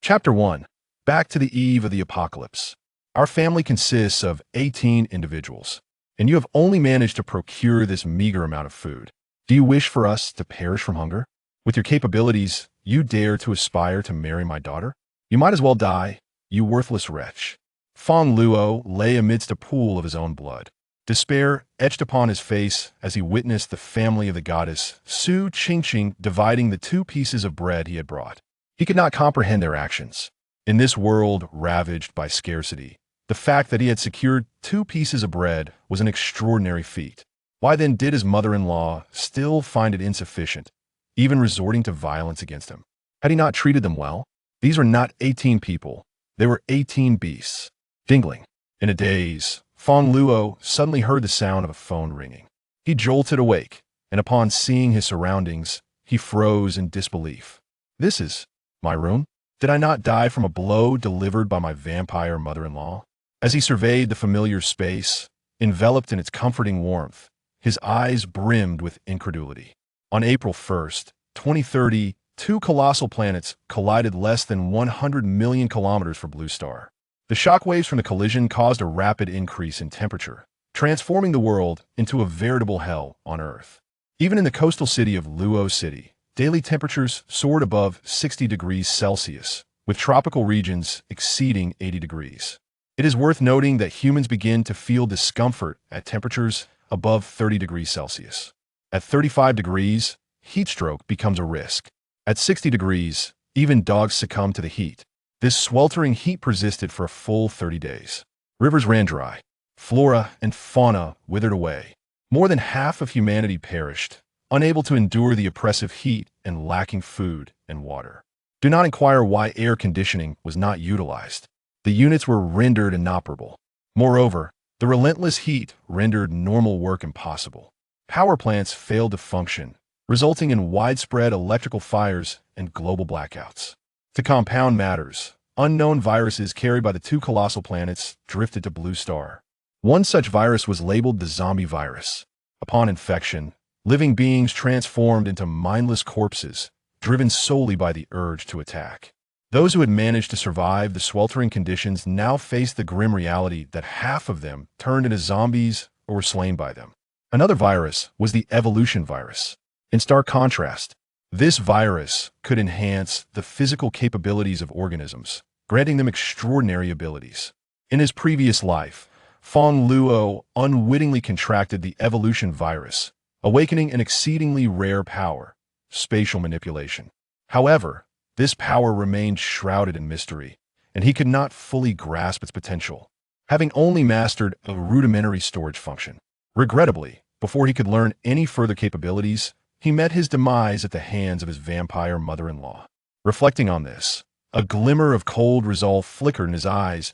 Chapter 1. Back to the eve of the apocalypse. Our family consists of 18 individuals, and you have only managed to procure this meager amount of food. Do you wish for us to perish from hunger? With your capabilities, you dare to aspire to marry my daughter? You might as well die, you worthless wretch. Fong Luo lay amidst a pool of his own blood. Despair etched upon his face as he witnessed the family of the goddess Su Qingqing dividing the 2 pieces of bread he had brought. He could not comprehend their actions. In this world ravaged by scarcity, the fact that he had secured 2 pieces of bread was an extraordinary feat. Why then did his mother-in-law still find it insufficient, even resorting to violence against him? Had he not treated them well? These were not 18 people. They were 18 beasts. Dingling. In a daze, Fong Luo suddenly heard the sound of a phone ringing. He jolted awake, and upon seeing his surroundings, he froze in disbelief. This is my room? Did I not die from a blow delivered by my vampire mother-in-law? As he surveyed the familiar space, enveloped in its comforting warmth, his eyes brimmed with incredulity. On April 1st, 2030, 2 colossal planets collided less than 100 million kilometers from Blue Star. The shockwaves from the collision caused a rapid increase in temperature, transforming the world into a veritable hell on Earth. Even in the coastal city of Luo City, daily temperatures soared above 60 degrees Celsius, with tropical regions exceeding 80 degrees. It is worth noting that humans begin to feel discomfort at temperatures above 30 degrees Celsius. At 35 degrees, heat stroke becomes a risk. At 60 degrees, even dogs succumb to the heat. This sweltering heat persisted for a full 30 days. Rivers ran dry. Flora and fauna withered away. More than half of humanity perished, unable to endure the oppressive heat and lacking food and water. Do not inquire why air conditioning was not utilized. The units were rendered inoperable. Moreover, the relentless heat rendered normal work impossible. Power plants failed to function, resulting in widespread electrical fires and global blackouts. To compound matters, unknown viruses carried by the 2 colossal planets drifted to Blue Star. One such virus was labeled the zombie virus. Upon infection, living beings transformed into mindless corpses, driven solely by the urge to attack. Those who had managed to survive the sweltering conditions now faced the grim reality that half of them turned into zombies or were slain by them. Another virus was the evolution virus. In stark contrast, this virus could enhance the physical capabilities of organisms, granting them extraordinary abilities. In his previous life, Fong Luo unwittingly contracted the evolution virus, awakening an exceedingly rare power, spatial manipulation. However, this power remained shrouded in mystery, and he could not fully grasp its potential, having only mastered a rudimentary storage function. Regrettably, before he could learn any further capabilities, he met his demise at the hands of his vampire mother-in-law. Reflecting on this, a glimmer of cold resolve flickered in his eyes.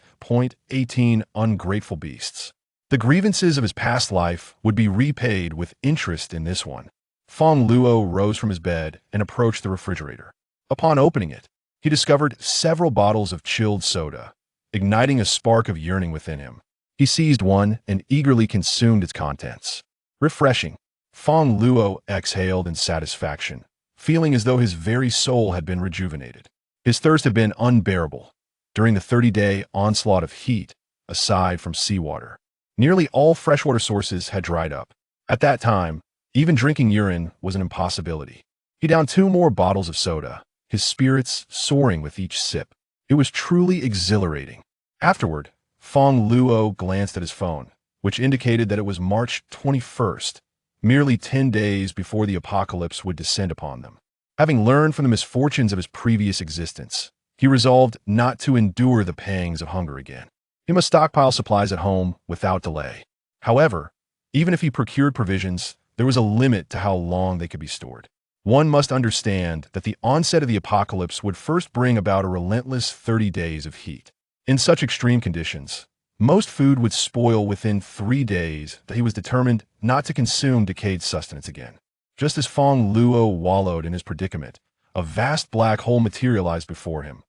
18 ungrateful beasts. The grievances of his past life would be repaid with interest in this one. Fong Luo rose from his bed and approached the refrigerator. Upon opening it, he discovered several bottles of chilled soda, igniting a spark of yearning within him. He seized one and eagerly consumed its contents. Refreshing. Fong Luo exhaled in satisfaction, feeling as though his very soul had been rejuvenated. His thirst had been unbearable. During the 30-day onslaught of heat, aside from seawater, nearly all freshwater sources had dried up. At that time, even drinking urine was an impossibility. He downed 2 more bottles of soda, his spirits soaring with each sip. It was truly exhilarating. Afterward, Fong Luo glanced at his phone, which indicated that it was March 21st, merely 10 days before the apocalypse would descend upon them. Having learned from the misfortunes of his previous existence, he resolved not to endure the pangs of hunger again. He must stockpile supplies at home without delay. However, even if he procured provisions, there was a limit to how long they could be stored. One must understand that the onset of the apocalypse would first bring about a relentless 30 days of heat. In such extreme conditions, most food would spoil within 3 days that he was determined not to consume decayed sustenance again. Just as Fong Luo wallowed in his predicament, a vast black hole materialized before him.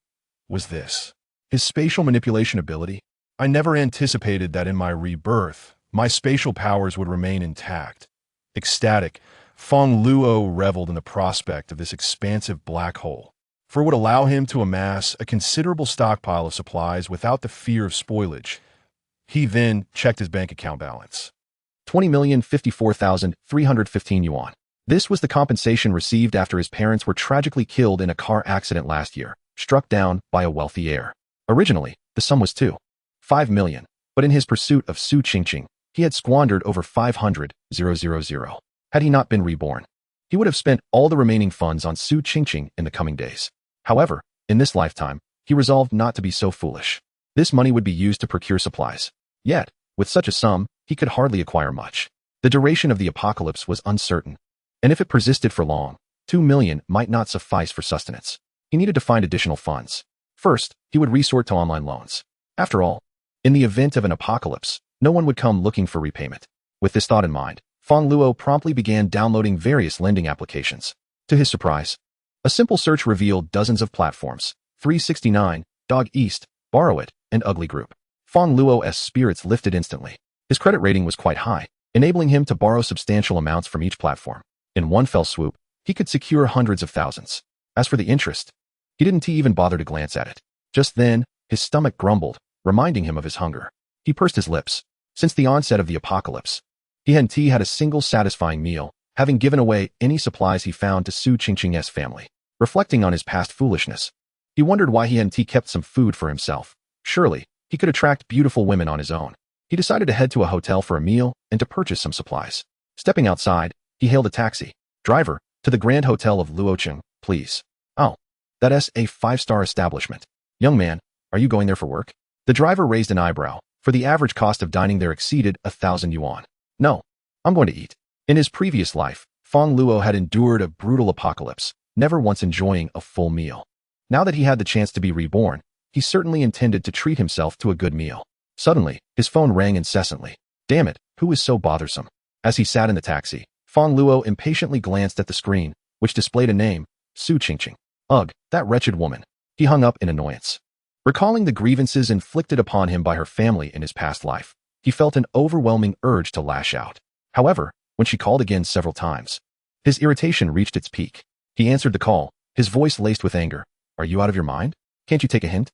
Was this his spatial manipulation ability? I never anticipated that in my rebirth, my spatial powers would remain intact. Ecstatic, Fong Luo reveled in the prospect of this expansive black hole. for it would allow him to amass a considerable stockpile of supplies without the fear of spoilage. He then checked his bank account balance. 20,054,315 yuan. This was the compensation received after his parents were tragically killed in a car accident last year, struck down by a wealthy heir. Originally, the sum was 2.5 million, but in his pursuit of Su Qingqing, he had squandered over 500,000. Had he not been reborn, he would have spent all the remaining funds on Su Qingqing in the coming days. However, in this lifetime, he resolved not to be so foolish. This money would be used to procure supplies. Yet, with such a sum, he could hardly acquire much. The duration of the apocalypse was uncertain, and if it persisted for long, 2 million might not suffice for sustenance. He needed to find additional funds. First, he would resort to online loans. After all, in the event of an apocalypse, no one would come looking for repayment. With this thought in mind, Fang Luo promptly began downloading various lending applications. To his surprise, a simple search revealed dozens of platforms: 369, Dog East, Borrow It, and Ugly Group. Fang Luo's spirits lifted instantly. His credit rating was quite high, enabling him to borrow substantial amounts from each platform. In one fell swoop, he could secure hundreds of thousands. As for the interest, he didn't even bother to glance at it. Just then, his stomach grumbled, reminding him of his hunger. He pursed his lips. Since the onset of the apocalypse, he hadn't had a single satisfying meal, having given away any supplies he found to Su Qingqing's family. Reflecting on his past foolishness, he wondered why he hadn't kept some food for himself. Surely, he could attract beautiful women on his own. He decided to head to a hotel for a meal and to purchase some supplies. Stepping outside, he hailed a taxi. Driver, to the Grand Hotel of Luocheng, please. Oh, that's a 5-star establishment. Young man, are you going there for work? The driver raised an eyebrow, for the average cost of dining there exceeded 1,000 yuan. No, I'm going to eat. In his previous life, Fang Luo had endured a brutal apocalypse, never once enjoying a full meal. Now that he had the chance to be reborn, he certainly intended to treat himself to a good meal. Suddenly, his phone rang incessantly. Damn it, who is so bothersome? As he sat in the taxi, Fang Luo impatiently glanced at the screen, which displayed a name, Su Qingqing. Ugh, that wretched woman. He hung up in annoyance. Recalling the grievances inflicted upon him by her family in his past life, he felt an overwhelming urge to lash out. However, when she called again several times, his irritation reached its peak. He answered the call, his voice laced with anger. Are you out of your mind? Can't you take a hint?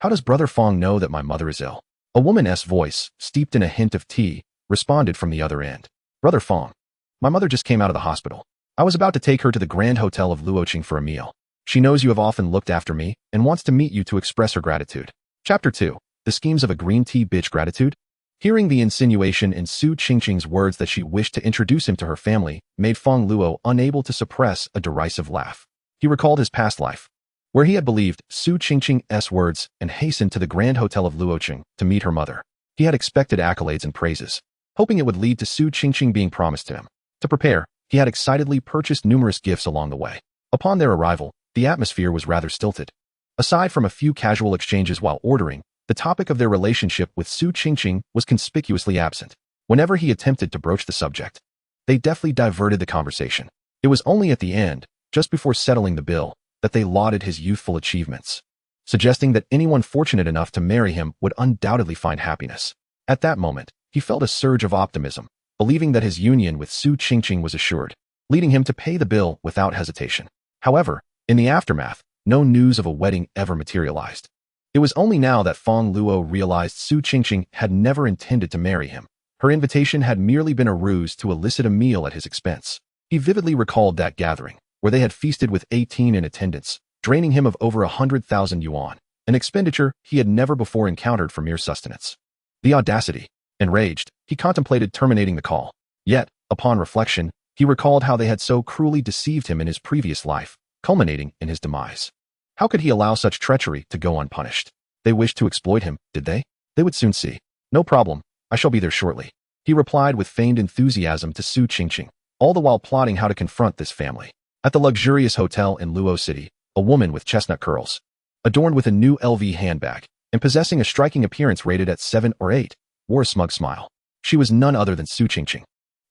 How does Brother Fang know that my mother is ill? A woman's voice, steeped in a hint of tea, responded from the other end. Brother Fang, my mother just came out of the hospital. I was about to take her to the Grand Hotel of Luocheng for a meal. She knows you have often looked after me and wants to meet you to express her gratitude. Chapter 2. The Schemes of a Green Tea Bitch Gratitude. Hearing the insinuation in Su Qingqing's words that she wished to introduce him to her family made Fang Luo unable to suppress a derisive laugh. He recalled his past life, where he had believed Su Qingqing's words and hastened to the Grand Hotel of Luocheng to meet her mother. He had expected accolades and praises, hoping it would lead to Su Qingqing being promised to him. To prepare, he had excitedly purchased numerous gifts along the way. Upon their arrival, the atmosphere was rather stilted. Aside from a few casual exchanges while ordering, the topic of their relationship with Su Qingqing was conspicuously absent. Whenever he attempted to broach the subject, they deftly diverted the conversation. It was only at the end, just before settling the bill, that they lauded his youthful achievements, suggesting that anyone fortunate enough to marry him would undoubtedly find happiness. At that moment, he felt a surge of optimism, believing that his union with Su Qingqing was assured, leading him to pay the bill without hesitation. However, in the aftermath, no news of a wedding ever materialized. It was only now that Fang Luo realized Su Qingqing had never intended to marry him. Her invitation had merely been a ruse to elicit a meal at his expense. He vividly recalled that gathering, where they had feasted with 18 in attendance, draining him of over 100,000 yuan, an expenditure he had never before encountered for mere sustenance. The audacity! Enraged, he contemplated terminating the call. Yet, upon reflection, he recalled how they had so cruelly deceived him in his previous life, culminating in his demise. How could he allow such treachery to go unpunished? They wished to exploit him, did they? They would soon see. No problem, I shall be there shortly, he replied with feigned enthusiasm to Su Qingqing, all the while plotting how to confront this family. At the luxurious hotel in Luo City, a woman with chestnut curls, adorned with a new LV handbag, and possessing a striking appearance rated at 7 or 8, wore a smug smile. She was none other than Su Qingqing,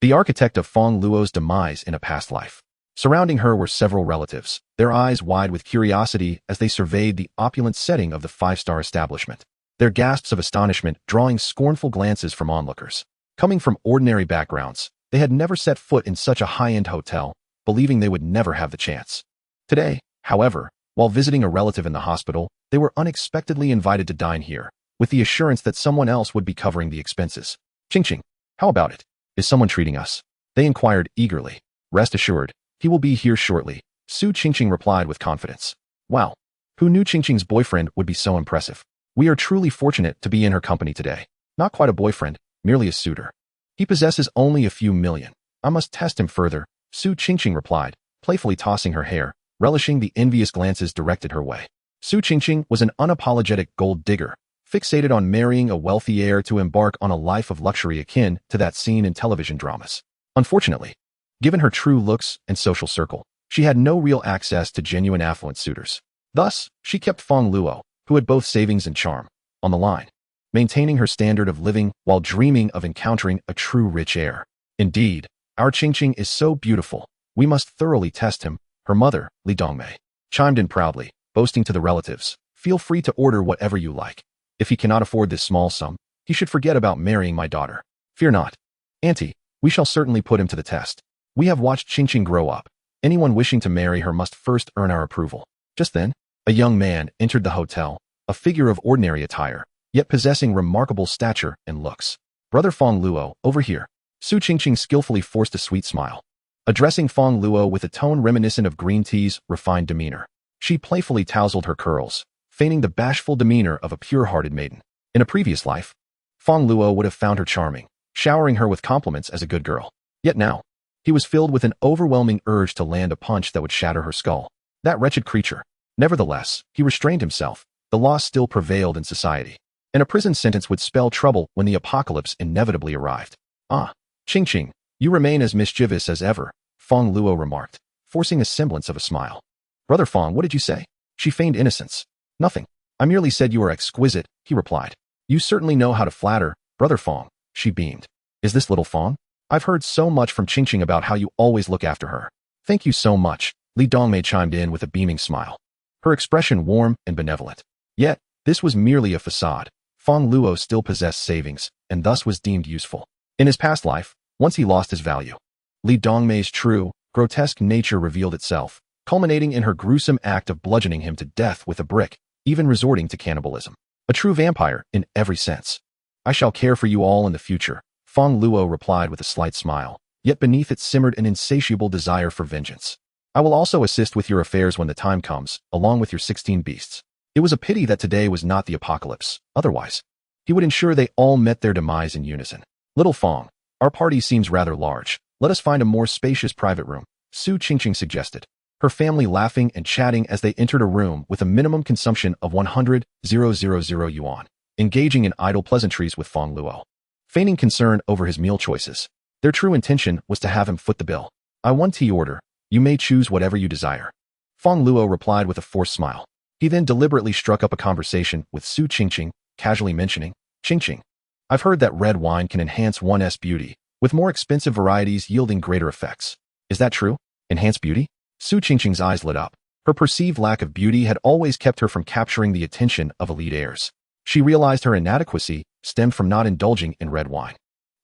the architect of Fang Luo's demise in a past life. Surrounding her were several relatives, their eyes wide with curiosity as they surveyed the opulent setting of the 5-star establishment, their gasps of astonishment drawing scornful glances from onlookers. Coming from ordinary backgrounds, they had never set foot in such a high-end hotel, believing they would never have the chance. Today, however, While visiting a relative in the hospital, they were unexpectedly invited to dine here, with the assurance that someone else would be covering the expenses. Ching, how about it? Is someone treating us? They inquired eagerly. Rest assured, he will be here shortly, Su Ching replied with confidence. Wow. Who knew Ching's boyfriend would be so impressive? We are truly fortunate to be in her company today. Not quite a boyfriend, merely a suitor. He possesses only a few million. I must test him further, Su Ching replied, playfully tossing her hair, relishing the envious glances directed her way. Su Ching was an unapologetic gold digger, fixated on marrying a wealthy heir to embark on a life of luxury akin to that seen in television dramas. Unfortunately, given her true looks and social circle, she had no real access to genuine affluent suitors. Thus, she kept Fong Luo, who had both savings and charm, on the line, maintaining her standard of living while dreaming of encountering a true rich heir. Indeed, our Ching is so beautiful, we must thoroughly test him, her mother, Li Dongmei, chimed in proudly, boasting to the relatives, feel free to order whatever you like. If he cannot afford this small sum, he should forget about marrying my daughter. Fear not. Auntie, we shall certainly put him to the test. We have watched Ching grow up. Anyone wishing to marry her must first earn our approval. Just then, a young man entered the hotel, a figure of ordinary attire, yet possessing remarkable stature and looks. Brother Fong Luo, over here. Su Ching skillfully forced a sweet smile. Addressing Fong Luo with a tone reminiscent of green tea's refined demeanor, she playfully tousled her curls, feigning the bashful demeanor of a pure-hearted maiden. In a previous life, Fong Luo would have found her charming, showering her with compliments as a good girl. Yet now, he was filled with an overwhelming urge to land a punch that would shatter her skull. That wretched creature. Nevertheless, he restrained himself. The law still prevailed in society, and a prison sentence would spell trouble when the apocalypse inevitably arrived. Ah, Ching, you remain as mischievous as ever, Fong Luo remarked, forcing a semblance of a smile. Brother Fong, what did you say? She feigned innocence. Nothing. I merely said you are exquisite, he replied. You certainly know how to flatter, Brother Fong, she beamed. Is this little Fong? I've heard so much from Ching about how you always look after her. Thank you so much, Li Dongmei chimed in with a beaming smile, her expression warm and benevolent. Yet, this was merely a facade. Fong Luo still possessed savings, and thus was deemed useful. In his past life, once he lost his value, Li Dongmei's true, grotesque nature revealed itself, culminating in her gruesome act of bludgeoning him to death with a brick, even resorting to cannibalism. A true vampire, in every sense. I shall care for you all in the future, Fong Luo replied with a slight smile, yet beneath it simmered an insatiable desire for vengeance. I will also assist with your affairs when the time comes, along with your 16 beasts. It was a pity that today was not the apocalypse, otherwise, he would ensure they all met their demise in unison. Little Fong, our party seems rather large. Let us find a more spacious private room, Su Ching suggested, her family laughing and chatting as they entered a room with a minimum consumption of 100,000 yuan, engaging in idle pleasantries with Fong Luo, feigning concern over his meal choices. Their true intention was to have him foot the bill. I want tea order. You may choose whatever you desire. Fong Luo replied with a forced smile. He then deliberately struck up a conversation with Su Ching, casually mentioning, Ching, I've heard that red wine can enhance one's beauty, with more expensive varieties yielding greater effects. Is that true? Enhance beauty? Su Ching's eyes lit up. Her perceived lack of beauty had always kept her from capturing the attention of elite heirs. She realized her inadequacy stemmed from not indulging in red wine.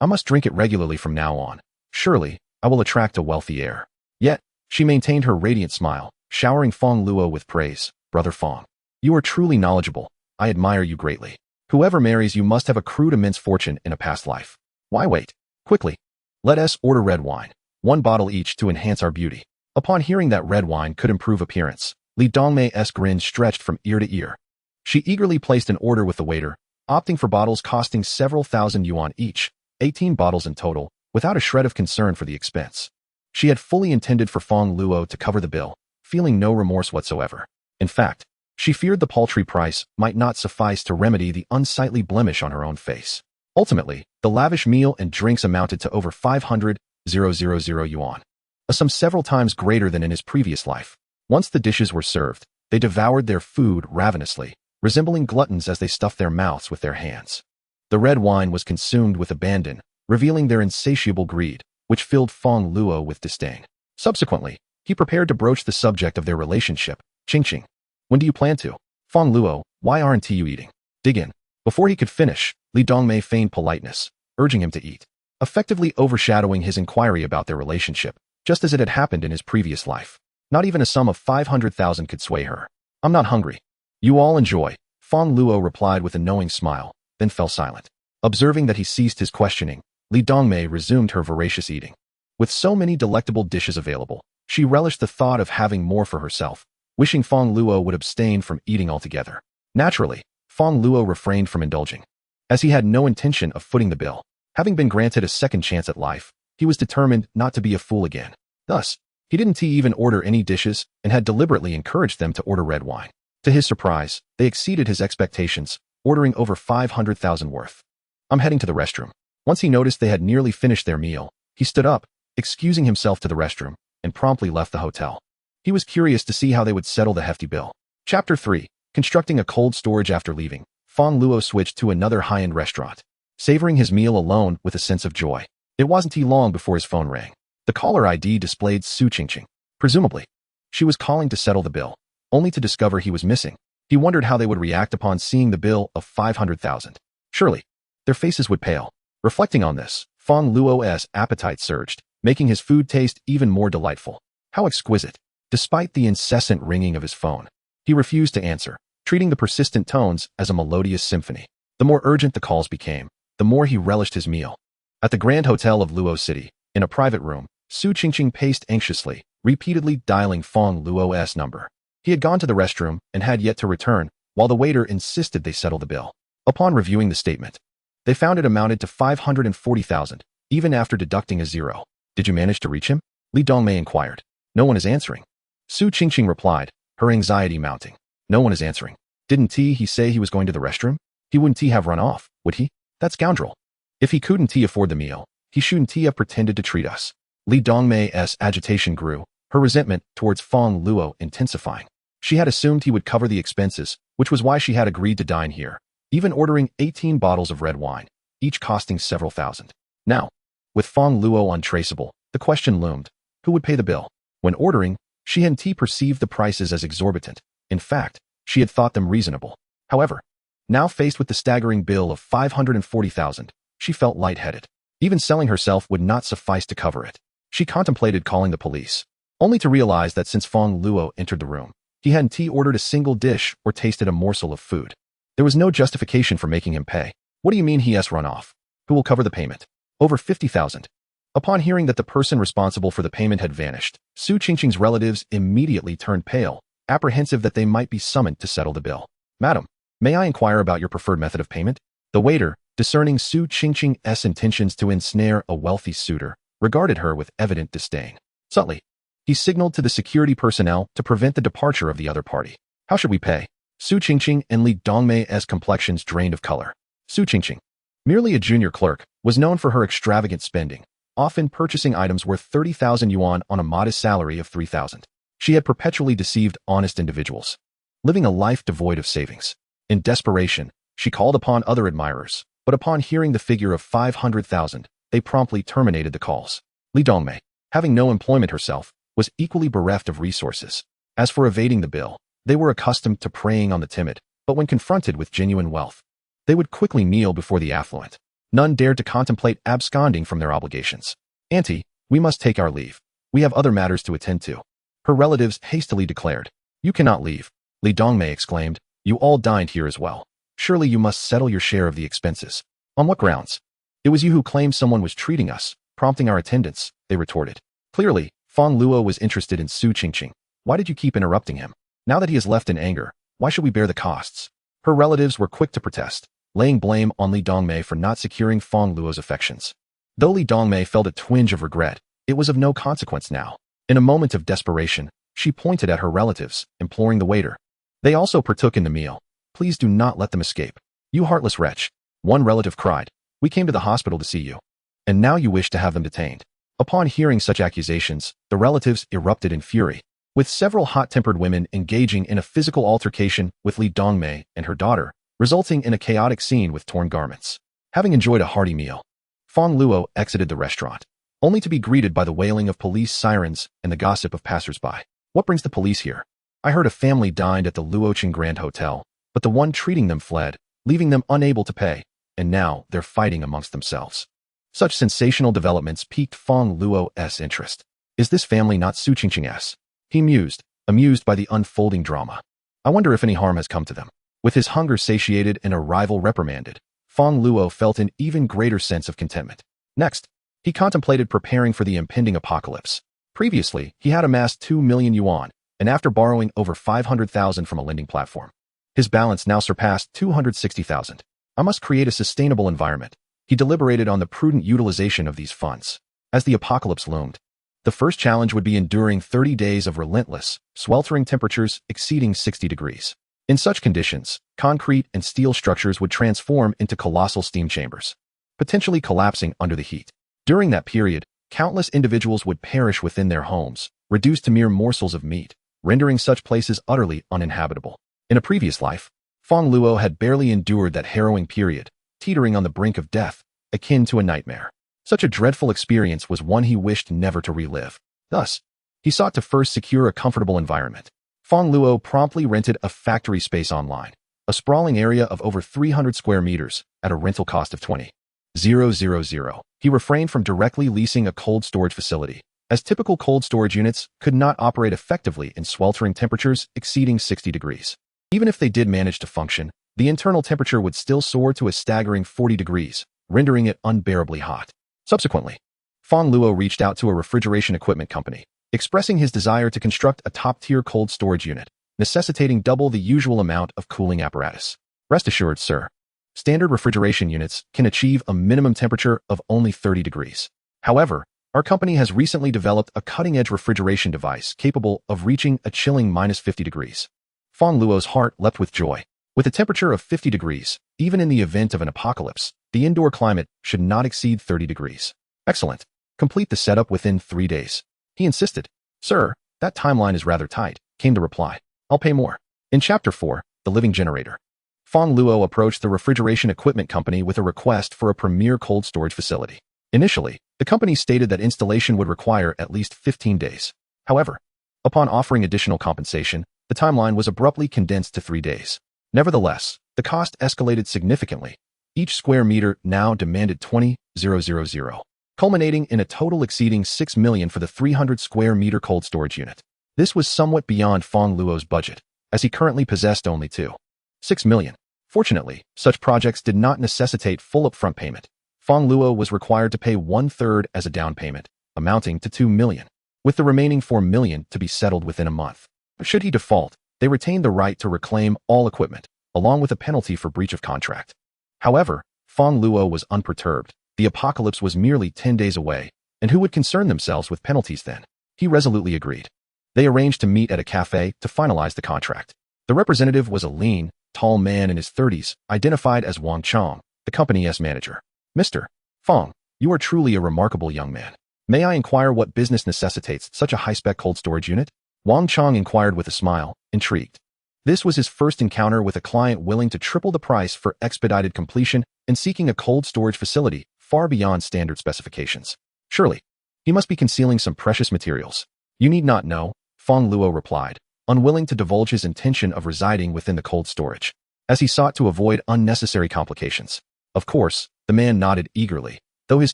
I must drink it regularly from now on. Surely, I will attract a wealthy heir. Yet, she maintained her radiant smile, showering Fong Luo with praise. Brother Fong, you are truly knowledgeable. I admire you greatly. Whoever marries you must have accrued immense fortune in a past life. Why wait? Quickly. Let us order red wine, 1 bottle each to enhance our beauty. Upon hearing that red wine could improve appearance, Li Dongmei's grin stretched from ear to ear. She eagerly placed an order with the waiter, opting for bottles costing several thousand yuan each, 18 bottles in total, without a shred of concern for the expense. She had fully intended for Fong Luo to cover the bill, feeling no remorse whatsoever. In fact, she feared the paltry price might not suffice to remedy the unsightly blemish on her own face. Ultimately, the lavish meal and drinks amounted to over 500,000 yuan, a sum several times greater than in his previous life. Once the dishes were served, they devoured their food ravenously, resembling gluttons as they stuffed their mouths with their hands. The red wine was consumed with abandon, revealing their insatiable greed, which filled Fong Luo with disdain. Subsequently, he prepared to broach the subject of their relationship. Ching, when do you plan to? Fong Luo, why aren't you eating? Dig in. Before he could finish, Li Dongmei feigned politeness, urging him to eat, effectively overshadowing his inquiry about their relationship, just as it had happened in his previous life. Not even a sum of 500,000 could sway her. I'm not hungry. You all enjoy. Fong Luo replied with a knowing smile, then fell silent. Observing that he ceased his questioning, Li Dongmei resumed her voracious eating. With so many delectable dishes available, she relished the thought of having more for herself, wishing Fong Luo would abstain from eating altogether. Naturally, Fong Luo refrained from indulging, as he had no intention of footing the bill. Having been granted a second chance at life, he was determined not to be a fool again. Thus, he didn't even order any dishes and had deliberately encouraged them to order red wine. To his surprise, they exceeded his expectations, ordering over 500,000 worth. I'm heading to the restroom. Once he noticed they had nearly finished their meal, he stood up, excusing himself to the restroom, and promptly left the hotel. He was curious to see how they would settle the hefty bill. Chapter 3. Constructing a cold storage. After leaving, Fong Luo switched to another high-end restaurant, savoring his meal alone with a sense of joy. It wasn't long before his phone rang. The caller ID displayed Su Qingqing. Presumably, she was calling to settle the bill, only to discover he was missing. He wondered how they would react upon seeing the bill of 500,000. Surely, their faces would pale. Reflecting on this, Fong Luo's appetite surged, making his food taste even more delightful. How exquisite! Despite the incessant ringing of his phone, he refused to answer, treating the persistent tones as a melodious symphony. The more urgent the calls became, the more he relished his meal. At the Grand Hotel of Luo City, in a private room, Su Qingqing paced anxiously, repeatedly dialing Fong Luo's number. He had gone to the restroom and had yet to return, while the waiter insisted they settle the bill. Upon reviewing the statement, they found it amounted to 540,000, even after deducting a zero. Did you manage to reach him? Li Dongmei inquired. No one is answering. Su Qingqing replied, her anxiety mounting. No one is answering. Didn't he say he was going to the restroom? He wouldn't have run off, would he? That scoundrel. If he couldn't afford the meal, he shouldn't have pretended to treat us. Li Dongmei's agitation grew, her resentment towards Fong Luo intensifying. She had assumed he would cover the expenses, which was why she had agreed to dine here, even ordering 18 bottles of red wine, each costing several thousand. Now, with Fong Luo untraceable, the question loomed, who would pay the bill? When ordering, she hadn't perceived the prices as exorbitant. In fact, she had thought them reasonable. However, now faced with the staggering bill of 540,000, she felt lightheaded. Even selling herself would not suffice to cover it. She contemplated calling the police, only to realize that since Fong Luo entered the room, he hadn't ordered a single dish or tasted a morsel of food. There was no justification for making him pay. What do you mean he has run off? Who will cover the payment? Over 50,000. Upon hearing that the person responsible for the payment had vanished, Su Qingqing's relatives immediately turned pale, apprehensive that they might be summoned to settle the bill. Madam, may I inquire about your preferred method of payment? The waiter, discerning Su Qingqing's intentions to ensnare a wealthy suitor, regarded her with evident disdain. Subtly, he signaled to the security personnel to prevent the departure of the other party. How should we pay? Su Qingqing and Li Dongmei's complexions drained of color. Su Qingqing, merely a junior clerk, was known for her extravagant spending, often purchasing items worth 30,000 yuan on a modest salary of 3,000. She had perpetually deceived honest individuals, living a life devoid of savings. In desperation, she called upon other admirers, but upon hearing the figure of 500,000, they promptly terminated the calls. Li Dongmei, having no employment herself, was equally bereft of resources. As for evading the bill, they were accustomed to preying on the timid, but when confronted with genuine wealth, they would quickly kneel before the affluent. None dared to contemplate absconding from their obligations. Auntie, we must take our leave. We have other matters to attend to. Her relatives hastily declared. You cannot leave. Li Dongmei exclaimed. You all dined here as well. Surely you must settle your share of the expenses. On what grounds? It was you who claimed someone was treating us, prompting our attendance, they retorted. Clearly, Fong Luo was interested in Su Qingqing. Why did you keep interrupting him? Now that he has left in anger, why should we bear the costs? Her relatives were quick to protest, laying blame on Li Dongmei for not securing Fong Luo's affections. Though Li Dongmei felt a twinge of regret, it was of no consequence now. In a moment of desperation, she pointed at her relatives, imploring the waiter. They also partook in the meal. Please do not let them escape. You heartless wretch. One relative cried. We came to the hospital to see you. And now you wish to have them detained. Upon hearing such accusations, the relatives erupted in fury, with several hot-tempered women engaging in a physical altercation with Li Dongmei and her daughter, resulting in a chaotic scene with torn garments. Having enjoyed a hearty meal, Fong Luo exited the restaurant, only to be greeted by the wailing of police sirens and the gossip of passers-by. What brings the police here? I heard a family dined at the Luoqing Grand Hotel, but the one treating them fled, leaving them unable to pay, and now they're fighting amongst themselves. Such sensational developments piqued Fong Luo's interest. Is this family not Su Qingqing's? He mused, amused by the unfolding drama. I wonder if any harm has come to them. With his hunger satiated and a rival reprimanded, Fong Luo felt an even greater sense of contentment. Next, he contemplated preparing for the impending apocalypse. Previously, he had amassed 2 million yuan, and after borrowing over 500,000 from a lending platform, his balance now surpassed 260,000. I must create a sustainable environment. He deliberated on the prudent utilization of these funds. As the apocalypse loomed, the first challenge would be enduring 30 days of relentless, sweltering temperatures exceeding 60 degrees. In such conditions, concrete and steel structures would transform into colossal steam chambers, potentially collapsing under the heat. During that period, countless individuals would perish within their homes, reduced to mere morsels of meat, rendering such places utterly uninhabitable. In a previous life, Fong Luo had barely endured that harrowing period, teetering on the brink of death, akin to a nightmare. Such a dreadful experience was one he wished never to relive. Thus, he sought to first secure a comfortable environment. Fong Luo promptly rented a factory space online, a sprawling area of over 300 square meters, at a rental cost of 20,000. He refrained from directly leasing a cold storage facility, as typical cold storage units could not operate effectively in sweltering temperatures exceeding 60 degrees. Even if they did manage to function, the internal temperature would still soar to a staggering 40 degrees, rendering it unbearably hot. Subsequently, Fong Luo reached out to a refrigeration equipment company, expressing his desire to construct a top-tier cold storage unit, necessitating double the usual amount of cooling apparatus. Rest assured, sir, standard refrigeration units can achieve a minimum temperature of only 30 degrees. However, our company has recently developed a cutting-edge refrigeration device capable of reaching a chilling -50 degrees. Fong Luo's heart leapt with joy. With a temperature of 50 degrees, even in the event of an apocalypse, the indoor climate should not exceed 30 degrees. Excellent. Complete the setup within 3 days. He insisted. Sir, that timeline is rather tight, came the reply. I'll pay more. In Chapter 4, The Living Generator, Fong Luo approached the refrigeration equipment company with a request for a premier cold storage facility. Initially, the company stated that installation would require at least 15 days. However, upon offering additional compensation, the timeline was abruptly condensed to 3 days. Nevertheless, the cost escalated significantly. Each square meter now demanded 20,000, culminating in a total exceeding 6 million for the 300 square meter cold storage unit. This was somewhat beyond Fong Luo's budget, as he currently possessed only 2.6 million. Fortunately, such projects did not necessitate full upfront payment. Fong Luo was required to pay 1/3 as a down payment, amounting to 2 million, with the remaining 4 million to be settled within a month. Should he default, they retained the right to reclaim all equipment, along with a penalty for breach of contract. However, Fong Luo was unperturbed. The apocalypse was merely 10 days away, and who would concern themselves with penalties then? He resolutely agreed. They arranged to meet at a cafe to finalize the contract. The representative was a lean, tall man in his 30s, identified as Wang Chong, the company's manager. Mr. Fong, you are truly a remarkable young man. May I inquire what business necessitates such a high-spec cold storage unit? Wang Chong inquired with a smile, intrigued. This was his first encounter with a client willing to triple the price for expedited completion and seeking a cold storage facility far beyond standard specifications. Surely, he must be concealing some precious materials. You need not know, Fong Luo replied, unwilling to divulge his intention of residing within the cold storage, as he sought to avoid unnecessary complications. Of course, the man nodded eagerly, though his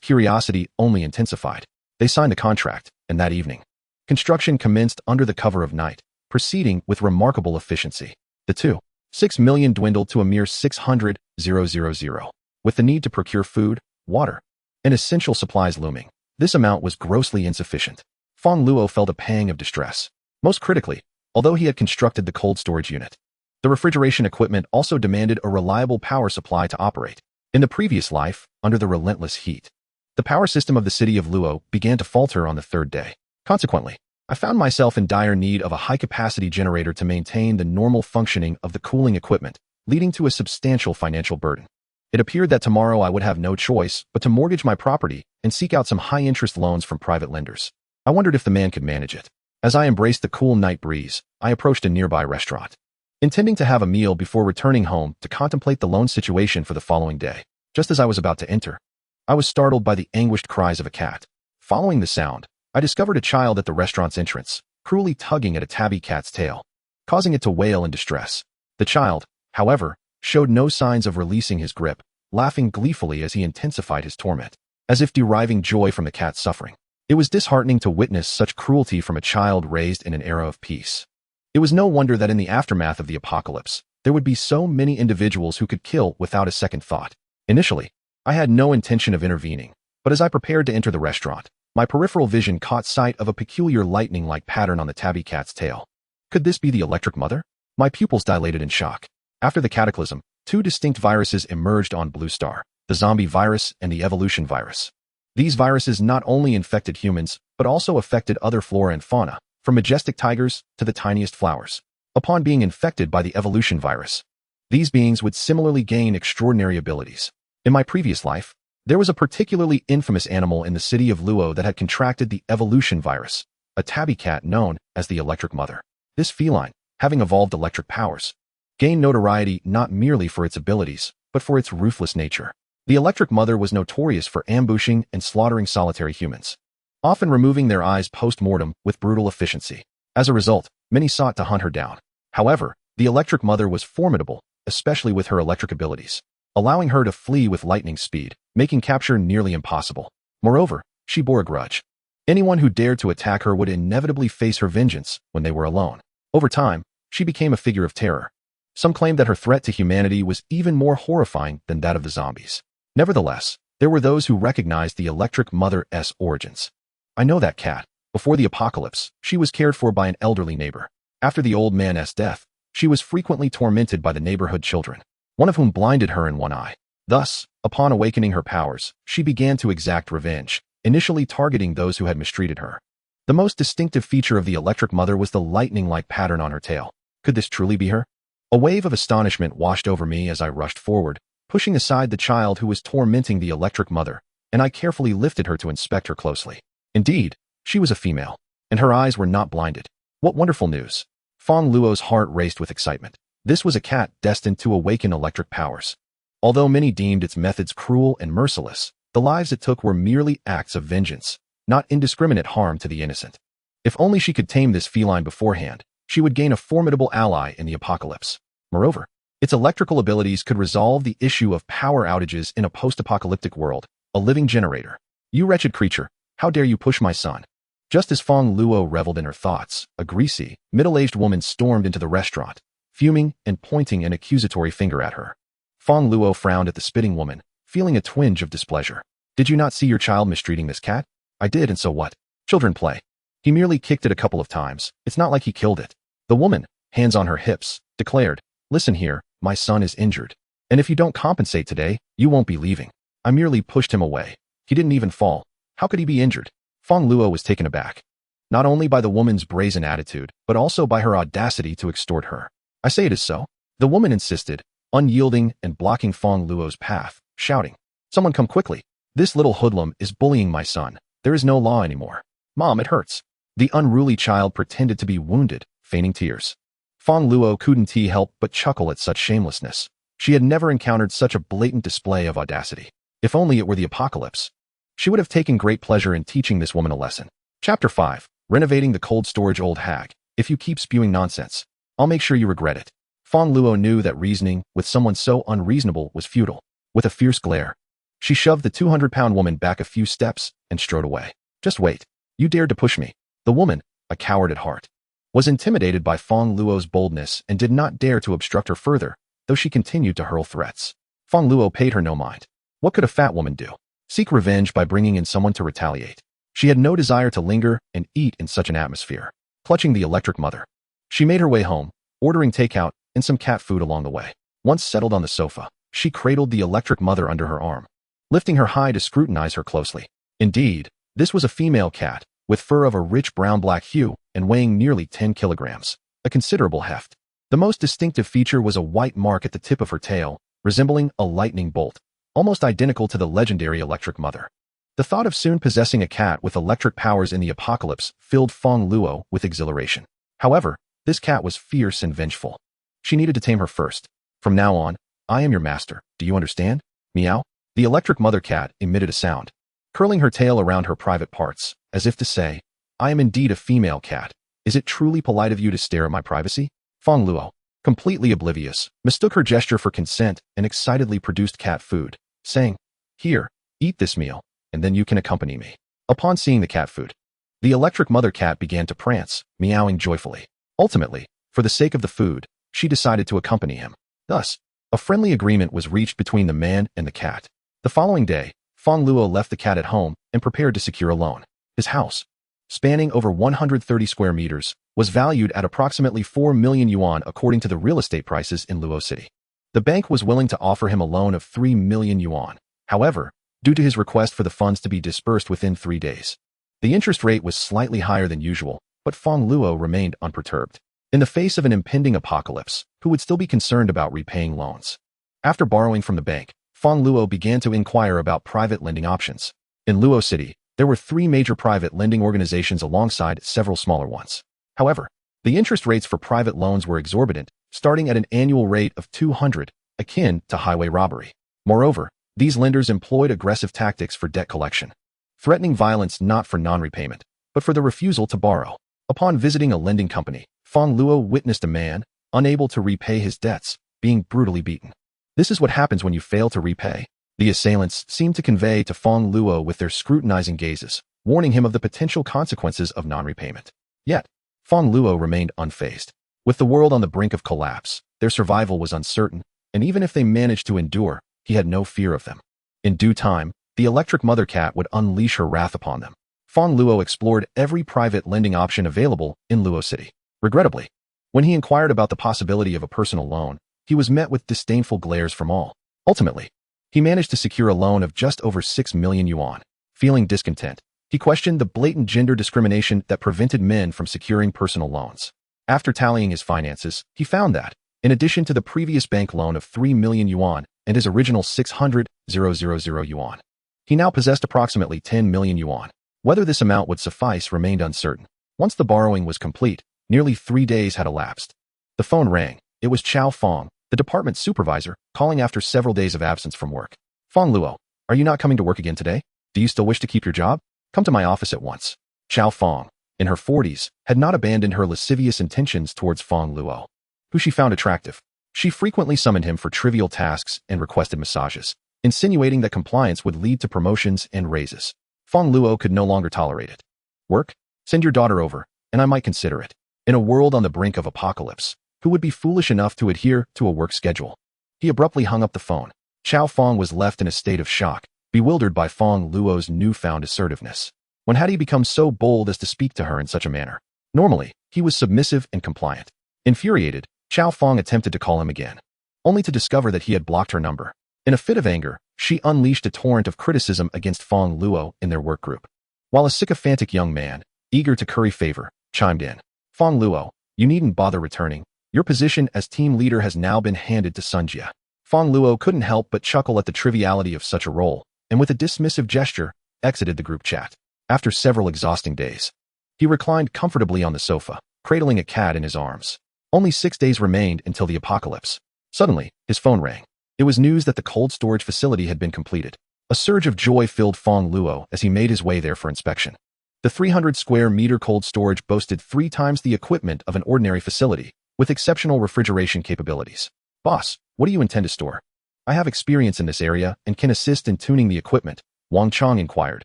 curiosity only intensified. They signed the contract, and that evening, construction commenced under the cover of night, proceeding with remarkable efficiency. The 2.6 million dwindled to a mere 600,000, with the need to procure food, water, and essential supplies looming. This amount was grossly insufficient. Fong Luo felt a pang of distress. Most critically, although he had constructed the cold storage unit, the refrigeration equipment also demanded a reliable power supply to operate. In the previous life, under the relentless heat, the power system of the city of Luo began to falter on the 3rd day. Consequently, I found myself in dire need of a high-capacity generator to maintain the normal functioning of the cooling equipment, leading to a substantial financial burden. It appeared that tomorrow I would have no choice but to mortgage my property and seek out some high-interest loans from private lenders. I wondered if the man could manage it. As I embraced the cool night breeze, I approached a nearby restaurant, intending to have a meal before returning home to contemplate the loan situation for the following day. Just as I was about to enter, I was startled by the anguished cries of a cat. Following the sound, I discovered a child at the restaurant's entrance, cruelly tugging at a tabby cat's tail, causing it to wail in distress. The child, however, showed no signs of releasing his grip, laughing gleefully as he intensified his torment, as if deriving joy from the cat's suffering. It was disheartening to witness such cruelty from a child raised in an era of peace. It was no wonder that in the aftermath of the apocalypse, there would be so many individuals who could kill without a second thought. Initially, I had no intention of intervening, but as I prepared to enter the restaurant, my peripheral vision caught sight of a peculiar lightning-like pattern on the tabby cat's tail. Could this be the Electric Mother? My pupils dilated in shock. After the cataclysm, two distinct viruses emerged on Blue Star, the zombie virus and the evolution virus. These viruses not only infected humans, but also affected other flora and fauna, from majestic tigers to the tiniest flowers. Upon being infected by the evolution virus, these beings would similarly gain extraordinary abilities. In my previous life, there was a particularly infamous animal in the city of Luo that had contracted the evolution virus, a tabby cat known as the Electric Mother. This feline, having evolved electric powers, gained notoriety not merely for its abilities, but for its ruthless nature. The Electric Mother was notorious for ambushing and slaughtering solitary humans, often removing their eyes post-mortem with brutal efficiency. As a result, many sought to hunt her down. However, the Electric Mother was formidable, especially with her electric abilities, allowing her to flee with lightning speed, making capture nearly impossible. Moreover, she bore a grudge. Anyone who dared to attack her would inevitably face her vengeance when they were alone. Over time, she became a figure of terror. Some claimed that her threat to humanity was even more horrifying than that of the zombies. Nevertheless, there were those who recognized the Electric Mother's origins. I know that cat. Before the apocalypse, she was cared for by an elderly neighbor. After the old man's death, she was frequently tormented by the neighborhood children, one of whom blinded her in one eye. Thus, upon awakening her powers, she began to exact revenge, initially targeting those who had mistreated her. The most distinctive feature of the Electric Mother was the lightning-like pattern on her tail. Could this truly be her? A wave of astonishment washed over me as I rushed forward, pushing aside the child who was tormenting the Electric Mother, and I carefully lifted her to inspect her closely. Indeed, she was a female, and her eyes were not blinded. What wonderful news! Fong Luo's heart raced with excitement. This was a cat destined to awaken electric powers. Although many deemed its methods cruel and merciless, the lives it took were merely acts of vengeance, not indiscriminate harm to the innocent. If only she could tame this feline beforehand, she would gain a formidable ally in the apocalypse. Moreover, its electrical abilities could resolve the issue of power outages in a post-apocalyptic world, a living generator. You wretched creature, how dare you push my son? Just as Fong Luo reveled in her thoughts, a greasy, middle-aged woman stormed into the restaurant, fuming and pointing an accusatory finger at her. Fong Luo frowned at the spitting woman, feeling a twinge of displeasure. Did you not see your child mistreating this cat? I did, and so what? Children play. He merely kicked it a couple of times. It's not like he killed it. The woman, hands on her hips, declared, Listen here, my son is injured. And if you don't compensate today, you won't be leaving. I merely pushed him away. He didn't even fall. How could he be injured? Fong Luo was taken aback, not only by the woman's brazen attitude, but also by her audacity to extort her. I say it is so. The woman insisted, unyielding and blocking Fong Luo's path, shouting, Someone come quickly. This little hoodlum is bullying my son. There is no law anymore. Mom, it hurts. The unruly child pretended to be wounded, feigning tears. Fong Luo couldn't help but chuckle at such shamelessness. She had never encountered such a blatant display of audacity. If only it were the apocalypse. She would have taken great pleasure in teaching this woman a lesson. Chapter 5. Renovating the cold storage. Old hag, if you keep spewing nonsense, I'll make sure you regret it. Fong Luo knew that reasoning with someone so unreasonable was futile. With a fierce glare, she shoved the 200-pound woman back a few steps and strode away. Just wait. You dared to push me. The woman, a coward at heart, was intimidated by Fong Luo's boldness and did not dare to obstruct her further, though she continued to hurl threats. Fong Luo paid her no mind. What could a fat woman do? Seek revenge by bringing in someone to retaliate. She had no desire to linger and eat in such an atmosphere. Clutching the Electric Mother, she made her way home, ordering takeout and some cat food along the way. Once settled on the sofa, she cradled the Electric Mother under her arm, lifting her high to scrutinize her closely. Indeed, this was a female cat, with fur of a rich brown-black hue and weighing nearly 10 kilograms, a considerable heft. The most distinctive feature was a white mark at the tip of her tail, resembling a lightning bolt, almost identical to the legendary Electric Mother. The thought of soon possessing a cat with electric powers in the apocalypse filled Fong Luo with exhilaration. However, this cat was fierce and vengeful. She needed to tame her first. From now on, I am your master, do you understand? Meow. The Electric Mother cat emitted a sound, curling her tail around her private parts, as if to say, I am indeed a female cat. Is it truly polite of you to stare at my privacy? Fong Luo, completely oblivious, mistook her gesture for consent and excitedly produced cat food, saying, Here, eat this meal, and then you can accompany me. Upon seeing the cat food, the Electric Mother cat began to prance, meowing joyfully. Ultimately, For the sake of the food, she decided to accompany him. Thus, a friendly agreement was reached between the man and the cat. The following day, Fong Luo left the cat at home and prepared to secure a loan. His house, spanning over 130 square meters, was valued at approximately 4 million yuan according to the real estate prices in Luo City. The bank was willing to offer him a loan of 3 million yuan. However, due to his request for the funds to be disbursed within 3 days, the interest rate was slightly higher than usual, but Fong Luo remained unperturbed. In the face of an impending apocalypse, who would still be concerned about repaying loans? After borrowing from the bank, Fong Luo began to inquire about private lending options. In Luo City, there were 3 major private lending organizations alongside several smaller ones. However, the interest rates for private loans were exorbitant, starting at an annual rate of 200, akin to highway robbery. Moreover, these lenders employed aggressive tactics for debt collection, threatening violence not for non-repayment, but for the refusal to borrow. Upon visiting a lending company, Fong Luo witnessed a man, unable to repay his debts, being brutally beaten. This is what happens when you fail to repay. The assailants seemed to convey to Fong Luo with their scrutinizing gazes, warning him of the potential consequences of non-repayment. Yet, Fong Luo remained unfazed. With the world on the brink of collapse, their survival was uncertain, and even if they managed to endure, he had no fear of them. In due time, the electric mother cat would unleash her wrath upon them. Fong Luo explored every private lending option available in Luo City. Regrettably, when he inquired about the possibility of a personal loan, he was met with disdainful glares from all. Ultimately, he managed to secure a loan of just over 6 million yuan. Feeling discontent, he questioned the blatant gender discrimination that prevented men from securing personal loans. After tallying his finances, he found that, in addition to the previous bank loan of 3 million yuan and his original 600,000 yuan, he now possessed approximately 10 million yuan. Whether this amount would suffice remained uncertain. Once the borrowing was complete, nearly 3 days had elapsed. The phone rang. It was Chow Fong, the department supervisor, calling after several days of absence from work. Fong Luo, are you not coming to work again today? Do you still wish to keep your job? Come to my office at once. Chow Fong, in her 40s, had not abandoned her lascivious intentions towards Fong Luo, who she found attractive. She frequently summoned him for trivial tasks and requested massages, insinuating that compliance would lead to promotions and raises. Fong Luo could no longer tolerate it. Work? Send your daughter over, and I might consider it. In a world on the brink of apocalypse, who would be foolish enough to adhere to a work schedule? He abruptly hung up the phone. Chow Fong was left in a state of shock, bewildered by Fong Luo's newfound assertiveness. When had he become so bold as to speak to her in such a manner? Normally, he was submissive and compliant. Infuriated, Chow Fong attempted to call him again, only to discover that he had blocked her number. In a fit of anger, she unleashed a torrent of criticism against Fong Luo in their work group. While a sycophantic young man, eager to curry favor, chimed in. Fong Luo, you needn't bother returning. Your position as team leader has now been handed to Sun Jia. Fong Luo couldn't help but chuckle at the triviality of such a role, and with a dismissive gesture, exited the group chat. After several exhausting days, he reclined comfortably on the sofa, cradling a cat in his arms. Only 6 days remained until the apocalypse. Suddenly, his phone rang. It was news that the cold storage facility had been completed. A surge of joy filled Fong Luo as he made his way there for inspection. The 300 square meter cold storage boasted 3 times the equipment of an ordinary facility, with exceptional refrigeration capabilities. Boss, what do you intend to store? I have experience in this area and can assist in tuning the equipment, Wang Chong inquired,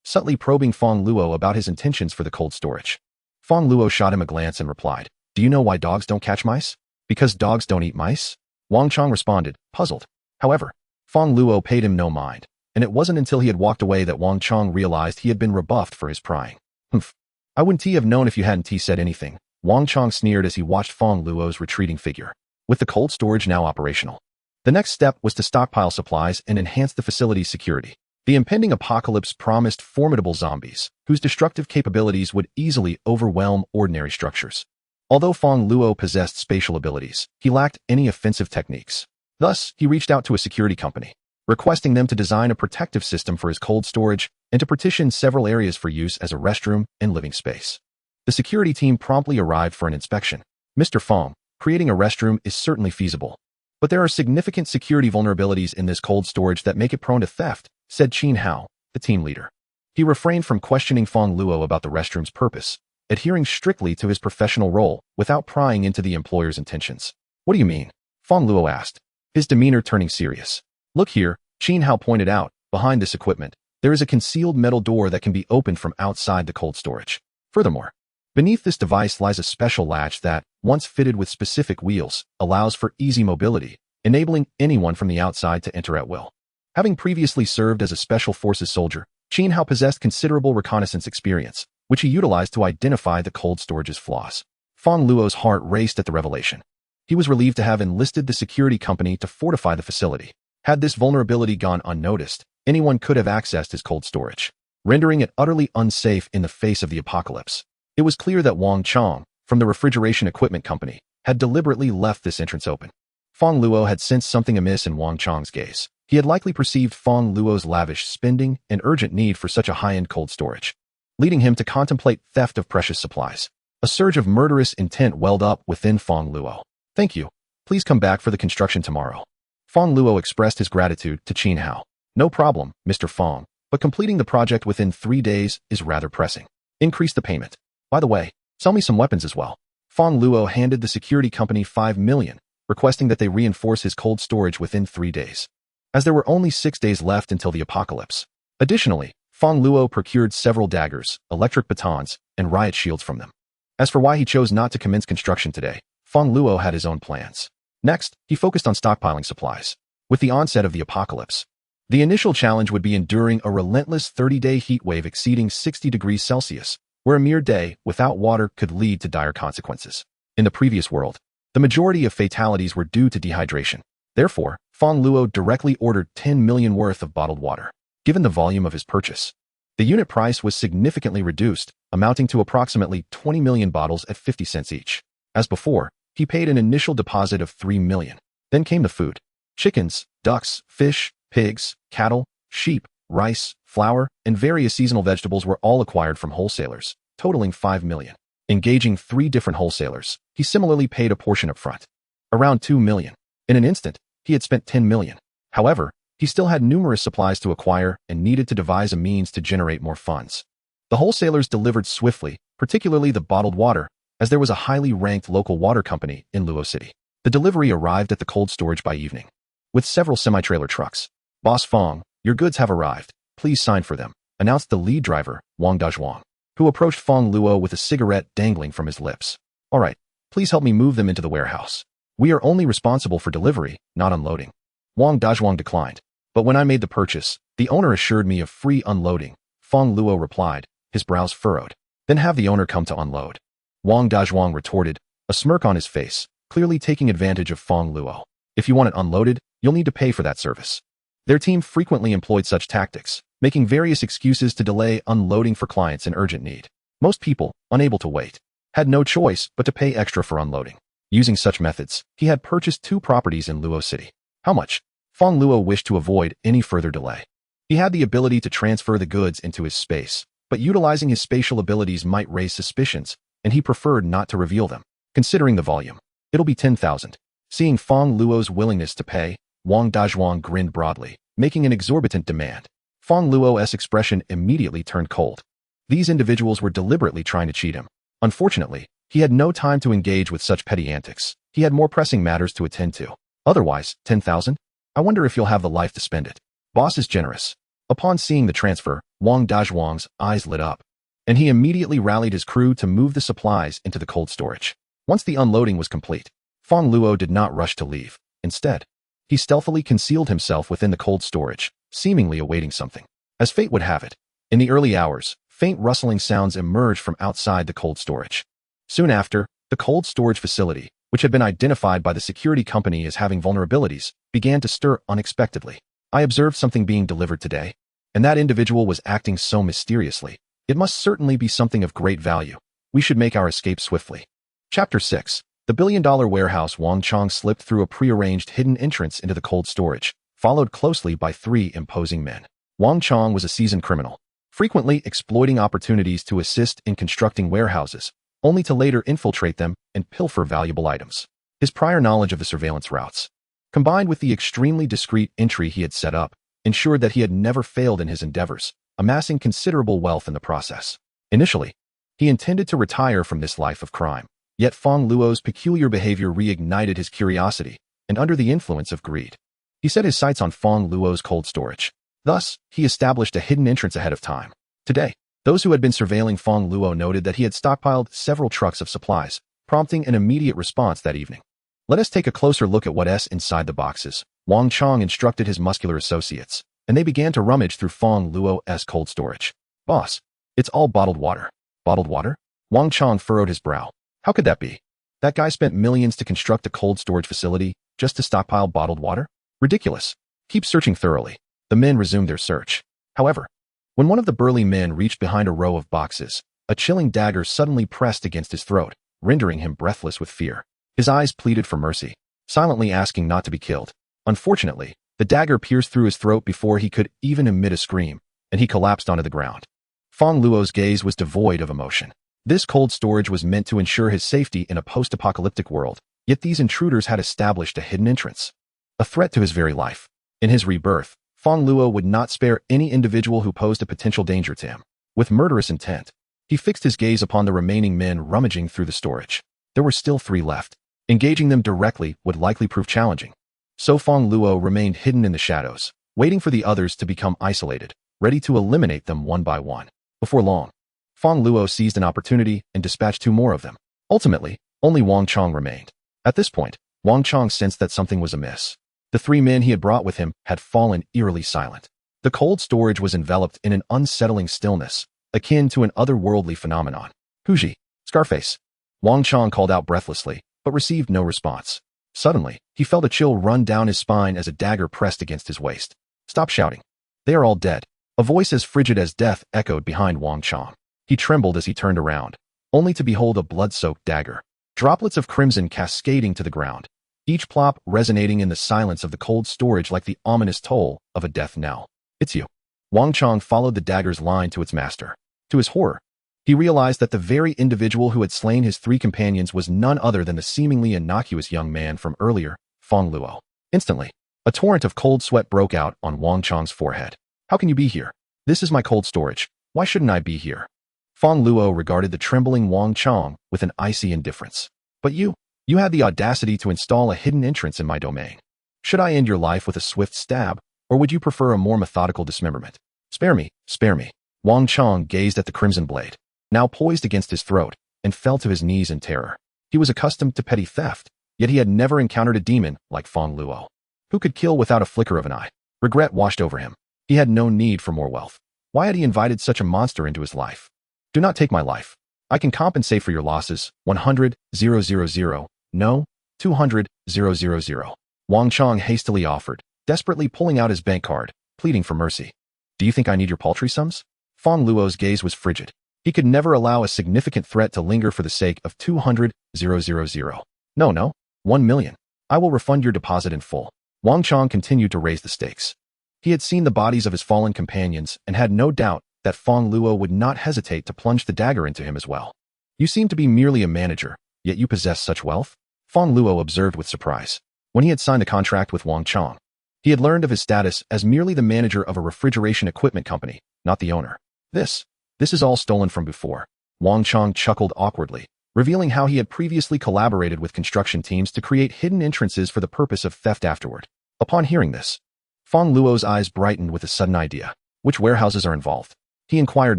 subtly probing Fong Luo about his intentions for the cold storage. Fong Luo shot him a glance and replied, Do you know why dogs don't catch mice? Because dogs don't eat mice? Wang Chong responded, puzzled. However, Fong Luo paid him no mind, and it wasn't until he had walked away that Wang Chong realized he had been rebuffed for his prying. Humph. I wouldn't have known if you hadn't said anything, Wang Chong sneered as he watched Fong Luo's retreating figure. With the cold storage now operational, the next step was to stockpile supplies and enhance the facility's security. The impending apocalypse promised formidable zombies, whose destructive capabilities would easily overwhelm ordinary structures. Although Fong Luo possessed spatial abilities, he lacked any offensive techniques. Thus, he reached out to a security company, requesting them to design a protective system for his cold storage and to partition several areas for use as a restroom and living space. The security team promptly arrived for an inspection. Mr. Fong, creating a restroom is certainly feasible, but there are significant security vulnerabilities in this cold storage that make it prone to theft, said Qin Hao, the team leader. He refrained from questioning Fong Luo about the restroom's purpose, adhering strictly to his professional role without prying into the employer's intentions. What do you mean? Fong Luo asked, his demeanor turning serious. Look here, Qin Hao pointed out, behind this equipment, there is a concealed metal door that can be opened from outside the cold storage. Furthermore, Beneath this device lies a special latch that, once fitted with specific wheels, allows for easy mobility, enabling anyone from the outside to enter at will. Having previously served as a Special Forces soldier, Qin Hao possessed considerable reconnaissance experience, which he utilized to identify the cold storage's flaws. Fong Luo's heart raced at the revelation. He was relieved to have enlisted the security company to fortify the facility. Had this vulnerability gone unnoticed, anyone could have accessed his cold storage, rendering it utterly unsafe in the face of the apocalypse. It was clear that Wang Chong, from the refrigeration equipment company, had deliberately left this entrance open. Fong Luo had sensed something amiss in Wang Chong's gaze. He had likely perceived Fong Luo's lavish spending and urgent need for such a high-end cold storage, leading him to contemplate theft of precious supplies. A surge of murderous intent welled up within Fong Luo. "Thank you. Please come back for the construction tomorrow." Fong Luo expressed his gratitude to Qin Hao. "No problem, Mr. Fong, but completing the project within 3 days is rather pressing. Increase the payment. By the way, sell me some weapons as well." Fong Luo handed the security company 5 million, requesting that they reinforce his cold storage within 3 days, as there were only 6 days left until the apocalypse. Additionally, Fong Luo procured several daggers, electric batons, and riot shields from them. As for why he chose not to commence construction today, Fong Luo had his own plans. Next, he focused on stockpiling supplies. With the onset of the apocalypse, the initial challenge would be enduring a relentless 30-day heat wave exceeding 60 degrees Celsius, where a mere day without water could lead to dire consequences. In the previous world, the majority of fatalities were due to dehydration. Therefore, Fong Luo directly ordered 10 million worth of bottled water. Given the volume of his purchase, the unit price was significantly reduced, amounting to approximately 20 million bottles at 50 cents each. As before, he paid an initial deposit of 3 million. Then came the food. Chickens, ducks, fish, pigs, cattle, sheep, rice, flour, and various seasonal vegetables were all acquired from wholesalers, totaling 5 million. Engaging 3 different wholesalers, he similarly paid a portion up front, around 2 million. In an instant, he had spent 10 million. However, he still had numerous supplies to acquire and needed to devise a means to generate more funds. The wholesalers delivered swiftly, particularly the bottled water, as there was a highly ranked local water company in Luo City. The delivery arrived at the cold storage by evening, with several semi-trailer trucks. "Boss Fong, your goods have arrived. Please sign for them," announced the lead driver, Wang Dazhuang, who approached Fong Luo with a cigarette dangling from his lips. "All right, please help me move them into the warehouse. We are only responsible for delivery, not unloading." Wang Dazhuang declined, but when I made the purchase, the owner assured me of free unloading. Fong Luo replied, his brows furrowed. "Then have the owner come to unload." Wang Dazhuang retorted, a smirk on his face, clearly taking advantage of Fong Luo. "If you want it unloaded, you'll need to pay for that service." Their team frequently employed such tactics, making various excuses to delay unloading for clients in urgent need. Most people, unable to wait, had no choice but to pay extra for unloading. Using such methods, he had purchased 2 properties in Luo City. How much? Fong Luo wished to avoid any further delay. He had the ability to transfer the goods into his space, but utilizing his spatial abilities might raise suspicions, and he preferred not to reveal them. Considering the volume, it'll be 10,000. Seeing Fong Luo's willingness to pay, Wang Dazhuang grinned broadly, making an exorbitant demand. Fong Luo's expression immediately turned cold. These individuals were deliberately trying to cheat him. Unfortunately, he had no time to engage with such petty antics. He had more pressing matters to attend to. Otherwise, 10,000? I wonder if you'll have the life to spend it. Boss is generous. Upon seeing the transfer, Wang Dazhuang's eyes lit up, and he immediately rallied his crew to move the supplies into the cold storage. Once the unloading was complete, Fong Luo did not rush to leave. Instead, he stealthily concealed himself within the cold storage, seemingly awaiting something. As fate would have it, in the early hours, faint rustling sounds emerged from outside the cold storage. Soon after, the cold storage facility, which had been identified by the security company as having vulnerabilities, began to stir unexpectedly. "I observed something being delivered today, and that individual was acting so mysteriously. It must certainly be something of great value. We should make our escape swiftly." Chapter 6. The billion-dollar warehouse. Wang Chong slipped through a prearranged hidden entrance into the cold storage, followed closely by 3 imposing men. Wang Chong was a seasoned criminal, frequently exploiting opportunities to assist in constructing warehouses, only to later infiltrate them and pilfer valuable items. His prior knowledge of the surveillance routes, combined with the extremely discreet entry he had set up, ensured that he had never failed in his endeavors, amassing considerable wealth in the process. Initially, he intended to retire from this life of crime, yet Fong Luo's peculiar behavior reignited his curiosity, and under the influence of greed, he set his sights on Fong Luo's cold storage. Thus, he established a hidden entrance ahead of time. Today, Those who had been surveilling Fong Luo noted that he had stockpiled several trucks of supplies, prompting an immediate response that evening. Let us take a closer look at what's inside the boxes, Wang Chong instructed his muscular associates, and they began to rummage through Fong Luo's cold storage. Boss, it's all bottled water. Bottled water? Wang Chong furrowed his brow. How could that be? That guy spent millions to construct a cold storage facility just to stockpile bottled water? Ridiculous. Keep searching thoroughly. The men resumed their search. However, when one of the burly men reached behind a row of boxes, a chilling dagger suddenly pressed against his throat, rendering him breathless with fear. His eyes pleaded for mercy, silently asking not to be killed. Unfortunately, the dagger pierced through his throat before he could even emit a scream, and he collapsed onto the ground. Fong Luo's gaze was devoid of emotion. This cold storage was meant to ensure his safety in a post-apocalyptic world, yet these intruders had established a hidden entrance. A threat to his very life. In his rebirth, Fong Luo would not spare any individual who posed a potential danger to him. With murderous intent, he fixed his gaze upon the remaining men rummaging through the storage. There were still 3 left. Engaging them directly would likely prove challenging. So Fong Luo remained hidden in the shadows, waiting for the others to become isolated, ready to eliminate them one by one. Before long, Fong Luo seized an opportunity and dispatched 2 more of them. Ultimately, only Wang Chong remained. At this point, Wang Chong sensed that something was amiss. The 3 men he had brought with him had fallen eerily silent. The cold storage was enveloped in an unsettling stillness, akin to an otherworldly phenomenon. Huji, Scarface. Wang Chong called out breathlessly, but received no response. Suddenly, he felt a chill run down his spine as a dagger pressed against his waist. Stop shouting. They are all dead. A voice as frigid as death echoed behind Wang Chong. He trembled as he turned around, only to behold a blood-soaked dagger. Droplets of crimson cascading to the ground, each plop resonating in the silence of the cold storage like the ominous toll of a death knell. It's you. Wang Chong followed the dagger's line to its master. To his horror, he realized that the very individual who had slain his 3 companions was none other than the seemingly innocuous young man from earlier, Fong Luo. Instantly, a torrent of cold sweat broke out on Wang Chong's forehead. How can you be here? This is my cold storage. Why shouldn't I be here? Fong Luo regarded the trembling Wang Chong with an icy indifference. But you had the audacity to install a hidden entrance in my domain. Should I end your life with a swift stab, or would you prefer a more methodical dismemberment? Spare me, spare me. Wang Chong gazed at the crimson blade, now poised against his throat, and fell to his knees in terror. He was accustomed to petty theft, yet he had never encountered a demon like Fong Luo, who could kill without a flicker of an eye. Regret washed over him. He had no need for more wealth. Why had he invited such a monster into his life? Do not take my life. I can compensate for your losses. 100,000. No, 200,000. Wang Chong hastily offered, desperately pulling out his bank card, pleading for mercy. Do you think I need your paltry sums? Fong Luo's gaze was frigid. He could never allow a significant threat to linger for the sake of 200,000. No, 1 million. I will refund your deposit in full. Wang Chong continued to raise the stakes. He had seen the bodies of his fallen companions and had no doubt that Fong Luo would not hesitate to plunge the dagger into him as well. You seem to be merely a manager, yet you possess such wealth? Fong Luo observed with surprise. When he had signed a contract with Wang Chong, he had learned of his status as merely the manager of a refrigeration equipment company, not the owner. This is all stolen from before. Wang Chong chuckled awkwardly, revealing how he had previously collaborated with construction teams to create hidden entrances for the purpose of theft afterward. Upon hearing this, Fong Luo's eyes brightened with a sudden idea. Which warehouses are involved? He inquired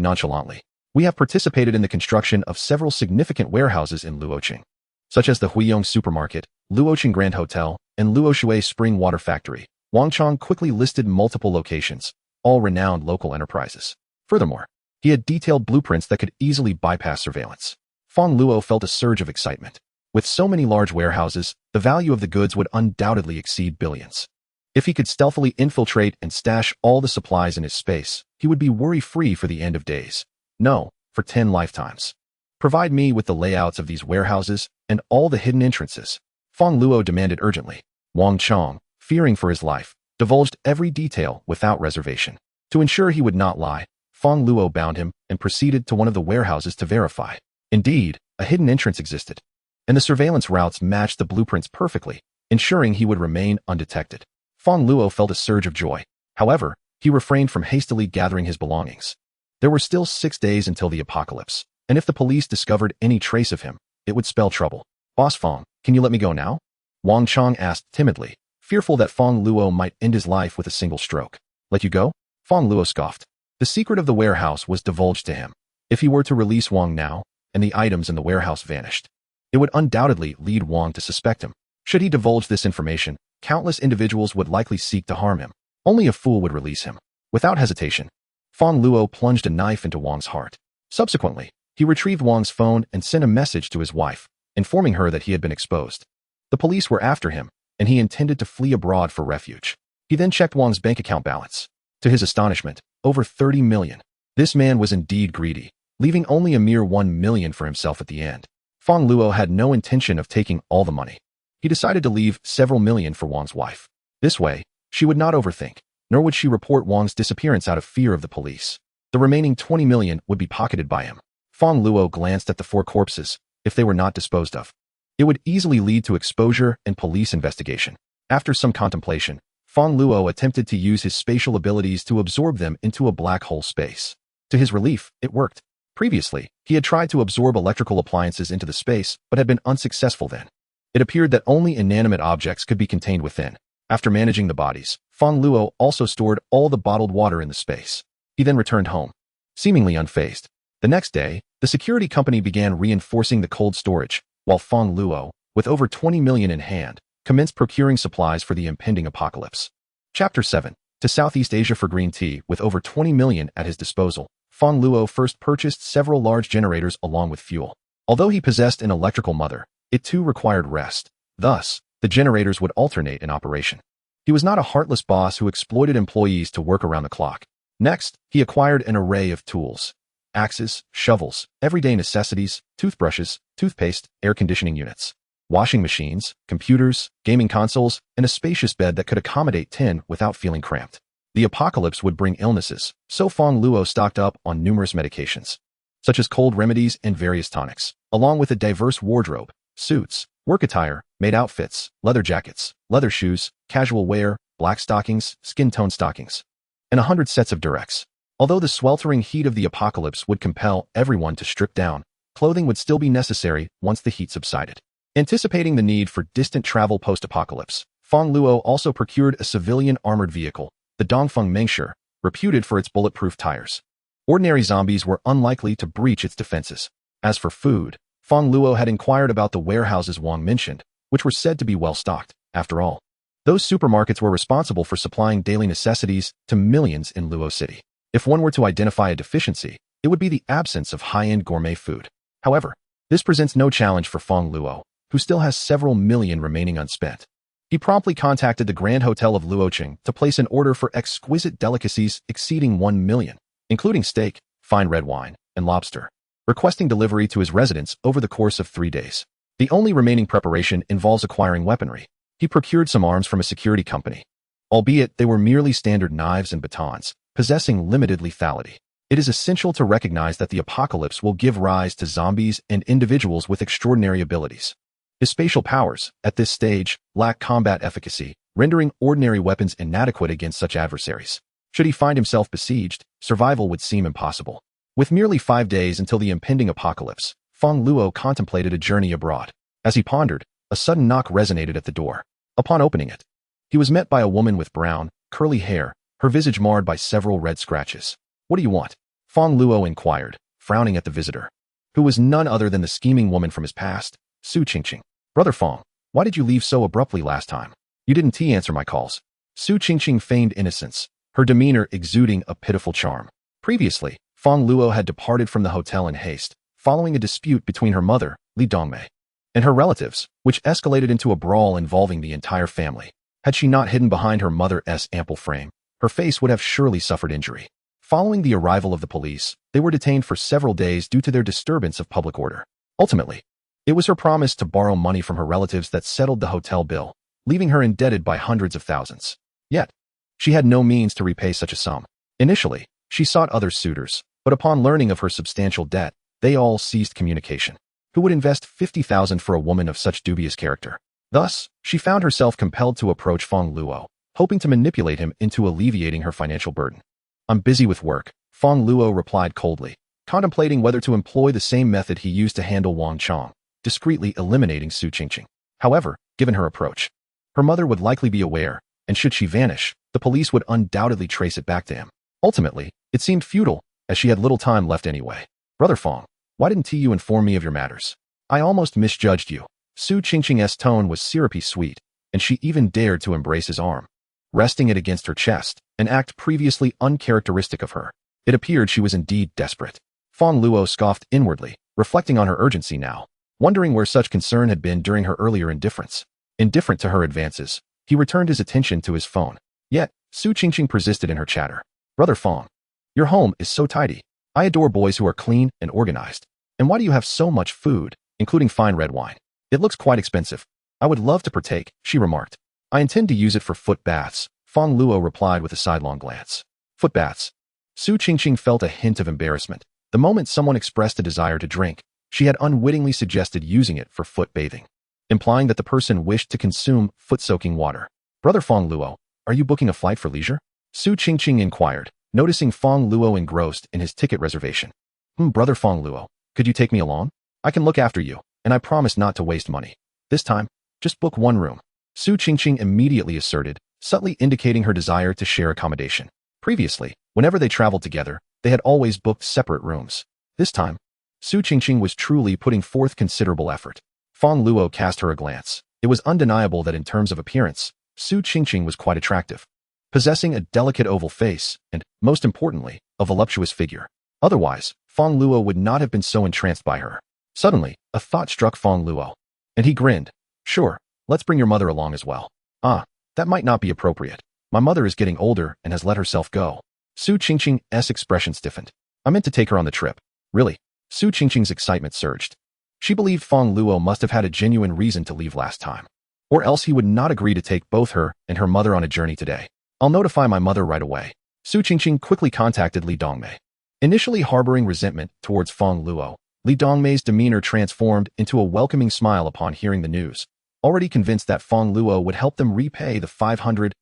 nonchalantly. We have participated in the construction of several significant warehouses in Luoqing, such as the Huiyong Supermarket, Luoqing Grand Hotel, and Luoshui Spring Water Factory. Wang Chong quickly listed multiple locations, all renowned local enterprises. Furthermore, he had detailed blueprints that could easily bypass surveillance. Fong Luo felt a surge of excitement. With so many large warehouses, the value of the goods would undoubtedly exceed billions. If he could stealthily infiltrate and stash all the supplies in his space, he would be worry-free for the end of days. No, for 10 lifetimes. Provide me with the layouts of these warehouses and all the hidden entrances. Fong Luo demanded urgently. Wang Chong, fearing for his life, divulged every detail without reservation. To ensure he would not lie, Fong Luo bound him and proceeded to one of the warehouses to verify. Indeed, a hidden entrance existed, and the surveillance routes matched the blueprints perfectly, ensuring he would remain undetected. Fong Luo felt a surge of joy. However, he refrained from hastily gathering his belongings. There were still 6 days until the apocalypse, and if the police discovered any trace of him, it would spell trouble. Boss Fong, can you let me go now? Wang Chong asked timidly, fearful that Fong Luo might end his life with a single stroke. Let you go? Fong Luo scoffed. The secret of the warehouse was divulged to him. If he were to release Wang now, and the items in the warehouse vanished, it would undoubtedly lead Wang to suspect him. Should he divulge this information, countless individuals would likely seek to harm him. Only a fool would release him. Without hesitation, Fang Luo plunged a knife into Wang's heart. Subsequently, he retrieved Wang's phone and sent a message to his wife, informing her that he had been exposed. The police were after him, and he intended to flee abroad for refuge. He then checked Wang's bank account balance. To his astonishment, over 30 million. This man was indeed greedy, leaving only a mere 1 million for himself at the end. Fang Luo had no intention of taking all the money. He decided to leave several million for Wang's wife. This way, she would not overthink, nor would she report Wang's disappearance out of fear of the police. The remaining 20 million would be pocketed by him. Fang Luo glanced at the 4 corpses. If they were not disposed of, it would easily lead to exposure and police investigation. After some contemplation, Fang Luo attempted to use his spatial abilities to absorb them into a black hole space. To his relief, it worked. Previously, he had tried to absorb electrical appliances into the space, but had been unsuccessful then. It appeared that only inanimate objects could be contained within. After managing the bodies, Fang Luo also stored all the bottled water in the space. He then returned home, seemingly unfazed. The next day, the security company began reinforcing the cold storage, while Fang Luo, with over 20 million in hand, commenced procuring supplies for the impending apocalypse. Chapter 7. To Southeast Asia for green tea. With over 20 million at his disposal, Fang Luo first purchased several large generators along with fuel. Although he possessed an electrical mother, it too required rest. Thus, the generators would alternate in operation. He was not a heartless boss who exploited employees to work around the clock. Next, he acquired an array of tools. Axes, shovels, everyday necessities, toothbrushes, toothpaste, air conditioning units, washing machines, computers, gaming consoles, and a spacious bed that could accommodate 10 without feeling cramped. The apocalypse would bring illnesses, so Fang Luo stocked up on numerous medications, such as cold remedies and various tonics, along with a diverse wardrobe, suits, work attire, maid outfits, leather jackets, leather shoes, casual wear, black stockings, skin tone stockings, and 100 sets of Durex. Although the sweltering heat of the apocalypse would compel everyone to strip down, clothing would still be necessary once the heat subsided. Anticipating the need for distant travel post-apocalypse, Fang Luo also procured a civilian armored vehicle, the Dongfeng Mengshi, reputed for its bulletproof tires. Ordinary zombies were unlikely to breach its defenses. As for food, Fang Luo had inquired about the warehouses Wang mentioned, which were said to be well stocked. After all, those supermarkets were responsible for supplying daily necessities to millions in Luo City. If one were to identify a deficiency, it would be the absence of high-end gourmet food. However, this presents no challenge for Fang Luo, who still has several million remaining unspent. He promptly contacted the Grand Hotel of Luoqing to place an order for exquisite delicacies exceeding 1 million, including steak, fine red wine, and lobster, requesting delivery to his residence over the course of 3 days. The only remaining preparation involves acquiring weaponry. He procured some arms from a security company, albeit they were merely standard knives and batons, possessing limited lethality. It is essential to recognize that the apocalypse will give rise to zombies and individuals with extraordinary abilities. His spatial powers, at this stage, lack combat efficacy, rendering ordinary weapons inadequate against such adversaries. Should he find himself besieged, survival would seem impossible. With merely 5 days until the impending apocalypse, Fang Luo contemplated a journey abroad. As he pondered, a sudden knock resonated at the door. Upon opening it, he was met by a woman with brown, curly hair, her visage marred by several red scratches. "What do you want?" Fang Luo inquired, frowning at the visitor, who was none other than the scheming woman from his past, Su Qingqing. "Brother Fang, why did you leave so abruptly last time? You didn't answer my calls." Su Qingqing feigned innocence, her demeanor exuding a pitiful charm. Previously, Fang Luo had departed from the hotel in haste, following a dispute between her mother, Li Dongmei, and her relatives, which escalated into a brawl involving the entire family. Had she not hidden behind her mother's ample frame, her face would have surely suffered injury. Following the arrival of the police, they were detained for several days due to their disturbance of public order. Ultimately, it was her promise to borrow money from her relatives that settled the hotel bill, leaving her indebted by hundreds of thousands. Yet, she had no means to repay such a sum. Initially, she sought other suitors, but upon learning of her substantial debt, they all ceased communication. Who would invest 50,000 for a woman of such dubious character? Thus, she found herself compelled to approach Fang Luo, hoping to manipulate him into alleviating her financial burden. "I'm busy with work," Fang Luo replied coldly, contemplating whether to employ the same method he used to handle Wang Chong, discreetly eliminating Su Qingqing. However, given her approach, her mother would likely be aware, and should she vanish, the police would undoubtedly trace it back to him. Ultimately, It seemed futile, as she had little time left anyway. Brother Fong, why didn't you inform me of your matters? I almost misjudged you. Su Qingqing's tone was syrupy sweet, and she even dared to embrace his arm, resting it against her chest, an act previously uncharacteristic of her. It appeared she was indeed desperate. Fong Luo scoffed inwardly, reflecting on her urgency now, wondering where such concern had been during her earlier indifference. Indifferent to her advances, he returned his attention to his phone. Yet, Su Qingqing persisted in her chatter. Brother Fong, your home is so tidy. I adore boys who are clean and organized. And why do you have so much food, including fine red wine? It looks quite expensive. I would love to partake, she remarked. I intend to use it for foot baths, Fong Luo replied with a sidelong glance. Foot baths. Su Qingqing felt a hint of embarrassment. The moment someone expressed a desire to drink, she had unwittingly suggested using it for foot bathing, implying that the person wished to consume foot-soaking water. Brother Fong Luo, are you booking a flight for leisure? Su Qingqing inquired, noticing Fong Luo engrossed in his ticket reservation. Brother Fong Luo, could you take me along? I can look after you, and I promise not to waste money. This time, just book one room. Su Qingqing immediately asserted, subtly indicating her desire to share accommodation. Previously, whenever they traveled together, they had always booked separate rooms. This time, Su Qingqing was truly putting forth considerable effort. Fong Luo cast her a glance. It was undeniable that in terms of appearance, Su Qingqing was quite attractive, possessing a delicate oval face and, most importantly, a voluptuous figure. Otherwise, Fong Luo would not have been so entranced by her. Suddenly, a thought struck Fong Luo, and he grinned. Sure, let's bring your mother along as well. That might not be appropriate. My mother is getting older and has let herself go. Su Qingqing's expression stiffened. I meant to take her on the trip. Really? Su Qingqing's excitement surged. She believed Fong Luo must have had a genuine reason to leave last time, or else he would not agree to take both her and her mother on a journey today. I'll notify my mother right away. Su Qingqing quickly contacted Li Dongmei. Initially harboring resentment towards Fong Luo, Li Dongmei's demeanor transformed into a welcoming smile upon hearing the news, already convinced that Fong Luo would help them repay the 500,000.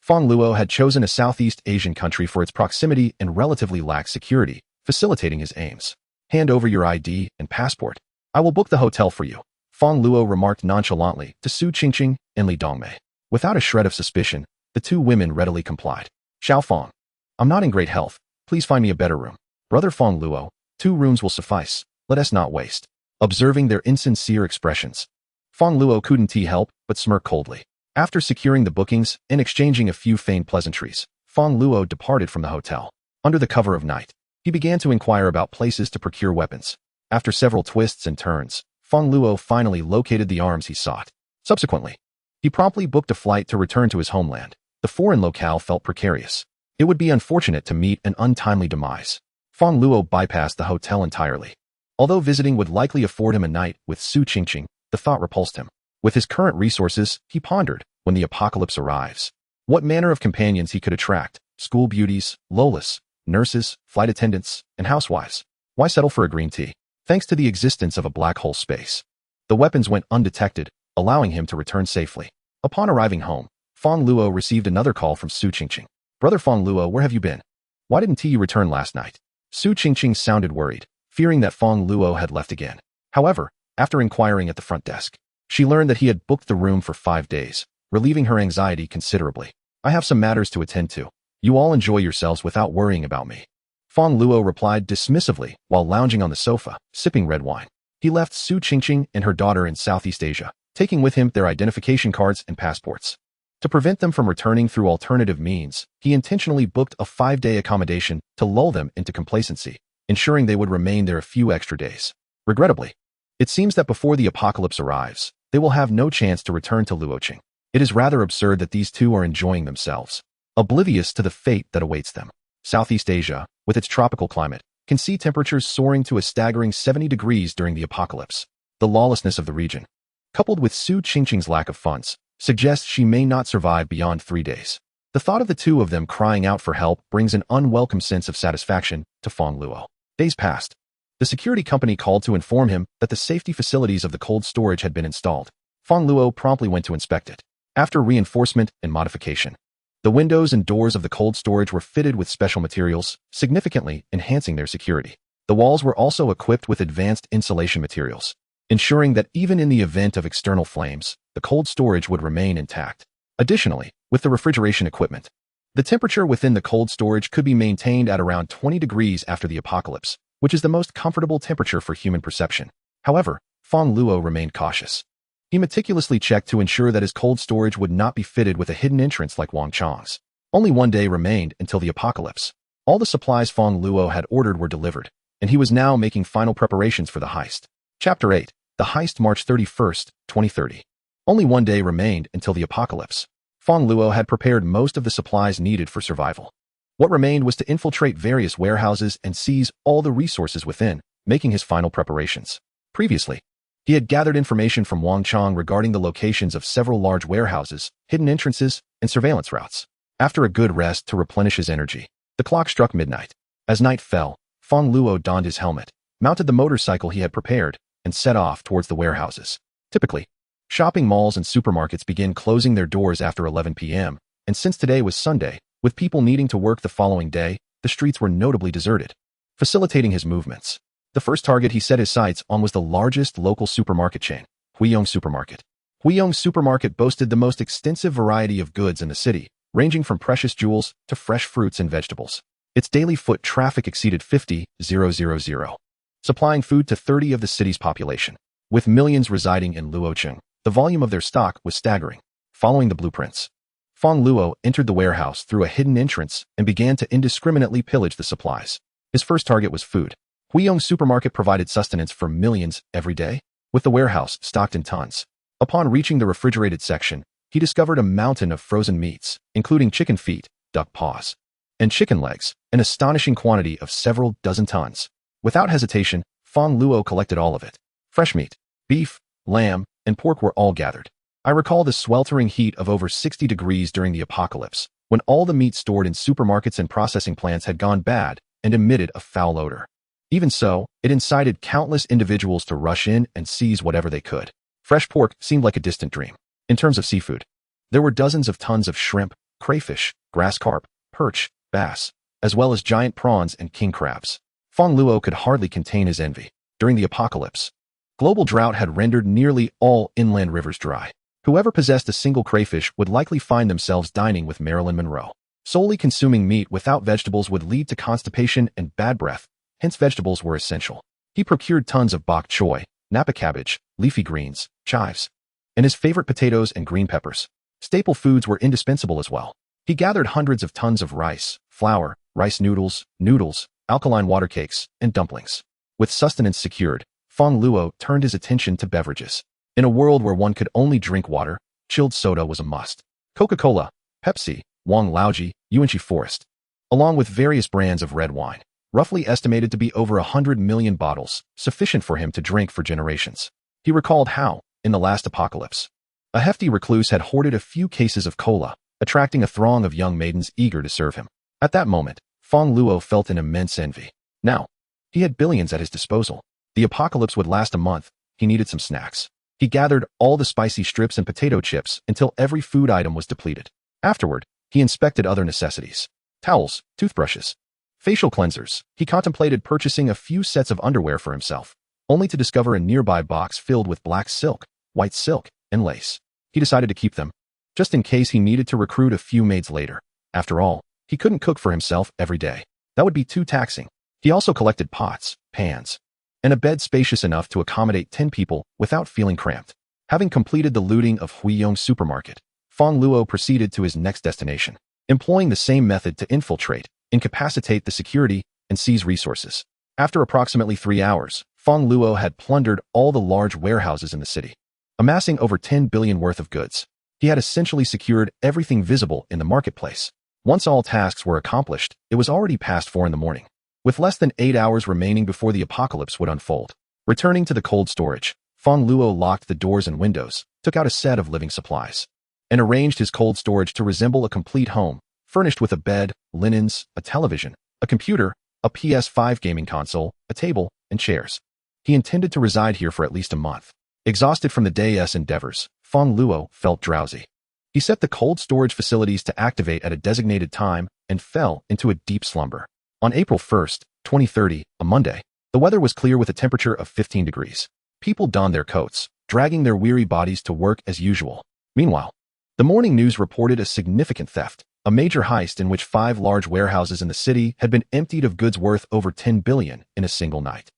Fong Luo had chosen a Southeast Asian country for its proximity and relatively lax security, facilitating his aims. Hand over your ID and passport. I will book the hotel for you, Fong Luo remarked nonchalantly to Su Qingqing and Li Dongmei. Without a shred of suspicion, the two women readily complied. Xiao Fong, I'm not in great health. Please find me a better room. Brother Fong Luo, 2 rooms will suffice. Let us not waste. Observing their insincere expressions, Fong Luo couldn't help but smirk coldly. After securing the bookings and exchanging a few feigned pleasantries, Fong Luo departed from the hotel. Under the cover of night, he began to inquire about places to procure weapons. After several twists and turns, Fong Luo finally located the arms he sought. Subsequently, he promptly booked a flight to return to his homeland. The foreign locale felt precarious. It would be unfortunate to meet an untimely demise. Fong Luo bypassed the hotel entirely. Although visiting would likely afford him a night with Su Qingqing, the thought repulsed him. With his current resources, he pondered, when the apocalypse arrives, what manner of companions he could attract: school beauties, lolas, nurses, flight attendants, and housewives. Why settle for a green tea? Thanks to the existence of a black hole space, the weapons went undetected, allowing him to return safely. Upon arriving home, Fong Luo received another call from Su Qingqing. Brother Fong Luo, where have you been? Why didn't you return last night? Su Qingqing sounded worried, fearing that Fong Luo had left again. However, after inquiring at the front desk, she learned that he had booked the room for 5 days, relieving her anxiety considerably. I have some matters to attend to. You all enjoy yourselves without worrying about me. Fong Luo replied dismissively while lounging on the sofa, sipping red wine. He left Su Qingqing and her daughter in Southeast Asia, taking with him their identification cards and passports. To prevent them from returning through alternative means, he intentionally booked a 5-day accommodation to lull them into complacency, ensuring they would remain there a few extra days. Regrettably, it seems that before the apocalypse arrives, they will have no chance to return to Luoqing. It is rather absurd that these two are enjoying themselves, oblivious to the fate that awaits them. Southeast Asia, with its tropical climate, can see temperatures soaring to a staggering 70 degrees during the apocalypse. The lawlessness of the region, coupled with Su Qingqing's lack of funds, suggests she may not survive beyond 3 days. The thought of the two of them crying out for help brings an unwelcome sense of satisfaction to Fong Luo. Days passed. The security company called to inform him that the safety facilities of the cold storage had been installed. Fong Luo promptly went to inspect it. After reinforcement and modification, the windows and doors of the cold storage were fitted with special materials, significantly enhancing their security. The walls were also equipped with advanced insulation materials, ensuring that even in the event of external flames, the cold storage would remain intact. Additionally, with the refrigeration equipment, The temperature within the cold storage could be maintained at around 20 degrees after the apocalypse, which is the most comfortable temperature for human perception. However, Fong Luo remained cautious. He meticulously checked to ensure that his cold storage would not be fitted with a hidden entrance like Wang Chang's. Only one day remained until the apocalypse. All the supplies Fong Luo had ordered were delivered, and he was now making final preparations for the heist. Chapter 8. The Heist, March 31st, 2030. Only one day remained until the apocalypse. Fong Luo had prepared most of the supplies needed for survival. What remained was to infiltrate various warehouses and seize all the resources within, making his final preparations. Previously, he had gathered information from Wang Chang regarding the locations of several large warehouses, hidden entrances, and surveillance routes. After a good rest to replenish his energy, the clock struck midnight. As night fell, Fong Luo donned his helmet, mounted the motorcycle he had prepared, and set off towards the warehouses. Typically, shopping malls and supermarkets begin closing their doors after 11 p.m., and since today was Sunday, with people needing to work the following day, the streets were notably deserted, facilitating his movements. The first target he set his sights on was the largest local supermarket chain, Huiyong Supermarket. Huiyong Supermarket boasted the most extensive variety of goods in the city, ranging from precious jewels to fresh fruits and vegetables. Its daily foot traffic exceeded 50,000, supplying food to 30 of the city's population. With millions residing in Luocheng, the volume of their stock was staggering. Following the blueprints, Fong Luo entered the warehouse through a hidden entrance and began to indiscriminately pillage the supplies. His first target was food. Huiyong Supermarket provided sustenance for millions every day, with the warehouse stocked in tons. Upon reaching the refrigerated section, he discovered a mountain of frozen meats, including chicken feet, duck paws, and chicken legs, an astonishing quantity of several dozen tons. Without hesitation, Fong Luo collected all of it. Fresh meat, beef, lamb, and pork were all gathered. I recall the sweltering heat of over 60 degrees during the apocalypse, when all the meat stored in supermarkets and processing plants had gone bad and emitted a foul odor. Even so, it incited countless individuals to rush in and seize whatever they could. Fresh pork seemed like a distant dream. In terms of seafood, there were dozens of tons of shrimp, crayfish, grass carp, perch, bass, as well as giant prawns and king crabs. Fong Luo could hardly contain his envy. During the apocalypse, global drought had rendered nearly all inland rivers dry. Whoever possessed a single crayfish would likely find themselves dining with Marilyn Monroe. Solely consuming meat without vegetables would lead to constipation and bad breath, hence vegetables were essential. He procured tons of bok choy, napa cabbage, leafy greens, chives, and his favorite potatoes and green peppers. Staple foods were indispensable as well. He gathered hundreds of tons of rice, flour, rice noodles, alkaline water cakes, and dumplings. With sustenance secured, Fong Luo turned his attention to beverages. In a world where one could only drink water, chilled soda was a must. Coca-Cola, Pepsi, Wang Laoji, Yuanqi Forest, along with various brands of red wine, roughly estimated to be over 100 million bottles, sufficient for him to drink for generations. He recalled how, in the last apocalypse, a hefty recluse had hoarded a few cases of cola, attracting a throng of young maidens eager to serve him. At that moment, Fong Luo felt an immense envy. Now, he had billions at his disposal. The apocalypse would last a month. He needed some snacks. He gathered all the spicy strips and potato chips until every food item was depleted. Afterward, he inspected other necessities. Towels, toothbrushes, facial cleansers. He contemplated purchasing a few sets of underwear for himself, only to discover a nearby box filled with black silk, white silk, and lace. He decided to keep them, just in case he needed to recruit a few maids later. After all, he couldn't cook for himself every day. That would be too taxing. He also collected pots, pans, and a bed spacious enough to accommodate 10 people without feeling cramped. Having completed the looting of Huiyong Supermarket, Fong Luo proceeded to his next destination, employing the same method to infiltrate, incapacitate the security, and seize resources. After approximately 3 hours, Fong Luo had plundered all the large warehouses in the city, amassing over 10 billion worth of goods. He had essentially secured everything visible in the marketplace. Once all tasks were accomplished, it was already past 4 in the morning. With less than 8 hours remaining before the apocalypse would unfold. Returning to the cold storage, Fong Luo locked the doors and windows, took out a set of living supplies, and arranged his cold storage to resemble a complete home, furnished with a bed, linens, a television, a computer, a PS5 gaming console, a table, and chairs. He intended to reside here for at least a month. Exhausted from the day's endeavors, Fong Luo felt drowsy. He set the cold storage facilities to activate at a designated time and fell into a deep slumber. On April 1st, 2030, a Monday, the weather was clear with a temperature of 15 degrees. People donned their coats, dragging their weary bodies to work as usual. Meanwhile, the morning news reported a significant theft. a major heist in which 5 large warehouses in the city had been emptied of goods worth over 10 billion in a single night.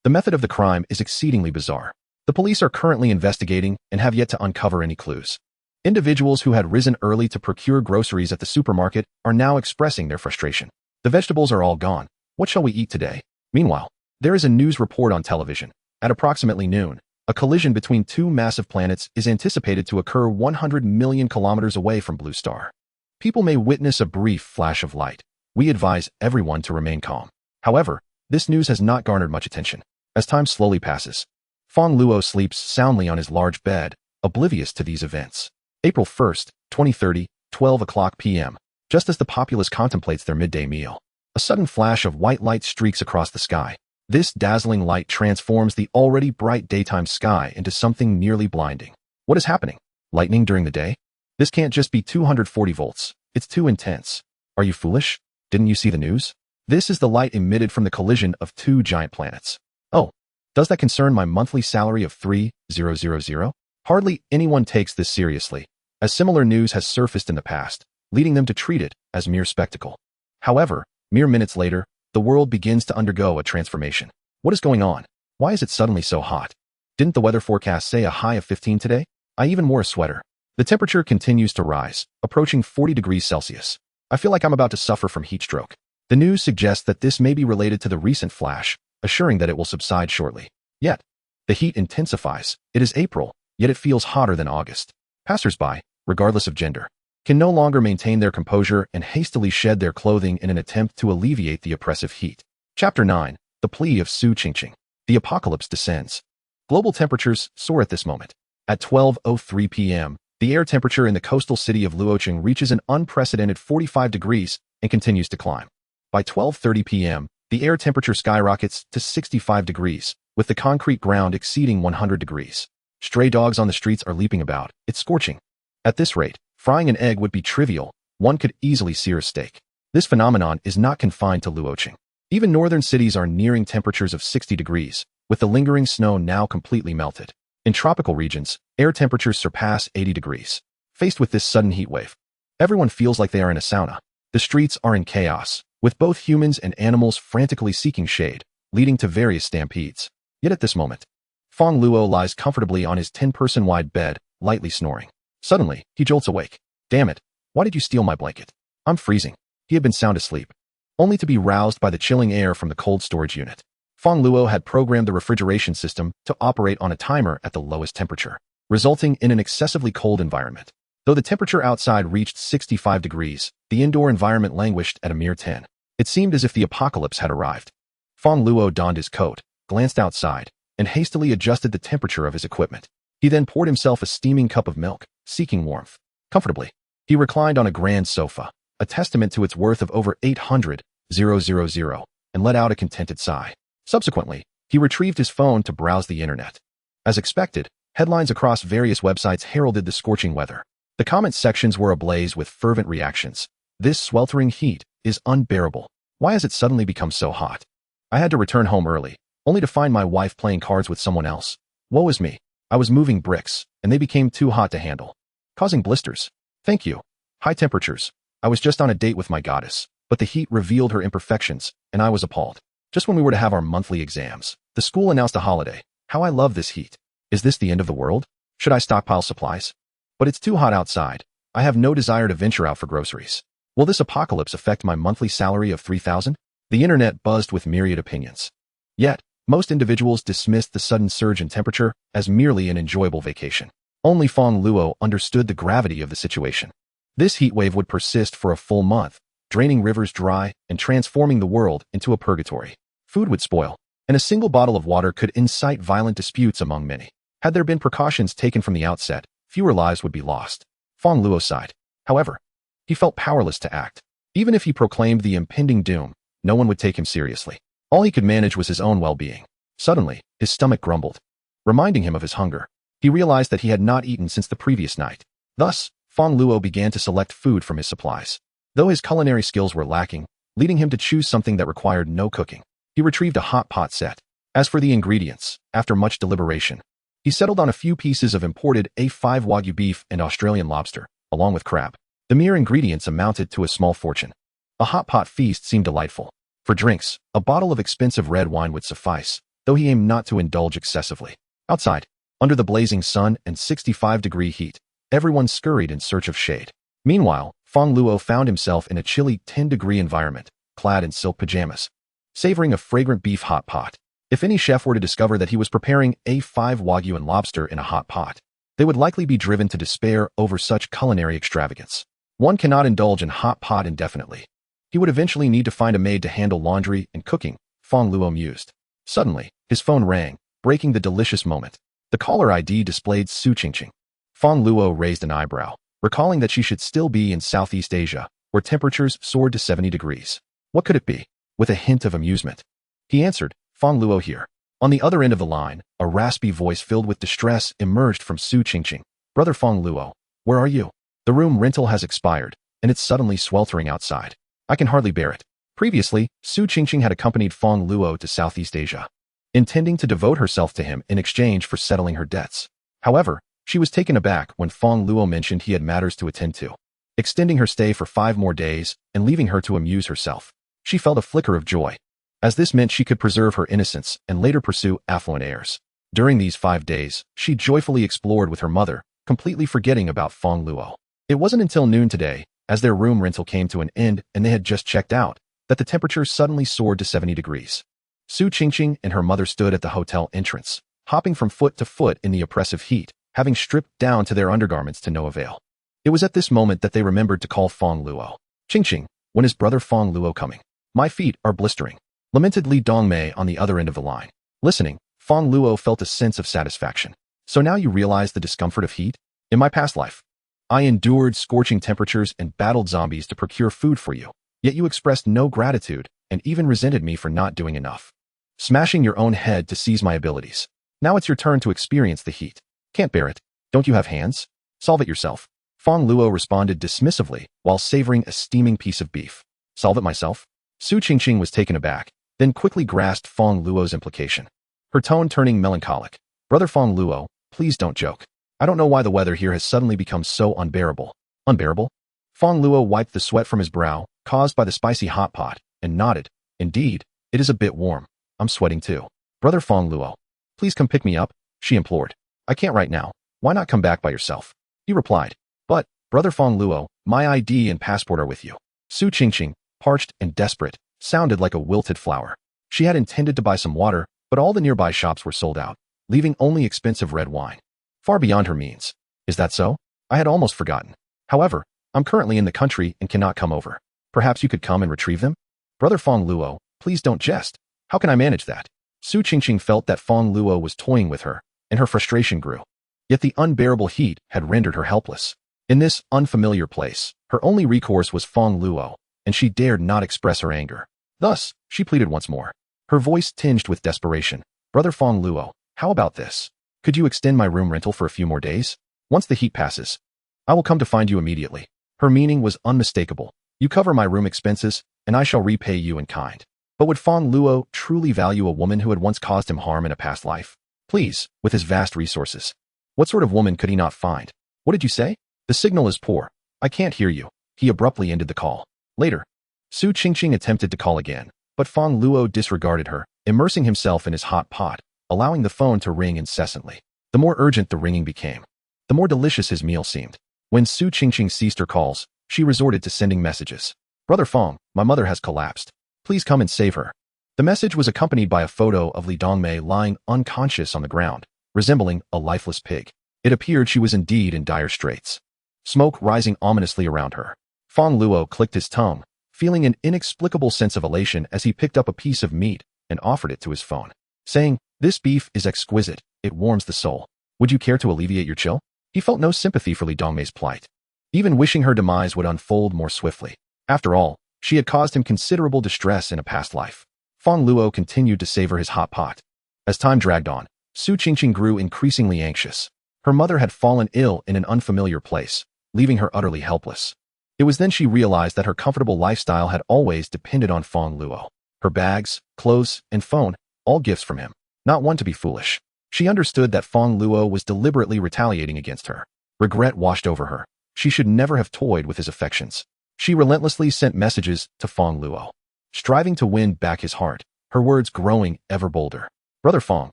The method of the crime is exceedingly bizarre. The police are currently investigating and have yet to uncover any clues. Individuals who had risen early to procure groceries at the supermarket are now expressing their frustration. The vegetables are all gone. What shall we eat today? Meanwhile, there is a news report on television. At approximately noon, a collision between 2 massive planets is anticipated to occur 100 million kilometers away from Blue Star. People may witness a brief flash of light. We advise everyone to remain calm. However, this news has not garnered much attention. As time slowly passes, Fong Luo sleeps soundly on his large bed, oblivious to these events. April 1st, 2030, 12 o'clock p.m. Just as the populace contemplates their midday meal, a sudden flash of white light streaks across the sky. This dazzling light transforms the already bright daytime sky into something nearly blinding. What is happening? Lightning during the day? This can't just be 240 volts. It's too intense. Are you foolish? Didn't you see the news? This is the light emitted from the collision of 2 giant planets. Oh, does that concern my monthly salary of 3,000? Hardly anyone takes this seriously, as similar news has surfaced in the past, leading them to treat it as mere spectacle. However, mere minutes later, the world begins to undergo a transformation. What is going on? Why is it suddenly so hot? Didn't the weather forecast say a high of 15 today? I even wore a sweater. The temperature continues to rise, approaching 40 degrees Celsius. I feel like I'm about to suffer from heat stroke. The news suggests that this may be related to the recent flash, assuring that it will subside shortly. Yet, the heat intensifies. It is April, yet it feels hotter than August. Passers-by, regardless of gender, can no longer maintain their composure and hastily shed their clothing in an attempt to alleviate the oppressive heat. Chapter 9. The Plea of Su Qingqing. The apocalypse descends. Global temperatures soar at this moment. At 12:03 p.m., the air temperature in the coastal city of Luocheng reaches an unprecedented 45 degrees and continues to climb. By 12:30 p.m., the air temperature skyrockets to 65 degrees, with the concrete ground exceeding 100 degrees. Stray dogs on the streets are leaping about. It's scorching. At this rate, frying an egg would be trivial. One could easily sear a steak. This phenomenon is not confined to Luocheng. Even northern cities are nearing temperatures of 60 degrees, with the lingering snow now completely melted. In tropical regions, air temperatures surpass 80 degrees. Faced with this sudden heat wave, everyone feels like they are in a sauna. The streets are in chaos, with both humans and animals frantically seeking shade, leading to various stampedes. Yet at this moment, Fong Luo lies comfortably on his 10-person-wide bed, lightly snoring. Suddenly, he jolts awake. Damn it, why did you steal my blanket? I'm freezing. He had been sound asleep, only to be roused by the chilling air from the cold storage unit. Fong Luo had programmed the refrigeration system to operate on a timer at the lowest temperature, resulting in an excessively cold environment. Though the temperature outside reached 65 degrees, the indoor environment languished at a mere 10. It seemed as if the apocalypse had arrived. Fong Luo donned his coat, glanced outside, and hastily adjusted the temperature of his equipment. He then poured himself a steaming cup of milk, seeking warmth. Comfortably, he reclined on a grand sofa, a testament to its worth of over 800,000, and let out a contented sigh. Subsequently, he retrieved his phone to browse the internet. As expected, headlines across various websites heralded the scorching weather. The comment sections were ablaze with fervent reactions. This sweltering heat is unbearable. Why has it suddenly become so hot? I had to return home early, only to find my wife playing cards with someone else. Woe is me. I was moving bricks, and they became too hot to handle, causing blisters. Thank you. High temperatures. I was just on a date with my goddess, but the heat revealed her imperfections, and I was appalled. Just when we were to have our monthly exams, the school announced a holiday. How I love this heat. Is this the end of the world? Should I stockpile supplies? But it's too hot outside. I have no desire to venture out for groceries. Will this apocalypse affect my monthly salary of 3,000? The internet buzzed with myriad opinions. Yet, most individuals dismissed the sudden surge in temperature as merely an enjoyable vacation. Only Fong Luo understood the gravity of the situation. This heat wave would persist for a full month, draining rivers dry and transforming the world into a purgatory. Food would spoil, and a single bottle of water could incite violent disputes among many. Had there been precautions taken from the outset, fewer lives would be lost. Fong Luo sighed. However, he felt powerless to act. Even if he proclaimed the impending doom, no one would take him seriously. All he could manage was his own well-being. Suddenly, his stomach grumbled, reminding him of his hunger. He realized that he had not eaten since the previous night. Thus, Fong Luo began to select food from his supplies. Though his culinary skills were lacking, leading him to choose something that required no cooking, he retrieved a hot pot set. As for the ingredients, after much deliberation, he settled on a few pieces of imported A5 Wagyu beef and Australian lobster, along with crab. The mere ingredients amounted to a small fortune. A hot pot feast seemed delightful. For drinks, a bottle of expensive red wine would suffice, though he aimed not to indulge excessively. Outside, under the blazing sun and 65-degree heat, everyone scurried in search of shade. Meanwhile, Fong Luo found himself in a chilly 10-degree environment, clad in silk pajamas, savoring a fragrant beef hot pot. If any chef were to discover that he was preparing A5 Wagyu and lobster in a hot pot, they would likely be driven to despair over such culinary extravagance. One cannot indulge in hot pot indefinitely. He would eventually need to find a maid to handle laundry and cooking, Fong Luo mused. Suddenly, his phone rang, breaking the delicious moment. The caller ID displayed Su Qingqing. Fong Luo raised an eyebrow, recalling that she should still be in Southeast Asia, where temperatures soared to 70 degrees. What could it be? With a hint of amusement, he answered, Fong Luo here. On the other end of the line, a raspy voice filled with distress emerged from Su Qingqing. Brother Fong Luo, where are you? The room rental has expired, and it's suddenly sweltering outside. I can hardly bear it. Previously, Su Qingqing had accompanied Fong Luo to Southeast Asia, intending to devote herself to him in exchange for settling her debts. However, she was taken aback when Fong Luo mentioned he had matters to attend to, extending her stay for 5 more days and leaving her to amuse herself. She felt a flicker of joy, as this meant she could preserve her innocence and later pursue affluent heirs. During these 5 days, she joyfully explored with her mother, completely forgetting about Fong Luo. It wasn't until noon today, as their room rental came to an end and they had just checked out, that the temperature suddenly soared to 70 degrees. Su Qingqing and her mother stood at the hotel entrance, hopping from foot to foot in the oppressive heat, having stripped down to their undergarments to no avail. It was at this moment that they remembered to call Fong Luo. Qingqing, when is brother Fong Luo coming? My feet are blistering, lamented Li Dongmei on the other end of the line. Listening, Fong Luo felt a sense of satisfaction. So now you realize the discomfort of heat? In my past life, I endured scorching temperatures and battled zombies to procure food for you, yet you expressed no gratitude and even resented me for not doing enough, smashing your own head to seize my abilities. Now it's your turn to experience the heat. Can't bear it. Don't you have hands? Solve it yourself. Fong Luo responded dismissively while savoring a steaming piece of beef. Solve it myself? Su Qingqing was taken aback, then quickly grasped Fong Luo's implication, her tone turning melancholic. Brother Fong Luo, please don't joke. I don't know why the weather here has suddenly become so unbearable. Unbearable? Fong Luo wiped the sweat from his brow, caused by the spicy hot pot, and nodded. Indeed, it is a bit warm. I'm sweating too. Brother Fong Luo, please come pick me up, she implored. I can't right now. Why not come back by yourself? He replied. But, Brother Fong Luo, my ID and passport are with you. Su Qingqing, parched and desperate, sounded like a wilted flower. She had intended to buy some water, but all the nearby shops were sold out, leaving only expensive red wine, far beyond her means. Is that so? I had almost forgotten. However, I'm currently in the country and cannot come over. Perhaps you could come and retrieve them? Brother Fong Luo, please don't jest. How can I manage that? Su Qingqing felt that Fong Luo was toying with her, and her frustration grew. Yet the unbearable heat had rendered her helpless. In this unfamiliar place, her only recourse was Fong Luo, and she dared not express her anger. Thus, she pleaded once more, her voice tinged with desperation. Brother Fong Luo, how about this? Could you extend my room rental for a few more days? Once the heat passes, I will come to find you immediately. Her meaning was unmistakable. You cover my room expenses, and I shall repay you in kind. But would Fong Luo truly value a woman who had once caused him harm in a past life? Please, with his vast resources, what sort of woman could he not find? What did you say? The signal is poor. I can't hear you. He abruptly ended the call. Later, Su Qingqing attempted to call again, but Fong Luo disregarded her, immersing himself in his hot pot, allowing the phone to ring incessantly. The more urgent the ringing became, the more delicious his meal seemed. When Su Qingqing ceased her calls, she resorted to sending messages. Brother Fong, my mother has collapsed. Please come and save her. The message was accompanied by a photo of Li Dongmei lying unconscious on the ground, resembling a lifeless pig. It appeared she was indeed in dire straits. Smoke rising ominously around her. Fong Luo clicked his tongue, feeling an inexplicable sense of elation as he picked up a piece of meat and offered it to his phone, saying, This beef is exquisite, it warms the soul. Would you care to alleviate your chill? He felt no sympathy for Li Dongmei's plight, even wishing her demise would unfold more swiftly. After all, she had caused him considerable distress in a past life. Fong Luo continued to savor his hot pot. As time dragged on, Su Qingqing grew increasingly anxious. Her mother had fallen ill in an unfamiliar place, leaving her utterly helpless. It was then she realized that her comfortable lifestyle had always depended on Fong Luo. Her bags, clothes, and phone, all gifts from him. Not one to be foolish. She understood that Fong Luo was deliberately retaliating against her. Regret washed over her. She should never have toyed with his affections. She relentlessly sent messages to Fong Luo, striving to win back his heart, her words growing ever bolder. Brother Fong,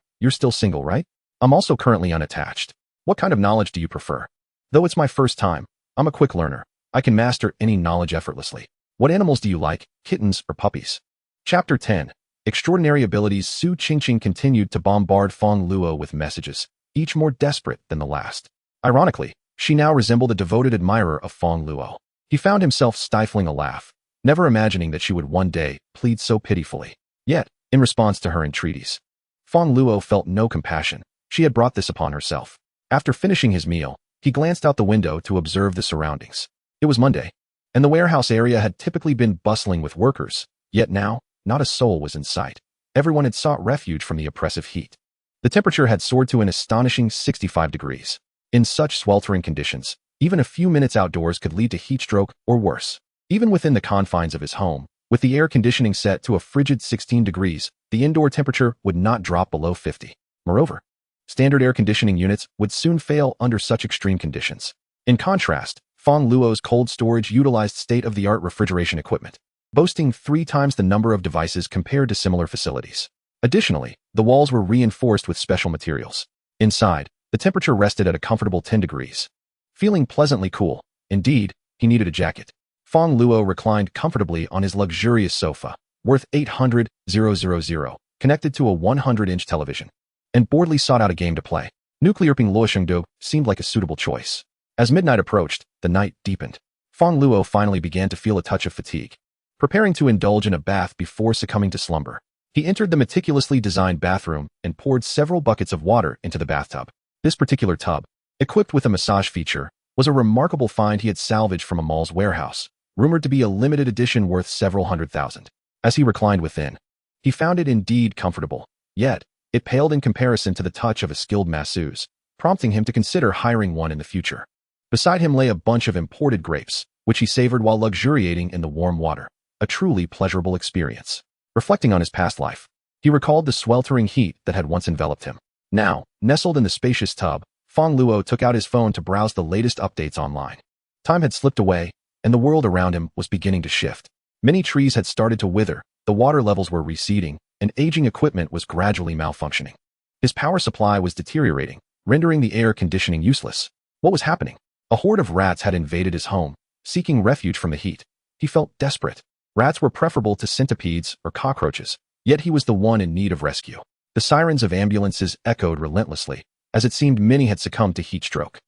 you're still single, right? I'm also currently unattached. What kind of knowledge do you prefer? Though it's my first time, I'm a quick learner. I can master any knowledge effortlessly. What animals do you like, kittens or puppies? Chapter 10. Extraordinary abilities. Su Qingqing continued to bombard Fong Luo with messages, each more desperate than the last. Ironically, she now resembled a devoted admirer of Fong Luo. He found himself stifling a laugh, never imagining that she would one day plead so pitifully. Yet, in response to her entreaties, Fong Luo felt no compassion. She had brought this upon herself. After finishing his meal, he glanced out the window to observe the surroundings. It was Monday, and the warehouse area had typically been bustling with workers, yet now, not a soul was in sight. Everyone had sought refuge from the oppressive heat. The temperature had soared to an astonishing 65 degrees. In such sweltering conditions, even a few minutes outdoors could lead to heat stroke or worse. Even within the confines of his home, with the air conditioning set to a frigid 16 degrees, the indoor temperature would not drop below 50. Moreover, standard air conditioning units would soon fail under such extreme conditions. In contrast, Fong Luo's cold storage utilized state-of-the-art refrigeration equipment, boasting 3 times the number of devices compared to similar facilities. Additionally, the walls were reinforced with special materials. Inside, the temperature rested at a comfortable 10 degrees. Feeling pleasantly cool, indeed, he needed a jacket. Fong Luo reclined comfortably on his luxurious sofa, worth 800,000, connected to a 100-inch television, and boredly sought out a game to play. Nuclear Ping Luoshengdo seemed like a suitable choice. As midnight approached, the night deepened. Fong Luo finally began to feel a touch of fatigue. Preparing to indulge in a bath before succumbing to slumber, he entered the meticulously designed bathroom and poured several buckets of water into the bathtub. This particular tub, equipped with a massage feature, was a remarkable find he had salvaged from a mall's warehouse, rumored to be a limited edition worth several $100,000. As he reclined within, he found it indeed comfortable, yet it paled in comparison to the touch of a skilled masseuse, prompting him to consider hiring one in the future. Beside him lay a bunch of imported grapes, which he savored while luxuriating in the warm water, a truly pleasurable experience. Reflecting on his past life, he recalled the sweltering heat that had once enveloped him. Now, nestled in the spacious tub, Fong Luo took out his phone to browse the latest updates online. Time had slipped away, and the world around him was beginning to shift. Many trees had started to wither, the water levels were receding, and aging equipment was gradually malfunctioning. His power supply was deteriorating, rendering the air conditioning useless. What was happening? A horde of rats had invaded his home, seeking refuge from the heat. He felt desperate. Rats were preferable to centipedes or cockroaches, yet he was the one in need of rescue. The sirens of ambulances echoed relentlessly, as it seemed many had succumbed to heat stroke.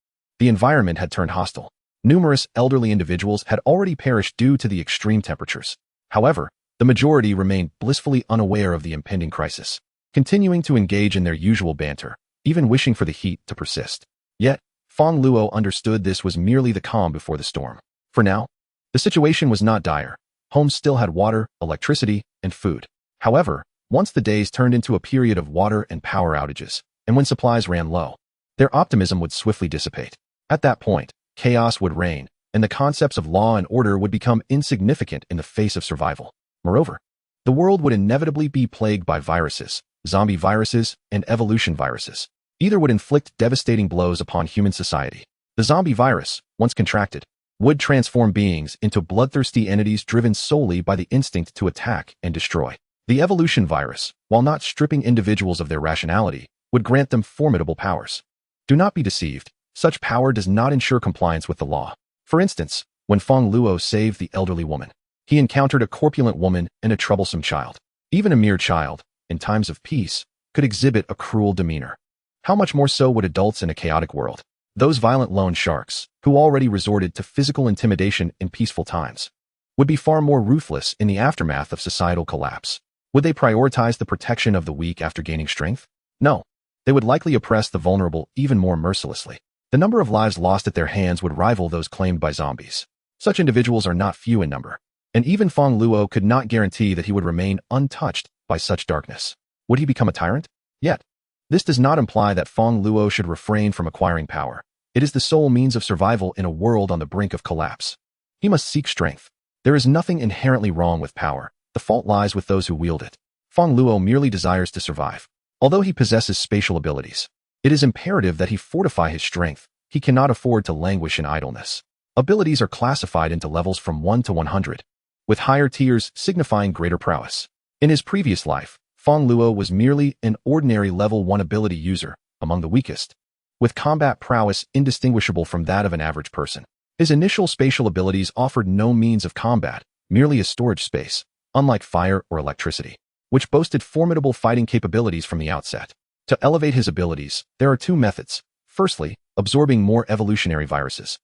The environment had turned hostile. Numerous elderly individuals had already perished due to the extreme temperatures. However, the majority remained blissfully unaware of the impending crisis, continuing to engage in their usual banter, even wishing for the heat to persist. Yet, Fong Luo understood this was merely the calm before the storm. For now, the situation was not dire. Homes still had water, electricity, and food. However, once the days turned into a period of water and power outages, and when supplies ran low, their optimism would swiftly dissipate. At that point, chaos would reign, and the concepts of law and order would become insignificant in the face of survival. Moreover, the world would inevitably be plagued by viruses, zombie viruses, and evolution viruses. Either would inflict devastating blows upon human society. The zombie virus, once contracted, would transform beings into bloodthirsty entities driven solely by the instinct to attack and destroy. The evolution virus, while not stripping individuals of their rationality, would grant them formidable powers. Do not be deceived. Such power does not ensure compliance with the law. For instance, when Fong Luo saved the elderly woman, he encountered a corpulent woman and a troublesome child. Even a mere child, in times of peace, could exhibit a cruel demeanor. How much more so would adults in a chaotic world? Those violent loan sharks, who already resorted to physical intimidation in peaceful times, would be far more ruthless in the aftermath of societal collapse. Would they prioritize the protection of the weak after gaining strength? No. They would likely oppress the vulnerable even more mercilessly. The number of lives lost at their hands would rival those claimed by zombies. Such individuals are not few in number, and even Fong Luo could not guarantee that he would remain untouched by such darkness. Would he become a tyrant? Yet, this does not imply that Fong Luo should refrain from acquiring power. It is the sole means of survival in a world on the brink of collapse. He must seek strength. There is nothing inherently wrong with power. The fault lies with those who wield it. Fong Luo merely desires to survive. Although he possesses spatial abilities, it is imperative that he fortify his strength. He cannot afford to languish in idleness. Abilities are classified into levels from 1 to 100, with higher tiers signifying greater prowess. In his previous life, Fong Luo was merely an ordinary level 1 ability user, among the weakest, with combat prowess indistinguishable from that of an average person. His initial spatial abilities offered no means of combat, merely a storage space, unlike fire or electricity, which boasted formidable fighting capabilities from the outset. To elevate his abilities, there are two methods. Firstly, absorbing more evolutionary viruses.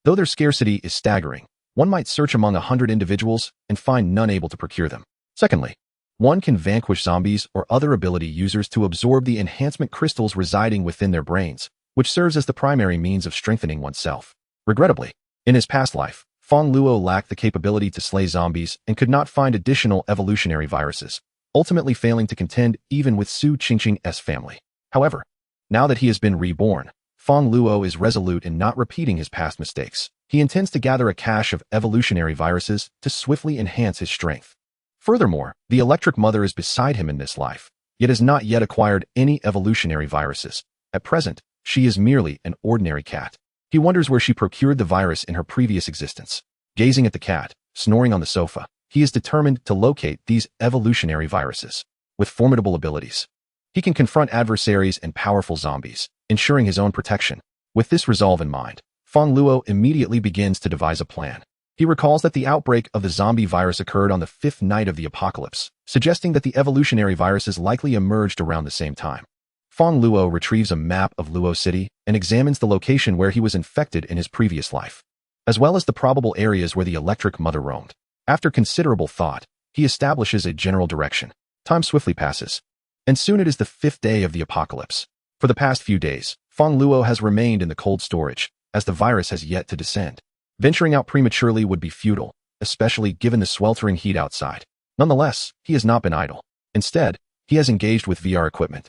Though their scarcity is staggering, one might search among 100 individuals and find none able to procure them. Secondly, one can vanquish zombies or other ability users to absorb the enhancement crystals residing within their brains, which serves as the primary means of strengthening oneself. Regrettably, in his past life, Fong Luo lacked the capability to slay zombies and could not find additional evolutionary viruses, ultimately failing to contend even with Su Qingqing's family. However, now that he has been reborn, Fong Luo is resolute in not repeating his past mistakes. He intends to gather a cache of evolutionary viruses to swiftly enhance his strength. Furthermore, the Electric Mother is beside him in this life, yet has not yet acquired any evolutionary viruses. At present, she is merely an ordinary cat. He wonders where she procured the virus in her previous existence. Gazing at the cat, snoring on the sofa, he is determined to locate these evolutionary viruses. With formidable abilities, he can confront adversaries and powerful zombies, ensuring his own protection. With this resolve in mind, Fong Luo immediately begins to devise a plan. He recalls that the outbreak of the zombie virus occurred on the 5th night of the apocalypse, suggesting that the evolutionary viruses likely emerged around the same time. Fong Luo retrieves a map of Luo City and examines the location where he was infected in his previous life, as well as the probable areas where the Electric Mother roamed. After considerable thought, he establishes a general direction. Time swiftly passes, and soon it is the 5th day of the apocalypse. For the past few days, Fong Luo has remained in the cold storage, as the virus has yet to descend. Venturing out prematurely would be futile, especially given the sweltering heat outside. Nonetheless, he has not been idle. Instead, he has engaged with VR equipment,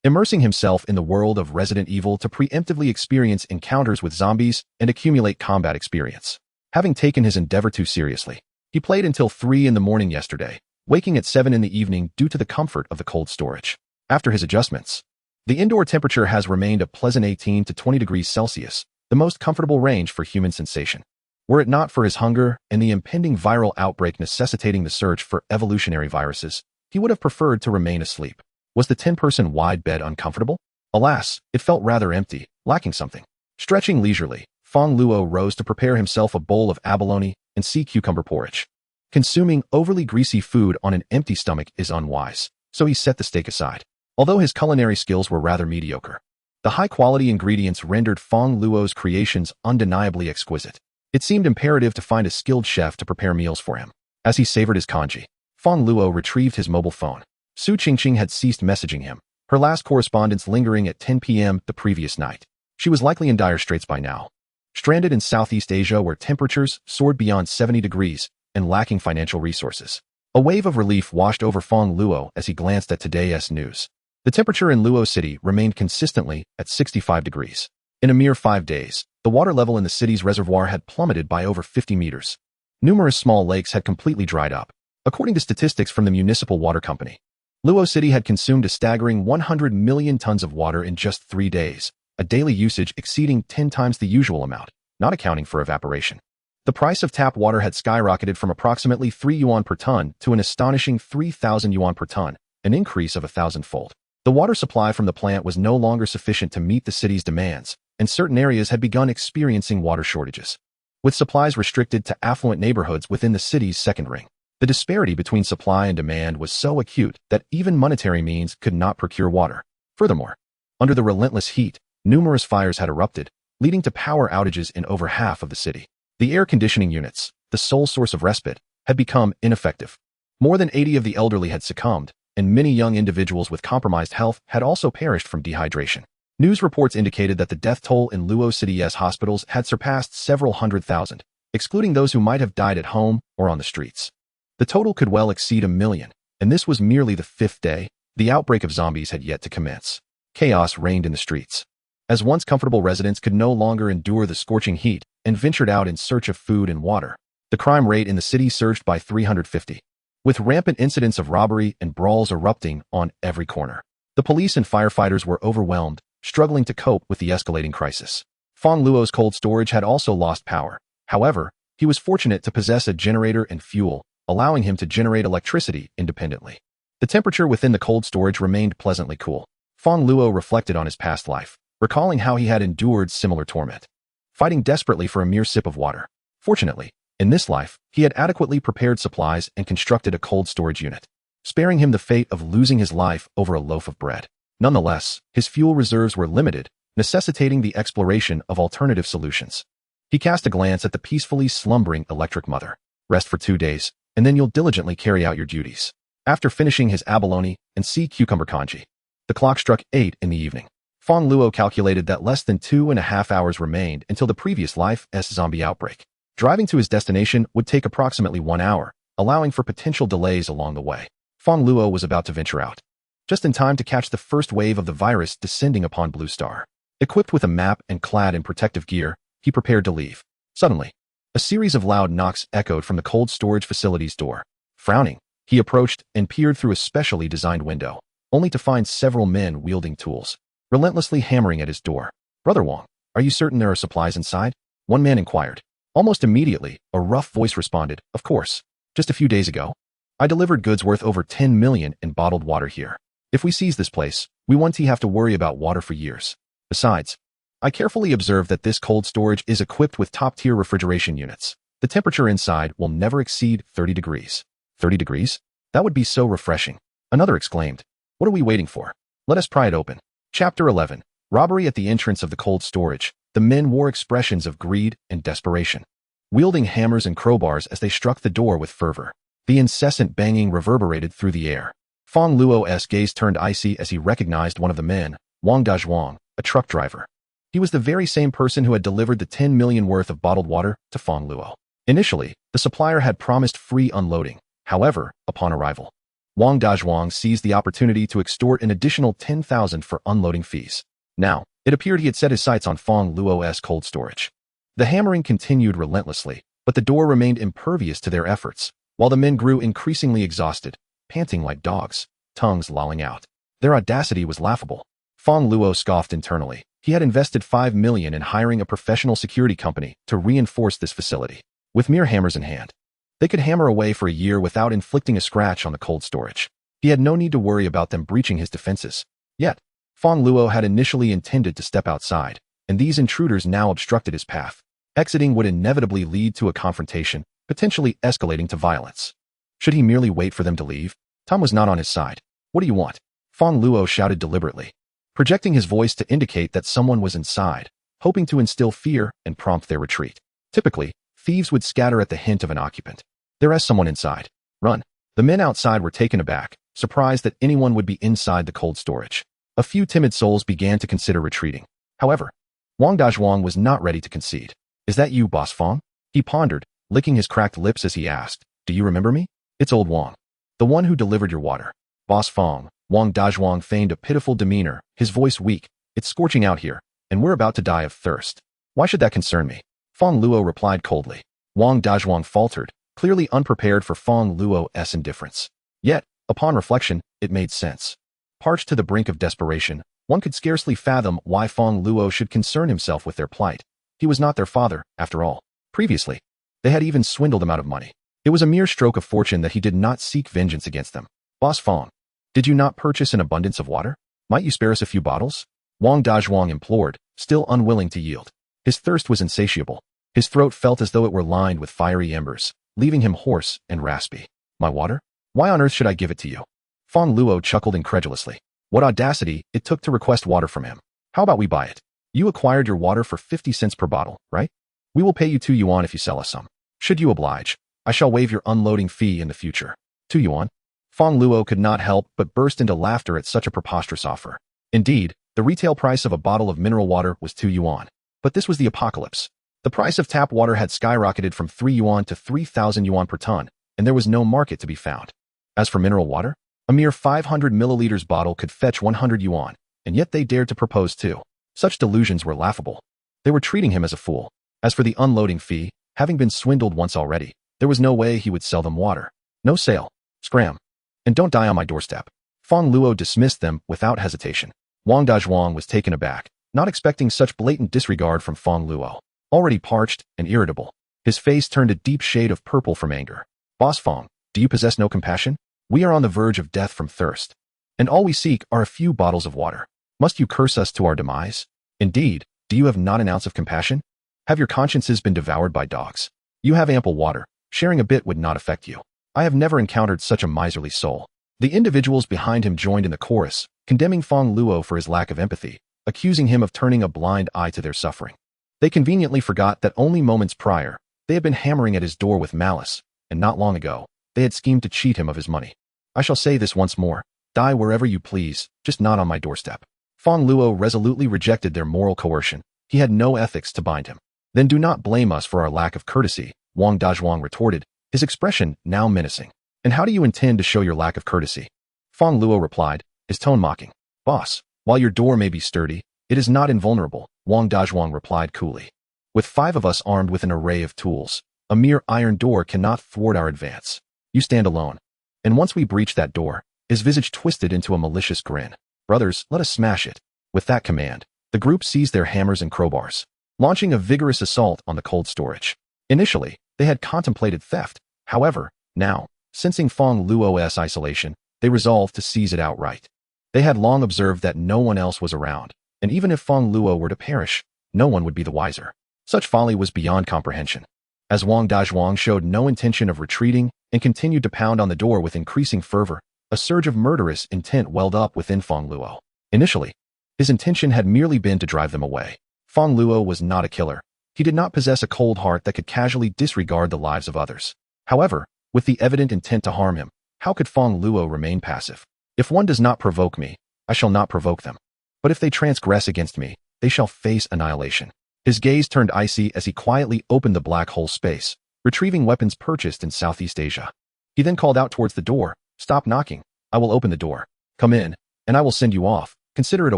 immersing himself in the world of Resident Evil to preemptively experience encounters with zombies and accumulate combat experience. Having taken his endeavor too seriously, he played until 3 in the morning yesterday, waking at 7 in the evening due to the comfort of the cold storage. After his adjustments, the indoor temperature has remained a pleasant 18 to 20 degrees Celsius, the most comfortable range for human sensation. Were it not for his hunger and the impending viral outbreak necessitating the search for evolutionary viruses, he would have preferred to remain asleep. Was the 10-person wide bed uncomfortable? Alas, it felt rather empty, lacking something. Stretching leisurely, Fong Luo rose to prepare himself a bowl of abalone and sea cucumber porridge. Consuming overly greasy food on an empty stomach is unwise, so he set the steak aside. Although his culinary skills were rather mediocre, the high-quality ingredients rendered Fong Luo's creations undeniably exquisite. It seemed imperative to find a skilled chef to prepare meals for him. As he savored his congee, Fong Luo retrieved his mobile phone. Su Qingqing had ceased messaging him, her last correspondence lingering at 10 p.m. the previous night. She was likely in dire straits by now, stranded in Southeast Asia where temperatures soared beyond 70 degrees and lacking financial resources. A wave of relief washed over Fong Luo as he glanced at today's news. The temperature in Luo City remained consistently at 65 degrees. In a mere 5 days, the water level in the city's reservoir had plummeted by over 50 meters. Numerous small lakes had completely dried up. According to statistics from the municipal water company, Luo City had consumed a staggering 100 million tons of water in just 3 days, a daily usage exceeding 10 times the usual amount, not accounting for evaporation. The price of tap water had skyrocketed from approximately 3 yuan per ton to an astonishing 3,000 yuan per ton, an increase of 1,000-fold. The water supply from the plant was no longer sufficient to meet the city's demands, and certain areas had begun experiencing water shortages. With supplies restricted to affluent neighborhoods within the city's second ring, the disparity between supply and demand was so acute that even monetary means could not procure water. Furthermore, under the relentless heat, numerous fires had erupted, leading to power outages in over half of the city. The air conditioning units, the sole source of respite, had become ineffective. More than 80 of the elderly had succumbed, and many young individuals with compromised health had also perished from dehydration. News reports indicated that the death toll in Luo City's hospitals had surpassed several 100,000, excluding those who might have died at home or on the streets. The total could well exceed 1 million, and this was merely the 5th day. The outbreak of zombies had yet to commence. Chaos reigned in the streets, as once comfortable residents could no longer endure the scorching heat and ventured out in search of food and water. The crime rate in the city surged by 350, with rampant incidents of robbery and brawls erupting on every corner. The police and firefighters were overwhelmed, struggling to cope with the escalating crisis. Fong Luo's cold storage had also lost power. However, he was fortunate to possess a generator and fuel, allowing him to generate electricity independently. The temperature within the cold storage remained pleasantly cool. Fong Luo reflected on his past life, recalling how he had endured similar torment, fighting desperately for a mere sip of water. Fortunately, in this life, he had adequately prepared supplies and constructed a cold storage unit, sparing him the fate of losing his life over a loaf of bread. Nonetheless, his fuel reserves were limited, necessitating the exploration of alternative solutions. He cast a glance at the peacefully slumbering electric mother. Rest for 2 days, and then you'll diligently carry out your duties. After finishing his abalone and sea cucumber congee, the clock struck 8 in the evening. Fong Luo calculated that less than 2.5 hours remained until the previous life's zombie outbreak. Driving to his destination would take approximately 1 hour, allowing for potential delays along the way. Fong Luo was about to venture out, just in time to catch the first wave of the virus descending upon Blue Star. Equipped with a map and clad in protective gear, he prepared to leave. Suddenly, a series of loud knocks echoed from the cold storage facility's door. Frowning, he approached and peered through a specially designed window, only to find several men wielding tools, relentlessly hammering at his door. "Brother Wong, are you certain there are supplies inside?" one man inquired. Almost immediately, a rough voice responded, "Of course. Just a few days ago, I delivered goods worth over 10 million in bottled water here. If we seize this place, we won't have to worry about water for years. Besides, I carefully observed that this cold storage is equipped with top-tier refrigeration units. The temperature inside will never exceed 30 degrees. 30 degrees? That would be so refreshing." Another exclaimed, "What are we waiting for? Let us pry it open." Chapter 11. Robbery at the entrance of the cold storage. The men wore expressions of greed and desperation, wielding hammers and crowbars as they struck the door with fervor. The incessant banging reverberated through the air. Fong Luo's gaze turned icy as he recognized one of the men, Wang Dazhuang, a truck driver. He was the very same person who had delivered the 10 million worth of bottled water to Fong Luo. Initially, the supplier had promised free unloading. However, upon arrival, Wang Dazhuang seized the opportunity to extort an additional 10,000 for unloading fees. Now, it appeared he had set his sights on Fong Luo's cold storage. The hammering continued relentlessly, but the door remained impervious to their efforts, while the men grew increasingly exhausted, panting like dogs, tongues lolling out. Their audacity was laughable. Fong Luo scoffed internally. He had invested 5 million in hiring a professional security company to reinforce this facility. With mere hammers in hand, they could hammer away for a year without inflicting a scratch on the cold storage. He had no need to worry about them breaching his defenses. Yet, Fong Luo had initially intended to step outside, and these intruders now obstructed his path. Exiting would inevitably lead to a confrontation, potentially escalating to violence. Should he merely wait for them to leave? Tom was not on his side. "What do you want?" Fong Luo shouted deliberately, projecting his voice to indicate that someone was inside, hoping to instill fear and prompt their retreat. Typically, thieves would scatter at the hint of an occupant. "There is someone inside. Run." The men outside were taken aback, surprised that anyone would be inside the cold storage. A few timid souls began to consider retreating. However, Wang Dazhuang was not ready to concede. "Is that you, Boss Fong?" He pondered, licking his cracked lips as he asked, "Do you remember me?" "It's old Wang, the one who delivered your water." "Boss Fong." Wang Dazhuang feigned a pitiful demeanor, his voice weak. "It's scorching out here, and we're about to die of thirst. Why should that concern me?" Fong Luo replied coldly. Wang Dazhuang faltered, clearly unprepared for Fong Luo's indifference. Yet, upon reflection, it made sense. Parched to the brink of desperation, one could scarcely fathom why Fong Luo should concern himself with their plight. He was not their father, after all. Previously, they had even swindled him out of money. It was a mere stroke of fortune that he did not seek vengeance against them. "Boss Fong, did you not purchase an abundance of water? Might you spare us a few bottles?" Wang Dazhuang implored, still unwilling to yield. His thirst was insatiable. His throat felt as though it were lined with fiery embers, leaving him hoarse and raspy. "My water? Why on earth should I give it to you?" Fong Luo chuckled incredulously. What audacity it took to request water from him. "How about we buy it? You acquired your water for 50 cents per bottle, right? We will pay you 2 yuan if you sell us some. Should you oblige, I shall waive your unloading fee in the future." 2 yuan? Fong Luo could not help but burst into laughter at such a preposterous offer. Indeed, the retail price of a bottle of mineral water was 2 yuan. But this was the apocalypse. The price of tap water had skyrocketed from 3 yuan to 3,000 yuan per ton, and there was no market to be found. As for mineral water, a mere 500 milliliters bottle could fetch 100 yuan, and yet they dared to propose 2. Such delusions were laughable. They were treating him as a fool. As for the unloading fee, having been swindled once already, there was no way he would sell them water. "No sale. Scram. And don't die on my doorstep." Fong Luo dismissed them without hesitation. Wang Dazhuang was taken aback, not expecting such blatant disregard from Fong Luo. Already parched and irritable, His face turned a deep shade of purple from anger. Boss Fong, do you possess no compassion? We are on the verge of death from thirst, and all we seek are a few bottles of water. Must you curse us to our demise? Indeed, do you have not an ounce of compassion? Have your consciences been devoured by dogs? You have ample water. Sharing a bit would not affect you. I have never encountered such a miserly soul. The individuals behind him joined in the chorus, condemning Fong Luo for his lack of empathy, accusing him of turning a blind eye to their suffering. They conveniently forgot that only moments prior, they had been hammering at his door with malice, and not long ago, they had schemed to cheat him of his money. I shall say this once more, die wherever you please, just not on my doorstep. Fong Luo resolutely rejected their moral coercion. He had no ethics to bind him. Then do not blame us for our lack of courtesy, Wang Dazhuang retorted, his expression now menacing. And how do you intend to show your lack of courtesy? Fong Luo replied, his tone mocking. Boss, while your door may be sturdy, it is not invulnerable, Wang Dazhuang replied coolly. With 5 of us armed with an array of tools, a mere iron door cannot thwart our advance. You stand alone. And once we breach that door, his visage twisted into a malicious grin. Brothers, let us smash it. With that command, the group seized their hammers and crowbars, launching a vigorous assault on the cold storage. Initially, they had contemplated theft. However, now, sensing Fong Luo's isolation, they resolved to seize it outright. They had long observed that no one else was around, and even if Fong Luo were to perish, no one would be the wiser. Such folly was beyond comprehension. As Wang Dazhuang showed no intention of retreating and continued to pound on the door with increasing fervor, a surge of murderous intent welled up within Fong Luo. Initially, his intention had merely been to drive them away. Fong Luo was not a killer. He did not possess a cold heart that could casually disregard the lives of others. However, with the evident intent to harm him, how could Fong Luo remain passive? If one does not provoke me, I shall not provoke them. But if they transgress against me, they shall face annihilation. His gaze turned icy as he quietly opened the black hole space, retrieving weapons purchased in Southeast Asia. He then called out towards the door, stop knocking. I will open the door. Come in, and I will send you off. Consider it a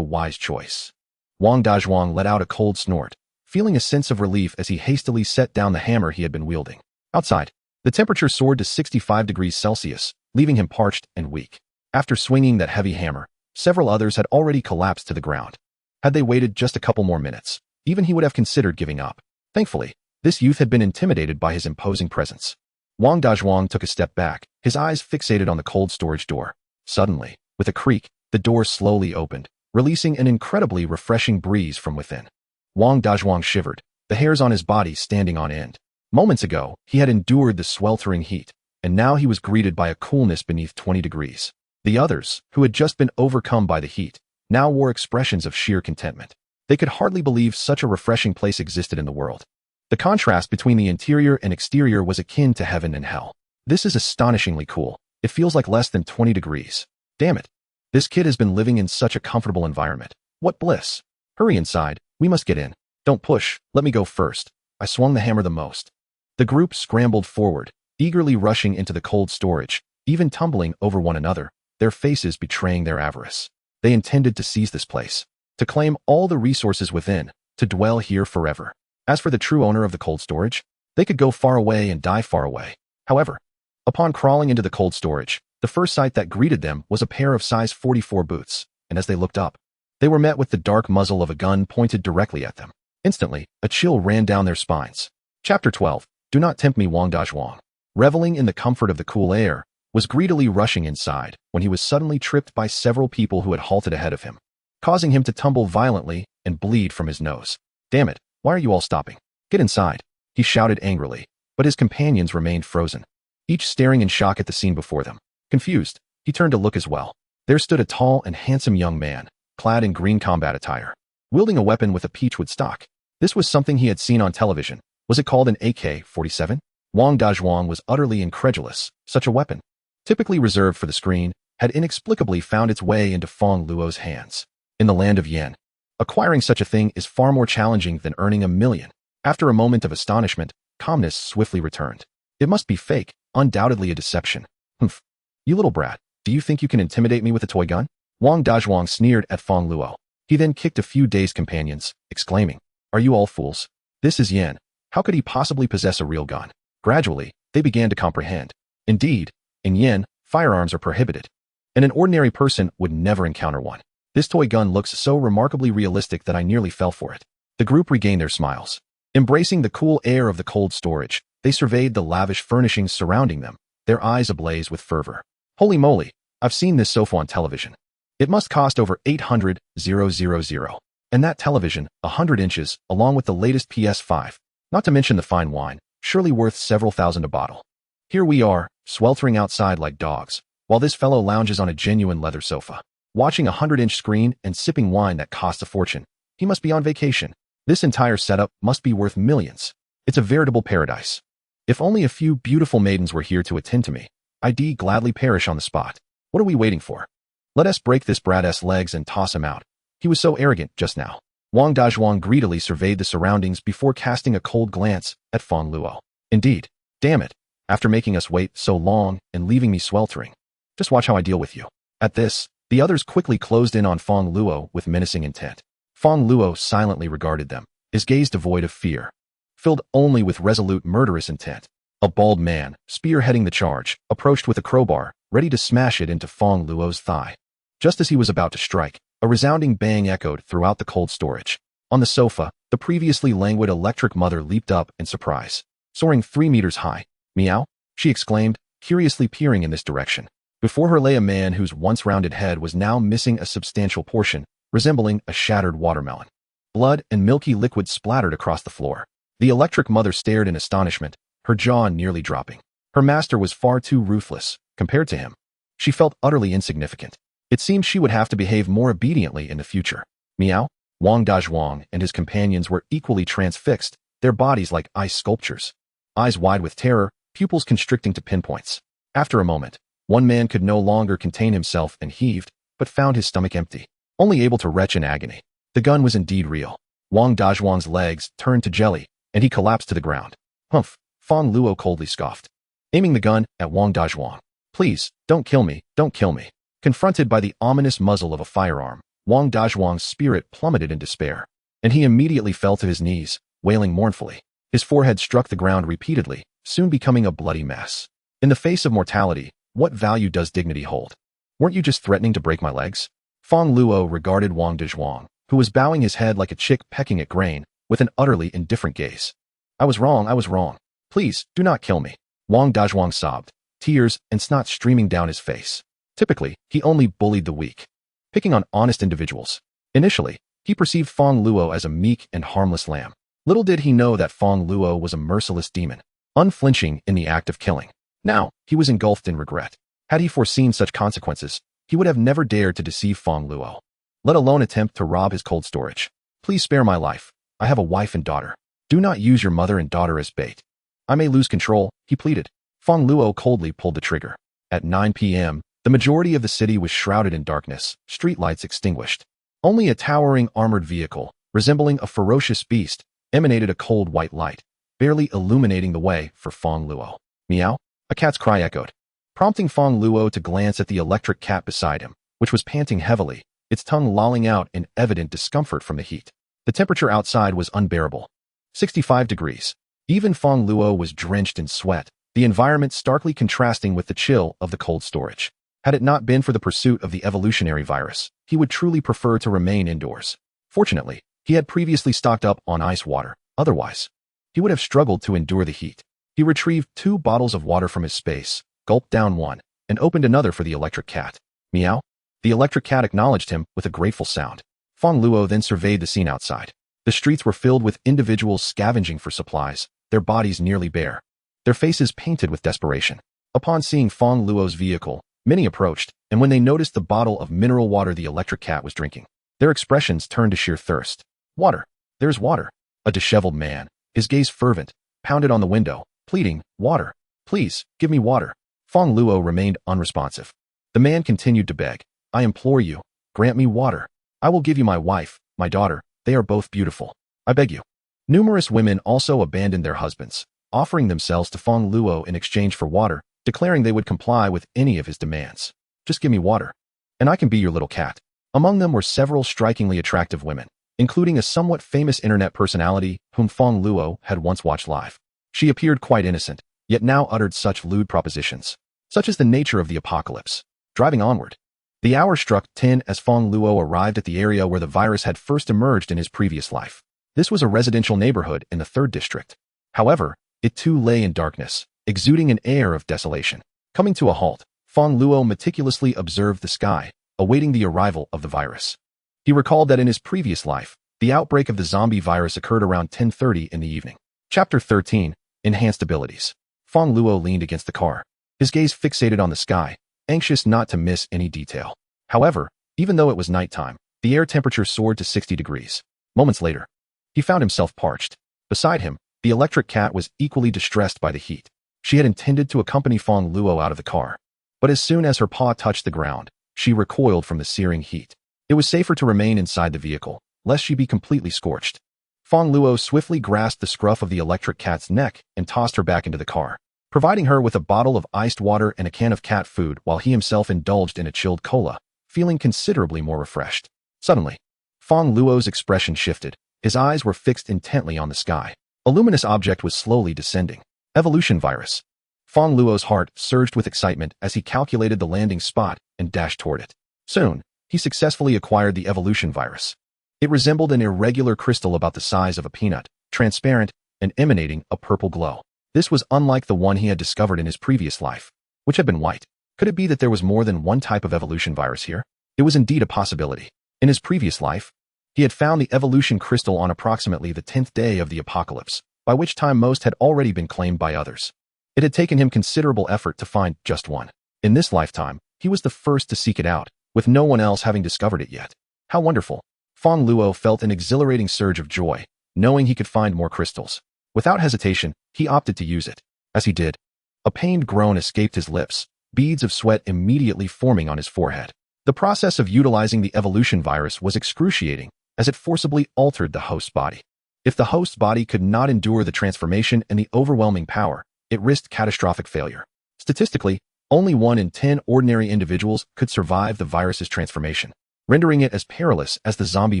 wise choice. Wang Dazhuang let out a cold snort, feeling a sense of relief as he hastily set down the hammer he had been wielding. Outside, the temperature soared to 65 degrees Celsius, leaving him parched and weak. After swinging that heavy hammer, several others had already collapsed to the ground. Had they waited just a couple more minutes, even he would have considered giving up. Thankfully, this youth had been intimidated by his imposing presence. Wang Dazhuang took a step back, his eyes fixated on the cold storage door. Suddenly, with a creak, the door slowly opened, releasing an incredibly refreshing breeze from within. Wang Dazhuang shivered, the hairs on his body standing on end. Moments ago, he had endured the sweltering heat, and now he was greeted by a coolness beneath 20 degrees. The others, who had just been overcome by the heat, now wore expressions of sheer contentment. They could hardly believe such a refreshing place existed in the world. The contrast between the interior and exterior was akin to heaven and hell. This is astonishingly cool. It feels like less than 20 degrees. Damn it. This kid has been living in such a comfortable environment. What bliss. Hurry inside. We must get in. Don't push. Let me go first. I swung the hammer the most. The group scrambled forward, eagerly rushing into the cold storage, even tumbling over one another, their faces betraying their avarice. They intended to seize this place, to claim all the resources within, to dwell here forever. As for the true owner of the cold storage, they could go far away and die far away. However, upon crawling into the cold storage, the first sight that greeted them was a pair of size 44 boots, and as they looked up, they were met with the dark muzzle of a gun pointed directly at them. Instantly, a chill ran down their spines. Chapter 12. Do not tempt me, Wang Dazhuang, reveling in the comfort of the cool air, was greedily rushing inside when he was suddenly tripped by several people who had halted ahead of him, causing him to tumble violently and bleed from his nose. Damn it, why are you all stopping? Get inside, he shouted angrily, but his companions remained frozen, each staring in shock at the scene before them. Confused, he turned to look as well. There stood a tall and handsome young man, clad in green combat attire, wielding a weapon with a peachwood stock. This was something he had seen on television. Was it called an AK-47? Wang Dazhuang was utterly incredulous. Such a weapon, typically reserved for the screen, had inexplicably found its way into Fong Luo's hands. In the land of Yen, acquiring such a thing is far more challenging than earning $1 million. After a moment of astonishment, calmness swiftly returned. It must be fake, undoubtedly a deception. Humph. You little brat, do you think you can intimidate me with a toy gun? Wang Dazhuang sneered at Fong Luo. He then kicked a few dazed companions, exclaiming, Are you all fools? This is Yen. How could he possibly possess a real gun? Gradually, they began to comprehend. Indeed, in Yen, firearms are prohibited, and an ordinary person would never encounter one. This toy gun looks so remarkably realistic that I nearly fell for it. The group regained their smiles. Embracing the cool air of the cold storage, they surveyed the lavish furnishings surrounding them, their eyes ablaze with fervor. Holy moly, I've seen this sofa on television. It must cost over 800,000. And that television, 100 inches, along with the latest PS5, not to mention the fine wine, surely worth several thousand a bottle. Here we are, sweltering outside like dogs, while this fellow lounges on a genuine leather sofa, watching a 100-inch screen and sipping wine that costs a fortune. He must be on vacation. This entire setup must be worth millions. It's a veritable paradise. If only a few beautiful maidens were here to attend to me, I'd gladly perish on the spot. What are we waiting for? Let us break this brat's legs and toss him out. He was so arrogant just now. Wang Dazhuang greedily surveyed the surroundings before casting a cold glance at Feng Luo. Indeed, damn it, after making us wait so long and leaving me sweltering. Just watch how I deal with you. At this, the others quickly closed in on Feng Luo with menacing intent. Feng Luo silently regarded them, his gaze devoid of fear, filled only with resolute murderous intent. A bald man, spearheading the charge, approached with a crowbar, ready to smash it into Feng Luo's thigh. Just as he was about to strike, a resounding bang echoed throughout the cold storage. On the sofa, the previously languid electric mother leaped up in surprise. Soaring 3 meters high. Meow? She exclaimed, curiously peering in this direction. Before her lay a man whose once rounded head was now missing a substantial portion, resembling a shattered watermelon. Blood and milky liquid splattered across the floor. The electric mother stared in astonishment, her jaw nearly dropping. Her master was far too ruthless, compared to him. She felt utterly insignificant. It seemed she would have to behave more obediently in the future. Meow? Wang Dazhuang and his companions were equally transfixed, their bodies like ice sculptures. Eyes wide with terror, pupils constricting to pinpoints. After a moment, one man could no longer contain himself and heaved, but found his stomach empty, only able to retch in agony. The gun was indeed real. Wang Dazhuang's legs turned to jelly, and he collapsed to the ground. Humph, Feng Luo coldly scoffed, aiming the gun at Wang Dazhuang. Please, don't kill me, don't kill me. Confronted by the ominous muzzle of a firearm, Wang Dazhuang's spirit plummeted in despair, and he immediately fell to his knees, wailing mournfully. His forehead struck the ground repeatedly, soon becoming a bloody mess. In the face of mortality, what value does dignity hold? Weren't you just threatening to break my legs? Feng Luo regarded Wang Dazhuang, who was bowing his head like a chick pecking at grain, with an utterly indifferent gaze. I was wrong. Please, do not kill me. Wang Dazhuang sobbed, tears and snot streaming down his face. Typically, he only bullied the weak, picking on honest individuals. Initially, he perceived Feng Luo as a meek and harmless lamb. Little did he know that Feng Luo was a merciless demon, unflinching in the act of killing. Now, he was engulfed in regret. Had he foreseen such consequences, he would have never dared to deceive Feng Luo, let alone attempt to rob his cold storage. Please spare my life. I have a wife and daughter. Do not use your mother and daughter as bait. I may lose control, he pleaded. Feng Luo coldly pulled the trigger. At 9 p.m., the majority of the city was shrouded in darkness, streetlights extinguished. Only a towering armored vehicle, resembling a ferocious beast, emanated a cold white light, barely illuminating the way for Feng Luo. Meow? A cat's cry echoed, prompting Feng Luo to glance at the electric cat beside him, which was panting heavily, its tongue lolling out in evident discomfort from the heat. The temperature outside was unbearable. 65 degrees. Even Feng Luo was drenched in sweat, the environment starkly contrasting with the chill of the cold storage. Had it not been for the pursuit of the evolutionary virus, he would truly prefer to remain indoors. Fortunately, he had previously stocked up on ice water. Otherwise, he would have struggled to endure the heat. He retrieved 2 bottles of water from his space, gulped down one, and opened another for the electric cat. Meow? The electric cat acknowledged him with a grateful sound. Feng Luo then surveyed the scene outside. The streets were filled with individuals scavenging for supplies, their bodies nearly bare, their faces painted with desperation. Upon seeing Feng Luo's vehicle, many approached, and when they noticed the bottle of mineral water the electric cat was drinking, their expressions turned to sheer thirst. Water. There's water. A disheveled man, his gaze fervent, pounded on the window, pleading, water. Please, give me water. Feng Luo remained unresponsive. The man continued to beg. I implore you, grant me water. I will give you my wife, my daughter. They are both beautiful. I beg you. Numerous women also abandoned their husbands, offering themselves to Feng Luo in exchange for water, declaring they would comply with any of his demands. Just give me water, and I can be your little cat. Among them were several strikingly attractive women, including a somewhat famous internet personality whom Feng Luo had once watched live. She appeared quite innocent, yet now uttered such lewd propositions. Such is the nature of the apocalypse. Driving onward, the hour struck 10 as Feng Luo arrived at the area where the virus had first emerged in his previous life. This was a residential neighborhood in the 3rd district. However, it too lay in darkness, exuding an air of desolation. Coming to a halt, Fong Luo meticulously observed the sky, awaiting the arrival of the virus. He recalled that in his previous life, the outbreak of the zombie virus occurred around 10:30 in the evening. Chapter 13, Enhanced Abilities. Fong Luo leaned against the car, his gaze fixated on the sky, anxious not to miss any detail. However, even though it was nighttime, the air temperature soared to 60 degrees. Moments later, he found himself parched. Beside him, the electric cat was equally distressed by the heat. She had intended to accompany Fong Luo out of the car, but as soon as her paw touched the ground, she recoiled from the searing heat. It was safer to remain inside the vehicle, lest she be completely scorched. Fong Luo swiftly grasped the scruff of the electric cat's neck and tossed her back into the car, providing her with a bottle of iced water and a can of cat food while he himself indulged in a chilled cola, feeling considerably more refreshed. Suddenly, Fong Luo's expression shifted. His eyes were fixed intently on the sky. A luminous object was slowly descending. Evolution virus. Fong Luo's heart surged with excitement as he calculated the landing spot and dashed toward it. Soon, he successfully acquired the evolution virus. It resembled an irregular crystal about the size of a peanut, transparent and emanating a purple glow. This was unlike the one he had discovered in his previous life, which had been white. Could it be that there was more than one type of evolution virus here? It was indeed a possibility. In his previous life, he had found the evolution crystal on approximately the 10th day of the apocalypse, by which time most had already been claimed by others. It had taken him considerable effort to find just one. In this lifetime, he was the first to seek it out, with no one else having discovered it yet. How wonderful! Fong Luo felt an exhilarating surge of joy, knowing he could find more crystals. Without hesitation, he opted to use it. As he did, a pained groan escaped his lips, beads of sweat immediately forming on his forehead. The process of utilizing the evolution virus was excruciating, as it forcibly altered the host's body. If the host's body could not endure the transformation and the overwhelming power, it risked catastrophic failure. Statistically, only 1 in 10 ordinary individuals could survive the virus's transformation, rendering it as perilous as the zombie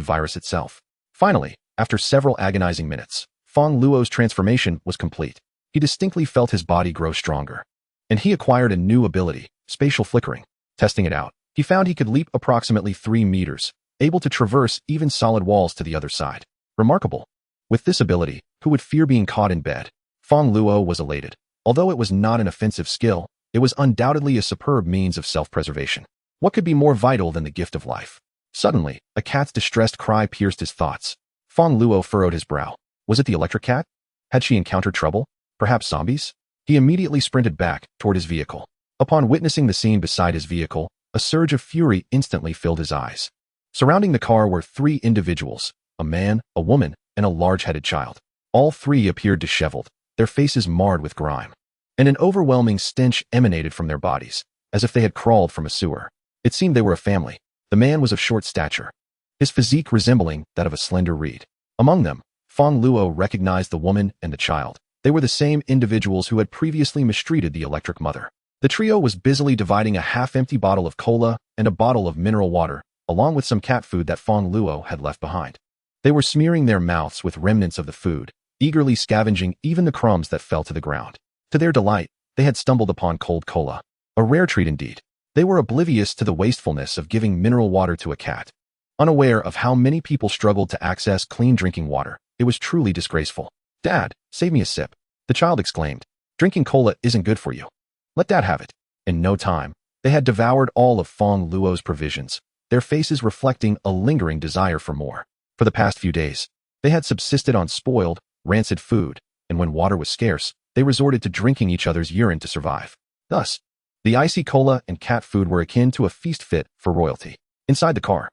virus itself. Finally, after several agonizing minutes, Fong Luo's transformation was complete. He distinctly felt his body grow stronger, and he acquired a new ability, spatial flickering. Testing it out, he found he could leap approximately 3 meters, able to traverse even solid walls to the other side. Remarkable. With this ability, who would fear being caught in bed? Fong Luo was elated. Although it was not an offensive skill, it was undoubtedly a superb means of self-preservation. What could be more vital than the gift of life? Suddenly, a cat's distressed cry pierced his thoughts. Fong Luo furrowed his brow. Was it the electric cat? Had she encountered trouble? Perhaps zombies? He immediately sprinted back toward his vehicle. Upon witnessing the scene beside his vehicle, a surge of fury instantly filled his eyes. Surrounding the car were 3 individuals, a man, a woman, and a large-headed child. All 3 appeared disheveled, their faces marred with grime, and an overwhelming stench emanated from their bodies, as if they had crawled from a sewer. It seemed they were a family. The man was of short stature, his physique resembling that of a slender reed. Among them, Fong Luo recognized the woman and the child. They were the same individuals who had previously mistreated the electric mother. The trio was busily dividing a half-empty bottle of cola and a bottle of mineral water, along with some cat food that Fong Luo had left behind. They were smearing their mouths with remnants of the food, eagerly scavenging even the crumbs that fell to the ground. To their delight, they had stumbled upon cold cola. A rare treat indeed. They were oblivious to the wastefulness of giving mineral water to a cat. Unaware of how many people struggled to access clean drinking water, it was truly disgraceful. "Dad, save me a sip," the child exclaimed. "Drinking cola isn't good for you. Let Dad have it." In no time, they had devoured all of Fong Luo's provisions, their faces reflecting a lingering desire for more. For the past few days, they had subsisted on spoiled, rancid food, and when water was scarce, they resorted to drinking each other's urine to survive. Thus, the icy cola and cat food were akin to a feast fit for royalty. Inside the car,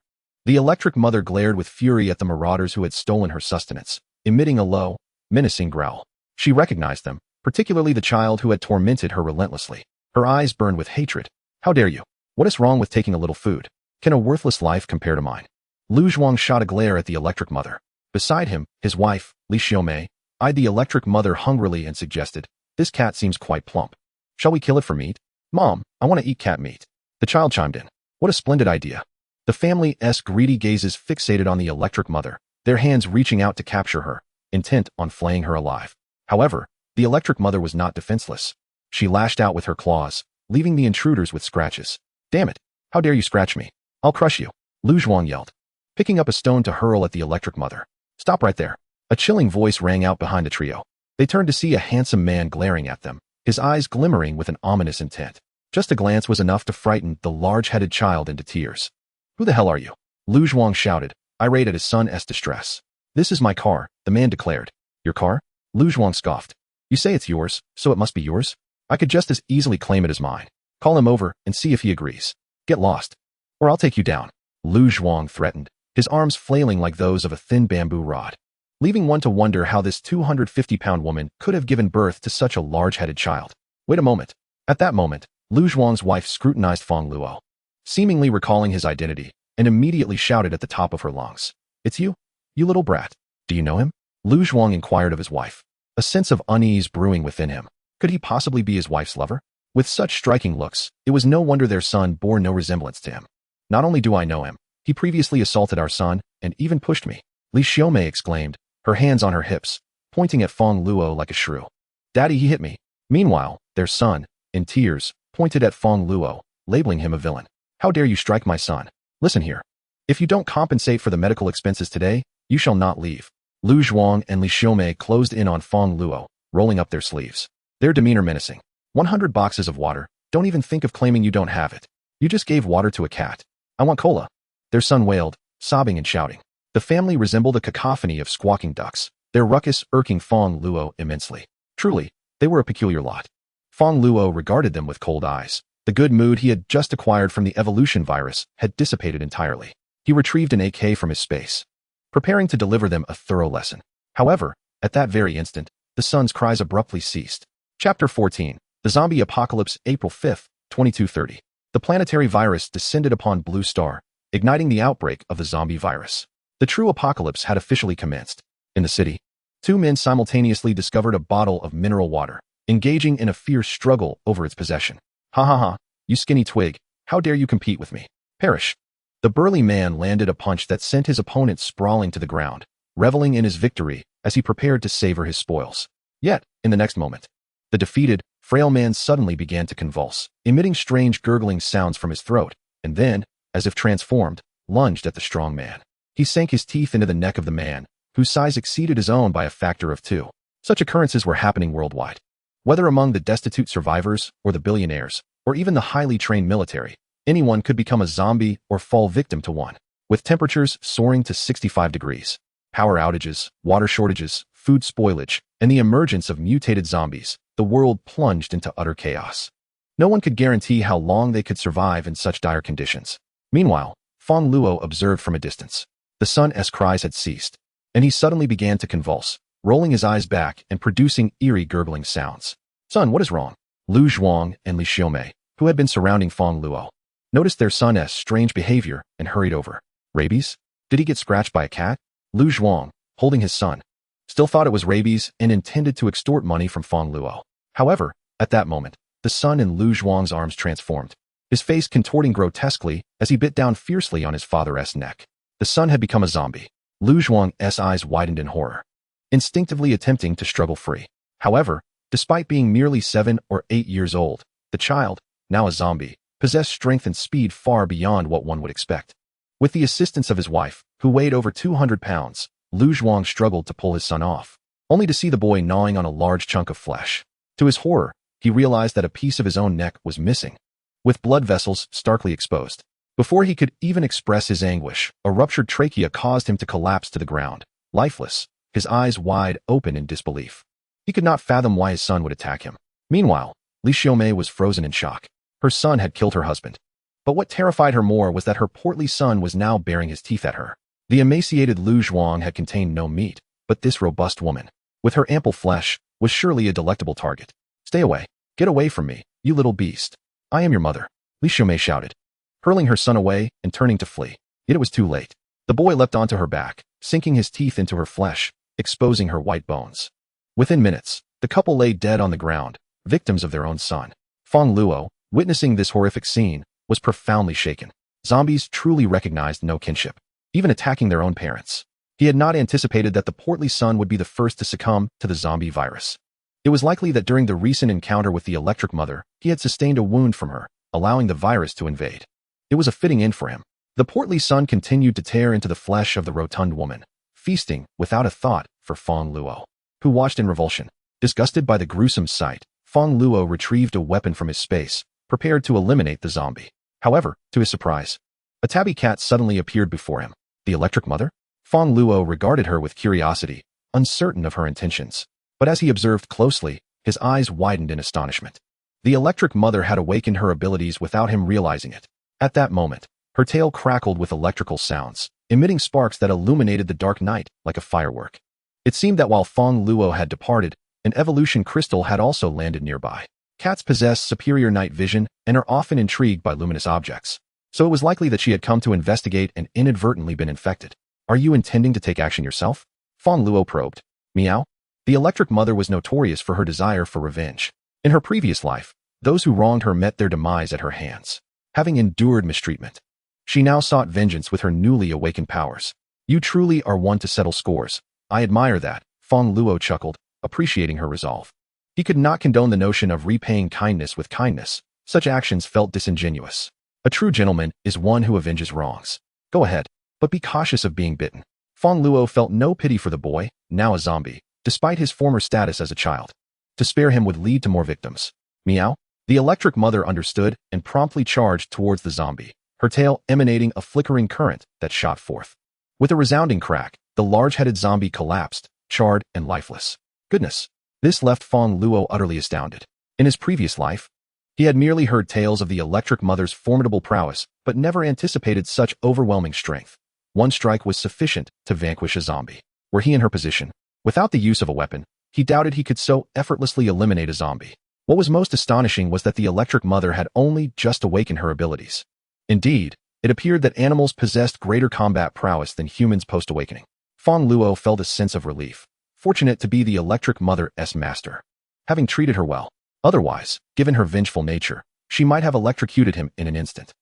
the electric mother glared with fury at the marauders who had stolen her sustenance, emitting a low, menacing growl. She recognized them, particularly the child who had tormented her relentlessly. Her eyes burned with hatred. "How dare you? What is wrong with taking a little food? Can a worthless life compare to mine?" Lu Zhuang shot a glare at the electric mother. Beside him, his wife, Li Xiaomei, eyed the electric mother hungrily and suggested, "This cat seems quite plump. Shall we kill it for meat?" "Mom, I want to eat cat meat." The child chimed in. "What a splendid idea." The family's greedy gazes fixated on the electric mother, their hands reaching out to capture her, intent on flaying her alive. However, the electric mother was not defenseless. She lashed out with her claws, leaving the intruders with scratches. "Damn it! How dare you scratch me? I'll crush you!" Lu Zhuang yelled, picking up a stone to hurl at the electric mother. "Stop right there. A chilling voice rang out behind the trio. They turned to see a handsome man glaring at them, his eyes glimmering with an ominous intent. Just a glance was enough to frighten the large-headed child into tears. "Who the hell are you?" Lu Zhuang shouted, irate at his son's distress. "This is my car," the man declared. "Your car?" Lu Zhuang scoffed. "You say it's yours, so it must be yours? I could just as easily claim it as mine. Call him over and see if he agrees. Get lost, or I'll take you down," Lu Zhuang threatened, his arms flailing like those of a thin bamboo rod, leaving one to wonder how this 250-pound woman could have given birth to such a large-headed child. Wait a moment. At that moment, Lu Zhuang's wife scrutinized Fong Luo, seemingly recalling his identity, and immediately shouted at the top of her lungs. "It's you? You little brat. Do you know him?" Lu Zhuang inquired of his wife, a sense of unease brewing within him. Could he possibly be his wife's lover? With such striking looks, it was no wonder their son bore no resemblance to him. "Not only do I know him, he previously assaulted our son and even pushed me," Li Xiaomei exclaimed, her hands on her hips, pointing at Fong Luo like a shrew. "Daddy, he hit me." Meanwhile, their son, in tears, pointed at Fong Luo, labeling him a villain. "How dare you strike my son? Listen here. If you don't compensate for the medical expenses today, you shall not leave." Lu Zhuang and Li Xiaomei closed in on Fong Luo, rolling up their sleeves, their demeanor menacing. 100 boxes of water. Don't even think of claiming you don't have it. You just gave water to a cat. I want cola." Their son wailed, sobbing and shouting. The family resembled a cacophony of squawking ducks, their ruckus irking Fong Luo immensely. Truly, they were a peculiar lot. Fong Luo regarded them with cold eyes. The good mood he had just acquired from the evolution virus had dissipated entirely. He retrieved an AK from his space, preparing to deliver them a thorough lesson. However, at that very instant, the son's cries abruptly ceased. Chapter 14. The Zombie Apocalypse, April 5, 2230. The planetary virus descended upon Blue Star, igniting the outbreak of the zombie virus. The true apocalypse had officially commenced. In the city, two men simultaneously discovered a bottle of mineral water, engaging in a fierce struggle over its possession. "Ha ha ha, you skinny twig, how dare you compete with me? Perish." The burly man landed a punch that sent his opponent sprawling to the ground, reveling in his victory as he prepared to savor his spoils. Yet, in the next moment, the defeated, frail man suddenly began to convulse, emitting strange gurgling sounds from his throat, and then, as if transformed, lunged at the strong man. He sank his teeth into the neck of the man, whose size exceeded his own by a factor of 2. Such occurrences were happening worldwide. Whether among the destitute survivors, or the billionaires, or even the highly trained military, anyone could become a zombie or fall victim to one. With temperatures soaring to 65 degrees, power outages, water shortages, food spoilage, and the emergence of mutated zombies, the world plunged into utter chaos. No one could guarantee how long they could survive in such dire conditions. Meanwhile, Fong Luo observed from a distance. The son's cries had ceased, and he suddenly began to convulse, rolling his eyes back and producing eerie gurgling sounds. "Son, what is wrong?" Lu Zhuang and Li Xiaomei, who had been surrounding Fong Luo, noticed their son's strange behavior and hurried over. "Rabies? Did he get scratched by a cat?" Lu Zhuang, holding his son, still thought it was rabies and intended to extort money from Fong Luo. However, at that moment, the son in Lu Zhuang's arms transformed, his face contorting grotesquely as he bit down fiercely on his father's neck. The son had become a zombie. Lu Zhuang's eyes widened in horror, instinctively attempting to struggle free. However, despite being merely 7 or 8 years old, the child, now a zombie, possessed strength and speed far beyond what one would expect. With the assistance of his wife, who weighed over 200 pounds, Lu Zhuang struggled to pull his son off, only to see the boy gnawing on a large chunk of flesh. To his horror, he realized that a piece of his own neck was missing, with blood vessels starkly exposed. Before he could even express his anguish, a ruptured trachea caused him to collapse to the ground, lifeless, his eyes wide open in disbelief. He could not fathom why his son would attack him. Meanwhile, Li Xiaomei was frozen in shock. Her son had killed her husband. But what terrified her more was that her portly son was now baring his teeth at her. The emaciated Lu Zhuang had contained no meat, but this robust woman, with her ample flesh, was surely a delectable target. "Stay away. Get away from me, you little beast. I am your mother," Li Xiaomei shouted, hurling her son away and turning to flee. Yet it was too late. The boy leapt onto her back, sinking his teeth into her flesh, exposing her white bones. Within minutes, the couple lay dead on the ground, victims of their own son. Fong Luo, witnessing this horrific scene, was profoundly shaken. Zombies truly recognized no kinship, even attacking their own parents. He had not anticipated that the portly son would be the first to succumb to the zombie virus. It was likely that during the recent encounter with the electric mother, he had sustained a wound from her, allowing the virus to invade. It was a fitting end for him. The portly son continued to tear into the flesh of the rotund woman, feasting, without a thought, for Fong Luo, who watched in revulsion. Disgusted by the gruesome sight, Fong Luo retrieved a weapon from his space, prepared to eliminate the zombie. However, to his surprise, a tabby cat suddenly appeared before him. The electric mother? Fong Luo regarded her with curiosity, uncertain of her intentions. But as he observed closely, his eyes widened in astonishment. The electric mother had awakened her abilities without him realizing it. At that moment, her tail crackled with electrical sounds, emitting sparks that illuminated the dark night like a firework. It seemed that while Fong Luo had departed, an evolution crystal had also landed nearby. Cats possess superior night vision and are often intrigued by luminous objects, so it was likely that she had come to investigate and inadvertently been infected. Are you intending to take action yourself? Fong Luo probed. Meow? The electric mother was notorious for her desire for revenge. In her previous life, those who wronged her met their demise at her hands, having endured mistreatment. She now sought vengeance with her newly awakened powers. You truly are one to settle scores. I admire that, Fong Luo chuckled, appreciating her resolve. He could not condone the notion of repaying kindness with kindness. Such actions felt disingenuous. A true gentleman is one who avenges wrongs. Go ahead, but be cautious of being bitten. Fong Luo felt no pity for the boy, now a zombie, despite his former status as a child. To spare him would lead to more victims. Meow? The electric mother understood and promptly charged towards the zombie, her tail emanating a flickering current that shot forth. With a resounding crack, the large-headed zombie collapsed, charred and lifeless. Goodness! This left Fong Luo utterly astounded. In his previous life, he had merely heard tales of the electric mother's formidable prowess, but never anticipated such overwhelming strength. One strike was sufficient to vanquish a zombie. Were he in her position, without the use of a weapon, he doubted he could so effortlessly eliminate a zombie. What was most astonishing was that the electric mother had only just awakened her abilities. Indeed, it appeared that animals possessed greater combat prowess than humans post-awakening. Fong Luo felt a sense of relief, fortunate to be the electric mother's master, having treated her well. Otherwise, given her vengeful nature, she might have electrocuted him in an instant.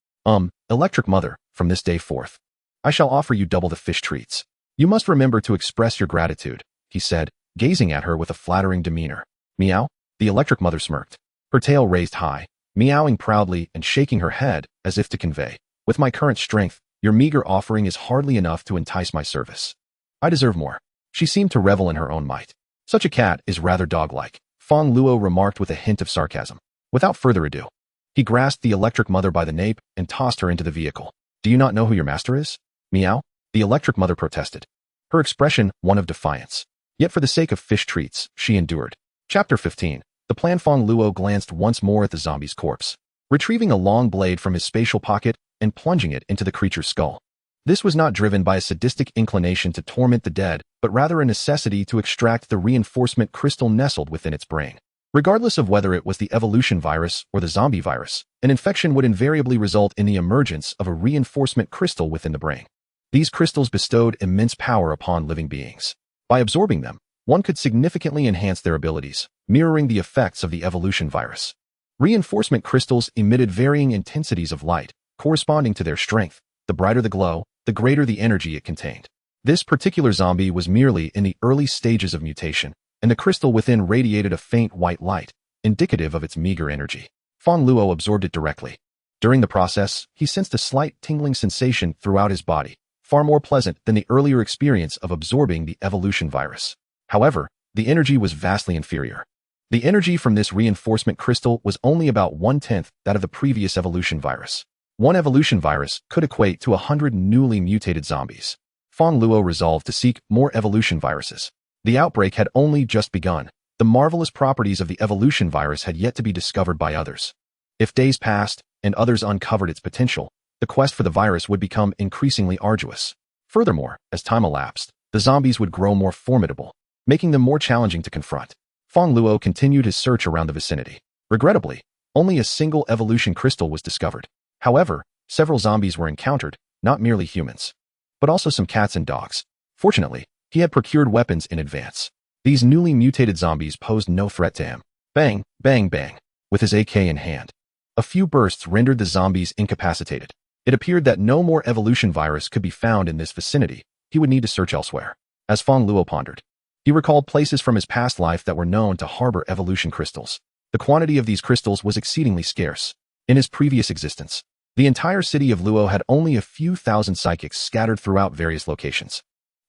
Electric mother, from this day forth, I shall offer you double the fish treats. You must remember to express your gratitude, he said, gazing at her with a flattering demeanor. Meow? The electric mother smirked, her tail raised high, meowing proudly and shaking her head as if to convey, with my current strength, your meager offering is hardly enough to entice my service. I deserve more. She seemed to revel in her own might. Such a cat is rather dog-like, Fong Luo remarked with a hint of sarcasm. Without further ado, he grasped the electric mother by the nape and tossed her into the vehicle. Do you not know who your master is? Meow? The electric mother protested, her expression one of defiance. Yet for the sake of fish treats, she endured. Chapter 15. The plan. Fong Luo glanced once more at the zombie's corpse, retrieving a long blade from his spatial pocket and plunging it into the creature's skull. This was not driven by a sadistic inclination to torment the dead, but rather a necessity to extract the reinforcement crystal nestled within its brain. Regardless of whether it was the evolution virus or the zombie virus, an infection would invariably result in the emergence of a reinforcement crystal within the brain. These crystals bestowed immense power upon living beings. By absorbing them, one could significantly enhance their abilities, mirroring the effects of the evolution virus. Reinforcement crystals emitted varying intensities of light, corresponding to their strength. The brighter the glow, the greater the energy it contained. This particular zombie was merely in the early stages of mutation, and the crystal within radiated a faint white light, indicative of its meager energy. Fong Luo absorbed it directly. During the process, he sensed a slight tingling sensation throughout his body, far more pleasant than the earlier experience of absorbing the evolution virus. However, the energy was vastly inferior. The energy from this reinforcement crystal was only about 1/10 that of the previous evolution virus. One evolution virus could equate to 100 newly mutated zombies. Fong Luo resolved to seek more evolution viruses. The outbreak had only just begun. The marvelous properties of the evolution virus had yet to be discovered by others. If days passed and others uncovered its potential, the quest for the virus would become increasingly arduous. Furthermore, as time elapsed, the zombies would grow more formidable, making them more challenging to confront. Fong Luo continued his search around the vicinity. Regrettably, only a single evolution crystal was discovered. However, several zombies were encountered, not merely humans, but also some cats and dogs. Fortunately, he had procured weapons in advance. These newly mutated zombies posed no threat to him. Bang, bang, bang. With his AK in hand, a few bursts rendered the zombies incapacitated. It appeared that no more evolution virus could be found in this vicinity. He would need to search elsewhere. As Fong Luo pondered, he recalled places from his past life that were known to harbor evolution crystals. The quantity of these crystals was exceedingly scarce. In his previous existence, the entire city of Luo had only a few thousand psychics scattered throughout various locations.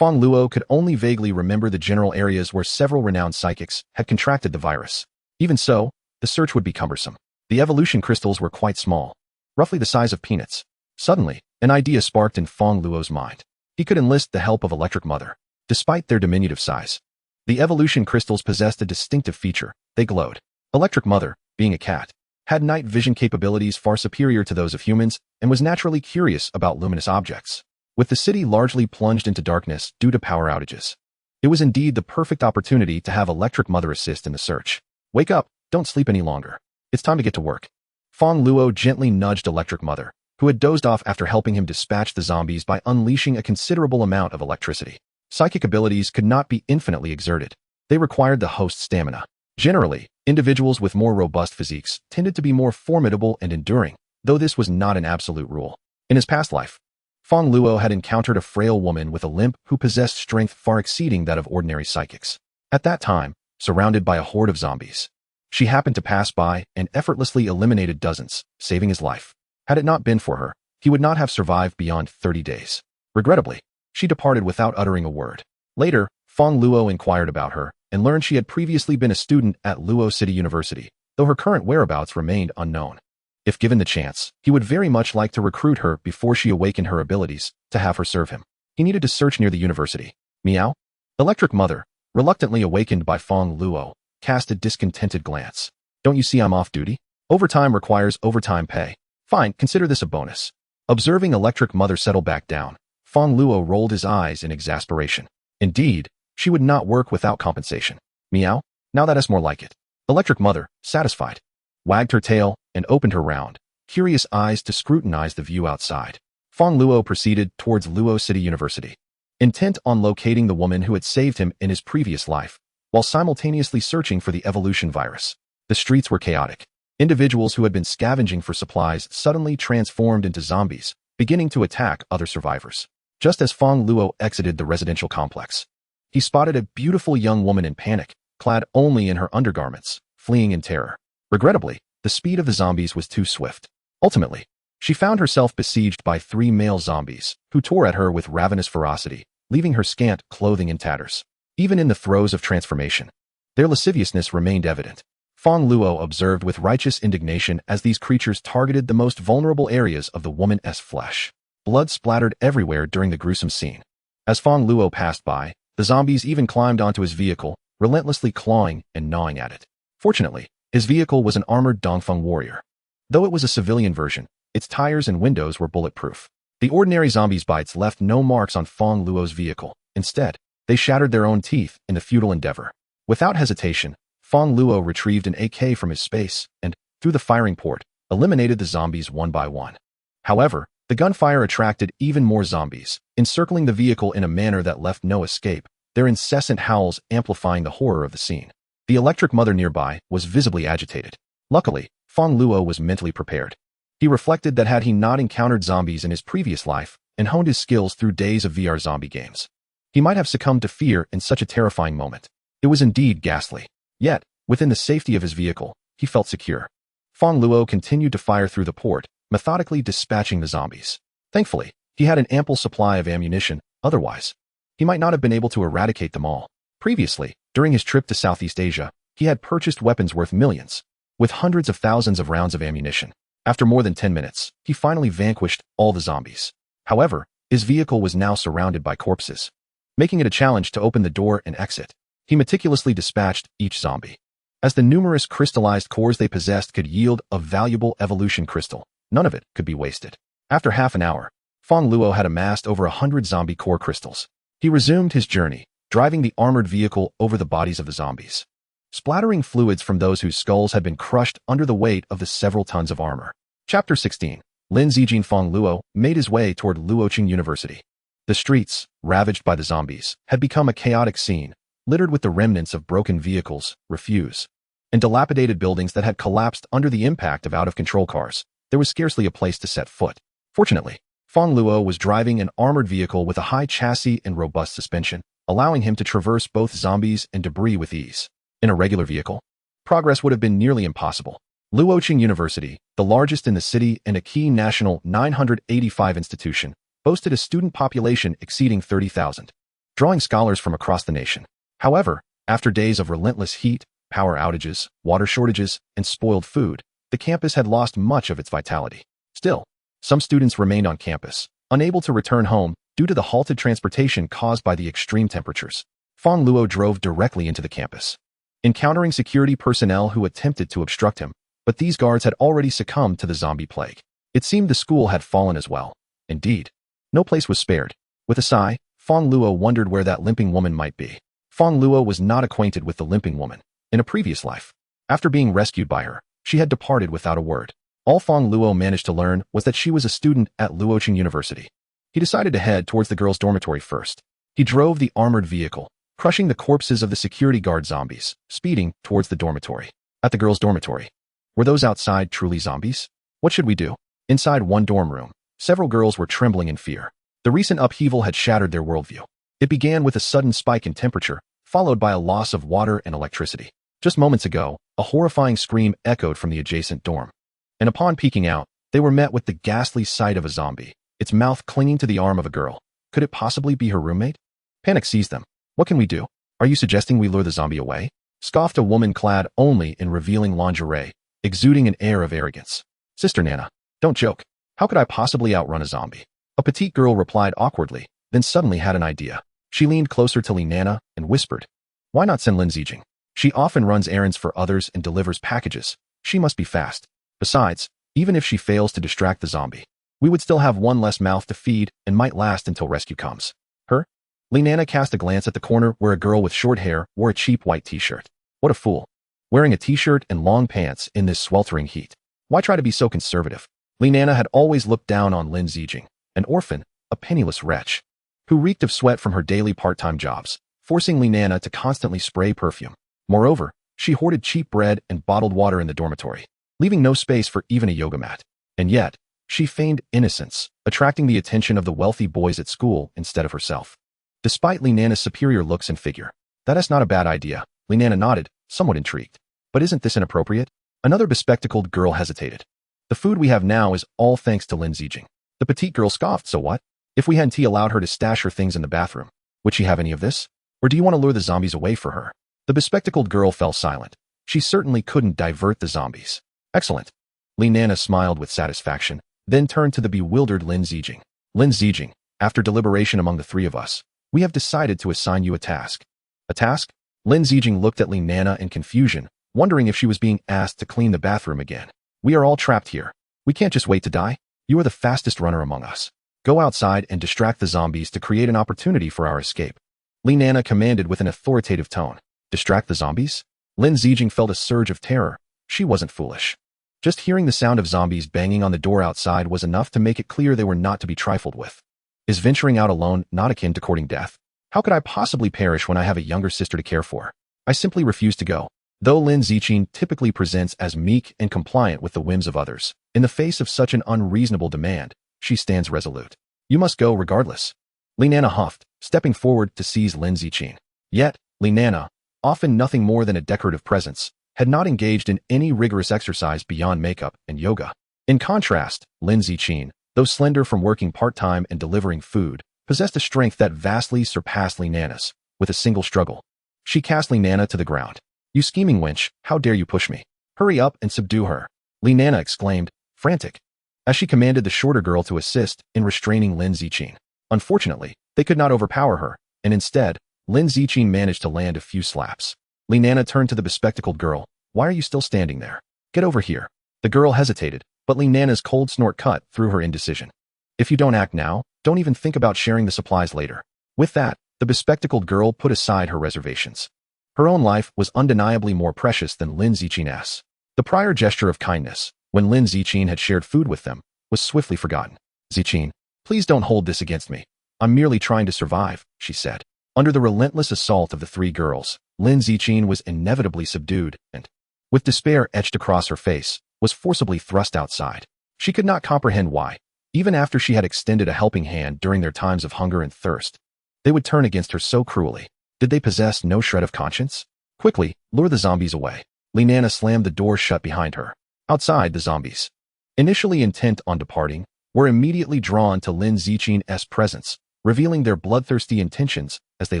Fong Luo could only vaguely remember the general areas where several renowned psychics had contracted the virus. Even so, the search would be cumbersome. The evolution crystals were quite small, roughly the size of peanuts. Suddenly, an idea sparked in Fong Luo's mind. He could enlist the help of Electric Mother. Despite their diminutive size, the evolution crystals possessed a distinctive feature. They glowed. Electric Mother, being a cat, had night vision capabilities far superior to those of humans and was naturally curious about luminous objects. With the city largely plunged into darkness due to power outages, it was indeed the perfect opportunity to have Electric Mother assist in the search. Wake up, don't sleep any longer. It's time to get to work. Fong Luo gently nudged Electric Mother, who had dozed off after helping him dispatch the zombies by unleashing a considerable amount of electricity. Psychic abilities could not be infinitely exerted. They required the host's stamina. Generally, individuals with more robust physiques tended to be more formidable and enduring, though this was not an absolute rule. In his past life, Fong Luo had encountered a frail woman with a limp who possessed strength far exceeding that of ordinary psychics. At that time, surrounded by a horde of zombies, she happened to pass by and effortlessly eliminated dozens, saving his life. Had it not been for her, he would not have survived beyond 30 days. Regrettably, she departed without uttering a word. Later, Fong Luo inquired about her and learned she had previously been a student at Luo City University, though her current whereabouts remained unknown. If given the chance, he would very much like to recruit her before she awakened her abilities, to have her serve him. He needed to search near the university. Meow? Electric Mother, reluctantly awakened by Fong Luo, cast a discontented glance. Don't you see I'm off duty? Overtime requires overtime pay. Fine, consider this a bonus. Observing Electric Mother settle back down, Fong Luo rolled his eyes in exasperation. Indeed, she would not work without compensation. Meow? Now that is more like it. Electric Mother, satisfied, wagged her tail and opened her round, curious eyes to scrutinize the view outside. Fong Luo proceeded towards Luo City University, intent on locating the woman who had saved him in his previous life, while simultaneously searching for the evolution virus. The streets were chaotic. Individuals who had been scavenging for supplies suddenly transformed into zombies, beginning to attack other survivors. Just as Fong Luo exited the residential complex, he spotted a beautiful young woman in panic, clad only in her undergarments, fleeing in terror. Regrettably, the speed of the zombies was too swift. Ultimately, she found herself besieged by 3 male zombies, who tore at her with ravenous ferocity, leaving her scant clothing in tatters. Even in the throes of transformation, their lasciviousness remained evident. Fong Luo observed with righteous indignation as these creatures targeted the most vulnerable areas of the woman's flesh. Blood splattered everywhere during the gruesome scene. As Fong Luo passed by, the zombies even climbed onto his vehicle, relentlessly clawing and gnawing at it. Fortunately, his vehicle was an armored Dongfeng warrior. Though it was a civilian version, its tires and windows were bulletproof. The ordinary zombies' bites left no marks on Fong Luo's vehicle. Instead, they shattered their own teeth in the futile endeavor. Without hesitation, Fong Luo retrieved an AK from his space and, through the firing port, eliminated the zombies one by one. However, the gunfire attracted even more zombies, encircling the vehicle in a manner that left no escape, their incessant howls amplifying the horror of the scene. The Electric Mother nearby was visibly agitated. Luckily, Fong Luo was mentally prepared. He reflected that had he not encountered zombies in his previous life and honed his skills through days of VR zombie games, he might have succumbed to fear in such a terrifying moment. It was indeed ghastly. Yet, within the safety of his vehicle, he felt secure. Fong Luo continued to fire through the port, methodically dispatching the zombies. Thankfully, he had an ample supply of ammunition, otherwise, he might not have been able to eradicate them all. Previously, during his trip to Southeast Asia, he had purchased weapons worth millions, with hundreds of thousands of rounds of ammunition. After more than 10 minutes, he finally vanquished all the zombies. However, his vehicle was now surrounded by corpses, making it a challenge to open the door and exit. He meticulously dispatched each zombie. As the numerous crystallized cores they possessed could yield a valuable evolution crystal, none of it could be wasted. After half an hour, Fong Luo had amassed over 100 zombie core crystals. He resumed his journey, driving the armored vehicle over the bodies of the zombies, splattering fluids from those whose skulls had been crushed under the weight of the several tons of armor. Chapter 16. Lin Zijin. Fong Luo made his way toward Luoqing University. The streets, ravaged by the zombies, had become a chaotic scene, littered with the remnants of broken vehicles, refuse, and dilapidated buildings that had collapsed under the impact of out-of-control cars. There was scarcely a place to set foot. Fortunately, Fong Luo was driving an armored vehicle with a high chassis and robust suspension, allowing him to traverse both zombies and debris with ease. In a regular vehicle, progress would have been nearly impossible. Luoqing University, the largest in the city and a key national 985 institution, boasted a student population exceeding 30,000. drawing scholars from across the nation. However, after days of relentless heat, power outages, water shortages, and spoiled food, the campus had lost much of its vitality. Still, some students remained on campus, unable to return home due to the halted transportation caused by the extreme temperatures. Fong Luo drove directly into the campus, encountering security personnel who attempted to obstruct him, but these guards had already succumbed to the zombie plague. It seemed the school had fallen as well. Indeed, no place was spared. With a sigh, Fong Luo wondered where that limping woman might be. Fong Luo was not acquainted with the limping woman. In a previous life, after being rescued by her, she had departed without a word. All Fong Luo managed to learn was that she was a student at Luoqing University. He decided to head towards the girls' dormitory first. He drove the armored vehicle, crushing the corpses of the security guard zombies, speeding towards the dormitory. At the girls' dormitory, were those outside truly zombies? What should we do? Inside one dorm room, several girls were trembling in fear. The recent upheaval had shattered their worldview. It began with a sudden spike in temperature, followed by a loss of water and electricity. Just moments ago, a horrifying scream echoed from the adjacent dorm. And upon peeking out, they were met with the ghastly sight of a zombie, its mouth clinging to the arm of a girl. Could it possibly be her roommate? Panic seized them. What can we do? Are you suggesting we lure the zombie away? Scoffed a woman clad only in revealing lingerie, exuding an air of arrogance. Sister Nana, don't joke. How could I possibly outrun a zombie? A petite girl replied awkwardly, then suddenly had an idea. She leaned closer to Li Nana and whispered, why not send Lin Zijing? She often runs errands for others and delivers packages. She must be fast. Besides, even if she fails to distract the zombie, we would still have one less mouth to feed and might last until rescue comes. Her? Li Nana cast a glance at the corner where a girl with short hair wore a cheap white t-shirt. What a fool. Wearing a t-shirt and long pants in this sweltering heat. Why try to be so conservative? Li Nana had always looked down on Lin Zijing, an orphan, a penniless wretch, who reeked of sweat from her daily part-time jobs, forcing Li Nana to constantly spray perfume. Moreover, she hoarded cheap bread and bottled water in the dormitory, leaving no space for even a yoga mat. And yet, she feigned innocence, attracting the attention of the wealthy boys at school instead of herself. Despite Li Nana's superior looks and figure, that is not a bad idea. Li Nana nodded, somewhat intrigued. But isn't this inappropriate? Another bespectacled girl hesitated. The food we have now is all thanks to Lin Zijing. The petite girl scoffed, so what? If we hadn't allowed her to stash her things in the bathroom, would she have any of this? Or do you want to lure the zombies away for her? The bespectacled girl fell silent. She certainly couldn't divert the zombies. Excellent. Li Nana smiled with satisfaction, then turned to the bewildered Lin Zijing. Lin Zijing, after deliberation among the three of us, we have decided to assign you a task. A task? Lin Zijing looked at Li Nana in confusion, wondering if she was being asked to clean the bathroom again. We are all trapped here. We can't just wait to die. You are the fastest runner among us. Go outside and distract the zombies to create an opportunity for our escape. Li Nana commanded with an authoritative tone. Distract the zombies? Lin Zijing felt a surge of terror. She wasn't foolish. Just hearing the sound of zombies banging on the door outside was enough to make it clear they were not to be trifled with. Is venturing out alone not akin to courting death? How could I possibly perish when I have a younger sister to care for? I simply refuse to go. Though Lin Zijing typically presents as meek and compliant with the whims of others, in the face of such an unreasonable demand, she stands resolute. You must go regardless. Li Nana huffed, stepping forward to seize Lin Zijing. Yet, Li Nana, often nothing more than a decorative presence, had not engaged in any rigorous exercise beyond makeup and yoga. In contrast, Lin Zijing, though slender from working part-time and delivering food, possessed a strength that vastly surpassed Li Nana's. With a single struggle, she cast Li Nana to the ground. You scheming wench, how dare you push me? Hurry up and subdue her, Li Nana exclaimed, frantic, as she commanded the shorter girl to assist in restraining Lin Zijing. Unfortunately, they could not overpower her, and instead, Lin Zijing managed to land a few slaps. Li Nana turned to the bespectacled girl. Why are you still standing there? Get over here. The girl hesitated, but Li Nana's cold snort cut through her indecision. If you don't act now, don't even think about sharing the supplies later. With that, the bespectacled girl put aside her reservations. Her own life was undeniably more precious than Lin Zijing's. The prior gesture of kindness, when Lin Zijing had shared food with them, was swiftly forgotten. Zijing, please don't hold this against me. I'm merely trying to survive, she said. Under the relentless assault of the three girls, Lin Zijing was inevitably subdued and, with despair etched across her face, was forcibly thrust outside. She could not comprehend why, even after she had extended a helping hand during their times of hunger and thirst, they would turn against her so cruelly. Did they possess no shred of conscience? Quickly, lure the zombies away. Li Nana slammed the door shut behind her. Outside, the zombies, initially intent on departing, were immediately drawn to Lin Zijing's presence, revealing their bloodthirsty intentions as they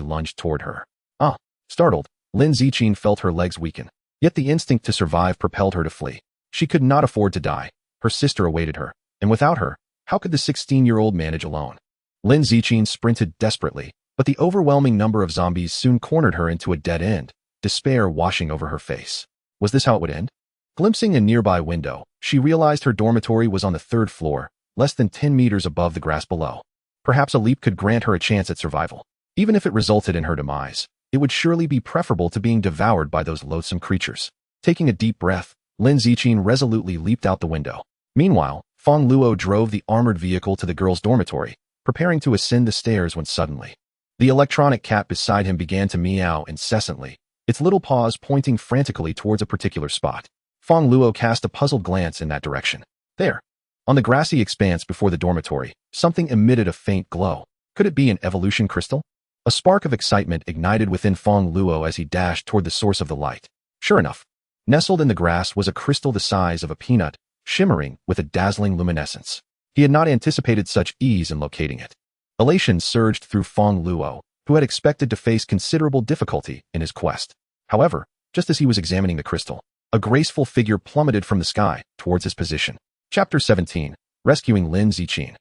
lunged toward her. Ah! Startled, Lin Ziqin felt her legs weaken. Yet the instinct to survive propelled her to flee. She could not afford to die. Her sister awaited her, and without her, how could the 16-year-old manage alone? Lin Ziqin sprinted desperately, but the overwhelming number of zombies soon cornered her into a dead end, despair washing over her face. Was this how it would end? Glimpsing a nearby window, she realized her dormitory was on the 3rd floor, less than 10 meters above the grass below. Perhaps a leap could grant her a chance at survival. Even if it resulted in her demise, it would surely be preferable to being devoured by those loathsome creatures. Taking a deep breath, Lin Ziqin resolutely leaped out the window. Meanwhile, Fong Luo drove the armored vehicle to the girl's dormitory, preparing to ascend the stairs when suddenly, the electronic cat beside him began to meow incessantly, its little paws pointing frantically towards a particular spot. Fong Luo cast a puzzled glance in that direction. There, on the grassy expanse before the dormitory, something emitted a faint glow. Could it be an evolution crystal? A spark of excitement ignited within Fong Luo as he dashed toward the source of the light. Sure enough, nestled in the grass was a crystal the size of a peanut, shimmering with a dazzling luminescence. He had not anticipated such ease in locating it. Elation surged through Fong Luo, who had expected to face considerable difficulty in his quest. However, just as he was examining the crystal, a graceful figure plummeted from the sky towards his position. Chapter 17. Rescuing Lin Ziqin.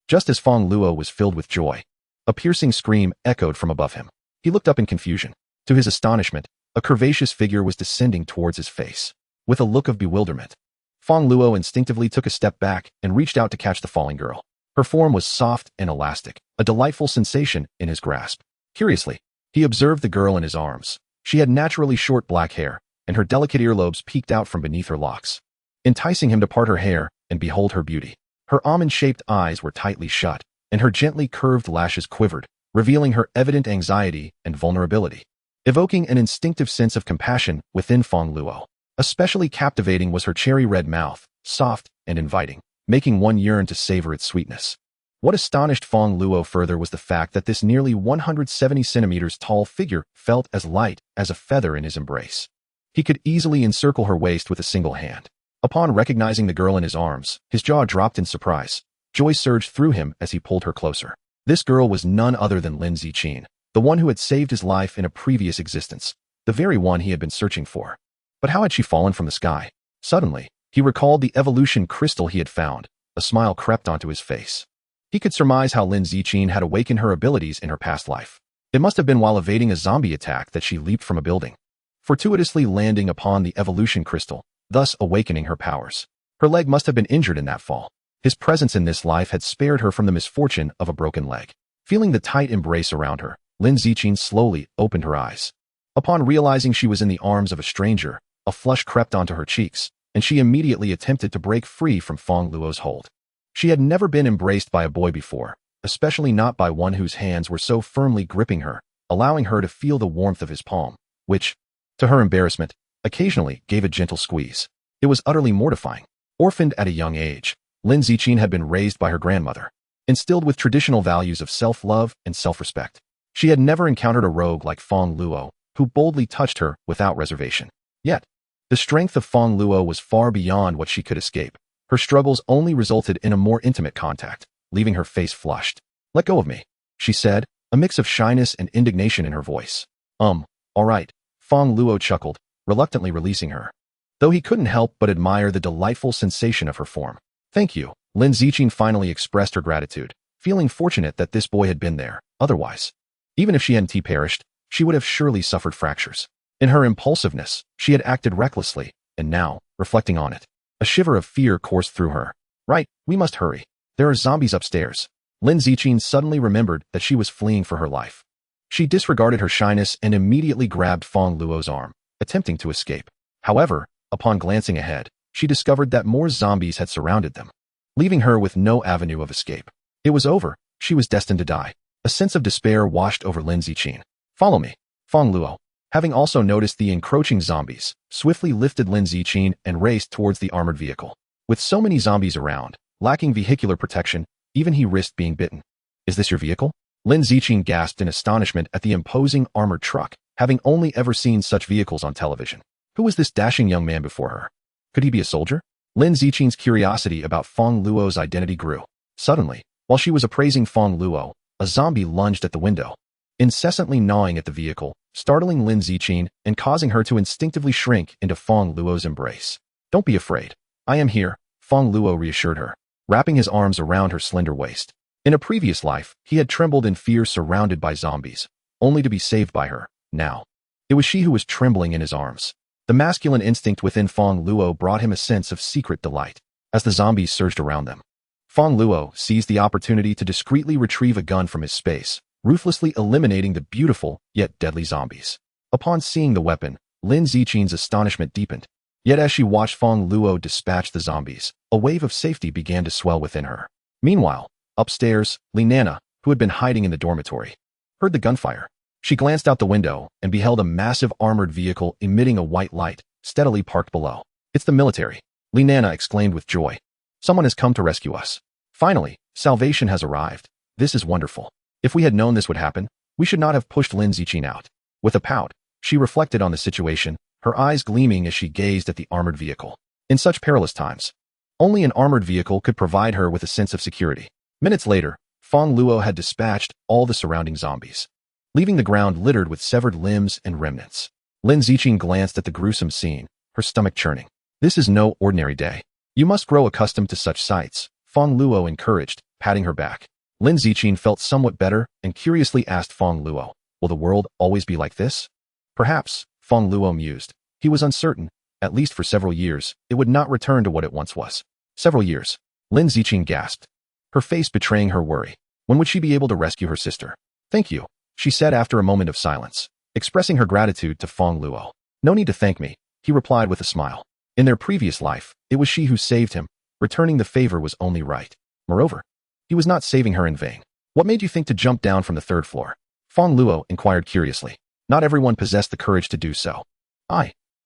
Just as Fong Luo was filled with joy, a piercing scream echoed from above him. He looked up in confusion. To his astonishment, a curvaceous figure was descending towards his face. With a look of bewilderment, Fong Luo instinctively took a step back and reached out to catch the falling girl. Her form was soft and elastic, a delightful sensation in his grasp. Curiously, he observed the girl in his arms. She had naturally short black hair, and her delicate earlobes peeked out from beneath her locks, enticing him to part her hair and behold her beauty. Her almond-shaped eyes were tightly shut, and her gently curved lashes quivered, revealing her evident anxiety and vulnerability, evoking an instinctive sense of compassion within Fong Luo. Especially captivating was her cherry-red mouth, soft and inviting, making one yearn to savor its sweetness. What astonished Fong Luo further was the fact that this nearly 170 centimeters tall figure felt as light as a feather in his embrace. He could easily encircle her waist with a single hand. Upon recognizing the girl in his arms, his jaw dropped in surprise. Joy surged through him as he pulled her closer. This girl was none other than Lin Ziqin, the one who had saved his life in a previous existence, the very one he had been searching for. But how had she fallen from the sky? Suddenly, he recalled the evolution crystal he had found. A smile crept onto his face. He could surmise how Lin Ziqin had awakened her abilities in her past life. It must have been while evading a zombie attack that she leaped from a building, fortuitously landing upon the evolution crystal, thus awakening her powers. Her leg must have been injured in that fall. His presence in this life had spared her from the misfortune of a broken leg. Feeling the tight embrace around her, Lin Ziqin slowly opened her eyes. Upon realizing she was in the arms of a stranger, a flush crept onto her cheeks, and she immediately attempted to break free from Fong Luo's hold. She had never been embraced by a boy before, especially not by one whose hands were so firmly gripping her, allowing her to feel the warmth of his palm, which, to her embarrassment, occasionally gave a gentle squeeze. It was utterly mortifying. Orphaned at a young age, Lin Ziqin had been raised by her grandmother, instilled with traditional values of self-love and self-respect. She had never encountered a rogue like Fong Luo, who boldly touched her without reservation. Yet, the strength of Fong Luo was far beyond what she could escape. Her struggles only resulted in a more intimate contact, leaving her face flushed. "Let go of me," she said, a mix of shyness and indignation in her voice. All right," Fong Luo chuckled, reluctantly releasing her, though he couldn't help but admire the delightful sensation of her form. "Thank you." Lin Ziqin finally expressed her gratitude, feeling fortunate that this boy had been there. Otherwise, even if she hadn't perished, she would have surely suffered fractures. In her impulsiveness, she had acted recklessly, and now, reflecting on it, a shiver of fear coursed through her. "Right, we must hurry. There are zombies upstairs." Lin Ziqin suddenly remembered that she was fleeing for her life. She disregarded her shyness and immediately grabbed Fong Luo's arm, attempting to escape. However, upon glancing ahead, she discovered that more zombies had surrounded them, leaving her with no avenue of escape. It was over. She was destined to die. A sense of despair washed over Lin Ziqin. "Follow me." Fong Luo, having also noticed the encroaching zombies, swiftly lifted Lin Ziqin and raced towards the armored vehicle. With so many zombies around, lacking vehicular protection, even he risked being bitten. "Is this your vehicle?" Lin Ziqin gasped in astonishment at the imposing armored truck, having only ever seen such vehicles on television. Who was this dashing young man before her? Could he be a soldier? Lin Ziqin's curiosity about Fong Luo's identity grew. Suddenly, while she was appraising Fong Luo, a zombie lunged at the window. incessantly gnawing at the vehicle, startling Lin Ziqing and causing her to instinctively shrink into Fong Luo's embrace. "Don't be afraid. I am here," Fong Luo reassured her, wrapping his arms around her slender waist. In a previous life, he had trembled in fear surrounded by zombies, only to be saved by her. Now, it was she who was trembling in his arms. The masculine instinct within Fong Luo brought him a sense of secret delight. As the zombies surged around them, Fong Luo seized the opportunity to discreetly retrieve a gun from his space, ruthlessly eliminating the beautiful yet deadly zombies. Upon seeing the weapon, Lin Ziqing's astonishment deepened. Yet as she watched Fong Luo dispatch the zombies, a wave of safety began to swell within her. Meanwhile, upstairs, Li Nana, who had been hiding in the dormitory, heard the gunfire. She glanced out the window and beheld a massive armored vehicle emitting a white light, steadily parked below. "It's the military," Li Nana exclaimed with joy. "Someone has come to rescue us. Finally, salvation has arrived. This is wonderful. If we had known this would happen, we should not have pushed Lin Ziqing out." With a pout, she reflected on the situation, her eyes gleaming as she gazed at the armored vehicle. In such perilous times, only an armored vehicle could provide her with a sense of security. Minutes later, Fong Luo had dispatched all the surrounding zombies, leaving the ground littered with severed limbs and remnants. Lin Ziqing glanced at the gruesome scene, her stomach churning. "This is no ordinary day. You must grow accustomed to such sights," Fong Luo encouraged, patting her back. Lin Ziqing felt somewhat better and curiously asked Fong Luo, "Will the world always be like this?" "Perhaps," Fong Luo mused. He was uncertain. At least for several years, it would not return to what it once was. Several years. Lin Ziqing gasped, her face betraying her worry. When would she be able to rescue her sister? "Thank you," she said after a moment of silence, expressing her gratitude to Fong Luo. "No need to thank me," he replied with a smile. In their previous life, it was she who saved him. Returning the favor was only right. Moreover, he was not saving her in vain. "What made you think to jump down from the third floor?" Fong Luo inquired curiously. Not everyone possessed the courage to do so.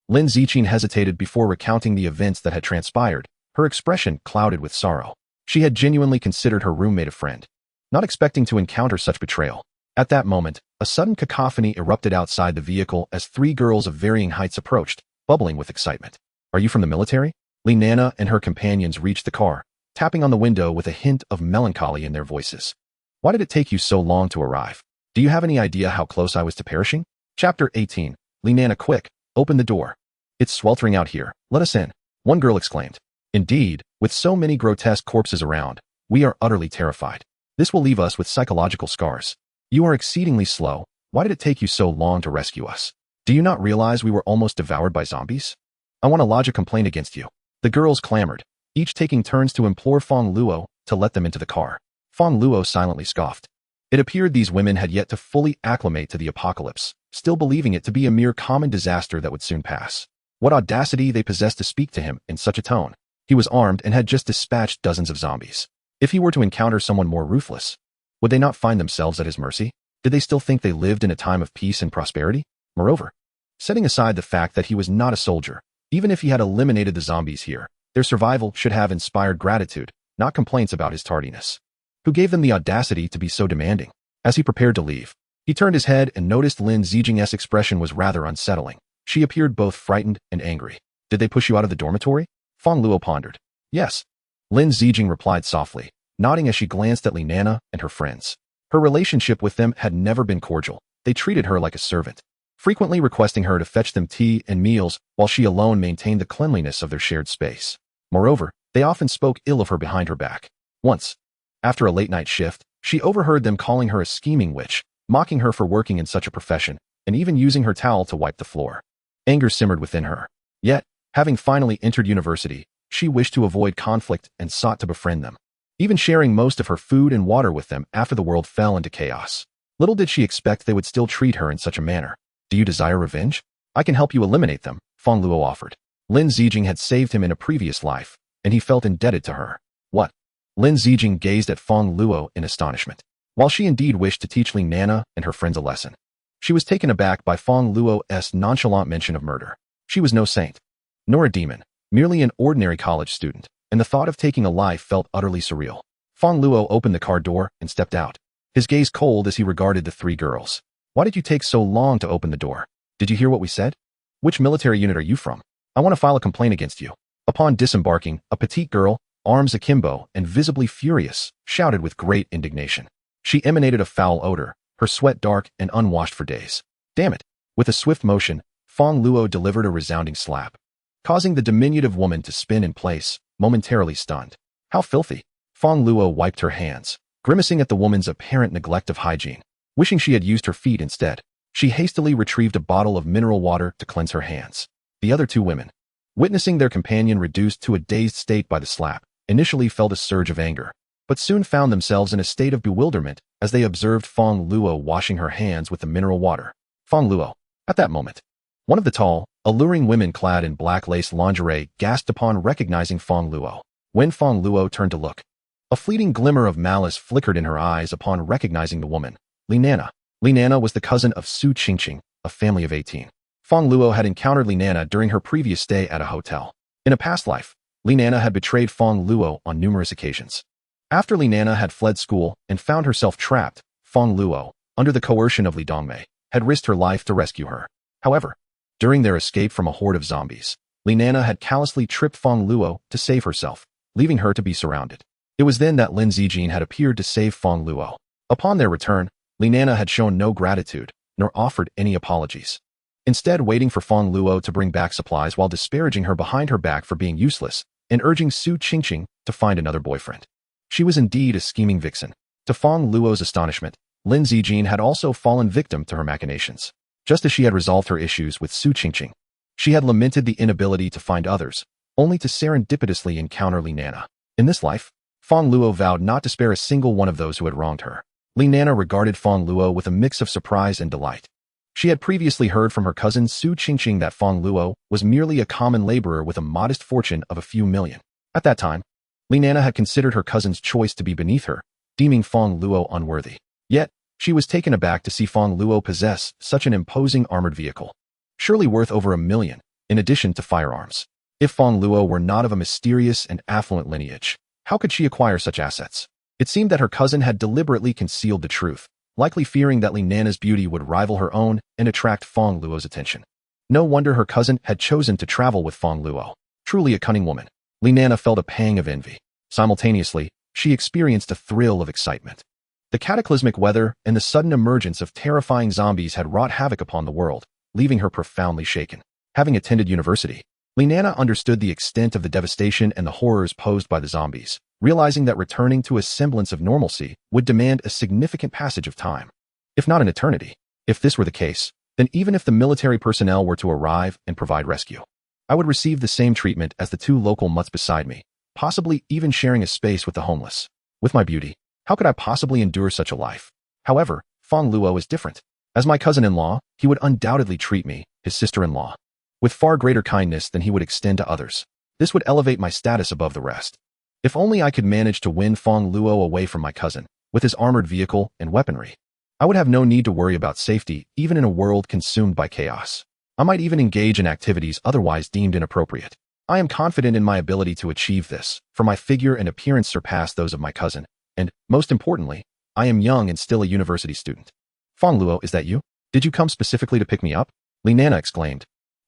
Lin Ziqing hesitated before recounting the events that had transpired, her expression clouded with sorrow. She had genuinely considered her roommate a friend, not expecting to encounter such betrayal. At that moment, a sudden cacophony erupted outside the vehicle as three girls of varying heights approached, bubbling with excitement. "Are you from the military?" Li Nana and her companions reached the car, tapping on the window with a hint of melancholy in their voices. "Why did it take you so long to arrive? Do you have any idea how close I was to perishing?" Chapter 18. Li Nana, quick, open the door. "It's sweltering out here. Let us in," one girl exclaimed. "Indeed, with so many grotesque corpses around, we are utterly terrified. This will leave us with psychological scars. You are exceedingly slow. Why did it take you so long to rescue us? Do you not realize we were almost devoured by zombies? I want to lodge a complaint against you." The girls clamored, each taking turns to implore Fong Luo to let them into the car. Fong Luo silently scoffed. It appeared these women had yet to fully acclimate to the apocalypse, still believing it to be a mere common disaster that would soon pass. What audacity they possessed to speak to him in such a tone. He was armed and had just dispatched dozens of zombies. If he were to encounter someone more ruthless, would they not find themselves at his mercy? Did they still think they lived in a time of peace and prosperity? Moreover, setting aside the fact that he was not a soldier, even if he had eliminated the zombies here, their survival should have inspired gratitude, not complaints about his tardiness. Who gave them the audacity to be so demanding? As he prepared to leave, he turned his head and noticed Lin Ziqing's expression was rather unsettling. She appeared both frightened and angry. "Did they push you out of the dormitory?" Fong Luo pondered. "Yes," Lin Ziqing replied softly, nodding as she glanced at Li Nana and her friends. Her relationship with them had never been cordial. They treated her like a servant, frequently requesting her to fetch them tea and meals while she alone maintained the cleanliness of their shared space. Moreover, they often spoke ill of her behind her back. Once, after a late-night shift, she overheard them calling her a scheming witch, mocking her for working in such a profession, and even using her towel to wipe the floor. Anger simmered within her. Yet, having finally entered university, she wished to avoid conflict and sought to befriend them, even sharing most of her food and water with them after the world fell into chaos. Little did she expect they would still treat her in such a manner. "Do you desire revenge? I can help you eliminate them," Fong Luo offered. Lin Ziqing had saved him in a previous life, and he felt indebted to her. "What?" Lin Ziqing gazed at Fong Luo in astonishment. While she indeed wished to teach Li Nana and her friends a lesson, she was taken aback by Fong Luo's nonchalant mention of murder. She was no saint, nor a demon, merely an ordinary college student, and the thought of taking a life felt utterly surreal. Fong Luo opened the car door and stepped out, his gaze cold as he regarded the three girls. "Why did you take so long to open the door? Did you hear what we said? Which military unit are you from? I want to file a complaint against you." Upon disembarking, a petite girl, arms akimbo and visibly furious, shouted with great indignation. She emanated a foul odor, her sweat dark and unwashed for days. Damn it! With a swift motion, Fong Luo delivered a resounding slap, causing the diminutive woman to spin in place, momentarily stunned. How filthy! Fong Luo wiped her hands, grimacing at the woman's apparent neglect of hygiene. Wishing she had used her feet instead, she hastily retrieved a bottle of mineral water to cleanse her hands. The other two women, witnessing their companion reduced to a dazed state by the slap, initially felt a surge of anger, but soon found themselves in a state of bewilderment as they observed Fong Luo washing her hands with the mineral water. Fong Luo. At that moment, one of the tall, alluring women clad in black lace lingerie gasped upon recognizing Fong Luo. When Fong Luo turned to look, a fleeting glimmer of malice flickered in her eyes upon recognizing the woman. Li Nana. Li Nana was the cousin of Su Qingqing, a family of 18. Fong Luo had encountered Li Nana during her previous stay at a hotel. In a past life, Li Nana had betrayed Fong Luo on numerous occasions. After Li Nana had fled school and found herself trapped, Fong Luo, under the coercion of Li Dongmei, had risked her life to rescue her. However, during their escape from a horde of zombies, Li Nana had callously tripped Fong Luo to save herself, leaving her to be surrounded. It was then that Lin Zijin had appeared to save Fong Luo. Upon their return, Li Nana had shown no gratitude, nor offered any apologies. Instead, waiting for Fong Luo to bring back supplies while disparaging her behind her back for being useless, and urging Su Qingqing to find another boyfriend. She was indeed a scheming vixen. To Fong Luo's astonishment, Lin Zijin had also fallen victim to her machinations. Just as she had resolved her issues with Su Qingqing, she had lamented the inability to find others, only to serendipitously encounter Li Nana. In this life, Fong Luo vowed not to spare a single one of those who had wronged her. Li Nana regarded Fong Luo with a mix of surprise and delight. She had previously heard from her cousin Su Qingqing that Fong Luo was merely a common laborer with a modest fortune of a few million. At that time, Li Nana had considered her cousin's choice to be beneath her, deeming Fong Luo unworthy. Yet, she was taken aback to see Fong Luo possess such an imposing armored vehicle, surely worth over $1 million, in addition to firearms. If Fong Luo were not of a mysterious and affluent lineage, how could she acquire such assets? It seemed that her cousin had deliberately concealed the truth, likely fearing that Li Nana's beauty would rival her own and attract Fong Luo's attention. No wonder her cousin had chosen to travel with Fong Luo. Truly a cunning woman. Li Nana felt a pang of envy. Simultaneously, she experienced a thrill of excitement. The cataclysmic weather and the sudden emergence of terrifying zombies had wrought havoc upon the world, leaving her profoundly shaken. Having attended university, Li Nana understood the extent of the devastation and the horrors posed by the zombies, realizing that returning to a semblance of normalcy would demand a significant passage of time, if not an eternity. If this were the case, then even if the military personnel were to arrive and provide rescue, I would receive the same treatment as the two local mutts beside me, possibly even sharing a space with the homeless. With my beauty, how could I possibly endure such a life? However, Fong Luo is different. As my cousin-in-law, he would undoubtedly treat me, his sister-in-law, with far greater kindness than he would extend to others. This would elevate my status above the rest. If only I could manage to win Fong Luo away from my cousin, with his armored vehicle and weaponry, I would have no need to worry about safety even in a world consumed by chaos. I might even engage in activities otherwise deemed inappropriate. I am confident in my ability to achieve this, for my figure and appearance surpass those of my cousin, and, most importantly, I am young and still a university student. Fong Luo, is that you? Did you come specifically to pick me up? Li Nana exclaimed,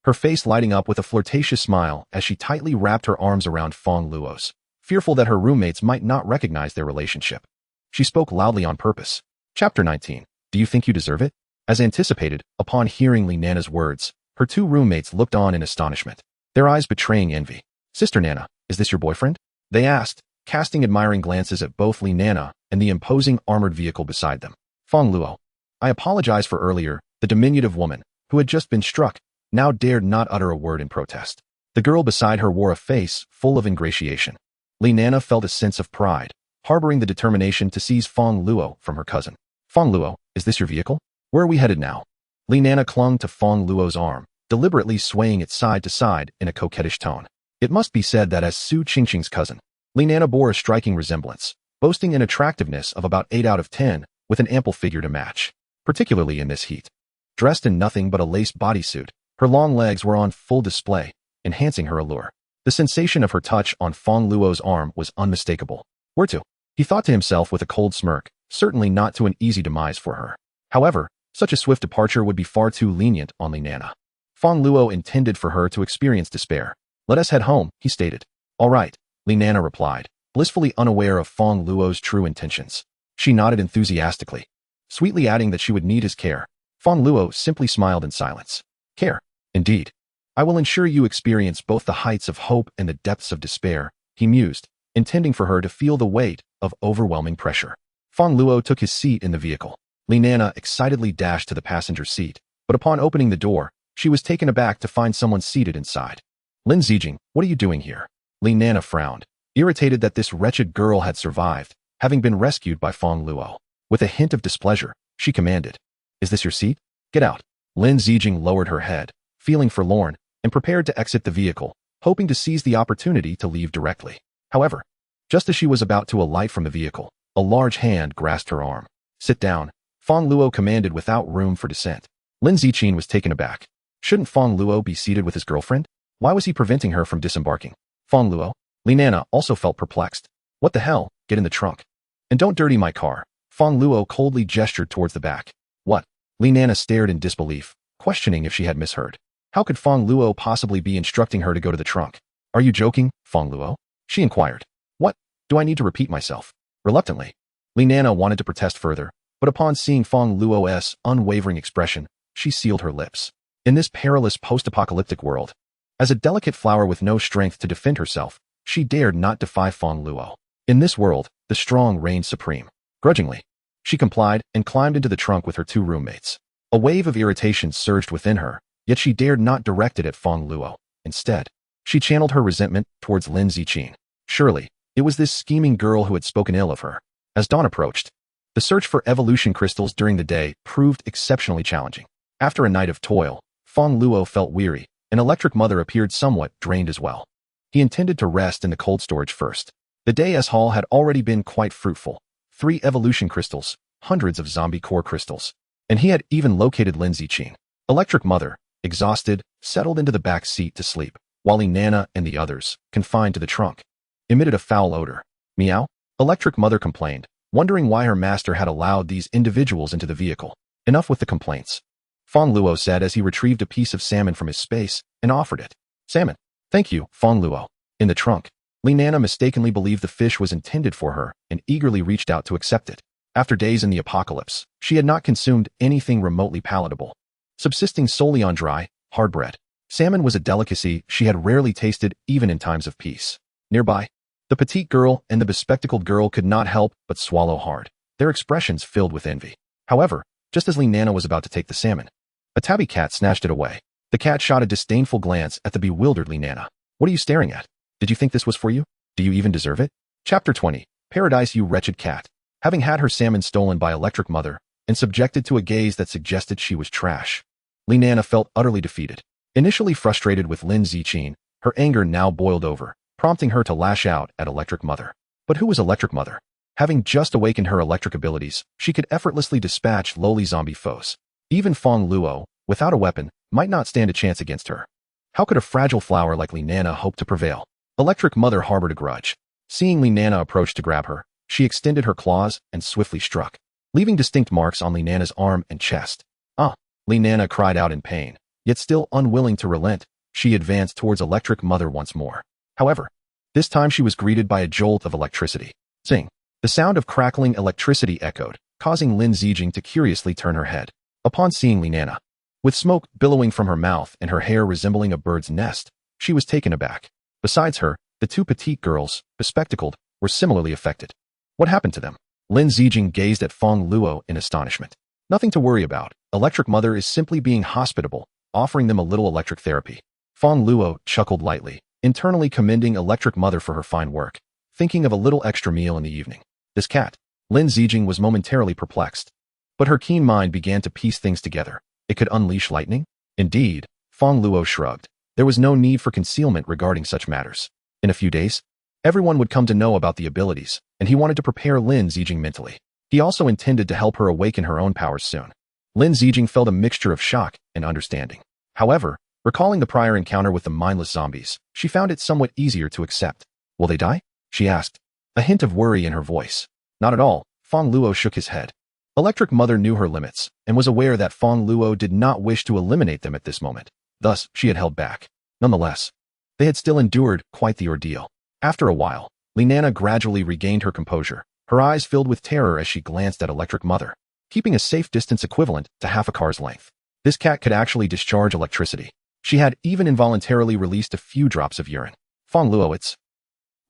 her face lighting up with a flirtatious smile as she tightly wrapped her arms around Fong Luo's, fearful that her roommates might not recognize their relationship. She spoke loudly on purpose. Chapter 19. Do you think you deserve it? As anticipated, upon hearing Li Nana's words, her two roommates looked on in astonishment, their eyes betraying envy. Sister Nana, is this your boyfriend? They asked, casting admiring glances at both Li Nana and the imposing armored vehicle beside them. Fong Luo. I apologize for earlier. The diminutive woman, who had just been struck, now dared not utter a word in protest. The girl beside her wore a face full of ingratiation. Li Nana felt a sense of pride, harboring the determination to seize Fong Luo from her cousin. Fong Luo, is this your vehicle? Where are we headed now? Li Nana clung to Fong Luo's arm, deliberately swaying it side to side in a coquettish tone. It must be said that as Su Qingqing's cousin, Li Nana bore a striking resemblance, boasting an attractiveness of about 8 out of 10, with an ample figure to match, particularly in this heat. Dressed in nothing but a lace bodysuit, her long legs were on full display, enhancing her allure. The sensation of her touch on Fong Luo's arm was unmistakable. Where to? He thought to himself with a cold smirk, certainly not to an easy demise for her. However, such a swift departure would be far too lenient on Li Nana. Fong Luo intended for her to experience despair. Let us head home, he stated. All right, Li Nana replied, blissfully unaware of Fong Luo's true intentions. She nodded enthusiastically. sweetly adding that she would need his care. Fong Luo simply smiled in silence. Care? Indeed. I will ensure you experience both the heights of hope and the depths of despair, he mused, intending for her to feel the weight of overwhelming pressure. Fong Luo took his seat in the vehicle. Li Nana excitedly dashed to the passenger seat, but upon opening the door, she was taken aback to find someone seated inside. Lin Zijing, what are you doing here? Li Nana frowned, irritated that this wretched girl had survived, having been rescued by Fong Luo. With a hint of displeasure, she commanded, Is this your seat? Get out. Lin Zijing lowered her head, feeling forlorn, and prepared to exit the vehicle, hoping to seize the opportunity to leave directly. However, just as she was about to alight from the vehicle, a large hand grasped her arm. Sit down, Fong Luo commanded without room for dissent. Lin Ziqin was taken aback. Shouldn't Fong Luo be seated with his girlfriend? Why was he preventing her from disembarking? Fong Luo? Li Nana also felt perplexed. What the hell? Get in the trunk. And don't dirty my car. Fong Luo coldly gestured towards the back. What? Li Nana stared in disbelief, questioning if she had misheard. How could Fong Luo possibly be instructing her to go to the trunk? Are you joking, Fong Luo? She inquired. What? Do I need to repeat myself? Reluctantly, Li Nana wanted to protest further, but upon seeing Fong Luo's unwavering expression, she sealed her lips. In this perilous post-apocalyptic world, as a delicate flower with no strength to defend herself, she dared not defy Fong Luo. In this world, the strong reigned supreme. Grudgingly, she complied and climbed into the trunk with her two roommates. A wave of irritation surged within her, yet she dared not direct it at Fong Luo. Instead, she channeled her resentment towards Lin Ziqin. Surely, it was this scheming girl who had spoken ill of her. As dawn approached, the search for evolution crystals during the day proved exceptionally challenging. After a night of toil, Fong Luo felt weary, and Electric Mother appeared somewhat drained as well. He intended to rest in the cold storage first. The day's haul had already been quite fruitful. 3 evolution crystals, hundreds of zombie core crystals, and he had even located Lin Ziqin. Electric Mother, exhausted, settled into the back seat to sleep, while Li Nana and the others, confined to the trunk, emitted a foul odor. Meow? Electric Mother complained, wondering why her master had allowed these individuals into the vehicle. Enough with the complaints. Fong Luo said as he retrieved a piece of salmon from his space and offered it. Salmon. Thank you, Fong Luo. In the trunk, Li Nana mistakenly believed the fish was intended for her and eagerly reached out to accept it. After days in the apocalypse, she had not consumed anything remotely palatable, subsisting solely on dry, hard bread. Salmon was a delicacy she had rarely tasted even in times of peace. Nearby, the petite girl and the bespectacled girl could not help but swallow hard, their expressions filled with envy. However, just as Li Nana was about to take the salmon, a tabby cat snatched it away. The cat shot a disdainful glance at the bewildered Li Nana. What are you staring at? Did you think this was for you? Do you even deserve it? Chapter 20. Paradise, you wretched cat. Having had her salmon stolen by Electric Mother and subjected to a gaze that suggested she was trash, Li Nana felt utterly defeated. Initially frustrated with Lin Ziqin, her anger now boiled over, prompting her to lash out at Electric Mother. But who was Electric Mother? Having just awakened her electric abilities, she could effortlessly dispatch lowly zombie foes. Even Fong Luo, without a weapon, might not stand a chance against her. How could a fragile flower like Li Nana hope to prevail? Electric Mother harbored a grudge. Seeing Li Nana approach to grab her, she extended her claws and swiftly struck, leaving distinct marks on Li Nana's arm and chest. Ah! Li Nana cried out in pain, yet still unwilling to relent, she advanced towards Electric Mother once more. However, this time she was greeted by a jolt of electricity. Zing! The sound of crackling electricity echoed, causing Lin Zijing to curiously turn her head. Upon seeing Li Nana, with smoke billowing from her mouth and her hair resembling a bird's nest, she was taken aback. Besides her, the 2 petite girls, bespectacled, were similarly affected. What happened to them? Lin Zijing gazed at Fong Luo in astonishment. Nothing to worry about. Electric Mother is simply being hospitable, offering them a little electric therapy. Fong Luo chuckled lightly, internally commending Electric Mother for her fine work, thinking of a little extra meal in the evening. This cat. Lin Zijing was momentarily perplexed, but her keen mind began to piece things together. It could unleash lightning? Indeed, Fong Luo shrugged. There was no need for concealment regarding such matters. In a few days, everyone would come to know about the abilities, and he wanted to prepare Lin Zijing mentally. He also intended to help her awaken her own powers soon. Lin Zijing felt a mixture of shock and understanding. However, recalling the prior encounter with the mindless zombies, she found it somewhat easier to accept. Will they die? She asked, a hint of worry in her voice. Not at all, Fong Luo shook his head. Electric Mother knew her limits, and was aware that Fong Luo did not wish to eliminate them at this moment. Thus, she had held back. Nonetheless, they had still endured quite the ordeal. After a while, Li Nana gradually regained her composure, her eyes filled with terror as she glanced at Electric Mother. keeping a safe distance equivalent to half a car's length. This cat could actually discharge electricity. She had even involuntarily released a few drops of urine. Fong Luo, it's...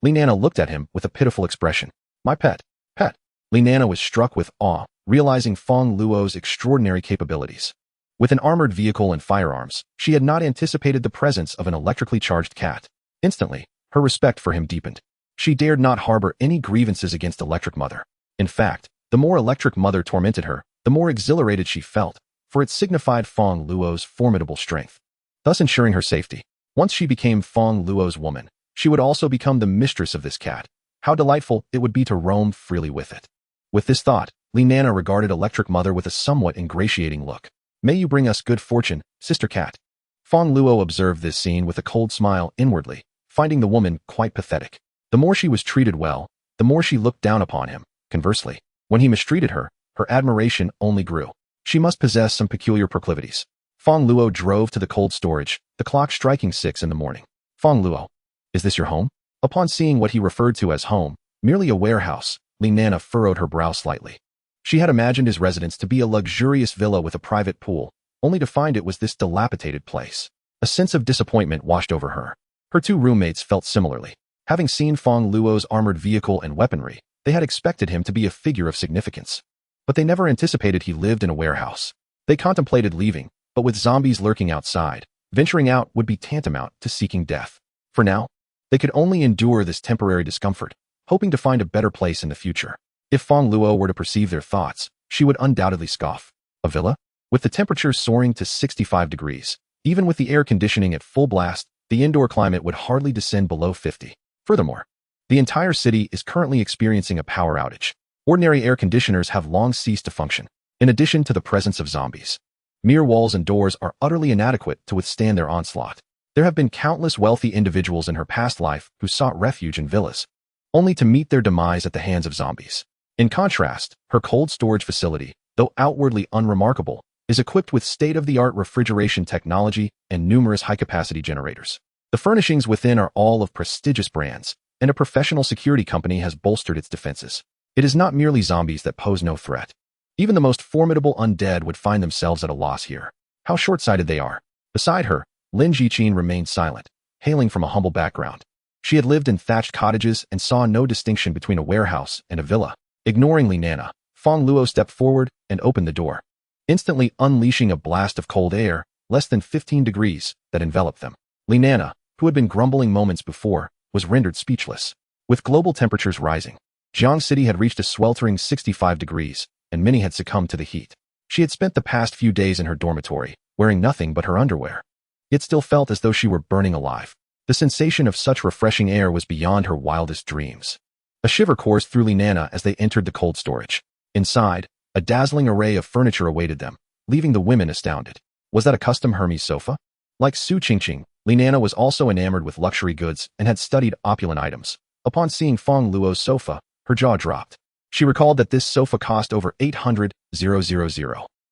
Li Nana looked at him with a pitiful expression. My pet. Pet. Li Nana was struck with awe, realizing Fong Luo's extraordinary capabilities. With an armored vehicle and firearms, she had not anticipated the presence of an electrically charged cat. Instantly, her respect for him deepened. She dared not harbor any grievances against Electric Mother. In fact, the more Electric Mother tormented her, the more exhilarated she felt, for it signified Fong Luo's formidable strength, thus ensuring her safety. Once she became Fong Luo's woman, she would also become the mistress of this cat. How delightful it would be to roam freely with it. With this thought, Li Nana regarded Electric Mother with a somewhat ingratiating look. May you bring us good fortune, sister cat. Fong Luo observed this scene with a cold smile inwardly, finding the woman quite pathetic. The more she was treated well, the more she looked down upon him. Conversely, when he mistreated her, her admiration only grew. She must possess some peculiar proclivities. Fong Luo drove to the cold storage, the clock striking 6 in the morning. Fong Luo, is this your home? Upon seeing what he referred to as home, merely a warehouse, Li Nana furrowed her brow slightly. She had imagined his residence to be a luxurious villa with a private pool, only to find it was this dilapidated place. A sense of disappointment washed over her. Her two roommates felt similarly. Having seen Fong Luo's armored vehicle and weaponry, they had expected him to be a figure of significance. But they never anticipated he lived in a warehouse. They contemplated leaving, but with zombies lurking outside, venturing out would be tantamount to seeking death. For now, they could only endure this temporary discomfort, hoping to find a better place in the future. If Fong Luo were to perceive their thoughts, she would undoubtedly scoff. A villa? With the temperature soaring to 65 degrees, even with the air conditioning at full blast, the indoor climate would hardly descend below 50. Furthermore, the entire city is currently experiencing a power outage. Ordinary air conditioners have long ceased to function, in addition to the presence of zombies. Mere walls and doors are utterly inadequate to withstand their onslaught. There have been countless wealthy individuals in her past life who sought refuge in villas, only to meet their demise at the hands of zombies. In contrast, her cold storage facility, though outwardly unremarkable, is equipped with state-of-the-art refrigeration technology and numerous high-capacity generators. The furnishings within are all of prestigious brands, and a professional security company has bolstered its defenses. It is not merely zombies that pose no threat. Even the most formidable undead would find themselves at a loss here. How short-sighted they are. Beside her, Lin Jiqin remained silent, hailing from a humble background. She had lived in thatched cottages and saw no distinction between a warehouse and a villa. Ignoring Li Nana, Fong Luo stepped forward and opened the door, instantly unleashing a blast of cold air, less than 15 degrees, that enveloped them. Li Nana, who had been grumbling moments before, was rendered speechless. With global temperatures rising, Jiang City had reached a sweltering 65 degrees, and many had succumbed to the heat. She had spent the past few days in her dormitory, wearing nothing but her underwear. It still felt as though she were burning alive. The sensation of such refreshing air was beyond her wildest dreams. A shiver coursed through Li Nana as they entered the cold storage. Inside, a dazzling array of furniture awaited them, leaving the women astounded. Was that a custom Hermes sofa? Like Su Qingqing, Li Nana was also enamored with luxury goods and had studied opulent items. Upon seeing Fong Luo's sofa, her jaw dropped. She recalled that this sofa cost over 800,000.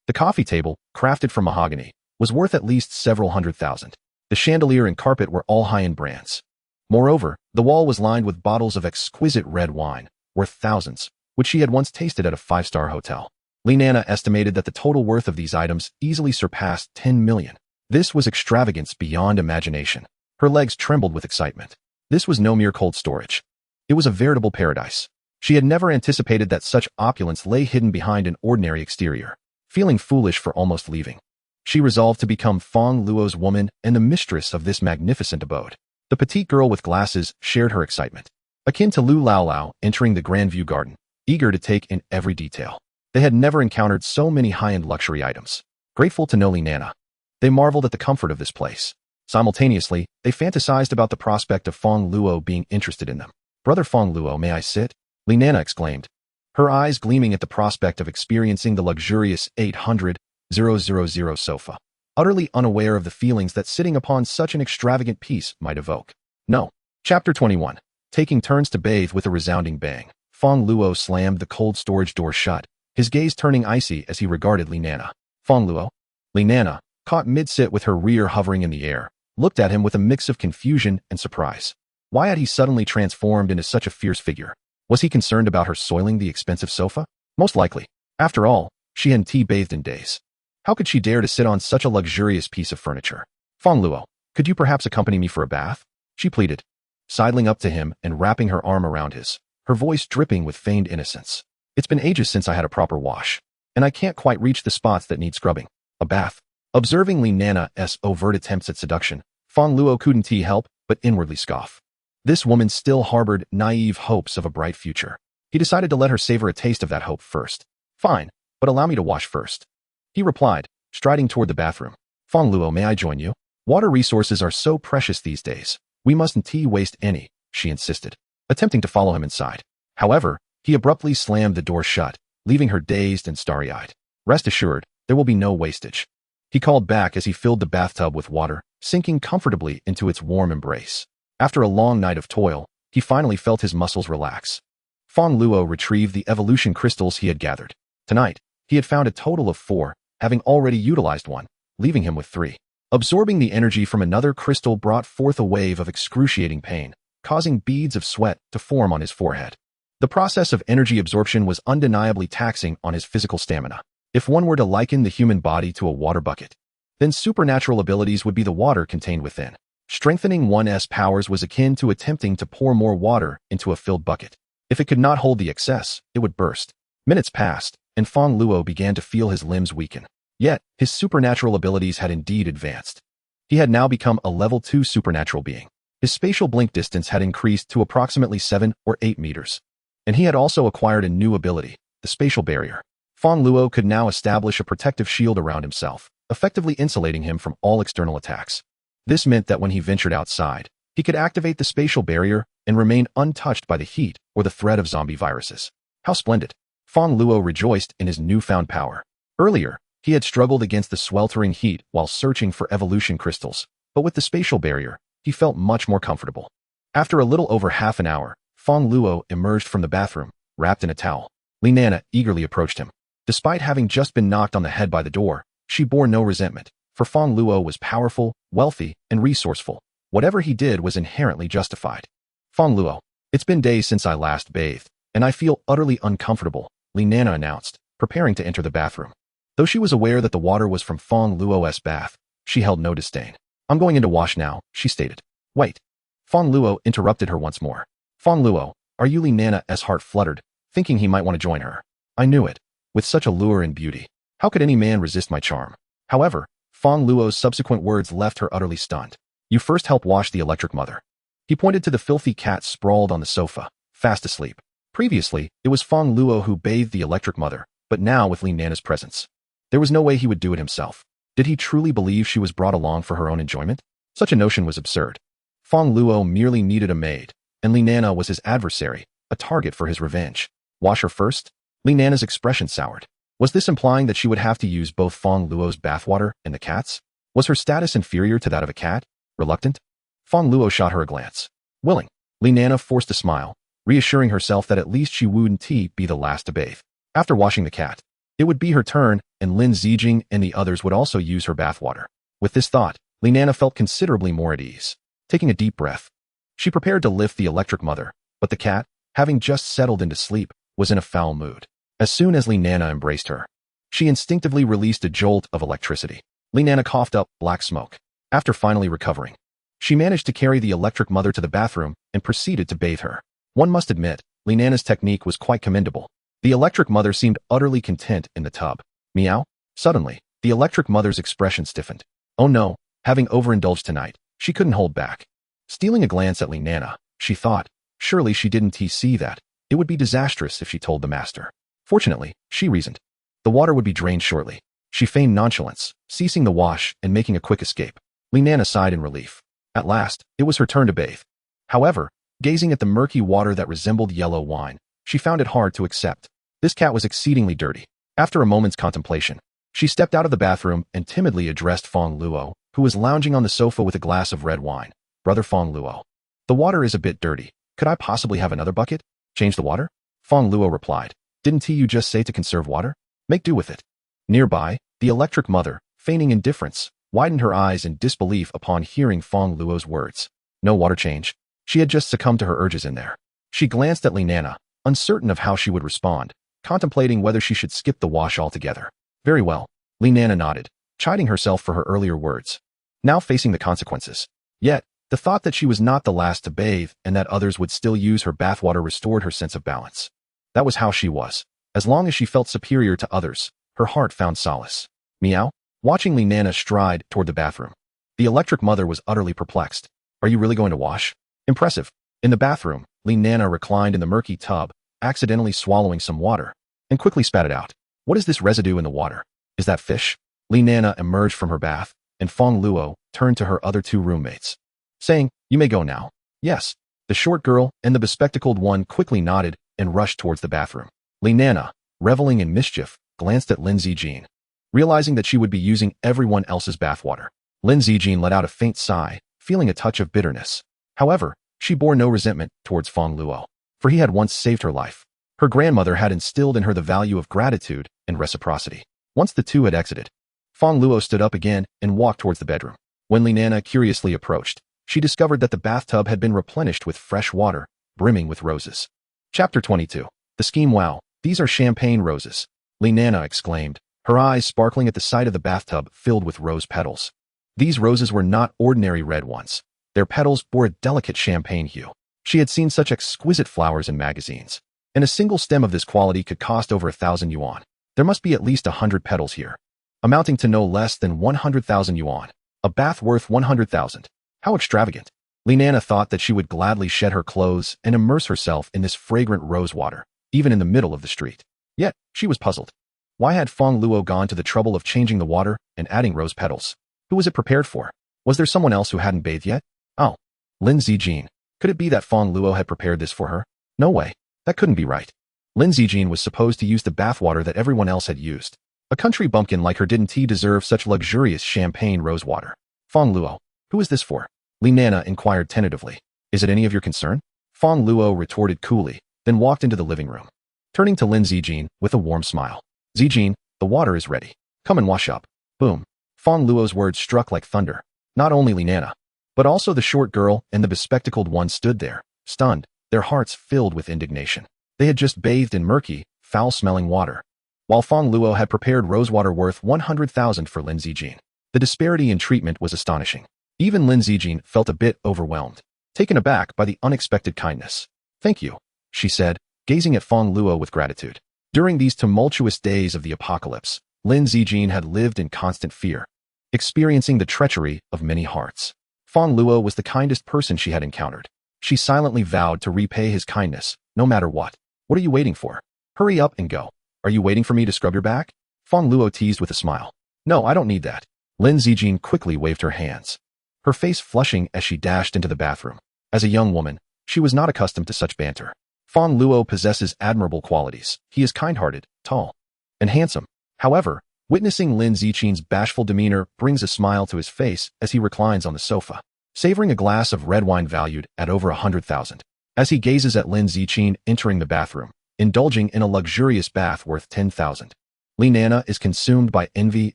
The coffee table, crafted from mahogany, was worth at least several hundred thousand. The chandelier and carpet were all high-end brands. Moreover, the wall was lined with bottles of exquisite red wine, worth thousands, which she had once tasted at a 5-star hotel. Li Nana estimated that the total worth of these items easily surpassed 10 million. This was extravagance beyond imagination. Her legs trembled with excitement. This was no mere cold storage. It was a veritable paradise. She had never anticipated that such opulence lay hidden behind an ordinary exterior. Feeling foolish for almost leaving, she resolved to become Fong Luo's woman and the mistress of this magnificent abode. The petite girl with glasses shared her excitement, akin to Lu Lao Lao entering the Grandview Garden, eager to take in every detail. They had never encountered so many high-end luxury items. Grateful to know Li Nana, they marveled at the comfort of this place. Simultaneously, they fantasized about the prospect of Fong Luo being interested in them. Brother Fong Luo, may I sit? Li Nana exclaimed, her eyes gleaming at the prospect of experiencing the luxurious 800,000 sofa, utterly unaware of the feelings that sitting upon such an extravagant piece might evoke. No. Chapter 21. Taking turns to bathe with a resounding bang, Fong Luo slammed the cold storage door shut, his gaze turning icy as he regarded Li Nana. Fong Luo? Li Nana, caught mid-sit with her rear hovering in the air, looked at him with a mix of confusion and surprise. Why had he suddenly transformed into such a fierce figure? Was he concerned about her soiling the expensive sofa? Most likely. After all, She hadn't tea-bathed in days. How could she dare to sit on such a luxurious piece of furniture? Fong Luo, could you perhaps accompany me for a bath? She pleaded, sidling up to him and wrapping her arm around his, her voice dripping with feigned innocence. It's been ages since I had a proper wash, and I can't quite reach the spots that need scrubbing. A bath. Observing Li Nana's overt attempts at seduction, Fong Luo couldn't help but inwardly scoff. This woman still harbored naive hopes of a bright future. He decided to let her savor a taste of that hope first. Fine, but allow me to wash first, he replied, striding toward the bathroom. Fong Luo, may I join you? Water resources are so precious these days. We mustn't waste any, she insisted, attempting to follow him inside. However, he abruptly slammed the door shut, leaving her dazed and starry-eyed. Rest assured, there will be no wastage, he called back as he filled the bathtub with water, sinking comfortably into its warm embrace. After a long night of toil, he finally felt his muscles relax. Fong Luo retrieved the evolution crystals he had gathered. Tonight, he had found a total of 4, having already utilized one, leaving him with 3. Absorbing the energy from another crystal brought forth a wave of excruciating pain, causing beads of sweat to form on his forehead. The process of energy absorption was undeniably taxing on his physical stamina. If one were to liken the human body to a water bucket, then supernatural abilities would be the water contained within. Strengthening one's powers was akin to attempting to pour more water into a filled bucket. If it could not hold the excess, it would burst. Minutes passed, and Fong Luo began to feel his limbs weaken. Yet, his supernatural abilities had indeed advanced. He had now become a level 2 supernatural being. His spatial blink distance had increased to approximately 7 or 8 meters. And he had also acquired a new ability, the spatial barrier. Fong Luo could now establish a protective shield around himself, effectively insulating him from all external attacks. This meant that when he ventured outside, he could activate the spatial barrier and remain untouched by the heat or the threat of zombie viruses. How splendid! Fong Luo rejoiced in his newfound power. Earlier, he had struggled against the sweltering heat while searching for evolution crystals, but with the spatial barrier, he felt much more comfortable. After a little over half an hour, Fong Luo emerged from the bathroom, wrapped in a towel. Li Nana eagerly approached him. Despite having just been knocked on the head by the door, she bore no resentment, for Fong Luo was powerful, wealthy, and resourceful. Whatever he did was inherently justified. Fong Luo, it's been days since I last bathed, and I feel utterly uncomfortable, Li Nana announced, preparing to enter the bathroom. Though she was aware that the water was from Fong Luo's bath, she held no disdain. I'm going in to wash now, she stated. Wait. Fong Luo interrupted her once more. Fong Luo, are you? Li Nana's heart fluttered, thinking he might want to join her. I knew it. With such allure and beauty, how could any man resist my charm? However, Fong Luo's subsequent words left her utterly stunned. You first help wash the electric mother. He pointed to the filthy cat sprawled on the sofa, fast asleep. Previously, it was Fong Luo who bathed the electric mother, but now with Li Nana's presence, there was no way he would do it himself. Did he truly believe she was brought along for her own enjoyment? Such a notion was absurd. Fong Luo merely needed a maid, and Li Nana was his adversary, a target for his revenge. Wash her first? Li Nana's expression soured. Was this implying that she would have to use both Fong Luo's bathwater and the cat's? Was her status inferior to that of a cat? Reluctant? Fong Luo shot her a glance. Willing. Li Nana forced a smile, reassuring herself that at least she wouldn't be the last to bathe. After washing the cat, it would be her turn, and Lin Zijing and the others would also use her bathwater. With this thought, Li Nana felt considerably more at ease. Taking a deep breath, she prepared to lift the electric mother, but the cat, having just settled into sleep, was in a foul mood. As soon as Li Nana embraced her, she instinctively released a jolt of electricity. Li Nana coughed up black smoke. After finally recovering, she managed to carry the electric mother to the bathroom and proceeded to bathe her. One must admit, Li Nana's technique was quite commendable. The electric mother seemed utterly content in the tub. Meow? Suddenly, the electric mother's expression stiffened. Oh no, having overindulged tonight, she couldn't hold back. Stealing a glance at Li Nana, she thought, surely she didn't see that. It would be disastrous if she told the master. Fortunately, she reasoned, the water would be drained shortly. She feigned nonchalance, ceasing the wash and making a quick escape. Li Nana sighed in relief. At last, it was her turn to bathe. However, gazing at the murky water that resembled yellow wine, she found it hard to accept. This cat was exceedingly dirty. After a moment's contemplation, she stepped out of the bathroom and timidly addressed Fong Luo, who was lounging on the sofa with a glass of red wine. Brother Fong Luo, the water is a bit dirty. Could I possibly have another bucket? Change the water? Fong Luo replied. Didn't you just say to conserve water? Make do with it. Nearby, the electric mother, feigning indifference, widened her eyes in disbelief upon hearing Fong Luo's words. No water change. She had just succumbed to her urges in there. She glanced at Li Nana, uncertain of how she would respond, contemplating whether she should skip the wash altogether. Very well. Li Nana nodded, chiding herself for her earlier words. Now facing the consequences. Yet, the thought that she was not the last to bathe and that others would still use her bathwater restored her sense of balance. That was how she was. As long as she felt superior to others, her heart found solace. Meow? Watching Li Nana stride toward the bathroom. The electric mother was utterly perplexed. Are you really going to wash? Impressive. In the bathroom, Li Nana reclined in the murky tub, accidentally swallowing some water, and quickly spat it out. What is this residue in the water? Is that fish? Li Nana emerged from her bath, and Fong Luo turned to her other two roommates, saying, you may go now. Yes. The short girl and the bespectacled one quickly nodded and rushed towards the bathroom. Li Nana, reveling in mischief, glanced at Lin Zijin. Realizing that she would be using everyone else's bathwater, Lin Zijin let out a faint sigh, feeling a touch of bitterness. However, she bore no resentment towards Fong Luo, for he had once saved her life. Her grandmother had instilled in her the value of gratitude and reciprocity. Once the two had exited, Fong Luo stood up again and walked towards the bedroom. When Li Nana curiously approached, she discovered that the bathtub had been replenished with fresh water, brimming with roses. Chapter 22. The scheme. Wow, these are champagne roses, Li Nana exclaimed, her eyes sparkling at the sight of the bathtub filled with rose petals. These roses were not ordinary red ones. Their petals bore a delicate champagne hue. She had seen such exquisite flowers in magazines, and a single stem of this quality could cost over 1,000 yuan. There must be at least 100 petals here, amounting to no less than 100,000 yuan. A bath worth 100,000. How extravagant. Li Nana thought that she would gladly shed her clothes and immerse herself in this fragrant rose water, even in the middle of the street. Yet, she was puzzled. Why had Fong Luo gone to the trouble of changing the water and adding rose petals? Who was it prepared for? Was there someone else who hadn't bathed yet? Oh, Lin Zijin. Could it be that Fong Luo had prepared this for her? No way. That couldn't be right. Lin Zijin was supposed to use the bathwater that everyone else had used. A country bumpkin like her didn't deserve such luxurious champagne rose water. Fong Luo, who is this for? Li Nana inquired tentatively. Is it any of your concern? Fong Luo retorted coolly, then walked into the living room, turning to Lin Zijin with a warm smile. Zijin, the water is ready. Come and wash up. Boom. Fong Luo's words struck like thunder. Not only Li Nana, but also the short girl and the bespectacled one stood there, stunned, their hearts filled with indignation. They had just bathed in murky, foul-smelling water, while Fong Luo had prepared rosewater worth 100,000 for Lin Zijin. The disparity in treatment was astonishing. Even Lin Zijin felt a bit overwhelmed, taken aback by the unexpected kindness. Thank you, she said, gazing at Fong Luo with gratitude. During these tumultuous days of the apocalypse, Lin Zijin had lived in constant fear, experiencing the treachery of many hearts. Fong Luo was the kindest person she had encountered. She silently vowed to repay his kindness, no matter what. What are you waiting for? Hurry up and go. Are you waiting for me to scrub your back? Fong Luo teased with a smile. No, I don't need that. Lin Zijin quickly waved her hands, her face flushing as she dashed into the bathroom. As a young woman, she was not accustomed to such banter. Fong Luo possesses admirable qualities. He is kind-hearted, tall, and handsome. However, witnessing Lin Zijin's bashful demeanor brings a smile to his face as he reclines on the sofa, savoring a glass of red wine valued at over 100,000. As he gazes at Lin Zijin entering the bathroom, indulging in a luxurious bath worth 10,000. Li Nana is consumed by envy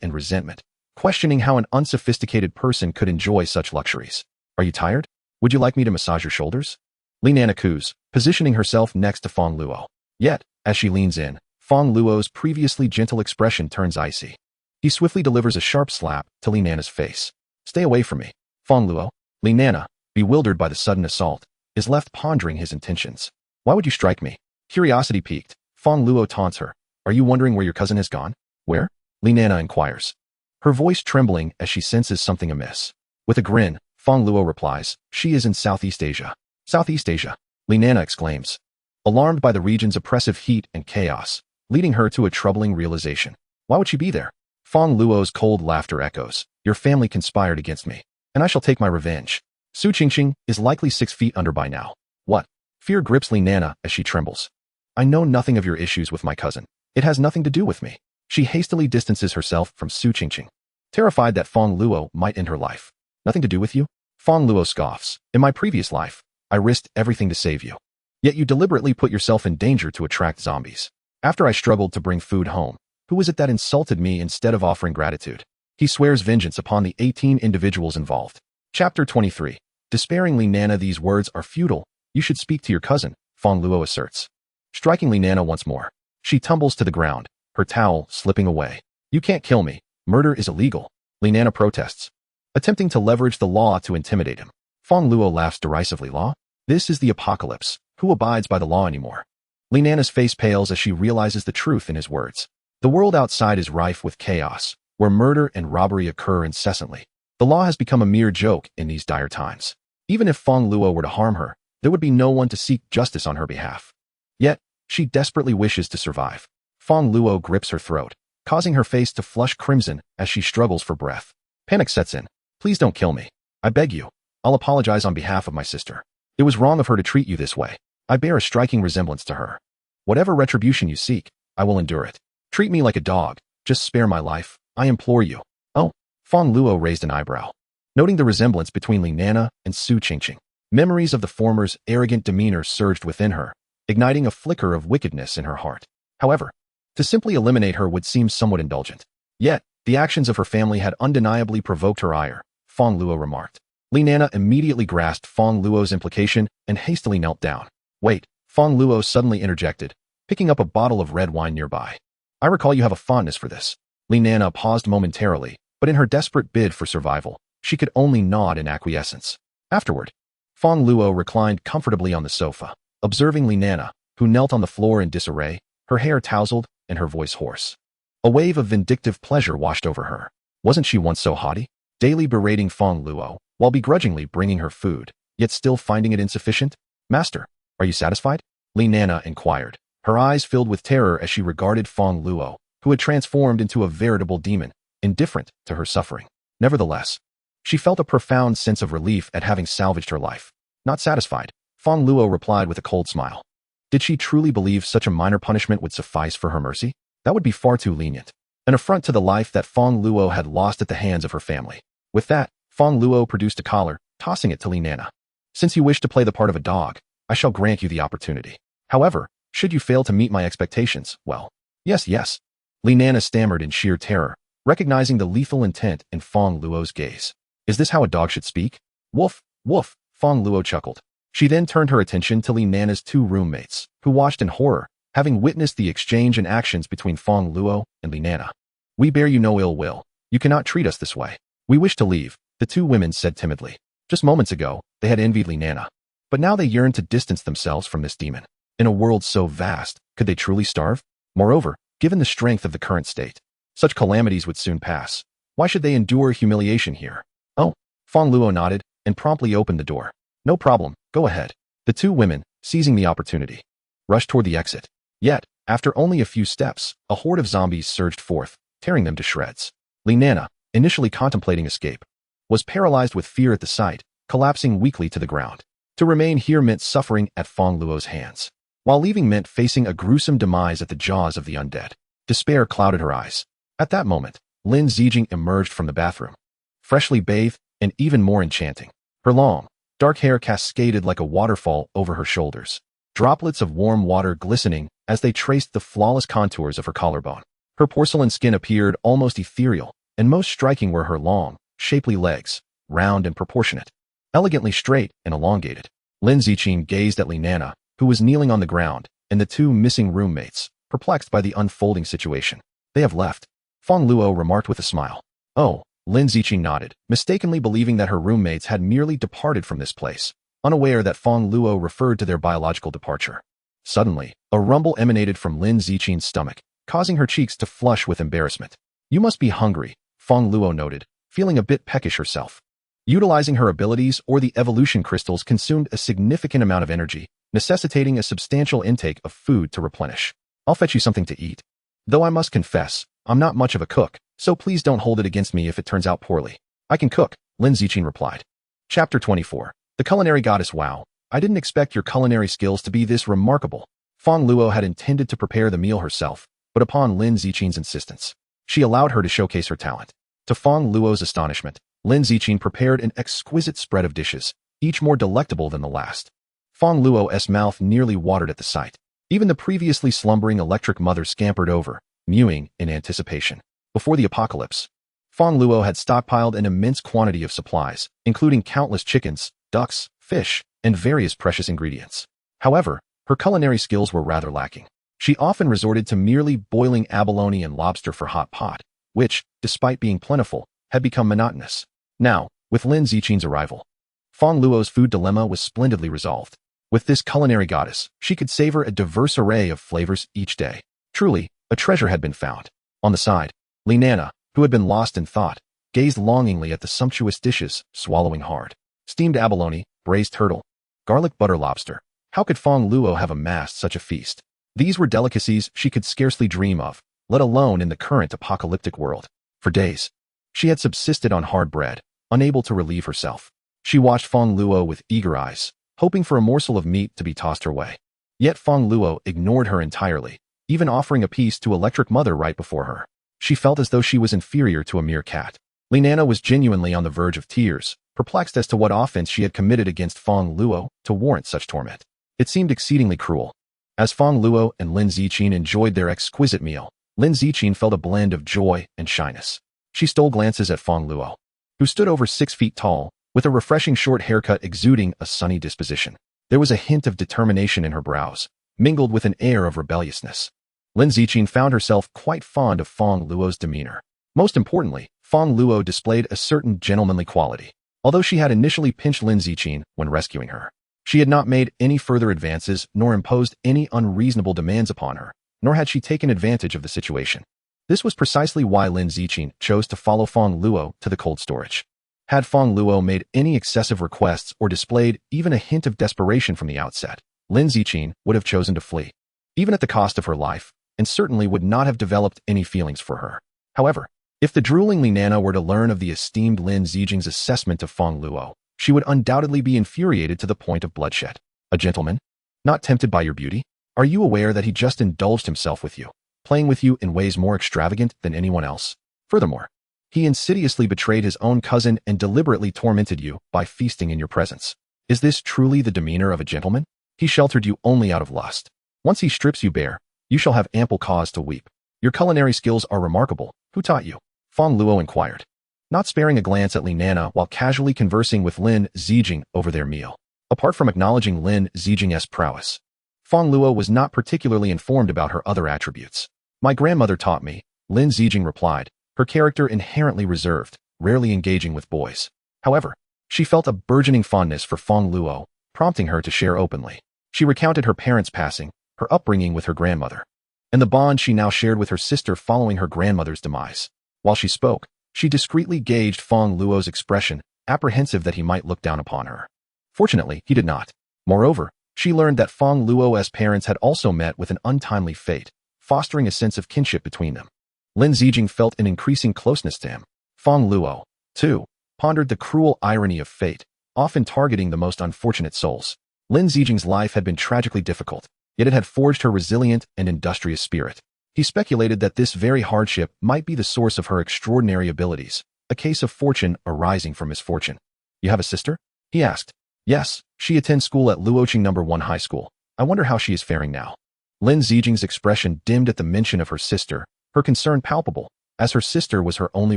and resentment, questioning how an unsophisticated person could enjoy such luxuries. Are you tired? Would you like me to massage your shoulders? Li Nana coos, positioning herself next to Fong Luo. Yet, as she leans in, Fong Luo's previously gentle expression turns icy. He swiftly delivers a sharp slap to Li Nana's face. Stay away from me, Fong Luo. Li Nana, bewildered by the sudden assault, is left pondering his intentions. Why would you strike me? Curiosity piqued, Fong Luo taunts her. Are you wondering where your cousin has gone? Where? Li Nana inquires, her voice trembling as she senses something amiss. With a grin, Fong Luo replies, she is in Southeast Asia. Southeast Asia, Li Nana exclaims, alarmed by the region's oppressive heat and chaos, leading her to a troubling realization. Why would she be there? Fong Luo's cold laughter echoes. Your family conspired against me, and I shall take my revenge. Su Qingqing is likely 6 feet under by now. What? Fear grips Li Nana as she trembles. I know nothing of your issues with my cousin. It has nothing to do with me. She hastily distances herself from Su Qingqing, terrified that Fong Luo might end her life. Nothing to do with you? Fong Luo scoffs. In my previous life, I risked everything to save you. Yet you deliberately put yourself in danger to attract zombies. After I struggled to bring food home, who was it that insulted me instead of offering gratitude? He swears vengeance upon the 18 individuals involved. Chapter 23. Despairingly Nana, these words are futile. You should speak to your cousin, Fong Luo asserts, striking Li Nana once more. She tumbles to the ground, her towel slipping away. You can't kill me. Murder is illegal. Li Nana protests, attempting to leverage the law to intimidate him. Fong Luo laughs derisively. Law? This is the apocalypse. Who abides by the law anymore? Li Nana's face pales as she realizes the truth in his words. The world outside is rife with chaos, where murder and robbery occur incessantly. The law has become a mere joke in these dire times. Even if Fong Luo were to harm her, there would be no one to seek justice on her behalf. Yet, she desperately wishes to survive. Fong Luo grips her throat, causing her face to flush crimson as she struggles for breath. Panic sets in. Please don't kill me. I beg you. I'll apologize on behalf of my sister. It was wrong of her to treat you this way. I bear a striking resemblance to her. Whatever retribution you seek, I will endure it. Treat me like a dog. Just spare my life. I implore you. Oh, Fong Luo raised an eyebrow, noting the resemblance between Li Nana and Su Qingqing. Memories of the former's arrogant demeanor surged within her, igniting a flicker of wickedness in her heart. However, to simply eliminate her would seem somewhat indulgent. Yet, the actions of her family had undeniably provoked her ire, Fong Luo remarked. Li Nana immediately grasped Fong Luo's implication and hastily knelt down. Wait, Fong Luo suddenly interjected, picking up a bottle of red wine nearby. I recall you have a fondness for this. Li Nana paused momentarily, but in her desperate bid for survival, she could only nod in acquiescence. Afterward, Fong Luo reclined comfortably on the sofa, observing Li Nana, who knelt on the floor in disarray, her hair tousled and her voice hoarse. A wave of vindictive pleasure washed over her. Wasn't she once so haughty? Daily berating Fong Luo, while begrudgingly bringing her food, yet still finding it insufficient? Master, are you satisfied? Li Nana inquired, her eyes filled with terror as she regarded Fong Luo, who had transformed into a veritable demon, indifferent to her suffering. Nevertheless, she felt a profound sense of relief at having salvaged her life. Not satisfied, Fong Luo replied with a cold smile. Did she truly believe such a minor punishment would suffice for her mercy? That would be far too lenient. An affront to the life that Fong Luo had lost at the hands of her family. With that, Fong Luo produced a collar, tossing it to Li Nana. Since you wish to play the part of a dog, I shall grant you the opportunity. However, should you fail to meet my expectations, well, yes. Li Nana stammered in sheer terror, recognizing the lethal intent in Fong Luo's gaze. Is this how a dog should speak? Woof, woof, Fong Luo chuckled. She then turned her attention to Li Nana's two roommates, who watched in horror, having witnessed the exchange and actions between Fong Luo and Li Nana. We bear you no ill will. You cannot treat us this way. We wish to leave, the two women said timidly. Just moments ago, they had envied Li Nana. But now they yearned to distance themselves from this demon. In a world so vast, could they truly starve? Moreover, given the strength of the current state, such calamities would soon pass. Why should they endure humiliation here? Oh, Fong Luo nodded and promptly opened the door. No problem, go ahead. The two women, seizing the opportunity, rushed toward the exit. Yet, after only a few steps, a horde of zombies surged forth, tearing them to shreds. Li Nana, initially contemplating escape, was paralyzed with fear at the sight, collapsing weakly to the ground. To remain here meant suffering at Fong Luo's hands, while leaving meant facing a gruesome demise at the jaws of the undead. Despair clouded her eyes. At that moment, Lin Zijing emerged from the bathroom, freshly bathed and even more enchanting. Her long, dark hair cascaded like a waterfall over her shoulders, droplets of warm water glistening as they traced the flawless contours of her collarbone. Her porcelain skin appeared almost ethereal, and most striking were her long, shapely legs, round and proportionate, elegantly straight and elongated. Lin Ziqing gazed at Li Nana, who was kneeling on the ground, and the two missing roommates, perplexed by the unfolding situation. They have left, Fong Luo remarked with a smile. Oh, Lin Ziqing nodded, mistakenly believing that her roommates had merely departed from this place, unaware that Fong Luo referred to their biological departure. Suddenly, a rumble emanated from Lin Ziqing's stomach, causing her cheeks to flush with embarrassment. You must be hungry, Fong Luo noted, feeling a bit peckish herself. Utilizing her abilities or the evolution crystals consumed a significant amount of energy, necessitating a substantial intake of food to replenish. I'll fetch you something to eat. Though I must confess, I'm not much of a cook, so please don't hold it against me if it turns out poorly. I can cook, Lin Ziqing replied. Chapter 24. The Culinary Goddess. Wow, I didn't expect your culinary skills to be this remarkable. Fong Luo had intended to prepare the meal herself, but upon Lin Ziqing's insistence, she allowed her to showcase her talent. To Fong Luo's astonishment, Lin Ziqing prepared an exquisite spread of dishes, each more delectable than the last. Fong Luo's mouth nearly watered at the sight. Even the previously slumbering electric mother scampered over, mewing in anticipation. Before the apocalypse, Fong Luo had stockpiled an immense quantity of supplies, including countless chickens, ducks, fish, and various precious ingredients. However, her culinary skills were rather lacking. She often resorted to merely boiling abalone and lobster for hot pot, which, despite being plentiful, had become monotonous. Now, with Lin Zichin's arrival, Fong Luo's food dilemma was splendidly resolved. With this culinary goddess, she could savor a diverse array of flavors each day. Truly, a treasure had been found. On the side, Li Nana, who had been lost in thought, gazed longingly at the sumptuous dishes, swallowing hard. Steamed abalone, braised turtle, garlic butter lobster. How could Fong Luo have amassed such a feast? These were delicacies she could scarcely dream of, let alone in the current apocalyptic world. For days, she had subsisted on hard bread, unable to relieve herself. She watched Fong Luo with eager eyes, hoping for a morsel of meat to be tossed her way. Yet Fong Luo ignored her entirely, even offering a piece to Electric Mother right before her. She felt as though she was inferior to a mere cat. Li Nana was genuinely on the verge of tears, perplexed as to what offense she had committed against Fong Luo to warrant such torment. It seemed exceedingly cruel. As Fong Luo and Lin Zichin enjoyed their exquisite meal, Lin Zichin felt a blend of joy and shyness. She stole glances at Fong Luo, who stood over 6 feet tall, with a refreshing short haircut exuding a sunny disposition. There was a hint of determination in her brows, mingled with an air of rebelliousness. Lin Zichin found herself quite fond of Fong Luo's demeanor. Most importantly, Fong Luo displayed a certain gentlemanly quality. Although she had initially pinched Lin Zichin when rescuing her, she had not made any further advances nor imposed any unreasonable demands upon her, nor had she taken advantage of the situation. This was precisely why Lin Zichin chose to follow Fong Luo to the cold storage. Had Fong Luo made any excessive requests or displayed even a hint of desperation from the outset, Lin Zichin would have chosen to flee, even at the cost of her life, and certainly would not have developed any feelings for her. However, if the drooling Li Nana were to learn of the esteemed Lin Zichin's assessment of Fong Luo, she would undoubtedly be infuriated to the point of bloodshed. A gentleman? Not tempted by your beauty? Are you aware that he just indulged himself with you, playing with you in ways more extravagant than anyone else? Furthermore, he insidiously betrayed his own cousin and deliberately tormented you by feasting in your presence. Is this truly the demeanor of a gentleman? He sheltered you only out of lust. Once he strips you bare, you shall have ample cause to weep. Your culinary skills are remarkable. Who taught you? Fong Luo inquired, not sparing a glance at Li Nana while casually conversing with Lin Zichin over their meal. Apart from acknowledging Lin Zichin's prowess, Fong Luo was not particularly informed about her other attributes. My grandmother taught me, Lin Zichin replied, her character inherently reserved, rarely engaging with boys. However, she felt a burgeoning fondness for Fong Luo, prompting her to share openly. She recounted her parents' passing, her upbringing with her grandmother, and the bond she now shared with her sister following her grandmother's demise. While she spoke, she discreetly gauged Fong Luo's expression, apprehensive that he might look down upon her. Fortunately, he did not. Moreover, she learned that Fong Luo's parents had also met with an untimely fate, fostering a sense of kinship between them. Lin Zichin felt an increasing closeness to him. Fong Luo, too, pondered the cruel irony of fate, often targeting the most unfortunate souls. Lin Zichin's life had been tragically difficult, yet it had forged her resilient and industrious spirit. He speculated that this very hardship might be the source of her extraordinary abilities, a case of fortune arising from misfortune. You have a sister? He asked. Yes, she attends school at Luoqing No. 1 High School. I wonder how she is faring now. Lin Zichin's expression dimmed at the mention of her sister, her concern palpable, as her sister was her only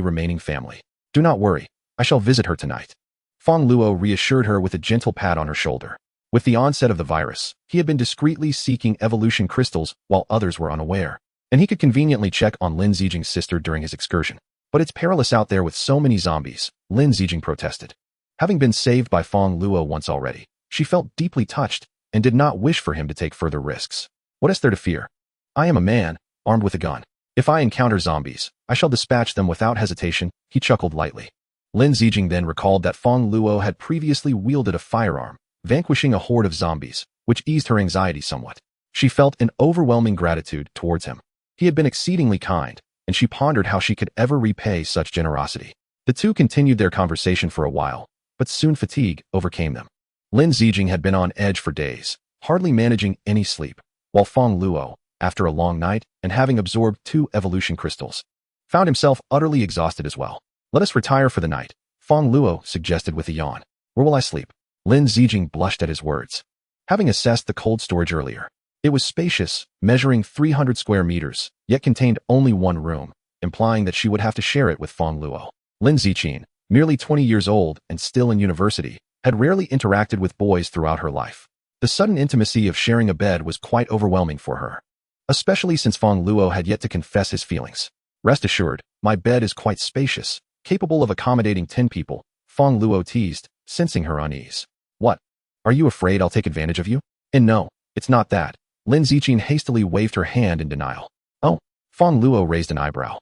remaining family. Do not worry, I shall visit her tonight. Fong Luo reassured her with a gentle pat on her shoulder. With the onset of the virus, he had been discreetly seeking evolution crystals while others were unaware, and he could conveniently check on Lin Zichin's sister during his excursion. But it's perilous out there with so many zombies, Lin Zichin protested. Having been saved by Fong Luo once already, she felt deeply touched and did not wish for him to take further risks. What is there to fear? I am a man, armed with a gun. If I encounter zombies, I shall dispatch them without hesitation, he chuckled lightly. Lin Zichin then recalled that Fong Luo had previously wielded a firearm, vanquishing a horde of zombies, which eased her anxiety somewhat. She felt an overwhelming gratitude towards him. He had been exceedingly kind, and she pondered how she could ever repay such generosity. The two continued their conversation for a while, but soon fatigue overcame them. Lin Zichin had been on edge for days, hardly managing any sleep, while Fong Luo, after a long night and having absorbed 2 evolution crystals, found himself utterly exhausted as well. Let us retire for the night, Fong Luo suggested with a yawn. Where will I sleep? Lin Zichin blushed at his words. Having assessed the cold storage earlier, it was spacious, measuring 300 square meters, yet contained only 1 room, implying that she would have to share it with Fong Luo. Lin Zichin, merely 20 years old and still in university, had rarely interacted with boys throughout her life. The sudden intimacy of sharing a bed was quite overwhelming for her. especially since Fong Luo had yet to confess his feelings. Rest assured, my bed is quite spacious, capable of accommodating 10 people, Fong Luo teased, sensing her unease. What? Are you afraid I'll take advantage of you? And no, it's not that. Lin Ziqing hastily waved her hand in denial. Oh, Fong Luo raised an eyebrow,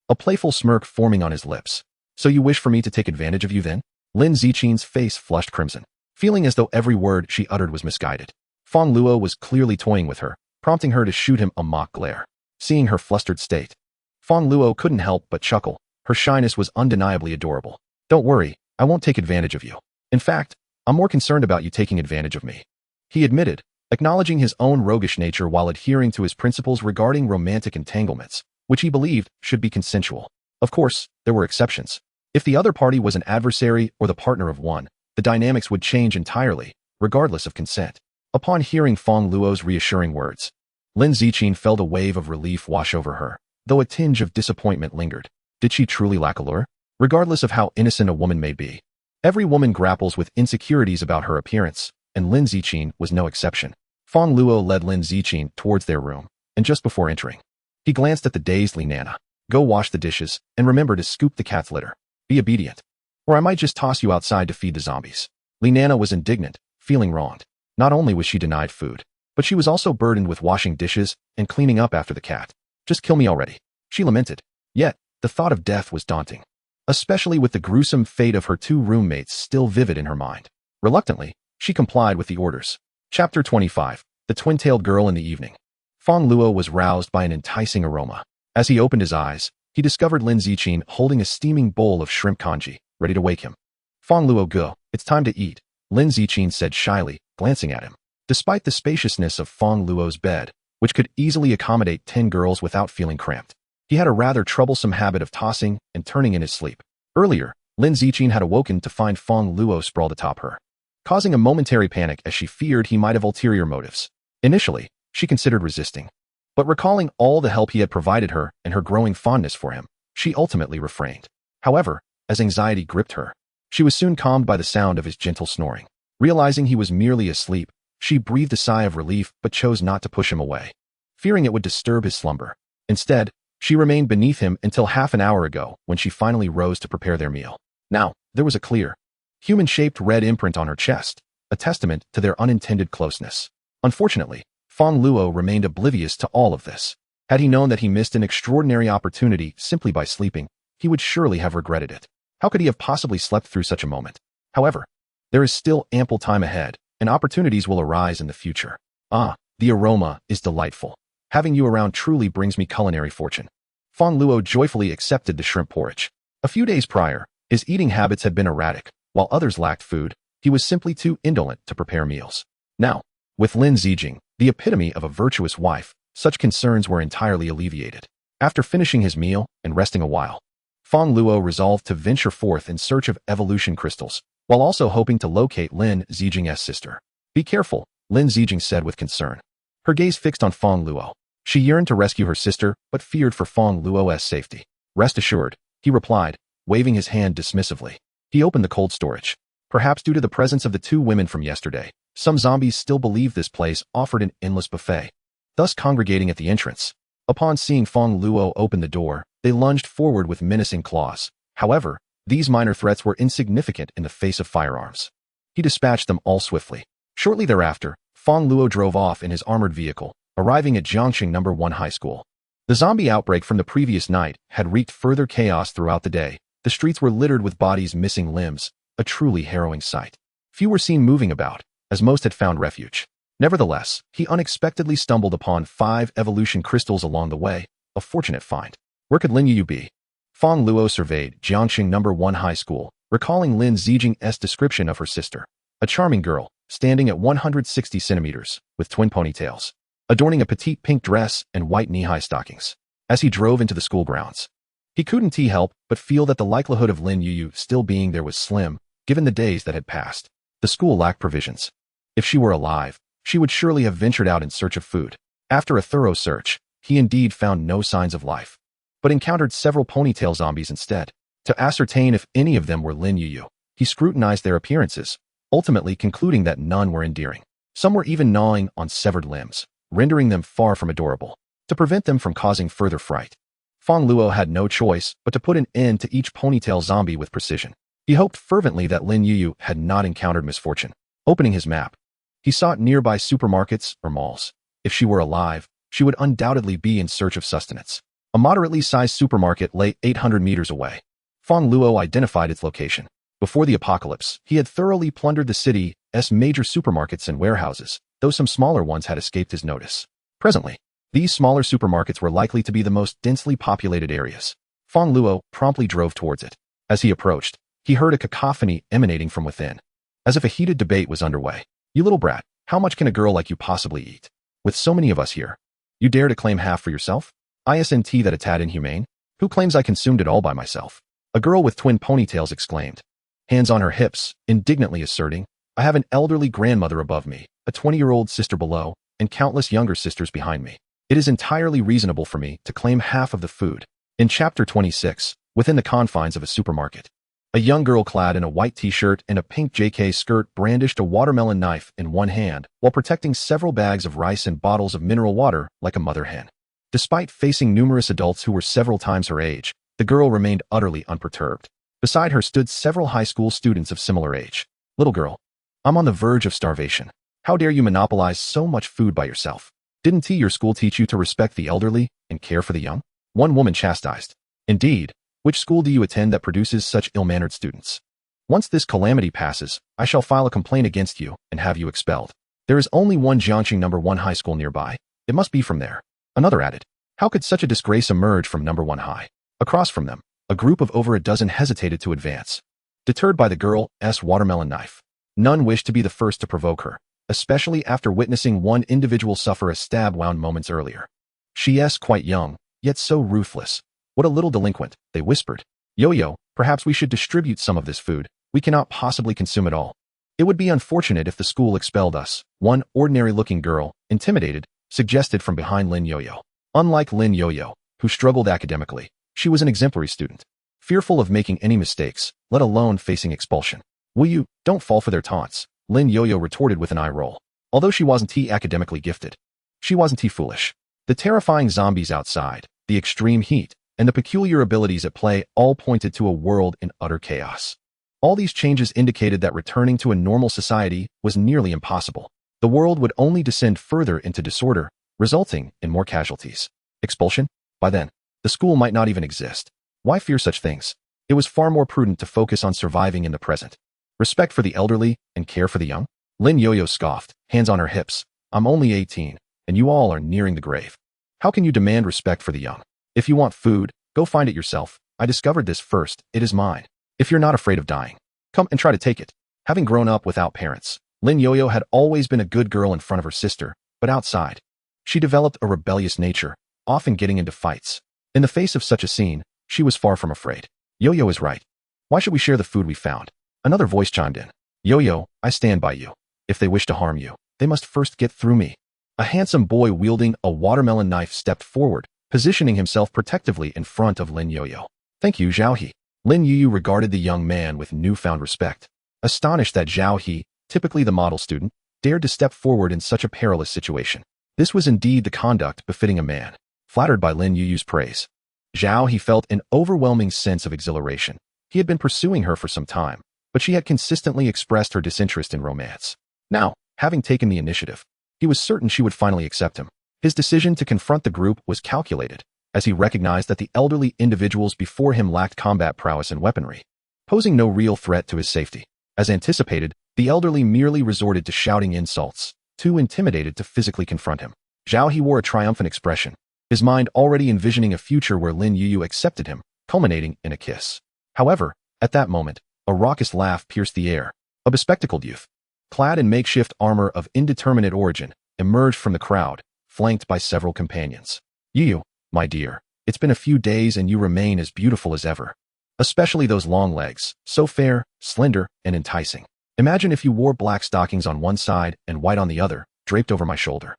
a playful smirk forming on his lips. So you wish for me to take advantage of you then? Lin Ziqing's face flushed crimson, feeling as though every word she uttered was misguided. Fong Luo was clearly toying with her, prompting her to shoot him a mock glare. Seeing her flustered state, Fong Luo couldn't help but chuckle. Her shyness was undeniably adorable. Don't worry, I won't take advantage of you. In fact, I'm more concerned about you taking advantage of me, he admitted, acknowledging his own roguish nature while adhering to his principles regarding romantic entanglements, which he believed should be consensual. Of course, there were exceptions. If the other party was an adversary or the partner of one, the dynamics would change entirely, regardless of consent. Upon hearing Fong Luo's reassuring words, Lin Ziqing felt a wave of relief wash over her, though a tinge of disappointment lingered. Did she truly lack allure? Regardless of how innocent a woman may be, every woman grapples with insecurities about her appearance, and Lin Ziqing was no exception. Fong Luo led Lin Ziqing towards their room, and just before entering, he glanced at the dazed Li Nana. Go wash the dishes, and remember to scoop the cat's litter. Be obedient, or I might just toss you outside to feed the zombies. Li Nana was indignant, feeling wronged. Not only was she denied food, but she was also burdened with washing dishes and cleaning up after the cat. Just kill me already, she lamented. Yet, the thought of death was daunting, especially with the gruesome fate of her 2 roommates still vivid in her mind. Reluctantly, she complied with the orders. Chapter 25. The Twin-Tailed Girl in the Evening. Fong Luo was roused by an enticing aroma. As he opened his eyes, he discovered Lin Ziqing holding a steaming bowl of shrimp congee, ready to wake him. Fong Luo, go, it's time to eat, Lin Ziqing said shyly, glancing at him. Despite the spaciousness of Fong Luo's bed, which could easily accommodate 10 girls without feeling cramped, he had a rather troublesome habit of tossing and turning in his sleep. Earlier, Lin Ziqing had awoken to find Fong Luo sprawled atop her, causing a momentary panic as she feared he might have ulterior motives. Initially, she considered resisting, but recalling all the help he had provided her and her growing fondness for him, she ultimately refrained. However, as anxiety gripped her, she was soon calmed by the sound of his gentle snoring. Realizing he was merely asleep, she breathed a sigh of relief but chose not to push him away, fearing it would disturb his slumber. Instead, she remained beneath him until half an hour ago when she finally rose to prepare their meal. Now, there was a clear, human-shaped red imprint on her chest, a testament to their unintended closeness. Unfortunately, Fong Luo remained oblivious to all of this. Had he known that he missed an extraordinary opportunity simply by sleeping, he would surely have regretted it. How could he have possibly slept through such a moment? However, there is still ample time ahead, and opportunities will arise in the future. Ah, the aroma is delightful. Having you around truly brings me culinary fortune. Fong Luo joyfully accepted the shrimp porridge. A few days prior, his eating habits had been erratic. While others lacked food, he was simply too indolent to prepare meals. Now, with Lin Ziqing, the epitome of a virtuous wife, such concerns were entirely alleviated. After finishing his meal and resting a while, Fong Luo resolved to venture forth in search of evolution crystals, while also hoping to locate Lin Ziqing's sister. Be careful, Lin Ziqing said with concern, her gaze fixed on Fong Luo. She yearned to rescue her sister, but feared for Fong Luo's safety. Rest assured, he replied, waving his hand dismissively. He opened the cold storage. Perhaps due to the presence of the 2 women from yesterday, some zombies still believed this place offered an endless buffet, thus congregating at the entrance. Upon seeing Fong Luo open the door, they lunged forward with menacing claws. However, these minor threats were insignificant in the face of firearms. He dispatched them all swiftly. Shortly thereafter, Fong Luo drove off in his armored vehicle, arriving at Jiangxing No. 1 High School. The zombie outbreak from the previous night had wreaked further chaos throughout the day. The streets were littered with bodies missing limbs, a truly harrowing sight. Few were seen moving about, as most had found refuge. Nevertheless, he unexpectedly stumbled upon 5 evolution crystals along the way, a fortunate find. Where could Lin Yu be? Fong Luo surveyed Jiangxing No. 1 High School, recalling Lin Ziqing's description of her sister. A charming girl, standing at 160 centimeters, with twin ponytails, adorning a petite pink dress and white knee-high stockings. As he drove into the school grounds, he couldn't help but feel that the likelihood of Lin Yu still being there was slim, given the days that had passed. The school lacked provisions. If she were alive, she would surely have ventured out in search of food. After a thorough search, he indeed found no signs of life, but encountered several ponytail zombies instead. To ascertain if any of them were Lin Yu, he scrutinized their appearances, ultimately concluding that none were endearing. Some were even gnawing on severed limbs, rendering them far from adorable. to prevent them from causing further fright. Fong Luo had no choice but to put an end to each ponytail zombie with precision. He hoped fervently that Lin Yuyu had not encountered misfortune. Opening his map, he sought nearby supermarkets or malls. If she were alive, she would undoubtedly be in search of sustenance. A moderately sized supermarket lay 800 meters away. Fong Luo identified its location. Before the apocalypse, he had thoroughly plundered the city's major supermarkets and warehouses, though some smaller ones had escaped his notice. Presently, these smaller supermarkets were likely to be the most densely populated areas. Fong Luo promptly drove towards it. As he approached, he heard a cacophony emanating from within, as if a heated debate was underway. "You little brat, how much can a girl like you possibly eat? With so many of us here, you dare to claim half for yourself? Isn't that a tad inhumane? Who claims I consumed it all by myself?" A girl with twin ponytails exclaimed, hands on her hips, indignantly asserting, "I have an elderly grandmother above me, a 20-year-old sister below, and countless younger sisters behind me. It is entirely reasonable for me to claim half of the food." In Chapter 26, within the confines of a supermarket, a young girl clad in a white t-shirt and a pink JK skirt brandished a watermelon knife in one hand while protecting several bags of rice and bottles of mineral water like a mother hen. Despite facing numerous adults who were several times her age, the girl remained utterly unperturbed. Beside her stood several high school students of similar age. "Little girl, I'm on the verge of starvation. How dare you monopolize so much food by yourself? Didn't your school teach you to respect the elderly and care for the young?" One woman chastised. "Indeed, which school do you attend that produces such ill-mannered students? Once this calamity passes, I shall file a complaint against you and have you expelled. There is only one Jiangxing No. 1 high school nearby. It must be from there." Another added, "How could such a disgrace emerge from No. 1 high?" Across from them, a group of over a dozen hesitated to advance, deterred by the girl's watermelon knife. None wished to be the first to provoke her, especially after witnessing one individual suffer a stab wound moments earlier. "She's quite young, yet so ruthless. What a little delinquent," they whispered. "Yo-yo, perhaps we should distribute some of this food. We cannot possibly consume it all. It would be unfortunate if the school expelled us," one ordinary-looking girl, intimidated, suggested from behind Lin Yo-yo. Unlike Lin Yo-yo, who struggled academically, she was an exemplary student, fearful of making any mistakes, let alone facing expulsion. "Will you, don't fall for their taunts," Lin Yo-yo retorted with an eye roll. Although she wasn't academically gifted, she wasn't foolish. The terrifying zombies outside, the extreme heat, and the peculiar abilities at play all pointed to a world in utter chaos. All these changes indicated that returning to a normal society was nearly impossible. The world would only descend further into disorder, resulting in more casualties. Expulsion? By then, the school might not even exist. Why fear such things? It was far more prudent to focus on surviving in the present. Respect for the elderly and care for the young? Lin Yo-yo scoffed, hands on her hips. "I'm only 18, and you all are nearing the grave. How can you demand respect for the young? If you want food, go find it yourself. I discovered this first. It is mine. If you're not afraid of dying, come and try to take it." Having grown up without parents, Lin Yo-yo had always been a good girl in front of her sister, but outside, she developed a rebellious nature, often getting into fights. In the face of such a scene, she was far from afraid. "Yo-yo is right. Why should we share the food we found?" Another voice chimed in. "Yo-yo, I stand by you. If they wish to harm you, they must first get through me." A handsome boy wielding a watermelon knife stepped forward, positioning himself protectively in front of Lin Yo-yo. "Thank you, Zhao He." Lin Yuyu regarded the young man with newfound respect, astonished that Zhao He, typically the model student, dared to step forward in such a perilous situation. This was indeed the conduct befitting a man. Flattered by Lin Yuyu's praise, Zhao He felt an overwhelming sense of exhilaration. He had been pursuing her for some time, but she had consistently expressed her disinterest in romance. Now, having taken the initiative, he was certain she would finally accept him. His decision to confront the group was calculated, as he recognized that the elderly individuals before him lacked combat prowess and weaponry, posing no real threat to his safety. As anticipated, the elderly merely resorted to shouting insults, too intimidated to physically confront him. Zhao He wore a triumphant expression, his mind already envisioning a future where Lin Yuyu accepted him, culminating in a kiss. However, at that moment, a raucous laugh pierced the air. A bespectacled youth, clad in makeshift armor of indeterminate origin, emerged from the crowd, flanked by several companions. "Yuyu, my dear, it's been a few days and you remain as beautiful as ever. Especially those long legs, so fair, slender, and enticing. Imagine if you wore black stockings on one side and white on the other, draped over my shoulder."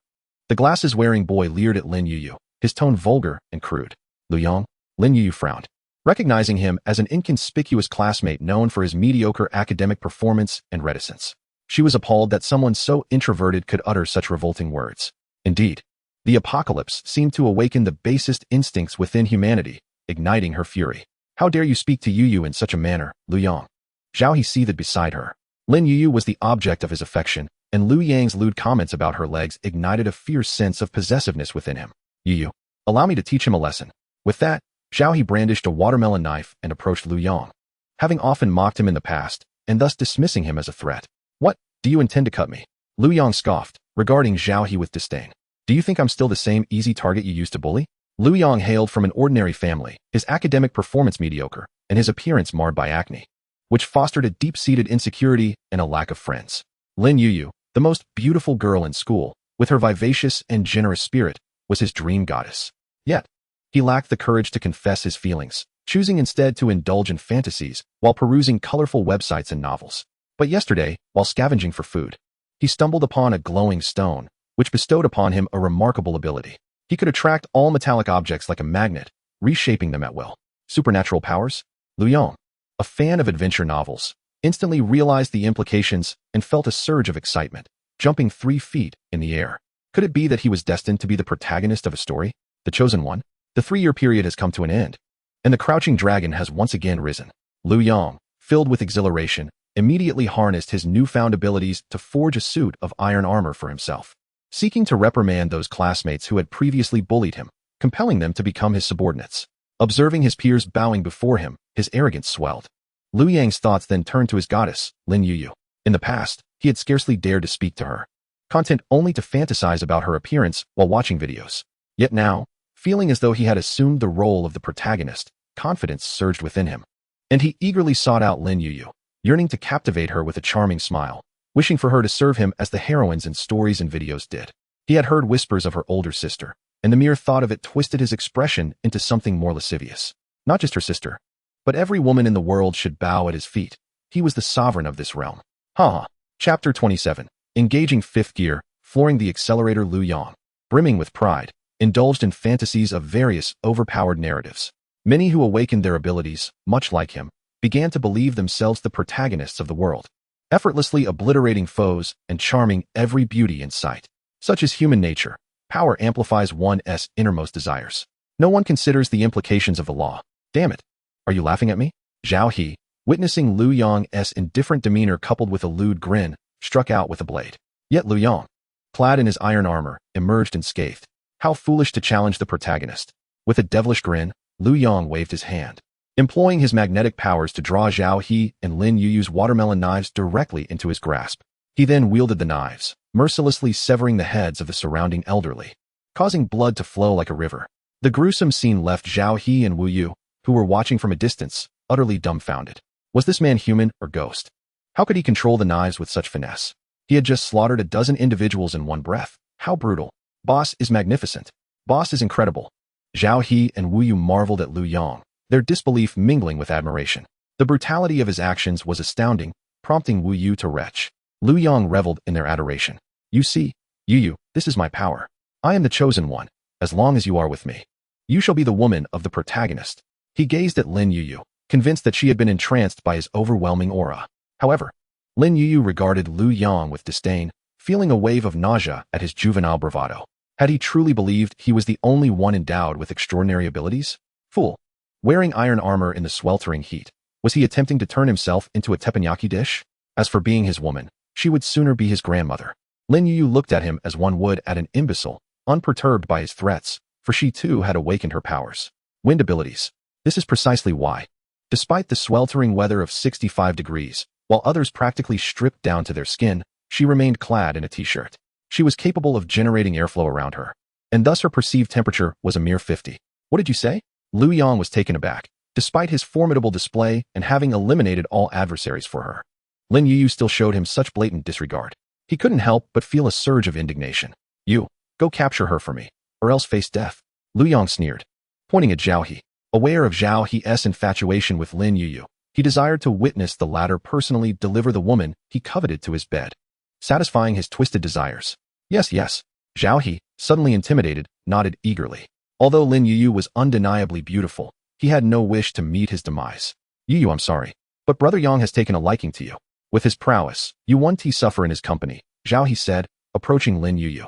The glasses-wearing boy leered at Lin Yuyu, his tone vulgar and crude. "Lu Yong?" Lin Yuyu frowned, recognizing him as an inconspicuous classmate known for his mediocre academic performance and reticence. She was appalled that someone so introverted could utter such revolting words. Indeed, The apocalypse seemed to awaken the basest instincts within humanity, igniting her fury. How dare you speak to Yu in such a manner, Liu Yang? Zhao He seethed beside her. Lin Yu was the object of his affection, and Liu Yang's lewd comments about her legs ignited a fierce sense of possessiveness within him. Yu, allow me to teach him a lesson. With that, Zhao He brandished a watermelon knife and approached Liu Yang, having often mocked him in the past, and thus dismissing him as a threat. What, do you intend to cut me? Liu Yang scoffed, regarding Zhao He with disdain. Do you think I'm still the same easy target you used to bully? Liu Yang hailed from an ordinary family, his academic performance mediocre, and his appearance marred by acne, which fostered a deep-seated insecurity and a lack of friends. Lin Yu, the most beautiful girl in school, with her vivacious and generous spirit, was his dream goddess. Yet, he lacked the courage to confess his feelings, choosing instead to indulge in fantasies while perusing colorful websites and novels. But yesterday, while scavenging for food, he stumbled upon a glowing stone, which bestowed upon him a remarkable ability. He could attract all metallic objects like a magnet, reshaping them at will. Supernatural powers? Liu Yang, a fan of adventure novels, instantly realized the implications and felt a surge of excitement, jumping 3 feet in the air. Could it be that he was destined to be the protagonist of a story? The chosen one? The 3-year period has come to an end, and the crouching dragon has once again risen. Liu Yang, filled with exhilaration, immediately harnessed his newfound abilities to forge a suit of iron armor for himself, seeking to reprimand those classmates who had previously bullied him, compelling them to become his subordinates. Observing his peers bowing before him, his arrogance swelled. Liu Yang's thoughts then turned to his goddess, Lin Yu. In the past, he had scarcely dared to speak to her, content only to fantasize about her appearance while watching videos. Yet now, feeling as though he had assumed the role of the protagonist, confidence surged within him, and he eagerly sought out Lin Yu, yearning to captivate her with a charming smile, wishing for her to serve him as the heroines in stories and videos did. He had heard whispers of her older sister, and the mere thought of it twisted his expression into something more lascivious. Not just her sister, but every woman in the world should bow at his feet. He was the sovereign of this realm. Chapter 27. Engaging fifth gear, flooring the accelerator. Liu Yang, brimming with pride, indulged in fantasies of various overpowered narratives. Many who awakened their abilities, much like him, began to believe themselves the protagonists of the world, effortlessly obliterating foes and charming every beauty in sight. Such is human nature. Power amplifies one's innermost desires. No one considers the implications of the law. Damn it. Are you laughing at me? Zhao He, witnessing Liu Yang's indifferent demeanor coupled with a lewd grin, struck out with a blade. Yet Liu Yang, clad in his iron armor, emerged unscathed. How foolish to challenge the protagonist. With a devilish grin, Liu Yang waved his hand, employing his magnetic powers to draw Zhao He and Lin Yu's watermelon knives directly into his grasp. He then wielded the knives, mercilessly severing the heads of the surrounding elderly, causing blood to flow like a river. The gruesome scene left Zhao He and Wu Yu, who were watching from a distance, utterly dumbfounded. Was this man human or ghost? How could he control the knives with such finesse? He had just slaughtered a dozen individuals in one breath. How brutal. Boss is magnificent. Boss is incredible. Zhao He and Wu Yu marveled at Liu Yang, their disbelief mingling with admiration. The brutality of his actions was astounding, prompting Wu Yu to retch. Liu Yang reveled in their adoration. You see, Yu, this is my power. I am the chosen one. As long as you are with me, you shall be the woman of the protagonist. He gazed at Lin Yu, convinced that she had been entranced by his overwhelming aura. However, Lin Yu regarded Liu Yang with disdain, feeling a wave of nausea at his juvenile bravado. Had he truly believed he was the only one endowed with extraordinary abilities? Fool. Wearing iron armor in the sweltering heat, was he attempting to turn himself into a teppanyaki dish? As for being his woman, she would sooner be his grandmother. Lin Yu looked at him as one would at an imbecile, unperturbed by his threats, for she too had awakened her powers. Wind abilities. This is precisely why. Despite the sweltering weather of 65 degrees, while others practically stripped down to their skin, she remained clad in a t-shirt. She was capable of generating airflow around her, and thus her perceived temperature was a mere 50. What did you say? Liu Yang was taken aback, despite his formidable display and having eliminated all adversaries for her. Lin Yu still showed him such blatant disregard. He couldn't help but feel a surge of indignation. You, go capture her for me, or else face death. Liu Yang sneered, pointing at Zhao He. Aware of Zhao He's infatuation with Lin Yu, he desired to witness the latter personally deliver the woman he coveted to his bed, satisfying his twisted desires. Yes. Zhao He, suddenly intimidated, nodded eagerly. Although Lin Yu was undeniably beautiful, he had no wish to meet his demise. Yu, I'm sorry, but Brother Yang has taken a liking to you. With his prowess, you won't suffer in his company, Zhao He said, approaching Lin Yu.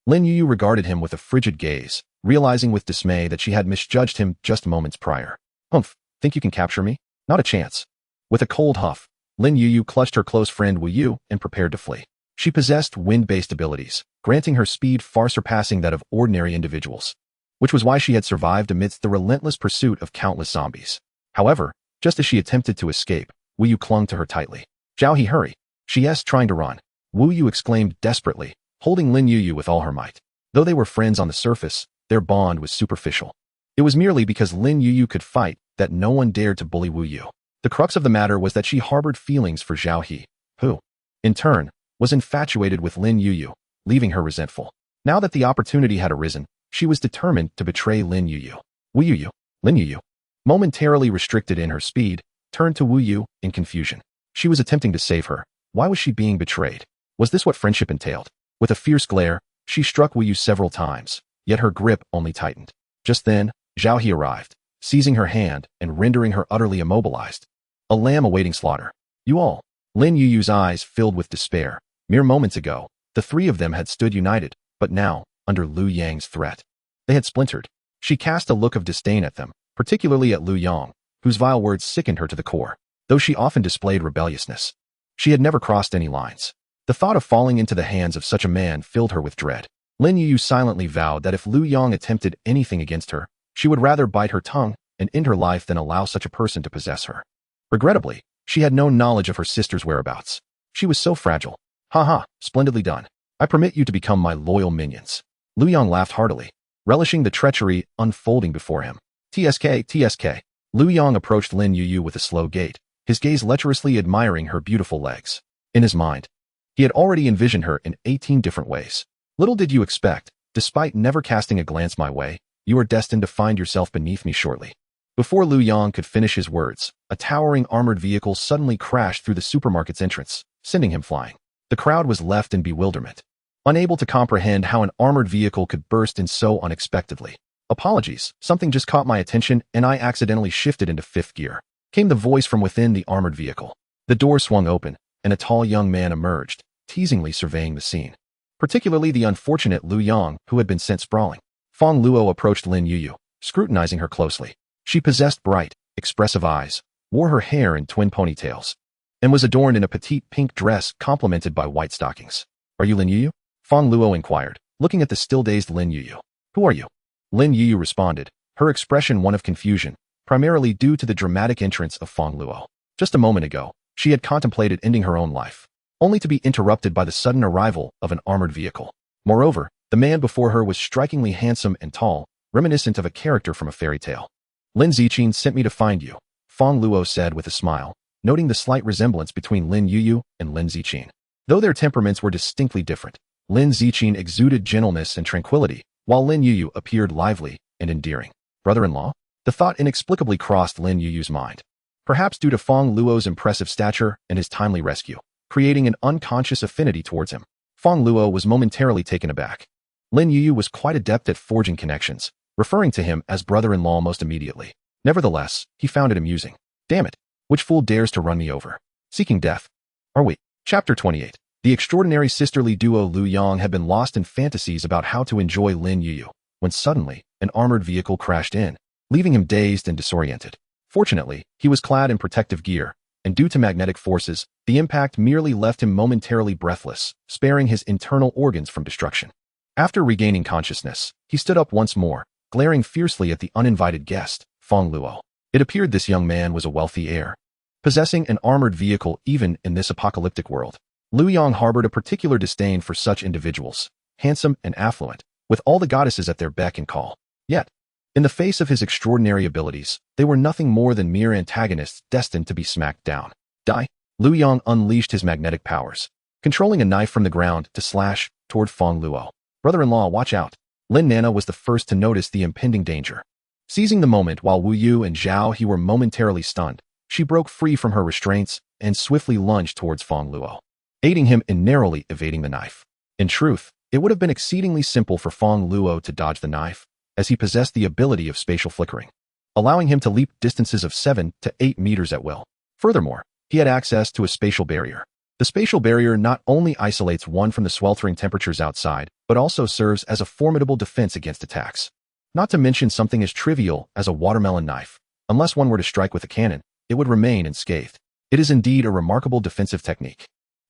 Lin Yuyu regarded him with a frigid gaze, realizing with dismay that she had misjudged him just moments prior. Humph, think you can capture me? Not a chance. With a cold huff, Lin Yuyu clutched her close friend Wu Yu and prepared to flee. She possessed wind-based abilities, granting her speed far surpassing that of ordinary individuals, which was why she had survived amidst the relentless pursuit of countless zombies. However, just as she attempted to escape, Wu Yu clung to her tightly. "Zhao He, hurry!" she asked, trying to run. Wu Yu exclaimed desperately, holding Lin Yuyu with all her might. Though they were friends on the surface, their bond was superficial. It was merely because Lin Yuyu could fight that no one dared to bully Wu Yu. The crux of the matter was that she harbored feelings for Zhao He, who, in turn, was infatuated with Lin Yuyu, leaving her resentful. Now that the opportunity had arisen, she was determined to betray Lin Yuyu. Wu Yuyu, Lin Yuyu, momentarily restricted in her speed, turned to Wu Yu in confusion. She was attempting to save her. Why was she being betrayed? Was this what friendship entailed? With a fierce glare, she struck Wu Yu several times, yet her grip only tightened. Just then, Zhao He arrived, seizing her hand and rendering her utterly immobilized. A lamb awaiting slaughter. You all. Lin Yuyu's eyes filled with despair. Mere moments ago, the three of them had stood united, but now, under Lu Yang's threat, they had splintered. She cast a look of disdain at them, particularly at Lu Yang, whose vile words sickened her to the core. Though she often displayed rebelliousness, she had never crossed any lines. The thought of falling into the hands of such a man filled her with dread. Lin Yuyu silently vowed that if Lu Yang attempted anything against her, she would rather bite her tongue and end her life than allow such a person to possess her. Regrettably, she had no knowledge of her sister's whereabouts. She was so fragile. Ha, splendidly done. I permit you to become my loyal minions. Lu Yang laughed heartily, relishing the treachery unfolding before him. TSK. Lu Yang approached Lin Yuyu with a slow gait, his gaze lecherously admiring her beautiful legs. In his mind, he had already envisioned her in 18 different ways. Little did you expect, despite never casting a glance my way, you are destined to find yourself beneath me shortly. Before Lu Yang could finish his words, a towering armored vehicle suddenly crashed through the supermarket's entrance, sending him flying. The crowd was left in bewilderment, unable to comprehend how an armored vehicle could burst in so unexpectedly. Apologies, something just caught my attention and I accidentally shifted into fifth gear, came the voice from within the armored vehicle. The door swung open, and a tall young man emerged, teasingly surveying the scene. Particularly the unfortunate Lu Yang, who had been sent sprawling. Fong Luo approached Lin Yuyu, scrutinizing her closely. She possessed bright, expressive eyes, wore her hair in twin ponytails, and was adorned in a petite pink dress complemented by white stockings. Are you Lin Yuyu? Fong Luo inquired, looking at the still-dazed Lin Yuyu. Who are you? Lin Yuyu responded, her expression one of confusion, primarily due to the dramatic entrance of Fong Luo. Just a moment ago, she had contemplated ending her own life, only to be interrupted by the sudden arrival of an armored vehicle. Moreover, the man before her was strikingly handsome and tall, reminiscent of a character from a fairy tale. Lin Ziqin sent me to find you, Fong Luo said with a smile, noting the slight resemblance between Lin Yuyu and Lin Ziqin. Though their temperaments were distinctly different, Lin Ziqin exuded gentleness and tranquility, while Lin Yuyu appeared lively and endearing. Brother-in-law? The thought inexplicably crossed Lin Yuyu's mind, perhaps due to Fong Luo's impressive stature and his timely rescue, creating an unconscious affinity towards him. Fong Luo was momentarily taken aback. Lin Yuyu was quite adept at forging connections, referring to him as brother-in-law most immediately. Nevertheless, he found it amusing. Damn it, which fool dares to run me over? Seeking death. Are we? Chapter 28. The extraordinary sisterly duo Lu Yang had been lost in fantasies about how to enjoy Lin Yuyu, when suddenly, an armored vehicle crashed in, leaving him dazed and disoriented. Fortunately, he was clad in protective gear, and due to magnetic forces, the impact merely left him momentarily breathless, sparing his internal organs from destruction. After regaining consciousness, he stood up once more, glaring fiercely at the uninvited guest, Fong Luo. It appeared this young man was a wealthy heir, possessing an armored vehicle even in this apocalyptic world. Lu Yang harbored a particular disdain for such individuals, handsome and affluent, with all the goddesses at their beck and call. Yet, in the face of his extraordinary abilities, they were nothing more than mere antagonists destined to be smacked down. Die! Lu Yang unleashed his magnetic powers, controlling a knife from the ground to slash toward Fong Luo. Brother-in-law, watch out! Lin Nana was the first to notice the impending danger. Seizing the moment while Wu Yu and Zhao He were momentarily stunned, she broke free from her restraints and swiftly lunged towards Fong Luo, aiding him in narrowly evading the knife. In truth, it would have been exceedingly simple for Fong Luo to dodge the knife, as he possessed the ability of spatial flickering, allowing him to leap distances of 7 to 8 meters at will. Furthermore, he had access to a spatial barrier, The spatial barrier not only isolates one from the sweltering temperatures outside, but also serves as a formidable defense against attacks. Not to mention something as trivial as a watermelon knife. Unless one were to strike with a cannon, it would remain unscathed. It is indeed a remarkable defensive technique.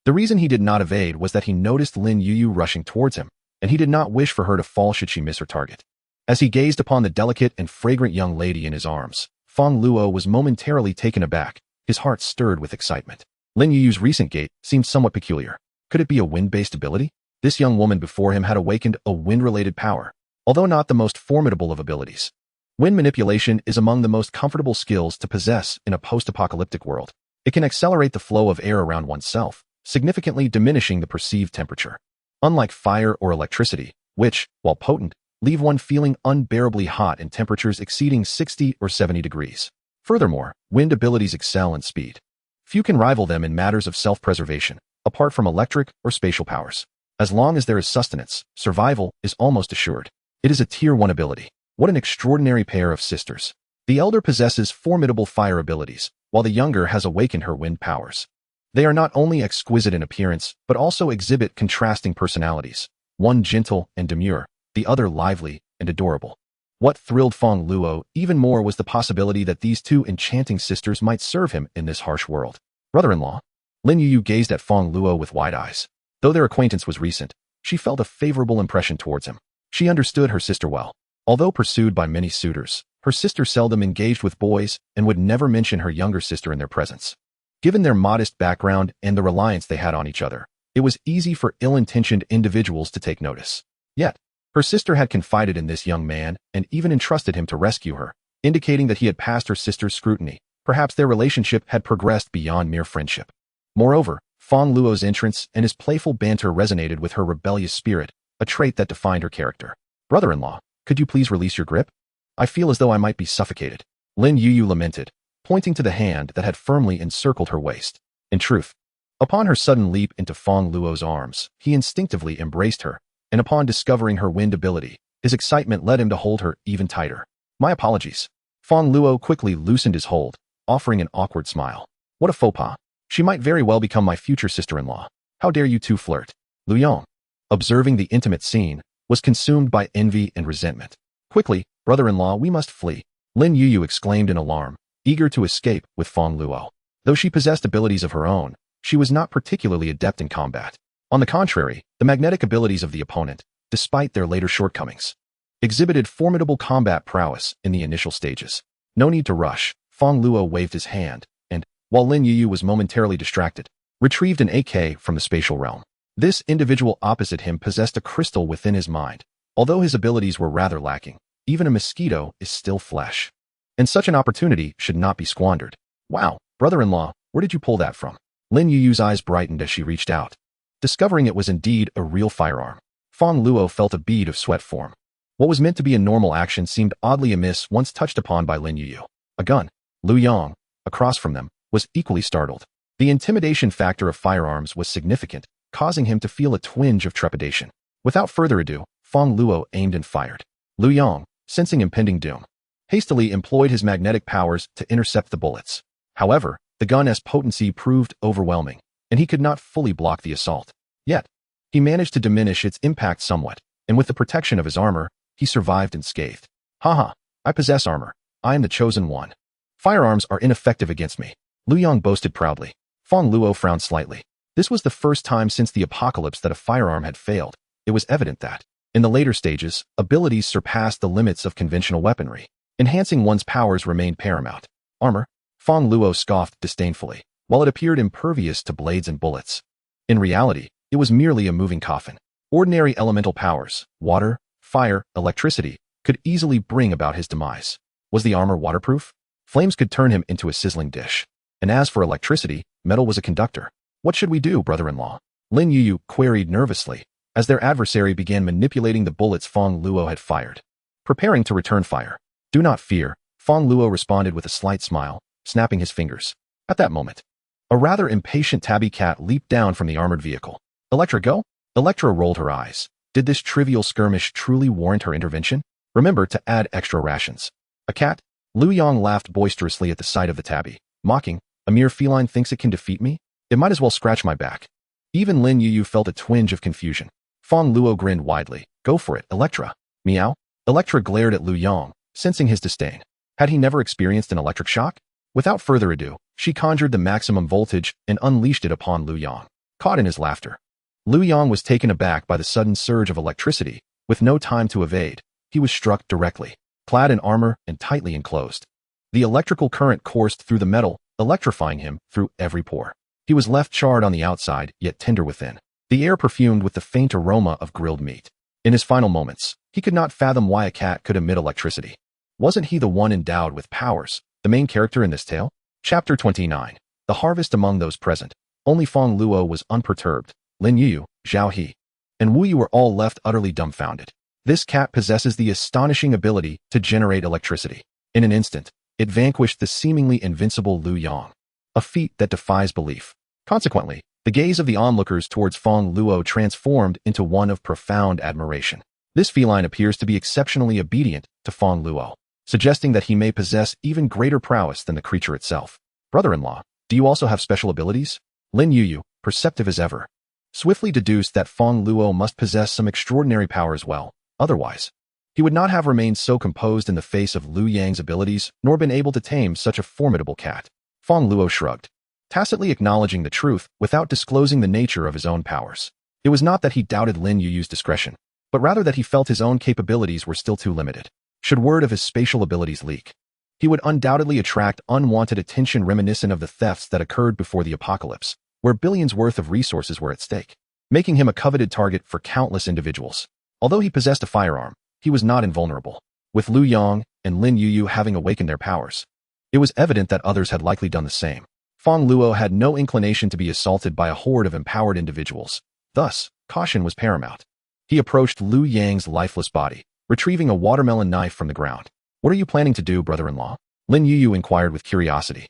The reason he did not evade was that he noticed Lin Yuyu rushing towards him, and he did not wish for her to fall should she miss her target. As he gazed upon the delicate and fragrant young lady in his arms, Fong Luo was momentarily taken aback, his heart stirred with excitement. Lin Yuyu's recent gait seemed somewhat peculiar. Could it be a wind-based ability? This young woman before him had awakened a wind-related power, although not the most formidable of abilities. Wind manipulation is among the most comfortable skills to possess in a post-apocalyptic world. It can accelerate the flow of air around oneself, significantly diminishing the perceived temperature. Unlike fire or electricity, which, while potent, leave one feeling unbearably hot in temperatures exceeding 60 or 70 degrees. Furthermore, wind abilities excel in speed. Few can rival them in matters of self-preservation, apart from electric or spatial powers. As long as there is sustenance, survival is almost assured. It is a Tier 1 ability. What an extraordinary pair of sisters. The elder possesses formidable fire abilities, while the younger has awakened her wind powers. They are not only exquisite in appearance, but also exhibit contrasting personalities, one gentle and demure, the other lively and adorable. What thrilled Fong Luo even more was the possibility that these two enchanting sisters might serve him in this harsh world. Brother-in-law? Lin Yuyu gazed at Fong Luo with wide eyes. Though their acquaintance was recent, she felt a favorable impression towards him. She understood her sister well. Although pursued by many suitors, her sister seldom engaged with boys and would never mention her younger sister in their presence. Given their modest background and the reliance they had on each other, it was easy for ill-intentioned individuals to take notice. Yet, her sister had confided in this young man and even entrusted him to rescue her, indicating that he had passed her sister's scrutiny. Perhaps their relationship had progressed beyond mere friendship. Moreover, Fong Luo's entrance and his playful banter resonated with her rebellious spirit, a trait that defined her character. Brother-in-law, could you please release your grip? I feel as though I might be suffocated. Lin Yuyu lamented, pointing to the hand that had firmly encircled her waist. In truth, upon her sudden leap into Fong Luo's arms, he instinctively embraced her, and upon discovering her wind ability, his excitement led him to hold her even tighter. My apologies. Fong Luo quickly loosened his hold, offering an awkward smile. What a faux pas. She might very well become my future sister-in-law. How dare you two flirt? Lu Yong, observing the intimate scene, was consumed by envy and resentment. Quickly, brother-in-law, we must flee. Lin Yuyu exclaimed in alarm, eager to escape with Fong Luo. Though she possessed abilities of her own, she was not particularly adept in combat. On the contrary, the magnetic abilities of the opponent, despite their later shortcomings, exhibited formidable combat prowess in the initial stages. No need to rush. Fong Luo waved his hand, and, while Lin Yuyu was momentarily distracted, retrieved an AK from the spatial realm. This individual opposite him possessed a crystal within his mind. Although his abilities were rather lacking, even a mosquito is still flesh. And such an opportunity should not be squandered. Wow, brother-in-law, where did you pull that from? Lin Yuyu's eyes brightened as she reached out. Discovering it was indeed a real firearm, Fong Luo felt a bead of sweat form. What was meant to be a normal action seemed oddly amiss once touched upon by Lin Yuyu. A gun. Lu Yong, across from them, was equally startled. The intimidation factor of firearms was significant, causing him to feel a twinge of trepidation. Without further ado, Fong Luo aimed and fired. Lu Yong, sensing impending doom, hastily employed his magnetic powers to intercept the bullets. However, the gun's potency proved overwhelming, and he could not fully block the assault. Yet, he managed to diminish its impact somewhat, and with the protection of his armor, he survived unscathed. Haha, I possess armor. I am the chosen one. Firearms are ineffective against me, Lu Yong boasted proudly. Fong Luo frowned slightly. This was the first time since the apocalypse that a firearm had failed. It was evident that, in the later stages, abilities surpassed the limits of conventional weaponry. Enhancing one's powers remained paramount. Armor? Fong Luo scoffed disdainfully, while it appeared impervious to blades and bullets. In reality, it was merely a moving coffin. Ordinary elemental powers, water, fire, electricity, could easily bring about his demise. Was the armor waterproof? Flames could turn him into a sizzling dish. And as for electricity, metal was a conductor. What should we do, brother-in-law? Lin Yuyu queried nervously, as their adversary began manipulating the bullets Fong Luo had fired. Preparing to return fire. Do not fear, Fong Luo responded with a slight smile, snapping his fingers. At that moment, a rather impatient tabby cat leaped down from the armored vehicle. Electra, go? Electra rolled her eyes. Did this trivial skirmish truly warrant her intervention? Remember to add extra rations. A cat? Lu Yong laughed boisterously at the sight of the tabby, mocking, a mere feline thinks it can defeat me? It might as well scratch my back. Even Lin Yu felt a twinge of confusion. Fong Luo grinned widely. Go for it, Electra. Meow. Electra glared at Lu Yang, sensing his disdain. Had he never experienced an electric shock? Without further ado, she conjured the maximum voltage and unleashed it upon Lu Yang, caught in his laughter. Lu Yang was taken aback by the sudden surge of electricity. With no time to evade, he was struck directly, clad in armor and tightly enclosed. The electrical current coursed through the metal, electrifying him through every pore. He was left charred on the outside, yet tender within, the air perfumed with the faint aroma of grilled meat. In his final moments, he could not fathom why a cat could emit electricity. Wasn't he the one endowed with powers, the main character in this tale? Chapter 29. The Harvest. Among those present, only Fong Luo was unperturbed. Lin Yu, Zhao He, and Wu Yu were all left utterly dumbfounded. This cat possesses the astonishing ability to generate electricity. In an instant, it vanquished the seemingly invincible Lu Yang, a feat that defies belief. Consequently, the gaze of the onlookers towards Fong Luo transformed into one of profound admiration. This feline appears to be exceptionally obedient to Fong Luo, suggesting that he may possess even greater prowess than the creature itself. Brother-in-law, do you also have special abilities? Lin Yu, perceptive as ever, swiftly deduced that Fong Luo must possess some extraordinary power as well. Otherwise, he would not have remained so composed in the face of Lu Yang's abilities, nor been able to tame such a formidable cat. Fong Luo shrugged, tacitly acknowledging the truth without disclosing the nature of his own powers. It was not that he doubted Lin Yu's discretion, but rather that he felt his own capabilities were still too limited. Should word of his spatial abilities leak, he would undoubtedly attract unwanted attention reminiscent of the thefts that occurred before the apocalypse, where billions worth of resources were at stake, making him a coveted target for countless individuals. Although he possessed a firearm, he was not invulnerable. With Lu Yang and Lin Yu having awakened their powers, it was evident that others had likely done the same. Fong Luo had no inclination to be assaulted by a horde of empowered individuals. Thus, caution was paramount. He approached Lu Yang's lifeless body, retrieving a watermelon knife from the ground. What are you planning to do, brother-in-law? Lin Yu inquired with curiosity.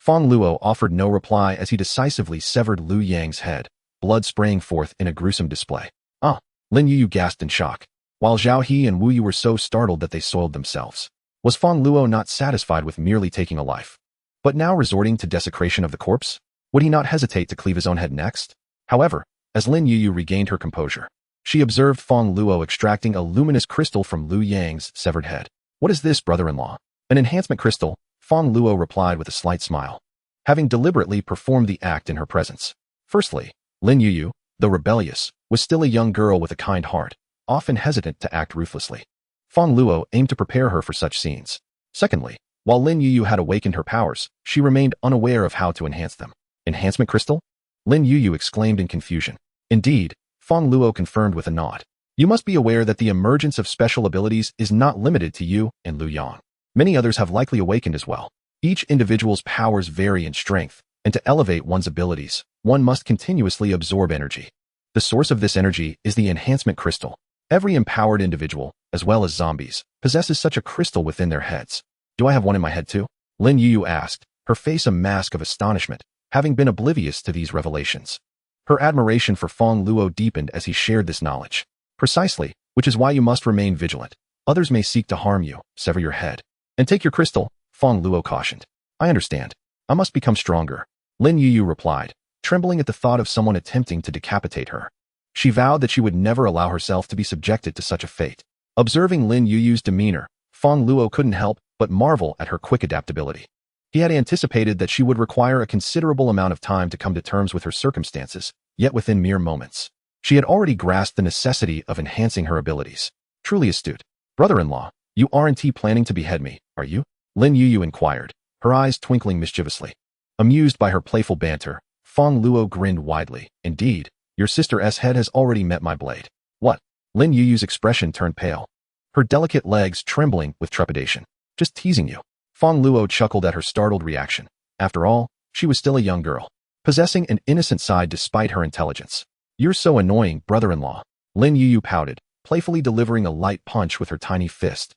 Fong Luo offered no reply as he decisively severed Lu Yang's head, blood spraying forth in a gruesome display. Ah! Lin Yu gasped in shock, while Zhao He and Wu Yu were so startled that they soiled themselves. Was Fong Luo not satisfied with merely taking a life, but now resorting to desecration of the corpse? Would he not hesitate to cleave his own head next? However, as Lin Yu regained her composure, she observed Fong Luo extracting a luminous crystal from Lu Yang's severed head. What is this, brother-in-law? An enhancement crystal, Fong Luo replied with a slight smile, having deliberately performed the act in her presence. Firstly, Lin Yu, though rebellious, was still a young girl with a kind heart, often hesitant to act ruthlessly. Fong Luo aimed to prepare her for such scenes. Secondly, while Lin Yu had awakened her powers, she remained unaware of how to enhance them. Enhancement crystal? Lin Yu exclaimed in confusion. Indeed, Fong Luo confirmed with a nod. You must be aware that the emergence of special abilities is not limited to you and Lu Yang. Many others have likely awakened as well. Each individual's powers vary in strength, and to elevate one's abilities, one must continuously absorb energy. The source of this energy is the enhancement crystal. Every empowered individual, as well as zombies, possesses such a crystal within their heads. Do I have one in my head too? Lin Yu asked, her face a mask of astonishment, having been oblivious to these revelations. Her admiration for Fong Luo deepened as he shared this knowledge. Precisely, which is why you must remain vigilant. Others may seek to harm you. Sever your head and take your crystal, Fong Luo cautioned. I understand. I must become stronger, Lin Yu replied, trembling at the thought of someone attempting to decapitate her. She vowed that she would never allow herself to be subjected to such a fate. Observing Lin Yu's demeanor, Fong Luo couldn't help but marvel at her quick adaptability. He had anticipated that she would require a considerable amount of time to come to terms with her circumstances, yet within mere moments, she had already grasped the necessity of enhancing her abilities. Truly astute. Brother-in-law, you aren't planning to behead me, are you? Lin Yu inquired, her eyes twinkling mischievously. Amused by her playful banter, Fong Luo grinned widely. Indeed, your sister's head has already met my blade. What? Lin Yu's expression turned pale, her delicate legs trembling with trepidation. Just teasing you. Fong Luo chuckled at her startled reaction. After all, she was still a young girl, possessing an innocent side despite her intelligence. You're so annoying, brother-in-law. Lin Yu ppouted, playfully delivering a light punch with her tiny fist.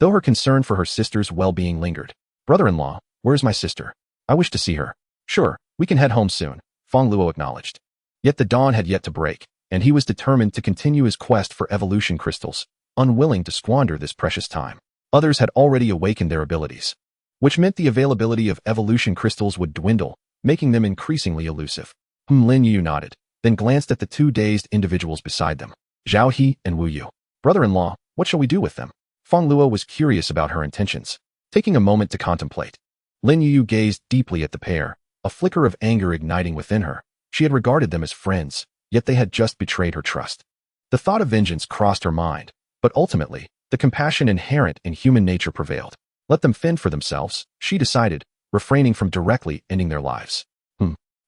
Though her concern for her sister's well-being lingered. Brother-in-law, where's my sister? I wish to see her. Sure, we can head home soon, Fong Luo acknowledged. Yet the dawn had yet to break, and he was determined to continue his quest for evolution crystals, unwilling to squander this precious time. Others had already awakened their abilities, which meant the availability of evolution crystals would dwindle, making them increasingly elusive. Lin Yu nodded, then glanced at the two dazed individuals beside them, Zhao He and Wu Yu. Brother-in-law, what shall we do with them? Feng Luo was curious about her intentions. Taking a moment to contemplate, Lin Yu gazed deeply at the pair, a flicker of anger igniting within her. She had regarded them as friends, yet they had just betrayed her trust. The thought of vengeance crossed her mind, but ultimately, the compassion inherent in human nature prevailed. Let them fend for themselves, she decided, refraining from directly ending their lives.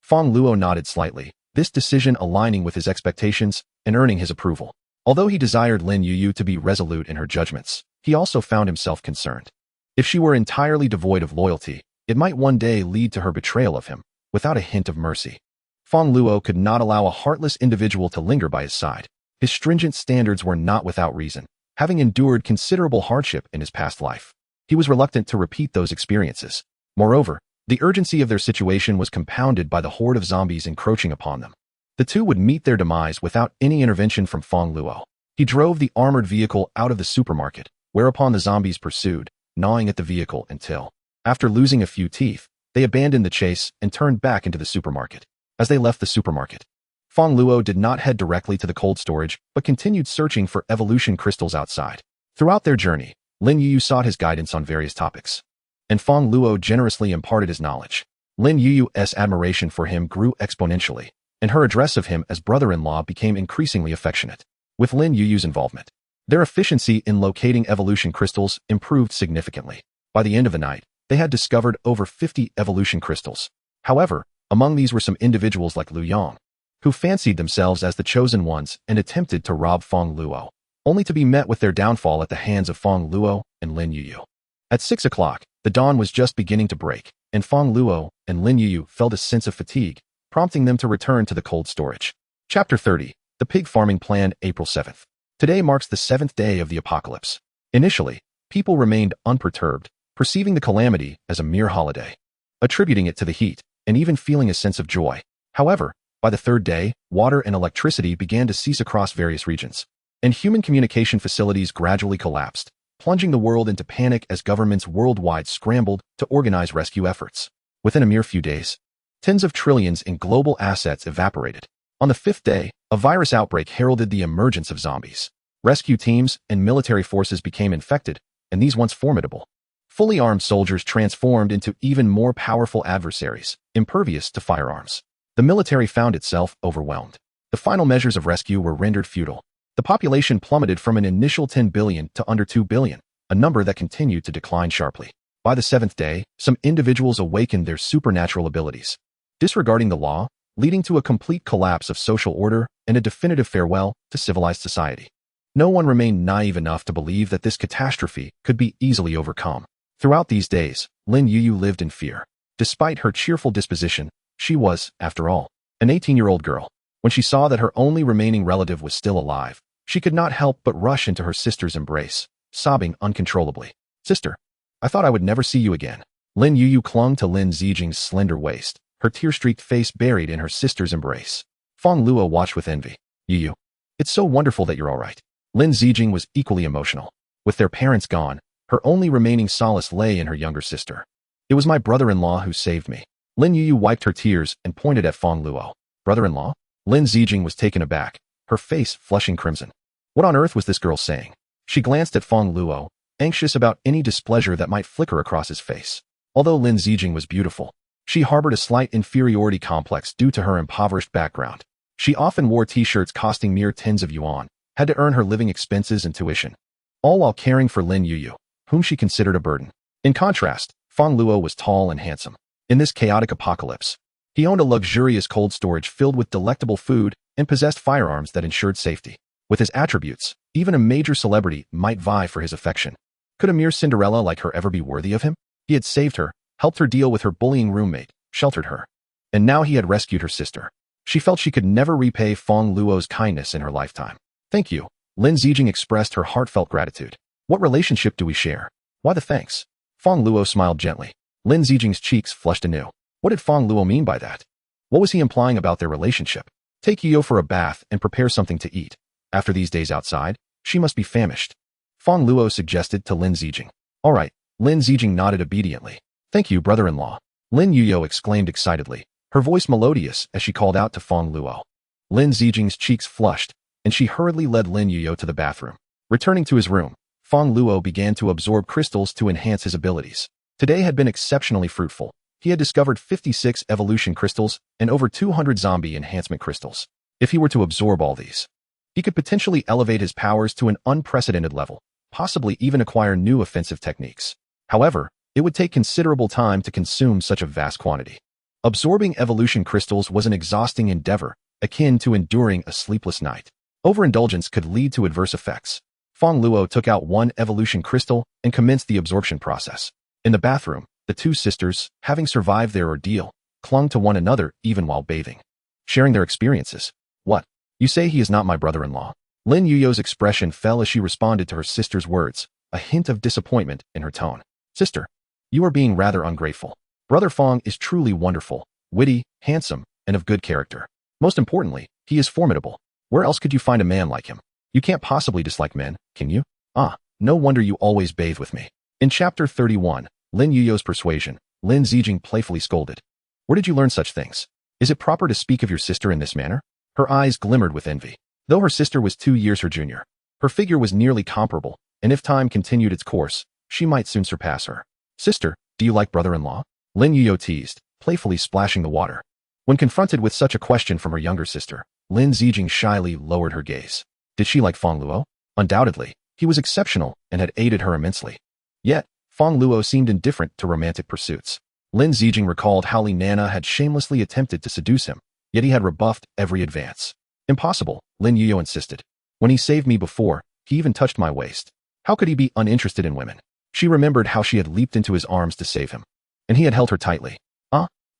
Feng Luo nodded slightly, this decision aligning with his expectations and earning his approval. Although he desired Lin Yu to be resolute in her judgments, he also found himself concerned. If she were entirely devoid of loyalty, it might one day lead to her betrayal of him, without a hint of mercy. Feng Luo could not allow a heartless individual to linger by his side. His stringent standards were not without reason, having endured considerable hardship in his past life. He was reluctant to repeat those experiences. Moreover, the urgency of their situation was compounded by the horde of zombies encroaching upon them. The two would meet their demise without any intervention from Feng Luo. He drove the armored vehicle out of the supermarket, whereupon the zombies pursued, gnawing at the vehicle until, after losing a few teeth, they abandoned the chase and turned back into the supermarket. As they left the supermarket, Feng Luo did not head directly to the cold storage, but continued searching for evolution crystals outside. Throughout their journey, Lin Yu sought his guidance on various topics, and Feng Luo generously imparted his knowledge. Lin Yu's admiration for him grew exponentially, and her address of him as brother-in-law became increasingly affectionate. With Lin Yu's involvement, their efficiency in locating evolution crystals improved significantly. By the end of the night, they had discovered over 50 evolution crystals. However, among these were some individuals like Lu Yang, who fancied themselves as the chosen ones and attempted to rob Feng Luo, only to be met with their downfall at the hands of Feng Luo and Lin Yu. At 6 o'clock, the dawn was just beginning to break, and Feng Luo and Lin Yu felt a sense of fatigue, prompting them to return to the cold storage. Chapter 30, The Pig Farming Plan, April 7th. Today marks the 7th day of the apocalypse. Initially, people remained unperturbed, perceiving the calamity as a mere holiday, attributing it to the heat, and even feeling a sense of joy. However, by the third day, water and electricity began to cease across various regions, and human communication facilities gradually collapsed, plunging the world into panic as governments worldwide scrambled to organize rescue efforts. Within a mere few days, tens of trillions in global assets evaporated. On the 5th day, a virus outbreak heralded the emergence of zombies. Rescue teams and military forces became infected, and these once formidable, fully armed soldiers transformed into even more powerful adversaries, impervious to firearms. The military found itself overwhelmed. The final measures of rescue were rendered futile. The population plummeted from an initial 10 billion to under 2 billion, a number that continued to decline sharply. By the 7th day, some individuals awakened their supernatural abilities, disregarding the law, leading to a complete collapse of social order and a definitive farewell to civilized society. No one remained naive enough to believe that this catastrophe could be easily overcome. Throughout these days, Lin Yu lived in fear. Despite her cheerful disposition, she was, after all, an 18-year-old girl. When she saw that her only remaining relative was still alive, she could not help but rush into her sister's embrace, sobbing uncontrollably. "Sister, I thought I would never see you again." Lin Yu clung to Lin Zijing's slender waist, her tear-streaked face buried in her sister's embrace. Feng Luo watched with envy. "Yu, it's so wonderful that you're all right." Lin Zijing was equally emotional. With their parents gone, her only remaining solace lay in her younger sister. "It was my brother-in-law who saved me." Lin Yu wiped her tears and pointed at Feng Luo. "Brother-in-law?" Lin Zijing was taken aback, her face flushing crimson. What on earth was this girl saying? She glanced at Feng Luo, anxious about any displeasure that might flicker across his face. Although Lin Zijing was beautiful, she harbored a slight inferiority complex due to her impoverished background. She often wore t-shirts costing mere tens of yuan, had to earn her living expenses and tuition, all while caring for Lin Yu, whom she considered a burden. In contrast, Feng Luo was tall and handsome. In this chaotic apocalypse, he owned a luxurious cold storage filled with delectable food and possessed firearms that ensured safety. With his attributes, even a major celebrity might vie for his affection. Could a mere Cinderella like her ever be worthy of him? He had saved her, helped her deal with her bullying roommate, sheltered her, and now he had rescued her sister. She felt she could never repay Feng Luo's kindness in her lifetime. "Thank you." Lin Zijing expressed her heartfelt gratitude. "What relationship do we share?" "Why the thanks?" Feng Luo smiled gently. Lin Zijing's cheeks flushed anew. What did Feng Luo mean by that? What was he implying about their relationship? Take Yu for a bath and prepare something to eat. After these days outside, she must be famished. Feng Luo suggested to Lin Zijing. "All right." Lin Zijing nodded obediently. "Thank you, brother-in-law." Lin Yu exclaimed excitedly, her voice melodious as she called out to Fong Luo. Lin Zijing's cheeks flushed, and she hurriedly led Lin Yuyo to the bathroom. Returning to his room, Fong Luo began to absorb crystals to enhance his abilities. Today had been exceptionally fruitful. He had discovered 56 evolution crystals and over 200 zombie enhancement crystals. If he were to absorb all these, he could potentially elevate his powers to an unprecedented level, possibly even acquire new offensive techniques. However, it would take considerable time to consume such a vast quantity. Absorbing evolution crystals was an exhausting endeavor, akin to enduring a sleepless night. Overindulgence could lead to adverse effects. Fong Luo took out one evolution crystal and commenced the absorption process. In the bathroom, the two sisters, having survived their ordeal, clung to one another even while bathing, sharing their experiences. What? You say he is not my brother-in-law? Lin Yuyo's expression fell as she responded to her sister's words, a hint of disappointment in her tone. Sister, you are being rather ungrateful. Brother Fong is truly wonderful, witty, handsome, and of good character. Most importantly, he is formidable. Where else could you find a man like him? You can't possibly dislike men, can you? Ah, no wonder you always bathe with me. In Chapter 31, Lin Yuyo's persuasion, Lin Zijing playfully scolded. Where did you learn such things? Is it proper to speak of your sister in this manner? Her eyes glimmered with envy. Though her sister was 2 years her junior, her figure was nearly comparable, and if time continued its course, she might soon surpass her. Sister, do you like brother-in-law? Lin Yuyo teased, playfully splashing the water. When confronted with such a question from her younger sister, Lin Zijing shyly lowered her gaze. Did she like Fong Luo? Undoubtedly, he was exceptional and had aided her immensely. Yet, Fong Luo seemed indifferent to romantic pursuits. Lin Zijing recalled how Li Nana had shamelessly attempted to seduce him, yet he had rebuffed every advance. Impossible, Lin Yuyo insisted. When he saved me before, he even touched my waist. How could he be uninterested in women? She remembered how she had leaped into his arms to save him, and he had held her tightly.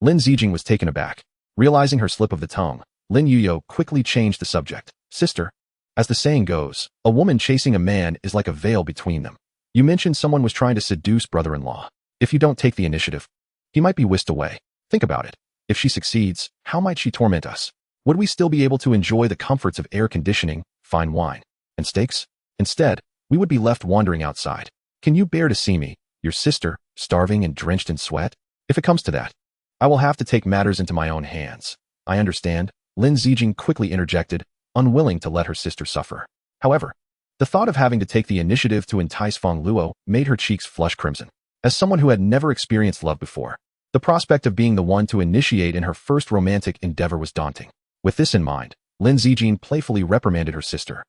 Lin Zijing was taken aback. Realizing her slip of the tongue, Lin Yuyo quickly changed the subject. Sister, as the saying goes, a woman chasing a man is like a veil between them. You mentioned someone was trying to seduce brother-in-law. If you don't take the initiative, he might be whisked away. Think about it. If she succeeds, how might she torment us? Would we still be able to enjoy the comforts of air conditioning, fine wine, and steaks? Instead, we would be left wandering outside. Can you bear to see me, your sister, starving and drenched in sweat? If it comes to that, I will have to take matters into my own hands. I understand, Lin Zijing quickly interjected, unwilling to let her sister suffer. However, the thought of having to take the initiative to entice Fong Luo made her cheeks flush crimson. As someone who had never experienced love before, the prospect of being the one to initiate in her first romantic endeavor was daunting. With this in mind, Lin Zijing playfully reprimanded her sister,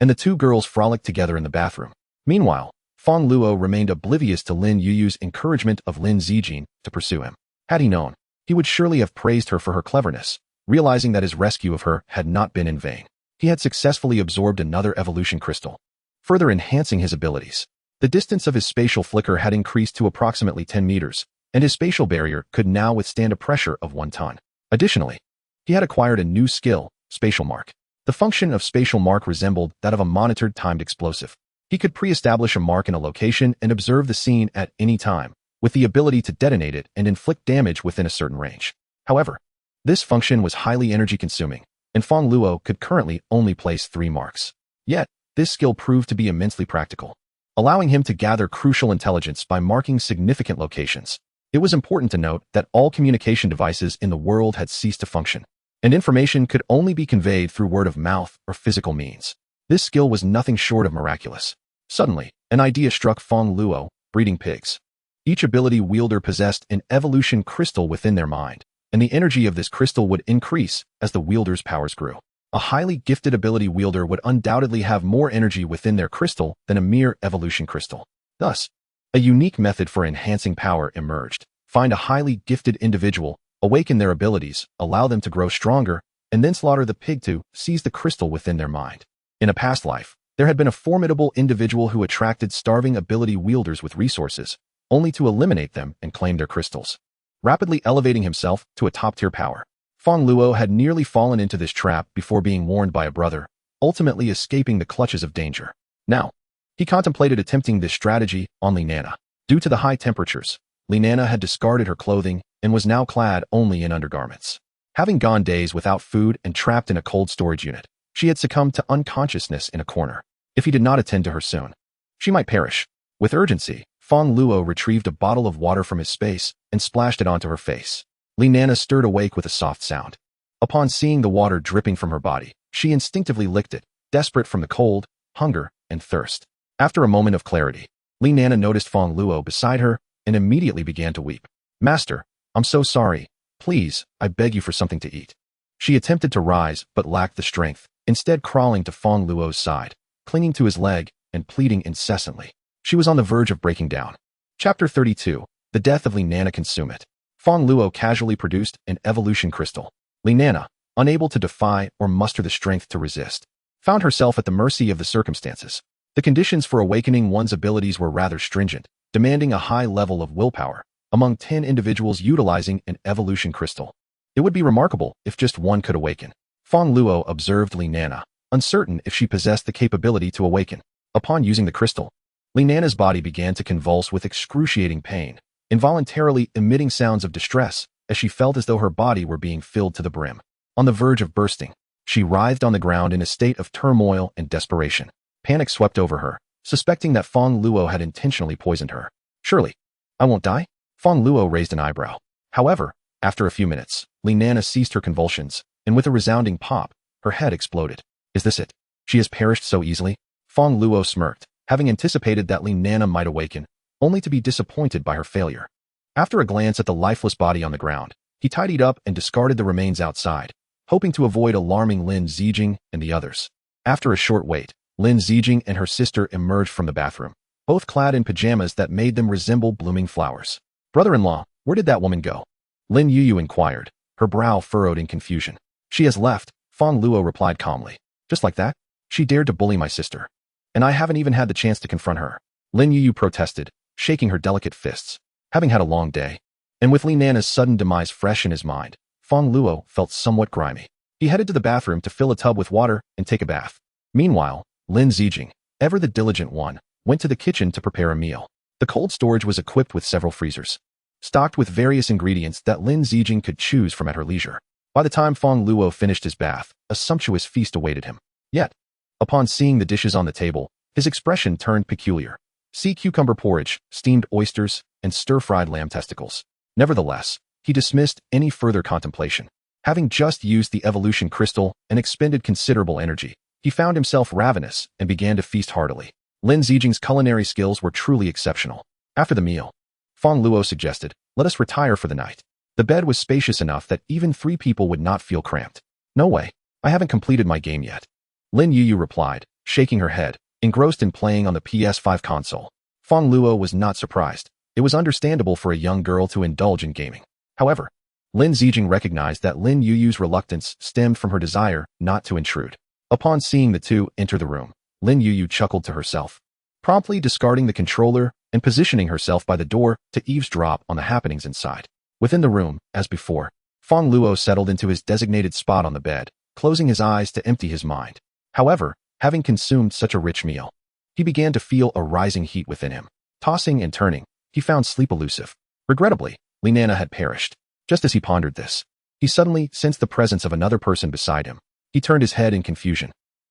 and the two girls frolicked together in the bathroom. Meanwhile, Fong Luo remained oblivious to Lin Yuyo's encouragement of Lin Zijing to pursue him. Had he known, he would surely have praised her for her cleverness, realizing that his rescue of her had not been in vain. He had successfully absorbed another evolution crystal, further enhancing his abilities. The distance of his spatial flicker had increased to approximately 10 meters, and his spatial barrier could now withstand a pressure of 1 ton. Additionally, he had acquired a new skill, spatial mark. The function of spatial mark resembled that of a monitored timed explosive. He could pre-establish a mark in a location and observe the scene at any time, with the ability to detonate it and inflict damage within a certain range. However, this function was highly energy-consuming, and Fong Luo could currently only place 3 marks. Yet, this skill proved to be immensely practical, allowing him to gather crucial intelligence by marking significant locations. It was important to note that all communication devices in the world had ceased to function, and information could only be conveyed through word of mouth or physical means. This skill was nothing short of miraculous. Suddenly, an idea struck Fong Luo: breeding pigs. Each ability wielder possessed an evolution crystal within their mind, and the energy of this crystal would increase as the wielder's powers grew. A highly gifted ability wielder would undoubtedly have more energy within their crystal than a mere evolution crystal. Thus, a unique method for enhancing power emerged. Find a highly gifted individual, awaken their abilities, allow them to grow stronger, and then slaughter the pig to seize the crystal within their mind. In a past life, there had been a formidable individual who attracted starving ability wielders with resources, only to eliminate them and claim their crystals, rapidly elevating himself to a top-tier power. Fong Luo had nearly fallen into this trap before being warned by a brother, ultimately escaping the clutches of danger. Now, he contemplated attempting this strategy on Li Nana. Due to the high temperatures, Li Nana had discarded her clothing and was now clad only in undergarments. Having gone days without food and trapped in a cold storage unit, she had succumbed to unconsciousness in a corner. If he did not attend to her soon, she might perish. With urgency, Fong Luo retrieved a bottle of water from his space and splashed it onto her face. Li Nana stirred awake with a soft sound. Upon seeing the water dripping from her body, she instinctively licked it, desperate from the cold, hunger, and thirst. After a moment of clarity, Li Nana noticed Fong Luo beside her and immediately began to weep. "Master, I'm so sorry. Please, I beg you for something to eat." She attempted to rise but lacked the strength, instead crawling to Fong Luo's side, clinging to his leg and pleading incessantly. She was on the verge of breaking down. Chapter 32. The Death of Li Nana. Consume it. Fong Luo casually produced an evolution crystal. Li Nana, unable to defy or muster the strength to resist, found herself at the mercy of the circumstances. The conditions for awakening one's abilities were rather stringent, demanding a high level of willpower among 10 individuals utilizing an evolution crystal. It would be remarkable if just one could awaken. Fong Luo observed Li Nana, uncertain if she possessed the capability to awaken. Upon using the crystal, Li Nana's body began to convulse with excruciating pain, involuntarily emitting sounds of distress as she felt as though her body were being filled to the brim. On the verge of bursting, she writhed on the ground in a state of turmoil and desperation. Panic swept over her, suspecting that Fong Luo had intentionally poisoned her. "Surely, I won't die?" Fong Luo raised an eyebrow. However, after a few minutes, Li Nana ceased her convulsions, and with a resounding pop, her head exploded. "Is this it? She has perished so easily?" Fong Luo smirked, having anticipated that Li Nana might awaken, only to be disappointed by her failure. After a glance at the lifeless body on the ground, he tidied up and discarded the remains outside, hoping to avoid alarming Lin Zijing and the others. After a short wait, Lin Zijing and her sister emerged from the bathroom, both clad in pajamas that made them resemble blooming flowers. "Brother-in-law, where did that woman go?" Lin Yuyu inquired, her brow furrowed in confusion. "She has left," Fong Luo replied calmly. "Just like that? She dared to bully my sister. And I haven't even had the chance to confront her." Lin Yuyu protested, shaking her delicate fists. Having had a long day, and with Li Nana's sudden demise fresh in his mind, Fong Luo felt somewhat grimy. He headed to the bathroom to fill a tub with water and take a bath. Meanwhile, Lin Zijing, ever the diligent one, went to the kitchen to prepare a meal. The cold storage was equipped with several freezers, stocked with various ingredients that Lin Zijing could choose from at her leisure. By the time Fong Luo finished his bath, a sumptuous feast awaited him. Yet, upon seeing the dishes on the table, his expression turned peculiar. Sea cucumber porridge, steamed oysters, and stir-fried lamb testicles. Nevertheless, he dismissed any further contemplation. Having just used the evolution crystal and expended considerable energy, he found himself ravenous and began to feast heartily. Lin Zijing's culinary skills were truly exceptional. After the meal, Fong Luo suggested, "Let us retire for the night." The bed was spacious enough that even 3 people would not feel cramped. "No way. I haven't completed my game yet," Lin Yuyu replied, shaking her head, engrossed in playing on the PS5 console. Fong Luo was not surprised. It was understandable for a young girl to indulge in gaming. However, Lin Zijing recognized that Lin Yuyu's reluctance stemmed from her desire not to intrude. Upon seeing the two enter the room, Lin Yuyu chuckled to herself, promptly discarding the controller and positioning herself by the door to eavesdrop on the happenings inside. Within the room, as before, Fong Luo settled into his designated spot on the bed, closing his eyes to empty his mind. However, having consumed such a rich meal, he began to feel a rising heat within him. Tossing and turning, he found sleep elusive. Regrettably, Li Nana had perished. Just as he pondered this, he suddenly sensed the presence of another person beside him. He turned his head in confusion,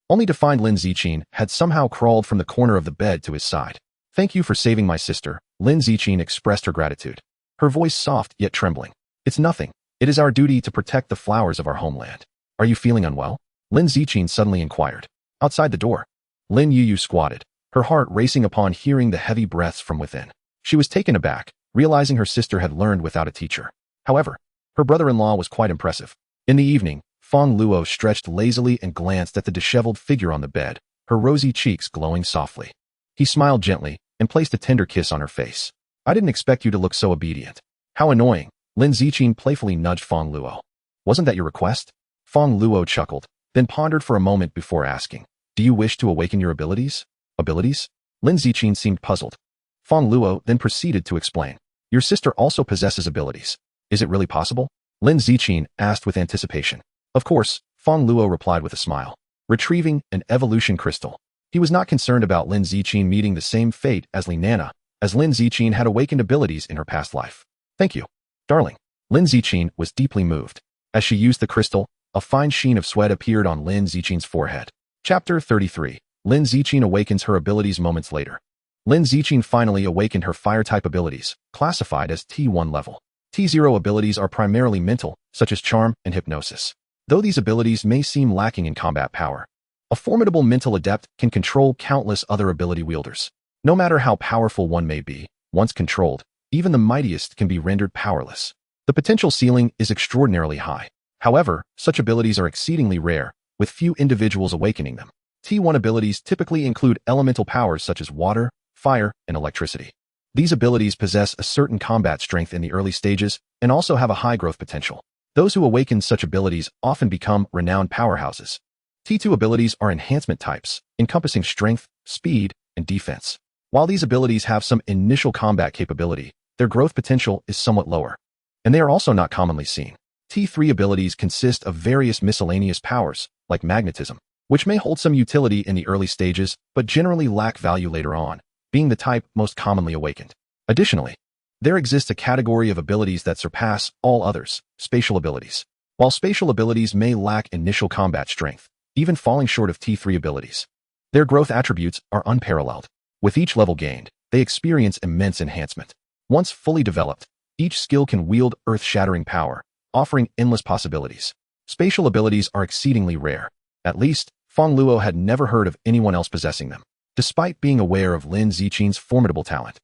only to find Lin Zijing had somehow crawled from the corner of the bed to his side. "Thank you for saving my sister," Lin Zijing expressed her gratitude, her voice soft yet trembling. "It's nothing. It is our duty to protect the flowers of our homeland." "Are you feeling unwell?" Lin Zijing suddenly inquired. Outside the door, Lin Yuyu squatted, her heart racing upon hearing the heavy breaths from within. She was taken aback, realizing her sister had learned without a teacher. However, her brother-in-law was quite impressive. In the evening, Fong Luo stretched lazily and glanced at the disheveled figure on the bed, her rosy cheeks glowing softly. He smiled gently and placed a tender kiss on her face. "I didn't expect you to look so obedient." "How annoying," Lin Zijing playfully nudged Fong Luo. "Wasn't that your request?" Fong Luo chuckled, then pondered for a moment before asking, "Do you wish to awaken your abilities?" "Abilities?" Lin Zijing seemed puzzled. Fong Luo then proceeded to explain. "Your sister also possesses abilities. Is it really possible?" Lin Zijing asked with anticipation. "Of course," Fong Luo replied with a smile, retrieving an evolution crystal. He was not concerned about Lin Zijing meeting the same fate as Li Nana, as Lin Zijing had awakened abilities in her past life. "Thank you, darling." Lin Zijing was deeply moved. As she used the crystal, a fine sheen of sweat appeared on Lin Zijing's forehead. Chapter 33. Lin Zijing awakens her abilities moments later. Lin Zijing finally awakened her fire-type abilities, classified as T1 level. T0 abilities are primarily mental, such as charm and hypnosis. Though these abilities may seem lacking in combat power, a formidable mental adept can control countless other ability wielders. No matter how powerful one may be, once controlled, even the mightiest can be rendered powerless. The potential ceiling is extraordinarily high. However, such abilities are exceedingly rare, with few individuals awakening them. T1 abilities typically include elemental powers such as water, fire, and electricity. These abilities possess a certain combat strength in the early stages and also have a high growth potential. Those who awaken such abilities often become renowned powerhouses. T2 abilities are enhancement types, encompassing strength, speed, and defense. While these abilities have some initial combat capability, their growth potential is somewhat lower, and they are also not commonly seen. T3 abilities consist of various miscellaneous powers, like magnetism, which may hold some utility in the early stages but generally lack value later on, being the type most commonly awakened. Additionally, there exists a category of abilities that surpass all others, spatial abilities. While spatial abilities may lack initial combat strength, even falling short of T3 abilities, their growth attributes are unparalleled. With each level gained, they experience immense enhancement. Once fully developed, each skill can wield earth-shattering power, offering endless possibilities. Spatial abilities are exceedingly rare. At least, Fong Luo had never heard of anyone else possessing them. Despite being aware of Lin Ziqin's formidable talent,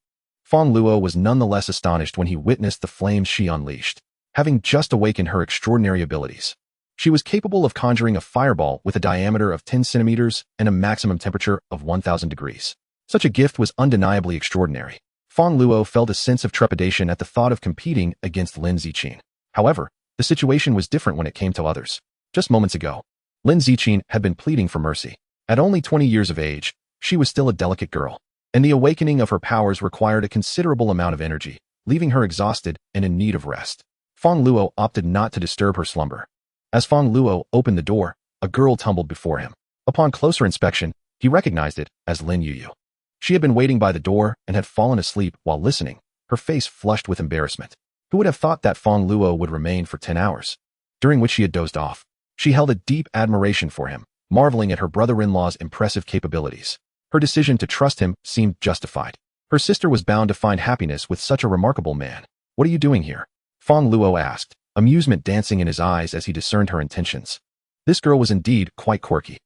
Fong Luo was nonetheless astonished when he witnessed the flames she unleashed. Having just awakened her extraordinary abilities, she was capable of conjuring a fireball with a diameter of 10 centimeters and a maximum temperature of 1,000 degrees. Such a gift was undeniably extraordinary. Fong Luo felt a sense of trepidation at the thought of competing against Lin Ziqin. However, the situation was different when it came to others. Just moments ago, Lin Ziqin had been pleading for mercy. At only 20 years of age, she was still a delicate girl, and the awakening of her powers required a considerable amount of energy, leaving her exhausted and in need of rest. Fong Luo opted not to disturb her slumber. As Fong Luo opened the door, a girl tumbled before him. Upon closer inspection, he recognized it as Lin Yuyu. She had been waiting by the door and had fallen asleep while listening, her face flushed with embarrassment. Who would have thought that Fong Luo would remain for 10 hours, during which she had dozed off? She held a deep admiration for him, marveling at her brother-in-law's impressive capabilities. Her decision to trust him seemed justified. Her sister was bound to find happiness with such a remarkable man. What are you doing here? Fong Luo asked, amusement dancing in his eyes as he discerned her intentions. This girl was indeed quite quirky.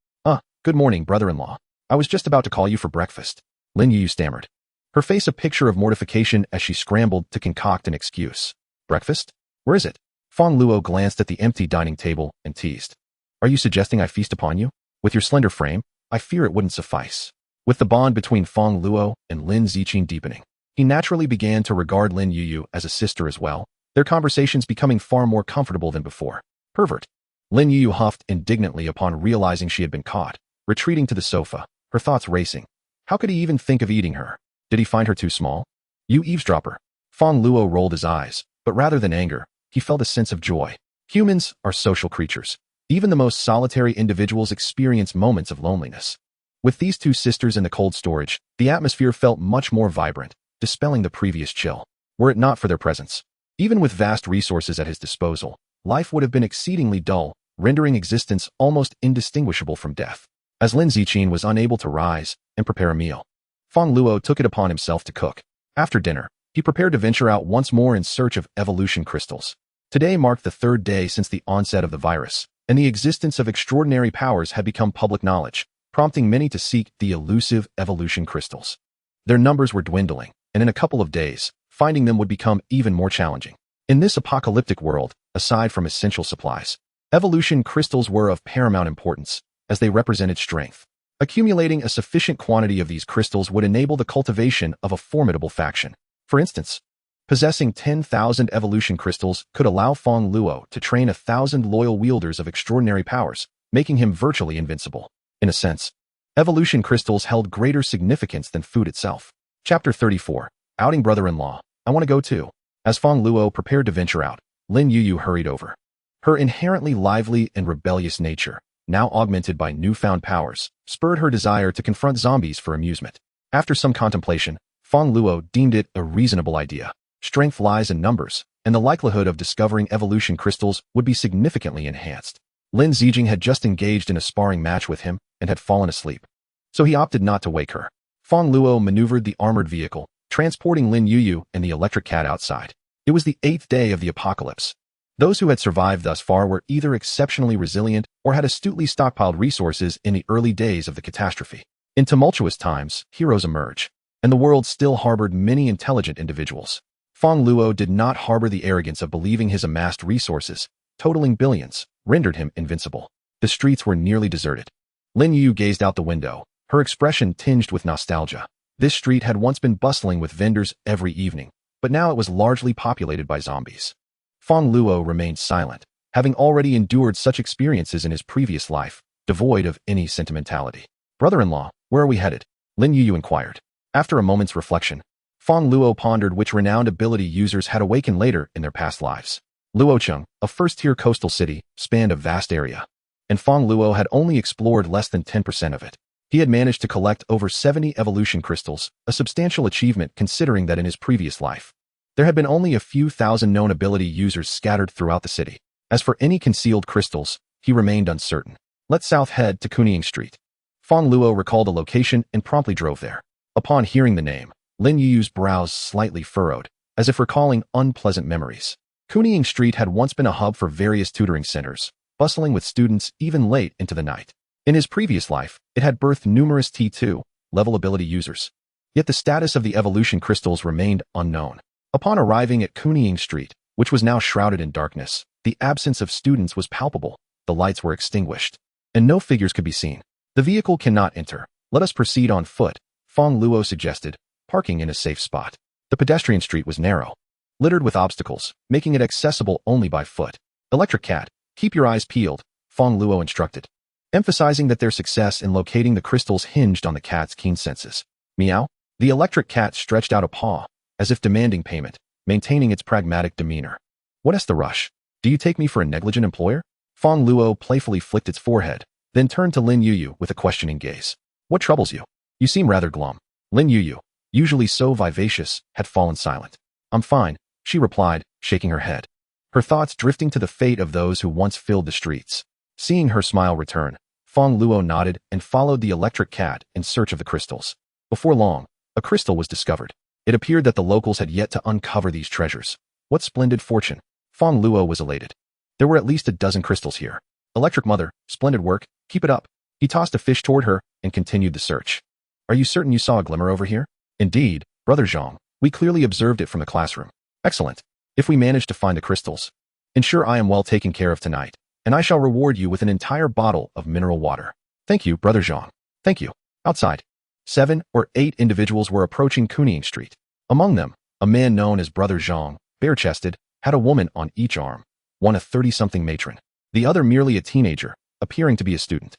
Good morning, brother-in-law. I was just about to call you for breakfast. Lin Yu stammered, her face a picture of mortification as she scrambled to concoct an excuse. Breakfast? Where is it? Fong Luo glanced at the empty dining table and teased. Are you suggesting I feast upon you? With your slender frame, I fear it wouldn't suffice. With the bond between Fong Luo and Lin Ziqin deepening, he naturally began to regard Lin Yuyu as a sister as well, their conversations becoming far more comfortable than before. Pervert. Lin Yuyu huffed indignantly upon realizing she had been caught, retreating to the sofa, her thoughts racing. How could he even think of eating her? Did he find her too small? You eavesdropper. Fong Luo rolled his eyes, but rather than anger, he felt a sense of joy. Humans are social creatures. Even the most solitary individuals experience moments of loneliness. With these two sisters in the cold storage, the atmosphere felt much more vibrant, dispelling the previous chill. Were it not for their presence, even with vast resources at his disposal, life would have been exceedingly dull, rendering existence almost indistinguishable from death. As Lin Ziqin was unable to rise and prepare a meal, Fong Luo took it upon himself to cook. After dinner, he prepared to venture out once more in search of evolution crystals. Today marked the third day since the onset of the virus, and the existence of extraordinary powers had become public knowledge, prompting many to seek the elusive evolution crystals. Their numbers were dwindling, and in a couple of days, finding them would become even more challenging. In this apocalyptic world, aside from essential supplies, evolution crystals were of paramount importance, as they represented strength. Accumulating a sufficient quantity of these crystals would enable the cultivation of a formidable faction. For instance, possessing 10,000 evolution crystals could allow Fong Luo to train 1,000 loyal wielders of extraordinary powers, making him virtually invincible. In a sense, evolution crystals held greater significance than food itself. Chapter 34. Outing brother-in-law. I want to go too. As Fong Luo prepared to venture out, Lin Yuyu hurried over. Her inherently lively and rebellious nature, now augmented by newfound powers, spurred her desire to confront zombies for amusement. After some contemplation, Fong Luo deemed it a reasonable idea. Strength lies in numbers, and the likelihood of discovering evolution crystals would be significantly enhanced. Lin Ziqing had just engaged in a sparring match with him and had fallen asleep, so he opted not to wake her. Fong Luo maneuvered the armored vehicle, transporting Lin Yuyu and the electric cat outside. It It was the 8th day of the apocalypse. Those who had survived thus far were either exceptionally resilient or had astutely stockpiled resources in the early days of the catastrophe. In tumultuous times, heroes emerge, and the world still harbored many intelligent individuals. Fong Luo did not harbor the arrogance of believing his amassed resources, totaling billions, rendered him invincible. The streets were nearly deserted. Lin Yu gazed out the window, her expression tinged with nostalgia. This street had once been bustling with vendors every evening, but now it was largely populated by zombies. Fong Luo remained silent, having already endured such experiences in his previous life, devoid of any sentimentality. "Brother-in-law, where are we headed?" Lin Yu inquired. After a moment's reflection, Fong Luo pondered which renowned ability users had awakened later in their past lives. Luocheng, a first-tier coastal city, spanned a vast area, and Fong Luo had only explored less than 10% of it. He had managed to collect over 70 evolution crystals, a substantial achievement considering that in his previous life, there had been only a few thousand known ability users scattered throughout the city. As for any concealed crystals, he remained uncertain. "Let's south head to Kunying Street." Fong Luo recalled the location and promptly drove there. Upon hearing the name, Lin Yu's brows slightly furrowed, as if recalling unpleasant memories. Kunying Street had once been a hub for various tutoring centers, bustling with students even late into the night. In his previous life, it had birthed numerous T2 level ability users. Yet the status of the evolution crystals remained unknown. Upon arriving at Kunying Street, which was now shrouded in darkness, the absence of students was palpable. The lights were extinguished, and no figures could be seen. "The vehicle cannot enter. Let us proceed on foot," Fong Luo suggested, parking in a safe spot. The pedestrian street was narrow, littered with obstacles, making it accessible only by foot. "Electric Cat, keep your eyes peeled," Fong Luo instructed, emphasizing that their success in locating the crystals hinged on the cat's keen senses. "Meow." The electric cat stretched out a paw, as if demanding payment, maintaining its pragmatic demeanor. "What's the rush? Do you take me for a negligent employer?" Fong Luo playfully flicked its forehead, then turned to Lin Yu with a questioning gaze. "What troubles you? You seem rather glum." Lin Yu, usually so vivacious, had fallen silent. "I'm fine," she replied, shaking her head, her thoughts drifting to the fate of those who once filled the streets. Seeing her smile return, Fong Luo nodded and followed the electric cat in search of the crystals. Before long, a crystal was discovered. It appeared that the locals had yet to uncover these treasures. What splendid fortune! Fong Luo was elated. There were at least a dozen crystals here. "Electric Mother, splendid work, keep it up." He tossed a fish toward her and continued the search. "Are you certain you saw a glimmer over here?" "Indeed, Brother Zhang. We clearly observed it from the classroom." "Excellent. If we manage to find the crystals, ensure I am well taken care of tonight, and I shall reward you with an entire bottle of mineral water." "Thank you, Brother Zhang." "Thank you." Outside, 7 or 8 individuals were approaching Kunying Street. Among them, a man known as Brother Zhang, bare-chested, had a woman on each arm, one a 30-something matron, the other merely a teenager, appearing to be a student.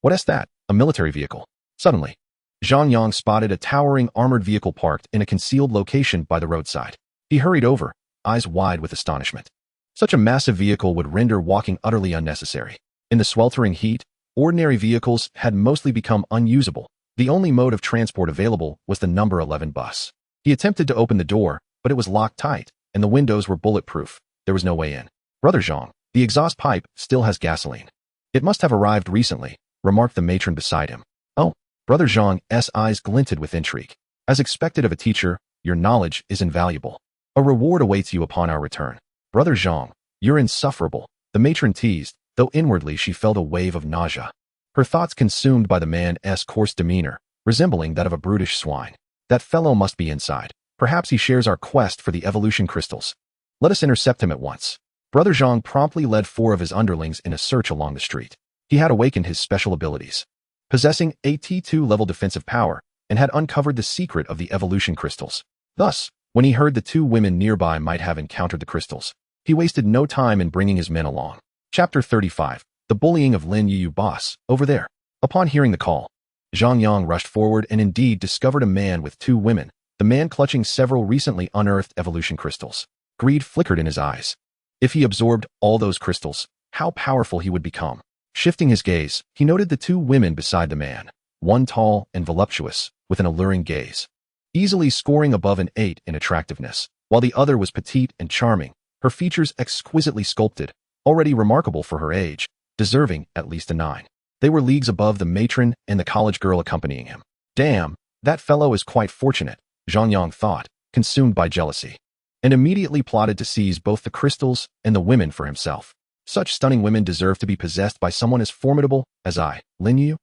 What's that? A military vehicle." Suddenly, Zhang Yang spotted a towering armored vehicle parked in a concealed location by the roadside. He hurried over, eyes wide with astonishment. Such a massive vehicle would render walking utterly unnecessary. In the sweltering heat, ordinary vehicles had mostly become unusable. The only mode of transport available was the number 11 bus. He attempted to open the door, but it was locked tight, and the windows were bulletproof. There was no way in. "Brother Zhang, the exhaust pipe still has gasoline." "It must have arrived recently," remarked the matron beside him. "Oh." Brother Zhang's eyes glinted with intrigue. "As expected of a teacher, your knowledge is invaluable. A reward awaits you upon our return." "Brother Zhang, you're insufferable," the matron teased, though inwardly she felt a wave of nausea, her thoughts consumed by the man's coarse demeanor, resembling that of a brutish swine. "That fellow must be inside. Perhaps he shares our quest for the evolution crystals. Let us intercept him at once." Brother Zhang promptly led 4 of his underlings in a search along the street. He had awakened his special abilities, possessing a T2 level defensive power, and had uncovered the secret of the evolution crystals. Thus, when he heard the 2 women nearby might have encountered the crystals, he wasted no time in bringing his men along. Chapter 35. The bullying of Lin Yu. "Boss, over there." Upon hearing the call, Zhang Yang rushed forward and indeed discovered a man with 2 women, the man clutching several recently unearthed evolution crystals. Greed flickered in his eyes. If he absorbed all those crystals, how powerful he would become. Shifting his gaze, he noted the 2 women beside the man, one tall and voluptuous, with an alluring gaze, easily scoring above an 8 in attractiveness, while the other was petite and charming, her features exquisitely sculpted, already remarkable for her age, deserving at least a 9. They were leagues above the matron and the college girl accompanying him. "Damn, that fellow is quite fortunate," Zhang Yang thought, consumed by jealousy. and immediately plotted to seize both the crystals and the women for himself. Such stunning women deserve to be possessed by someone as formidable as Lin Yu.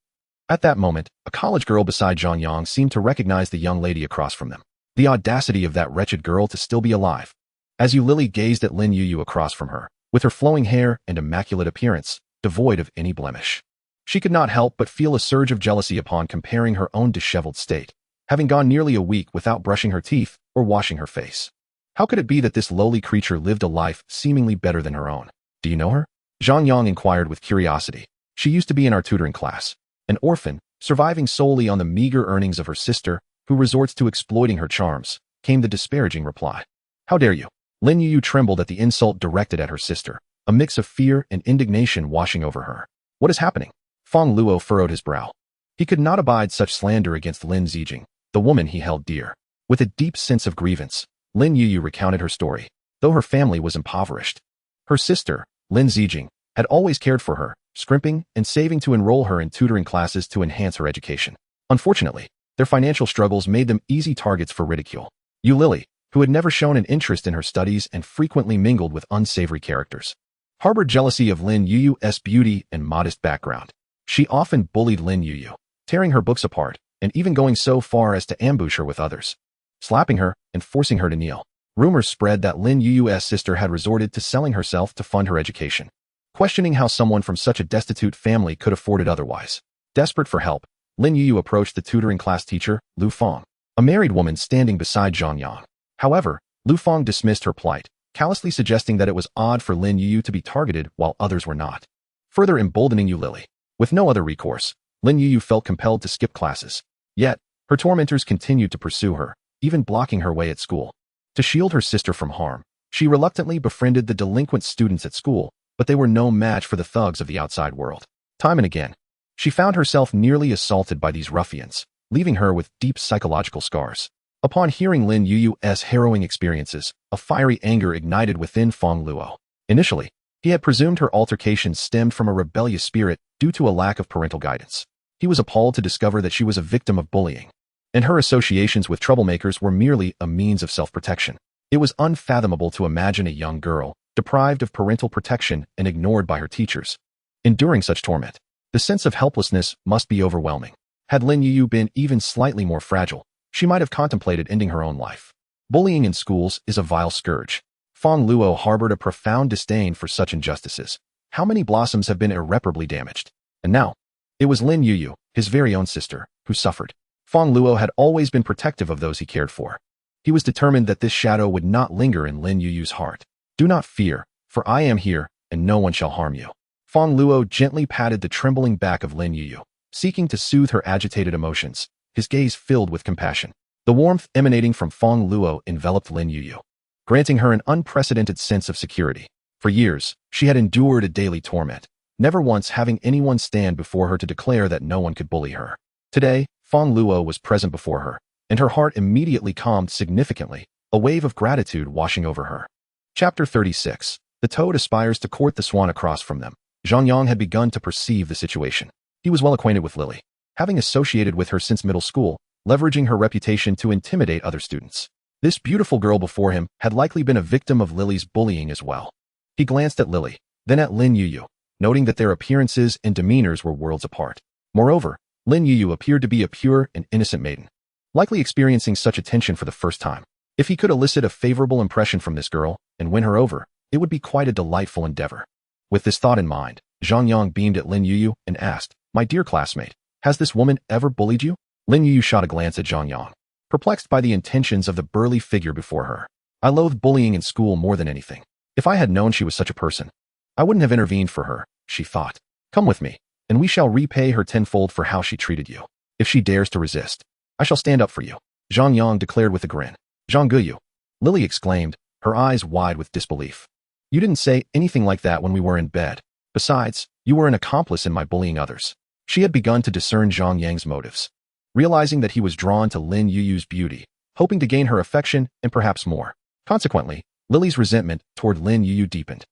At that moment, a college girl beside Zhang Yang seemed to recognize the young lady across from them. The audacity of that wretched girl to still be alive. As Lily gazed at Lin Yu across from her, with her flowing hair and immaculate appearance, devoid of any blemish, she could not help but feel a surge of jealousy upon comparing her own disheveled state, having gone nearly a week without brushing her teeth or washing her face. How could it be that this lowly creature lived a life seemingly better than her own? Do you know her? Zhang Yang inquired with curiosity. She used to be in our tutoring class. An orphan, surviving solely on the meager earnings of her sister, who resorts to exploiting her charms, came the disparaging reply. How dare you? Lin Yu trembled at the insult directed at her sister, a mix of fear and indignation washing over her. What is happening? Fang Luo furrowed his brow. He could not abide such slander against Lin Zijing, the woman he held dear. With a deep sense of grievance, Lin Yu recounted her story, though her family was impoverished. Her sister, Lin Zijing, had always cared for her, scrimping and saving to enroll her in tutoring classes to enhance her education. Unfortunately, their financial struggles made them easy targets for ridicule. Lily, who had never shown an interest in her studies and frequently mingled with unsavory characters, harbored jealousy of Lin Yu's beauty and modest background. She often bullied Lin Yu, tearing her books apart, and even going so far as to ambush her with others, slapping her and forcing her to kneel. Rumors spread that Lin Yu's sister had resorted to selling herself to fund her education, questioning how someone from such a destitute family could afford it otherwise. Desperate for help, Lin Yu approached the tutoring class teacher, Lu Fang, a married woman standing beside Zhang Yang. However, Lu Fang dismissed her plight, callously suggesting that it was odd for Lin Yu to be targeted while others were not, further emboldening Lily. With no other recourse, Lin Yu felt compelled to skip classes. Yet, her tormentors continued to pursue her, even blocking her way at school. To shield her sister from harm, she reluctantly befriended the delinquent students at school, but they were no match for the thugs of the outside world. Time and again, she found herself nearly assaulted by these ruffians, leaving her with deep psychological scars. Upon hearing Lin Yu's harrowing experiences, a fiery anger ignited within Fang Luo. Initially, he had presumed her altercations stemmed from a rebellious spirit due to a lack of parental guidance. He was appalled to discover that she was a victim of bullying, and her associations with troublemakers were merely a means of self-protection. It was unfathomable to imagine a young girl, deprived of parental protection and ignored by her teachers, enduring such torment. The sense of helplessness must be overwhelming. Had Lin Yu been even slightly more fragile, she might have contemplated ending her own life. Bullying in schools is a vile scourge. Fang Luo harbored a profound disdain for such injustices. How many blossoms have been irreparably damaged? And now, it was Lin Yu, his very own sister, who suffered. Fang Luo had always been protective of those he cared for. He was determined that this shadow would not linger in Lin Yu's heart. Do not fear, for I am here, and no one shall harm you. Fang Luo gently patted the trembling back of Lin Yu, seeking to soothe her agitated emotions, his gaze filled with compassion. The warmth emanating from Fang Luo enveloped Lin Yu, granting her an unprecedented sense of security. For years, she had endured a daily torment, never once having anyone stand before her to declare that no one could bully her. Today, Fang Luo was present before her, and her heart immediately calmed significantly, a wave of gratitude washing over her. Chapter 36. The toad aspires to court the swan across from them. Zhang Yang had begun to perceive the situation. He was well acquainted with Lily, having associated with her since middle school, leveraging her reputation to intimidate other students. This beautiful girl before him had likely been a victim of Lily's bullying as well. He glanced at Lily, then at Lin Yu, noting that their appearances and demeanors were worlds apart. Moreover, Lin Yu appeared to be a pure and innocent maiden, likely experiencing such attention for the first time. If he could elicit a favorable impression from this girl and win her over, it would be quite a delightful endeavor. With this thought in mind, Zhang Yang beamed at Lin Yu and asked, "My dear classmate, has this woman ever bullied you?" Lin Yu shot a glance at Zhang Yang, perplexed by the intentions of the burly figure before her. "I loathe bullying in school more than anything. If I had known she was such a person, I wouldn't have intervened for her," she thought. "Come with me, and we shall repay her tenfold for how she treated you. If she dares to resist, I shall stand up for you," Zhang Yang declared with a grin. "Zhang Guyu," Lily exclaimed, her eyes wide with disbelief. "You didn't say anything like that when we were in bed. Besides, you were an accomplice in my bullying others." She had begun to discern Zhang Yang's motives, realizing that he was drawn to Lin Yu's beauty, hoping to gain her affection and perhaps more. Consequently, Lily's resentment toward Lin Yu deepened.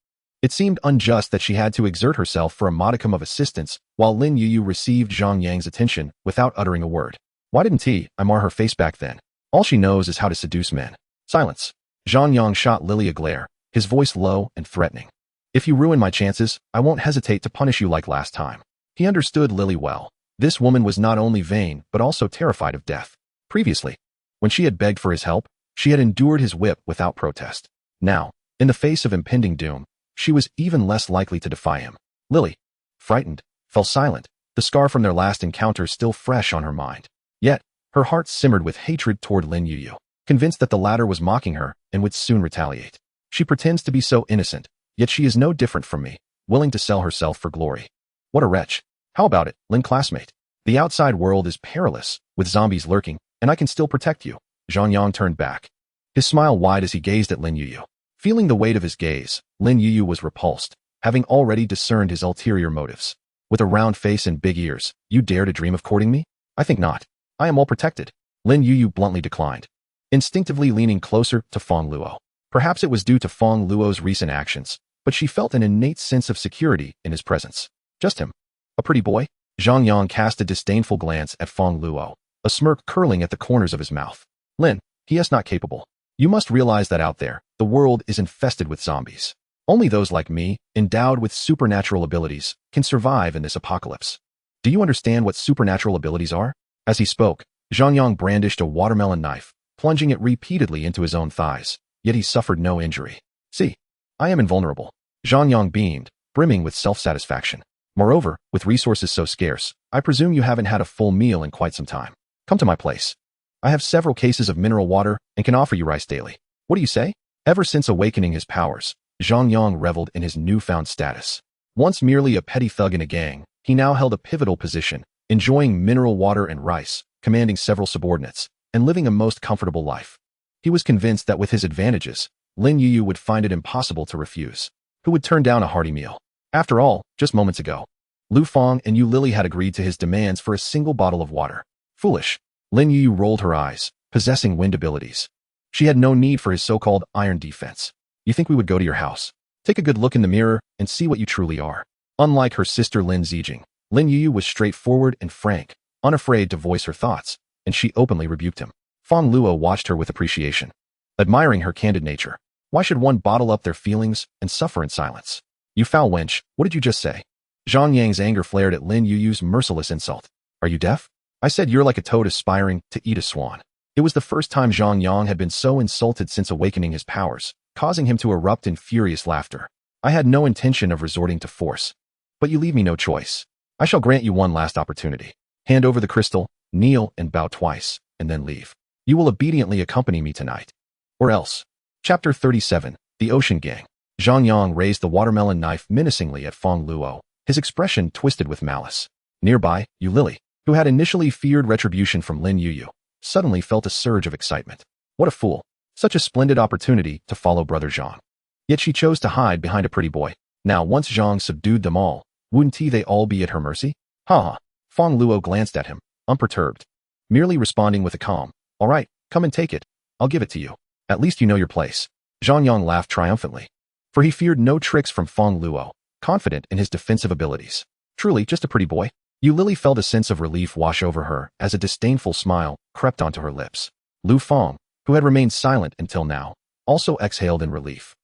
It seemed unjust that she had to exert herself for a modicum of assistance while Lin Yu received Zhang Yang's attention without uttering a word. Why didn't I mar her face back then? All she knows is how to seduce men. Silence. Zhang Yang shot Lily a glare, his voice low and threatening. If you ruin my chances, I won't hesitate to punish you like last time. He understood Lily well. This woman was not only vain, but also terrified of death. Previously, when she had begged for his help, she had endured his whip without protest. Now, in the face of impending doom, she was even less likely to defy him. Lily, frightened, fell silent, the scar from their last encounter still fresh on her mind. Yet, her heart simmered with hatred toward Lin Yuyu, convinced that the latter was mocking her and would soon retaliate. She pretends to be so innocent, yet she is no different from me, willing to sell herself for glory. What a wretch. How about it, Lin classmate? The outside world is perilous, with zombies lurking, and I can still protect you. Zhang Yang turned back, his smile wide as he gazed at Lin Yuyu. Feeling the weight of his gaze, Lin Yuyu was repulsed, having already discerned his ulterior motives. With a round face and big ears, you dare to dream of courting me? I think not. I am well protected. Lin Yuyu bluntly declined, instinctively leaning closer to Fong Luo. Perhaps it was due to Fong Luo's recent actions, but she felt an innate sense of security in his presence. Just him. A pretty boy? Zhang Yang cast a disdainful glance at Fong Luo, a smirk curling at the corners of his mouth. Lin, he is not capable. You must realize that out there, the world is infested with zombies. Only those like me, endowed with supernatural abilities, can survive in this apocalypse. Do you understand what supernatural abilities are? As he spoke, Zhang Yang brandished a watermelon knife, plunging it repeatedly into his own thighs, yet he suffered no injury. See, I am invulnerable. Zhang Yang beamed, brimming with self-satisfaction. Moreover, with resources so scarce, I presume you haven't had a full meal in quite some time. Come to my place. I have several cases of mineral water and can offer you rice daily. What do you say? Ever since awakening his powers, Zhang Yang reveled in his newfound status. Once merely a petty thug in a gang, he now held a pivotal position, enjoying mineral water and rice, commanding several subordinates, and living a most comfortable life. He was convinced that with his advantages, Lin Yuyu would find it impossible to refuse. Who would turn down a hearty meal? After all, just moments ago, Lu Fong and Yu Lily had agreed to his demands for a single bottle of water. Foolish. Lin Yuyu rolled her eyes, possessing wind abilities. She had no need for his so-called iron defense. You think we would go to your house? Take a good look in the mirror and see what you truly are. Unlike her sister Lin Zijing, Lin Yuyu was straightforward and frank, unafraid to voice her thoughts, and she openly rebuked him. Fong Luo watched her with appreciation, admiring her candid nature. Why should one bottle up their feelings and suffer in silence? You foul wench, what did you just say? Zhang Yang's anger flared at Lin Yuyu's merciless insult. Are you deaf? I said you're like a toad aspiring to eat a swan. It was the first time Zhang Yang had been so insulted since awakening his powers, causing him to erupt in furious laughter. I had no intention of resorting to force, but you leave me no choice. I shall grant you one last opportunity. Hand over the crystal, kneel and bow twice, and then leave. You will obediently accompany me tonight. Or else. Chapter 37, The Ocean Gang. Zhang Yang raised the watermelon knife menacingly at Fong Luo, his expression twisted with malice. Nearby, Yu Lily, who had initially feared retribution from Lin Yuyu, suddenly felt a surge of excitement. What a fool. Such a splendid opportunity to follow brother Zhang. Yet she chose to hide behind a pretty boy. Now once Zhang subdued them all, wouldn't they all be at her mercy? Ha ha. Fong Luo glanced at him, unperturbed, merely responding with a calm, all right, come and take it. I'll give it to you. At least you know your place. Zhang Yang laughed triumphantly, for he feared no tricks from Fong Luo, confident in his defensive abilities. Truly, just a pretty boy. Yu Lily felt a sense of relief wash over her as a disdainful smile crept onto her lips. Lu Fong, who had remained silent until now, also exhaled in relief.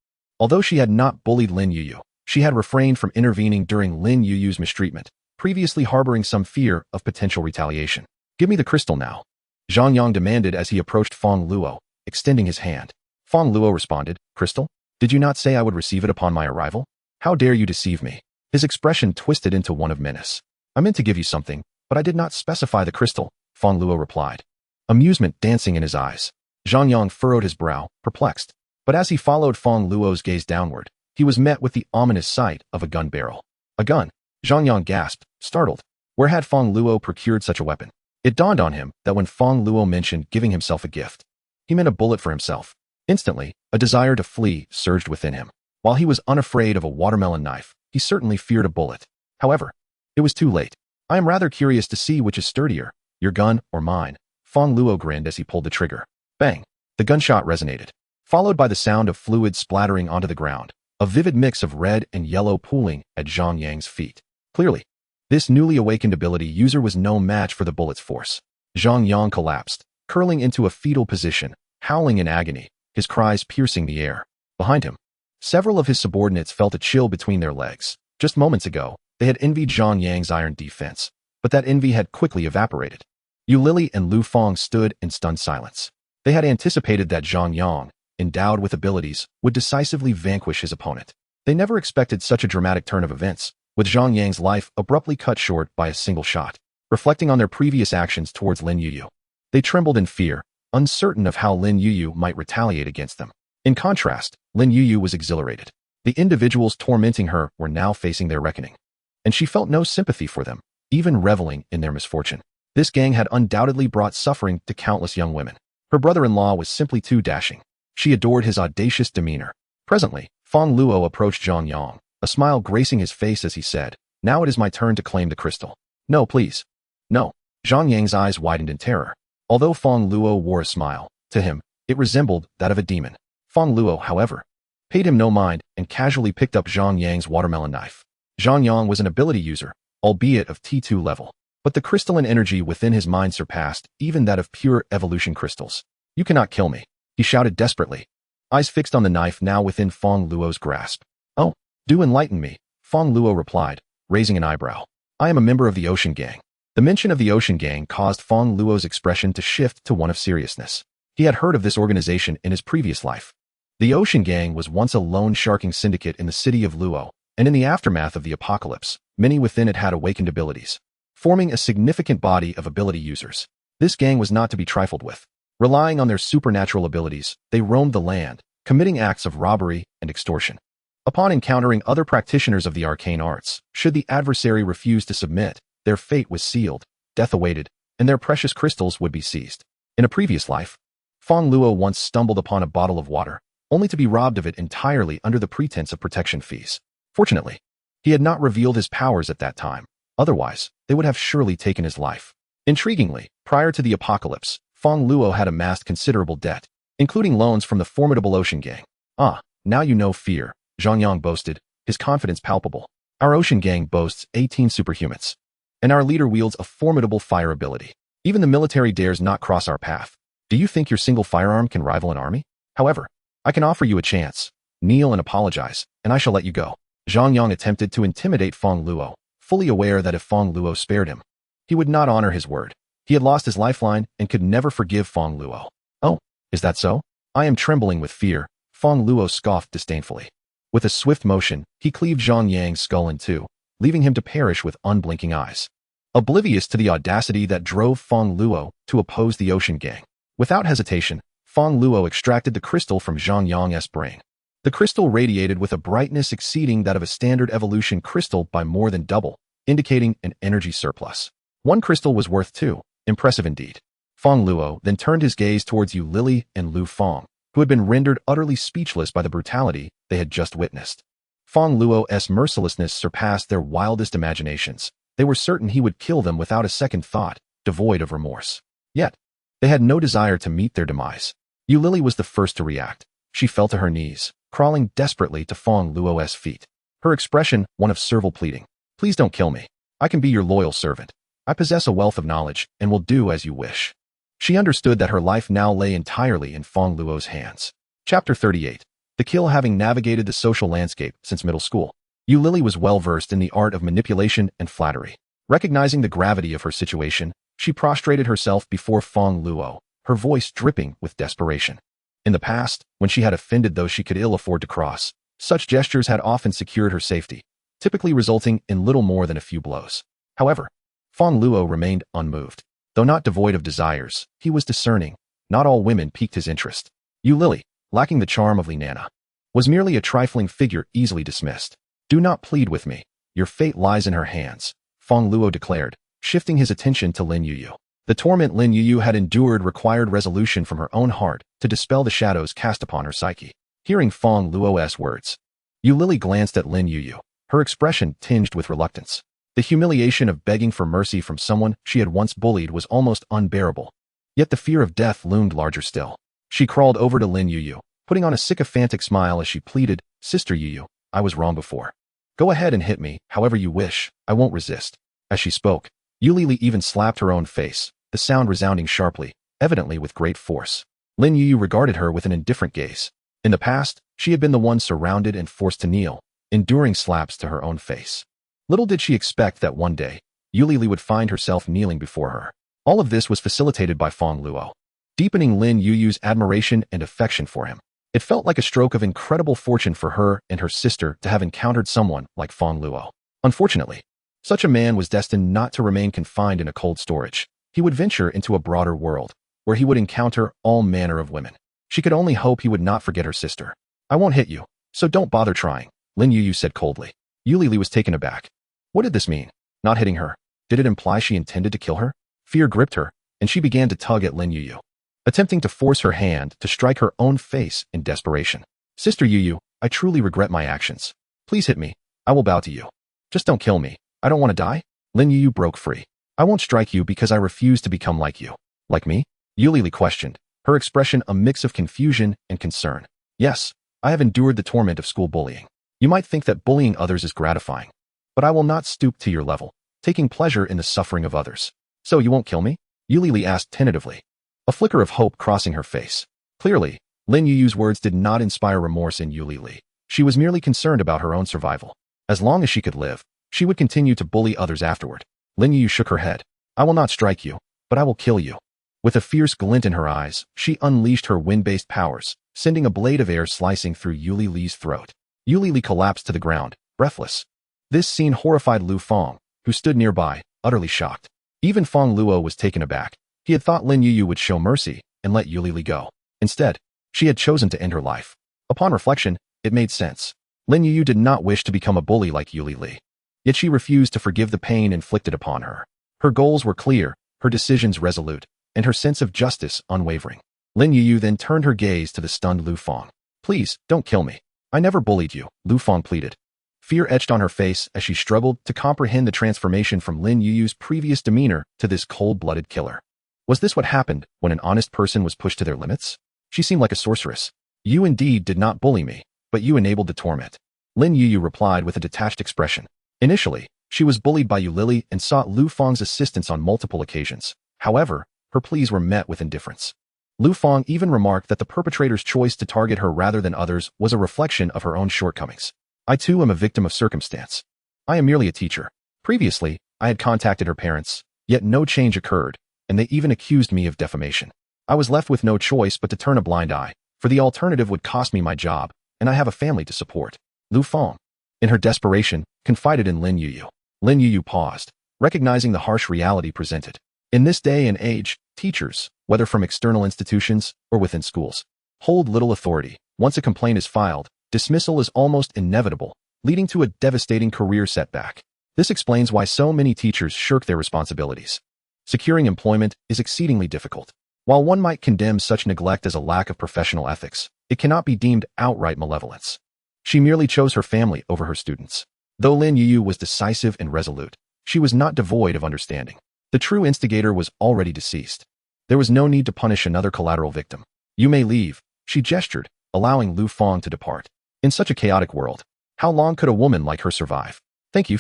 Although she had not bullied Lin Yuyu, she had refrained from intervening during Lin Yuyu's mistreatment, previously harboring some fear of potential retaliation. Give me the crystal now, Zhang Yang demanded as he approached Fong Luo, extending his hand. Fong Luo responded, Crystal? Did you not say I would receive it upon my arrival? How dare you deceive me? His expression twisted into one of menace. I meant to give you something, but I did not specify the crystal, Fong Luo replied, amusement dancing in his eyes. Zhang Yang furrowed his brow, perplexed. But as he followed Fong Luo's gaze downward, he was met with the ominous sight of a gun barrel. A gun? Zhang Yang gasped, startled. Where had Fong Luo procured such a weapon? It dawned on him that when Fong Luo mentioned giving himself a gift, he meant a bullet for himself. Instantly, a desire to flee surged within him. While he was unafraid of a watermelon knife, he certainly feared a bullet. However, it was too late. I am rather curious to see which is sturdier, your gun or mine. Fong Luo grinned as he pulled the trigger. Bang! The gunshot resonated, followed by the sound of fluid splattering onto the ground, a vivid mix of red and yellow pooling at Zhang Yang's feet. Clearly, this newly awakened ability user was no match for the bullet's force. Zhang Yang collapsed, curling into a fetal position, howling in agony, his cries piercing the air. Behind him, several of his subordinates felt a chill between their legs. Just moments ago, they had envied Zhang Yang's iron defense, but that envy had quickly evaporated. Yu Lili and Lu Feng stood in stunned silence. They had anticipated that Zhang Yang, endowed with abilities, would decisively vanquish his opponent. They never expected such a dramatic turn of events, with Zhang Yang's life abruptly cut short by a single shot. Reflecting on their previous actions towards Lin Yuyu, they trembled in fear, uncertain of how Lin Yuyu might retaliate against them. In contrast, Lin Yuyu was exhilarated. The individuals tormenting her were now facing their reckoning, and she felt no sympathy for them, even reveling in their misfortune. This gang had undoubtedly brought suffering to countless young women. Her brother-in-law was simply too dashing. She adored his audacious demeanor. Presently, Feng Luo approached Zhang Yang, a smile gracing his face as he said, "Now it is my turn to claim the crystal." "No, please." "No." Zhang Yang's eyes widened in terror. Although Feng Luo wore a smile, to him, it resembled that of a demon. Feng Luo, however, paid him no mind and casually picked up Zhang Yang's watermelon knife. Zhang Yang was an ability user, albeit of T2 level, but the crystalline energy within his mind surpassed even that of pure evolution crystals. "You cannot kill me," he shouted desperately, eyes fixed on the knife now within Feng Luo's grasp. "Oh, do enlighten me," Feng Luo replied, raising an eyebrow. "I am a member of the Ocean Gang." The mention of the Ocean Gang caused Feng Luo's expression to shift to one of seriousness. He had heard of this organization in his previous life. The Ocean Gang was once a loan sharking syndicate in the city of Luo, and in the aftermath of the apocalypse, many within it had awakened abilities, forming a significant body of ability users. This gang was not to be trifled with. Relying on their supernatural abilities, they roamed the land, committing acts of robbery and extortion. Upon encountering other practitioners of the arcane arts, should the adversary refuse to submit, their fate was sealed, death awaited, and their precious crystals would be seized. In a previous life, Feng Luo once stumbled upon a bottle of water, only to be robbed of it entirely under the pretense of protection fees. Fortunately, he had not revealed his powers at that time. Otherwise, they would have surely taken his life. Intriguingly, prior to the apocalypse, Feng Luo had amassed considerable debt, including loans from the formidable Ocean Gang. "Ah, now you know fear," Zhang Yang boasted, his confidence palpable. "Our Ocean Gang boasts 18 superhumans, and our leader wields a formidable fire ability. Even the military dares not cross our path. Do you think your single firearm can rival an army? However, I can offer you a chance. Kneel and apologize, and I shall let you go." Zhang Yang attempted to intimidate Feng Luo, fully aware that if Feng Luo spared him, he would not honor his word. He had lost his lifeline and could never forgive Feng Luo. "Oh, is that so? I am trembling with fear," Feng Luo scoffed disdainfully. With a swift motion, he cleaved Zhang Yang's skull in two, leaving him to perish with unblinking eyes. Oblivious to the audacity that drove Feng Luo to oppose the Ocean Gang, without hesitation, Feng Luo extracted the crystal from Zhang Yang's brain. The crystal radiated with a brightness exceeding that of a standard evolution crystal by more than double, indicating an energy surplus. One crystal was worth two. Impressive indeed. Feng Luo then turned his gaze towards Yu Lili and Lu Feng, who had been rendered utterly speechless by the brutality they had just witnessed. Feng Luo's mercilessness surpassed their wildest imaginations. They were certain he would kill them without a second thought, devoid of remorse. Yet, they had no desire to meet their demise. Yu Lili was the first to react. She fell to her knees, crawling desperately to Feng Luo's feet. Her expression, one of servile pleading. "Please don't kill me. I can be your loyal servant. I possess a wealth of knowledge and will do as you wish." She understood that her life now lay entirely in Feng Luo's hands. Chapter 38. The Kill. Having navigated the social landscape since middle school, Yu Lili was well versed in the art of manipulation and flattery. Recognizing the gravity of her situation, she prostrated herself before Feng Luo, her voice dripping with desperation. In the past, when she had offended those she could ill afford to cross, such gestures had often secured her safety, typically resulting in little more than a few blows. However, Feng Luo remained unmoved. Though not devoid of desires, he was discerning. Not all women piqued his interest. Yu Lili, lacking the charm of Linana, was merely a trifling figure easily dismissed. "Do not plead with me. Your fate lies in her hands," Feng Luo declared, shifting his attention to Lin Yuyu. The torment Lin Yuyu had endured required resolution from her own heart to dispel the shadows cast upon her psyche. Hearing Feng Luo's words, Yu Lili glanced at Lin Yuyu, her expression tinged with reluctance. The humiliation of begging for mercy from someone she had once bullied was almost unbearable. Yet the fear of death loomed larger still. She crawled over to Lin Yuyu, putting on a sycophantic smile as she pleaded, "Sister Yuyu, I was wrong before. Go ahead and hit me, however you wish, I won't resist." As she spoke, Yu Lili even slapped her own face, the sound resounding sharply, evidently with great force. Lin Yu regarded her with an indifferent gaze. In the past, she had been the one surrounded and forced to kneel, enduring slaps to her own face. Little did she expect that one day, Yulili would find herself kneeling before her. All of this was facilitated by Fong Luo, deepening Lin Yu's admiration and affection for him. It felt like a stroke of incredible fortune for her and her sister to have encountered someone like Fong Luo. Unfortunately, such a man was destined not to remain confined in a cold storage. He would venture into a broader world, where he would encounter all manner of women. She could only hope he would not forget her sister. "I won't hit you, so don't bother trying," Lin Yu said coldly. Yulili was taken aback. What did this mean? Not hitting her? Did it imply she intended to kill her? Fear gripped her, and she began to tug at Lin Yu, attempting to force her hand to strike her own face in desperation. "Sister Yu, I truly regret my actions. Please hit me. I will bow to you. Just don't kill me. I don't want to die." Lin Yu broke free. "I won't strike you because I refuse to become like you." "Like me?" Yulili questioned, her expression a mix of confusion and concern. "Yes, I have endured the torment of school bullying. You might think that bullying others is gratifying, but I will not stoop to your level, taking pleasure in the suffering of others." "So you won't kill me?" Yulili asked tentatively, a flicker of hope crossing her face. Clearly, Lin Yu's words did not inspire remorse in Yulili. She was merely concerned about her own survival. As long as she could live, she would continue to bully others afterward. Lin Yu shook her head. "I will not strike you, but I will kill you." With a fierce glint in her eyes, she unleashed her wind-based powers, sending a blade of air slicing through Yulili's throat. Yulili collapsed to the ground, breathless. This scene horrified Lu Fong, who stood nearby, utterly shocked. Even Fong Luo was taken aback. He had thought Lin Yu would show mercy and let Yulili go. Instead, she had chosen to end her life. Upon reflection, it made sense. Lin Yu did not wish to become a bully like Yulili. Yet she refused to forgive the pain inflicted upon her. Her goals were clear, her decisions resolute, and her sense of justice unwavering. Lin Yu then turned her gaze to the stunned Lu Fong. "Please, don't kill me. I never bullied you," Lu Fong pleaded. Fear etched on her face as she struggled to comprehend the transformation from Lin Yu's previous demeanor to this cold-blooded killer. Was this what happened when an honest person was pushed to their limits? She seemed like a sorceress. "You indeed did not bully me, but you enabled the torment," Lin Yu replied with a detached expression. Initially, she was bullied by Yulili and sought Lu Fong's assistance on multiple occasions. However, her pleas were met with indifference. Lu Fong even remarked that the perpetrator's choice to target her rather than others was a reflection of her own shortcomings. "I too am a victim of circumstance. I am merely a teacher. Previously, I had contacted her parents, yet no change occurred, and they even accused me of defamation. I was left with no choice but to turn a blind eye, for the alternative would cost me my job, and I have a family to support." Lu Fong, in her desperation, confided in Lin Yu. Lin Yu paused, recognizing the harsh reality presented. In this day and age, teachers, whether from external institutions or within schools, hold little authority. Once a complaint is filed, dismissal is almost inevitable, leading to a devastating career setback. This explains why so many teachers shirk their responsibilities. Securing employment is exceedingly difficult. While one might condemn such neglect as a lack of professional ethics, it cannot be deemed outright malevolence. She merely chose her family over her students. Though Lin Yu was decisive and resolute, she was not devoid of understanding. The true instigator was already deceased. There was no need to punish another collateral victim. "You may leave," she gestured, allowing Lu Fong to depart. In such a chaotic world, how long could a woman like her survive? Thank you,"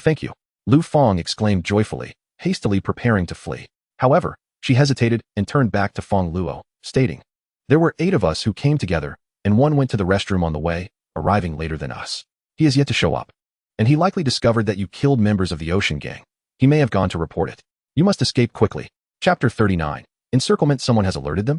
Lu Fong exclaimed joyfully, hastily preparing to flee. However, she hesitated and turned back to Fong Luo, stating, "There were 8 of us who came together, and one went to the restroom on the way, arriving later than us. He has yet to show up. And he likely discovered that you killed members of the Ocean Gang. He may have gone to report it. You must escape quickly." Chapter 39. Encirclement. Someone has alerted them?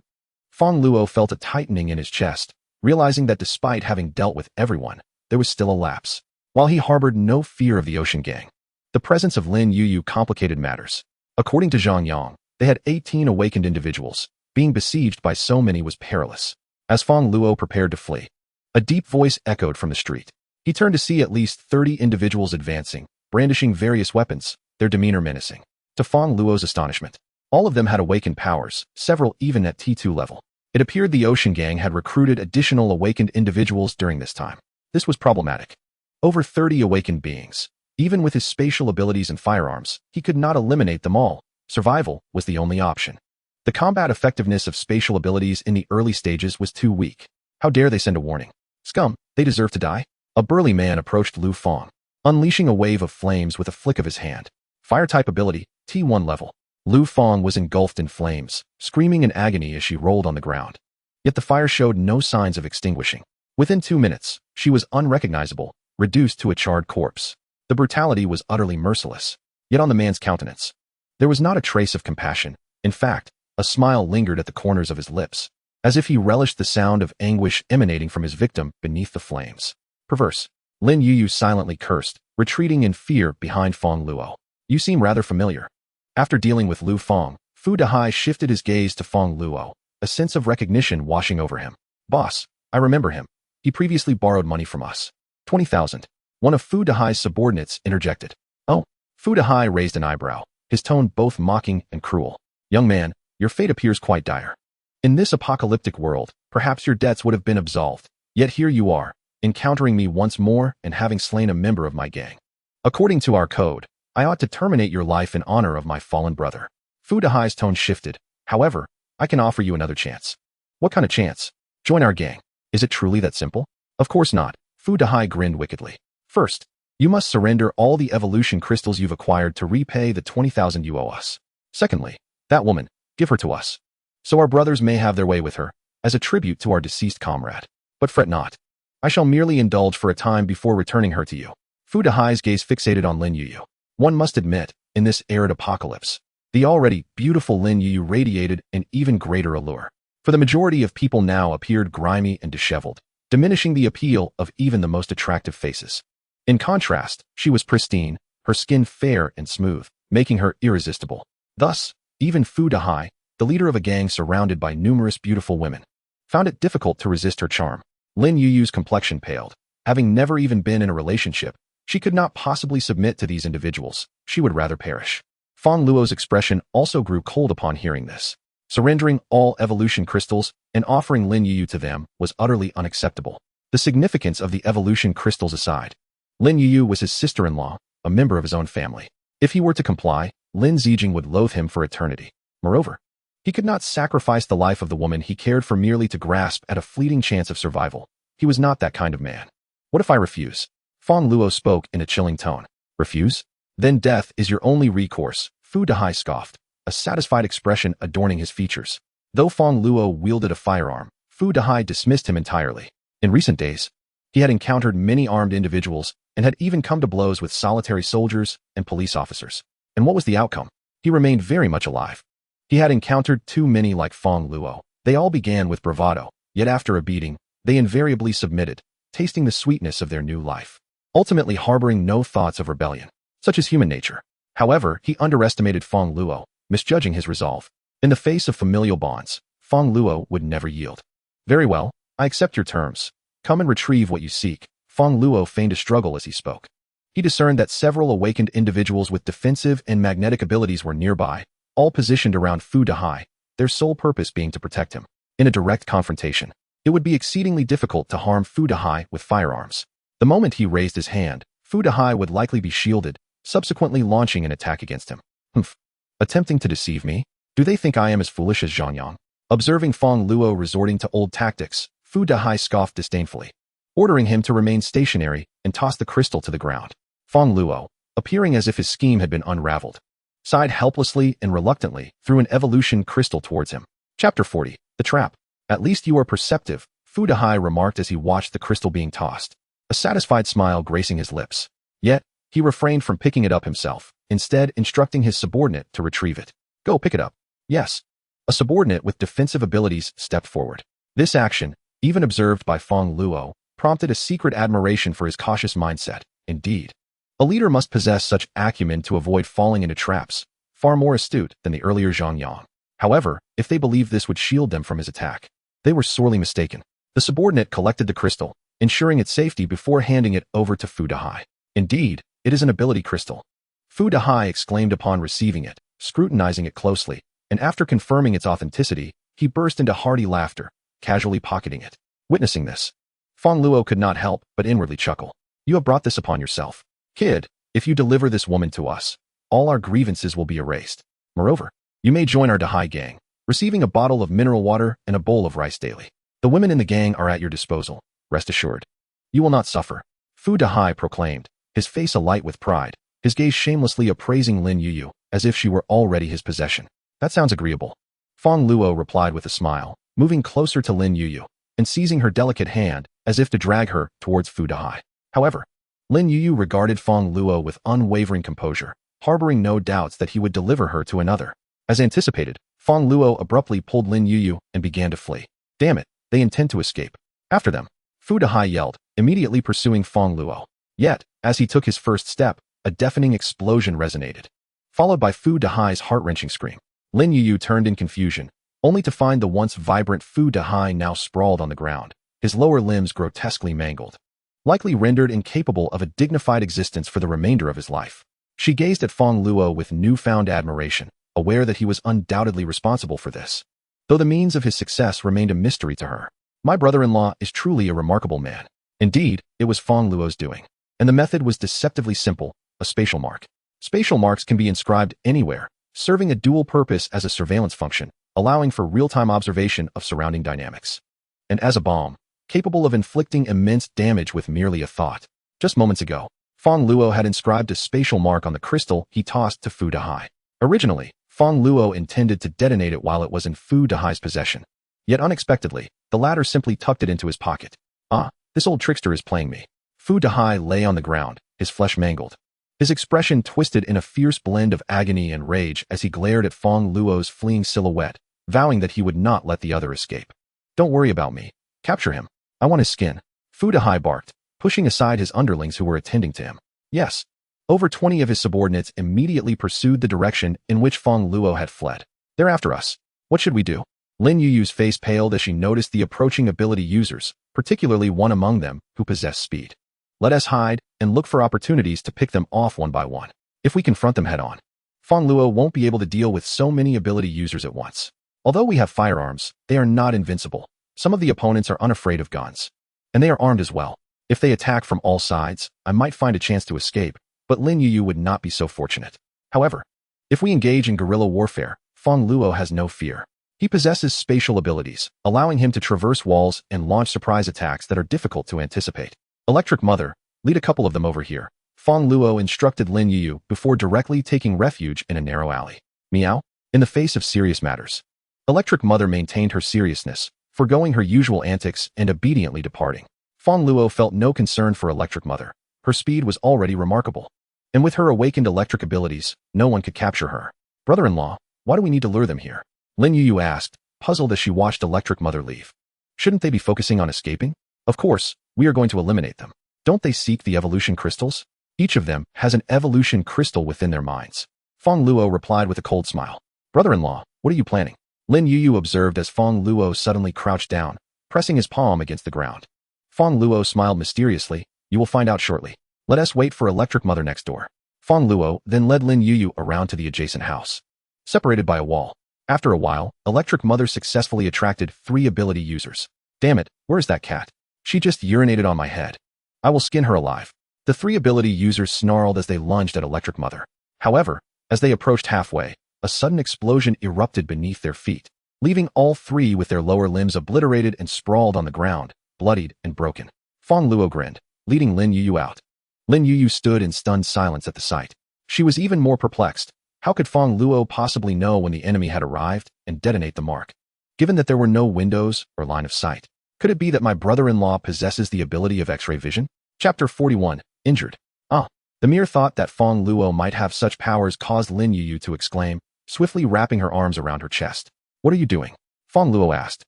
Fong Luo felt a tightening in his chest, realizing that despite having dealt with everyone, there was still a lapse. While he harbored no fear of the Ocean Gang, the presence of Lin Yu complicated matters. According to Zhang Yang, they had 18 awakened individuals. Being besieged by so many was perilous. As Fong Luo prepared to flee, a deep voice echoed from the street. He turned to see at least 30 individuals advancing, brandishing various weapons, their demeanor menacing. To Fong Luo's astonishment, all of them had awakened powers, several even at T2 level. It appeared the Ocean Gang had recruited additional awakened individuals during this time. This was problematic. Over 30 awakened beings. Even with his spatial abilities and firearms, he could not eliminate them all. Survival was the only option. The combat effectiveness of spatial abilities in the early stages was too weak. How dare they send a warning? Scum, they deserve to die? A burly man approached Lu Fong, unleashing a wave of flames with a flick of his hand. Fire-type ability, T1 level. Lu Fong was engulfed in flames, screaming in agony as she rolled on the ground. Yet the fire showed no signs of extinguishing. Within 2 minutes, she was unrecognizable, reduced to a charred corpse. The brutality was utterly merciless. Yet on the man's countenance, there was not a trace of compassion. In fact, a smile lingered at the corners of his lips, as if he relished the sound of anguish emanating from his victim beneath the flames. Perverse. Lin Yuyu silently cursed, retreating in fear behind Fong Luo. You seem rather familiar. After dealing with Lu Fong, Fu Dahai shifted his gaze to Fong Luo, a sense of recognition washing over him. Boss, I remember him. He previously borrowed money from us. 20,000. One of Fu Dahai's subordinates interjected. Oh. Fu Dahai raised an eyebrow, his tone both mocking and cruel. Young man, your fate appears quite dire. In this apocalyptic world, perhaps your debts would have been absolved. Yet here you are, encountering me once more and having slain a member of my gang. According to our code, I ought to terminate your life in honor of my fallen brother. Fu Dahai's tone shifted. However, I can offer you another chance. What kind of chance? Join our gang. Is it truly that simple? Of course not. Fu Dahai grinned wickedly. First, you must surrender all the evolution crystals you've acquired to repay the 20,000 you owe us. Secondly, that woman, give her to us, so our brothers may have their way with her, as a tribute to our deceased comrade. But fret not. I shall merely indulge for a time before returning her to you. Fu Dahai's gaze fixated on Lin Yuyu. One must admit, in this arid apocalypse, the already beautiful Lin Yuyu radiated an even greater allure. For the majority of people now appeared grimy and disheveled, diminishing the appeal of even the most attractive faces. In contrast, she was pristine, her skin fair and smooth, making her irresistible. Thus, even Fu Dahai, the leader of a gang surrounded by numerous beautiful women, found it difficult to resist her charm. Lin Yuyu's complexion paled. Having never even been in a relationship, she could not possibly submit to these individuals. She would rather perish. Fong Luo's expression also grew cold upon hearing this. Surrendering all evolution crystals and offering Lin Yuyu to them was utterly unacceptable. The significance of the evolution crystals aside, Lin Yuyu was his sister-in-law, a member of his own family. If he were to comply, Lin Zijing would loathe him for eternity. Moreover, he could not sacrifice the life of the woman he cared for merely to grasp at a fleeting chance of survival. He was not that kind of man. What if I refuse? Fong Luo spoke in a chilling tone. Refuse? Then death is your only recourse, Fu Dahai scoffed, a satisfied expression adorning his features. Though Fong Luo wielded a firearm, Fu Dahai dismissed him entirely. In recent days, he had encountered many armed individuals and had even come to blows with solitary soldiers and police officers. And what was the outcome? He remained very much alive. He had encountered too many like Fong Luo. They all began with bravado, yet after a beating, they invariably submitted, tasting the sweetness of their new life, ultimately harboring no thoughts of rebellion. Such is human nature. However, he underestimated Fong Luo, misjudging his resolve. In the face of familial bonds, Fong Luo would never yield. Very well, I accept your terms. Come and retrieve what you seek. Fong Luo feigned a struggle as he spoke. He discerned that several awakened individuals with defensive and magnetic abilities were nearby, all positioned around Fu Dahai, their sole purpose being to protect him. In a direct confrontation, it would be exceedingly difficult to harm Fu Dahai with firearms. The moment he raised his hand, Fu Dahai would likely be shielded, subsequently launching an attack against him. Humph. Attempting to deceive me? Do they think I am as foolish as Zhang Yang? Observing Fong Luo resorting to old tactics, Fu Dahai scoffed disdainfully, ordering him to remain stationary and toss the crystal to the ground. Fong Luo, appearing as if his scheme had been unraveled, sighed helplessly and reluctantly threw an evolution crystal towards him. Chapter 40. The Trap. At least you are perceptive, Fu Dahai remarked as he watched the crystal being tossed, a satisfied smile gracing his lips. Yet, he refrained from picking it up himself, instead instructing his subordinate to retrieve it. Go pick it up. Yes. A subordinate with defensive abilities stepped forward. This action, even observed by Fong Luo, prompted a secret admiration for his cautious mindset. Indeed, a leader must possess such acumen to avoid falling into traps, far more astute than the earlier Zhang Yang. However, if they believed this would shield them from his attack, they were sorely mistaken. The subordinate collected the crystal, ensuring its safety before handing it over to Fu Dahai. Indeed, it is an ability crystal. Fu Dahai exclaimed upon receiving it, scrutinizing it closely, and after confirming its authenticity, he burst into hearty laughter, casually pocketing it. Witnessing this, Fong Luo could not help but inwardly chuckle. You have brought this upon yourself. Kid, if you deliver this woman to us, all our grievances will be erased. Moreover, you may join our Dahai gang, receiving a bottle of mineral water and a bowl of rice daily. The women in the gang are at your disposal, rest assured. You will not suffer. Fu Dahai proclaimed, his face alight with pride, his gaze shamelessly appraising Lin Yuyu, as if she were already his possession. That sounds agreeable. Fong Luo replied with a smile, moving closer to Lin Yuyu and seizing her delicate hand as if to drag her towards Fu Dahai. However, Lin Yuyu regarded Fong Luo with unwavering composure, harboring no doubts that he would deliver her to another. As anticipated, Fong Luo abruptly pulled Lin Yuyu and began to flee. Damn it, they intend to escape. After them, Fu Dahai yelled, immediately pursuing Fong Luo. Yet, as he took his first step, a deafening explosion resonated, followed by Fu Dahai's heart-wrenching scream. Lin Yuyu turned in confusion, only to find the once vibrant Fu Dahai now sprawled on the ground, his lower limbs grotesquely mangled, likely rendered incapable of a dignified existence for the remainder of his life. She gazed at Fong Luo with newfound admiration, aware that he was undoubtedly responsible for this, though the means of his success remained a mystery to her. My brother-in-law is truly a remarkable man. Indeed, it was Fong Luo's doing, and the method was deceptively simple, a spatial mark. Spatial marks can be inscribed anywhere, serving a dual purpose as a surveillance function, allowing for real-time observation of surrounding dynamics, and as a bomb, capable of inflicting immense damage with merely a thought. Just moments ago, Fong Luo had inscribed a spatial mark on the crystal he tossed to Fu Dahai. Originally, Fong Luo intended to detonate it while it was in Fu Dahai's possession. Yet unexpectedly, the latter simply tucked it into his pocket. Ah, this old trickster is playing me. Fu Dahai lay on the ground, his flesh mangled, his expression twisted in a fierce blend of agony and rage as he glared at Fong Luo's fleeing silhouette, vowing that he would not let the other escape. Don't worry about me. Capture him. I want his skin. Fu Dahai barked, pushing aside his underlings who were attending to him. Yes. Over 20 of his subordinates immediately pursued the direction in which Fong Luo had fled. They're after us. What should we do? Lin Yuyu's face paled as she noticed the approaching ability users, particularly one among them who possessed speed. Let us hide and look for opportunities to pick them off one by one. If we confront them head-on, Fong Luo won't be able to deal with so many ability users at once. Although we have firearms, they are not invincible. Some of the opponents are unafraid of guns, and they are armed as well. If they attack from all sides, I might find a chance to escape, but Lin Yuyu would not be so fortunate. However, if we engage in guerrilla warfare, Fong Luo has no fear. He possesses spatial abilities, allowing him to traverse walls and launch surprise attacks that are difficult to anticipate. Electric Mother, lead a couple of them over here, Fong Luo instructed Lin Yuyu before directly taking refuge in a narrow alley. Meow? In the face of serious matters, Electric Mother maintained her seriousness, forgoing her usual antics and obediently departing. Fong Luo felt no concern for Electric Mother. Her speed was already remarkable, and with her awakened electric abilities, no one could capture her. Brother-in-law, why do we need to lure them here? Lin Yuyu asked, puzzled as she watched Electric Mother leave. Shouldn't they be focusing on escaping? Of course, we are going to eliminate them. Don't they seek the evolution crystals? Each of them has an evolution crystal within their minds. Fong Luo replied with a cold smile. Brother-in-law, what are you planning? Lin Yuyu observed as Fong Luo suddenly crouched down, pressing his palm against the ground. Fong Luo smiled mysteriously. You will find out shortly. Let us wait for Electric Mother next door. Fong Luo then led Lin Yuyu around to the adjacent house, separated by a wall. After a while, Electric Mother successfully attracted 3 ability users. Damn it, where is that cat? She just urinated on my head. I will skin her alive. The 3 ability users snarled as they lunged at Electric Mother. However, as they approached halfway, a sudden explosion erupted beneath their feet, leaving all 3 with their lower limbs obliterated and sprawled on the ground, bloodied and broken. Fong Luo grinned, leading Lin Yuyu out. Lin Yuyu stood in stunned silence at the sight. She was even more perplexed. How could Fong Luo possibly know when the enemy had arrived and detonate the mark, given that there were no windows or line of sight? Could it be that my brother-in-law possesses the ability of X-ray vision? Chapter 41, Injured. The mere thought that Fong Luo might have such powers caused Lin Yuyu to exclaim, swiftly wrapping her arms around her chest. What are you doing? Fong Luo asked,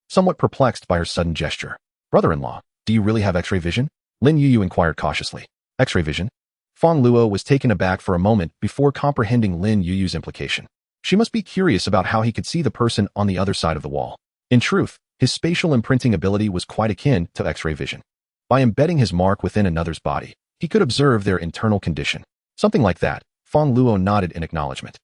somewhat perplexed by her sudden gesture. Brother-in-law, do you really have X-ray vision? Lin Yuyu inquired cautiously. X-ray vision? Fong Luo was taken aback for a moment before comprehending Lin Yuyu's implication. She must be curious about how he could see the person on the other side of the wall. In truth, his spatial imprinting ability was quite akin to X-ray vision. By embedding his mark within another's body, he could observe their internal condition. Something like that. Fong Luo nodded in acknowledgement.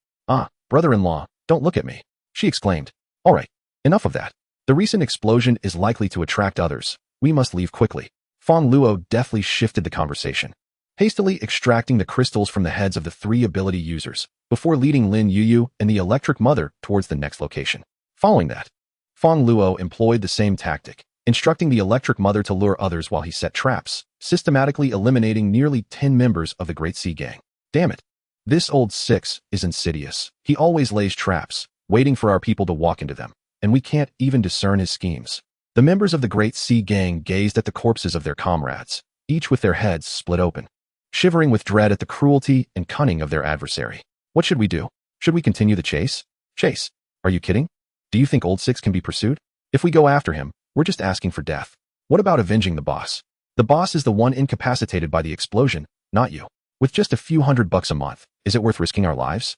Brother-in-law, don't look at me, she exclaimed. All right, enough of that. The recent explosion is likely to attract others. We must leave quickly. Fong Luo deftly shifted the conversation, hastily extracting the crystals from the heads of the 3 ability users, before leading Lin Yuyu and the Electric Mother towards the next location. Following that, Fong Luo employed the same tactic, instructing the Electric Mother to lure others while he set traps, systematically eliminating nearly 10 members of the Great Sea Gang. Damn it. This old six is insidious. He always lays traps, waiting for our people to walk into them. and we can't even discern his schemes. The members of the Great Sea Gang gazed at the corpses of their comrades, each with their heads split open, shivering with dread at the cruelty and cunning of their adversary. What should we do? Should we continue the chase? Chase? Are you kidding? Do you think Old Six can be pursued? If we go after him, we're just asking for death. What about avenging the boss? The boss is the one incapacitated by the explosion, not you. With just a few $100 a month, is it worth risking our lives?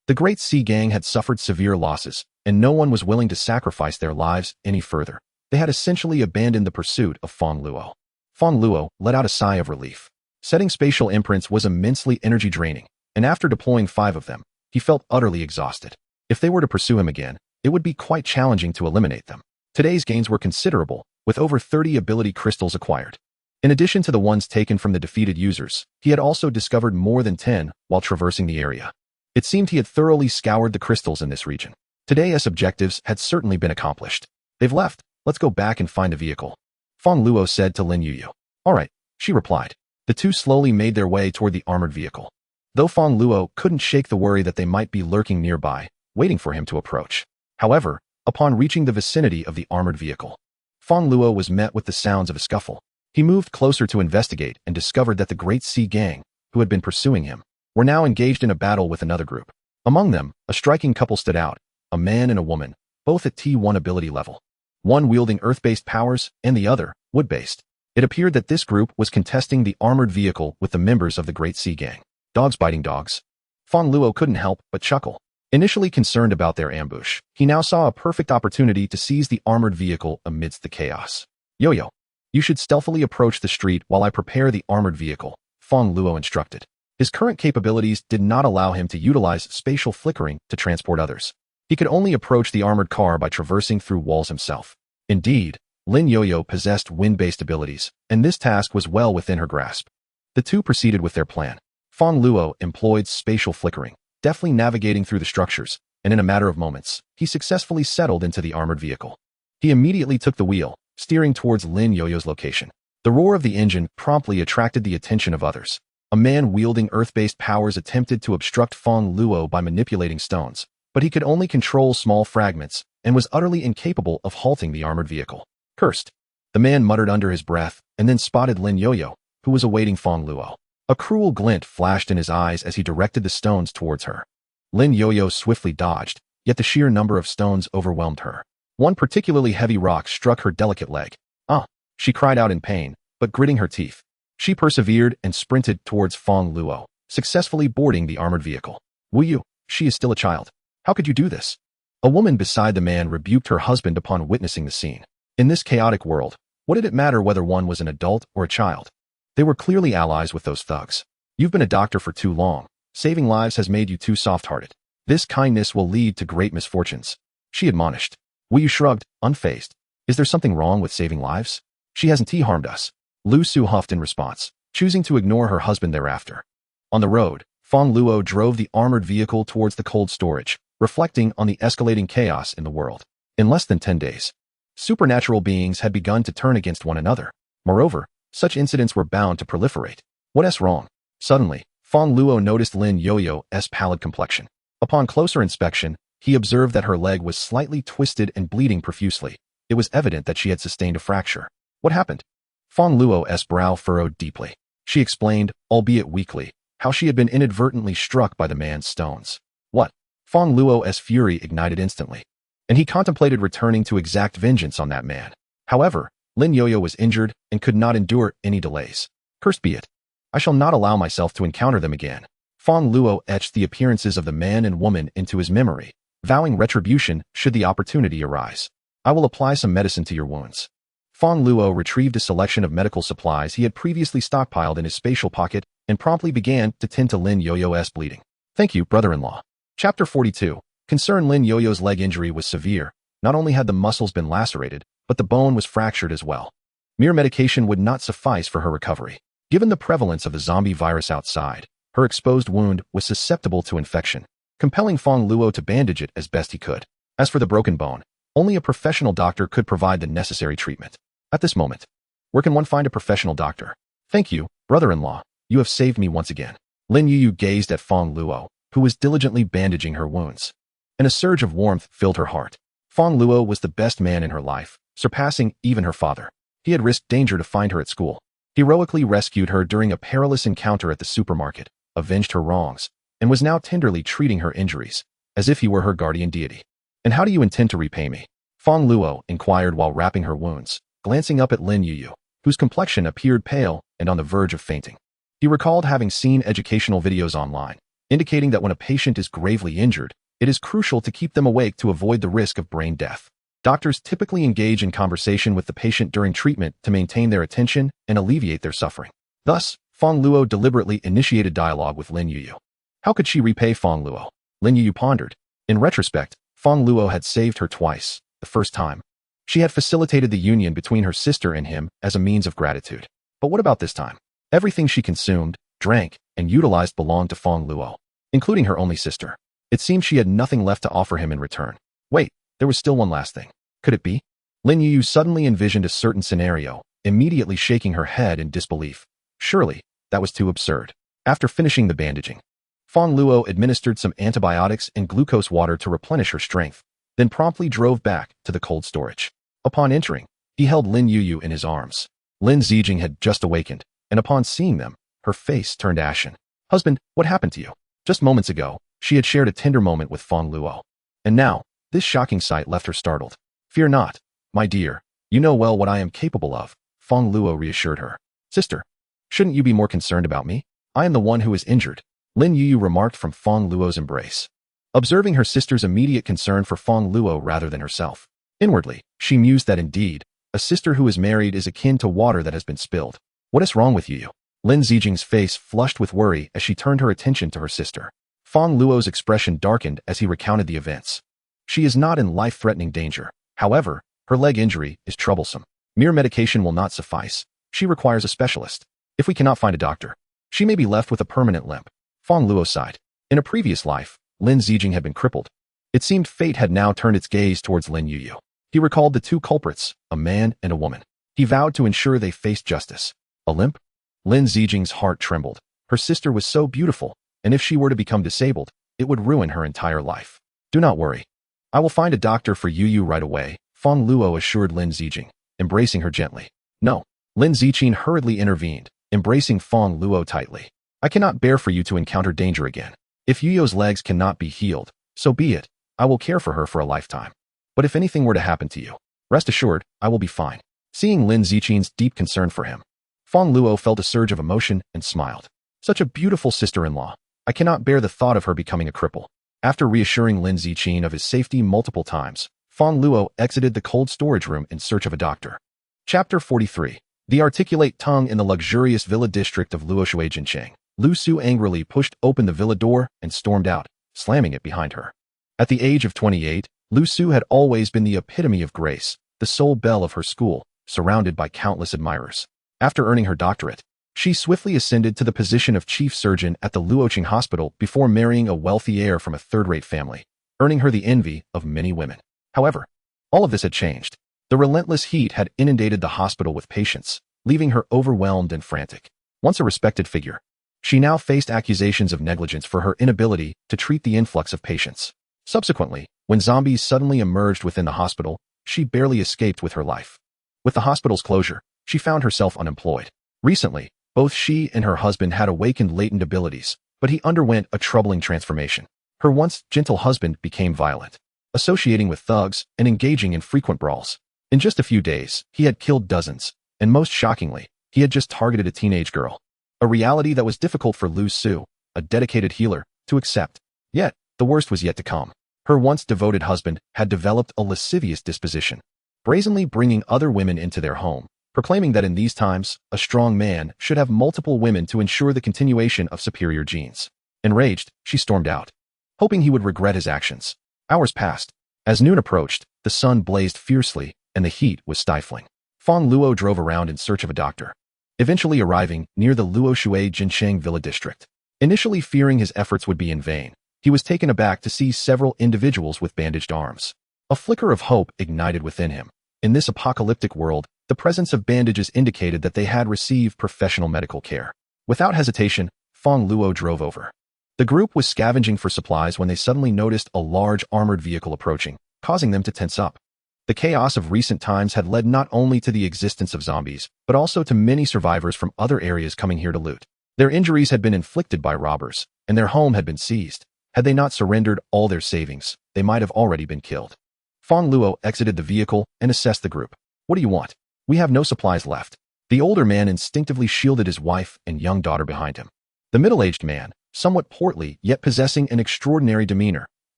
The Great Sea Gang had suffered severe losses, and no one was willing to sacrifice their lives any further. They had essentially abandoned the pursuit of Fong Luo. Fong Luo let out a sigh of relief. Setting spatial imprints was immensely energy draining, and after deploying 5 of them, he felt utterly exhausted. If they were to pursue him again, it would be quite challenging to eliminate them. Today's gains were considerable, with over 30 ability crystals acquired. In addition to the ones taken from the defeated users, he had also discovered more than 10 while traversing the area. It seemed he had thoroughly scoured the crystals in this region. Today's objectives had certainly been accomplished. They've left. Let's go back and find a vehicle. Fong Luo said to Lin Yuyu. All right, she replied. The two slowly made their way toward the armored vehicle. Though Fong Luo couldn't shake the worry that they might be lurking nearby, waiting for him to approach. However, upon reaching the vicinity of the armored vehicle, Fong Luo was met with the sounds of a scuffle. He moved closer to investigate and discovered that the Great Sea Gang, who had been pursuing him, were now engaged in a battle with another group. Among them, a striking couple stood out, a man and a woman, both at T1 ability level. One wielding earth-based powers and the other, wood-based. It appeared that this group was contesting the armored vehicle with the members of the Great Sea Gang. Dogs biting dogs. Fong Luo couldn't help but chuckle. Initially concerned about their ambush, he now saw a perfect opportunity to seize the armored vehicle amidst the chaos. Yo-yo, you should stealthily approach the street while I prepare the armored vehicle, Fong Luo instructed. His current capabilities did not allow him to utilize spatial flickering to transport others. He could only approach the armored car by traversing through walls himself. Indeed, Lin Yo-yo possessed wind-based abilities, and this task was well within her grasp. The two proceeded with their plan. Fong Luo employed spatial flickering, deftly navigating through the structures, and in a matter of moments, he successfully settled into the armored vehicle. He immediately took the wheel, steering towards Lin Yo-yo's location. The roar of the engine promptly attracted the attention of others. A man wielding earth-based powers attempted to obstruct Fong Luo by manipulating stones, but he could only control small fragments and was utterly incapable of halting the armored vehicle. Cursed. The man muttered under his breath and then spotted Lin Yo-yo, who was awaiting Fong Luo. A cruel glint flashed in his eyes as he directed the stones towards her. Lin Yo-yo swiftly dodged, yet the sheer number of stones overwhelmed her. One particularly heavy rock struck her delicate leg. Ah! She cried out in pain, but gritting her teeth, she persevered and sprinted towards Fong Luo, successfully boarding the armored vehicle. Wu Yu, she is still a child. How could you do this? A woman beside the man rebuked her husband upon witnessing the scene. In this chaotic world, what did it matter whether one was an adult or a child? They were clearly allies with those thugs. You've been a doctor for too long. Saving lives has made you too soft-hearted. This kindness will lead to great misfortunes, she admonished. Wu Yu shrugged, unfazed. Is there something wrong with saving lives? She hasn't harmed us. Lu Su huffed in response, choosing to ignore her husband thereafter. On the road, Fong Luo drove the armored vehicle towards the cold storage, reflecting on the escalating chaos in the world. In less than 10 days, supernatural beings had begun to turn against one another. Moreover, such incidents were bound to proliferate. What's wrong? Suddenly, Fong Luo noticed Lin Yo-yo's pallid complexion. Upon closer inspection, he observed that her leg was slightly twisted and bleeding profusely. It was evident that she had sustained a fracture. What happened? Fong Luo's brow furrowed deeply. She explained, albeit weakly, how she had been inadvertently struck by the man's stones. What? Fong Luo's fury ignited instantly, and he contemplated returning to exact vengeance on that man. However, Lin Yo-yo was injured and could not endure any delays. Cursed be it. I shall not allow myself to encounter them again. Fong Luo etched the appearances of the man and woman into his memory, vowing retribution should the opportunity arise. I will apply some medicine to your wounds. Fong Luo retrieved a selection of medical supplies he had previously stockpiled in his spatial pocket and promptly began to tend to Lin Yo-yo's bleeding. Thank you, brother-in-law. Chapter 42. Concern Lin Yo-yo's leg injury was severe. Not only had the muscles been lacerated, but the bone was fractured as well. Mere medication would not suffice for her recovery. Given the prevalence of the zombie virus outside, her exposed wound was susceptible to infection, compelling Fong Luo to bandage it as best he could. As for the broken bone, only a professional doctor could provide the necessary treatment. At this moment, where can one find a professional doctor? Thank you, brother-in-law. You have saved me once again. Lin Yuyu gazed at Fong Luo, who was diligently bandaging her wounds, and a surge of warmth filled her heart. Fong Luo was the best man in her life, surpassing even her father. He had risked danger to find her at school, heroically rescued her during a perilous encounter at the supermarket, avenged her wrongs, and was now tenderly treating her injuries, as if he were her guardian deity. "And how do you intend to repay me?" Fong Luo inquired while wrapping her wounds, glancing up at Lin Yuyu, whose complexion appeared pale and on the verge of fainting. He recalled having seen educational videos online, indicating that when a patient is gravely injured, it is crucial to keep them awake to avoid the risk of brain death. Doctors typically engage in conversation with the patient during treatment to maintain their attention and alleviate their suffering. Thus, Fong Luo deliberately initiated dialogue with Lin Yuyu. How could she repay Fong Luo? Lin Yuyu pondered. In retrospect, Fong Luo had saved her twice. The first time, she had facilitated the union between her sister and him as a means of gratitude. But what about this time? Everything she consumed, drank, and utilized belonged to Fong Luo, including her only sister. It seemed she had nothing left to offer him in return. Wait, there was still one last thing. Could it be? Lin Yuyu suddenly envisioned a certain scenario, immediately shaking her head in disbelief. Surely, that was too absurd. After finishing the bandaging, Fong Luo administered some antibiotics and glucose water to replenish her strength, then promptly drove back to the cold storage. Upon entering, he held Lin Yuyu in his arms. Lin Zijing had just awakened, and upon seeing them, her face turned ashen. "Husband, what happened to you?" Just moments ago, she had shared a tender moment with Fong Luo. And now, this shocking sight left her startled. "Fear not, my dear. You know well what I am capable of," Fong Luo reassured her. "Sister, shouldn't you be more concerned about me? I am the one who is injured," Lin Yuyu remarked from Fong Luo's embrace. Observing her sister's immediate concern for Fong Luo rather than herself, inwardly, she mused that indeed, a sister who is married is akin to water that has been spilled. "What is wrong with you?" Lin Zijing's face flushed with worry as she turned her attention to her sister. Fong Luo's expression darkened as he recounted the events. "She is not in life-threatening danger. However, her leg injury is troublesome. Mere medication will not suffice. She requires a specialist. If we cannot find a doctor, she may be left with a permanent limp." Fong Luo sighed. In a previous life, Lin Zijing had been crippled. It seemed fate had now turned its gaze towards Lin Yuyu. He recalled the two culprits, a man and a woman. He vowed to ensure they faced justice. A limp? Lin Zijing's heart trembled. Her sister was so beautiful, and if she were to become disabled, it would ruin her entire life. "Do not worry. I will find a doctor for Yuyu right away," Fong Luo assured Lin Zijing, embracing her gently. "No." Lin Zijing hurriedly intervened, embracing Fong Luo tightly. "I cannot bear for you to encounter danger again. If Yuyo's legs cannot be healed, so be it. I will care for her for a lifetime. But if anything were to happen to you, rest assured, I will be fine." Seeing Lin Zijing's deep concern for him, Fong Luo felt a surge of emotion and smiled. "Such a beautiful sister-in-law. I cannot bear the thought of her becoming a cripple." After reassuring Lin Zijing of his safety multiple times, Fong Luo exited the cold storage room in search of a doctor. Chapter 43. The articulate tongue in the luxurious villa district of Luoshui Jincheng. Lu Su angrily pushed open the villa door and stormed out, slamming it behind her. At the age of 28, Lu Su had always been the epitome of grace, the sole belle of her school, surrounded by countless admirers. After earning her doctorate, she swiftly ascended to the position of chief surgeon at the Luoqing Hospital before marrying a wealthy heir from a third-rate family, earning her the envy of many women. However, all of this had changed. The relentless heat had inundated the hospital with patients, leaving her overwhelmed and frantic. Once a respected figure, she now faced accusations of negligence for her inability to treat the influx of patients. Subsequently, when zombies suddenly emerged within the hospital, she barely escaped with her life. With the hospital's closure, she found herself unemployed. Recently, both she and her husband had awakened latent abilities, but he underwent a troubling transformation. Her once gentle husband became violent, associating with thugs and engaging in frequent brawls. In just a few days, he had killed dozens, and most shockingly, he had just targeted a teenage girl. A reality that was difficult for Lu Su, a dedicated healer, to accept. Yet, the worst was yet to come. Her once devoted husband had developed a lascivious disposition, brazenly bringing other women into their home, proclaiming that in these times, a strong man should have multiple women to ensure the continuation of superior genes. Enraged, she stormed out, hoping he would regret his actions. Hours passed. As noon approached, the sun blazed fiercely, and the heat was stifling. Fong Luo drove around in search of a doctor, eventually arriving near the Luoshui Jincheng Villa district. Initially fearing his efforts would be in vain, he was taken aback to see several individuals with bandaged arms. A flicker of hope ignited within him. In this apocalyptic world, the presence of bandages indicated that they had received professional medical care. Without hesitation, Fong Luo drove over. The group was scavenging for supplies when they suddenly noticed a large armored vehicle approaching, causing them to tense up. The chaos of recent times had led not only to the existence of zombies, but also to many survivors from other areas coming here to loot. Their injuries had been inflicted by robbers, and their home had been seized. Had they not surrendered all their savings, they might have already been killed. Fong Luo exited the vehicle and assessed the group. What do you want? We have no supplies left. The older man instinctively shielded his wife and young daughter behind him. The middle-aged man, somewhat portly yet possessing an extraordinary demeanor,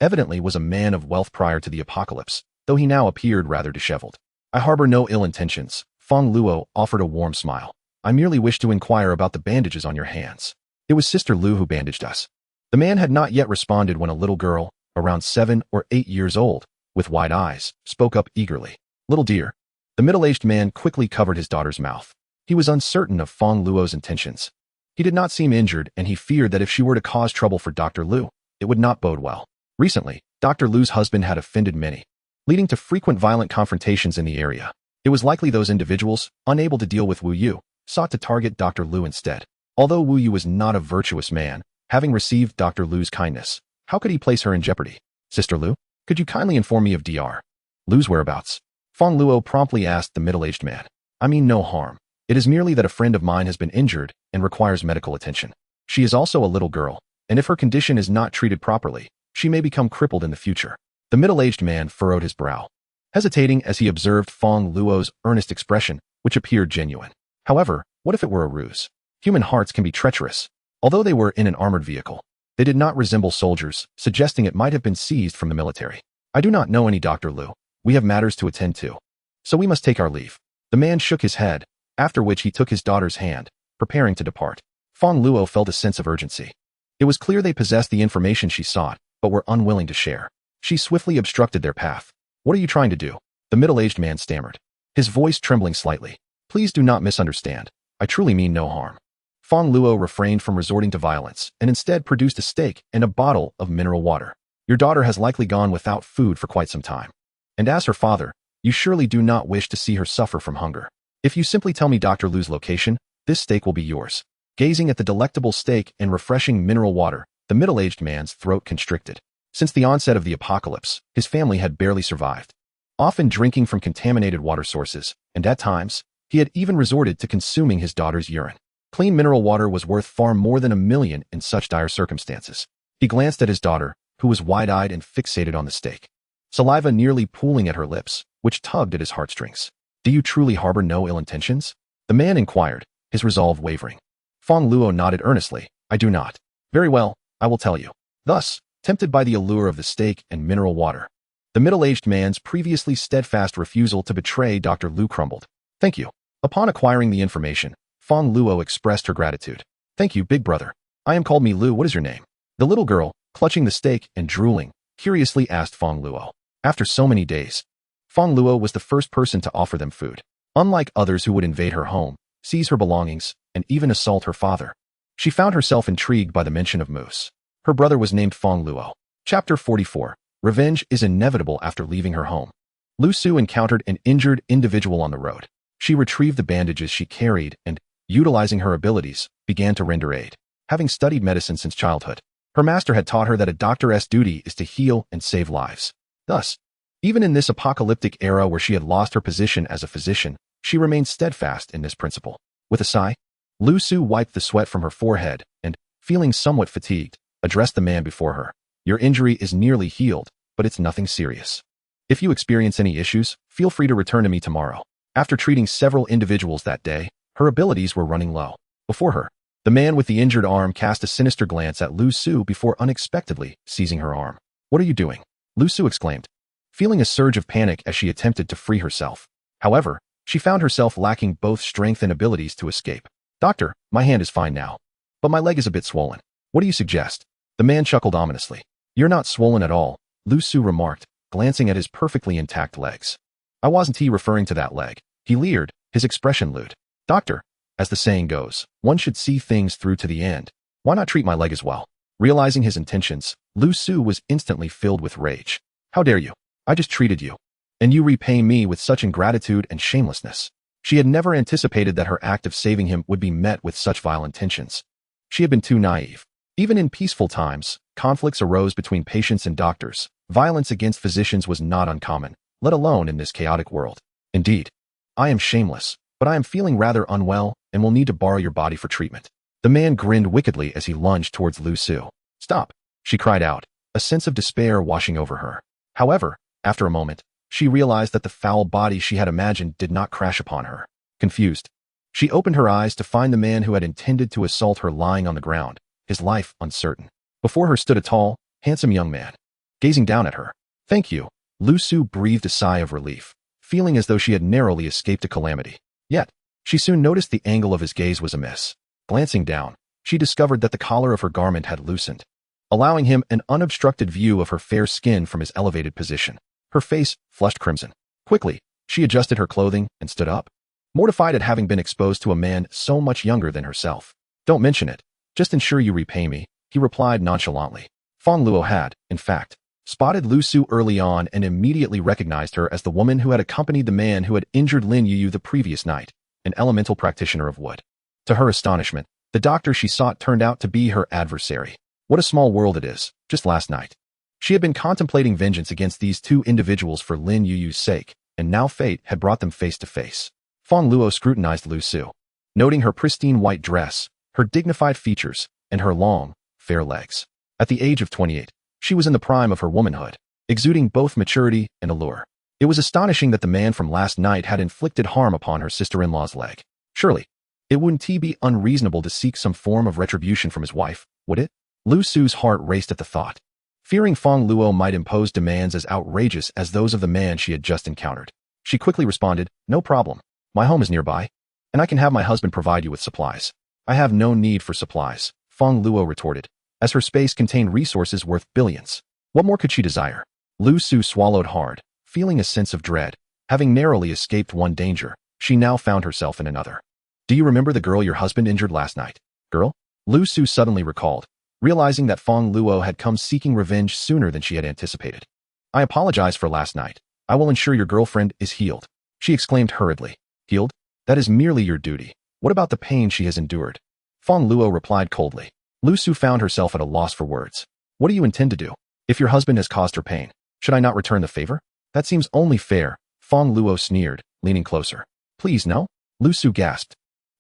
evidently was a man of wealth prior to the apocalypse, though he now appeared rather disheveled. I harbor no ill intentions. Fong Luo offered a warm smile. I merely wish to inquire about the bandages on your hands. It was Sister Lu who bandaged us. The man had not yet responded when a little girl, around 7 or 8 years old, with wide eyes, spoke up eagerly. Little dear. The middle-aged man quickly covered his daughter's mouth. He was uncertain of Fong Luo's intentions. He did not seem injured, and he feared that if she were to cause trouble for Dr. Lu, it would not bode well. Recently, Dr. Lu's husband had offended many, leading to frequent violent confrontations in the area. It was likely those individuals, unable to deal with Wu Yu, sought to target Dr. Lu instead. Although Wu Yu was not a virtuous man, having received Dr. Lu's kindness, how could he place her in jeopardy? Sister Lu, could you kindly inform me of Dr. Lu's whereabouts? Fong Luo promptly asked the middle-aged man. I mean no harm. It is merely that a friend of mine has been injured and requires medical attention. She is also a little girl, and if her condition is not treated properly, she may become crippled in the future. The middle-aged man furrowed his brow, hesitating as he observed Fong Luo's earnest expression, which appeared genuine. However, what if it were a ruse? Human hearts can be treacherous. Although they were in an armored vehicle, they did not resemble soldiers, suggesting it might have been seized from the military. I do not know any Dr. Lu. We have matters to attend to, so we must take our leave. The man shook his head, after which he took his daughter's hand, preparing to depart. Fong Luo felt a sense of urgency. It was clear they possessed the information she sought, but were unwilling to share. She swiftly obstructed their path. What are you trying to do? The middle-aged man stammered, his voice trembling slightly. Please do not misunderstand. I truly mean no harm. Fong Luo refrained from resorting to violence and instead produced a steak and a bottle of mineral water. Your daughter has likely gone without food for quite some time. And as her father, you surely do not wish to see her suffer from hunger. If you simply tell me Dr. Lu's location, this steak will be yours. Gazing at the delectable steak and refreshing mineral water, the middle-aged man's throat constricted. Since the onset of the apocalypse, his family had barely survived, often drinking from contaminated water sources, and at times, he had even resorted to consuming his daughter's urine. Clean mineral water was worth far more than $1 million in such dire circumstances. He glanced at his daughter, who was wide-eyed and fixated on the steak, saliva nearly pooling at her lips, which tugged at his heartstrings. Do you truly harbor no ill intentions? The man inquired, his resolve wavering. Fong Luo nodded earnestly. I do not. Very well, I will tell you. Thus, tempted by the allure of the steak and mineral water, the middle-aged man's previously steadfast refusal to betray Dr. Lu crumbled. Thank you. Upon acquiring the information, Fong Luo expressed her gratitude. Thank you, big brother. I am called me Lu. What is your name? The little girl, clutching the steak and drooling, curiously asked Fong Luo. After so many days, Fong Luo was the first person to offer them food. Unlike others who would invade her home, seize her belongings, and even assault her father, she found herself intrigued by the mention of moose. Her brother was named Fong Luo. Chapter 44. Revenge is inevitable after leaving her home. Lu Su encountered an injured individual on the road. She retrieved the bandages she carried and, utilizing her abilities, began to render aid. Having studied medicine since childhood, her master had taught her that a doctor's duty is to heal and save lives. Thus, even in this apocalyptic era where she had lost her position as a physician, she remained steadfast in this principle. With a sigh, Lu Su wiped the sweat from her forehead and, feeling somewhat fatigued, addressed the man before her. Your injury is nearly healed, but it's nothing serious. If you experience any issues, feel free to return to me tomorrow. After treating several individuals that day, her abilities were running low. Before her, the man with the injured arm cast a sinister glance at Lu Su before unexpectedly seizing her arm. What are you doing? Lu Su exclaimed, feeling a surge of panic as she attempted to free herself. However, she found herself lacking both strength and abilities to escape. Doctor, my hand is fine now, but my leg is a bit swollen. What do you suggest? The man chuckled ominously. You're not swollen at all, Lu Su remarked, glancing at his perfectly intact legs. I wasn't referring to that leg. He leered, his expression lewd. Doctor, as the saying goes, one should see things through to the end. Why not treat my leg as well? Realizing his intentions, Lu Su was instantly filled with rage. How dare you? I just treated you, and you repay me with such ingratitude and shamelessness. She had never anticipated that her act of saving him would be met with such vile intentions. She had been too naive. Even in peaceful times, conflicts arose between patients and doctors. Violence against physicians was not uncommon, let alone in this chaotic world. Indeed, I am shameless, but I am feeling rather unwell and will need to borrow your body for treatment. The man grinned wickedly as he lunged towards Lu Su. Stop, she cried out, a sense of despair washing over her. However, after a moment, she realized that the foul body she had imagined did not crash upon her. Confused, she opened her eyes to find the man who had intended to assault her lying on the ground, his life uncertain. Before her stood a tall, handsome young man, gazing down at her. Thank you. Lu Su breathed a sigh of relief, feeling as though she had narrowly escaped a calamity. Yet, she soon noticed the angle of his gaze was amiss. Glancing down, she discovered that the collar of her garment had loosened, allowing him an unobstructed view of her fair skin from his elevated position. Her face flushed crimson. Quickly, she adjusted her clothing and stood up, mortified at having been exposed to a man so much younger than herself. Don't mention it. Just ensure you repay me, he replied nonchalantly. Fong Luo had, in fact, spotted Lu Su early on and immediately recognized her as the woman who had accompanied the man who had injured Lin Yu the previous night, an elemental practitioner of wood. To her astonishment, the doctor she sought turned out to be her adversary. What a small world it is, just last night. She had been contemplating vengeance against these two individuals for Lin Yu's sake, and now fate had brought them face to face. Fong Luo scrutinized Lu Su, noting her pristine white dress, her dignified features, and her long, fair legs. At the age of 28, she was in the prime of her womanhood, exuding both maturity and allure. It was astonishing that the man from last night had inflicted harm upon her sister-in-law's leg. Surely, it wouldn't be unreasonable to seek some form of retribution from his wife, would it? Lu Su's heart raced at the thought, fearing Fong Luo might impose demands as outrageous as those of the man she had just encountered. She quickly responded, no problem. My home is nearby, and I can have my husband provide you with supplies. I have no need for supplies, Fong Luo retorted, as her space contained resources worth billions. What more could she desire? Lu Su swallowed hard, feeling a sense of dread. Having narrowly escaped one danger, she now found herself in another. Do you remember the girl your husband injured last night? Girl? Lu Su suddenly recalled, realizing that Fong Luo had come seeking revenge sooner than she had anticipated. I apologize for last night. I will ensure your girlfriend is healed, she exclaimed hurriedly. Healed? That is merely your duty. What about the pain she has endured? Fong Luo replied coldly. Lu Su found herself at a loss for words. What do you intend to do? If your husband has caused her pain, should I not return the favor? That seems only fair, Fong Luo sneered, leaning closer. Please no? Lu Su gasped.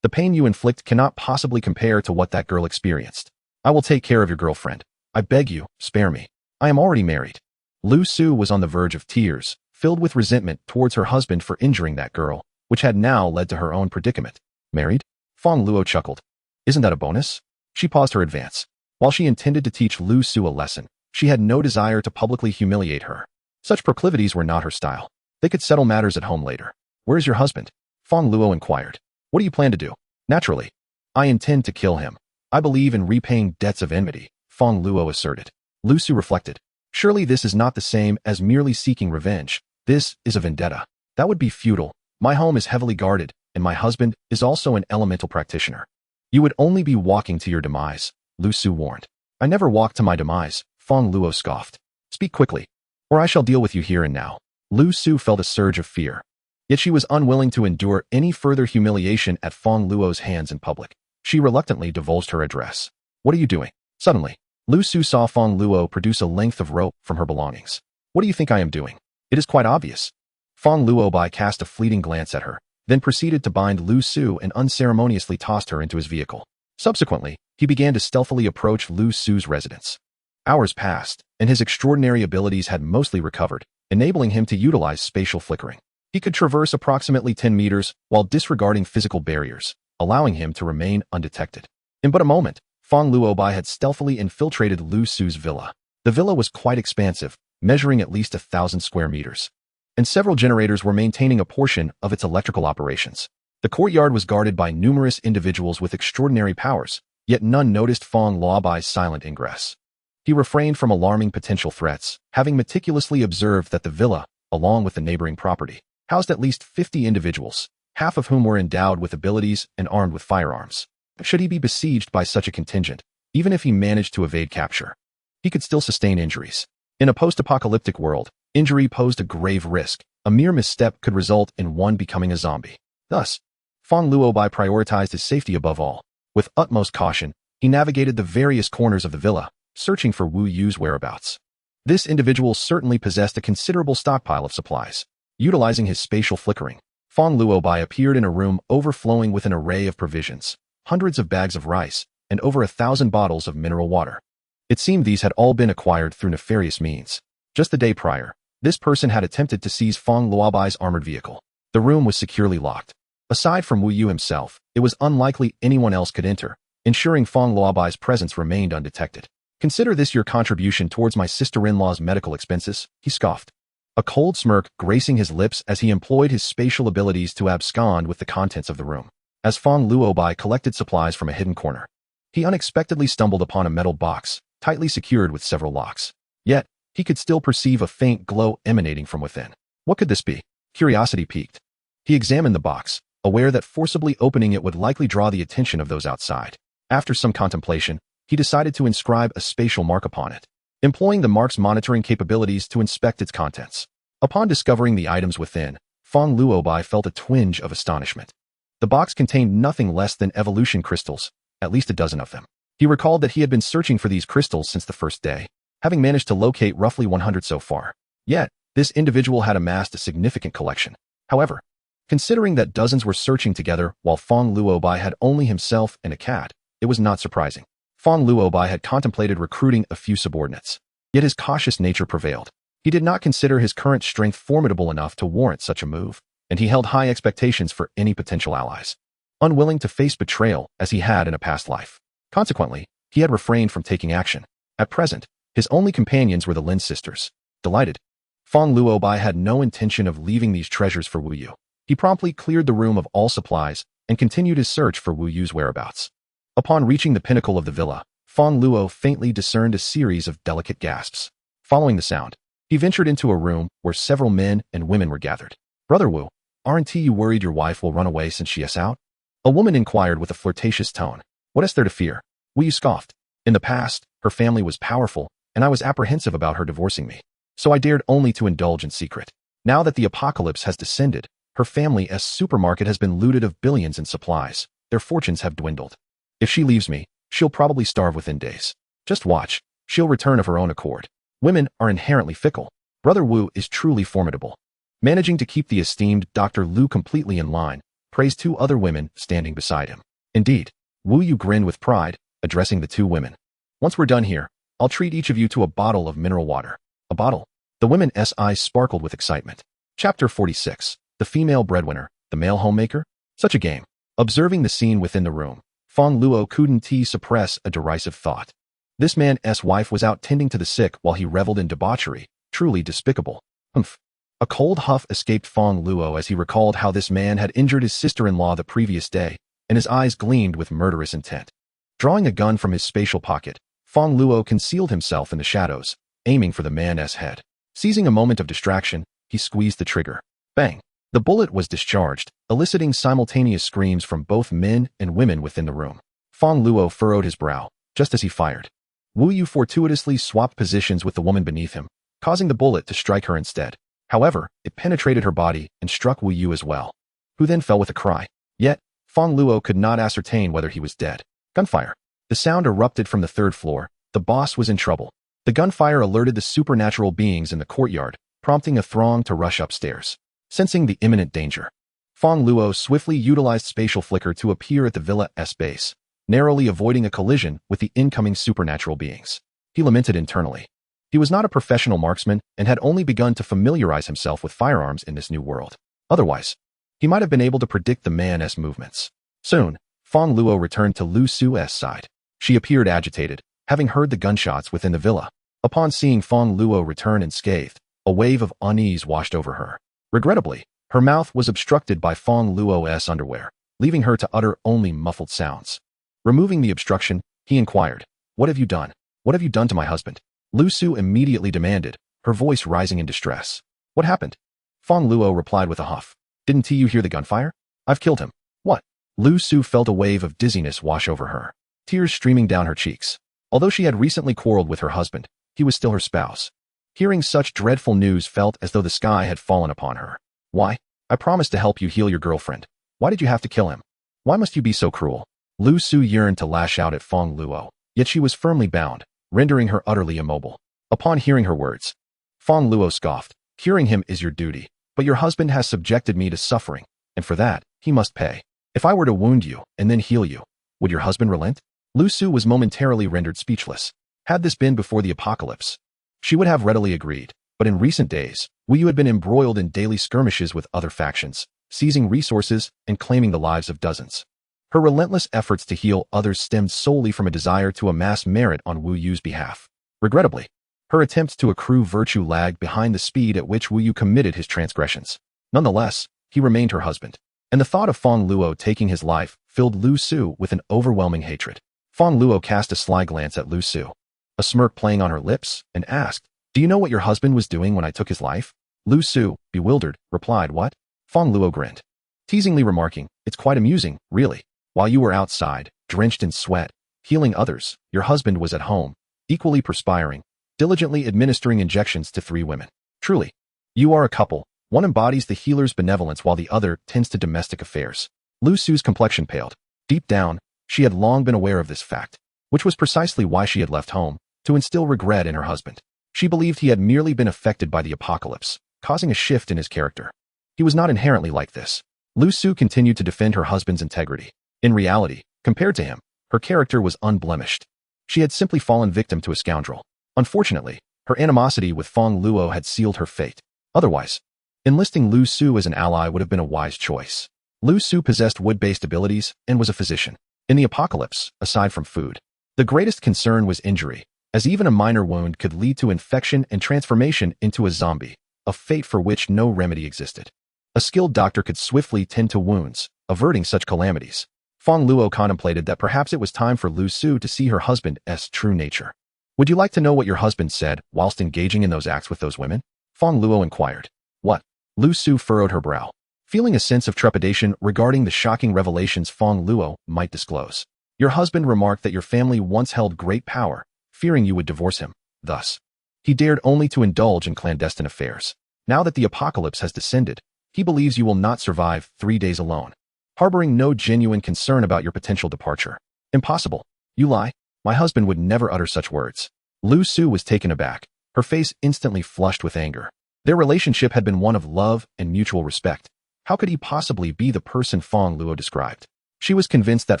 The pain you inflict cannot possibly compare to what that girl experienced. I will take care of your girlfriend. I beg you, spare me. I am already married. Lu Su was on the verge of tears, filled with resentment towards her husband for injuring that girl, which had now led to her own predicament. Married? Fong Luo chuckled. Isn't that a bonus? She paused her advance. While she intended to teach Lu Su a lesson, she had no desire to publicly humiliate her. Such proclivities were not her style. They could settle matters at home later. Where is your husband? Fong Luo inquired. What do you plan to do? Naturally, I intend to kill him. I believe in repaying debts of enmity, Fong Luo asserted. Lu Su reflected. Surely this is not the same as merely seeking revenge. This is a vendetta. That would be futile. My home is heavily guarded, and my husband is also an elemental practitioner. You would only be walking to your demise, Lu Su warned. I never walk to my demise, Fong Luo scoffed. Speak quickly, or I shall deal with you here and now. Lu Su felt a surge of fear. Yet she was unwilling to endure any further humiliation at Fong Luo's hands in public. She reluctantly divulged her address. What are you doing? Suddenly, Lu Su saw Fong Luo produce a length of rope from her belongings. What do you think I am doing? It is quite obvious. Fong Luo cast a fleeting glance at her, then proceeded to bind Lu Su and unceremoniously tossed her into his vehicle. Subsequently, he began to stealthily approach Lu Su's residence. Hours passed, and his extraordinary abilities had mostly recovered, enabling him to utilize spatial flickering. He could traverse approximately 10 meters while disregarding physical barriers, allowing him to remain undetected. In but a moment, Fong Luo had stealthily infiltrated Lu Su's villa. The villa was quite expansive, measuring at least 1,000 square meters, and several generators were maintaining a portion of its electrical operations. The courtyard was guarded by numerous individuals with extraordinary powers, yet none noticed Fong Luo's silent ingress. He refrained from alarming potential threats, having meticulously observed that the villa, along with the neighboring property, housed at least 50 individuals, half of whom were endowed with abilities and armed with firearms. Should he be besieged by such a contingent, even if he managed to evade capture, he could still sustain injuries. In a post-apocalyptic world, injury posed a grave risk. A mere misstep could result in one becoming a zombie. Thus, Fong Luo prioritized his safety above all. With utmost caution, he navigated the various corners of the villa, searching for Wu Yu's whereabouts. This individual certainly possessed a considerable stockpile of supplies. Utilizing his spatial flickering, Fong Luobai appeared in a room overflowing with an array of provisions, hundreds of bags of rice, and over 1,000 bottles of mineral water. It seemed these had all been acquired through nefarious means. Just the day prior, this person had attempted to seize Fong Luobai's armored vehicle. The room was securely locked. Aside from Wu Yu himself, it was unlikely anyone else could enter, ensuring Fong Luobai's presence remained undetected. Consider this your contribution towards my sister-in-law's medical expenses, he scoffed. A cold smirk gracing his lips as he employed his spatial abilities to abscond with the contents of the room. As Fong Luobai collected supplies from a hidden corner, he unexpectedly stumbled upon a metal box, tightly secured with several locks. Yet, he could still perceive a faint glow emanating from within. What could this be? Curiosity piqued. He examined the box, aware that forcibly opening it would likely draw the attention of those outside. After some contemplation, he decided to inscribe a spatial mark upon it, employing the mark's monitoring capabilities to inspect its contents. Upon discovering the items within, Fong Luobai felt a twinge of astonishment. The box contained nothing less than evolution crystals, at least a dozen of them. He recalled that he had been searching for these crystals since the first day, having managed to locate roughly 100 so far. Yet, this individual had amassed a significant collection. However, considering that dozens were searching together while Fong Luobai had only himself and a cat, it was not surprising. Fong Luobai had contemplated recruiting a few subordinates. Yet his cautious nature prevailed. He did not consider his current strength formidable enough to warrant such a move, and he held high expectations for any potential allies, unwilling to face betrayal as he had in a past life. Consequently, he had refrained from taking action. At present, his only companions were the Lin sisters. Delighted, Fong Luobai had no intention of leaving these treasures for Wu Yu. He promptly cleared the room of all supplies and continued his search for Wu Yu's whereabouts. Upon reaching the pinnacle of the villa, Fong Luo faintly discerned a series of delicate gasps. Following the sound, he ventured into a room where several men and women were gathered. Brother Wu, aren't you worried your wife will run away since she is out? A woman inquired with a flirtatious tone. What is there to fear? Wu Yu scoffed. In the past, her family was powerful, and I was apprehensive about her divorcing me. So I dared only to indulge in secret. Now that the apocalypse has descended, her family's supermarket has been looted of billions in supplies. Their fortunes have dwindled. If she leaves me, she'll probably starve within days. Just watch. She'll return of her own accord. Women are inherently fickle. Brother Wu is truly formidable. Managing to keep the esteemed Dr. Lu completely in line, praised two other women standing beside him. Indeed, Wu Yu grinned with pride, addressing the two women. Once we're done here, I'll treat each of you to a bottle of mineral water. A bottle? The women's eyes sparkled with excitement. Chapter 46. The female breadwinner, the male homemaker? Such a game. Observing the scene within the room, Fong Luo couldn't suppress a derisive thought. This man's wife was out tending to the sick while he reveled in debauchery. Truly despicable. Humph. A cold huff escaped Fong Luo as he recalled how this man had injured his sister-in-law the previous day, and his eyes gleamed with murderous intent. Drawing a gun from his spatial pocket, Fong Luo concealed himself in the shadows, aiming for the man's head. Seizing a moment of distraction, he squeezed the trigger. Bang! The bullet was discharged, eliciting simultaneous screams from both men and women within the room. Fong Luo furrowed his brow, just as he fired. Wu Yu fortuitously swapped positions with the woman beneath him, causing the bullet to strike her instead. However, it penetrated her body and struck Wu Yu as well, who then fell with a cry. Yet, Fong Luo could not ascertain whether he was dead. Gunfire. The sound erupted from the third floor. The boss was in trouble. The gunfire alerted the supernatural beings in the courtyard, prompting a throng to rush upstairs. Sensing the imminent danger, Fong Luo swiftly utilized spatial flicker to appear at the villa's base, narrowly avoiding a collision with the incoming supernatural beings. He lamented internally. He was not a professional marksman and had only begun to familiarize himself with firearms in this new world. Otherwise, he might have been able to predict the man's movements. Soon, Fong Luo returned to Lu Su's side. She appeared agitated, having heard the gunshots within the villa. Upon seeing Fong Luo return unscathed, a wave of unease washed over her. Regrettably, her mouth was obstructed by Fong Luo's underwear, leaving her to utter only muffled sounds. Removing the obstruction, he inquired, "What have you done? What have you done to my husband?" Lu Su immediately demanded, her voice rising in distress. "What happened?" Fong Luo replied with a huff. "Didn't you hear the gunfire? I've killed him." "What?" Lu Su felt a wave of dizziness wash over her, tears streaming down her cheeks. Although she had recently quarreled with her husband, he was still her spouse. Hearing such dreadful news felt as though the sky had fallen upon her. "Why? I promised to help you heal your girlfriend. Why did you have to kill him? Why must you be so cruel?" Lu Su yearned to lash out at Fong Luo, yet she was firmly bound, rendering her utterly immobile. Upon hearing her words, Fong Luo scoffed, "Curing him is your duty, but your husband has subjected me to suffering, and for that, he must pay. If I were to wound you and then heal you, would your husband relent?" Lu Su was momentarily rendered speechless. Had this been before the apocalypse, she would have readily agreed, but in recent days, Wu Yu had been embroiled in daily skirmishes with other factions, seizing resources and claiming the lives of dozens. Her relentless efforts to heal others stemmed solely from a desire to amass merit on Wu Yu's behalf. Regrettably, her attempts to accrue virtue lagged behind the speed at which Wu Yu committed his transgressions. Nonetheless, he remained her husband, and the thought of Fong Luo taking his life filled Lu Su with an overwhelming hatred. Fong Luo cast a sly glance at Lu Su, a smirk playing on her lips, and asked, "Do you know what your husband was doing when I took his life?" Lu Su, bewildered, replied, "What?" Fong Luo grinned, teasingly remarking, "It's quite amusing, really. While you were outside, drenched in sweat, healing others, your husband was at home, equally perspiring, diligently administering injections to 3 women. Truly, you are a couple. One embodies the healer's benevolence while the other tends to domestic affairs." Lu Su's complexion paled. Deep down, she had long been aware of this fact, which was precisely why she had left home, to instill regret in her husband. She believed he had merely been affected by the apocalypse, causing a shift in his character. He was not inherently like this. Lu Su continued to defend her husband's integrity. In reality, compared to him, her character was unblemished. She had simply fallen victim to a scoundrel. Unfortunately, her animosity with Fong Luo had sealed her fate. Otherwise, enlisting Lu Su as an ally would have been a wise choice. Lu Su possessed wood-based abilities and was a physician. In the apocalypse, aside from food, the greatest concern was injury, as even a minor wound could lead to infection and transformation into a zombie, a fate for which no remedy existed. A skilled doctor could swiftly tend to wounds, averting such calamities. Fong Luo contemplated that perhaps it was time for Lu Su to see her husband's true nature. "Would you like to know what your husband said whilst engaging in those acts with those women?" Fong Luo inquired. "What?" Lu Su furrowed her brow, feeling a sense of trepidation regarding the shocking revelations Fong Luo might disclose. "Your husband remarked that your family once held great power, fearing you would divorce him. Thus, he dared only to indulge in clandestine affairs. Now that the apocalypse has descended, he believes you will not survive 3 days alone, harboring no genuine concern about your potential departure. Impossible. You lie. My husband would never utter such words." Lu Su was taken aback, her face instantly flushed with anger. Their relationship had been one of love and mutual respect. How could he possibly be the person Fong Luo described? She was convinced that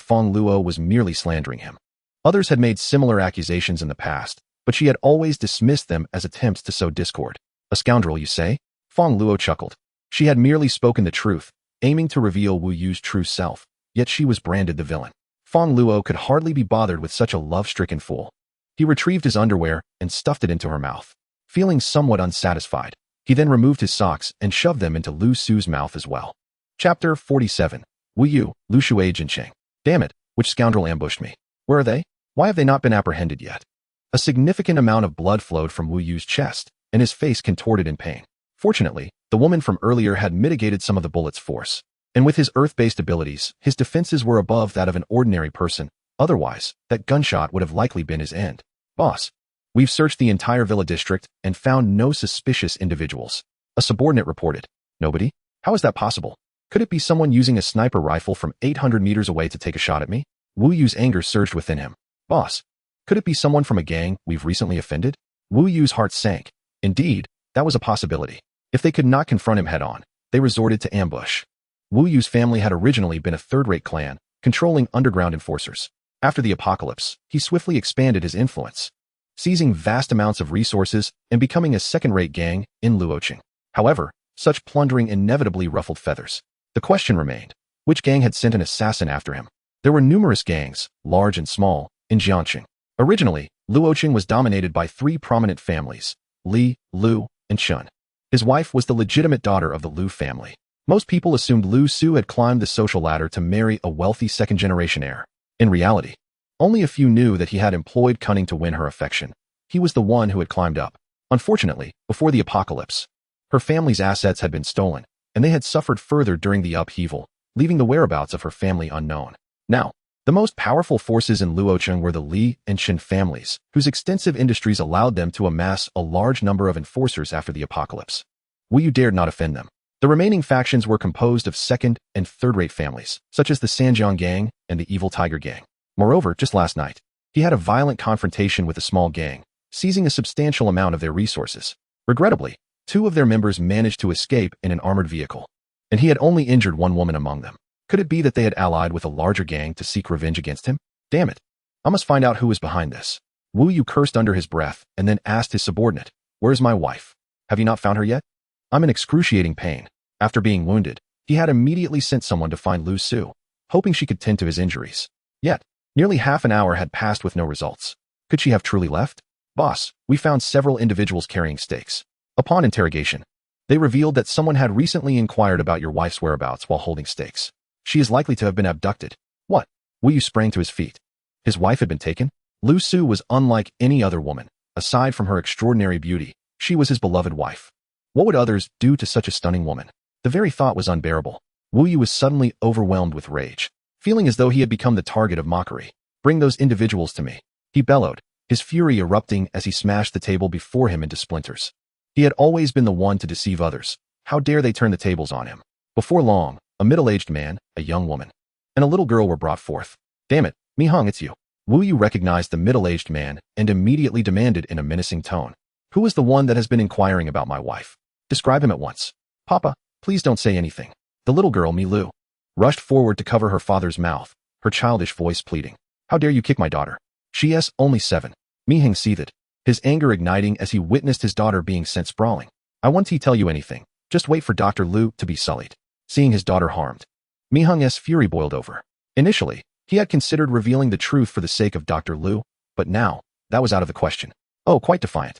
Fong Luo was merely slandering him. Others had made similar accusations in the past, but she had always dismissed them as attempts to sow discord. "A scoundrel, you say?" Fong Luo chuckled. She had merely spoken the truth, aiming to reveal Wu Yu's true self, yet she was branded the villain. Fong Luo could hardly be bothered with such a love-stricken fool. He retrieved his underwear and stuffed it into her mouth. Feeling somewhat unsatisfied, he then removed his socks and shoved them into Lu Su's mouth as well. Chapter 47. Wu Yu, Lu Shuai Jinqing. "Damn it, which scoundrel ambushed me? Where are they? Why have they not been apprehended yet?" A significant amount of blood flowed from Wu Yu's chest, and his face contorted in pain. Fortunately, the woman from earlier had mitigated some of the bullet's force, and with his earth-based abilities, his defenses were above that of an ordinary person. Otherwise, that gunshot would have likely been his end. "Boss, we've searched the entire Villa district and found no suspicious individuals," a subordinate reported. "Nobody? How is that possible? Could it be someone using a sniper rifle from 800 meters away to take a shot at me?" Wu Yu's anger surged within him. "Boss, could it be someone from a gang we've recently offended?" Wu Yu's heart sank. Indeed, that was a possibility. If they could not confront him head-on, they resorted to ambush. Wu Yu's family had originally been a third-rate clan, controlling underground enforcers. After the apocalypse, he swiftly expanded his influence, seizing vast amounts of resources and becoming a second-rate gang in Luoqing. However, such plundering inevitably ruffled feathers. The question remained, which gang had sent an assassin after him? There were numerous gangs, large and small, in Jiangqing. Originally, Luoqing was dominated by 3 prominent families, Li, Lu, and Shun. His wife was the legitimate daughter of the Lu family. Most people assumed Lu Su had climbed the social ladder to marry a wealthy second-generation heir. In reality, only a few knew that he had employed cunning to win her affection. He was the one who had climbed up. Unfortunately, before the apocalypse, her family's assets had been stolen, and they had suffered further during the upheaval, leaving the whereabouts of her family unknown. Now, the most powerful forces in Luoqing were the Li and Qin families, whose extensive industries allowed them to amass a large number of enforcers after the apocalypse. Wu Yu dared not offend them. The remaining factions were composed of second- and third-rate families, such as the Sanjiang Gang and the Evil Tiger Gang. Moreover, just last night, He had a violent confrontation with a small gang, seizing a substantial amount of their resources. Regrettably, 2 of their members managed to escape in an armored vehicle, and he had only injured 1 woman among them. Could it be that they had allied with a larger gang to seek revenge against him? Damn it. I must find out who is behind this. Wu Yu cursed under his breath and then asked his subordinate, "Where's my wife? Have you not found her yet?" I'm in excruciating pain. After being wounded, he had immediately sent someone to find Lu Su, hoping she could tend to his injuries. Yet, nearly half an hour had passed with no results. Could she have truly left? Boss, we found several individuals carrying stakes. Upon interrogation, they revealed that someone had recently inquired about your wife's whereabouts while holding stakes. She is likely to have been abducted. What? Wu Yu sprang to his feet. His wife had been taken? Lu Su was unlike any other woman. Aside from her extraordinary beauty, she was his beloved wife. What would others do to such a stunning woman? The very thought was unbearable. Wu Yu was suddenly overwhelmed with rage, feeling as though he had become the target of mockery. "Bring those individuals to me," he bellowed, his fury erupting as he smashed the table before him into splinters. He had always been the one to deceive others. How dare they turn the tables on him? Before long, a middle-aged man, a young woman, and a little girl were brought forth. "Damn it, Mi Hung, it's you." Wu Yu recognized the middle-aged man and immediately demanded in a menacing tone, "Who is the one that has been inquiring about my wife? Describe him at once." "Papa, please don't say anything." The little girl, Mi Lu, rushed forward to cover her father's mouth, her childish voice pleading, "How dare you kick my daughter? She is only 7. Mi Hung seethed, his anger igniting as he witnessed his daughter being sent sprawling. "I won't tell you anything. Just wait for Dr. Lu to be sullied." Seeing his daughter harmed, Mi Hung's fury boiled over. Initially, he had considered revealing the truth for the sake of Dr. Lu, but now, that was out of the question. Oh, quite defiant.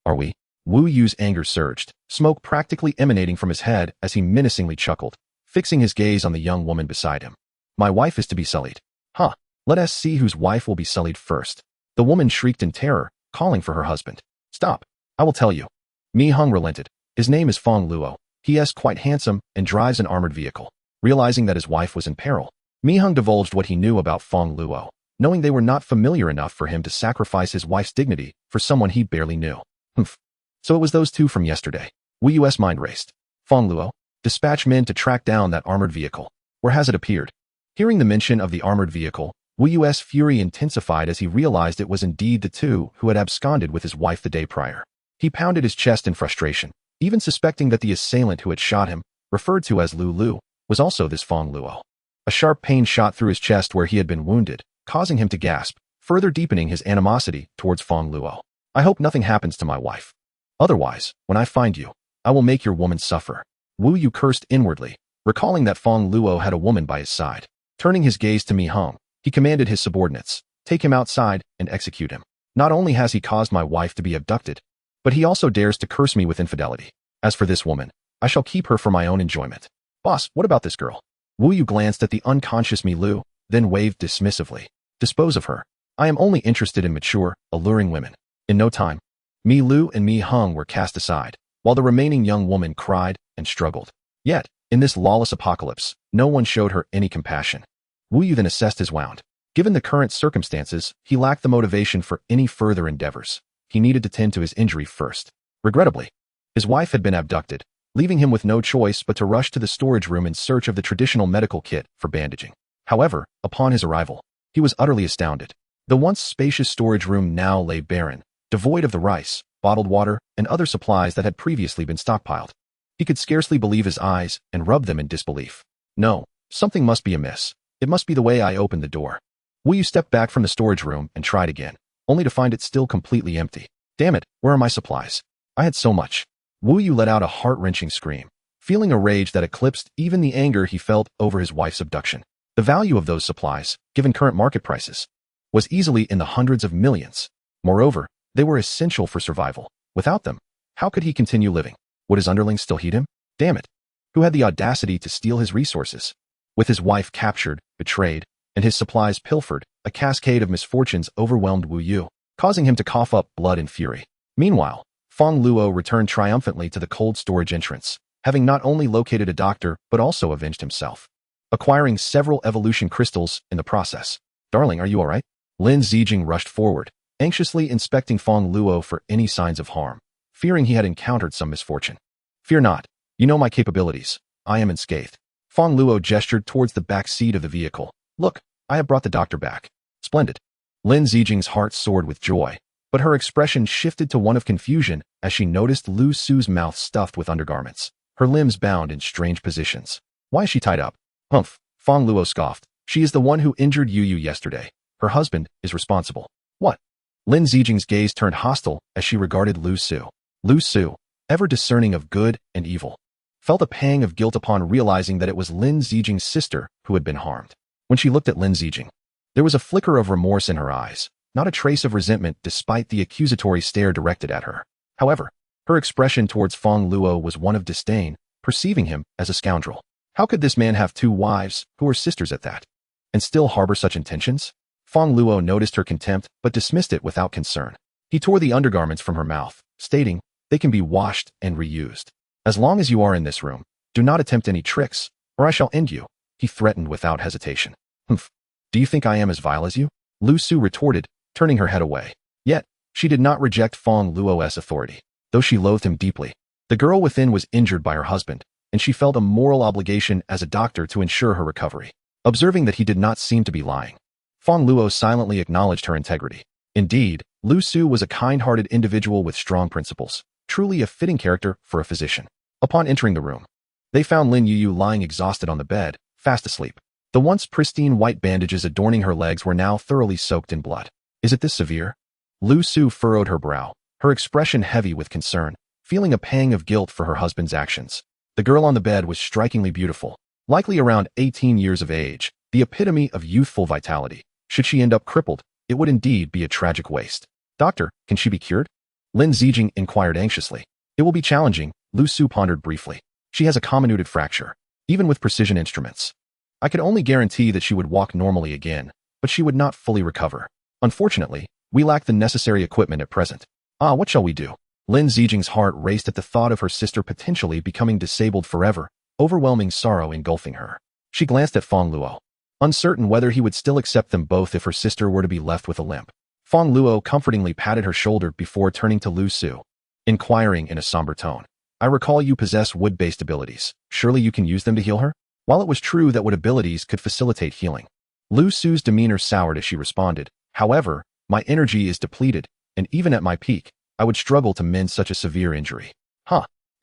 "Are we?" Wu Yu's anger surged, smoke practically emanating from his head as he menacingly chuckled, fixing his gaze on the young woman beside him. "My wife is to be sullied. Huh, let us see whose wife will be sullied first." The woman shrieked in terror, calling for her husband. "Stop, I will tell you." Mi Hung relented. "His name is Fong Luo. He is quite handsome and drives an armored vehicle." Realizing that his wife was in peril, Mi Hung divulged what he knew about Fong Luo, knowing they were not familiar enough for him to sacrifice his wife's dignity for someone he barely knew. Humph. So it was those 2 from yesterday. Wu Yu's mind raced. "Fong Luo, dispatch men to track down that armored vehicle. Where has it appeared?" Hearing the mention of the armored vehicle, Wu Yu's fury intensified as he realized it was indeed the 2 who had absconded with his wife the day prior. He pounded his chest in frustration, even suspecting that the assailant who had shot him, referred to as Lu Lu, was also this Fong Luo. A sharp pain shot through his chest where he had been wounded, causing him to gasp, further deepening his animosity towards Fong Luo. "I hope nothing happens to my wife. Otherwise, when I find you, I will make your woman suffer." Wu Yu cursed inwardly, recalling that Fong Luo had a woman by his side. Turning his gaze to Mi Hung, he commanded his subordinates, "Take him outside and execute him. Not only has he caused my wife to be abducted, but he also dares to curse me with infidelity. As for this woman, I shall keep her for my own enjoyment." "Boss, what about this girl?" Wu Yu glanced at the unconscious Mi Lu, then waved dismissively. "Dispose of her. I am only interested in mature, alluring women." In no time, Mi Lu and Mi Hung were cast aside, while the remaining young woman cried and struggled. Yet, in this lawless apocalypse, no one showed her any compassion. Wu Yu then assessed his wound. Given the current circumstances, he lacked the motivation for any further endeavors. He needed to tend to his injury first. Regrettably, his wife had been abducted, leaving him with no choice but to rush to the storage room in search of the traditional medical kit for bandaging. However, upon his arrival, he was utterly astounded. The once spacious storage room now lay barren, devoid of the rice, bottled water, and other supplies that had previously been stockpiled. He could scarcely believe his eyes and rubbed them in disbelief. "No, something must be amiss. It must be the way I opened the door." Wu Yu stepped back from the storage room and tried again, only to find it still completely empty. "Damn it, where are my supplies? I had so much." Wu Yu let out a heart-wrenching scream, feeling a rage that eclipsed even the anger he felt over his wife's abduction. The value of those supplies, given current market prices, was easily in the hundreds of millions. Moreover, they were essential for survival. Without them, how could he continue living? Would his underlings still heed him? Damn it! Who had the audacity to steal his resources? With his wife captured, betrayed, and his supplies pilfered, a cascade of misfortunes overwhelmed Wu Yu, causing him to cough up blood in fury. Meanwhile, Fong Luo returned triumphantly to the cold storage entrance, having not only located a doctor but also avenged himself, acquiring several evolution crystals in the process. "Darling, are you all right?" Lin Zijing rushed forward, anxiously inspecting Fong Luo for any signs of harm, fearing he had encountered some misfortune. "Fear not. You know my capabilities. I am unscathed." Fong Luo gestured towards the back seat of the vehicle. "Look, I have brought the doctor back." "Splendid. Lin Zijing's heart soared with joy, but her expression shifted to one of confusion as she noticed Lu Su's mouth stuffed with undergarments, her limbs bound in strange positions. Why is she tied up? Humph, Fong Luo scoffed. She is the one who injured Yu yesterday. Her husband is responsible. What? Lin Zijing's gaze turned hostile as she regarded Lu Su. Lu Su, ever discerning of good and evil, felt a pang of guilt upon realizing that it was Lin Zijing's sister who had been harmed. When she looked at Lin Zijing, there was a flicker of remorse in her eyes, not a trace of resentment despite the accusatory stare directed at her. However, her expression towards Fong Luo was one of disdain, perceiving him as a scoundrel. How could this man have two wives, who were sisters at that, and still harbor such intentions? Fong Luo noticed her contempt but dismissed it without concern. He tore the undergarments from her mouth, stating, "They can be washed and reused. As long as you are in this room, do not attempt any tricks, or I shall end you," he threatened without hesitation. "Humph. Do you think I am as vile as you?" Lu Su retorted, turning her head away. Yet, she did not reject Fong Luo's authority, though she loathed him deeply. The girl within was injured by her husband, and she felt a moral obligation as a doctor to ensure her recovery. Observing that he did not seem to be lying, Fong Luo silently acknowledged her integrity. Indeed, Lu Su was a kind-hearted individual with strong principles, truly a fitting character for a physician. Upon entering the room, they found Lin Yu lying exhausted on the bed, fast asleep. The once pristine white bandages adorning her legs were now thoroughly soaked in blood. Is it this severe? Lu Su furrowed her brow, her expression heavy with concern, feeling a pang of guilt for her husband's actions. The girl on the bed was strikingly beautiful, likely around 18 years of age, the epitome of youthful vitality. Should she end up crippled, it would indeed be a tragic waste. "Doctor, can she be cured?" Lin Zijing inquired anxiously. "It will be challenging," Lu Su pondered briefly. "She has a comminuted fracture, even with precision instruments. I could only guarantee that she would walk normally again, but she would not fully recover. Unfortunately, we lack the necessary equipment at present. What shall we do?" Lin Zijing's heart raced at the thought of her sister potentially becoming disabled forever, overwhelming sorrow engulfing her. She glanced at Fong Luo, uncertain whether he would still accept them both if her sister were to be left with a limp. Fong Luo comfortingly patted her shoulder before turning to Lu Su, inquiring in a somber tone, "I recall you possess wood-based abilities. Surely you can use them to heal her?" While it was true that wood abilities could facilitate healing, Lu Su's demeanor soured as she responded, "However, my energy is depleted, and even at my peak, I would struggle to mend such a severe injury."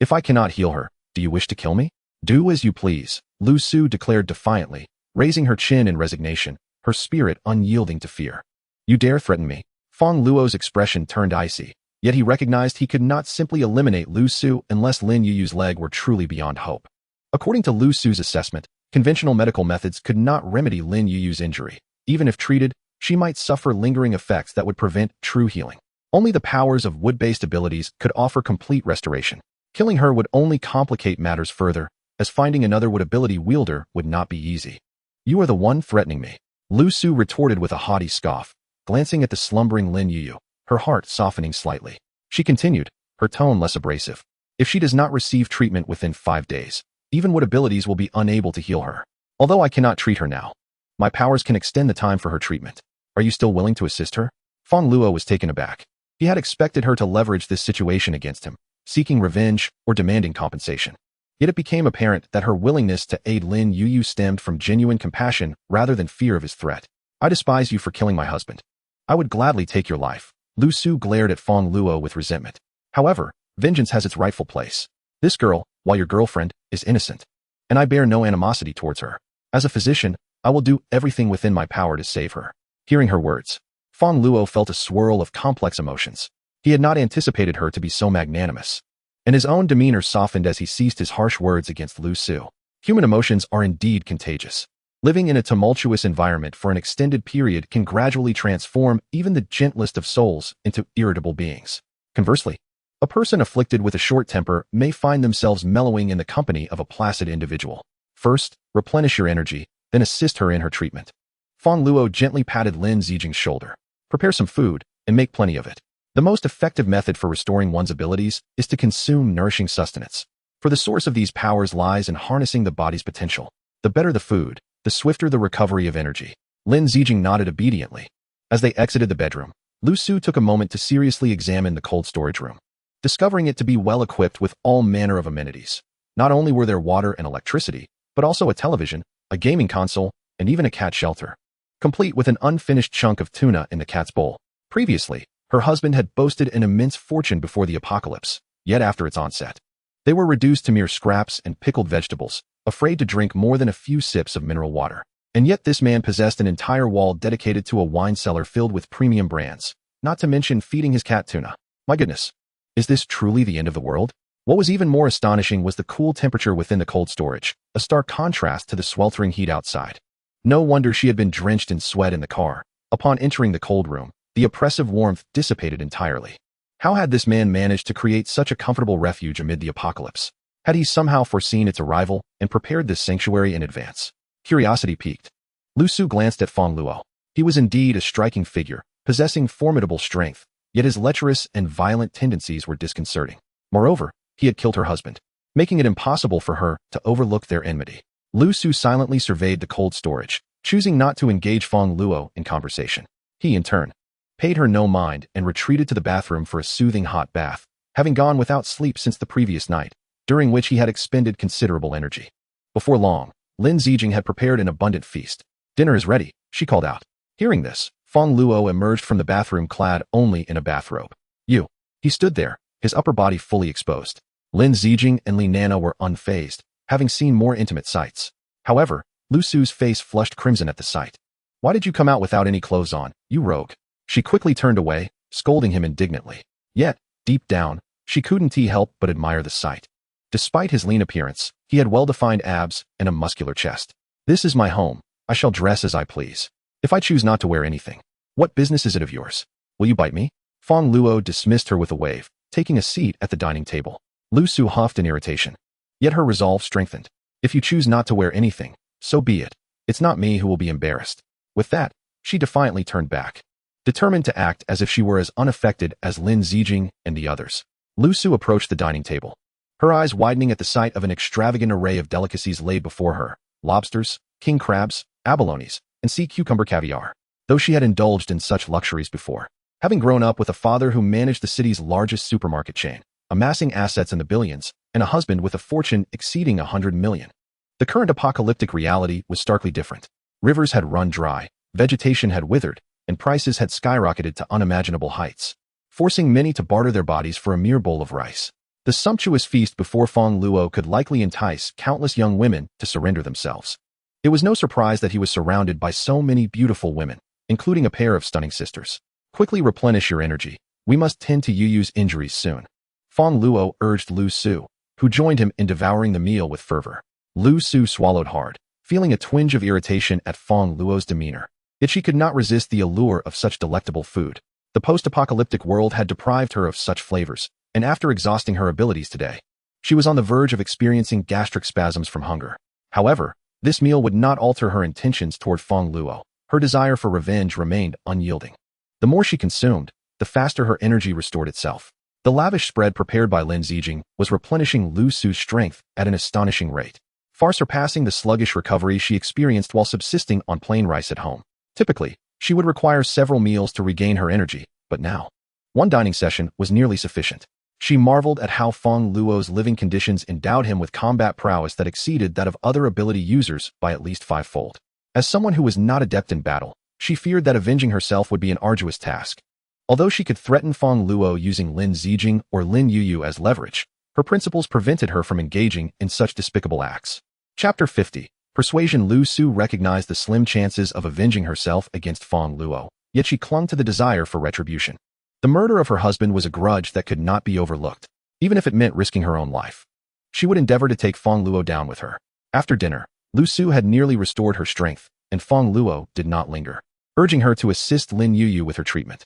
If I cannot heal her, do you wish to kill me?" "Do as you please," Lu Su declared defiantly, raising her chin in resignation, her spirit unyielding to fear. "You dare threaten me?" Fong Luo's expression turned icy, yet he recognized he could not simply eliminate Lu Su unless Lin Yu's leg were truly beyond hope. According to Lu Su's assessment, conventional medical methods could not remedy Lin Yu's injury. Even if treated, she might suffer lingering effects that would prevent true healing. Only the powers of wood-based abilities could offer complete restoration. Killing her would only complicate matters further, as finding another wood ability wielder would not be easy. "You are the one threatening me," Lu Su retorted with a haughty scoff, glancing at the slumbering Lin Yu, her heart softening slightly. She continued, her tone less abrasive. "If she does not receive treatment within 5 days, even wood abilities will be unable to heal her. Although I cannot treat her now, my powers can extend the time for her treatment. Are you still willing to assist her?" Fong Luo was taken aback. He had expected her to leverage this situation against him, seeking revenge or demanding compensation. Yet it became apparent that her willingness to aid Lin Yu stemmed from genuine compassion rather than fear of his threat. "I despise you for killing my husband. I would gladly take your life." Lu Su glared at Fong Luo with resentment. "However, vengeance has its rightful place. This girl, while your girlfriend, is innocent, and I bear no animosity towards her. As a physician, I will do everything within my power to save her." Hearing her words, Fong Luo felt a swirl of complex emotions. He had not anticipated her to be so magnanimous, and his own demeanor softened as he ceased his harsh words against Lu Su. Human emotions are indeed contagious. Living in a tumultuous environment for an extended period can gradually transform even the gentlest of souls into irritable beings. Conversely, a person afflicted with a short temper may find themselves mellowing in the company of a placid individual. First, replenish your energy, then assist her in her treatment. Fong Luo gently patted Lin Zijing's shoulder. "Prepare some food, and make plenty of it." The most effective method for restoring one's abilities is to consume nourishing sustenance. For the source of these powers lies in harnessing the body's potential. The better the food, the swifter the recovery of energy. Lin Zijing nodded obediently. As they exited the bedroom, Lu Su took a moment to seriously examine the cold storage room, discovering it to be well equipped with all manner of amenities. Not only were there water and electricity, but also a television, a gaming console, and even a cat shelter. complete with an unfinished chunk of tuna in the cat's bowl. Previously, her husband had boasted an immense fortune before the apocalypse, yet after its onset, they were reduced to mere scraps and pickled vegetables, afraid to drink more than a few sips of mineral water. And yet this man possessed an entire wall dedicated to a wine cellar filled with premium brands, not to mention feeding his cat tuna. My goodness, is this truly the end of the world? What was even more astonishing was the cool temperature within the cold storage, a stark contrast to the sweltering heat outside. No wonder she had been drenched in sweat in the car. Upon entering the cold room, the oppressive warmth dissipated entirely. How had this man managed to create such a comfortable refuge amid the apocalypse? Had he somehow foreseen its arrival and prepared this sanctuary in advance? Curiosity piqued. Lu Su glanced at Fong Luo. He was indeed a striking figure, possessing formidable strength, yet his lecherous and violent tendencies were disconcerting. Moreover, he had killed her husband, making it impossible for her to overlook their enmity. Lu Su silently surveyed the cold storage, choosing not to engage Fong Luo in conversation. He, in turn, paid her no mind and retreated to the bathroom for a soothing hot bath, having gone without sleep since the previous night, during which he had expended considerable energy. Before long, Lin Zijing had prepared an abundant feast. "Dinner is ready," she called out. Hearing this, Fong Luo emerged from the bathroom clad only in a bathrobe. He stood there, his upper body fully exposed. Lin Zijing and Li Nana were unfazed, having seen more intimate sights. However, Lu Su's face flushed crimson at the sight. "Why did you come out without any clothes on, you rogue?" She quickly turned away, scolding him indignantly. Yet, deep down, she couldn't help but admire the sight. Despite his lean appearance, he had well-defined abs and a muscular chest. "This is my home. I shall dress as I please. If I choose not to wear anything, what business is it of yours? Will you bite me?" Fong Luo dismissed her with a wave, taking a seat at the dining table. Lu Su huffed in irritation. Yet her resolve strengthened. "If you choose not to wear anything, so be it. It's not me who will be embarrassed." With that, she defiantly turned back, determined to act as if she were as unaffected as Lin Zijing and the others. Lu Su approached the dining table, her eyes widening at the sight of an extravagant array of delicacies laid before her: lobsters, king crabs, abalones, and sea cucumber caviar. Though she had indulged in such luxuries before, having grown up with a father who managed the city's largest supermarket chain, amassing assets in the billions, and a husband with a fortune exceeding 100 million. The current apocalyptic reality was starkly different. Rivers had run dry, vegetation had withered, and prices had skyrocketed to unimaginable heights, forcing many to barter their bodies for a mere bowl of rice. The sumptuous feast before Fong Luo could likely entice countless young women to surrender themselves. It was no surprise that he was surrounded by so many beautiful women, including a pair of stunning sisters. "Quickly replenish your energy. We must tend to Yu Yu's injuries soon," Fong Luo urged Lu Su, who joined him in devouring the meal with fervor. Lu Su swallowed hard, feeling a twinge of irritation at Fong Luo's demeanor. Yet she could not resist the allure of such delectable food. The post-apocalyptic world had deprived her of such flavors, and after exhausting her abilities today, she was on the verge of experiencing gastric spasms from hunger. However, this meal would not alter her intentions toward Fong Luo. Her desire for revenge remained unyielding. The more she consumed, the faster her energy restored itself. The lavish spread prepared by Lin Zijing was replenishing Lu Su's strength at an astonishing rate, far surpassing the sluggish recovery she experienced while subsisting on plain rice at home. Typically, she would require several meals to regain her energy, but now, one dining session was nearly sufficient. She marveled at how Fong Luo's living conditions endowed him with combat prowess that exceeded that of other ability users by at least fivefold. As someone who was not adept in battle, she feared that avenging herself would be an arduous task. Although she could threaten Fong Luo using Lin Zijing or Lin Yuyu as leverage, her principles prevented her from engaging in such despicable acts. Chapter 50. Persuasion. Lu Su recognized the slim chances of avenging herself against Fong Luo, yet she clung to the desire for retribution. The murder of her husband was a grudge that could not be overlooked, even if it meant risking her own life. She would endeavor to take Fong Luo down with her. After dinner, Lu Su had nearly restored her strength, and Fong Luo did not linger, urging her to assist Lin Yuyu with her treatment.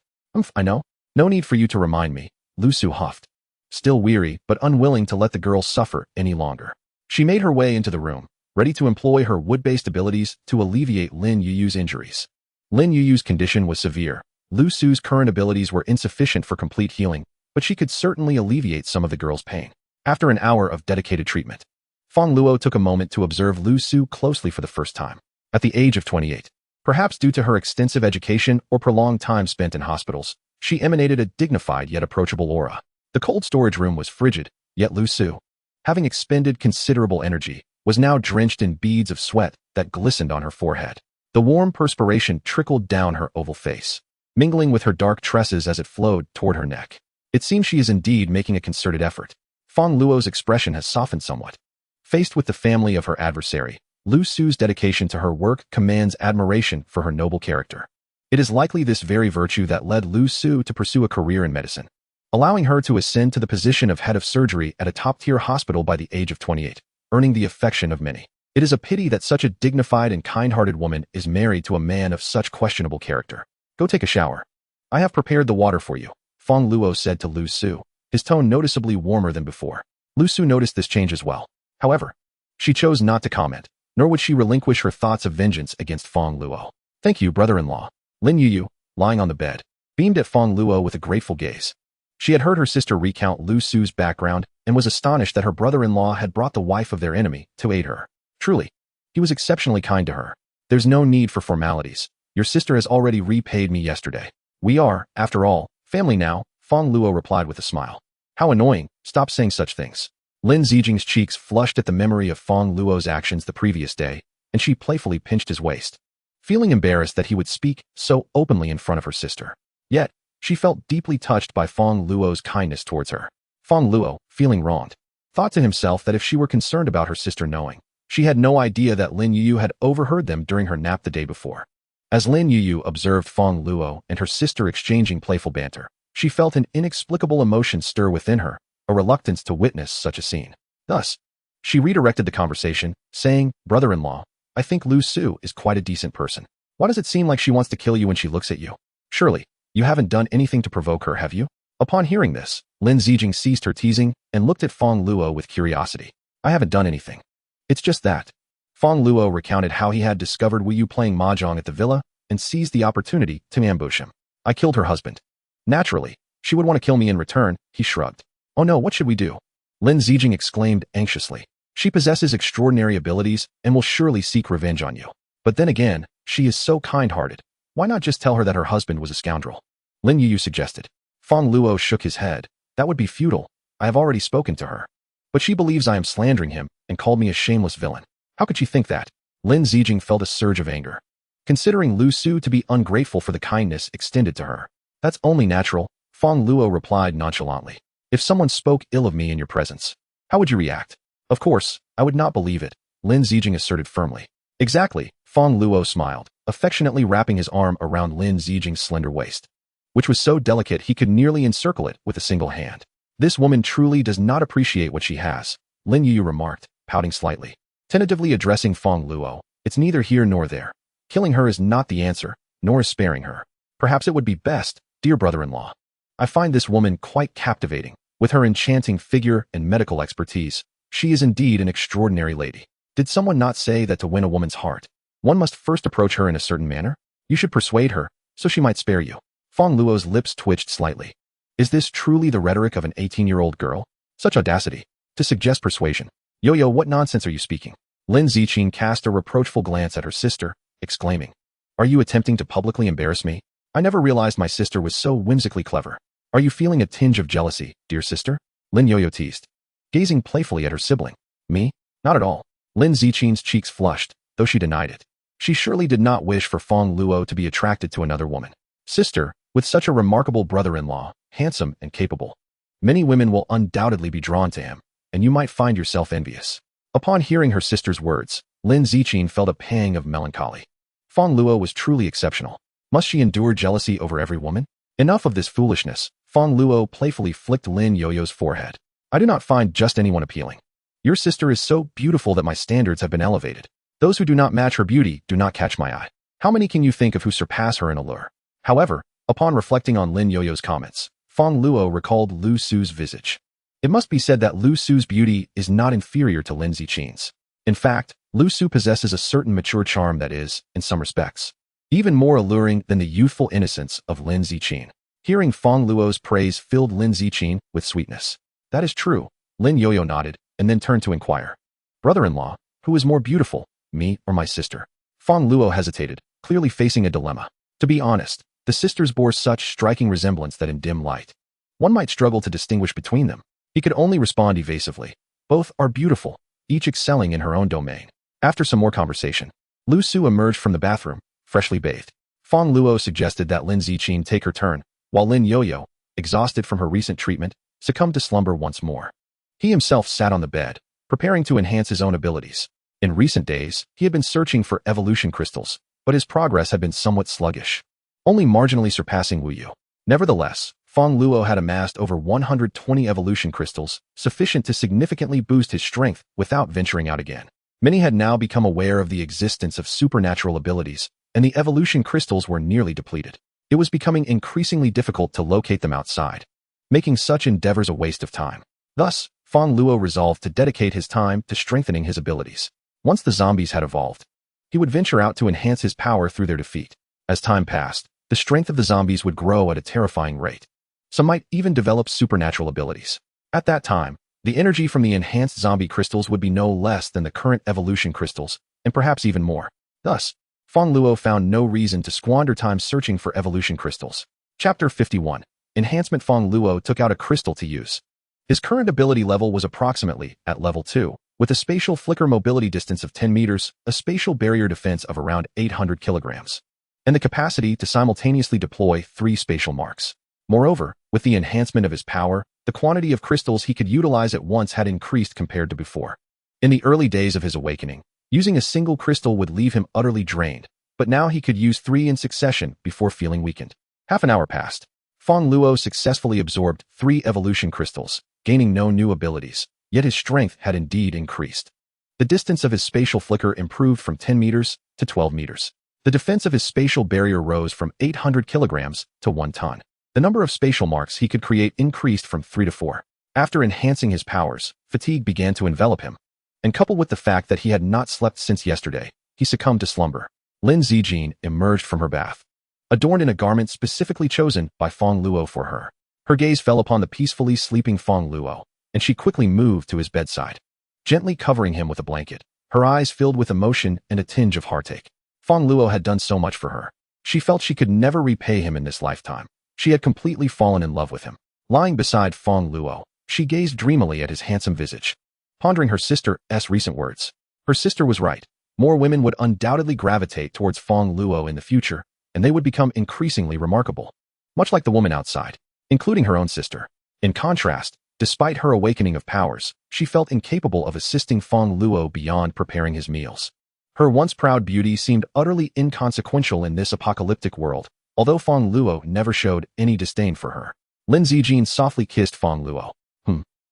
I know. No need for you to remind me," Lu Su huffed, still weary but unwilling to let the girl suffer any longer. She made her way into the room, ready to employ her wood-based abilities to alleviate Lin Yuyu's injuries. Lin Yuyu's condition was severe. Lu Su's current abilities were insufficient for complete healing, but she could certainly alleviate some of the girl's pain. After an hour of dedicated treatment, Fong Luo took a moment to observe Lu Su closely for the first time. At the age of 28, perhaps due to her extensive education or prolonged time spent in hospitals, she emanated a dignified yet approachable aura. The cold storage room was frigid, yet Lu Su, having expended considerable energy, was now drenched in beads of sweat that glistened on her forehead. The warm perspiration trickled down her oval face, mingling with her dark tresses as it flowed toward her neck. It seems she is indeed making a concerted effort. Fong Luo's expression has softened somewhat. Faced with the family of her adversary, Lu Su's dedication to her work commands admiration for her noble character. It is likely this very virtue that led Lu Su to pursue a career in medicine, allowing her to ascend to the position of head of surgery at a top-tier hospital by the age of 28, earning the affection of many. It is a pity that such a dignified and kind-hearted woman is married to a man of such questionable character. Go take a shower. I have prepared the water for you, Fong Luo said to Lu Su, his tone noticeably warmer than before. Lu Su noticed this change as well. However, she chose not to comment, nor would she relinquish her thoughts of vengeance against Fong Luo. Thank you, brother-in-law. Lin Yuyu, lying on the bed, beamed at Fong Luo with a grateful gaze. She had heard her sister recount Lu Su's background and was astonished that her brother-in-law had brought the wife of their enemy to aid her. Truly, he was exceptionally kind to her. There's no need for formalities. Your sister has already repaid me yesterday. We are, after all, family now, Fong Luo replied with a smile. How annoying, stop saying such things. Lin Zijing's cheeks flushed at the memory of Fong Luo's actions the previous day, and she playfully pinched his waist, feeling embarrassed that he would speak so openly in front of her sister. Yet, she felt deeply touched by Fong Luo's kindness towards her. Fong Luo, feeling wronged, thought to himself that if she were concerned about her sister knowing, she had no idea that Lin Yuyu had overheard them during her nap the day before. As Lin Yuyu observed Fong Luo and her sister exchanging playful banter, she felt an inexplicable emotion stir within her, a reluctance to witness such a scene. Thus, she redirected the conversation, saying, brother-in-law, I think Lu Su is quite a decent person. Why does it seem like she wants to kill you when she looks at you? Surely, you haven't done anything to provoke her, have you? Upon hearing this, Lin Zijing ceased her teasing and looked at Fong Luo with curiosity. I haven't done anything. It's just that. Fong Luo recounted how he had discovered Wu Yu playing mahjong at the villa and seized the opportunity to ambush him. I killed her husband. Naturally, she would want to kill me in return, he shrugged. Oh no, what should we do? Lin Zijing exclaimed anxiously. She possesses extraordinary abilities and will surely seek revenge on you. But then again, she is so kind-hearted. Why not just tell her that her husband was a scoundrel? Lin Yuyu suggested. Fong Luo shook his head. That would be futile. I have already spoken to her. But she believes I am slandering him and called me a shameless villain. How could she think that? Lin Zijing felt a surge of anger, considering Lu Su to be ungrateful for the kindness extended to her. That's only natural, Fong Luo replied nonchalantly. If someone spoke ill of me in your presence, how would you react? Of course, I would not believe it, Lin Zijing asserted firmly. Exactly, Fong Luo smiled, affectionately wrapping his arm around Lin Zijing's slender waist, which was so delicate he could nearly encircle it with a single hand. This woman truly does not appreciate what she has, Lin Yuyu remarked, pouting slightly. Tentatively addressing Fong Luo, it's neither here nor there. Killing her is not the answer, nor is sparing her. Perhaps it would be best, dear brother-in-law. I find this woman quite captivating. With her enchanting figure and medical expertise, she is indeed an extraordinary lady. Did someone not say that to win a woman's heart, one must first approach her in a certain manner? You should persuade her, so she might spare you. Fong Luo's lips twitched slightly. Is this truly the rhetoric of an 18-year-old girl? Such audacity. To suggest persuasion. Yo-yo, what nonsense are you speaking? Lin Ziqing cast a reproachful glance at her sister, exclaiming. Are you attempting to publicly embarrass me? I never realized my sister was so whimsically clever. Are you feeling a tinge of jealousy, dear sister? Lin Yo-yo teased, gazing playfully at her sibling. Me? Not at all. Lin Ziqing's cheeks flushed, though she denied it. She surely did not wish for Fong Luo to be attracted to another woman. Sister, with such a remarkable brother-in-law, handsome and capable, many women will undoubtedly be drawn to him, and you might find yourself envious. Upon hearing her sister's words, Lin Ziqing felt a pang of melancholy. Fong Luo was truly exceptional. Must she endure jealousy over every woman? Enough of this foolishness. Fong Luo playfully flicked Lin Yo-yo's forehead. I do not find just anyone appealing. Your sister is so beautiful that my standards have been elevated. Those who do not match her beauty do not catch my eye. How many can you think of who surpass her in allure? However, upon reflecting on Lin Yo-yo's comments, Fong Luo recalled Lu Su's visage. It must be said that Lu Su's beauty is not inferior to Lin Ziqing's. In fact, Lu Su possesses a certain mature charm that is, in some respects, even more alluring than the youthful innocence of Lin Ziqing. Hearing Fong Luo's praise filled Lin Ziqing with sweetness. That is true, Lin Yo-yo nodded, and then turned to inquire. Brother-in-law, who is more beautiful, me or my sister? Fong Luo hesitated, clearly facing a dilemma. To be honest, the sisters bore such striking resemblance that in dim light, one might struggle to distinguish between them. He could only respond evasively. Both are beautiful, each excelling in her own domain. After some more conversation, Lu Su emerged from the bathroom, freshly bathed. Fong Luo suggested that Lin Ziqin take her turn, while Lin Yoyo, exhausted from her recent treatment, succumbed to slumber once more. He himself sat on the bed, preparing to enhance his own abilities. In recent days, he had been searching for evolution crystals, but his progress had been somewhat sluggish, only marginally surpassing Wu Yu. Nevertheless, Fong Luo had amassed over 120 evolution crystals, sufficient to significantly boost his strength without venturing out again. Many had now become aware of the existence of supernatural abilities, and the evolution crystals were nearly depleted. It was becoming increasingly difficult to locate them outside, making such endeavors a waste of time. Thus, Fong Luo resolved to dedicate his time to strengthening his abilities. Once the zombies had evolved, he would venture out to enhance his power through their defeat. As time passed, the strength of the zombies would grow at a terrifying rate. Some might even develop supernatural abilities. At that time, the energy from the enhanced zombie crystals would be no less than the current evolution crystals, and perhaps even more. Thus, Fong Luo found no reason to squander time searching for evolution crystals. Chapter 51. Enhancement. Fong Luo took out a crystal to use. His current ability level was approximately at level 2, with a spatial flicker mobility distance of 10 meters, a spatial barrier defense of around 800 kilograms, and the capacity to simultaneously deploy 3 spatial marks. Moreover, with the enhancement of his power, the quantity of crystals he could utilize at once had increased compared to before. In the early days of his awakening, using a single crystal would leave him utterly drained, but now he could use 3 in succession before feeling weakened. Half an hour passed. Fong Luo successfully absorbed 3 evolution crystals, gaining no new abilities, yet his strength had indeed increased. The distance of his spatial flicker improved from 10 meters to 12 meters. The defense of his spatial barrier rose from 800 kilograms to 1 ton. The number of spatial marks he could create increased from 3 to 4. After enhancing his powers, fatigue began to envelop him, and coupled with the fact that he had not slept since yesterday, he succumbed to slumber. Lin Ziqin emerged from her bath, adorned in a garment specifically chosen by Fong Luo for her. Her gaze fell upon the peacefully sleeping Fong Luo, and she quickly moved to his bedside, gently covering him with a blanket. Her eyes filled with emotion and a tinge of heartache. Fong Luo had done so much for her. She felt she could never repay him in this lifetime. She had completely fallen in love with him. Lying beside Fong Luo, she gazed dreamily at his handsome visage, pondering her sister's recent words. Her sister was right. More women would undoubtedly gravitate towards Fong Luo in the future, and they would become increasingly remarkable, much like the woman outside, including her own sister. In contrast, despite her awakening of powers, she felt incapable of assisting Fong Luo beyond preparing his meals. Her once proud beauty seemed utterly inconsequential in this apocalyptic world, although Fong Luo never showed any disdain for her. Lin Ziqin softly kissed Fong Luo.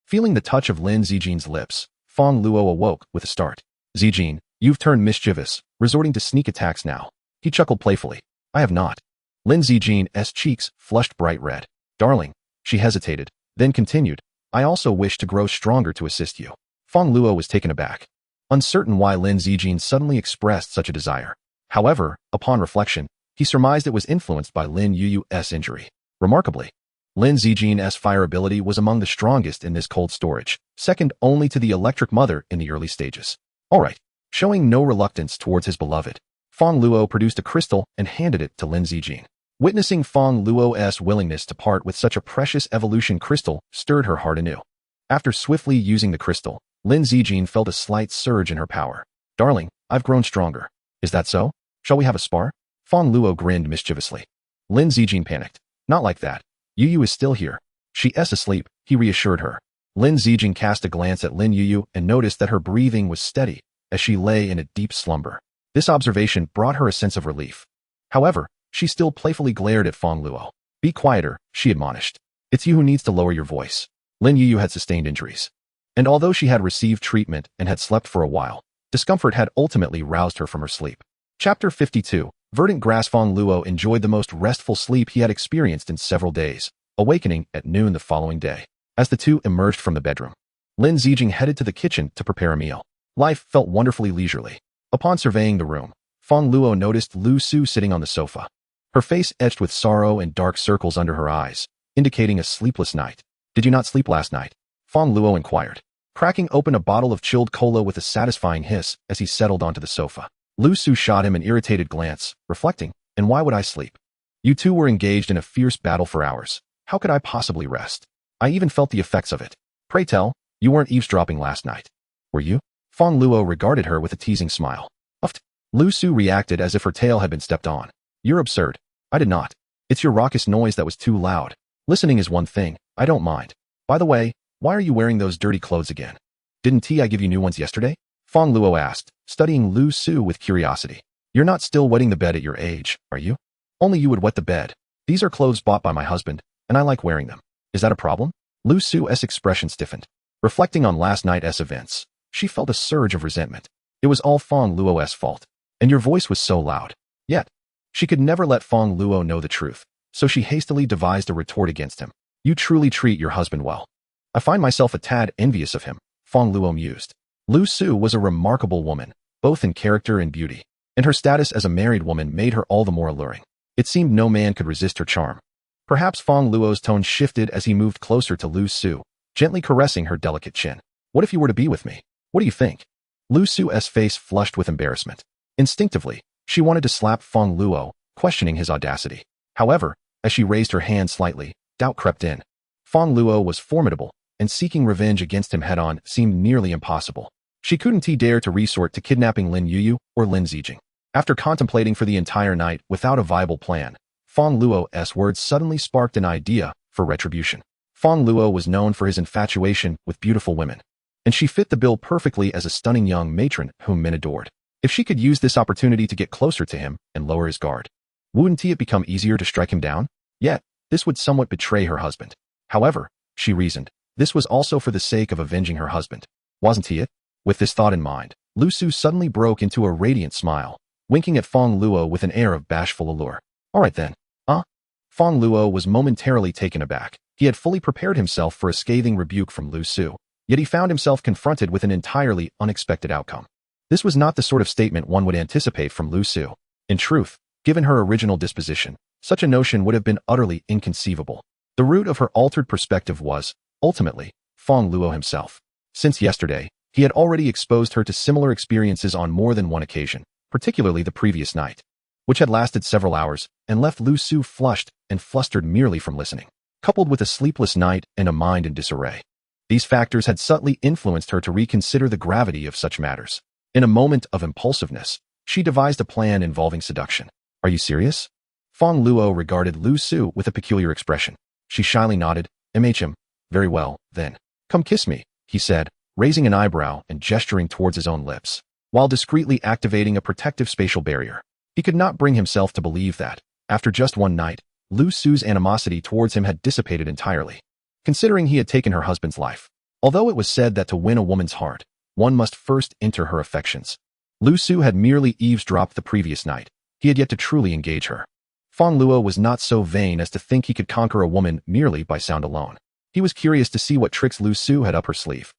Feeling the touch of Lin Ziqin's lips, Fong Luo awoke with a start. Ziqin, you've turned mischievous, resorting to sneak attacks now. He chuckled playfully. I have not. Lin Ziqin's cheeks flushed bright red. Darling, she hesitated, then continued, I also wish to grow stronger to assist you. Fong Luo was taken aback, uncertain why Lin Ziqin suddenly expressed such a desire. However, upon reflection, he surmised it was influenced by Lin Yuyu's injury. Remarkably, Lin Ziqin's fire ability was among the strongest in this cold storage, second only to the electric mother in the early stages. All right. Showing no reluctance towards his beloved, Fong Luo produced a crystal and handed it to Lin Ziqin. Witnessing Fong Luo's willingness to part with such a precious evolution crystal stirred her heart anew. After swiftly using the crystal, Lin Ziqin felt a slight surge in her power. Darling, I've grown stronger. Is that so? Shall we have a spar? Fong Luo grinned mischievously. Lin Ziqin panicked. Not like that. Yu is still here. She's asleep, he reassured her. Lin Ziqin cast a glance at Lin Yu and noticed that her breathing was steady as she lay in a deep slumber. This observation brought her a sense of relief. However, she still playfully glared at Fong Luo. Be quieter, she admonished. It's you who needs to lower your voice. Lin Yu had sustained injuries, and although she had received treatment and had slept for a while, discomfort had ultimately roused her from her sleep. Chapter 52. Verdant grass. Fong Luo enjoyed the most restful sleep he had experienced in several days, awakening at noon the following day. As the two emerged from the bedroom, Lin Ziqin headed to the kitchen to prepare a meal. Life felt wonderfully leisurely. Upon surveying the room, Fong Luo noticed Lu Su sitting on the sofa, her face etched with sorrow and dark circles under her eyes, indicating a sleepless night. Did you not sleep last night? Fong Luo inquired, cracking open a bottle of chilled cola with a satisfying hiss as he settled onto the sofa. Lu Su shot him an irritated glance, reflecting, and why would I sleep? You two were engaged in a fierce battle for hours. How could I possibly rest? I even felt the effects of it. Pray tell, you weren't eavesdropping last night, were you? Fong Luo regarded her with a teasing smile. Uft. Lu Su reacted as if her tail had been stepped on. You're absurd. I did not. It's your raucous noise that was too loud. Listening is one thing, I don't mind. By the way, why are you wearing those dirty clothes again? Didn't I give you new ones yesterday? Fong Luo asked, studying Lu Su with curiosity. You're not still wetting the bed at your age, are you? Only you would wet the bed. These are clothes bought by my husband, and I like wearing them. Is that a problem? Lu Su's expression stiffened. Reflecting on last night's events, she felt a surge of resentment. It was all Fong Luo's fault. And your voice was so loud. Yet, she could never let Fong Luo know the truth, so she hastily devised a retort against him. You truly treat your husband well. I find myself a tad envious of him, Fong Luo mused. Lu Su was a remarkable woman, both in character and beauty, and her status as a married woman made her all the more alluring. It seemed no man could resist her charm. Perhaps Fong Luo's tone shifted as he moved closer to Lu Su, gently caressing her delicate chin. What if you were to be with me? What do you think? Lu Su's face flushed with embarrassment. Instinctively, she wanted to slap Fong Luo, questioning his audacity. However, as she raised her hand slightly, doubt crept in. Fong Luo was formidable, and seeking revenge against him head-on seemed nearly impossible. She couldn't dare to resort to kidnapping Lin Yuyu or Lin Zijing. After contemplating for the entire night without a viable plan, Fong Luo's words suddenly sparked an idea for retribution. Fong Luo was known for his infatuation with beautiful women, and she fit the bill perfectly as a stunning young matron whom men adored. If she could use this opportunity to get closer to him and lower his guard, wouldn't it become easier to strike him down? Yet, this would somewhat betray her husband. However, she reasoned, this was also for the sake of avenging her husband. Wasn't it? With this thought in mind, Lu Su suddenly broke into a radiant smile, winking at Fong Luo with an air of bashful allure. All right then. Fong Luo was momentarily taken aback. He had fully prepared himself for a scathing rebuke from Lu Su, yet he found himself confronted with an entirely unexpected outcome. This was not the sort of statement one would anticipate from Lu Su. In truth, given her original disposition, such a notion would have been utterly inconceivable. The root of her altered perspective was, ultimately, Fong Luo himself. Since yesterday, he had already exposed her to similar experiences on more than one occasion, particularly the previous night, which had lasted several hours and left Lu Su flushed and flustered merely from listening, coupled with a sleepless night and a mind in disarray. These factors had subtly influenced her to reconsider the gravity of such matters. In a moment of impulsiveness, she devised a plan involving seduction. Are you serious? Fong Luo regarded Lu Su with a peculiar expression. She shyly nodded. Very well, then. Come kiss me, he said, raising an eyebrow and gesturing towards his own lips, while discreetly activating a protective spatial barrier. He could not bring himself to believe that, after just one night, Lu Su's animosity towards him had dissipated entirely, considering he had taken her husband's life. Although it was said that to win a woman's heart, one must first enter her affections. Lu Su had merely eavesdropped the previous night. He had yet to truly engage her. Fong Luo was not so vain as to think he could conquer a woman merely by sound alone. He was curious to see what tricks Lu Su had up her sleeve.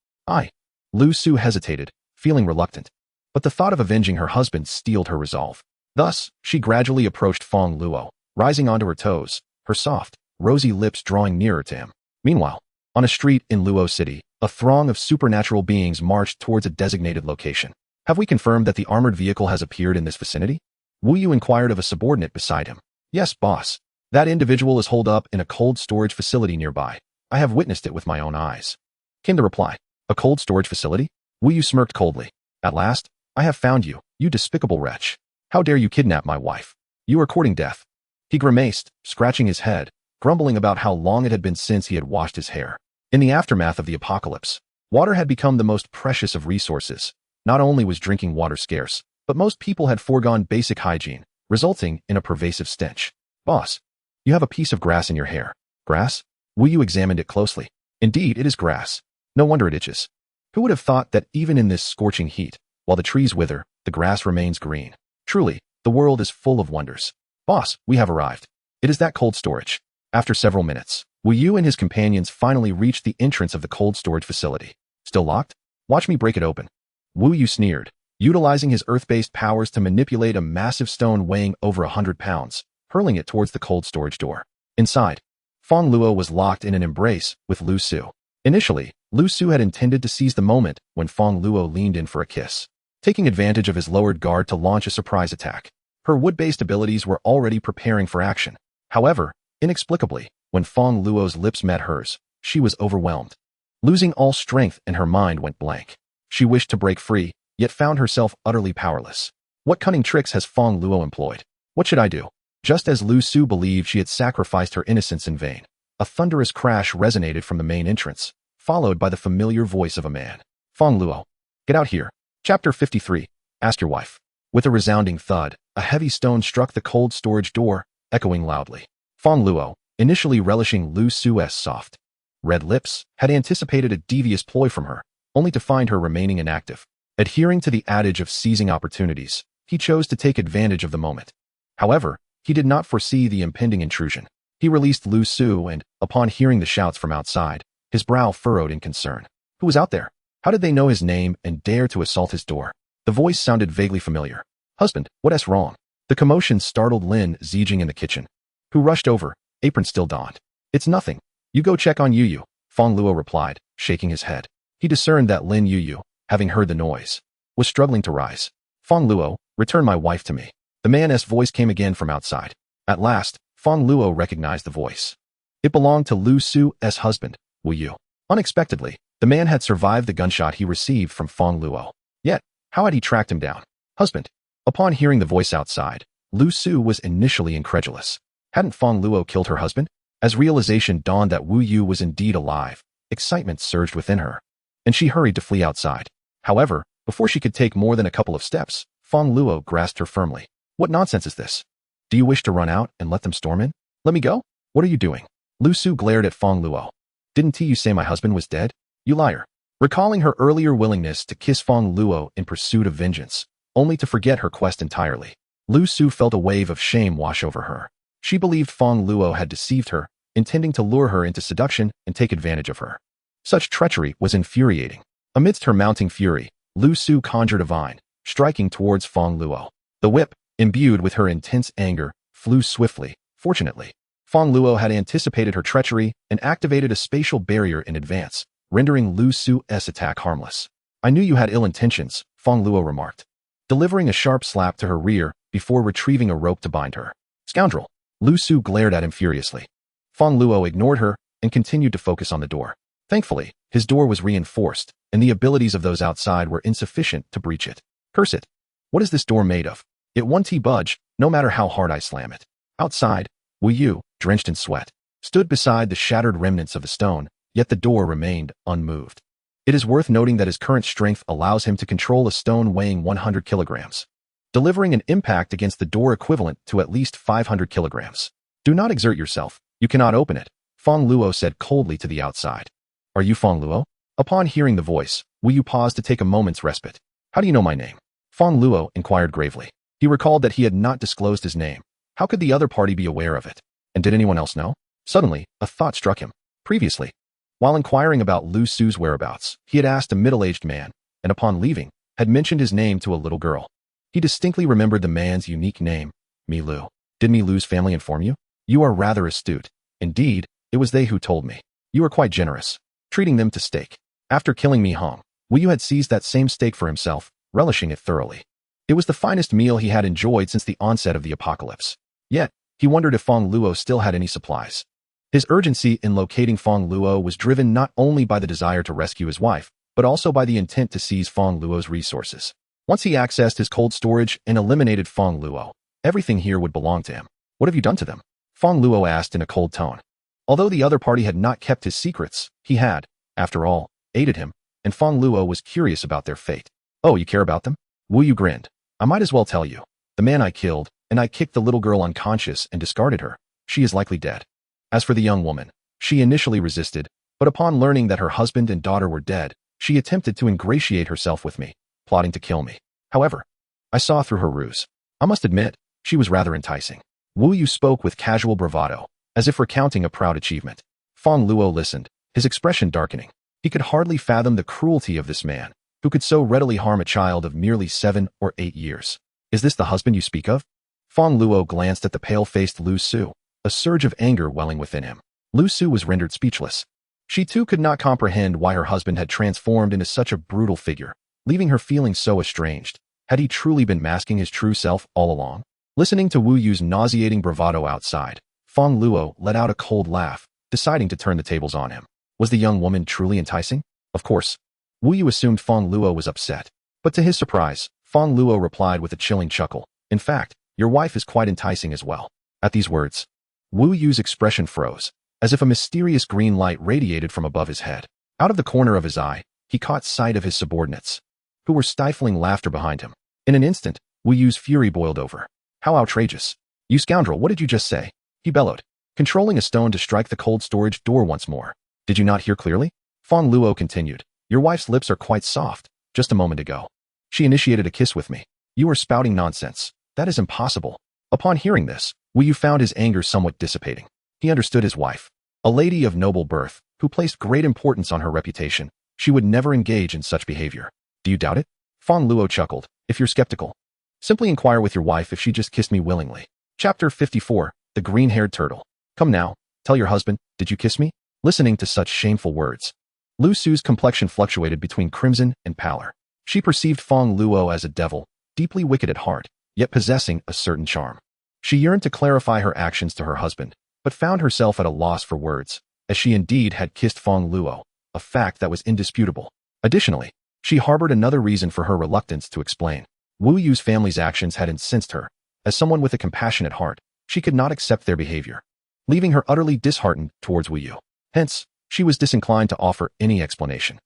Lu Su hesitated, feeling reluctant, but the thought of avenging her husband steeled her resolve. Thus, she gradually approached Fong Luo, rising onto her toes, her soft, rosy lips drawing nearer to him. Meanwhile, on a street in Luo City, a throng of supernatural beings marched towards a designated location. Have we confirmed that the armored vehicle has appeared in this vicinity? Wu Yu inquired of a subordinate beside him. Yes, boss. That individual is holed up in a cold storage facility nearby. I have witnessed it with my own eyes, came the reply. A cold storage facility? Wu Yu smirked coldly. At last, I have found you, you despicable wretch. How dare you kidnap my wife? You are courting death. He grimaced, scratching his head, grumbling about how long it had been since he had washed his hair. In the aftermath of the apocalypse, water had become the most precious of resources. Not only was drinking water scarce, but most people had foregone basic hygiene, resulting in a pervasive stench. Boss, you have a piece of grass in your hair. Grass? Wu Yu examined it closely. Indeed, it is grass. No wonder it itches. Who would have thought that even in this scorching heat, while the trees wither, the grass remains green? Truly, the world is full of wonders. Boss, we have arrived. It is that cold storage. After several minutes, Wu Yu and his companions finally reached the entrance of the cold storage facility. Still locked? Watch me break it open. Wu Yu sneered, utilizing his earth-based powers to manipulate a massive stone weighing over 100 pounds, hurling it towards the cold storage door. Inside, Fong Luo was locked in an embrace with Lu Su. Initially, Lu Su had intended to seize the moment when Fong Luo leaned in for a kiss, taking advantage of his lowered guard to launch a surprise attack. Her wood-based abilities were already preparing for action. However, inexplicably, when Fong Luo's lips met hers, she was overwhelmed. Losing all strength and her mind went blank. She wished to break free, yet found herself utterly powerless. What cunning tricks has Fong Luo employed? What should I do? Just as Lu Su believed she had sacrificed her innocence in vain, a thunderous crash resonated from the main entrance, followed by the familiar voice of a man. Fong Luo, get out here. Chapter 53. Ask your wife. With a resounding thud, a heavy stone struck the cold storage door, echoing loudly. Fong Luo, initially relishing Lu Su's soft, red lips, had anticipated a devious ploy from her, only to find her remaining inactive. Adhering to the adage of seizing opportunities, he chose to take advantage of the moment. However, he did not foresee the impending intrusion. He released Lu Su and, upon hearing the shouts from outside, his brow furrowed in concern. Who was out there? How did they know his name and dare to assault his door? The voice sounded vaguely familiar. Husband, what's wrong? The commotion startled Lin Zijing in the kitchen, who rushed over, apron still donned. It's nothing. You go check on Yu, Fong Luo replied, shaking his head. He discerned that Lin Yu, having heard the noise, was struggling to rise. Fong Luo, return my wife to me. The man's voice came again from outside. At last, Fong Luo recognized the voice. It belonged to Lu Su's husband, Wu Yu. Unexpectedly, the man had survived the gunshot he received from Fong Luo. Yet, how had he tracked him down? Husband. Upon hearing the voice outside, Lu Su was initially incredulous. Hadn't Fong Luo killed her husband? As realization dawned that Wu Yu was indeed alive, excitement surged within her, and she hurried to flee outside. However, before she could take more than a couple of steps, Fong Luo grasped her firmly. What nonsense is this? Do you wish to run out and let them storm in? Let me go? What are you doing? Lu Su glared at Fong Luo. Didn't you say my husband was dead? You liar. Recalling her earlier willingness to kiss Fong Luo in pursuit of vengeance, only to forget her quest entirely, Lu Su felt a wave of shame wash over her. She believed Fong Luo had deceived her, intending to lure her into seduction and take advantage of her. Such treachery was infuriating. Amidst her mounting fury, Lu Su conjured a vine, striking towards Fong Luo. The whip, imbued with her intense anger, flew swiftly. Fortunately, Fong Luo had anticipated her treachery and activated a spatial barrier in advance, rendering Lu Su's attack harmless. I knew you had ill intentions, Fong Luo remarked, delivering a sharp slap to her rear before retrieving a rope to bind her. Scoundrel! Lu Su glared at him furiously. Fong Luo ignored her and continued to focus on the door. Thankfully, his door was reinforced, and the abilities of those outside were insufficient to breach it. Curse it! What is this door made of? It won't budge, no matter how hard I slam it. Outside, Wu Yu, drenched in sweat, stood beside the shattered remnants of the stone, yet the door remained unmoved. It is worth noting that his current strength allows him to control a stone weighing 100 kilograms, delivering an impact against the door equivalent to at least 500 kilograms. Do not exert yourself. You cannot open it, Fong Luo said coldly to the outside. Are you Fong Luo? Upon hearing the voice, Wu Yu paused to take a moment's respite. How do you know my name? Fong Luo inquired gravely. He recalled that he had not disclosed his name. How could the other party be aware of it? And did anyone else know? Suddenly, a thought struck him. Previously, while inquiring about Lu Su's whereabouts, he had asked a middle-aged man, and upon leaving, had mentioned his name to a little girl. He distinctly remembered the man's unique name, Mi Lu. Did Mi Lu's family inform you? You are rather astute. Indeed, it was they who told me. You are quite generous, treating them to steak. After killing Mi Hong, Wu Yu had seized that same steak for himself, relishing it thoroughly. It was the finest meal he had enjoyed since the onset of the apocalypse. Yet, he wondered if Fong Luo still had any supplies. His urgency in locating Fong Luo was driven not only by the desire to rescue his wife, but also by the intent to seize Fong Luo's resources. Once he accessed his cold storage and eliminated Fong Luo, everything here would belong to him. What have you done to them? Fong Luo asked in a cold tone. Although the other party had not kept his secrets, he had, after all, aided him, and Fong Luo was curious about their fate. Oh, you care about them? Wu Yu grinned. I might as well tell you. The man I killed, and I kicked the little girl unconscious and discarded her. She is likely dead. As for the young woman, she initially resisted, but upon learning that her husband and daughter were dead, she attempted to ingratiate herself with me, plotting to kill me. However, I saw through her ruse. I must admit, she was rather enticing. Wu Yu spoke with casual bravado, as if recounting a proud achievement. Fong Luo listened, his expression darkening. He could hardly fathom the cruelty of this man, who could so readily harm a child of merely 7 or 8 years. Is this the husband you speak of? Fong Luo glanced at the pale-faced Lu Su, a surge of anger welling within him. Lu Su was rendered speechless. She too could not comprehend why her husband had transformed into such a brutal figure, leaving her feeling so estranged. Had he truly been masking his true self all along? Listening to Wu Yu's nauseating bravado outside, Fong Luo let out a cold laugh, deciding to turn the tables on him. Was the young woman truly enticing? Of course. Wu Yu assumed Fong Luo was upset, but to his surprise, Fong Luo replied with a chilling chuckle. In fact, your wife is quite enticing as well. At these words, Wu Yu's expression froze, as if a mysterious green light radiated from above his head. Out of the corner of his eye, he caught sight of his subordinates, who were stifling laughter behind him. In an instant, Wu Yu's fury boiled over. How outrageous! You scoundrel, what did you just say? He bellowed, controlling a stone to strike the cold storage door once more. Did you not hear clearly? Fong Luo continued. Your wife's lips are quite soft. Just a moment ago, she initiated a kiss with me. You are spouting nonsense. That is impossible. Upon hearing this, Wu Yu found his anger somewhat dissipating. He understood his wife, a lady of noble birth, who placed great importance on her reputation. She would never engage in such behavior. Do you doubt it? Fong Luo chuckled. If you're skeptical, simply inquire with your wife if she just kissed me willingly. Chapter 54. The Green-Haired Turtle. Come now, tell your husband, did you kiss me? Listening to such shameful words, Lu Su's complexion fluctuated between crimson and pallor. She perceived Fong Luo as a devil, deeply wicked at heart, yet possessing a certain charm. She yearned to clarify her actions to her husband, but found herself at a loss for words, as she indeed had kissed Fong Luo, a fact that was indisputable. Additionally, she harbored another reason for her reluctance to explain. Wu Yu's family's actions had incensed her. As someone with a compassionate heart, she could not accept their behavior, leaving her utterly disheartened towards Wu Yu. Hence, she was disinclined to offer any explanation.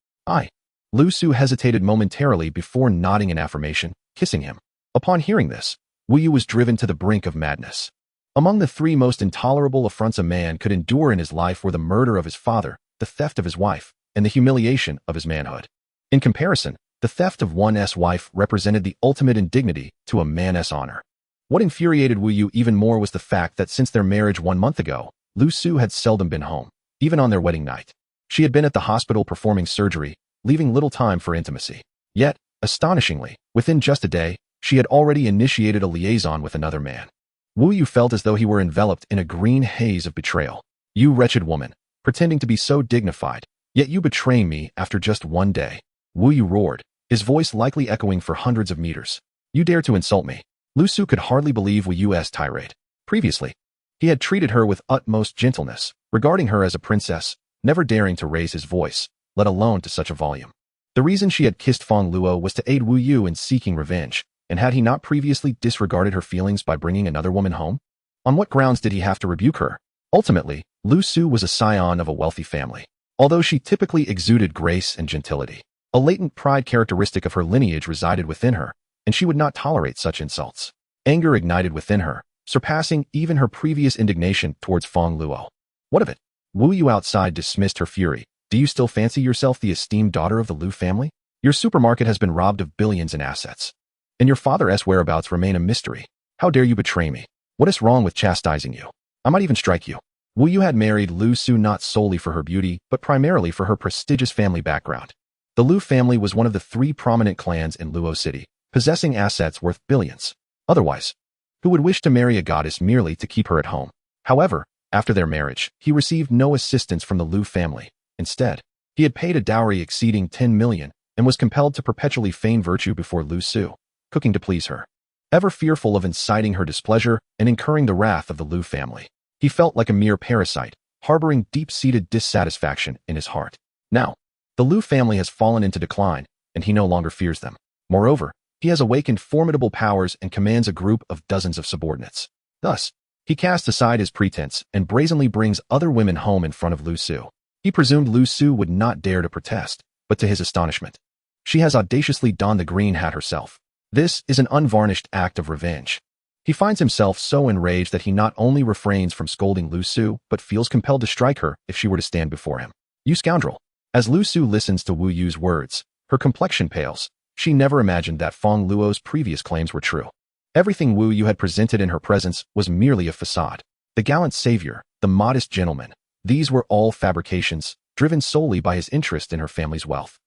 Lu Su hesitated momentarily before nodding in affirmation, kissing him. Upon hearing this, Wu Yu was driven to the brink of madness. Among the three most intolerable affronts a man could endure in his life were the murder of his father, the theft of his wife, and the humiliation of his manhood. In comparison, the theft of one's wife represented the ultimate indignity to a man's honor. What infuriated Wu Yu even more was the fact that since their marriage 1 month ago, Lu Su had seldom been home, even on their wedding night. She had been at the hospital performing surgery, leaving little time for intimacy. Yet, astonishingly, within just a day, she had already initiated a liaison with another man. Wu Yu felt as though he were enveloped in a green haze of betrayal. You wretched woman, pretending to be so dignified, yet you betray me after just 1 day. Wu Yu roared, his voice likely echoing for hundreds of meters. You dare to insult me. Lu Su could hardly believe Wu Yu's tirade. Previously, he had treated her with utmost gentleness, regarding her as a princess, never daring to raise his voice, let alone to such a volume. The reason she had kissed Fong Luo was to aid Wu Yu in seeking revenge, and had he not previously disregarded her feelings by bringing another woman home? On what grounds did he have to rebuke her? Ultimately, Lu Su was a scion of a wealthy family. Although she typically exuded grace and gentility, a latent pride characteristic of her lineage resided within her, and she would not tolerate such insults. Anger ignited within her, surpassing even her previous indignation towards Fong Luo. What of it? Wu Yu outside dismissed her fury. Do you still fancy yourself the esteemed daughter of the Lu family? Your supermarket has been robbed of billions in assets, and your father's whereabouts remain a mystery. How dare you betray me? What is wrong with chastising you? I might even strike you. Wu Yu had married Lu Su not solely for her beauty, but primarily for her prestigious family background. The Lu family was one of the 3 prominent clans in Luo City, possessing assets worth billions. Otherwise, who would wish to marry a goddess merely to keep her at home? However, after their marriage, he received no assistance from the Lu family. Instead, he had paid a dowry exceeding 10 million and was compelled to perpetually feign virtue before Lu Su, cooking to please her. Ever fearful of inciting her displeasure and incurring the wrath of the Lu family, he felt like a mere parasite, harboring deep-seated dissatisfaction in his heart. Now, the Lu family has fallen into decline, and he no longer fears them. Moreover, he has awakened formidable powers and commands a group of dozens of subordinates. Thus, he casts aside his pretense and brazenly brings other women home in front of Lu Su. He presumed Lu Su would not dare to protest, but to his astonishment, she has audaciously donned the green hat herself. This is an unvarnished act of revenge. He finds himself so enraged that he not only refrains from scolding Lu Su, but feels compelled to strike her if she were to stand before him. You scoundrel! As Lu Su listens to Wu Yu's words, her complexion pales. She never imagined that Fong Luo's previous claims were true. Everything Wu Yu had presented in her presence was merely a facade. The gallant savior, the modest gentleman, these were all fabrications, driven solely by his interest in her family's wealth.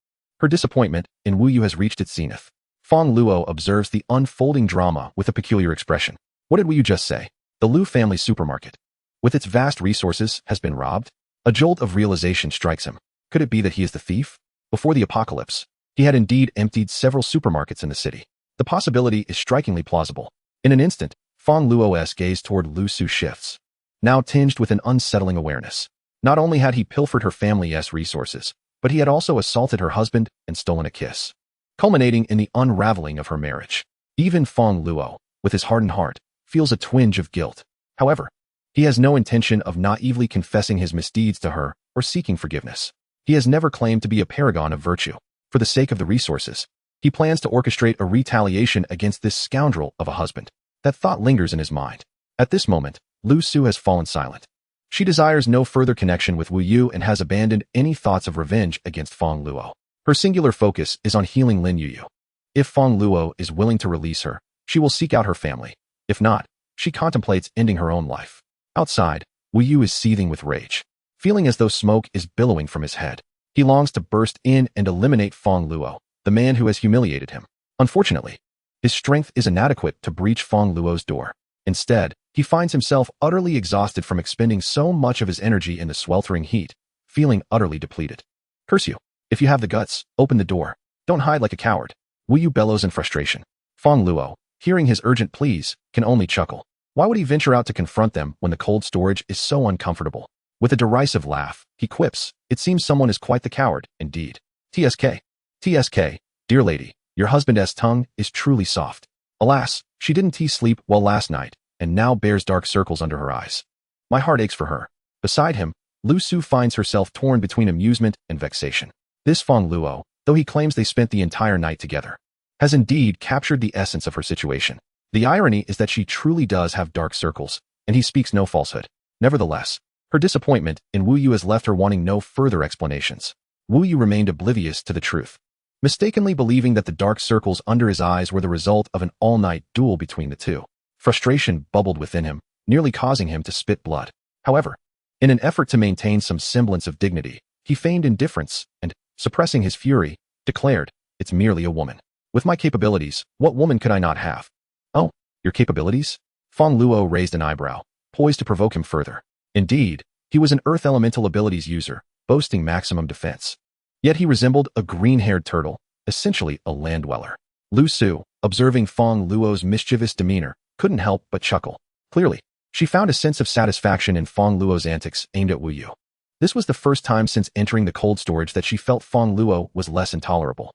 Her disappointment in Wu Yu has reached its zenith. Fong Luo observes the unfolding drama with a peculiar expression. What did Wu Yu just say? The Lu family supermarket, with its vast resources, has been robbed? A jolt of realization strikes him. Could it be that he is the thief? Before the apocalypse, he had indeed emptied several supermarkets in the city. The possibility is strikingly plausible. In an instant, Fong Luo's gaze toward Lu Su shifts, now tinged with an unsettling awareness. Not only had he pilfered her family's resources, but he had also assaulted her husband and stolen a kiss. culminating in the unraveling of her marriage. Even Fong Luo, with his hardened heart, feels a twinge of guilt. However, he has no intention of naively confessing his misdeeds to her or seeking forgiveness. He has never claimed to be a paragon of virtue. For the sake of the resources, he plans to orchestrate a retaliation against this scoundrel of a husband. That thought lingers in his mind. At this moment, Lu Su has fallen silent. She desires no further connection with Wu Yu and has abandoned any thoughts of revenge against Fong Luo. Her singular focus is on healing Lin Yu. If Fong Luo is willing to release her, she will seek out her family. If not, she contemplates ending her own life. Outside, Wu Yu is seething with rage, feeling as though smoke is billowing from his head. He longs to burst in and eliminate Fong Luo, the man who has humiliated him. Unfortunately, his strength is inadequate to breach Fong Luo's door. Instead, he finds himself utterly exhausted from expending so much of his energy in the sweltering heat, feeling utterly depleted. Curse you. If you have the guts, open the door. Don't hide like a coward. Wu Yu bellows in frustration. Fong Luo, hearing his urgent pleas, can only chuckle. Why would he venture out to confront them when the cold storage is so uncomfortable? With a derisive laugh, he quips, "It seems someone is quite the coward, indeed. TSK. TSK, dear lady, your husband's tongue is truly soft. Alas, she didn't sleep well last night, and now bears dark circles under her eyes. My heart aches for her." Beside him, Lu Su finds herself torn between amusement and vexation. This Fong Luo, though he claims they spent the entire night together, has indeed captured the essence of her situation. The irony is that she truly does have dark circles, and he speaks no falsehood. Nevertheless, her disappointment in Wu Yu has left her wanting no further explanations. Wu Yu remained oblivious to the truth, mistakenly believing that the dark circles under his eyes were the result of an all-night duel between the two. Frustration bubbled within him, nearly causing him to spit blood. However, in an effort to maintain some semblance of dignity, he feigned indifference and, suppressing his fury, declared, "It's merely a woman. With my capabilities, what woman could I not have?" "Oh, your capabilities?" Fong Luo raised an eyebrow, poised to provoke him further. Indeed, he was an earth elemental abilities user, boasting maximum defense. Yet he resembled a green-haired turtle, essentially a land dweller. Lu Su, observing Fong Luo's mischievous demeanor, couldn't help but chuckle. Clearly, she found a sense of satisfaction in Fong Luo's antics aimed at Wu Yu. This was the first time since entering the cold storage that she felt Fong Luo was less intolerable.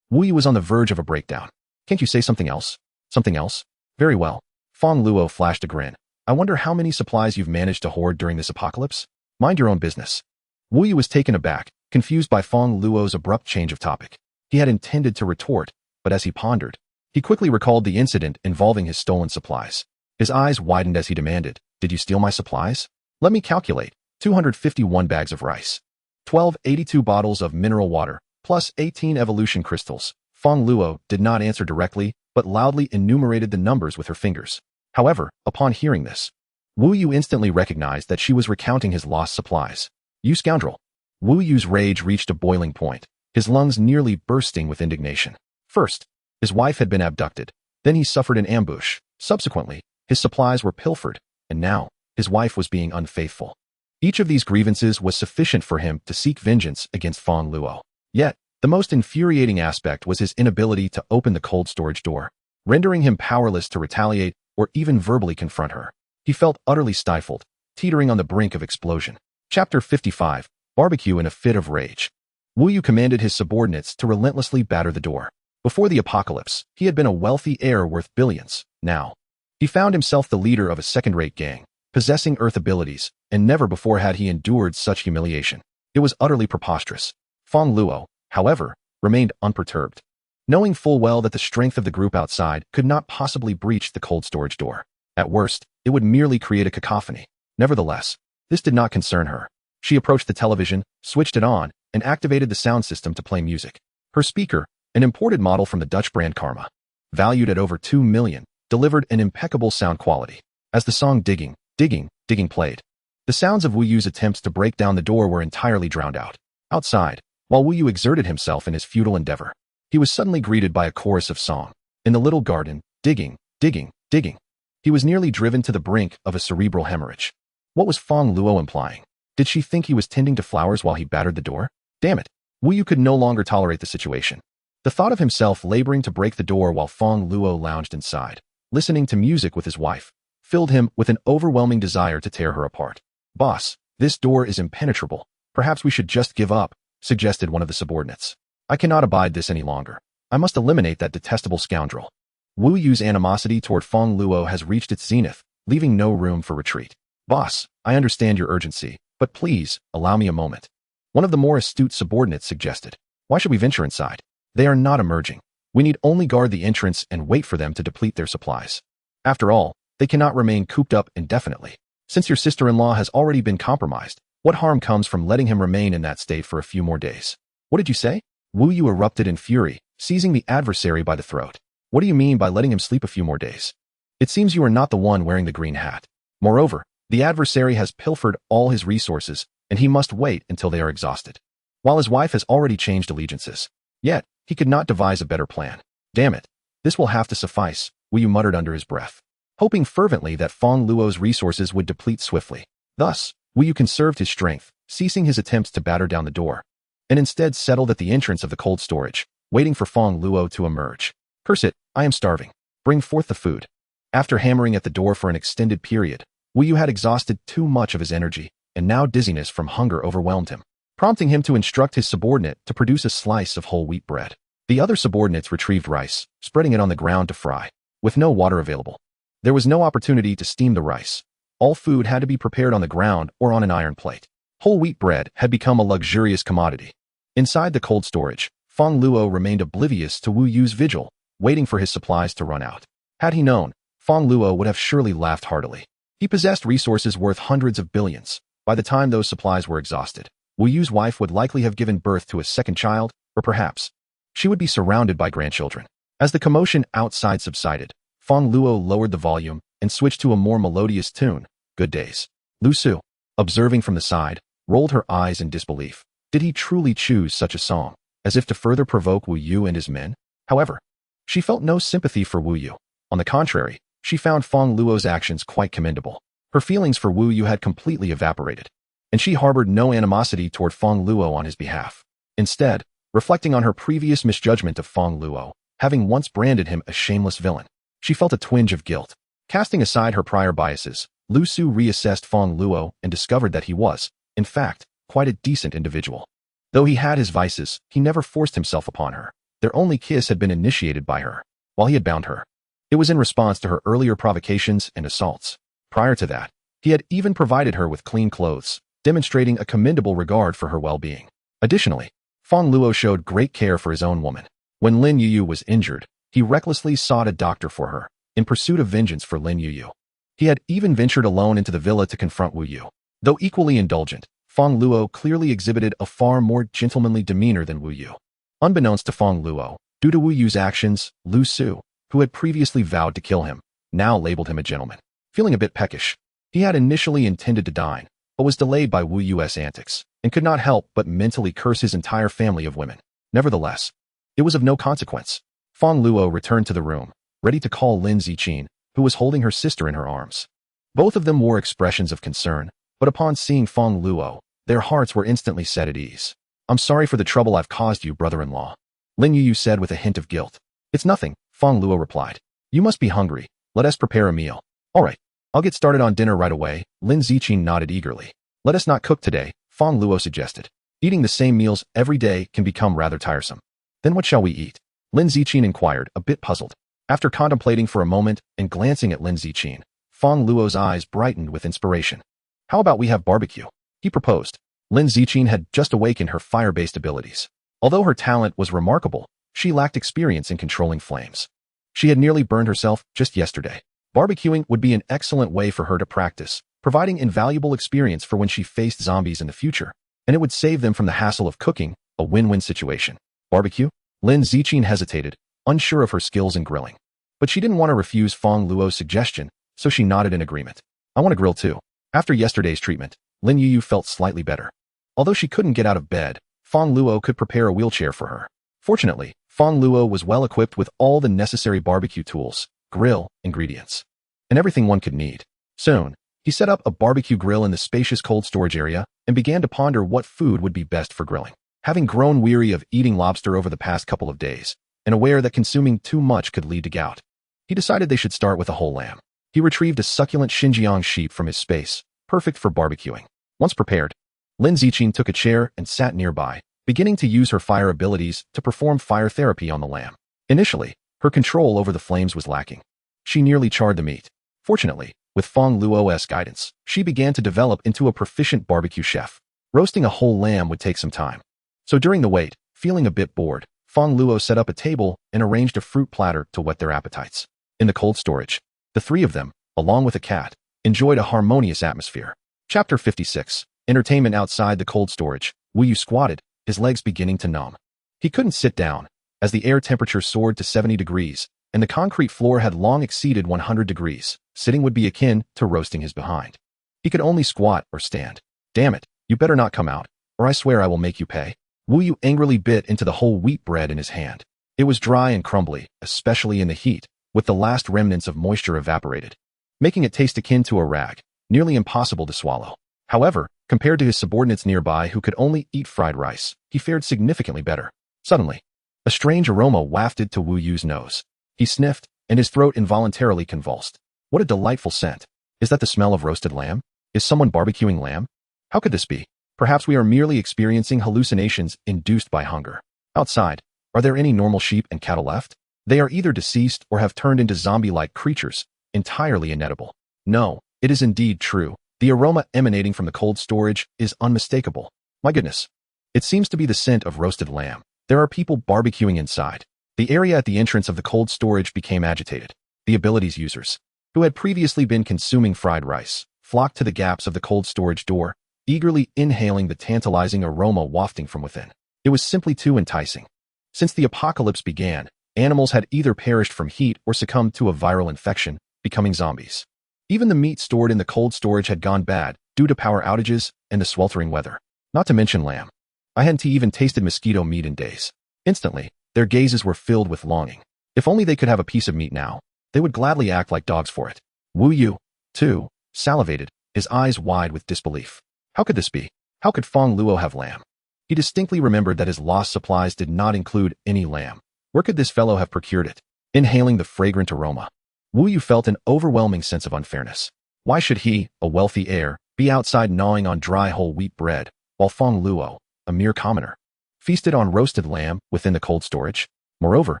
Wu Yu was on the verge of a breakdown. "Can't you say something else?" "Something else? Very well." Fong Luo flashed a grin. "I wonder how many supplies you've managed to hoard during this apocalypse? Mind your own business." Wu Yu was taken aback, confused by Fong Luo's abrupt change of topic. He had intended to retort, but as he pondered, he quickly recalled the incident involving his stolen supplies. His eyes widened as he demanded, "Did you steal my supplies?" "Let me calculate. 251 bags of rice, 1282 bottles of mineral water, plus 18 evolution crystals." Fong Luo did not answer directly, but loudly enumerated the numbers with her fingers. However, upon hearing this, Wu Yu instantly recognized that she was recounting his lost supplies. "You scoundrel!" Wu Yu's rage reached a boiling point, his lungs nearly bursting with indignation. First, his wife had been abducted. Then he suffered an ambush. Subsequently, his supplies were pilfered, and now, his wife was being unfaithful. Each of these grievances was sufficient for him to seek vengeance against Fong Luo. Yet, the most infuriating aspect was his inability to open the cold storage door, rendering him powerless to retaliate or even verbally confront her. He felt utterly stifled, teetering on the brink of explosion. Chapter 55, Barbecue in a Fit of Rage. Wu Yu commanded his subordinates to relentlessly batter the door. Before the apocalypse, he had been a wealthy heir worth billions. Now, he found himself the leader of a second-rate gang, possessing earth abilities, and never before had he endured such humiliation. It was utterly preposterous. Fong Luo, however, remained unperturbed, knowing full well that the strength of the group outside could not possibly breach the cold storage door. At worst, it would merely create a cacophony. Nevertheless, this did not concern her. She approached the television, switched it on, and activated the sound system to play music. Her speaker, an imported model from the Dutch brand Karma, valued at over 2 million, delivered an impeccable sound quality. As the song Digging, Digging, Digging played, the sounds of Wu Yu's attempts to break down the door were entirely drowned out. Outside, while Wu Yu exerted himself in his futile endeavor, he was suddenly greeted by a chorus of song. In the little garden, digging, digging, digging. He was nearly driven to the brink of a cerebral hemorrhage. What was Fong Luo implying? Did she think he was tending to flowers while he battered the door? Damn it. Wu Yu could no longer tolerate the situation. The thought of himself laboring to break the door while Fong Luo lounged inside, listening to music with his wife, filled him with an overwhelming desire to tear her apart. "Boss, this door is impenetrable. Perhaps we should just give up," suggested one of the subordinates. "I cannot abide this any longer. I must eliminate that detestable scoundrel. Wu Yu's animosity toward Fong Luo has reached its zenith, leaving no room for retreat. Boss, I understand your urgency, but please, allow me a moment. One of the more astute subordinates suggested. Why should we venture inside? They are not emerging. We need only guard the entrance and wait for them to deplete their supplies. After all, they cannot remain cooped up indefinitely. Since your sister-in-law has already been compromised, what harm comes from letting him remain in that state for a few more days? What did you say? Wu Yu erupted in fury, seizing the adversary by the throat. What do you mean by letting him sleep a few more days? It seems you are not the one wearing the green hat. Moreover, the adversary has pilfered all his resources, and he must wait until they are exhausted. While his wife has already changed allegiances. Yet, he could not devise a better plan. Damn it. This will have to suffice, Wu Yu muttered under his breath, hoping fervently that Fong Luo's resources would deplete swiftly. Thus, Wu Yu conserved his strength, ceasing his attempts to batter down the door, and instead settled at the entrance of the cold storage, waiting for Fong Luo to emerge. Curse it, I am starving. Bring forth the food. After hammering at the door for an extended period, Wu Yu had exhausted too much of his energy, and now dizziness from hunger overwhelmed him, prompting him to instruct his subordinate to produce a slice of whole wheat bread. The other subordinates retrieved rice, spreading it on the ground to fry, with no water available. There was no opportunity to steam the rice. All food had to be prepared on the ground or on an iron plate. Whole wheat bread had become a luxurious commodity. Inside the cold storage, Fong Luo remained oblivious to Wu Yu's vigil, waiting for his supplies to run out. Had he known, Fong Luo would have surely laughed heartily. He possessed resources worth hundreds of billions. By the time those supplies were exhausted, Wu Yu's wife would likely have given birth to a second child, or perhaps she would be surrounded by grandchildren. As the commotion outside subsided, Fong Luo lowered the volume and switched to a more melodious tune. Good days. Lu Su, observing from the side, rolled her eyes in disbelief. Did he truly choose such a song, as if to further provoke Wu Yu and his men? However, she felt no sympathy for Wu Yu. On the contrary, she found Fong Luo's actions quite commendable. Her feelings for Wu Yu had completely evaporated, and she harbored no animosity toward Fong Luo on his behalf. Instead, reflecting on her previous misjudgment of Fong Luo, having once branded him a shameless villain, she felt a twinge of guilt. Casting aside her prior biases, Lu Su reassessed Fong Luo and discovered that he was, in fact, quite a decent individual. Though he had his vices, he never forced himself upon her. Their only kiss had been initiated by her, while he had bound her. It was in response to her earlier provocations and assaults. Prior to that, he had even provided her with clean clothes, demonstrating a commendable regard for her well-being. Additionally, Fong Luo showed great care for his own woman. When Lin Yuyu was injured, he recklessly sought a doctor for her, in pursuit of vengeance for Lin Yuyu. He had even ventured alone into the villa to confront Wu Yu. Though equally indulgent, Fong Luo clearly exhibited a far more gentlemanly demeanor than Wu Yu. Unbeknownst to Fong Luo, due to Wu Yu's actions, Lu Su, who had previously vowed to kill him, now labeled him a gentleman. Feeling a bit peckish, he had initially intended to dine, but was delayed by Wu Yu's antics, and could not help but mentally curse his entire family of women. Nevertheless, it was of no consequence. Fong Luo returned to the room, ready to call Lin Ziqin, who was holding her sister in her arms. Both of them wore expressions of concern, but upon seeing Fong Luo, their hearts were instantly set at ease. I'm sorry for the trouble I've caused you, brother-in-law, Lin Yuyu said with a hint of guilt. It's nothing, Fong Luo replied. You must be hungry. Let us prepare a meal. All right, I'll get started on dinner right away. Lin Ziqin nodded eagerly. Let us not cook today, Fong Luo suggested. Eating the same meals every day can become rather tiresome. Then what shall we eat? Lin Ziqin inquired, a bit puzzled. After contemplating for a moment and glancing at Lin Ziqin, Fong Luo's eyes brightened with inspiration. How about we have barbecue? He proposed. Lin Ziqin had just awakened her fire-based abilities. Although her talent was remarkable, she lacked experience in controlling flames. She had nearly burned herself just yesterday. Barbecuing would be an excellent way for her to practice, providing invaluable experience for when she faced zombies in the future, and it would save them from the hassle of cooking, a win-win situation. Barbecue? Lin Ziqin hesitated, unsure of her skills in grilling. But she didn't want to refuse Fong Luo's suggestion, so she nodded in agreement. I want to grill too. After yesterday's treatment, Lin Yuyu felt slightly better. Although she couldn't get out of bed, Fong Luo could prepare a wheelchair for her. Fortunately, Fong Luo was well equipped with all the necessary barbecue tools, grill, ingredients, and everything one could need. Soon, he set up a barbecue grill in the spacious cold storage area and began to ponder what food would be best for grilling. Having grown weary of eating lobster over the past couple of days, and aware that consuming too much could lead to gout, he decided they should start with a whole lamb. He retrieved a succulent Xinjiang sheep from his space, perfect for barbecuing. Once prepared, Lin Ziqin took a chair and sat nearby, beginning to use her fire abilities to perform fire therapy on the lamb. Initially, her control over the flames was lacking. She nearly charred the meat. Fortunately, with Fong Luo's guidance, she began to develop into a proficient barbecue chef. Roasting a whole lamb would take some time. So during the wait, feeling a bit bored, Fong Luo set up a table and arranged a fruit platter to whet their appetites. In the cold storage, the three of them, along with a cat, enjoyed a harmonious atmosphere. Chapter 56. Entertainment outside the cold storage. Wu Yu squatted, his legs beginning to numb. He couldn't sit down, as the air temperature soared to 70 degrees, and the concrete floor had long exceeded 100 degrees. Sitting would be akin to roasting his behind. He could only squat or stand. Damn it, you better not come out, or I swear I will make you pay. Wu Yu angrily bit into the whole wheat bread in his hand. It was dry and crumbly, especially in the heat, with the last remnants of moisture evaporated, making it taste akin to a rag, nearly impossible to swallow. However, compared to his subordinates nearby who could only eat fried rice, he fared significantly better. Suddenly, a strange aroma wafted to Wu Yu's nose. He sniffed, and his throat involuntarily convulsed. What a delightful scent. Is that the smell of roasted lamb? Is someone barbecuing lamb? How could this be? Perhaps we are merely experiencing hallucinations induced by hunger. Outside, are there any normal sheep and cattle left? They are either deceased or have turned into zombie-like creatures, entirely inedible. No, it is indeed true. The aroma emanating from the cold storage is unmistakable. My goodness. It seems to be the scent of roasted lamb. There are people barbecuing inside. The area at the entrance of the cold storage became agitated. The abilities users, who had previously been consuming fried rice, flocked to the gaps of the cold storage door, eagerly inhaling the tantalizing aroma wafting from within. It was simply too enticing. Since the apocalypse began, animals had either perished from heat or succumbed to a viral infection, becoming zombies. Even the meat stored in the cold storage had gone bad due to power outages and the sweltering weather. Not to mention lamb. I hadn't even tasted mosquito meat in days. Instantly, their gazes were filled with longing. If only they could have a piece of meat now, they would gladly act like dogs for it. Wu Yu, too, salivated, his eyes wide with disbelief. How could this be? How could Fong Luo have lamb? He distinctly remembered that his lost supplies did not include any lamb. Where could this fellow have procured it? Inhaling the fragrant aroma, Wu Yu felt an overwhelming sense of unfairness. Why should he, a wealthy heir, be outside gnawing on dry whole wheat bread, while Fong Luo, a mere commoner, feasted on roasted lamb within the cold storage? Moreover,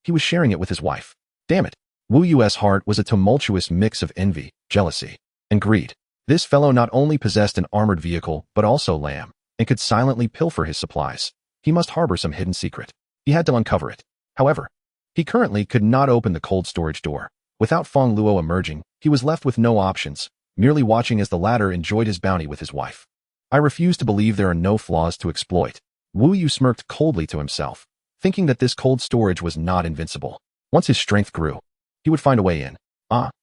he was sharing it with his wife. Damn it. Wu Yu's heart was a tumultuous mix of envy, jealousy, and greed. This fellow not only possessed an armored vehicle, but also lamb, and could silently pilfer his supplies. He must harbor some hidden secret. He had to uncover it. However, he currently could not open the cold storage door. Without Fong Luo emerging, he was left with no options, merely watching as the latter enjoyed his bounty with his wife. I refuse to believe there are no flaws to exploit. Wu Yu smirked coldly to himself, thinking that this cold storage was not invincible. Once his strength grew, he would find a way in.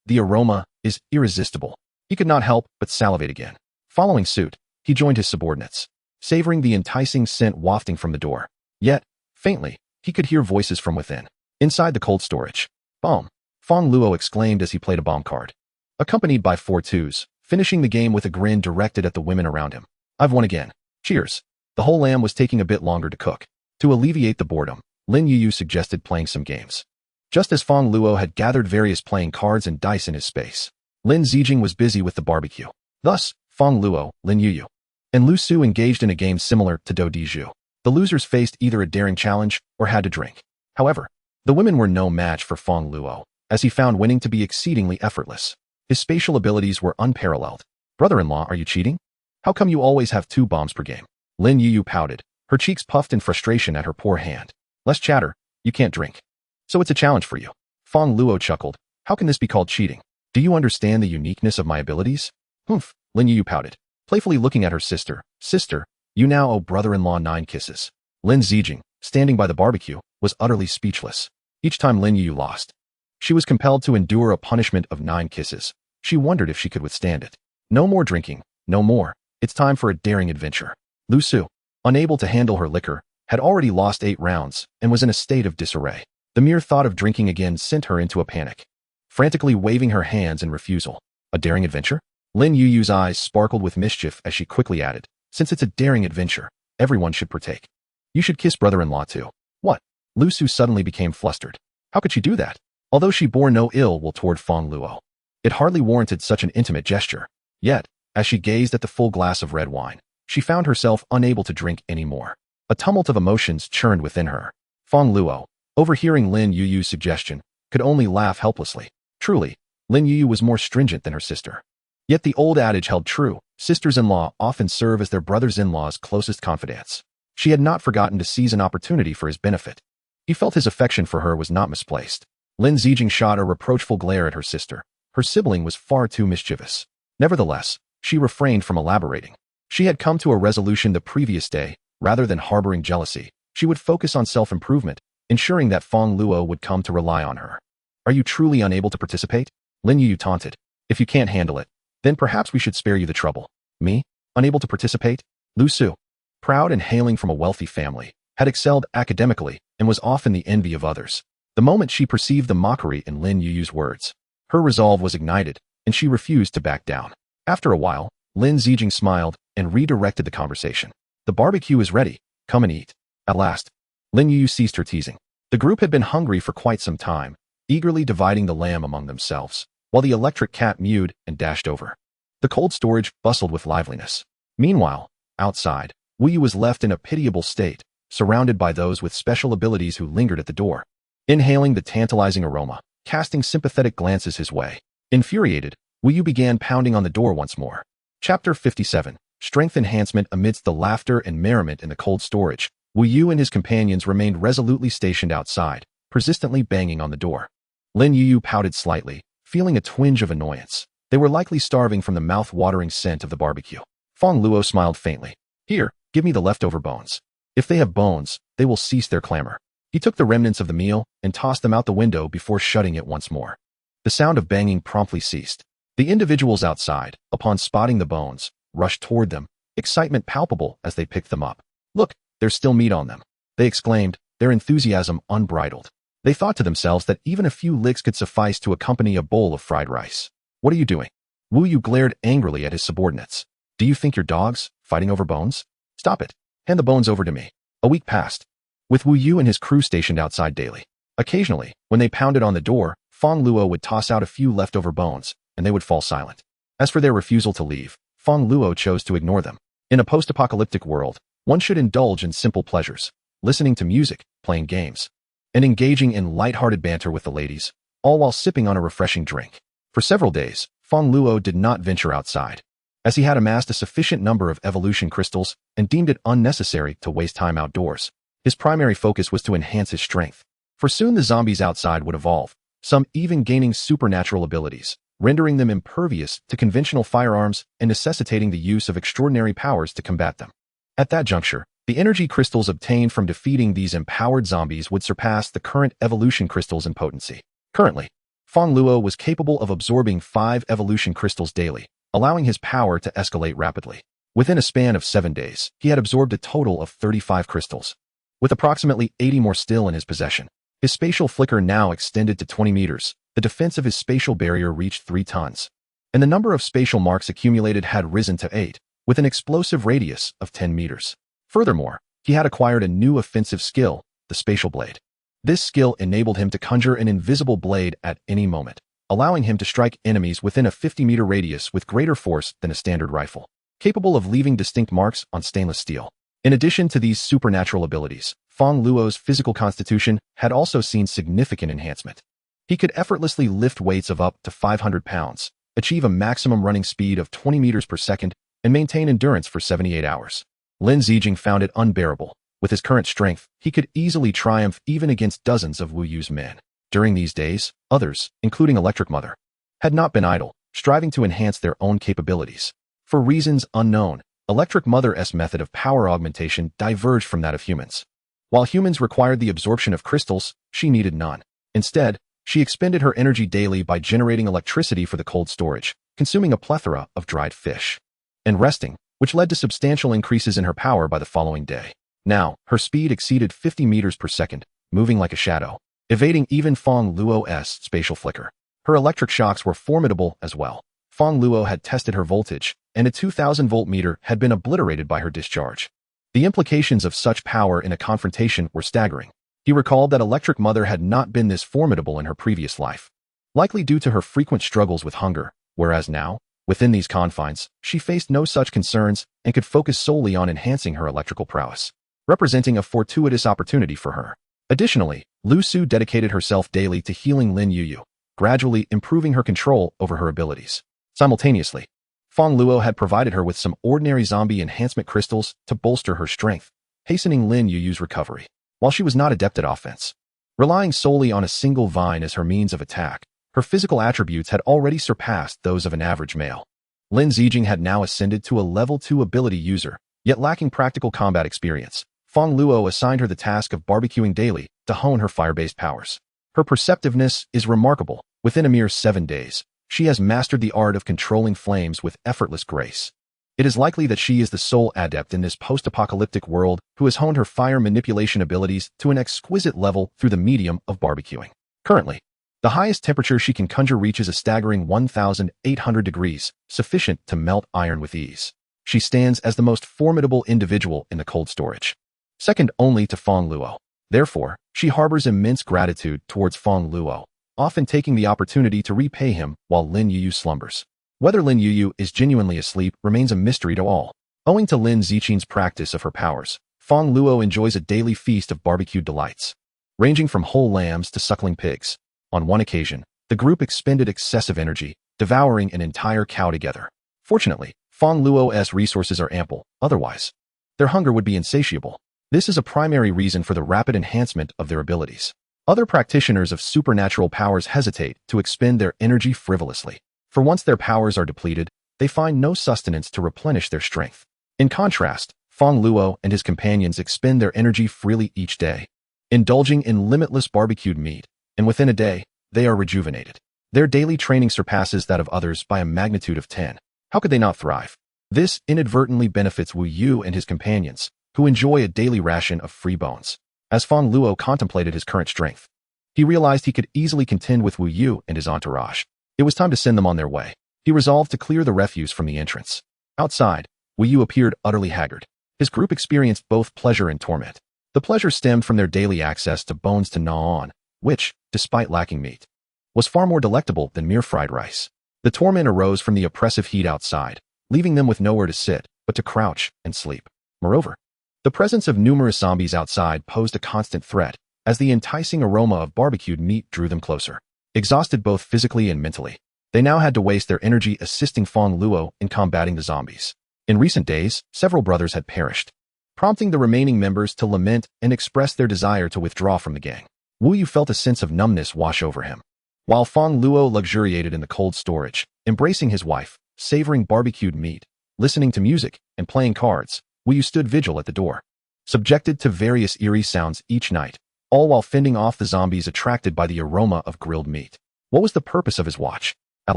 The aroma is irresistible. He could not help but salivate again. Following suit, he joined his subordinates, savoring the enticing scent wafting from the door. Yet, faintly, he could hear voices from within. Inside the cold storage. Bomb! Fong Luo exclaimed as he played a bomb card, accompanied by 4 twos, finishing the game with a grin directed at the women around him. I've won again. Cheers. The whole lamb was taking a bit longer to cook. To alleviate the boredom, Lin Yu suggested playing some games. Just as Fong Luo had gathered various playing cards and dice in his space, Lin Zijing was busy with the barbecue. Thus, Fong Luo, Lin Yu, and Lu Su engaged in a game similar to Do Di Zhu. The losers faced either a daring challenge or had to drink. However, the women were no match for Fong Luo, as he found winning to be exceedingly effortless. His spatial abilities were unparalleled. Brother-in-law, are you cheating? How come you always have 2 bombs per game? Lin Yu pouted, her cheeks puffed in frustration at her poor hand. Less chatter, you can't drink. So it's a challenge for you. Fong Luo chuckled. How can this be called cheating? Do you understand the uniqueness of my abilities? Humph, Lin Yu pouted, playfully looking at her sister. Sister, you now owe brother-in-law 9 kisses. Lin Zijing, standing by the barbecue, was utterly speechless. Each time Lin Yu lost, she was compelled to endure a punishment of 9 kisses. She wondered if she could withstand it. No more drinking, no more. It's time for a daring adventure. Lu Su, unable to handle her liquor, had already lost 8 rounds and was in a state of disarray. The mere thought of drinking again sent her into a panic, frantically waving her hands in refusal. A daring adventure? Lin Yu's eyes sparkled with mischief as she quickly added, since it's a daring adventure, everyone should partake. You should kiss brother-in-law too. What? Lu Su suddenly became flustered. How could she do that? Although she bore no ill will toward Fong Luo, it hardly warranted such an intimate gesture. Yet, as she gazed at the full glass of red wine, she found herself unable to drink any more. A tumult of emotions churned within her. Fong Luo, Overhearing Lin Yuyu's suggestion, could only laugh helplessly. Truly, Lin Yuyu was more stringent than her sister. Yet the old adage held true, sisters-in-law often serve as their brothers-in-law's closest confidants. She had not forgotten to seize an opportunity for his benefit. He felt his affection for her was not misplaced. Lin Zijing shot a reproachful glare at her sister. Her sibling was far too mischievous. Nevertheless, she refrained from elaborating. She had come to a resolution the previous day. Rather than harboring jealousy, she would focus on self-improvement, ensuring that Fong Luo would come to rely on her. Are you truly unable to participate? Lin Yuyu taunted. If you can't handle it, then perhaps we should spare you the trouble. Me? Unable to participate? Lu Su, proud and hailing from a wealthy family, had excelled academically and was often the envy of others. The moment she perceived the mockery in Lin Yuyu's words, her resolve was ignited, and she refused to back down. After a while, Lin Zijing smiled and redirected the conversation. The barbecue is ready. Come and eat. At last, Lin Yuyu ceased her teasing. The group had been hungry for quite some time, eagerly dividing the lamb among themselves, while the electric cat mewed and dashed over. The cold storage bustled with liveliness. Meanwhile, outside, Wu Yu was left in a pitiable state, surrounded by those with special abilities who lingered at the door, inhaling the tantalizing aroma, casting sympathetic glances his way. Infuriated, Wu Yu began pounding on the door once more. Chapter 57. Strength enhancement. Amidst the laughter and merriment in the cold storage, Wu Yu and his companions remained resolutely stationed outside, persistently banging on the door. Lin Yuyu pouted slightly, feeling a twinge of annoyance. They were likely starving from the mouth-watering scent of the barbecue. Fong Luo smiled faintly. Here, give me the leftover bones. If they have bones, they will cease their clamor. He took the remnants of the meal and tossed them out the window before shutting it once more. The sound of banging promptly ceased. The individuals outside, upon spotting the bones, rushed toward them, excitement palpable as they picked them up. Look, there's still meat on them, they exclaimed, their enthusiasm unbridled. They thought to themselves that even a few licks could suffice to accompany a bowl of fried rice. What are you doing? Wu Yu glared angrily at his subordinates. Do you think you're dogs, fighting over bones? Stop it. Hand the bones over to me. A week passed, with Wu Yu and his crew stationed outside daily. Occasionally, when they pounded on the door, Fong Luo would toss out a few leftover bones, and they would fall silent. As for their refusal to leave, Fong Luo chose to ignore them. In a post-apocalyptic world, one should indulge in simple pleasures, listening to music, playing games, and engaging in light-hearted banter with the ladies, all while sipping on a refreshing drink. For several days, Fong Luo did not venture outside, as he had amassed a sufficient number of evolution crystals and deemed it unnecessary to waste time outdoors. His primary focus was to enhance his strength, for soon the zombies outside would evolve, some even gaining supernatural abilities, rendering them impervious to conventional firearms and necessitating the use of extraordinary powers to combat them. At that juncture, the energy crystals obtained from defeating these empowered zombies would surpass the current evolution crystals in potency. Currently, Fong Luo was capable of absorbing 5 evolution crystals daily, allowing his power to escalate rapidly. Within a span of 7 days, he had absorbed a total of 35 crystals, with approximately 80 more still in his possession. His spatial flicker now extended to 20 meters, the defense of his spatial barrier reached 3 tons, and the number of spatial marks accumulated had risen to 8, with an explosive radius of 10 meters. Furthermore, he had acquired a new offensive skill, the spatial blade. This skill enabled him to conjure an invisible blade at any moment, allowing him to strike enemies within a 50-meter radius with greater force than a standard rifle, capable of leaving distinct marks on stainless steel. In addition to these supernatural abilities, Fong Luo's physical constitution had also seen significant enhancement. He could effortlessly lift weights of up to 500 pounds, achieve a maximum running speed of 20 meters per second, and maintain endurance for 78 hours. Lin Zijing found it unbearable. With his current strength, he could easily triumph even against dozens of Wu Yu's men. During these days, others, including Electric Mother, had not been idle, striving to enhance their own capabilities. For reasons unknown, Electric Mother's method of power augmentation diverged from that of humans. While humans required the absorption of crystals, she needed none. Instead, she expended her energy daily by generating electricity for the cold storage, consuming a plethora of dried fish, and resting, which led to substantial increases in her power by the following day. Now, her speed exceeded 50 meters per second, moving like a shadow, evading even Fong Luo's spatial flicker. Her electric shocks were formidable as well. Fong Luo had tested her voltage, and a 2,000-volt meter had been obliterated by her discharge. The implications of such power in a confrontation were staggering. He recalled that Electric Mother had not been this formidable in her previous life, likely due to her frequent struggles with hunger, whereas now, within these confines, she faced no such concerns and could focus solely on enhancing her electrical prowess, representing a fortuitous opportunity for her. Additionally, Lu Su dedicated herself daily to healing Lin Yuyu, gradually improving her control over her abilities. Simultaneously, Fong Luo had provided her with some ordinary zombie enhancement crystals to bolster her strength, hastening Lin Yuyu's recovery. While she was not adept at offense, relying solely on a single vine as her means of attack, her physical attributes had already surpassed those of an average male. Lin Zijing had now ascended to a level 2 ability user, yet lacking practical combat experience. Fong Luo assigned her the task of barbecuing daily to hone her fire-based powers. Her perceptiveness is remarkable. Within a mere 7 days, she has mastered the art of controlling flames with effortless grace. It is likely that she is the sole adept in this post-apocalyptic world who has honed her fire manipulation abilities to an exquisite level through the medium of barbecuing. Currently, the highest temperature she can conjure reaches a staggering 1,800 degrees, sufficient to melt iron with ease. She stands as the most formidable individual in the cold storage, second only to Fong Luo. Therefore, she harbors immense gratitude towards Fong Luo, often taking the opportunity to repay him while Lin Yuyu slumbers. Whether Lin Yuyu is genuinely asleep remains a mystery to all. Owing to Lin Ziqing's practice of her powers, Fong Luo enjoys a daily feast of barbecued delights, ranging from whole lambs to suckling pigs. On one occasion, the group expended excessive energy, devouring an entire cow together. Fortunately, Fong Luo's resources are ample, otherwise, their hunger would be insatiable. This is a primary reason for the rapid enhancement of their abilities. Other practitioners of supernatural powers hesitate to expend their energy frivolously. For once their powers are depleted, they find no sustenance to replenish their strength. In contrast, Fong Luo and his companions expend their energy freely each day, indulging in limitless barbecued meat, and within a day, they are rejuvenated. Their daily training surpasses that of others by a magnitude of 10. How could they not thrive? This inadvertently benefits Wu Yu and his companions, who enjoy a daily ration of free bones. As Fong Luo contemplated his current strength, he realized he could easily contend with Wu Yu and his entourage. It was time to send them on their way. He resolved to clear the refuse from the entrance. Outside, Wu Yu appeared utterly haggard. His group experienced both pleasure and torment. The pleasure stemmed from their daily access to bones to gnaw on, which, despite lacking meat, was far more delectable than mere fried rice. The torment arose from the oppressive heat outside, leaving them with nowhere to sit but to crouch and sleep. Moreover, the presence of numerous zombies outside posed a constant threat, as the enticing aroma of barbecued meat drew them closer. Exhausted both physically and mentally, they now had to waste their energy assisting Fong Luo in combating the zombies. In recent days, several brothers had perished, prompting the remaining members to lament and express their desire to withdraw from the gang. Wu Yu felt a sense of numbness wash over him, while Fong Luo luxuriated in the cold storage, embracing his wife, savoring barbecued meat, listening to music, and playing cards. Wu Yu stood vigil at the door, subjected to various eerie sounds each night, all while fending off the zombies attracted by the aroma of grilled meat. What was the purpose of his watch? At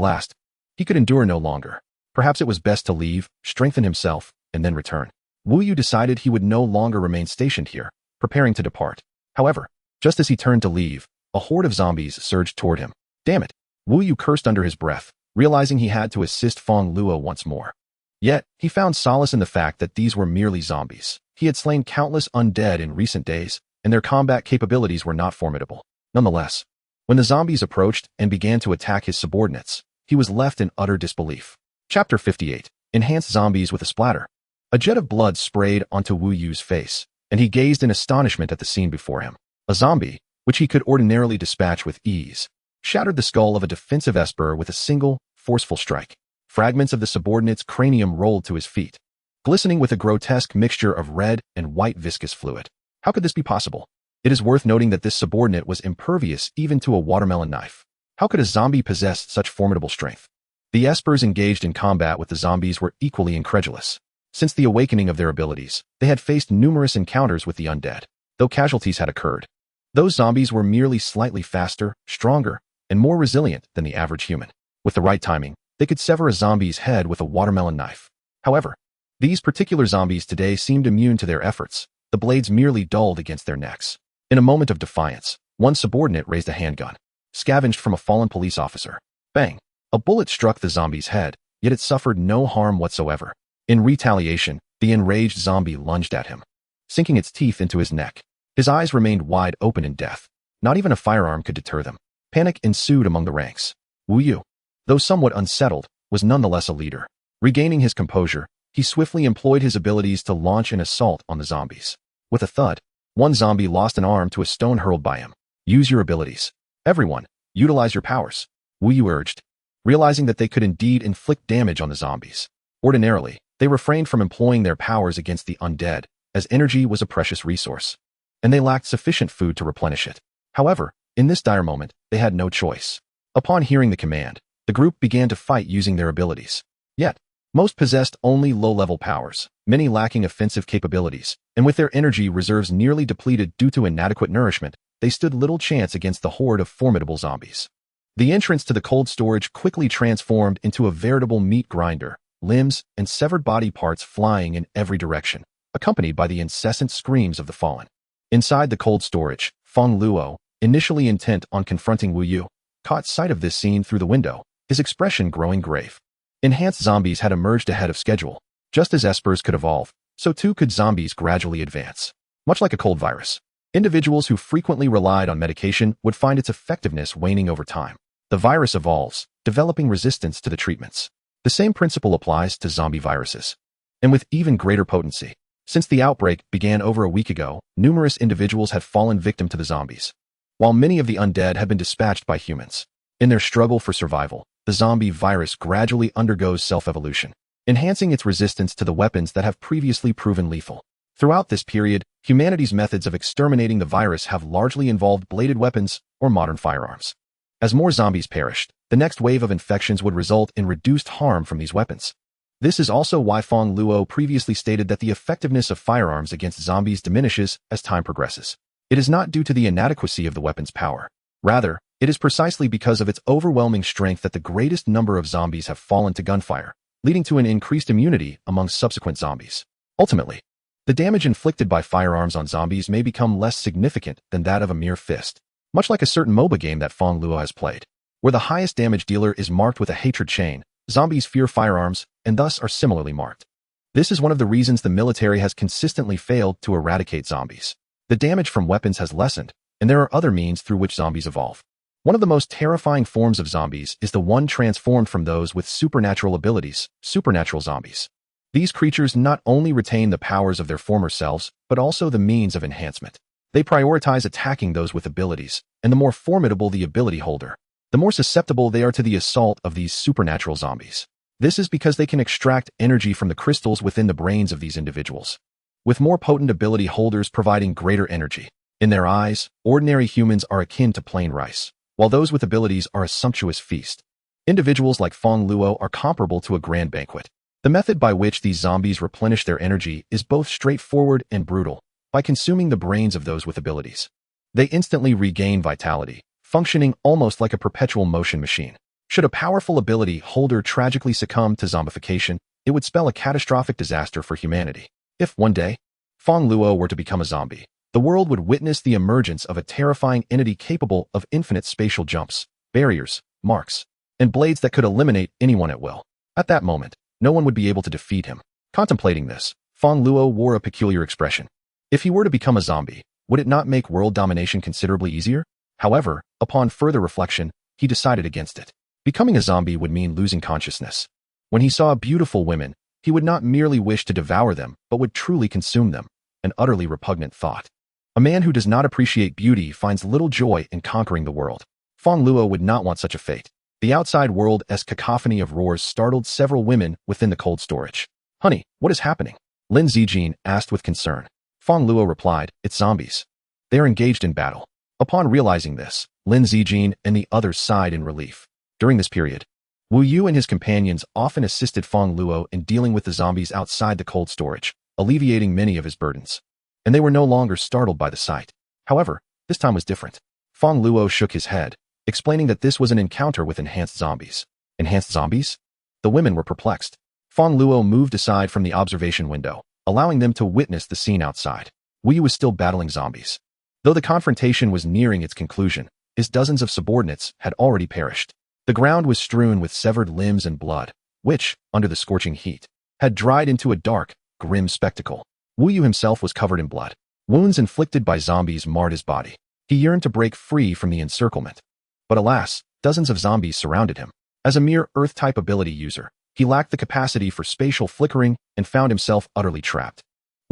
last, he could endure no longer. Perhaps it was best to leave, strengthen himself, and then return. Wu Yu decided he would no longer remain stationed here, preparing to depart. However, just as he turned to leave, a horde of zombies surged toward him. Damn it! Wu Yu cursed under his breath, realizing he had to assist Fong Luo once more. Yet, he found solace in the fact that these were merely zombies. He had slain countless undead in recent days, and their combat capabilities were not formidable. Nonetheless, when the zombies approached and began to attack his subordinates, he was left in utter disbelief. Chapter 58. Enhance zombies with a splatter. A jet of blood sprayed onto Wu Yu's face, and he gazed in astonishment at the scene before him. A zombie, which he could ordinarily dispatch with ease, shattered the skull of a defensive esper with a single, forceful strike. Fragments of the subordinate's cranium rolled to his feet, glistening with a grotesque mixture of red and white viscous fluid. How could this be possible? It is worth noting that this subordinate was impervious even to a watermelon knife. How could a zombie possess such formidable strength? The espers engaged in combat with the zombies were equally incredulous. Since the awakening of their abilities, they had faced numerous encounters with the undead. Though casualties had occurred, those zombies were merely slightly faster, stronger, and more resilient than the average human. With the right timing, they could sever a zombie's head with a watermelon knife. However, these particular zombies today seemed immune to their efforts. The blades merely dulled against their necks. In a moment of defiance, one subordinate raised a handgun, scavenged from a fallen police officer. Bang! A bullet struck the zombie's head, yet it suffered no harm whatsoever. In retaliation, the enraged zombie lunged at him, sinking its teeth into his neck. His eyes remained wide open in death. Not even a firearm could deter them. Panic ensued among the ranks. Wu Yu, though somewhat unsettled, was nonetheless a leader. Regaining his composure, he swiftly employed his abilities to launch an assault on the zombies. With a thud, One zombie lost an arm to a stone hurled by him. Use your abilities. Everyone, utilize your powers, Wu Yu urged, realizing that they could indeed inflict damage on the zombies. Ordinarily, they refrained from employing their powers against the undead, as energy was a precious resource, and they lacked sufficient food to replenish it. However, in this dire moment, they had no choice. Upon hearing the command, the group began to fight using their abilities. Yet, most possessed only low-level powers, many lacking offensive capabilities, and with their energy reserves nearly depleted due to inadequate nourishment, they stood little chance against the horde of formidable zombies. The entrance to the cold storage quickly transformed into a veritable meat grinder, limbs and severed body parts flying in every direction, accompanied by the incessant screams of the fallen. Inside the cold storage, Feng Luo, initially intent on confronting Wu Yu, caught sight of this scene through the window, his expression growing grave. Enhanced zombies had emerged ahead of schedule. Just as espers could evolve, so too could zombies gradually advance. Much like a cold virus, individuals who frequently relied on medication would find its effectiveness waning over time. The virus evolves, developing resistance to the treatments. The same principle applies to zombie viruses, and with even greater potency. Since the outbreak began over a week ago, numerous individuals had fallen victim to the zombies, while many of the undead had been dispatched by humans. In their struggle for survival, the zombie virus gradually undergoes self-evolution, enhancing its resistance to the weapons that have previously proven lethal. Throughout this period, humanity's methods of exterminating the virus have largely involved bladed weapons or modern firearms. As more zombies perished, the next wave of infections would result in reduced harm from these weapons. This is also why Feng Luo previously stated that the effectiveness of firearms against zombies diminishes as time progresses. It is not due to the inadequacy of the weapon's power. Rather, it is precisely because of its overwhelming strength that the greatest number of zombies have fallen to gunfire, leading to an increased immunity among subsequent zombies. Ultimately, the damage inflicted by firearms on zombies may become less significant than that of a mere fist, much like a certain MOBA game that Feng Luo has played, where the highest damage dealer is marked with a hatred chain. Zombies fear firearms and thus are similarly marked. This is one of the reasons the military has consistently failed to eradicate zombies. The damage from weapons has lessened, and there are other means through which zombies evolve. One of the most terrifying forms of zombies is the one transformed from those with supernatural abilities, supernatural zombies. These creatures not only retain the powers of their former selves, but also the means of enhancement. They prioritize attacking those with abilities, and the more formidable the ability holder, the more susceptible they are to the assault of these supernatural zombies. This is because they can extract energy from the crystals within the brains of these individuals, with more potent ability holders providing greater energy. In their eyes, ordinary humans are akin to plain rice, while those with abilities are a sumptuous feast. Individuals like Feng Luo are comparable to a grand banquet. The method by which these zombies replenish their energy is both straightforward and brutal. By consuming the brains of those with abilities, they instantly regain vitality, functioning almost like a perpetual motion machine. Should a powerful ability holder tragically succumb to zombification, it would spell a catastrophic disaster for humanity. If one day, Feng Luo were to become a zombie, the world would witness the emergence of a terrifying entity capable of infinite spatial jumps, barriers, marks, and blades that could eliminate anyone at will. At that moment, no one would be able to defeat him. Contemplating this, Feng Luo wore a peculiar expression. If he were to become a zombie, would it not make world domination considerably easier? However, upon further reflection, he decided against it. Becoming a zombie would mean losing consciousness. When he saw beautiful women, he would not merely wish to devour them, but would truly consume them, an utterly repugnant thought. A man who does not appreciate beauty finds little joy in conquering the world. Feng Luo would not want such a fate. The outside world's cacophony of roars startled several women within the cold storage. "Honey, what is happening?" Lin Zijin asked with concern. Feng Luo replied, "It's zombies. They are engaged in battle." Upon realizing this, Lin Zijin and the others sighed in relief. During this period, Wu Yu and his companions often assisted Feng Luo in dealing with the zombies outside the cold storage, alleviating many of his burdens. And they were no longer startled by the sight. However, this time was different. Feng Luo shook his head, explaining that this was an encounter with enhanced zombies. Enhanced zombies? The women were perplexed. Feng Luo moved aside from the observation window, allowing them to witness the scene outside. Wu Yu was still battling zombies. Though the confrontation was nearing its conclusion, his dozens of subordinates had already perished. The ground was strewn with severed limbs and blood, which, under the scorching heat, had dried into a dark, grim spectacle. Wu Yu himself was covered in blood. Wounds inflicted by zombies marred his body. He yearned to break free from the encirclement. But alas, dozens of zombies surrounded him. As a mere Earth-type ability user, he lacked the capacity for spatial flickering and found himself utterly trapped.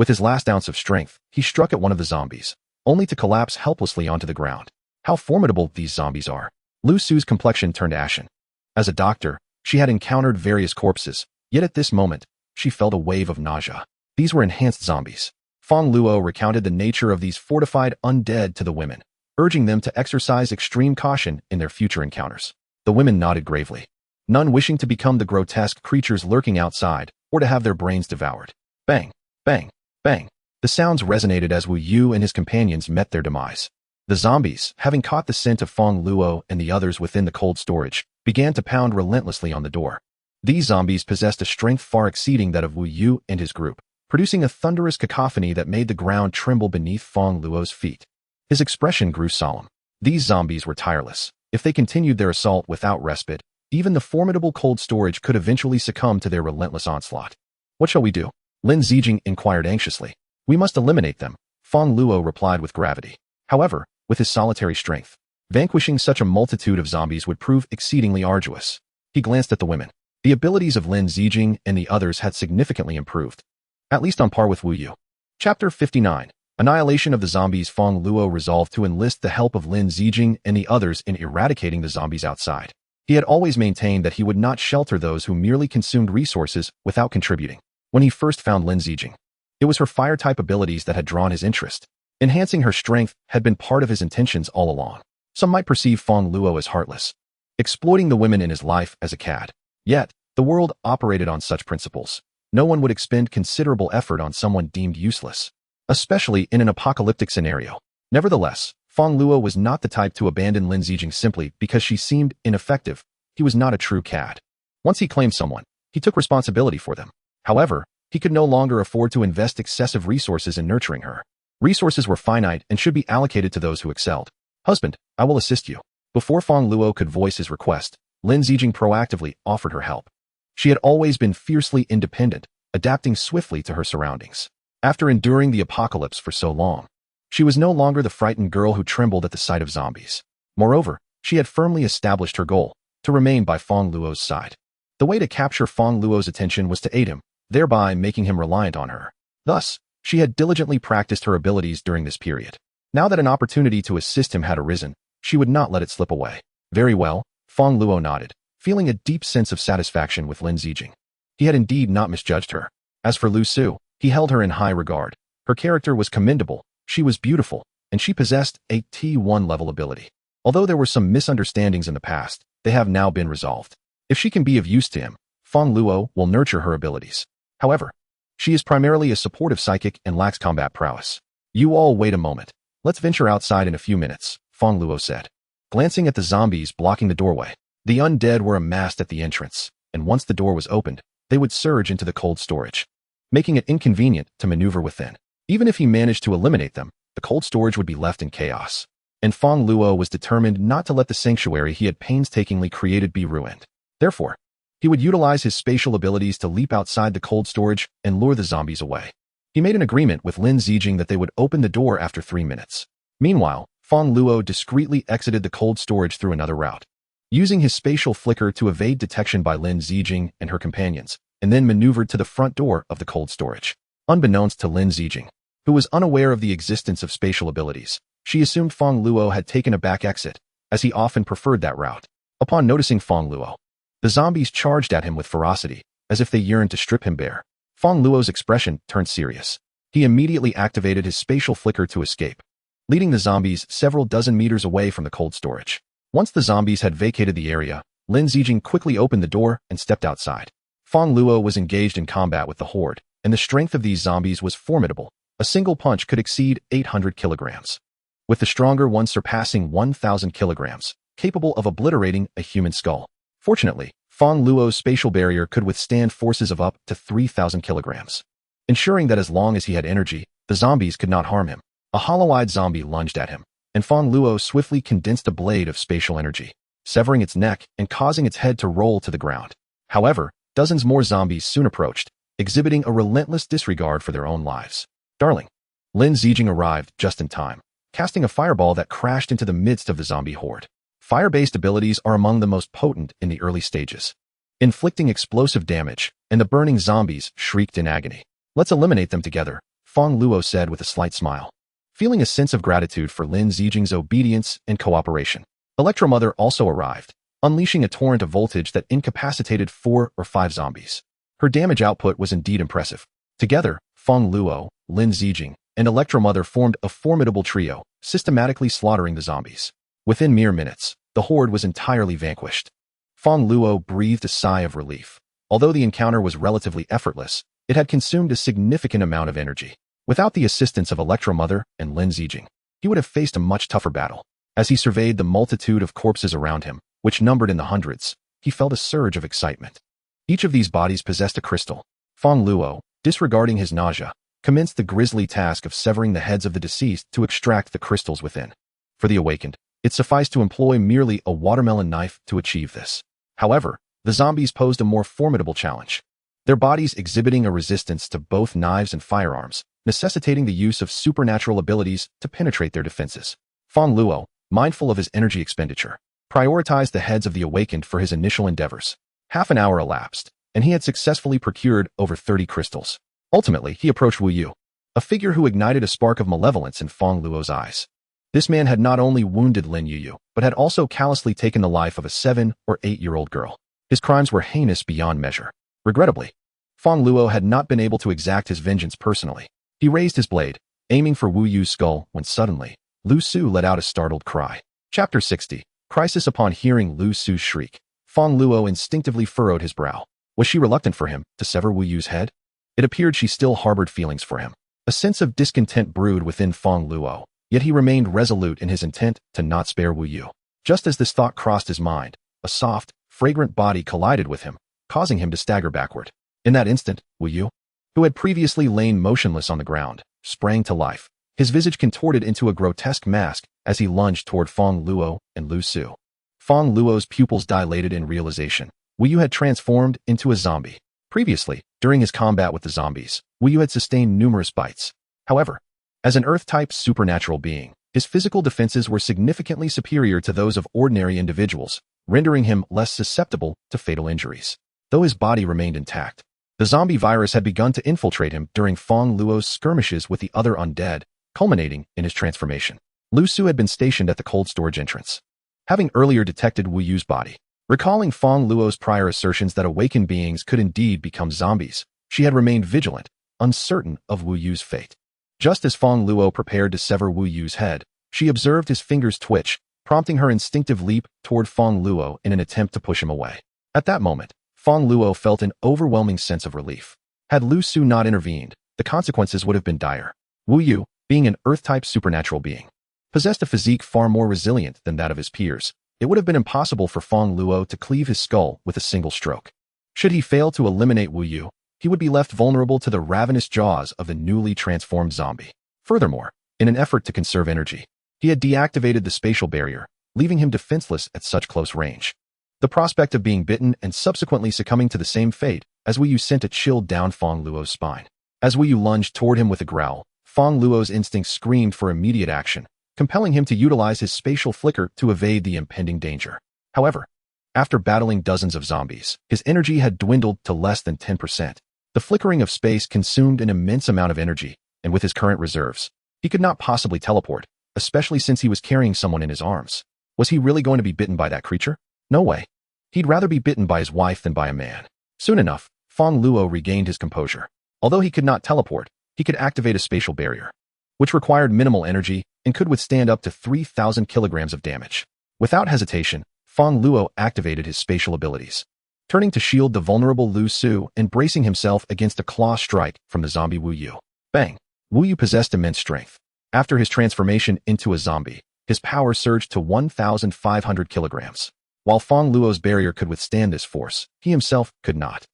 With his last ounce of strength, he struck at one of the zombies, only to collapse helplessly onto the ground. How formidable these zombies are. Lu Su's complexion turned ashen. As a doctor, she had encountered various corpses, yet at this moment, she felt a wave of nausea. These were enhanced zombies. Fong Luo recounted the nature of these fortified undead to the women, urging them to exercise extreme caution in their future encounters. The women nodded gravely, none wishing to become the grotesque creatures lurking outside or to have their brains devoured. Bang, bang, bang. The sounds resonated as Wu Yu and his companions met their demise. The zombies, having caught the scent of Fong Luo and the others within the cold storage, began to pound relentlessly on the door. These zombies possessed a strength far exceeding that of Wu Yu and his group, producing a thunderous cacophony that made the ground tremble beneath Fong Luo's feet. His expression grew solemn. These zombies were tireless. If they continued their assault without respite, even the formidable cold storage could eventually succumb to their relentless onslaught. What shall we do? Lin Zijing inquired anxiously. We must eliminate them, Fong Luo replied with gravity. However, with his solitary strength, vanquishing such a multitude of zombies would prove exceedingly arduous. He glanced at the women. The abilities of Lin Zijing and the others had significantly improved, at least on par with Wu Yu. Chapter 59. Annihilation of the zombies. Fong Luo resolved to enlist the help of Lin Zijing and the others in eradicating the zombies outside. He had always maintained that he would not shelter those who merely consumed resources without contributing. When he first found Lin Zijing, it was her fire-type abilities that had drawn his interest. Enhancing her strength had been part of his intentions all along. Some might perceive Fong Luo as heartless, exploiting the women in his life as a cad. Yet, the world operated on such principles. No one would expend considerable effort on someone deemed useless, especially in an apocalyptic scenario. Nevertheless, Fong Luo was not the type to abandon Lin Zijing simply because she seemed ineffective. He was not a true cad. Once he claimed someone, he took responsibility for them. However, he could no longer afford to invest excessive resources in nurturing her. Resources were finite and should be allocated to those who excelled. Husband, I will assist you. Before Fong Luo could voice his request, Lin Zijing proactively offered her help. She had always been fiercely independent, adapting swiftly to her surroundings. After enduring the apocalypse for so long, she was no longer the frightened girl who trembled at the sight of zombies. Moreover, she had firmly established her goal, to remain by Fong Luo's side. The way to capture Fong Luo's attention was to aid him, thereby making him reliant on her. Thus, she had diligently practiced her abilities during this period. Now that an opportunity to assist him had arisen, she would not let it slip away. Very well, Fong Luo nodded, feeling a deep sense of satisfaction with Lin Zijing. He had indeed not misjudged her. As for Lu Su, he held her in high regard. Her character was commendable, she was beautiful, and she possessed a T1 level ability. Although there were some misunderstandings in the past, they have now been resolved. If she can be of use to him, Fong Luo will nurture her abilities. However, she is primarily a supportive psychic and lacks combat prowess. You all wait a moment. Let's venture outside in a few minutes, Fong Luo said. Glancing at the zombies blocking the doorway, the undead were amassed at the entrance, and once the door was opened, they would surge into the cold storage, making it inconvenient to maneuver within. Even if he managed to eliminate them, the cold storage would be left in chaos. And Fong Luo was determined not to let the sanctuary he had painstakingly created be ruined. Therefore, he would utilize his spatial abilities to leap outside the cold storage and lure the zombies away. He made an agreement with Lin Zijing that they would open the door after 3 minutes. Meanwhile, Fong Luo discreetly exited the cold storage through another route, using his spatial flicker to evade detection by Lin Zijing and her companions, and then maneuvered to the front door of the cold storage. Unbeknownst to Lin Zijing, who was unaware of the existence of spatial abilities, she assumed Fong Luo had taken a back exit, as he often preferred that route. Upon noticing Fong Luo, the zombies charged at him with ferocity, as if they yearned to strip him bare. Fong Luo's expression turned serious. He immediately activated his spatial flicker to escape, leading the zombies several dozen meters away from the cold storage. Once the zombies had vacated the area, Lin Zijing quickly opened the door and stepped outside. Fong Luo was engaged in combat with the horde, and the strength of these zombies was formidable. A single punch could exceed 800 kilograms, with the stronger one surpassing 1,000 kilograms, capable of obliterating a human skull. Fortunately, Fong Luo's spatial barrier could withstand forces of up to 3,000 kilograms, ensuring that as long as he had energy, the zombies could not harm him. A hollow-eyed zombie lunged at him, and Fong Luo swiftly condensed a blade of spatial energy, severing its neck and causing its head to roll to the ground. However, dozens more zombies soon approached, exhibiting a relentless disregard for their own lives. Darling. Lin Zijing arrived just in time, casting a fireball that crashed into the midst of the zombie horde. Fire-based abilities are among the most potent in the early stages, inflicting explosive damage, and the burning zombies shrieked in agony. Let's eliminate them together, Fong Luo said with a slight smile, feeling a sense of gratitude for Lin Zijing's obedience and cooperation. Electromother also arrived, unleashing a torrent of voltage that incapacitated 4 or 5 zombies. Her damage output was indeed impressive. Together, Fong Luo, Lin Zijing, and Electromother formed a formidable trio, systematically slaughtering the zombies. Within mere minutes, the horde was entirely vanquished. Fong Luo breathed a sigh of relief. Although the encounter was relatively effortless, it had consumed a significant amount of energy. Without the assistance of Electromother and Lin Zijing, he would have faced a much tougher battle. As he surveyed the multitude of corpses around him, which numbered in the hundreds, he felt a surge of excitement. Each of these bodies possessed a crystal. Fong Luo, disregarding his nausea, commenced the grisly task of severing the heads of the deceased to extract the crystals within. For the awakened, it sufficed to employ merely a watermelon knife to achieve this. However, the zombies posed a more formidable challenge. Their bodies exhibiting a resistance to both knives and firearms, necessitating the use of supernatural abilities to penetrate their defenses. Fong Luo, mindful of his energy expenditure, prioritized the heads of the awakened for his initial endeavors. Half an hour elapsed, and he had successfully procured over 30 crystals. Ultimately, he approached Wu Yu, a figure who ignited a spark of malevolence in Fong Luo's eyes. This man had not only wounded Lin Yu, but had also callously taken the life of a 7- or 8-year-old girl. His crimes were heinous beyond measure. Regrettably, Fong Luo had not been able to exact his vengeance personally. He raised his blade, aiming for Wu Yu's skull, when suddenly, Lu Su let out a startled cry. Chapter 60. Crisis. Upon hearing Lu Su's shriek, Fong Luo instinctively furrowed his brow. Was she reluctant for him to sever Wu Yu's head? It appeared she still harbored feelings for him. A sense of discontent brewed within Fong Luo, yet he remained resolute in his intent to not spare Wu Yu. Just as this thought crossed his mind, a soft, fragrant body collided with him, causing him to stagger backward. In that instant, Wu Yu, who had previously lain motionless on the ground, sprang to life. His visage contorted into a grotesque mask as he lunged toward Fong Luo and Lu Su. Fong Luo's pupils dilated in realization. Wu Yu had transformed into a zombie. Previously, during his combat with the zombies, Wu Yu had sustained numerous bites. However, as an Earth-type supernatural being, his physical defenses were significantly superior to those of ordinary individuals, rendering him less susceptible to fatal injuries. Though his body remained intact, the zombie virus had begun to infiltrate him during Fong Luo's skirmishes with the other undead, culminating in his transformation. Lu Su had been stationed at the cold storage entrance, having earlier detected Wu Yu's body. Recalling Fong Luo's prior assertions that awakened beings could indeed become zombies, she had remained vigilant, uncertain of Wu Yu's fate. Just as Fong Luo prepared to sever Wu Yu's head, she observed his fingers twitch, prompting her instinctive leap toward Fong Luo in an attempt to push him away. At that moment, Fong Luo felt an overwhelming sense of relief. Had Lu Su not intervened, the consequences would have been dire. Wu Yu, being an Earth-type supernatural being, possessed a physique far more resilient than that of his peers. It would have been impossible for Fong Luo to cleave his skull with a single stroke. Should he fail to eliminate Wu Yu, he would be left vulnerable to the ravenous jaws of the newly transformed zombie. Furthermore, in an effort to conserve energy, he had deactivated the spatial barrier, leaving him defenseless at such close range. The prospect of being bitten and subsequently succumbing to the same fate as Wu Yu sent a chill down Fong Luo's spine. As Wu Yu lunged toward him with a growl, Fong Luo's instincts screamed for immediate action, compelling him to utilize his spatial flicker to evade the impending danger. However, after battling dozens of zombies, his energy had dwindled to less than 10%. The flickering of space consumed an immense amount of energy, and with his current reserves, he could not possibly teleport, especially since he was carrying someone in his arms. Was he really going to be bitten by that creature? No way. He'd rather be bitten by his wife than by a man. Soon enough, Fong Luo regained his composure. Although he could not teleport, he could activate a spatial barrier, which required minimal energy and could withstand up to 3,000 kilograms of damage. Without hesitation, Fong Luo activated his spatial abilities, turning to shield the vulnerable Lu Su and bracing himself against a claw strike from the zombie Wu Yu. Bang! Wu Yu possessed immense strength. After his transformation into a zombie, his power surged to 1,500 kilograms. While Fong Luo's barrier could withstand this force, he himself could not.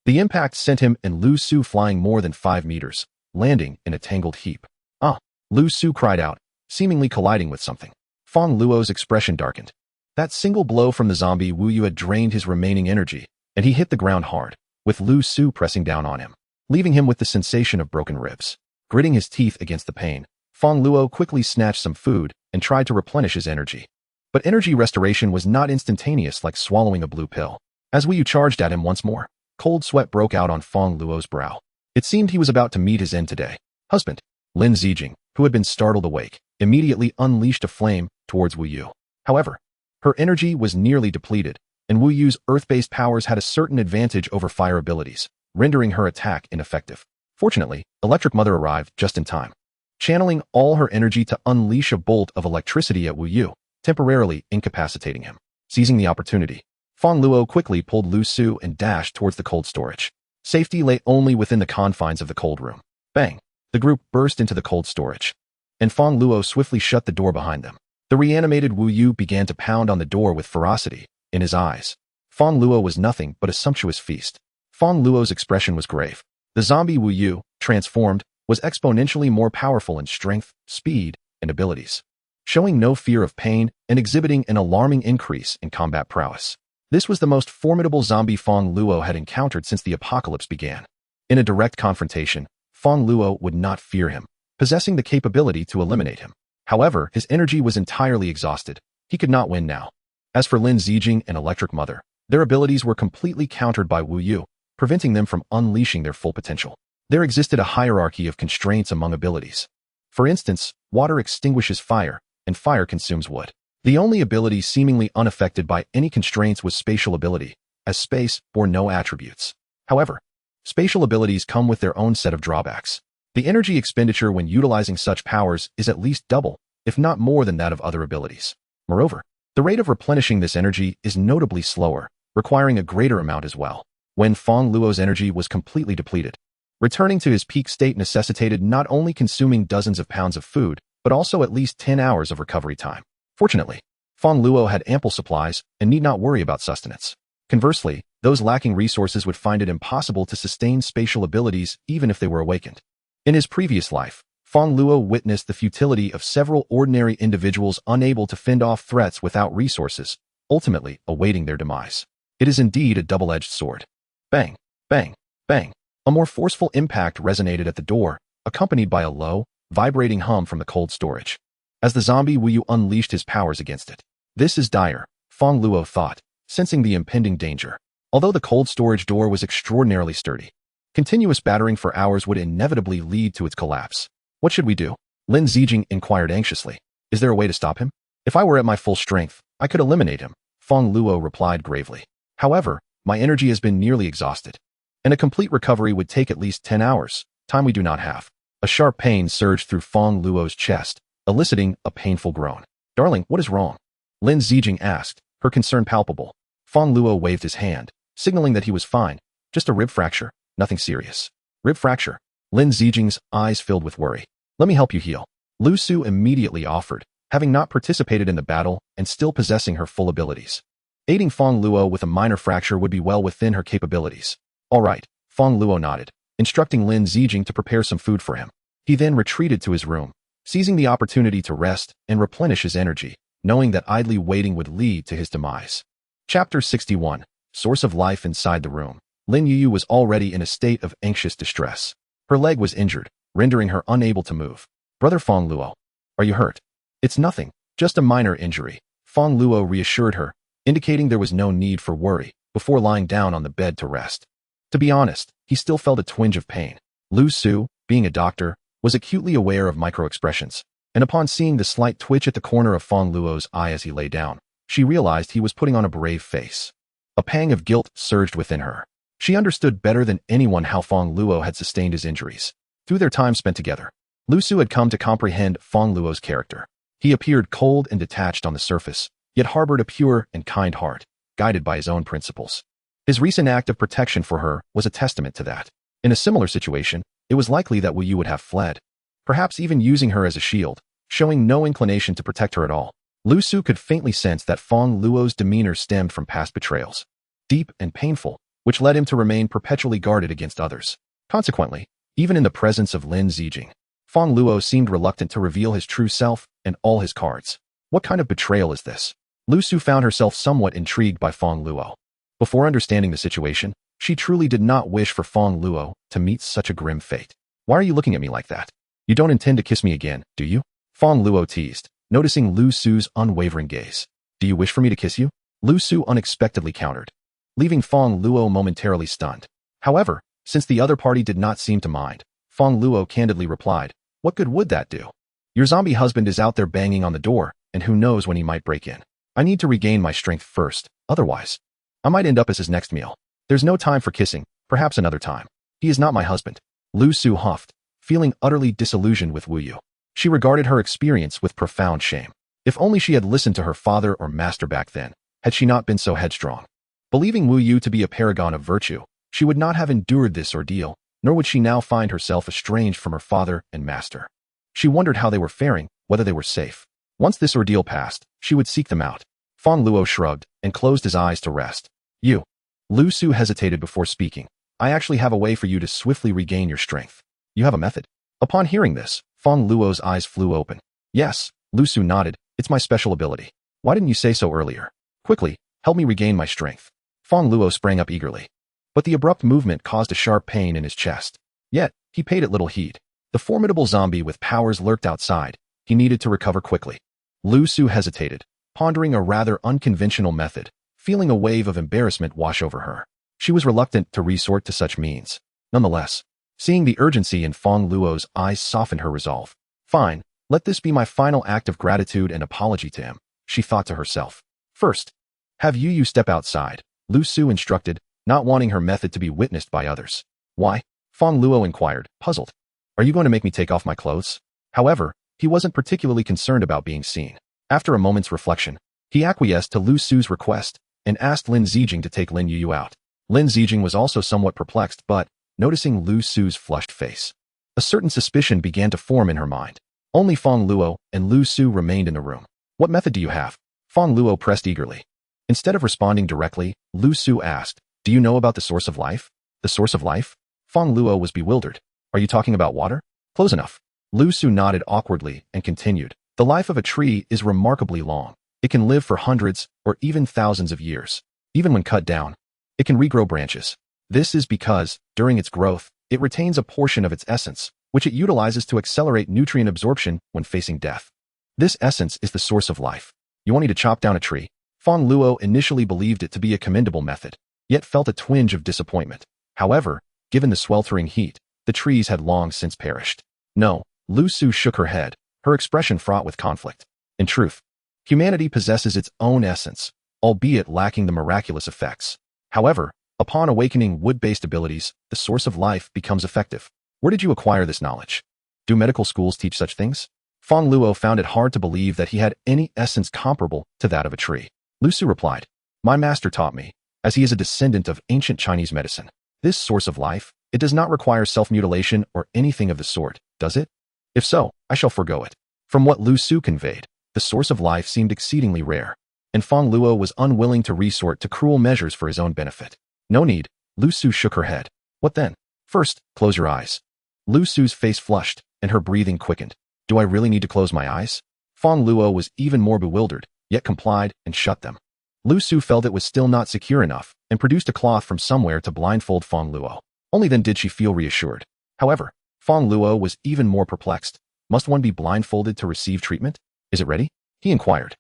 The impact sent him and Lu Su flying more than 5 meters, landing in a tangled heap. Ah! Lu Su cried out, seemingly colliding with something. Fong Luo's expression darkened. That single blow from the zombie Wu Yu had drained his remaining energy, and he hit the ground hard, with Lu Su pressing down on him, leaving him with the sensation of broken ribs. Gritting his teeth against the pain, Fong Luo quickly snatched some food and tried to replenish his energy. But energy restoration was not instantaneous like swallowing a blue pill. As Wu Yu charged at him once more, cold sweat broke out on Fong Luo's brow. It seemed he was about to meet his end today. husband. Lin Zijing, who had been startled awake, immediately unleashed a flame towards Wu Yu. However, her energy was nearly depleted, and Wu Yu's earth-based powers had a certain advantage over fire abilities, rendering her attack ineffective. Fortunately, Electric Mother arrived just in time, channeling all her energy to unleash a bolt of electricity at Wu Yu, temporarily incapacitating him. Seizing the opportunity, Fong Luo quickly pulled Lu Su and dashed towards the cold storage. Safety lay only within the confines of the cold room. Bang! The group burst into the cold storage, and Fong Luo swiftly shut the door behind them. The reanimated Wu Yu began to pound on the door with ferocity in his eyes. Fong Luo was nothing but a sumptuous feast. Fong Luo's expression was grave. The zombie Wu Yu, transformed, was exponentially more powerful in strength, speed, and abilities, showing no fear of pain and exhibiting an alarming increase in combat prowess. This was the most formidable zombie Fong Luo had encountered since the apocalypse began. In a direct confrontation, Fong Luo would not fear him, possessing the capability to eliminate him. However, his energy was entirely exhausted. He could not win now. As for Lin Zijing and Electric Mother, their abilities were completely countered by Wu Yu, preventing them from unleashing their full potential. There existed a hierarchy of constraints among abilities. For instance, water extinguishes fire, and fire consumes wood. The only ability seemingly unaffected by any constraints was spatial ability, as space bore no attributes. However, spatial abilities come with their own set of drawbacks. The energy expenditure when utilizing such powers is at least double, if not more than that of other abilities. Moreover, the rate of replenishing this energy is notably slower, requiring a greater amount as well. When Fong Luo's energy was completely depleted, returning to his peak state necessitated not only consuming dozens of pounds of food, but also at least 10 hours of recovery time. Fortunately, Fong Luo had ample supplies and need not worry about sustenance. Conversely, those lacking resources would find it impossible to sustain spatial abilities even if they were awakened. In his previous life, Fong Luo witnessed the futility of several ordinary individuals unable to fend off threats without resources, ultimately awaiting their demise. It is indeed a double-edged sword. Bang, bang, bang. A more forceful impact resonated at the door, accompanied by a low, vibrating hum from the cold storage, as the zombie Wu Yu unleashed his powers against it. This is dire, Fong Luo thought, sensing the impending danger. Although the cold storage door was extraordinarily sturdy, continuous battering for hours would inevitably lead to its collapse. What should we do? Lin Zijing inquired anxiously. Is there a way to stop him? If I were at my full strength, I could eliminate him, Fong Luo replied gravely. However, my energy has been nearly exhausted, and a complete recovery would take at least 10 hours, time we do not have. A sharp pain surged through Fong Luo's chest, eliciting a painful groan. Darling, what is wrong? Lin Zijing asked, her concern palpable. Fong Luo waved his hand, signaling that he was fine. Just a rib fracture, nothing serious. Rib fracture? Lin Zijing's eyes filled with worry. Let me help you heal. Lu Su immediately offered, having not participated in the battle and still possessing her full abilities. Aiding Fong Luo with a minor fracture would be well within her capabilities. All right, Fong Luo nodded, instructing Lin Zijing to prepare some food for him. He then retreated to his room, seizing the opportunity to rest and replenish his energy, knowing that idly waiting would lead to his demise. Chapter 61. Source of life inside the room. Lin Yu was already in a state of anxious distress. Her leg was injured, rendering her unable to move. Brother Fong Luo, are you hurt? It's nothing, just a minor injury, Fong Luo reassured her, indicating there was no need for worry, before lying down on the bed to rest. To be honest, he still felt a twinge of pain. Lu Su, being a doctor, was acutely aware of micro-expressions, and upon seeing the slight twitch at the corner of Fong Luo's eye as he lay down, she realized he was putting on a brave face. A pang of guilt surged within her. She understood better than anyone how Fong Luo had sustained his injuries. Through their time spent together, Lu Su had come to comprehend Fong Luo's character. He appeared cold and detached on the surface, yet harbored a pure and kind heart, guided by his own principles. His recent act of protection for her was a testament to that. In a similar situation, it was likely that Wu Yu would have fled, perhaps even using her as a shield, showing no inclination to protect her at all. Lu Su could faintly sense that Fong Luo's demeanor stemmed from past betrayals, deep and painful, which led him to remain perpetually guarded against others. Consequently, even in the presence of Lin Zijing, Fong Luo seemed reluctant to reveal his true self and all his cards. What kind of betrayal is this? Lu Su found herself somewhat intrigued by Fong Luo. Before understanding the situation, she truly did not wish for Fong Luo to meet such a grim fate. Why are you looking at me like that? You don't intend to kiss me again, do you? Fong Luo teased, noticing Lu Su's unwavering gaze. Do you wish for me to kiss you? Lu Su unexpectedly countered, leaving Fong Luo momentarily stunned. However, since the other party did not seem to mind, Fong Luo candidly replied, "What good would that do? Your zombie husband is out there banging on the door, and who knows when he might break in. I need to regain my strength first, otherwise I might end up as his next meal. There's no time for kissing, perhaps another time. He is not my husband." Lu Su huffed, feeling utterly disillusioned with Wu Yu. She regarded her experience with profound shame. If only she had listened to her father or master back then, had she not been so headstrong. Believing Wu Yu to be a paragon of virtue, she would not have endured this ordeal, nor would she now find herself estranged from her father and master. She wondered how they were faring, whether they were safe. Once this ordeal passed, she would seek them out. Fong Luo shrugged and closed his eyes to rest. "You." Lu Su hesitated before speaking. "I actually have a way for you to swiftly regain your strength." "You have a method?" Upon hearing this, Fong Luo's eyes flew open. "Yes," Lu Su nodded. "It's my special ability. Why didn't you say so earlier? Quickly, help me regain my strength." Fong Luo sprang up eagerly. But the abrupt movement caused a sharp pain in his chest. Yet, he paid it little heed. The formidable zombie with powers lurked outside. He needed to recover quickly. Lu Su hesitated, pondering a rather unconventional method, feeling a wave of embarrassment wash over her. She was reluctant to resort to such means. Nonetheless, seeing the urgency in Fong Luo's eyes softened her resolve. "Fine, let this be my final act of gratitude and apology to him," she thought to herself. "First, have Yu Yu step outside," Lu Su instructed, not wanting her method to be witnessed by others. "Why?" Fong Luo inquired, puzzled. "Are you going to make me take off my clothes?" However, he wasn't particularly concerned about being seen. After a moment's reflection, he acquiesced to Lu Su's request and asked Lin Zijing to take Lin Yu out. Lin Zijing was also somewhat perplexed, but, noticing Lu Su's flushed face, a certain suspicion began to form in her mind. Only Fong Luo and Lu Su remained in the room. "What method do you have?" Fong Luo pressed eagerly. Instead of responding directly, Lu Su asked, "Do you know about the source of life?" "The source of life?" Fong Luo was bewildered. "Are you talking about water?" "Close enough." Lu Su nodded awkwardly and continued, "The life of a tree is remarkably long. It can live for hundreds or even thousands of years. Even when cut down, it can regrow branches. This is because, during its growth, it retains a portion of its essence, which it utilizes to accelerate nutrient absorption when facing death. This essence is the source of life. You want me to chop down a tree?" Fong Luo initially believed it to be a commendable method, yet felt a twinge of disappointment. However, given the sweltering heat, the trees had long since perished. "No," Lu Su shook her head, her expression fraught with conflict. "In truth, humanity possesses its own essence, albeit lacking the miraculous effects. However, upon awakening wood-based abilities, the source of life becomes effective." "Where did you acquire this knowledge? Do medical schools teach such things?" Fong Luo found it hard to believe that he had any essence comparable to that of a tree. Lu Su replied, "My master taught me, as he is a descendant of ancient Chinese medicine. This source of life, it does not require self-mutilation or anything of the sort, does it? If so, I shall forego it." From what Lu Su conveyed, the source of life seemed exceedingly rare, and Fong Luo was unwilling to resort to cruel measures for his own benefit. "No need," Lu Su shook her head. "What then?" "First, close your eyes." Lu Su's face flushed, and her breathing quickened. "Do I really need to close my eyes?" Fong Luo was even more bewildered, yet complied and shut them. Lu Su felt it was still not secure enough, and produced a cloth from somewhere to blindfold Fong Luo. Only then did she feel reassured. However, Fong Luo was even more perplexed. Must one be blindfolded to receive treatment? "Is it ready?" he inquired.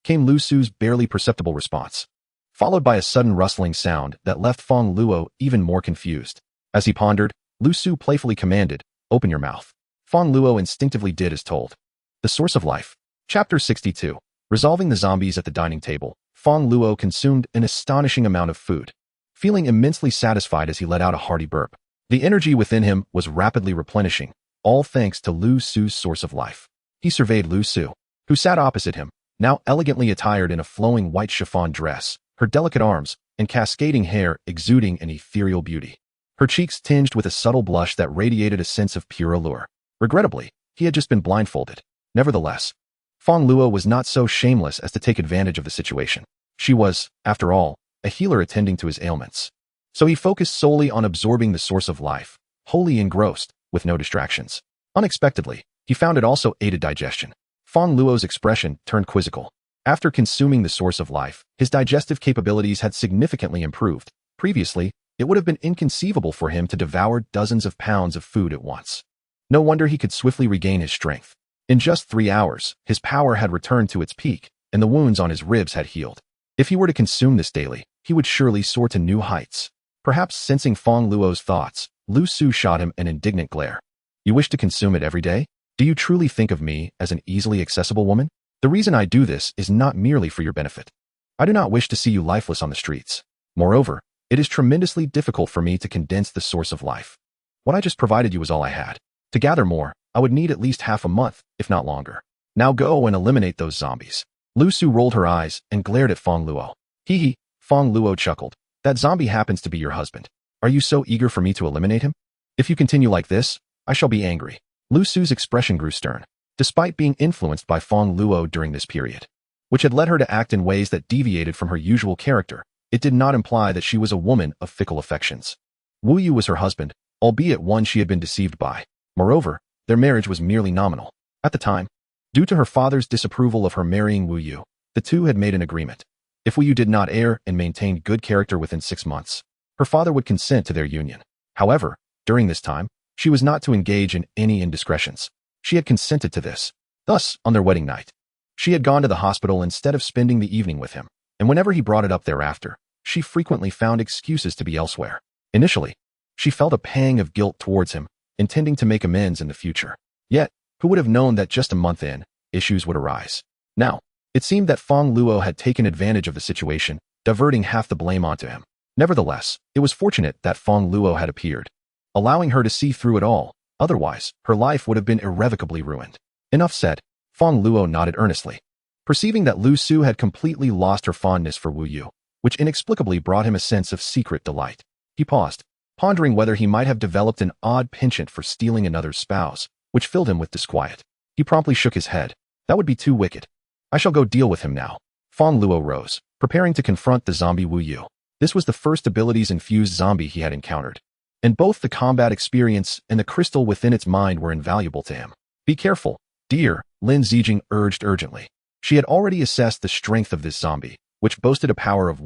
Came Lu Su's barely perceptible response, followed by a sudden rustling sound that left Fong Luo even more confused. As he pondered, Lu Su playfully commanded, "Open your mouth." Fong Luo instinctively did as told. The source of life. Chapter 62. Resolving the zombies at the dining table, Fong Luo consumed an astonishing amount of food, feeling immensely satisfied as he let out a hearty burp. The energy within him was rapidly replenishing, all thanks to Lu Su's source of life. He surveyed Lu Su, who sat opposite him, now elegantly attired in a flowing white chiffon dress, her delicate arms and cascading hair exuding an ethereal beauty. Her cheeks tinged with a subtle blush that radiated a sense of pure allure. Regrettably, he had just been blindfolded. Nevertheless, Fong Luo was not so shameless as to take advantage of the situation. She was, after all, a healer attending to his ailments. So he focused solely on absorbing the source of life, wholly engrossed, with no distractions. Unexpectedly, he found it also aided digestion. Fong Luo's expression turned quizzical. After consuming the source of life, his digestive capabilities had significantly improved. Previously, it would have been inconceivable for him to devour dozens of pounds of food at once. No wonder he could swiftly regain his strength. In just 3 hours, his power had returned to its peak, and the wounds on his ribs had healed. If he were to consume this daily, he would surely soar to new heights. Perhaps sensing Fong Luo's thoughts, Lu Su shot him an indignant glare. You wish to consume it every day? Do you truly think of me as an easily accessible woman? The reason I do this is not merely for your benefit. I do not wish to see you lifeless on the streets. Moreover, it is tremendously difficult for me to condense the source of life. What I just provided you was all I had. To gather more, I would need at least half a month, if not longer. Now go and eliminate those zombies. Lu Su rolled her eyes and glared at Fong Luo. Hee hee, Fong Luo chuckled. That zombie happens to be your husband. Are you so eager for me to eliminate him? If you continue like this, I shall be angry. Lu Su's expression grew stern, despite being influenced by Fong Luo during this period, which had led her to act in ways that deviated from her usual character. It did not imply that she was a woman of fickle affections. Wu Yu was her husband, albeit one she had been deceived by. Moreover, their marriage was merely nominal. At the time, due to her father's disapproval of her marrying Wu Yu, the two had made an agreement. If Wu Yu did not err and maintained good character within 6 months, her father would consent to their union. However, during this time, she was not to engage in any indiscretions. She had consented to this. Thus, on their wedding night, she had gone to the hospital instead of spending the evening with him, and whenever he brought it up thereafter, she frequently found excuses to be elsewhere. Initially, she felt a pang of guilt towards him, intending to make amends in the future. Yet, who would have known that just a month in, issues would arise? Now, it seemed that Fong Luo had taken advantage of the situation, diverting half the blame onto him. Nevertheless, it was fortunate that Fong Luo had appeared, allowing her to see through it all. Otherwise, her life would have been irrevocably ruined. Enough said. Fong Luo nodded earnestly, perceiving that Lu Su had completely lost her fondness for Wu Yu, which inexplicably brought him a sense of secret delight. He paused, pondering whether he might have developed an odd penchant for stealing another's spouse, which filled him with disquiet. He promptly shook his head. That would be too wicked. I shall go deal with him now. Fong Luo rose, preparing to confront the zombie Wu Yu. This was the first abilities-infused zombie he had encountered, and both the combat experience and the crystal within its mind were invaluable to him. Be careful, dear, Lin Zijing urged urgently. She had already assessed the strength of this zombie, which boasted a power of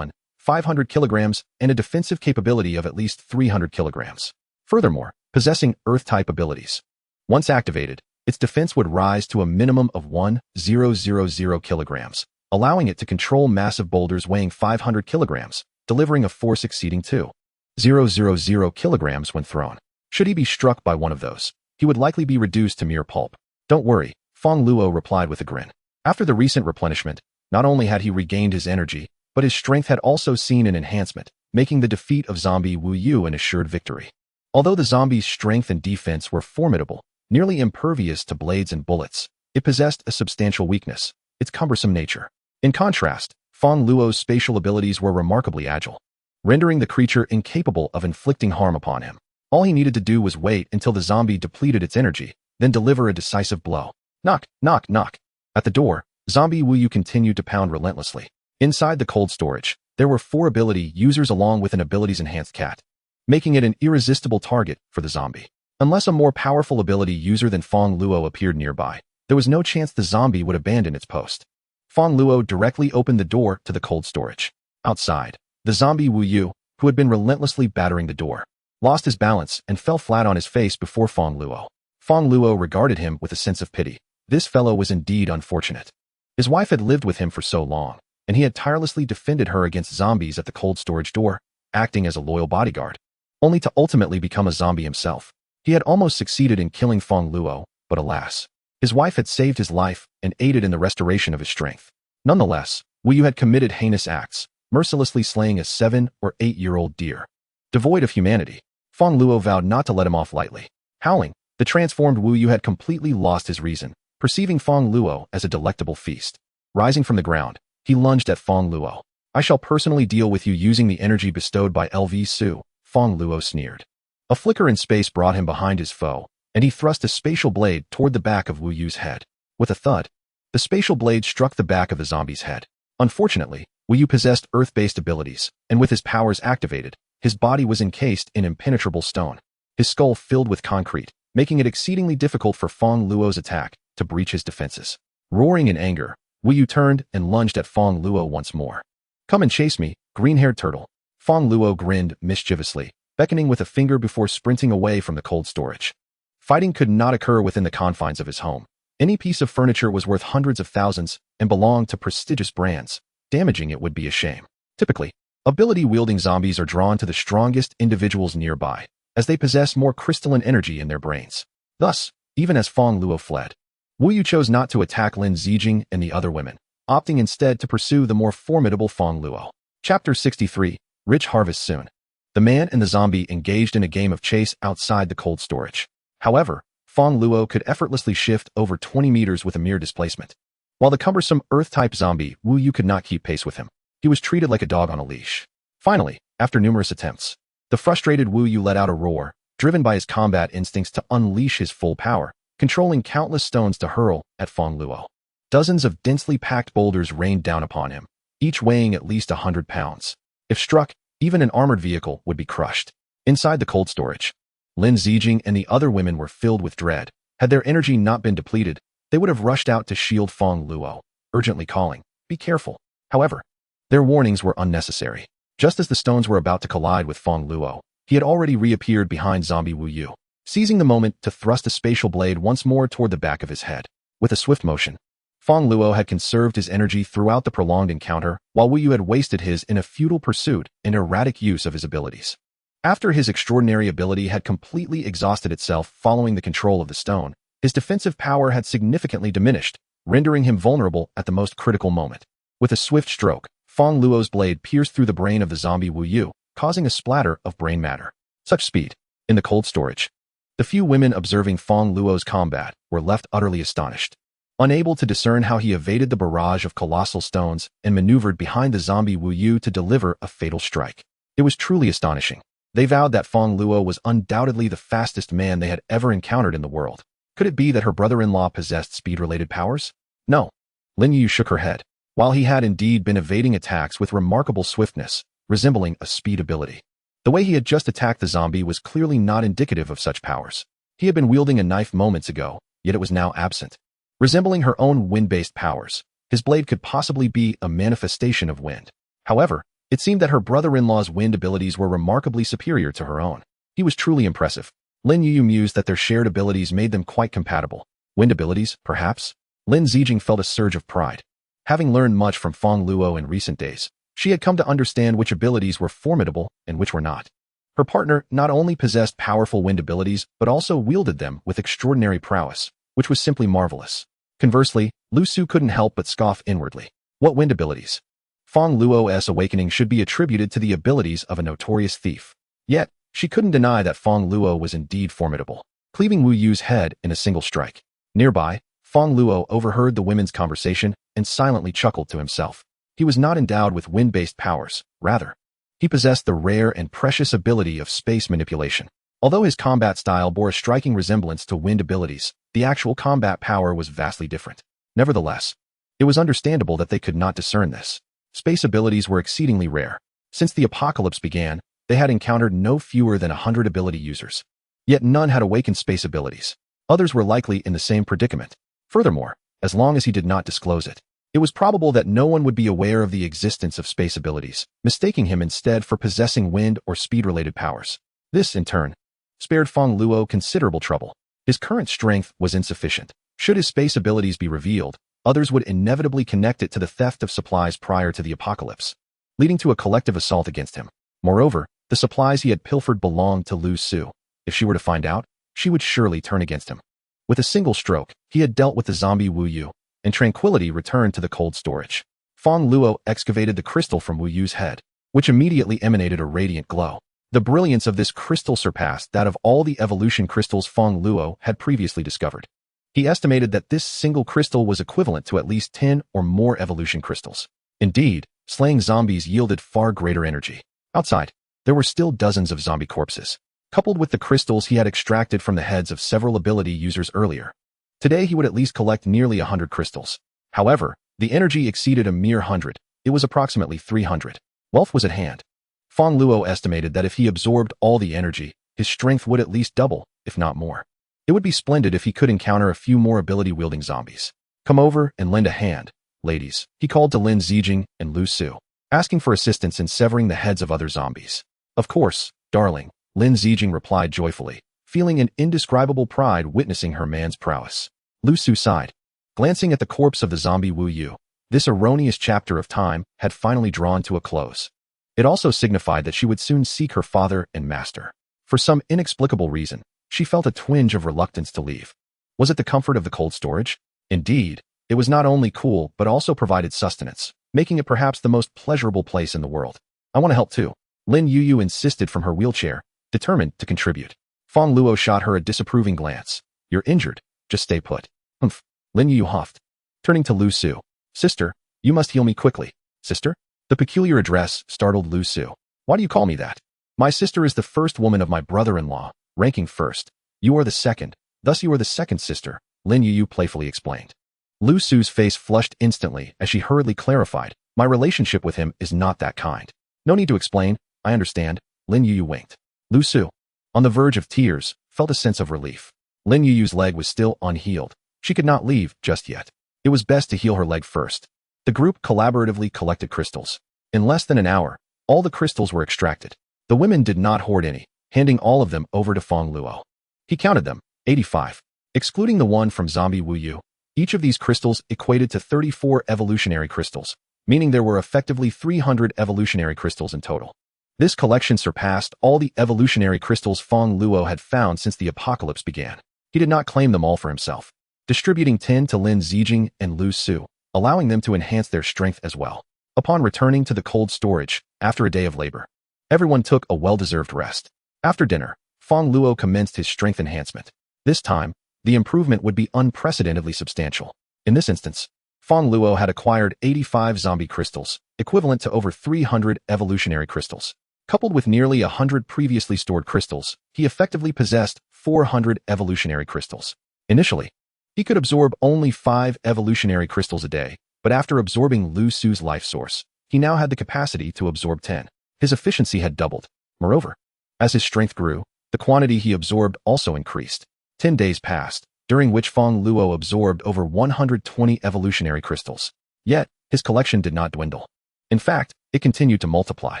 500 kilograms and a defensive capability of at least 300 kilograms. Furthermore, possessing Earth-type abilities. Once activated, its defense would rise to a minimum of 1,000 kilograms, allowing it to control massive boulders weighing 500 kilograms, delivering a force exceeding 2,000 kilograms when thrown. Should he be struck by one of those, he would likely be reduced to mere pulp. Don't worry, Fong Luo replied with a grin. After the recent replenishment, not only had he regained his energy, but his strength had also seen an enhancement, making the defeat of zombie Wu Yu an assured victory. Although the zombie's strength and defense were formidable, nearly impervious to blades and bullets, it possessed a substantial weakness, its cumbersome nature. In contrast, Fong Luo's spatial abilities were remarkably agile, rendering the creature incapable of inflicting harm upon him. All he needed to do was wait until the zombie depleted its energy, then deliver a decisive blow. Knock, knock, knock. At the door, zombie Wu Yu continued to pound relentlessly. Inside the cold storage, there were 4 ability users along with an abilities-enhanced cat, making it an irresistible target for the zombie. Unless a more powerful ability user than Fong Luo appeared nearby, there was no chance the zombie would abandon its post. Fong Luo directly opened the door to the cold storage. Outside, the zombie Wu Yu, who had been relentlessly battering the door, lost his balance and fell flat on his face before Fong Luo. Fong Luo regarded him with a sense of pity. This fellow was indeed unfortunate. His wife had lived with him for so long, and he had tirelessly defended her against zombies at the cold storage door, acting as a loyal bodyguard, only to ultimately become a zombie himself. He had almost succeeded in killing Fong Luo, but alas, his wife had saved his life and aided in the restoration of his strength. Nonetheless, Wu Yu had committed heinous acts, mercilessly slaying a 7- or 8-year-old deer. Devoid of humanity, Fong Luo vowed not to let him off lightly. Howling, the transformed Wu Yu had completely lost his reason, perceiving Fong Luo as a delectable feast. Rising from the ground, he lunged at Fong Luo. I shall personally deal with you using the energy bestowed by LV Su, Fong Luo sneered. A flicker in space brought him behind his foe, and he thrust a spatial blade toward the back of Wu Yu's head. With a thud, the spatial blade struck the back of the zombie's head. Unfortunately, Wu Yu possessed earth-based abilities, and with his powers activated, his body was encased in impenetrable stone, his skull filled with concrete, making it exceedingly difficult for Fong Luo's attack to breach his defenses. Roaring in anger, Wu Yu turned and lunged at Fong Luo once more. Come and chase me, green-haired turtle. Fong Luo grinned mischievously, beckoning with a finger before sprinting away from the cold storage. Fighting could not occur within the confines of his home. Any piece of furniture was worth hundreds of thousands and belonged to prestigious brands. Damaging it would be a shame. Typically, ability-wielding zombies are drawn to the strongest individuals nearby, as they possess more crystalline energy in their brains. Thus, even as Fong Luo fled, Wu Yu chose not to attack Lin Zijing and the other women, opting instead to pursue the more formidable Fong Luo. Chapter 63, Rich Harvest Soon. The man and the zombie engaged in a game of chase outside the cold storage. However, Fong Luo could effortlessly shift over 20 meters with a mere displacement. While the cumbersome Earth-type zombie Wu Yu could not keep pace with him, he was treated like a dog on a leash. Finally, after numerous attempts, the frustrated Wu Yu let out a roar, driven by his combat instincts to unleash his full power, controlling countless stones to hurl at Fong Luo. Dozens of densely packed boulders rained down upon him, each weighing at least 100 pounds. If struck, even an armored vehicle would be crushed. Inside the cold storage, Lin Zijing and the other women were filled with dread. Had their energy not been depleted, they would have rushed out to shield Fong Luo, urgently calling, "Be careful." However, their warnings were unnecessary. Just as the stones were about to collide with Fong Luo, he had already reappeared behind zombie Wu Yu, seizing the moment to thrust a spatial blade once more toward the back of his head. With a swift motion, Fong Luo had conserved his energy throughout the prolonged encounter, while Wu Yu had wasted his in a futile pursuit and erratic use of his abilities. After his extraordinary ability had completely exhausted itself following the control of the stone, his defensive power had significantly diminished, rendering him vulnerable at the most critical moment. With a swift stroke, Fong Luo's blade pierced through the brain of the zombie Wu Yu, causing a splatter of brain matter. Such speed. In the cold storage, the few women observing Fong Luo's combat were left utterly astonished. Unable to discern how he evaded the barrage of colossal stones and maneuvered behind the zombie Wu Yu to deliver a fatal strike. It was truly astonishing. They vowed that Fong Luo was undoubtedly the fastest man they had ever encountered in the world. Could it be that her brother-in-law possessed speed-related powers? No. Lin Yu shook her head. While he had indeed been evading attacks with remarkable swiftness, resembling a speed ability, the way he had just attacked the zombie was clearly not indicative of such powers. He had been wielding a knife moments ago, yet it was now absent. Resembling her own wind-based powers, his blade could possibly be a manifestation of wind. However, it seemed that her brother-in-law's wind abilities were remarkably superior to her own. He was truly impressive. Lin Yu mused that their shared abilities made them quite compatible. Wind abilities, perhaps? Lin Zijing felt a surge of pride. Having learned much from Fong Luo in recent days, she had come to understand which abilities were formidable and which were not. Her partner not only possessed powerful wind abilities, but also wielded them with extraordinary prowess, which was simply marvelous. Conversely, Lu Su couldn't help but scoff inwardly. What wind abilities? Fong Luo's awakening should be attributed to the abilities of a notorious thief. Yet, she couldn't deny that Fong Luo was indeed formidable, cleaving Wu Yu's head in a single strike. Nearby, Fong Luo overheard the women's conversation and silently chuckled to himself. He was not endowed with wind-based powers, rather, he possessed the rare and precious ability of space manipulation. Although his combat style bore a striking resemblance to wind abilities, the actual combat power was vastly different. Nevertheless, it was understandable that they could not discern this. Space abilities were exceedingly rare. Since the apocalypse began, they had encountered no fewer than 100 ability users. Yet none had awakened space abilities. Others were likely in the same predicament. Furthermore, as long as he did not disclose it, it was probable that no one would be aware of the existence of space abilities, mistaking him instead for possessing wind or speed-related powers. This, in turn, spared Fong Luo considerable trouble. His current strength was insufficient. Should his space abilities be revealed, others would inevitably connect it to the theft of supplies prior to the apocalypse, leading to a collective assault against him. Moreover, the supplies he had pilfered belonged to Lu Su. If she were to find out, she would surely turn against him. With a single stroke, he had dealt with the zombie Wu Yu, and tranquility returned to the cold storage. Fong Luo excavated the crystal from Wu Yu's head, which immediately emanated a radiant glow. The brilliance of this crystal surpassed that of all the evolution crystals Fong Luo had previously discovered. He estimated that this single crystal was equivalent to at least 10 or more evolution crystals. Indeed, slaying zombies yielded far greater energy. Outside, there were still dozens of zombie corpses, coupled with the crystals he had extracted from the heads of several ability users earlier. Today he would at least collect nearly 100 crystals. However, the energy exceeded a mere 100. It was approximately 300. Wealth was at hand. Fong Luo estimated that if he absorbed all the energy, his strength would at least double, if not more. It would be splendid if he could encounter a few more ability-wielding zombies. Come over and lend a hand, ladies, he called to Lin Zijing and Lu Su, asking for assistance in severing the heads of other zombies. Of course, darling, Lin Zijing replied joyfully, feeling an indescribable pride witnessing her man's prowess. Lu Su sighed, glancing at the corpse of the zombie Wu Yu. This erroneous chapter of time had finally drawn to a close. It also signified that she would soon seek her father and master. For some inexplicable reason, she felt a twinge of reluctance to leave. Was it the comfort of the cold storage? Indeed, it was not only cool but also provided sustenance, making it perhaps the most pleasurable place in the world. I want to help too, Lin Yuyu insisted from her wheelchair, determined to contribute. Fong Luo shot her a disapproving glance. You're injured. Just stay put. Humph. Lin Yuyu huffed. Turning to Lu Su. Sister, you must heal me quickly. Sister? The peculiar address startled Lu Su. Why do you call me that? My sister is the first woman of my brother-in-law, ranking first. You are the second, thus you are the second sister, Lin Yuyu playfully explained. Lu Su's face flushed instantly as she hurriedly clarified, my relationship with him is not that kind. No need to explain, I understand, Lin Yuyu winked. Lu Su, on the verge of tears, felt a sense of relief. Lin Yuyu's leg was still unhealed. She could not leave just yet. It was best to heal her leg first. The group collaboratively collected crystals. In less than an hour, all the crystals were extracted. The women did not hoard any, handing all of them over to Fong Luo. He counted them, 85. Excluding the one from Zombie Wu Yu, each of these crystals equated to 34 evolutionary crystals, meaning there were effectively 300 evolutionary crystals in total. This collection surpassed all the evolutionary crystals Fong Luo had found since the apocalypse began. He did not claim them all for himself, distributing 10 to Lin Zijing and Lu Su, allowing them to enhance their strength as well. Upon returning to the cold storage, after a day of labor, everyone took a well-deserved rest. After dinner, Fong Luo commenced his strength enhancement. This time, the improvement would be unprecedentedly substantial. In this instance, Fong Luo had acquired 85 zombie crystals, equivalent to over 300 evolutionary crystals. Coupled with nearly 100 previously stored crystals, he effectively possessed 400 evolutionary crystals. Initially, he could absorb only 5 evolutionary crystals a day, but after absorbing Lu Su's life source, he now had the capacity to absorb 10. His efficiency had doubled. Moreover, as his strength grew, the quantity he absorbed also increased. 10 days passed, during which Fong Luo absorbed over 120 evolutionary crystals. Yet, his collection did not dwindle. In fact, it continued to multiply.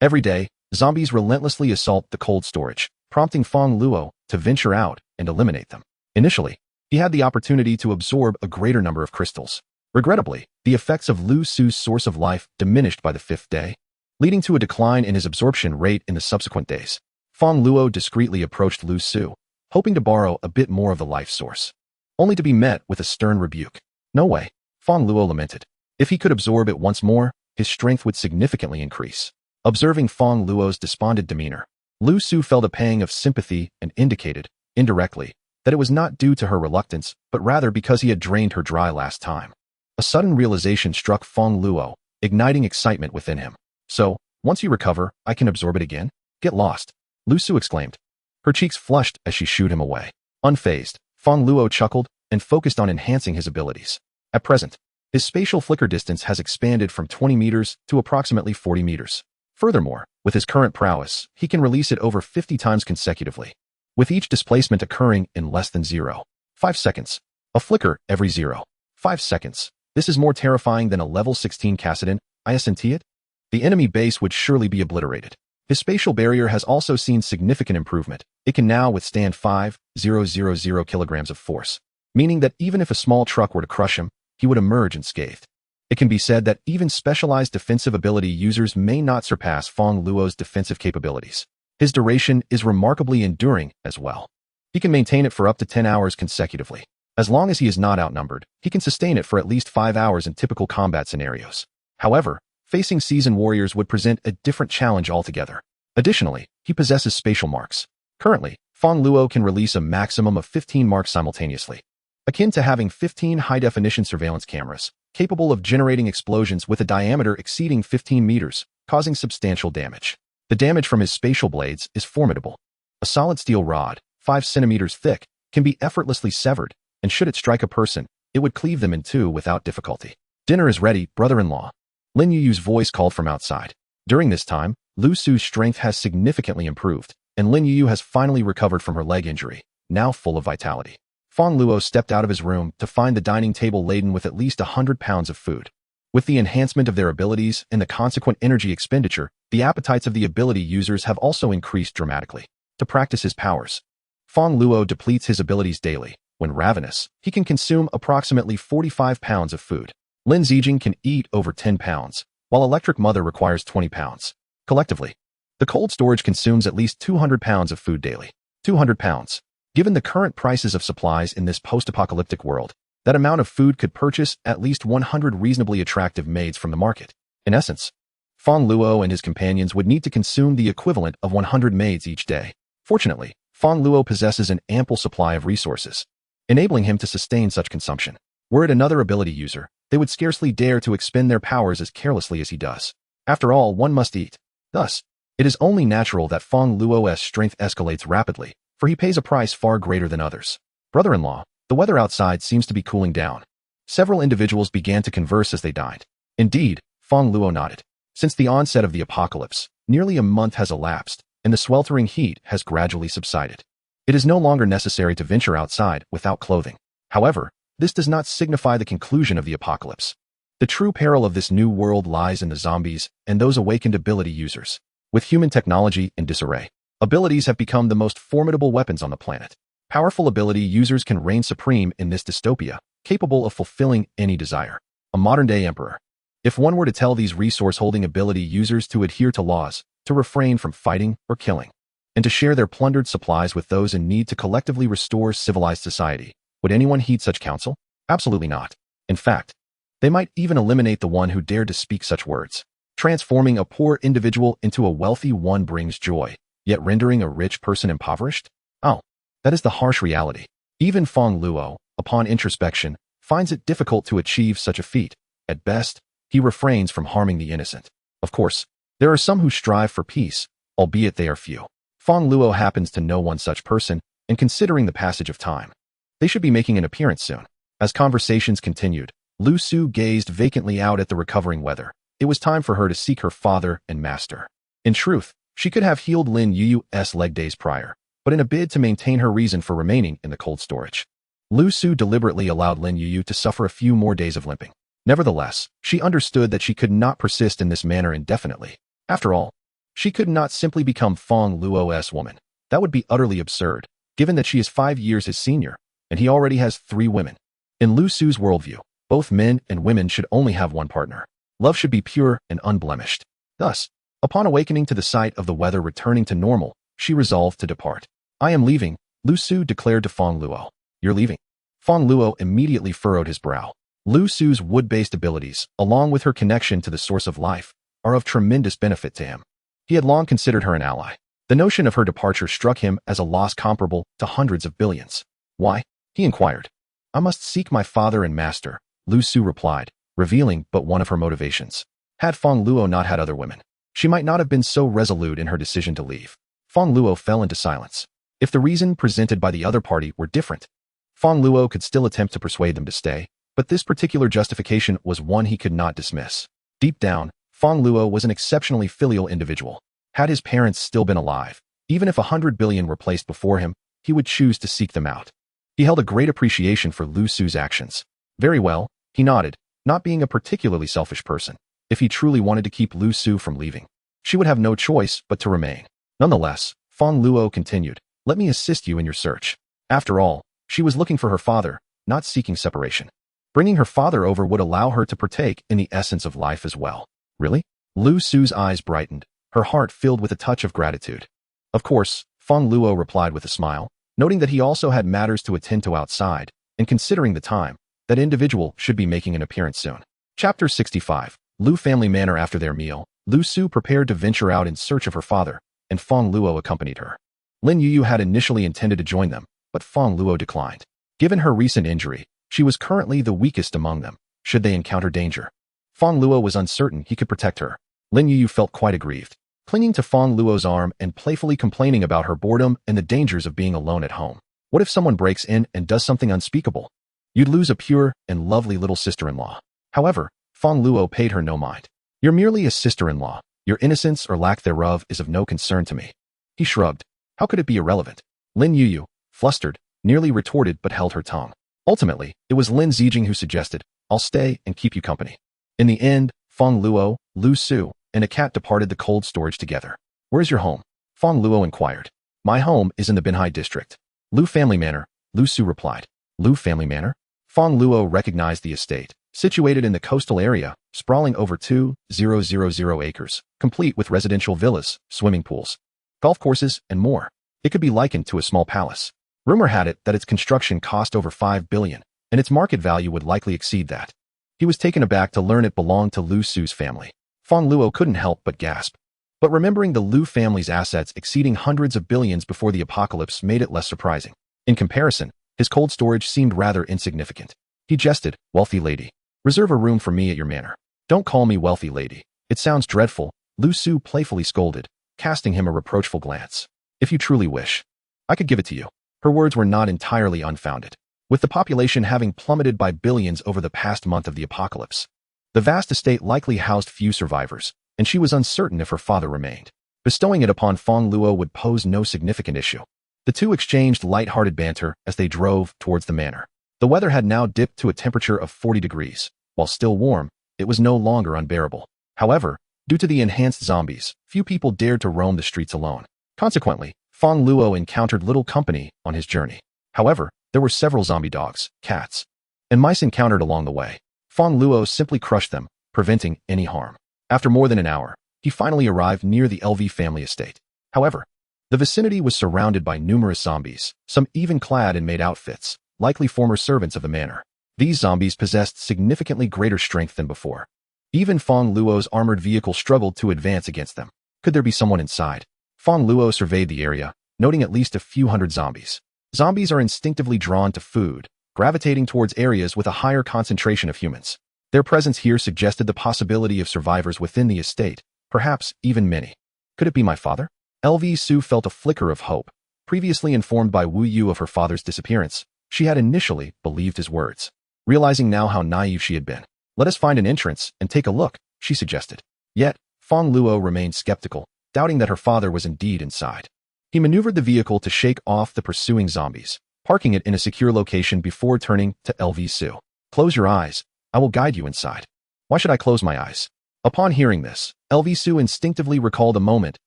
Every day, zombies relentlessly assault the cold storage, prompting Fong Luo to venture out and eliminate them. Initially, he had the opportunity to absorb a greater number of crystals. Regrettably, the effects of Lu Su's source of life diminished by the 5th day, leading to a decline in his absorption rate in the subsequent days. Fong Luo discreetly approached Lu Su, hoping to borrow a bit more of the life source, only to be met with a stern rebuke. No way, Fong Luo lamented. If he could absorb it once more, his strength would significantly increase. Observing Fong Luo's despondent demeanor, Lu Su felt a pang of sympathy and indicated, indirectly, that it was not due to her reluctance, but rather because he had drained her dry last time. A sudden realization struck Fong Luo, igniting excitement within him. So, once you recover, I can absorb it again? Get lost, Lu Su exclaimed. Her cheeks flushed as she shooed him away. Unfazed, Fong Luo chuckled and focused on enhancing his abilities. At present, his spatial flicker distance has expanded from 20 meters to approximately 40 meters. Furthermore, with his current prowess, he can release it over 50 times consecutively, with each displacement occurring in less than 0.5 seconds. A flicker every 0.5 seconds. This is more terrifying than a level 16 Kassadin, isn't it? The enemy base would surely be obliterated. His spatial barrier has also seen significant improvement. It can now withstand 5,000 kilograms of force, meaning that even if a small truck were to crush him, he would emerge unscathed. It can be said that even specialized defensive ability users may not surpass Fong Luo's defensive capabilities. His duration is remarkably enduring as well. He can maintain it for up to 10 hours consecutively. As long as he is not outnumbered, he can sustain it for at least 5 hours in typical combat scenarios. However, facing seasoned warriors would present a different challenge altogether. Additionally, he possesses spatial marks. Currently, Fong Luo can release a maximum of 15 marks simultaneously, akin to having 15 high-definition surveillance cameras, capable of generating explosions with a diameter exceeding 15 meters, causing substantial damage. The damage from his spatial blades is formidable. A solid steel rod, 5 centimeters thick, can be effortlessly severed, and should it strike a person, it would cleave them in two without difficulty. Dinner is ready, brother-in-law. Lin Yuyu's voice called from outside. During this time, Lu Su's strength has significantly improved, and Lin Yuyu has finally recovered from her leg injury, now full of vitality. Fong Luo stepped out of his room to find the dining table laden with at least 100 pounds of food. With the enhancement of their abilities and the consequent energy expenditure, the appetites of the ability users have also increased dramatically. To practice his powers, Fong Luo depletes his abilities daily. When ravenous, he can consume approximately 45 pounds of food. Lin Zijing can eat over 10 pounds, while Electric Mother requires 20 pounds. Collectively, The cold storage consumes at least 200 pounds of food daily. 200 pounds. Given the current prices of supplies in this post-apocalyptic world, that amount of food could purchase at least 100 reasonably attractive maids from the market. In essence, Fong Luo and his companions would need to consume the equivalent of 100 maids each day. Fortunately, Fong Luo possesses an ample supply of resources, enabling him to sustain such consumption. Were it another ability user, they would scarcely dare to expend their powers as carelessly as he does. After all, one must eat. Thus, it is only natural that Fong Luo's strength escalates rapidly, for he pays a price far greater than others. Brother-in-law, the weather outside seems to be cooling down. Several individuals began to converse as they dined. Indeed, Fong Luo nodded. Since the onset of the apocalypse, nearly a month has elapsed, and the sweltering heat has gradually subsided. It is no longer necessary to venture outside without clothing. However, this does not signify the conclusion of the apocalypse. The true peril of this new world lies in the zombies and those awakened ability users. With human technology in disarray, abilities have become the most formidable weapons on the planet. Powerful ability users can reign supreme in this dystopia, capable of fulfilling any desire. A modern-day emperor. If one were to tell these resource-holding ability users to adhere to laws, to refrain from fighting or killing, and to share their plundered supplies with those in need to collectively restore civilized society, would anyone heed such counsel? Absolutely not. In fact, they might even eliminate the one who dared to speak such words. Transforming a poor individual into a wealthy one brings joy, yet rendering a rich person impoverished? Oh, that is the harsh reality. Even Fong Luo, upon introspection, finds it difficult to achieve such a feat. At best, he refrains from harming the innocent. Of course, there are some who strive for peace, albeit they are few. Fong Luo happens to know one such person, and considering the passage of time, they should be making an appearance soon. As conversations continued, Lu Su gazed vacantly out at the recovering weather. It was time for her to seek her father and master. In truth, she could have healed Lin Yu's leg days prior, but in a bid to maintain her reason for remaining in the cold storage, Lu Su deliberately allowed Lin Yu to suffer a few more days of limping. Nevertheless, she understood that she could not persist in this manner indefinitely. After all, she could not simply become Fong Luo's woman. That would be utterly absurd, given that she is 5 years his senior, and he already has 3 women. In Lu Su's worldview, both men and women should only have one partner. Love should be pure and unblemished. Thus, upon awakening to the sight of the weather returning to normal, she resolved to depart. I am leaving, Lu Su declared to Fong Luo. You're leaving? Fong Luo immediately furrowed his brow. Lu Su's wood-based abilities, along with her connection to the source of life, are of tremendous benefit to him. He had long considered her an ally. The notion of her departure struck him as a loss comparable to hundreds of billions. Why? He inquired. I must seek my father and master, Lu Su replied, revealing but one of her motivations. Had Fong Luo not had other women, she might not have been so resolute in her decision to leave. Fong Luo fell into silence. If the reason presented by the other party were different, Fong Luo could still attempt to persuade them to stay, but this particular justification was one he could not dismiss. Deep down, Fong Luo was an exceptionally filial individual. Had his parents still been alive, even if 100 billion were placed before him, he would choose to seek them out. He held a great appreciation for Lu Su's actions. Very well, he nodded, not being a particularly selfish person. If he truly wanted to keep Lu Su from leaving, she would have no choice but to remain. Nonetheless, Fong Luo continued, let me assist you in your search. After all, she was looking for her father, not seeking separation. Bringing her father over would allow her to partake in the essence of life as well. Really? Lu Su's eyes brightened, her heart filled with a touch of gratitude. Of course, Fong Luo replied with a smile, noting that he also had matters to attend to outside, and considering the time, that individual should be making an appearance soon. Chapter 65. Lu family manor. After their meal, Lu Su prepared to venture out in search of her father, and Fong Luo accompanied her. Lin Yu had initially intended to join them, but Fong Luo declined. Given her recent injury, she was currently the weakest among them, should they encounter danger. Fong Luo was uncertain he could protect her. Lin Yu felt quite aggrieved, clinging to Fong Luo's arm and playfully complaining about her boredom and the dangers of being alone at home. What if someone breaks in and does something unspeakable? You'd lose a pure and lovely little sister-in-law. However, Fong Luo paid her no mind. You're merely a sister-in-law. Your innocence or lack thereof is of no concern to me. He shrugged. How could it be irrelevant? Lin Yu, flustered, nearly retorted but held her tongue. Ultimately, it was Lin Zijing who suggested, I'll stay and keep you company. In the end, Fong Luo, Lu Su, and a cat departed the cold storage together. Where's your home? Fong Luo inquired. My home is in the Binhai district. Lu family manor, Lu Su replied. Lu family manor? Fong Luo recognized the estate. situated in the coastal area, sprawling over 2,000 acres, complete with residential villas, swimming pools, golf courses, and more. It could be likened to a small palace. Rumor had it that its construction cost over 5 billion, and its market value would likely exceed that. He was taken aback to learn it belonged to Lu Su's family. Fong Luo couldn't help but gasp. But remembering the Lu family's assets exceeding hundreds of billions before the apocalypse made it less surprising. In comparison, his cold storage seemed rather insignificant. He jested, "Wealthy lady, reserve a room for me at your manor." "Don't call me wealthy lady. It sounds dreadful," Lu Su playfully scolded, casting him a reproachful glance. "If you truly wish, I could give it to you." Her words were not entirely unfounded. With the population having plummeted by billions over the past month of the apocalypse, the vast estate likely housed few survivors, and she was uncertain if her father remained. Bestowing it upon Fong Luo would pose no significant issue. The two exchanged light-hearted banter as they drove towards the manor. The weather had now dipped to a temperature of 40 degrees. While still warm, it was no longer unbearable. However, due to the enhanced zombies, few people dared to roam the streets alone. Consequently, Fong Luo encountered little company on his journey. However, there were several zombie dogs, cats, and mice encountered along the way. Fong Luo simply crushed them, preventing any harm. After more than an hour, he finally arrived near the LV family estate. However, the vicinity was surrounded by numerous zombies, some even clad in maid outfits, likely former servants of the manor. These zombies possessed significantly greater strength than before. Even Fong Luo's armored vehicle struggled to advance against them. Could there be someone inside? Fong Luo surveyed the area, noting at least a few hundred zombies. Zombies are instinctively drawn to food, gravitating towards areas with a higher concentration of humans. Their presence here suggested the possibility of survivors within the estate, perhaps even many. Could it be my father? LV Su felt a flicker of hope. Previously informed by Wu Yu of her father's disappearance, she had initially believed his words. Realizing now how naive she had been, "Let us find an entrance and take a look," she suggested. Yet, Fong Luo remained skeptical, doubting that her father was indeed inside. He maneuvered the vehicle to shake off the pursuing zombies, parking it in a secure location before turning to LV Su. "Close your eyes. I will guide you inside." "Why should I close my eyes?" Upon hearing this, LV Su instinctively recalled a moment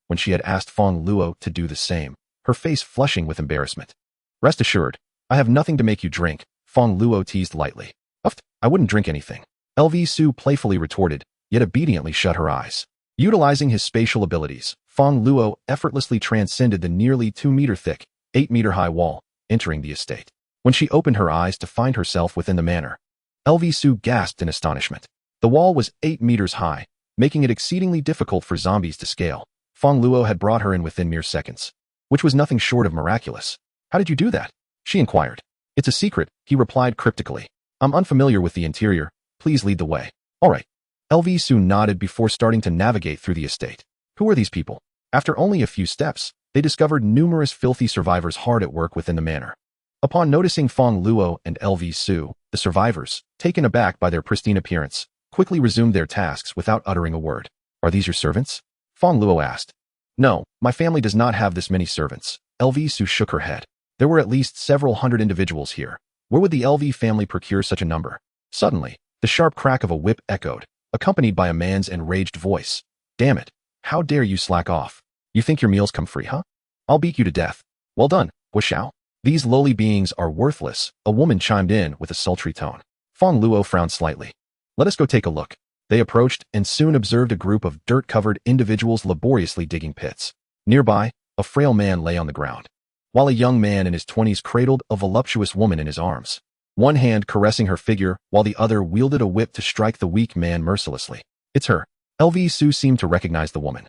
when she had asked Fong Luo to do the same, her face flushing with embarrassment. "Rest assured, I have nothing to make you drink," Fong Luo teased lightly. "Uft, I wouldn't drink anything," LV Su playfully retorted, yet obediently shut her eyes. Utilizing his spatial abilities, Fong Luo effortlessly transcended the nearly 2-meter-thick, 8-meter-high wall, entering the estate. When she opened her eyes to find herself within the manor, LV Su gasped in astonishment. The wall was 8 meters high, making it exceedingly difficult for zombies to scale. Fong Luo had brought her in within mere seconds, which was nothing short of miraculous. "How did you do that?" she inquired. "It's a secret," he replied cryptically. "I'm unfamiliar with the interior. Please lead the way." "All right." LV Su nodded before starting to navigate through the estate. Who are these people? After only a few steps, they discovered numerous filthy survivors hard at work within the manor. Upon noticing Fong Luo and LV Su, the survivors, taken aback by their pristine appearance, quickly resumed their tasks without uttering a word. "Are these your servants?" Fong Luo asked. "No, my family does not have this many servants." LV Su shook her head. There were at least several hundred individuals here. Where would the LV family procure such a number? Suddenly, the sharp crack of a whip echoed, accompanied by a man's enraged voice. "Damn it. How dare you slack off? You think your meals come free, huh? I'll beat you to death." "Well done, Guo. These lowly beings are worthless," a woman chimed in with a sultry tone. Fong Luo frowned slightly. "Let us go take a look." They approached and soon observed a group of dirt-covered individuals laboriously digging pits. Nearby, a frail man lay on the ground, while a young man in his 20s cradled a voluptuous woman in his arms, one hand caressing her figure while the other wielded a whip to strike the weak man mercilessly. "It's her." LV Su seemed to recognize the woman,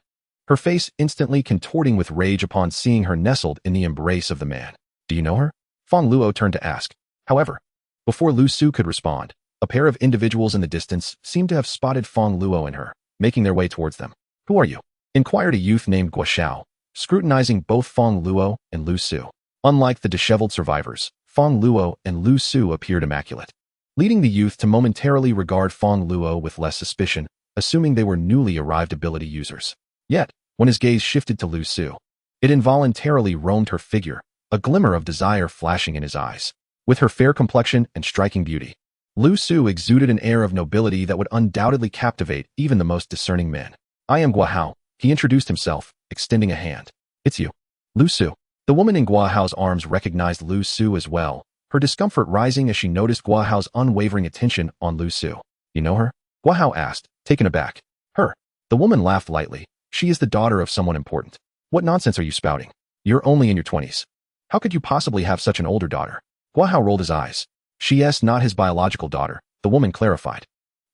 her face instantly contorting with rage upon seeing her nestled in the embrace of the man. "Do you know her?" Fong Luo turned to ask. However, before Lu Su could respond, a pair of individuals in the distance seemed to have spotted Fong Luo and her, making their way towards them. "Who are you?" inquired a youth named Guo, scrutinizing both Fong Luo and Lu Su. Unlike the disheveled survivors, Fong Luo and Lu Su appeared immaculate, leading the youth to momentarily regard Fong Luo with less suspicion, assuming they were newly arrived ability users. Yet, when his gaze shifted to Lu Su, it involuntarily roamed her figure, a glimmer of desire flashing in his eyes. With her fair complexion and striking beauty, Lu Su exuded an air of nobility that would undoubtedly captivate even the most discerning men. "I am Guo," he introduced himself, extending a hand. "It's you, Lu Su." The woman in Guo's arms recognized Lu Su as well, her discomfort rising as she noticed Guo's unwavering attention on Lu Su. You know her? Gua Hao asked, taken aback. Her. The woman laughed lightly. She is the daughter of someone important. What nonsense are you spouting? You're only in your 20s. How could you possibly have such an older daughter? Gua Hao rolled his eyes. She is not his biological daughter, the woman clarified.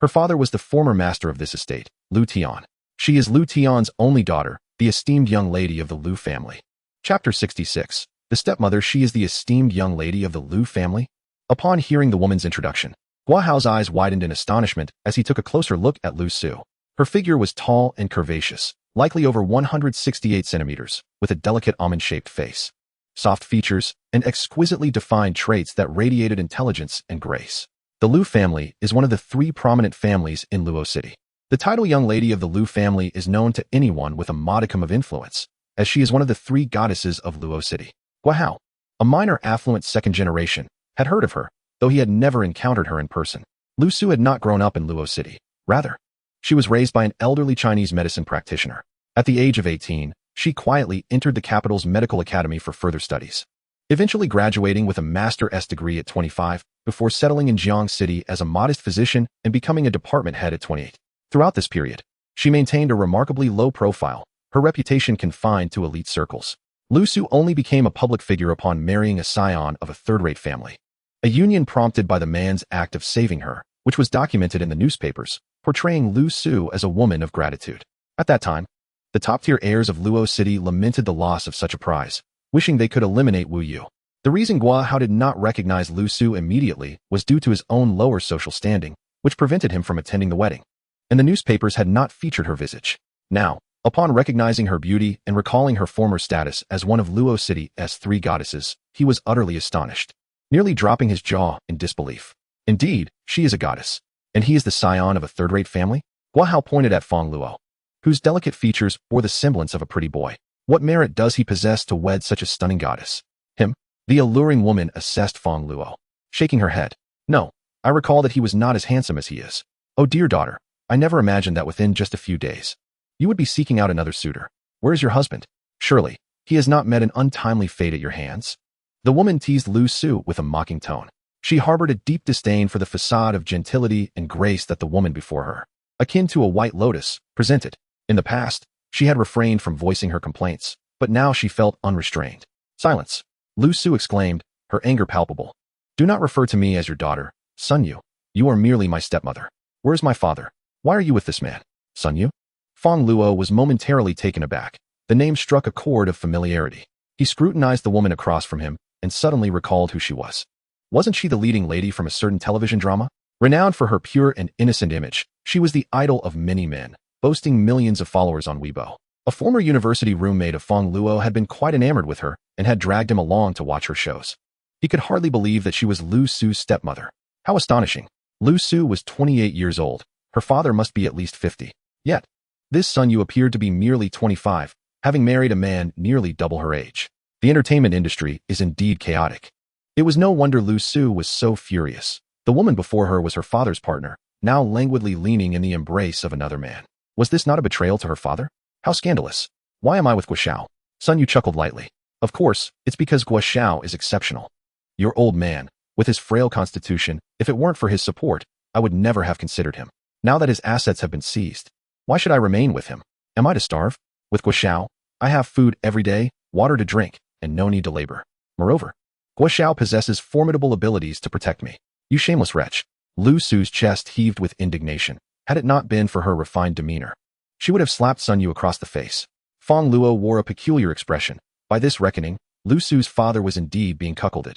Her father was the former master of this estate, Lu Tian. She is Lu Tian's only daughter, the esteemed young lady of the Lu family. Chapter 66. The stepmother. She is the esteemed young lady of the Lu family? Upon hearing the woman's introduction, Gua Hao's eyes widened in astonishment as he took a closer look at Lu Su. Her figure was tall and curvaceous, likely over 168 centimeters, with a delicate almond-shaped face, soft features, and exquisitely defined traits that radiated intelligence and grace. The Lu family is one of the 3 prominent families in Luo City. The title young lady of the Lu family is known to anyone with a modicum of influence, as she is one of the 3 goddesses of Luo City. Gua Hao, a minor affluent second generation, had heard of her, though he had never encountered her in person. Lu Su had not grown up in Luo City. Rather, she was raised by an elderly Chinese medicine practitioner. At the age of 18, she quietly entered the capital's medical academy for further studies, eventually graduating with a Master's degree at 25, before settling in Jiang City as a modest physician and becoming a department head at 28. Throughout this period, she maintained a remarkably low profile, her reputation confined to elite circles. Lu Su only became a public figure upon marrying a scion of a third-rate family, a union prompted by the man's act of saving her, which was documented in the newspapers, portraying Lu Su as a woman of gratitude. At that time, the top-tier heirs of Luo City lamented the loss of such a prize, wishing they could eliminate Wu Yu. The reason Gua Hao did not recognize Lu Su immediately was due to his own lower social standing, which prevented him from attending the wedding, and the newspapers had not featured her visage. Now, upon recognizing her beauty and recalling her former status as one of Luo City's 3 goddesses, he was utterly astonished, nearly dropping his jaw in disbelief. Indeed, she is a goddess, and he is the scion of a third-rate family? Gua Hao pointed at Feng Luo, whose delicate features bore the semblance of a pretty boy. What merit does he possess to wed such a stunning goddess? Him? The alluring woman assessed Feng Luo, shaking her head. No, I recall that he was not as handsome as he is. Oh dear daughter, I never imagined that within just a few days, you would be seeking out another suitor. Where is your husband? Surely, he has not met an untimely fate at your hands? The woman teased Lu Su with a mocking tone. She harbored a deep disdain for the facade of gentility and grace that the woman before her, akin to a white lotus, presented. In the past, she had refrained from voicing her complaints, but now she felt unrestrained. Silence! Lu Su exclaimed, her anger palpable. Do not refer to me as your daughter, Sun Yu. You are merely my stepmother. Where is my father? Why are you with this man? Sun Yu? Feng Luo was momentarily taken aback. The name struck a chord of familiarity. He scrutinized the woman across from him and suddenly recalled who she was. Wasn't she the leading lady from a certain television drama? Renowned for her pure and innocent image, she was the idol of many men, boasting millions of followers on Weibo. A former university roommate of Feng Luo had been quite enamored with her and had dragged him along to watch her shows. He could hardly believe that she was Lu Su's stepmother. How astonishing! Lu Su was 28 years old. Her father must be at least 50. Yet, this Sun Yu appeared to be merely 25, having married a man nearly double her age. The entertainment industry is indeed chaotic. It was no wonder Lu Su was so furious. The woman before her was her father's partner, now languidly leaning in the embrace of another man. Was this not a betrayal to her father? How scandalous! Why am I with Gua Xiao? Sun Yu chuckled lightly. Of course, it's because Gua Xiao is exceptional. Your old man, with his frail constitution, if it weren't for his support, I would never have considered him. Now that his assets have been seized, why should I remain with him? Am I to starve? With Gua Xiao, I have food every day, water to drink, and no need to labor. Moreover, Gua Xiao possesses formidable abilities to protect me. You shameless wretch. Lu Su's chest heaved with indignation. Had it not been for her refined demeanor, she would have slapped Sun Yu across the face. Feng Luo wore a peculiar expression. By this reckoning, Lu Su's father was indeed being cuckolded,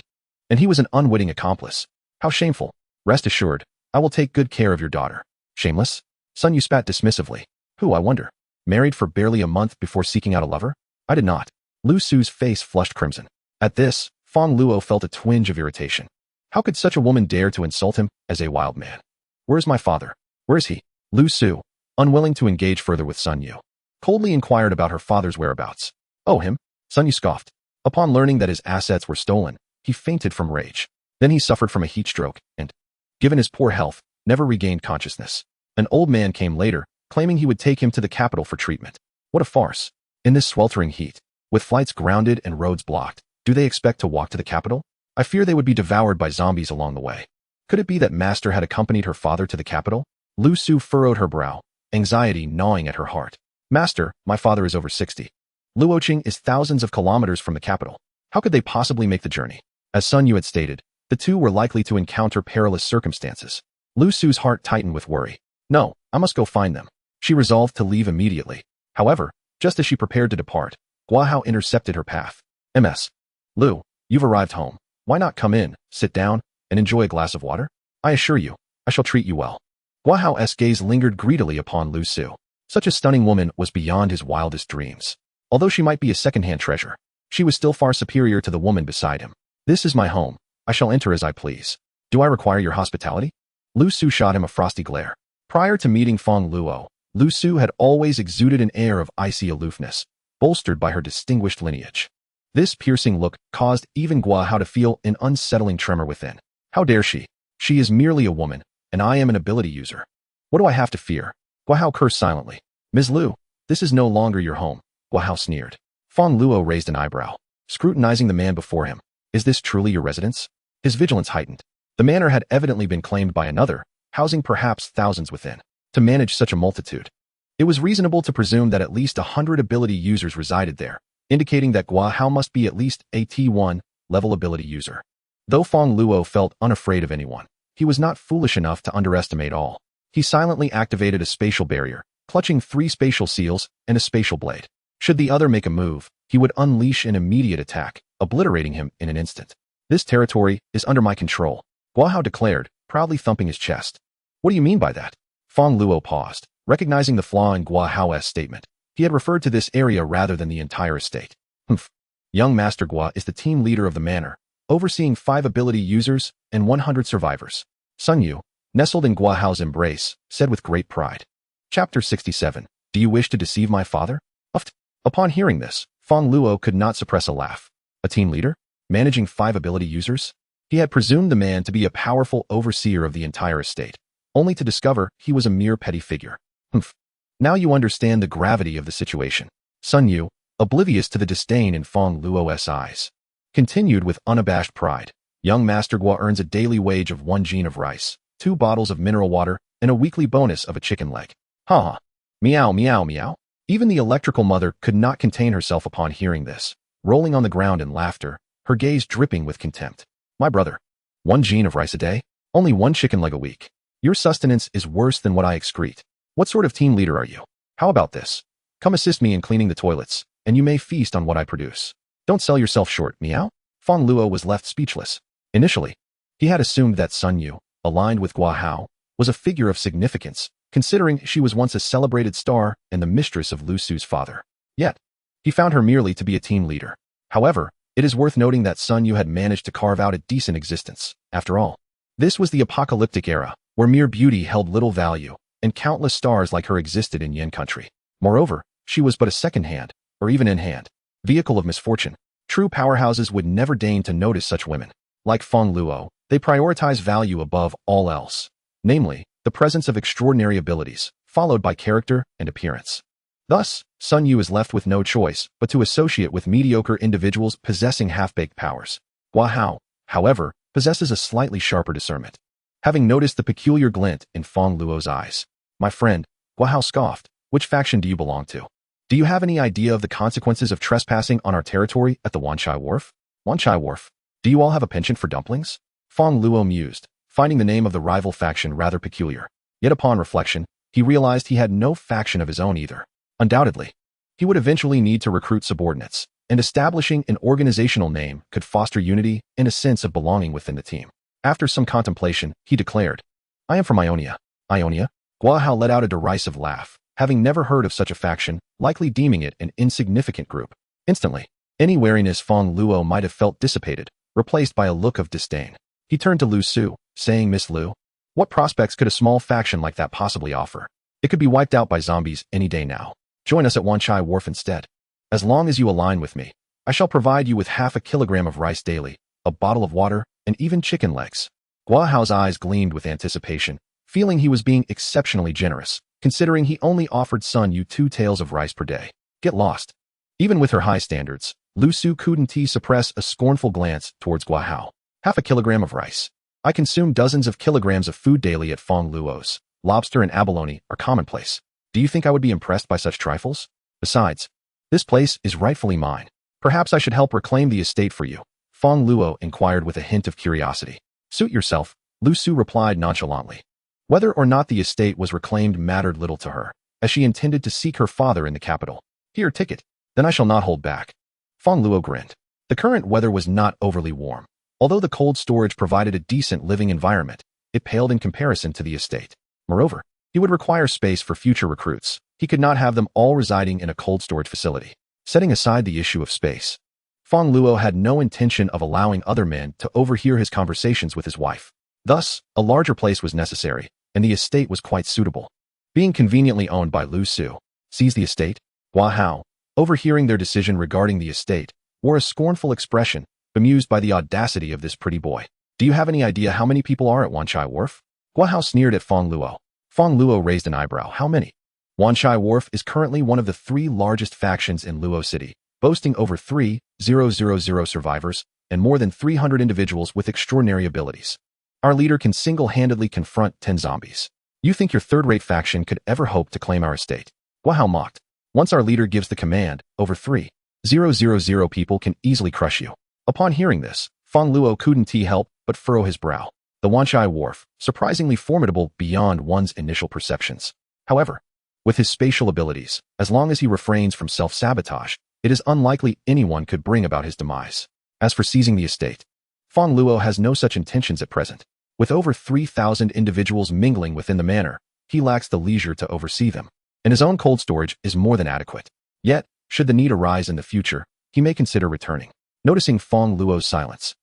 and he was an unwitting accomplice. How shameful! Rest assured, I will take good care of your daughter. Shameless? Sun Yu spat dismissively. Who, I wonder? Married for barely a month before seeking out a lover? I did not. Lu Su's face flushed crimson. At this, Feng Luo felt a twinge of irritation. How could such a woman dare to insult him as a wild man? Where is my father? Where is he? Lu Su, unwilling to engage further with Sun Yu, coldly inquired about her father's whereabouts. Oh, him? Sun Yu scoffed. Upon learning that his assets were stolen, he fainted from rage. Then he suffered from a heat stroke and, given his poor health, never regained consciousness. An old man came later, claiming he would take him to the capital for treatment. What a farce. In this sweltering heat, with flights grounded and roads blocked, do they expect to walk to the capital? I fear they would be devoured by zombies along the way. Could it be that Master had accompanied her father to the capital? Lu Su furrowed her brow, anxiety gnawing at her heart. Master, my father is over 60. Luoqing is thousands of kilometers from the capital. How could they possibly make the journey? As Sun Yu had stated, the two were likely to encounter perilous circumstances. Lu Su's heart tightened with worry. No, I must go find them. She resolved to leave immediately. However, just as she prepared to depart, Guahao intercepted her path. Ms. Lu, you've arrived home. Why not come in, sit down, and enjoy a glass of water? I assure you, I shall treat you well. Guahao's gaze lingered greedily upon Lu Su. Such a stunning woman was beyond his wildest dreams. Although she might be a second-hand treasure, she was still far superior to the woman beside him. This is my home. I shall enter as I please. Do I require your hospitality? Lu Su shot him a frosty glare. Prior to meeting Fong Luo, Lu Su had always exuded an air of icy aloofness, bolstered by her distinguished lineage. This piercing look caused even Guahao to feel an unsettling tremor within. How dare she? She is merely a woman, and I am an ability user. What do I have to fear? Guahao cursed silently. Ms. Lu, this is no longer your home, Guahao sneered. Fong Luo raised an eyebrow, scrutinizing the man before him. Is this truly your residence? His vigilance heightened. The manor had evidently been claimed by another, housing perhaps thousands within. To manage such a multitude, it was reasonable to presume that at least 100 ability users resided there, indicating that Guahao must be at least a T1 level ability user. Though Fong Luo felt unafraid of anyone, he was not foolish enough to underestimate all. He silently activated a spatial barrier, clutching 3 spatial seals and a spatial blade. Should the other make a move, he would unleash an immediate attack, obliterating him in an instant. This territory is under my control, Guahao declared, proudly thumping his chest. What do you mean by that? Fong Luo paused, recognizing the flaw in Guahao's statement. He had referred to this area rather than the entire estate. Humph. Young Master Gua is the team leader of the manor, overseeing 5 ability users and 100 survivors. Sun Yu, nestled in Guahao's embrace, said with great pride. Chapter 67. Do you wish to deceive my father? Uft. Upon hearing this, Fong Luo could not suppress a laugh. A team leader? Managing 5 ability users? He had presumed the man to be a powerful overseer of the entire estate, only to discover he was a mere petty figure. Humph. Now you understand the gravity of the situation. Sun Yu, oblivious to the disdain in Fong Luo's eyes, continued with unabashed pride. Young Master Gua earns a daily wage of 1 jean of rice, 2 bottles of mineral water, and a weekly bonus of a chicken leg. Ha ha. Meow meow meow. Even the electrical mother could not contain herself upon hearing this, rolling on the ground in laughter, her gaze dripping with contempt. My brother, 1 jean of rice a day? Only 1 chicken leg a week. Your sustenance is worse than what I excrete. What sort of team leader are you? How about this? Come assist me in cleaning the toilets, and you may feast on what I produce. Don't sell yourself short, meow? Fong Luo was left speechless. Initially, he had assumed that Sun Yu, aligned with Guahao, was a figure of significance, considering she was once a celebrated star and the mistress of Lu Su's father. Yet, he found her merely to be a team leader. However, it is worth noting that Sun Yu had managed to carve out a decent existence. After all, this was the apocalyptic era, where mere beauty held little value, and countless stars like her existed in Yin country. Moreover, she was but a second-hand, or even in-hand, vehicle of misfortune. True powerhouses would never deign to notice such women. Like Fong Luo, they prioritize value above all else, namely, the presence of extraordinary abilities, followed by character and appearance. Thus, Sun Yu is left with no choice but to associate with mediocre individuals possessing half-baked powers. Guahao, however, possesses a slightly sharper discernment. Having noticed the peculiar glint in Fong Luo's eyes, my friend, Guahao scoffed, which faction do you belong to? Do you have any idea of the consequences of trespassing on our territory at the Wanchai Wharf? Wanchai Wharf. Do you all have a penchant for dumplings? Fong Luo mused, finding the name of the rival faction rather peculiar. Yet upon reflection, he realized he had no faction of his own either. Undoubtedly, he would eventually need to recruit subordinates, and establishing an organizational name could foster unity and a sense of belonging within the team. After some contemplation, he declared, I am from Ionia. Ionia? Guahao let out a derisive laugh, having never heard of such a faction, likely deeming it an insignificant group. Instantly, any wariness Fong Luo might have felt dissipated, replaced by a look of disdain. He turned to Lu Su, saying, Miss Lu, what prospects could a small faction like that possibly offer? It could be wiped out by zombies any day now. Join us at Wanchai Wharf instead. As long as you align with me, I shall provide you with half a kilogram of rice daily, a bottle of water, and even chicken legs. Guahao's eyes gleamed with anticipation, feeling he was being exceptionally generous, considering he only offered Sun Yu 2 taels of rice per day. Get lost. Even with her high standards, Lu Su couldn't suppress a scornful glance towards Guahao. Half a kilogram of rice. I consume dozens of kilograms of food daily at Fong Luo's. lobster and abalone are commonplace. Do you think I would be impressed by such trifles? Besides, this place is rightfully mine. Perhaps I should help reclaim the estate for you, Fong Luo inquired with a hint of curiosity. Suit yourself, Lu Su replied nonchalantly. Whether or not the estate was reclaimed mattered little to her, as she intended to seek her father in the capital. Here, ticket. Then I shall not hold back. Fong Luo grinned. The current weather was not overly warm. Although the cold storage provided a decent living environment, it paled in comparison to the estate. Moreover, he would require space for future recruits. He could not have them all residing in a cold storage facility. Setting aside the issue of space, Fong Luo had no intention of allowing other men to overhear his conversations with his wife. Thus, a larger place was necessary, and the estate was quite suitable. Being conveniently owned by Lu Su, sees the estate? Hua Hao, overhearing their decision regarding the estate, wore a scornful expression, bemused by the audacity of this pretty boy. Do you have any idea how many people are at Wanchai Wharf? Hua Hao sneered at Fong Luo. Fong Luo raised an eyebrow. How many? Wanchai Wharf is currently one of the 3 largest factions in Luo City, boasting over 3,000 survivors and more than 300 individuals with extraordinary abilities. Our leader can single-handedly confront 10 zombies. You think your third-rate faction could ever hope to claim our estate? Hua Hao mocked. Once our leader gives the command, over 3,000 people can easily crush you. Upon hearing this, Fong Luo couldn't help but furrow his brow. The Wanchai Wharf, surprisingly formidable beyond one's initial perceptions. However, with his spatial abilities, as long as he refrains from self-sabotage, it is unlikely anyone could bring about his demise. As for seizing the estate, Fong Luo has no such intentions at present. With over 3,000 individuals mingling within the manor, he lacks the leisure to oversee them, and his own cold storage is more than adequate. Yet, should the need arise in the future, he may consider returning. Noticing Fong Luo's silence,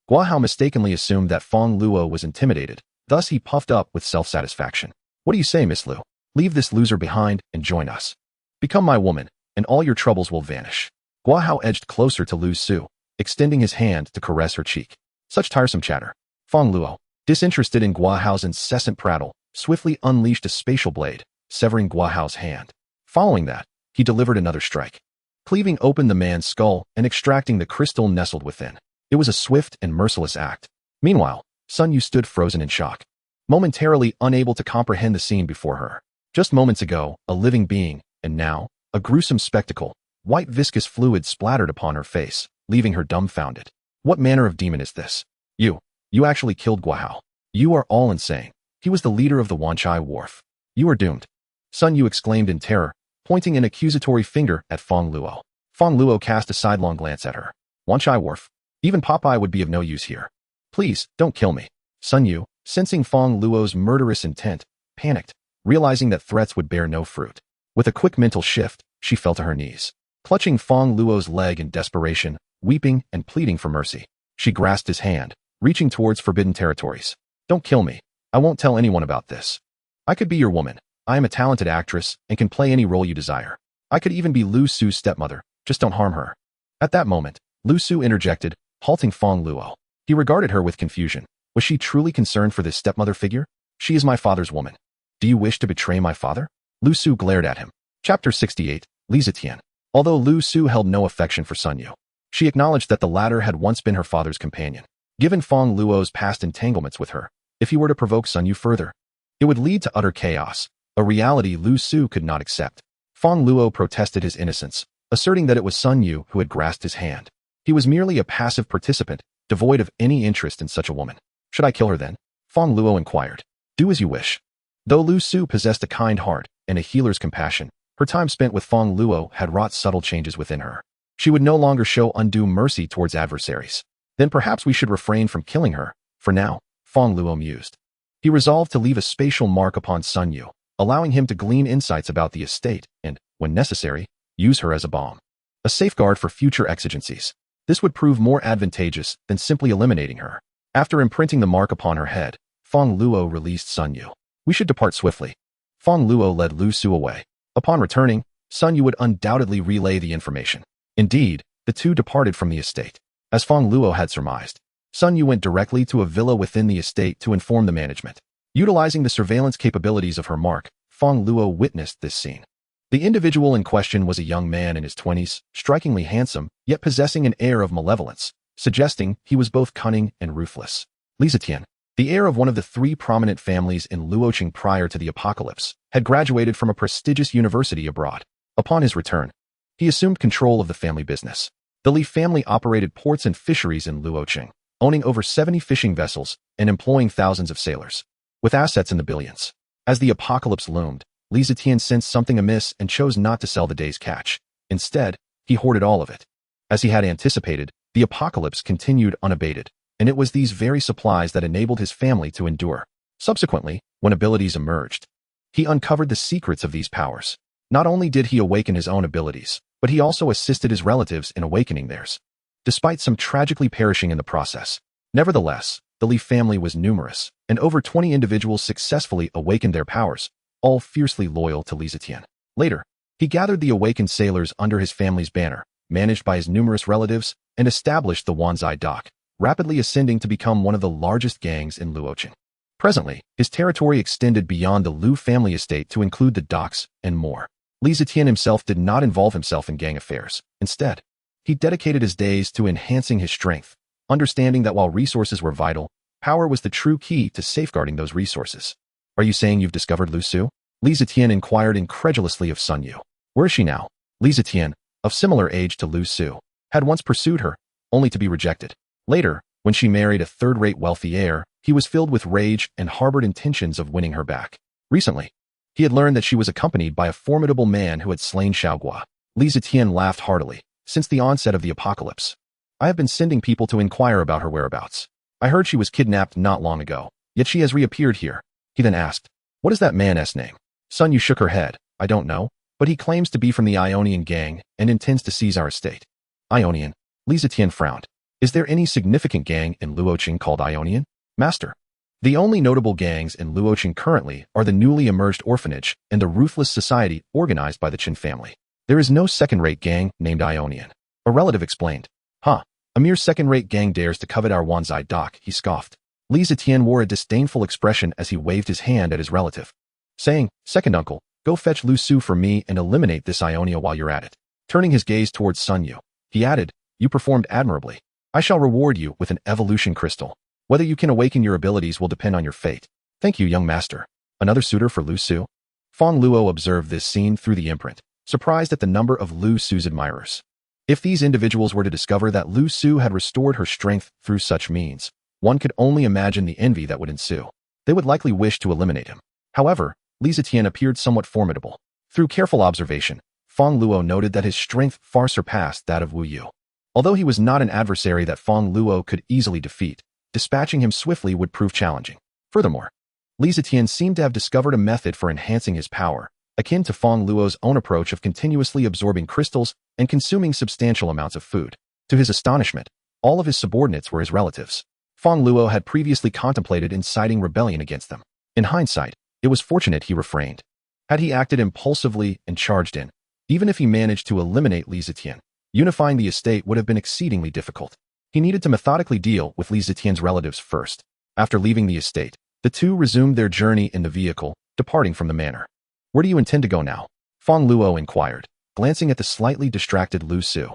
Hua Hao mistakenly assumed that Fong Luo was intimidated, thus he puffed up with self-satisfaction. What do you say, Miss Lu? Leave this loser behind and join us. Become my woman, and all your troubles will vanish. Hua Hao edged closer to Lu Su, extending his hand to caress her cheek. Such tiresome chatter. Fong Luo, disinterested in Hua Hao's incessant prattle, swiftly unleashed a spatial blade, severing Hua Hao's hand. Following that, he delivered another strike, cleaving open the man's skull and extracting the crystal nestled within. It was a swift and merciless act. Meanwhile, Sun Yu stood frozen in shock, momentarily unable to comprehend the scene before her. Just moments ago, a living being, and now, a gruesome spectacle. White viscous fluid splattered upon her face, leaving her dumbfounded. What manner of demon is this? You actually killed Hua Hao. You are all insane. He was the leader of the Wanchai Wharf. You are doomed. Sun Yu exclaimed in terror, pointing an accusatory finger at Fong Luo. Fong Luo cast a sidelong glance at her. Wanchai Wharf? Even Popeye would be of no use here. Please, don't kill me. Sun Yu, sensing Fong Luo's murderous intent, panicked, realizing that threats would bear no fruit. With a quick mental shift, she fell to her knees. Clutching Fong Luo's leg in desperation, weeping and pleading for mercy, she grasped his hand, reaching towards forbidden territories. Don't kill me. I won't tell anyone about this. I could be your woman. I am a talented actress and can play any role you desire. I could even be Lu Su's stepmother. Just don't harm her. At that moment, Lu Su interjected, halting Fong Luo. He regarded her with confusion. Was she truly concerned for this stepmother figure? She is my father's woman. Do you wish to betray my father? Lu Su glared at him. Chapter 68, Li Zetian. Although Lu Su held no affection for Sun Yu, she acknowledged that the latter had once been her father's companion. Given Fong Luo's past entanglements with her, if he were to provoke Sun Yu further, it would lead to utter chaos, a reality Lu Su could not accept. Fong Luo protested his innocence, asserting that it was Sun Yu who had grasped his hand. He was merely a passive participant, devoid of any interest in such a woman. Should I kill her then? Fong Luo inquired. Do as you wish. Though Lu Su possessed a kind heart and a healer's compassion, her time spent with Fong Luo had wrought subtle changes within her. She would no longer show undue mercy towards adversaries. Then perhaps we should refrain from killing her. For now, Fong Luo mused. He resolved to leave a spatial mark upon Sun Yu, allowing him to glean insights about the estate and, when necessary, use her as a bomb. A safeguard for future exigencies. This would prove more advantageous than simply eliminating her. After imprinting the mark upon her head, Fong Luo released Sun Yu. We should depart swiftly. Fong Luo led Lu Su away. Upon returning, Sun Yu would undoubtedly relay the information. Indeed, the two departed from the estate. As Fong Luo had surmised, Sun Yu went directly to a villa within the estate to inform the management. Utilizing the surveillance capabilities of her mark, Fong Luo witnessed this scene. The individual in question was a young man in his 20s, strikingly handsome, yet possessing an air of malevolence, suggesting he was both cunning and ruthless. Li Zetian. The heir of one of the three prominent families in Luoqing prior to the apocalypse had graduated from a prestigious university abroad. Upon his return, he assumed control of the family business. The Li family operated ports and fisheries in Luoqing, owning over 70 fishing vessels and employing thousands of sailors, with assets in the billions. As the apocalypse loomed, Li Zetian sensed something amiss and chose not to sell the day's catch. Instead, he hoarded all of it. As he had anticipated, the apocalypse continued unabated, and it was these very supplies that enabled his family to endure. Subsequently, when abilities emerged, he uncovered the secrets of these powers. Not only did he awaken his own abilities, but he also assisted his relatives in awakening theirs, despite some tragically perishing in the process. Nevertheless, the Li family was numerous, and over 20 individuals successfully awakened their powers, all fiercely loyal to Li Zetian. Later, he gathered the awakened sailors under his family's banner, managed by his numerous relatives, and established the Wanzai dock, rapidly ascending to become one of the largest gangs in Luoqing. Presently, his territory extended beyond the Lu family estate to include the docks and more. Li Zetian himself did not involve himself in gang affairs. Instead, he dedicated his days to enhancing his strength, understanding that while resources were vital, power was the true key to safeguarding those resources. Are you saying you've discovered Lu Su? Li Zetian inquired incredulously of Sun Yu. Where is she now? Li Zetian, of similar age to Lu Su, had once pursued her, only to be rejected. Later, when she married a third-rate wealthy heir, he was filled with rage and harbored intentions of winning her back. Recently, he had learned that she was accompanied by a formidable man who had slain Xiaoguo. Li Zetian laughed heartily. Since the onset of the apocalypse, I have been sending people to inquire about her whereabouts. I heard she was kidnapped not long ago, yet she has reappeared here. He then asked, what is that man's name? Sun Yu shook her head. I don't know, but he claims to be from the Ionian gang and intends to seize our estate. Ionian? Li Zetian frowned. Is there any significant gang in Luoqing called Ionian? Master. The only notable gangs in Luoqing currently are the newly emerged orphanage and the ruthless society organized by the Qin family. There is no second-rate gang named Ionian. A relative explained. Huh, a mere second-rate gang dares to covet our Wanzai dock, he scoffed. Li Zetian wore a disdainful expression as he waved his hand at his relative, saying, second uncle, go fetch Lu Su for me and eliminate this Ionia while you're at it. Turning his gaze towards Sun Yu, he added, you performed admirably. I shall reward you with an evolution crystal. Whether you can awaken your abilities will depend on your fate. Thank you, young master. Another suitor for Lu Su? Fong Luo observed this scene through the imprint, surprised at the number of Lu Su's admirers. If these individuals were to discover that Lu Su had restored her strength through such means, one could only imagine the envy that would ensue. They would likely wish to eliminate him. However, Li Zetian appeared somewhat formidable. Through careful observation, Fong Luo noted that his strength far surpassed that of Wu Yu. Although he was not an adversary that Fong Luo could easily defeat, dispatching him swiftly would prove challenging. Furthermore, Li Zetian seemed to have discovered a method for enhancing his power, akin to Fong Luo's own approach of continuously absorbing crystals and consuming substantial amounts of food. To his astonishment, all of his subordinates were his relatives. Fong Luo had previously contemplated inciting rebellion against them. In hindsight, it was fortunate he refrained. Had he acted impulsively and charged in, even if he managed to eliminate Li Zetian, unifying the estate would have been exceedingly difficult. He needed to methodically deal with Li Zetian's relatives first. After leaving the estate, the two resumed their journey in the vehicle, departing from the manor. Where do you intend to go now? Fong Luo inquired, glancing at the slightly distracted Lu Su.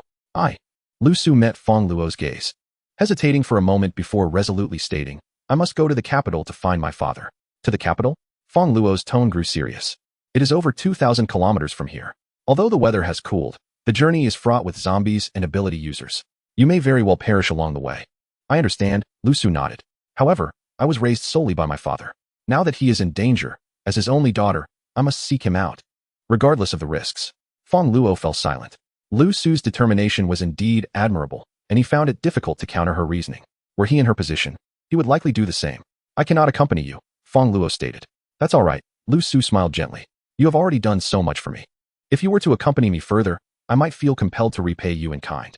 Lu Su met Fong Luo's gaze, hesitating for a moment before resolutely stating, I must go to the capital to find my father. To the capital? Fong Luo's tone grew serious. It is over 2,000 kilometers from here. Although the weather has cooled, the journey is fraught with zombies and ability users. You may very well perish along the way. I understand, Lu Su nodded. However, I was raised solely by my father. Now that he is in danger, as his only daughter, I must seek him out, regardless of the risks. Fong Luo fell silent. Lu Su's determination was indeed admirable, and he found it difficult to counter her reasoning. Were he in her position, he would likely do the same. I cannot accompany you, Fong Luo stated. That's all right, Lu Su smiled gently. You have already done so much for me. If you were to accompany me further, I might feel compelled to repay you in kind.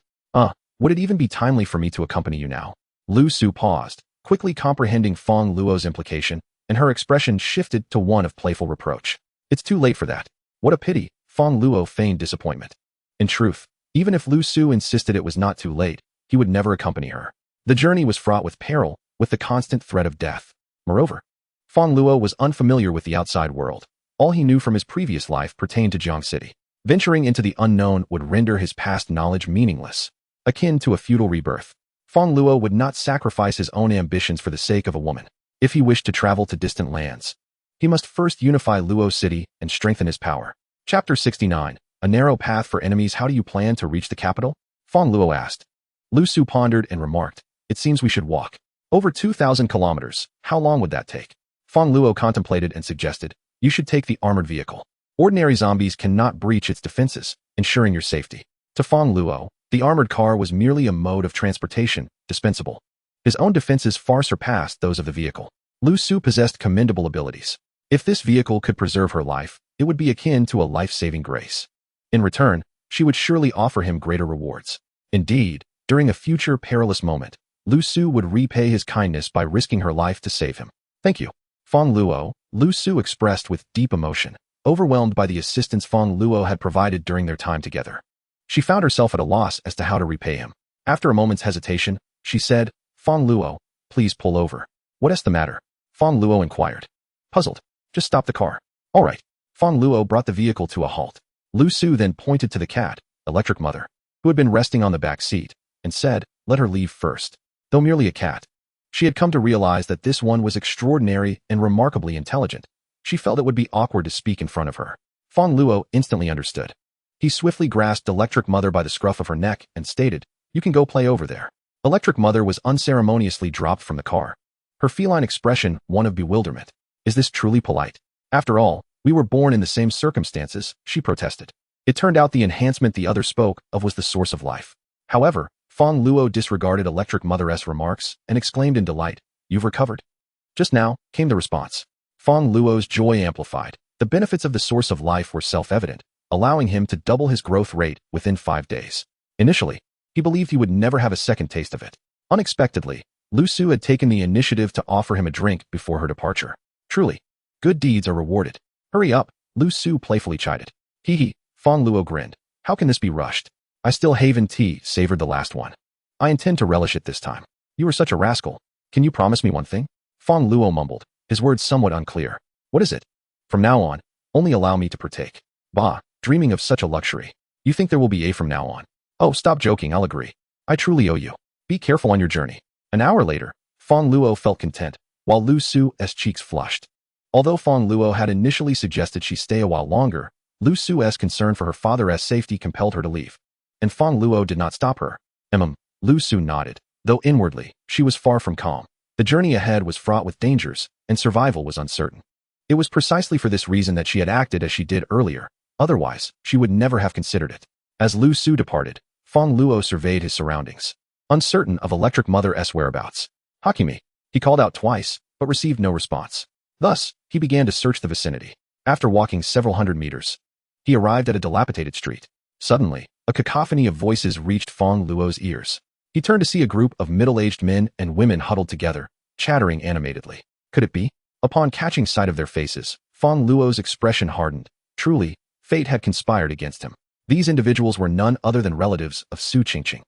Would it even be timely for me to accompany you now? Lu Su paused, quickly comprehending Fong Luo's implication, and her expression shifted to one of playful reproach. It's too late for that. What a pity, Fong Luo feigned disappointment. In truth, even if Lu Su insisted it was not too late, he would never accompany her. The journey was fraught with peril, with the constant threat of death. Moreover, Fong Luo was unfamiliar with the outside world. All he knew from his previous life pertained to Jiang City. Venturing into the unknown would render his past knowledge meaningless, akin to a feudal rebirth. Fong Luo would not sacrifice his own ambitions for the sake of a woman. If he wished to travel to distant lands, he must first unify Luo City and strengthen his power. Chapter 69. A narrow path for enemies. How do you plan to reach the capital? Fong Luo asked. Lu Su pondered and remarked, it seems we should walk. Over 2,000 kilometers. How long would that take? Fong Luo contemplated and suggested, you should take the armored vehicle. Ordinary zombies cannot breach its defenses, ensuring your safety. To Fong Luo, the armored car was merely a mode of transportation, dispensable. His own defenses far surpassed those of the vehicle. Lu Su possessed commendable abilities. If this vehicle could preserve her life, it would be akin to a life-saving grace. In return, she would surely offer him greater rewards. Indeed, during a future perilous moment, Lu Su would repay his kindness by risking her life to save him. Thank you. Fong Luo, Lu Su expressed with deep emotion, overwhelmed by the assistance Fong Luo had provided during their time together. She found herself at a loss as to how to repay him. After a moment's hesitation, she said, Fong Luo, please pull over. What is the matter? Fong Luo inquired. Puzzled. Just stop the car. All right. Fong Luo brought the vehicle to a halt. Lu Su then pointed to the cat, Electric Mother, who had been resting on the back seat, and said, let her leave first. Though merely a cat, she had come to realize that this one was extraordinary and remarkably intelligent. She felt it would be awkward to speak in front of her. Fong Luo instantly understood. He swiftly grasped Electric Mother by the scruff of her neck and stated, you can go play over there. Electric Mother was unceremoniously dropped from the car. Her feline expression, one of bewilderment. Is this truly polite? After all, we were born in the same circumstances, she protested. It turned out the enhancement the other spoke of was the source of life. However, Fong Luo disregarded Electric Mother's remarks and exclaimed in delight, you've recovered. Just now, came the response. Fong Luo's joy amplified. The benefits of the source of life were self-evident, allowing him to double his growth rate within 5 days. Initially, he believed he would never have a second taste of it. Unexpectedly, Lu Su had taken the initiative to offer him a drink before her departure. Truly, good deeds are rewarded. Hurry up, Lu Su playfully chided. Hee hee, Fong Luo grinned. How can this be rushed? I still haven't savored the last one. I intend to relish it this time. You are such a rascal. Can you promise me one thing? Fong Luo mumbled, his words somewhat unclear. What is it? From now on, only allow me to partake. Bah, dreaming of such a luxury. You think there will be a from now on? Oh, stop joking, I'll agree. I truly owe you. Be careful on your journey. An hour later, Fong Luo felt content, while Lu Su's cheeks flushed. Although Fong Luo had initially suggested she stay a while longer, Lu Su's concern for her father's safety compelled her to leave. And Fong Luo did not stop her. Lu Su nodded, though inwardly, she was far from calm. The journey ahead was fraught with dangers, and survival was uncertain. It was precisely for this reason that she had acted as she did earlier. Otherwise, she would never have considered it. As Lu Su departed, Fong Luo surveyed his surroundings, uncertain of Electric Mother's whereabouts. Hakimi, he called out twice, but received no response. Thus, he began to search the vicinity. After walking several hundred meters, he arrived at a dilapidated street. Suddenly, a cacophony of voices reached Fong Luo's ears. He turned to see a group of middle-aged men and women huddled together, chattering animatedly. Could it be? Upon catching sight of their faces, Fong Luo's expression hardened. Truly, fate had conspired against him. These individuals were none other than relatives of Su Qingqing.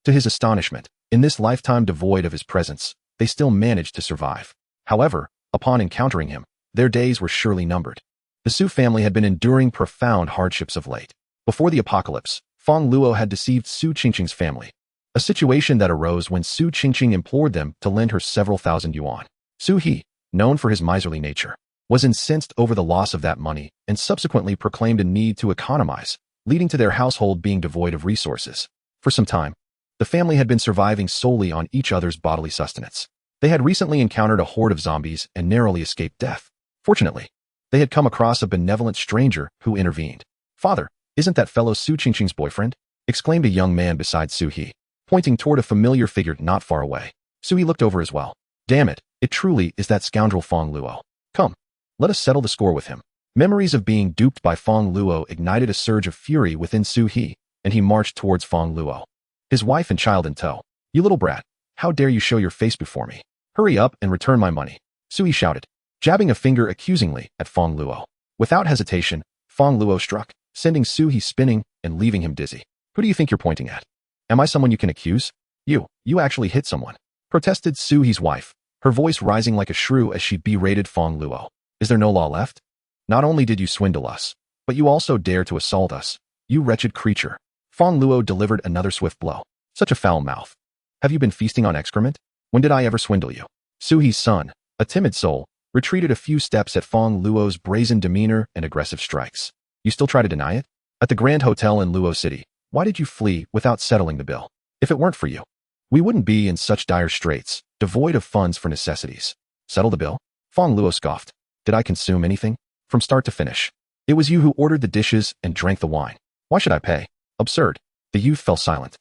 To his astonishment, in this lifetime devoid of his presence, they still managed to survive. However, upon encountering him, their days were surely numbered. The Su family had been enduring profound hardships of late. Before the apocalypse, Fong Luo had deceived Su Qingqing's family, a situation that arose when Su Qingqing implored them to lend her several thousand yuan. Su He, known for his miserly nature, was incensed over the loss of that money and subsequently proclaimed a need to economize, leading to their household being devoid of resources. For some time, the family had been surviving solely on each other's bodily sustenance. They had recently encountered a horde of zombies and narrowly escaped death. Fortunately, they had come across a benevolent stranger who intervened. Father, isn't that fellow Su Qingqing's boyfriend? Exclaimed a young man beside Su He, pointing toward a familiar figure not far away. Su He looked over as well. Damn it, it truly is that scoundrel Fong Luo. Come, let us settle the score with him. Memories of being duped by Fong Luo ignited a surge of fury within Su He, and he marched towards Fong Luo, his wife and child in tow. You little brat, how dare you show your face before me? Hurry up and return my money, Su He shouted, jabbing a finger accusingly at Fong Luo. Without hesitation, Fong Luo struck, sending Su He spinning and leaving him dizzy. Who do you think you're pointing at? Am I someone you can accuse? You actually hit someone, protested Su He's wife, her voice rising like a shrew as she berated Fong Luo. Is there no law left? Not only did you swindle us, but you also dare to assault us, you wretched creature. Fong Luo delivered another swift blow. Such a foul mouth. Have you been feasting on excrement? When did I ever swindle you? Su He's son, a timid soul, retreated a few steps at Fong Luo's brazen demeanor and aggressive strikes. You still try to deny it? At the Grand Hotel in Luo City, why did you flee without settling the bill? If it weren't for you, we wouldn't be in such dire straits, devoid of funds for necessities. Settle the bill? Fong Luo scoffed. Did I consume anything? From start to finish. It was you who ordered the dishes and drank the wine. Why should I pay? Absurd. The youth fell silent,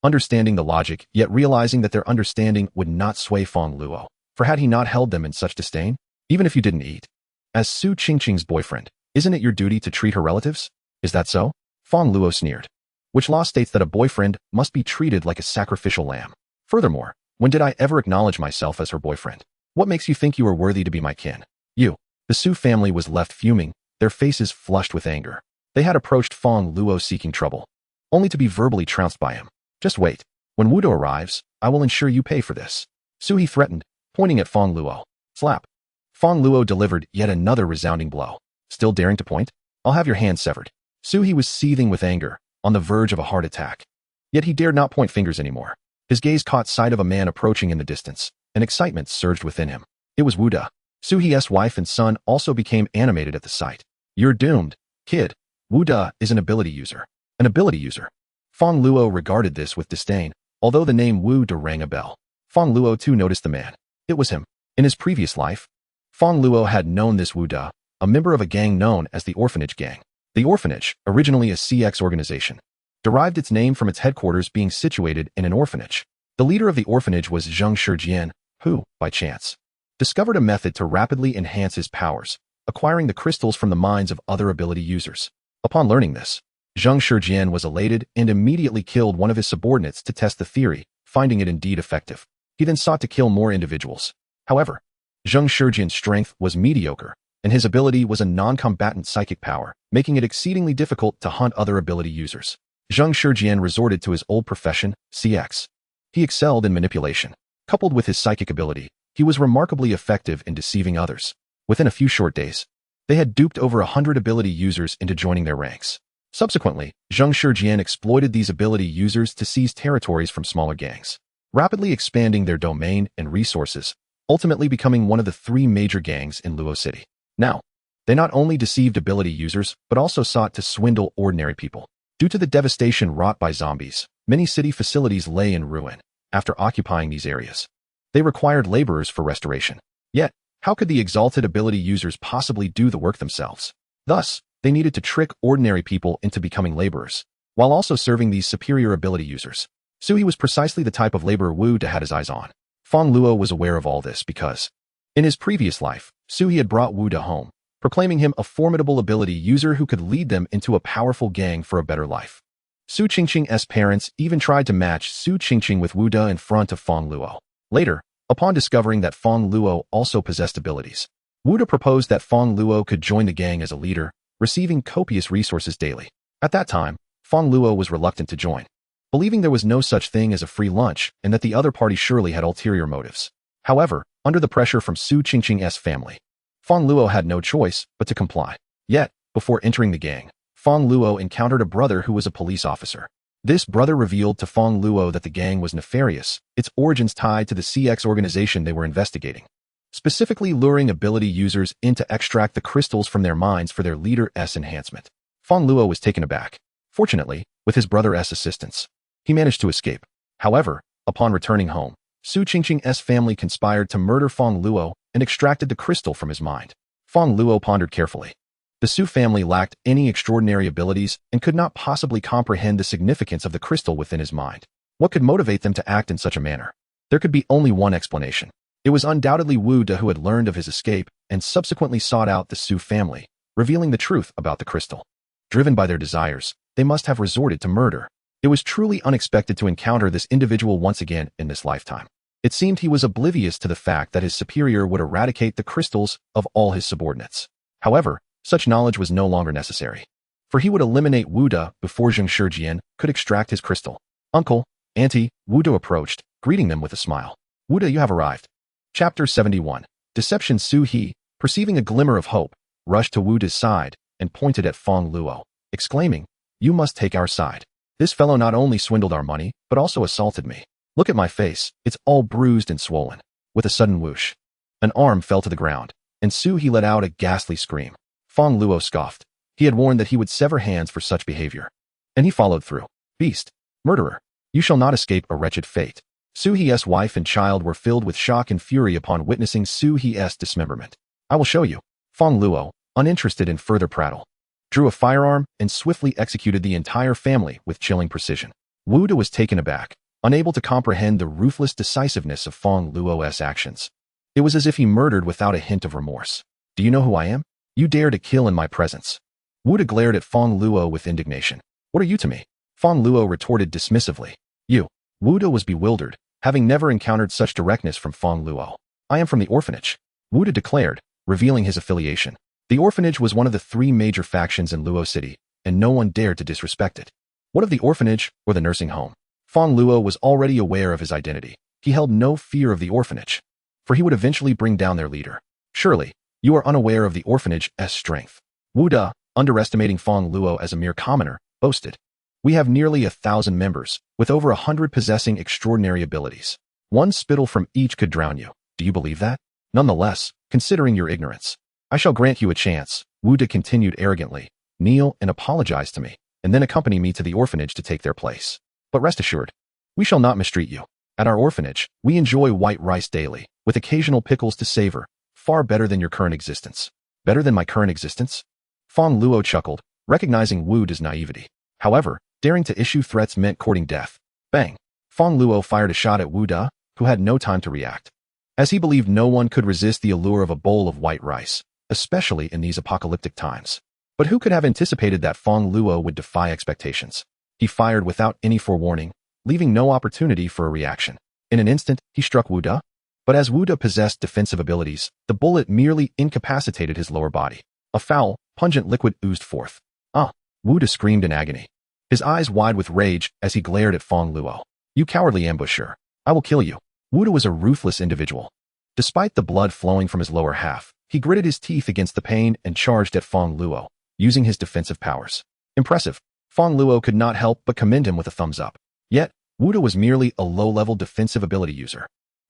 understanding the logic, yet realizing that their understanding would not sway Fong Luo. For had he not held them in such disdain? Even if you didn't eat. As Su Qingqing's boyfriend, isn't it your duty to treat her relatives? Is that so? Fong Luo sneered. Which law states that a boyfriend must be treated like a sacrificial lamb? Furthermore, when did I ever acknowledge myself as her boyfriend? What makes you think you are worthy to be my kin? You. The Su family was left fuming, their faces flushed with anger. They had approached Fong Luo seeking trouble, only to be verbally trounced by him. Just wait. When Wudo arrives, I will ensure you pay for this. Suhi threatened, pointing at Fong Luo. Slap. Fong Luo delivered yet another resounding blow. Still daring to point? I'll have your hand severed. Suhi was seething with anger, on the verge of a heart attack. Yet he dared not point fingers anymore. His gaze caught sight of a man approaching in the distance, and excitement surged within him. It was Wuda. Suhi's wife and son also became animated at the sight. You're doomed, kid. Wuda is an ability user. An ability user. Fong Luo regarded this with disdain, although the name Wu De rang a bell. Fong Luo too noticed the man. It was him. In his previous life, Fong Luo had known this Wu De, a member of a gang known as the Orphanage Gang. The Orphanage, originally a CX organization, derived its name from its headquarters being situated in an orphanage. The leader of the orphanage was Zheng Shijian, who, by chance, discovered a method to rapidly enhance his powers, acquiring the crystals from the minds of other ability users. Upon learning this, Zheng Shijian was elated and immediately killed one of his subordinates to test the theory, finding it indeed effective. He then sought to kill more individuals. However, Zheng Shijian's strength was mediocre, and his ability was a non-combatant psychic power, making it exceedingly difficult to hunt other ability users. Zheng Shijian resorted to his old profession, CX. He excelled in manipulation. Coupled with his psychic ability, he was remarkably effective in deceiving others. Within a few short days, they had duped over 100 ability users into joining their ranks. Subsequently, Zheng Shijian exploited these ability users to seize territories from smaller gangs, rapidly expanding their domain and resources, ultimately becoming one of the 3 major gangs in Luo City. Now, they not only deceived ability users, but also sought to swindle ordinary people. Due to the devastation wrought by zombies, many city facilities lay in ruin. After occupying these areas, they required laborers for restoration. Yet, how could the exalted ability users possibly do the work themselves? Thus, they needed to trick ordinary people into becoming laborers, while also serving these superior ability users. Suhi was precisely the type of laborer Wu De had his eyes on. Fong Luo was aware of all this because, in his previous life, Suhi had brought Wu De home, proclaiming him a formidable ability user who could lead them into a powerful gang for a better life. Su Qingqing's parents even tried to match Su Qingqing with Wu De in front of Fong Luo. Later, upon discovering that Fong Luo also possessed abilities, Wu De proposed that Fong Luo could join the gang as a leader, receiving copious resources daily. At that time, Fong Luo was reluctant to join, believing there was no such thing as a free lunch and that the other party surely had ulterior motives. However, under the pressure from Su Qingqing's family, Fong Luo had no choice but to comply. Yet, before entering the gang, Fong Luo encountered a brother who was a police officer. This brother revealed to Fong Luo that the gang was nefarious, its origins tied to the CX organization they were investigating, specifically luring ability users in to extract the crystals from their minds for their leader's enhancement. Fong Luo was taken aback. Fortunately, with his brother's assistance, he managed to escape. However, upon returning home, Su Qingqing's family conspired to murder Fong Luo and extracted the crystal from his mind. Fong Luo pondered carefully. The Su family lacked any extraordinary abilities and could not possibly comprehend the significance of the crystal within his mind. What could motivate them to act in such a manner? There could be only one explanation. It was undoubtedly Wu De who had learned of his escape and subsequently sought out the Su family, revealing the truth about the crystal. Driven by their desires, they must have resorted to murder. It was truly unexpected to encounter this individual once again in this lifetime. It seemed he was oblivious to the fact that his superior would eradicate the crystals of all his subordinates. However, such knowledge was no longer necessary, for he would eliminate Wu De before Zheng Shijian could extract his crystal. Uncle, Auntie, Wu De approached, greeting them with a smile. Wu De, you have arrived. Chapter 71. Deception. Su He, perceiving a glimmer of hope, rushed to Wu De's side and pointed at Fong Luo, exclaiming, "You must take our side. This fellow not only swindled our money, but also assaulted me. Look at my face, it's all bruised and swollen." With a sudden whoosh, An arm fell to the ground, and He let out a ghastly scream. Fong Luo scoffed. He had warned that he would sever hands for such behavior. And he followed through. Beast. Murderer. You shall not escape a wretched fate. He's wife and child were filled with shock and fury upon witnessing He's dismemberment. I will show you. Fong Luo, uninterested in further prattle, drew a firearm and swiftly executed the entire family with chilling precision. Wu De was taken aback, unable to comprehend the ruthless decisiveness of Fong Luo's actions. It was as if he murdered without a hint of remorse. Do you know who I am? You dare to kill in my presence. Wu De glared at Fong Luo with indignation. What are you to me? Fong Luo retorted dismissively. You. Wu De was bewildered, having never encountered such directness from Fong Luo. I am from the orphanage, Wu De declared, revealing his affiliation. The orphanage was one of the 3 major factions in Luo City, and no one dared to disrespect it. What of the orphanage or the nursing home? Fong Luo was already aware of his identity. He held no fear of the orphanage, for he would eventually bring down their leader. Surely, you are unaware of the orphanage's strength. Wu De, underestimating Fong Luo as a mere commoner, boasted. We have nearly 1,000 members, with over 100 possessing extraordinary abilities. One spittle from each could drown you. Do you believe that? Nonetheless, considering your ignorance, I shall grant you a chance. Wu De continued arrogantly. Kneel and apologize to me, and then accompany me to the orphanage to take their place. But rest assured, we shall not mistreat you. At our orphanage, we enjoy white rice daily, with occasional pickles to savor, far better than your current existence. Better than my current existence? Fong Luo chuckled, recognizing Wu De's naivety. However, daring to issue threats meant courting death. Bang! Fong Luo fired a shot at Wu De, who had no time to react, as he believed no one could resist the allure of a bowl of white rice, especially in these apocalyptic times. But who could have anticipated that Fong Luo would defy expectations? He fired without any forewarning, leaving no opportunity for a reaction. In an instant, he struck Wu De, but as Wu De possessed defensive abilities, the bullet merely incapacitated his lower body. A foul, pungent liquid oozed forth. Ah! Wu De screamed in agony, his eyes wide with rage as he glared at Fong Luo. You cowardly ambusher. I will kill you. Wu De was a ruthless individual. Despite the blood flowing from his lower half, he gritted his teeth against the pain and charged at Fong Luo, using his defensive powers. Impressive. Fong Luo could not help but commend him with a thumbs up. Yet, Wu De was merely a low-level defensive ability user.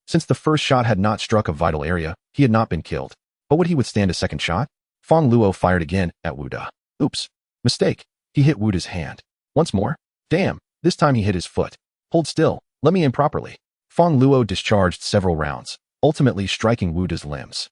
Since the first shot had not struck a vital area, he had not been killed. But would he withstand a second shot? Fong Luo fired again at Wu De. Oops. Mistake. He hit Wu De's hand. Once more? Damn, this time he hit his foot. Hold still, let me aim properly. Fong Luo discharged several rounds, ultimately striking Wu De's limbs.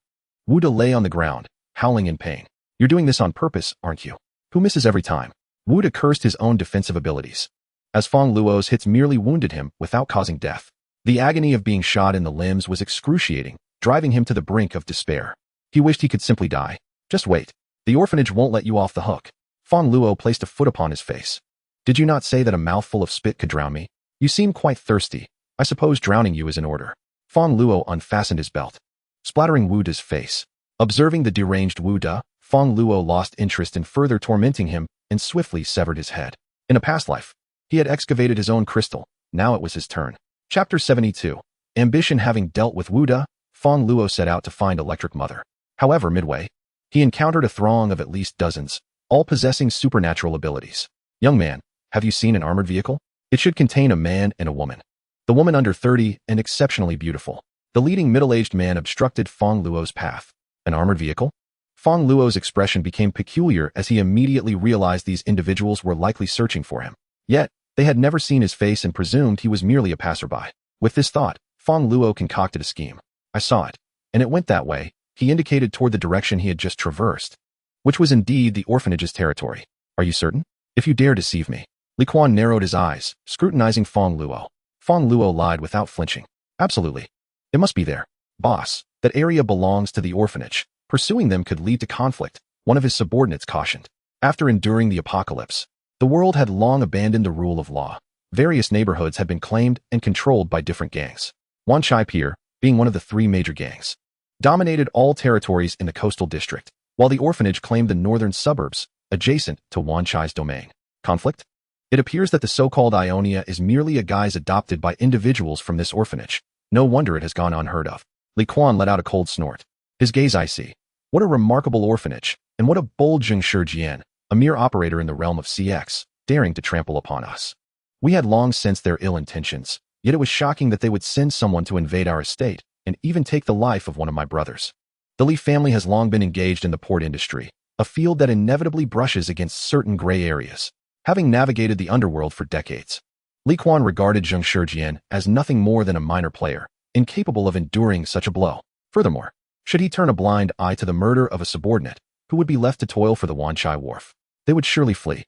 Wu De lay on the ground, howling in pain. You're doing this on purpose, aren't you? Who misses every time? Wu De cursed his own defensive abilities, as Fong Luo's hits merely wounded him without causing death. The agony of being shot in the limbs was excruciating, driving him to the brink of despair. He wished he could simply die. Just wait. The orphanage won't let you off the hook. Fong Luo placed a foot upon his face. Did you not say that a mouthful of spit could drown me? You seem quite thirsty. I suppose drowning you is in order. Fong Luo unfastened his belt, splattering Wu De's face. Observing the deranged Wu De, Fong Luo lost interest in further tormenting him and swiftly severed his head. In a past life, he had excavated his own crystal. Now it was his turn. Chapter 72. Ambition. Having dealt with Wu De, Fong Luo set out to find Electric Mother. However, midway, he encountered a throng of at least dozens, all possessing supernatural abilities. Young man, have you seen an armored vehicle? It should contain a man and a woman. The woman under 30 and exceptionally beautiful. The leading middle-aged man obstructed Fong Luo's path. An armored vehicle? Fong Luo's expression became peculiar as he immediately realized these individuals were likely searching for him. Yet, they had never seen his face and presumed he was merely a passerby. With this thought, Fong Luo concocted a scheme. I saw it, and it went that way. He indicated toward the direction he had just traversed, which was indeed the orphanage's territory. Are you certain? If you dare deceive me. Li Quan narrowed his eyes, scrutinizing Fong Luo. Fong Luo lied without flinching. Absolutely. It must be there. Boss, that area belongs to the orphanage. Pursuing them could lead to conflict, one of his subordinates cautioned. After enduring the apocalypse, the world had long abandoned the rule of law. Various neighborhoods had been claimed and controlled by different gangs. Wan Chai Pier, being one of the 3 major gangs, dominated all territories in the coastal district, while the orphanage claimed the northern suburbs, adjacent to Wan Chai's domain. Conflict? It appears that the so-called Ionia is merely a guise adopted by individuals from this orphanage. No wonder it has gone unheard of. Li Quan let out a cold snort, his gaze icy. What a remarkable orphanage, and what a bold Zheng Shijian, a mere operator in the realm of CX, daring to trample upon us. We had long sensed their ill intentions, yet it was shocking that they would send someone to invade our estate, and even take the life of one of my brothers. The Li family has long been engaged in the port industry, a field that inevitably brushes against certain gray areas. Having navigated the underworld for decades, Li Quan regarded Zheng Shijian as nothing more than a minor player, incapable of enduring such a blow. Furthermore, should he turn a blind eye to the murder of a subordinate who would be left to toil for the Wanchai Wharf, they would surely flee.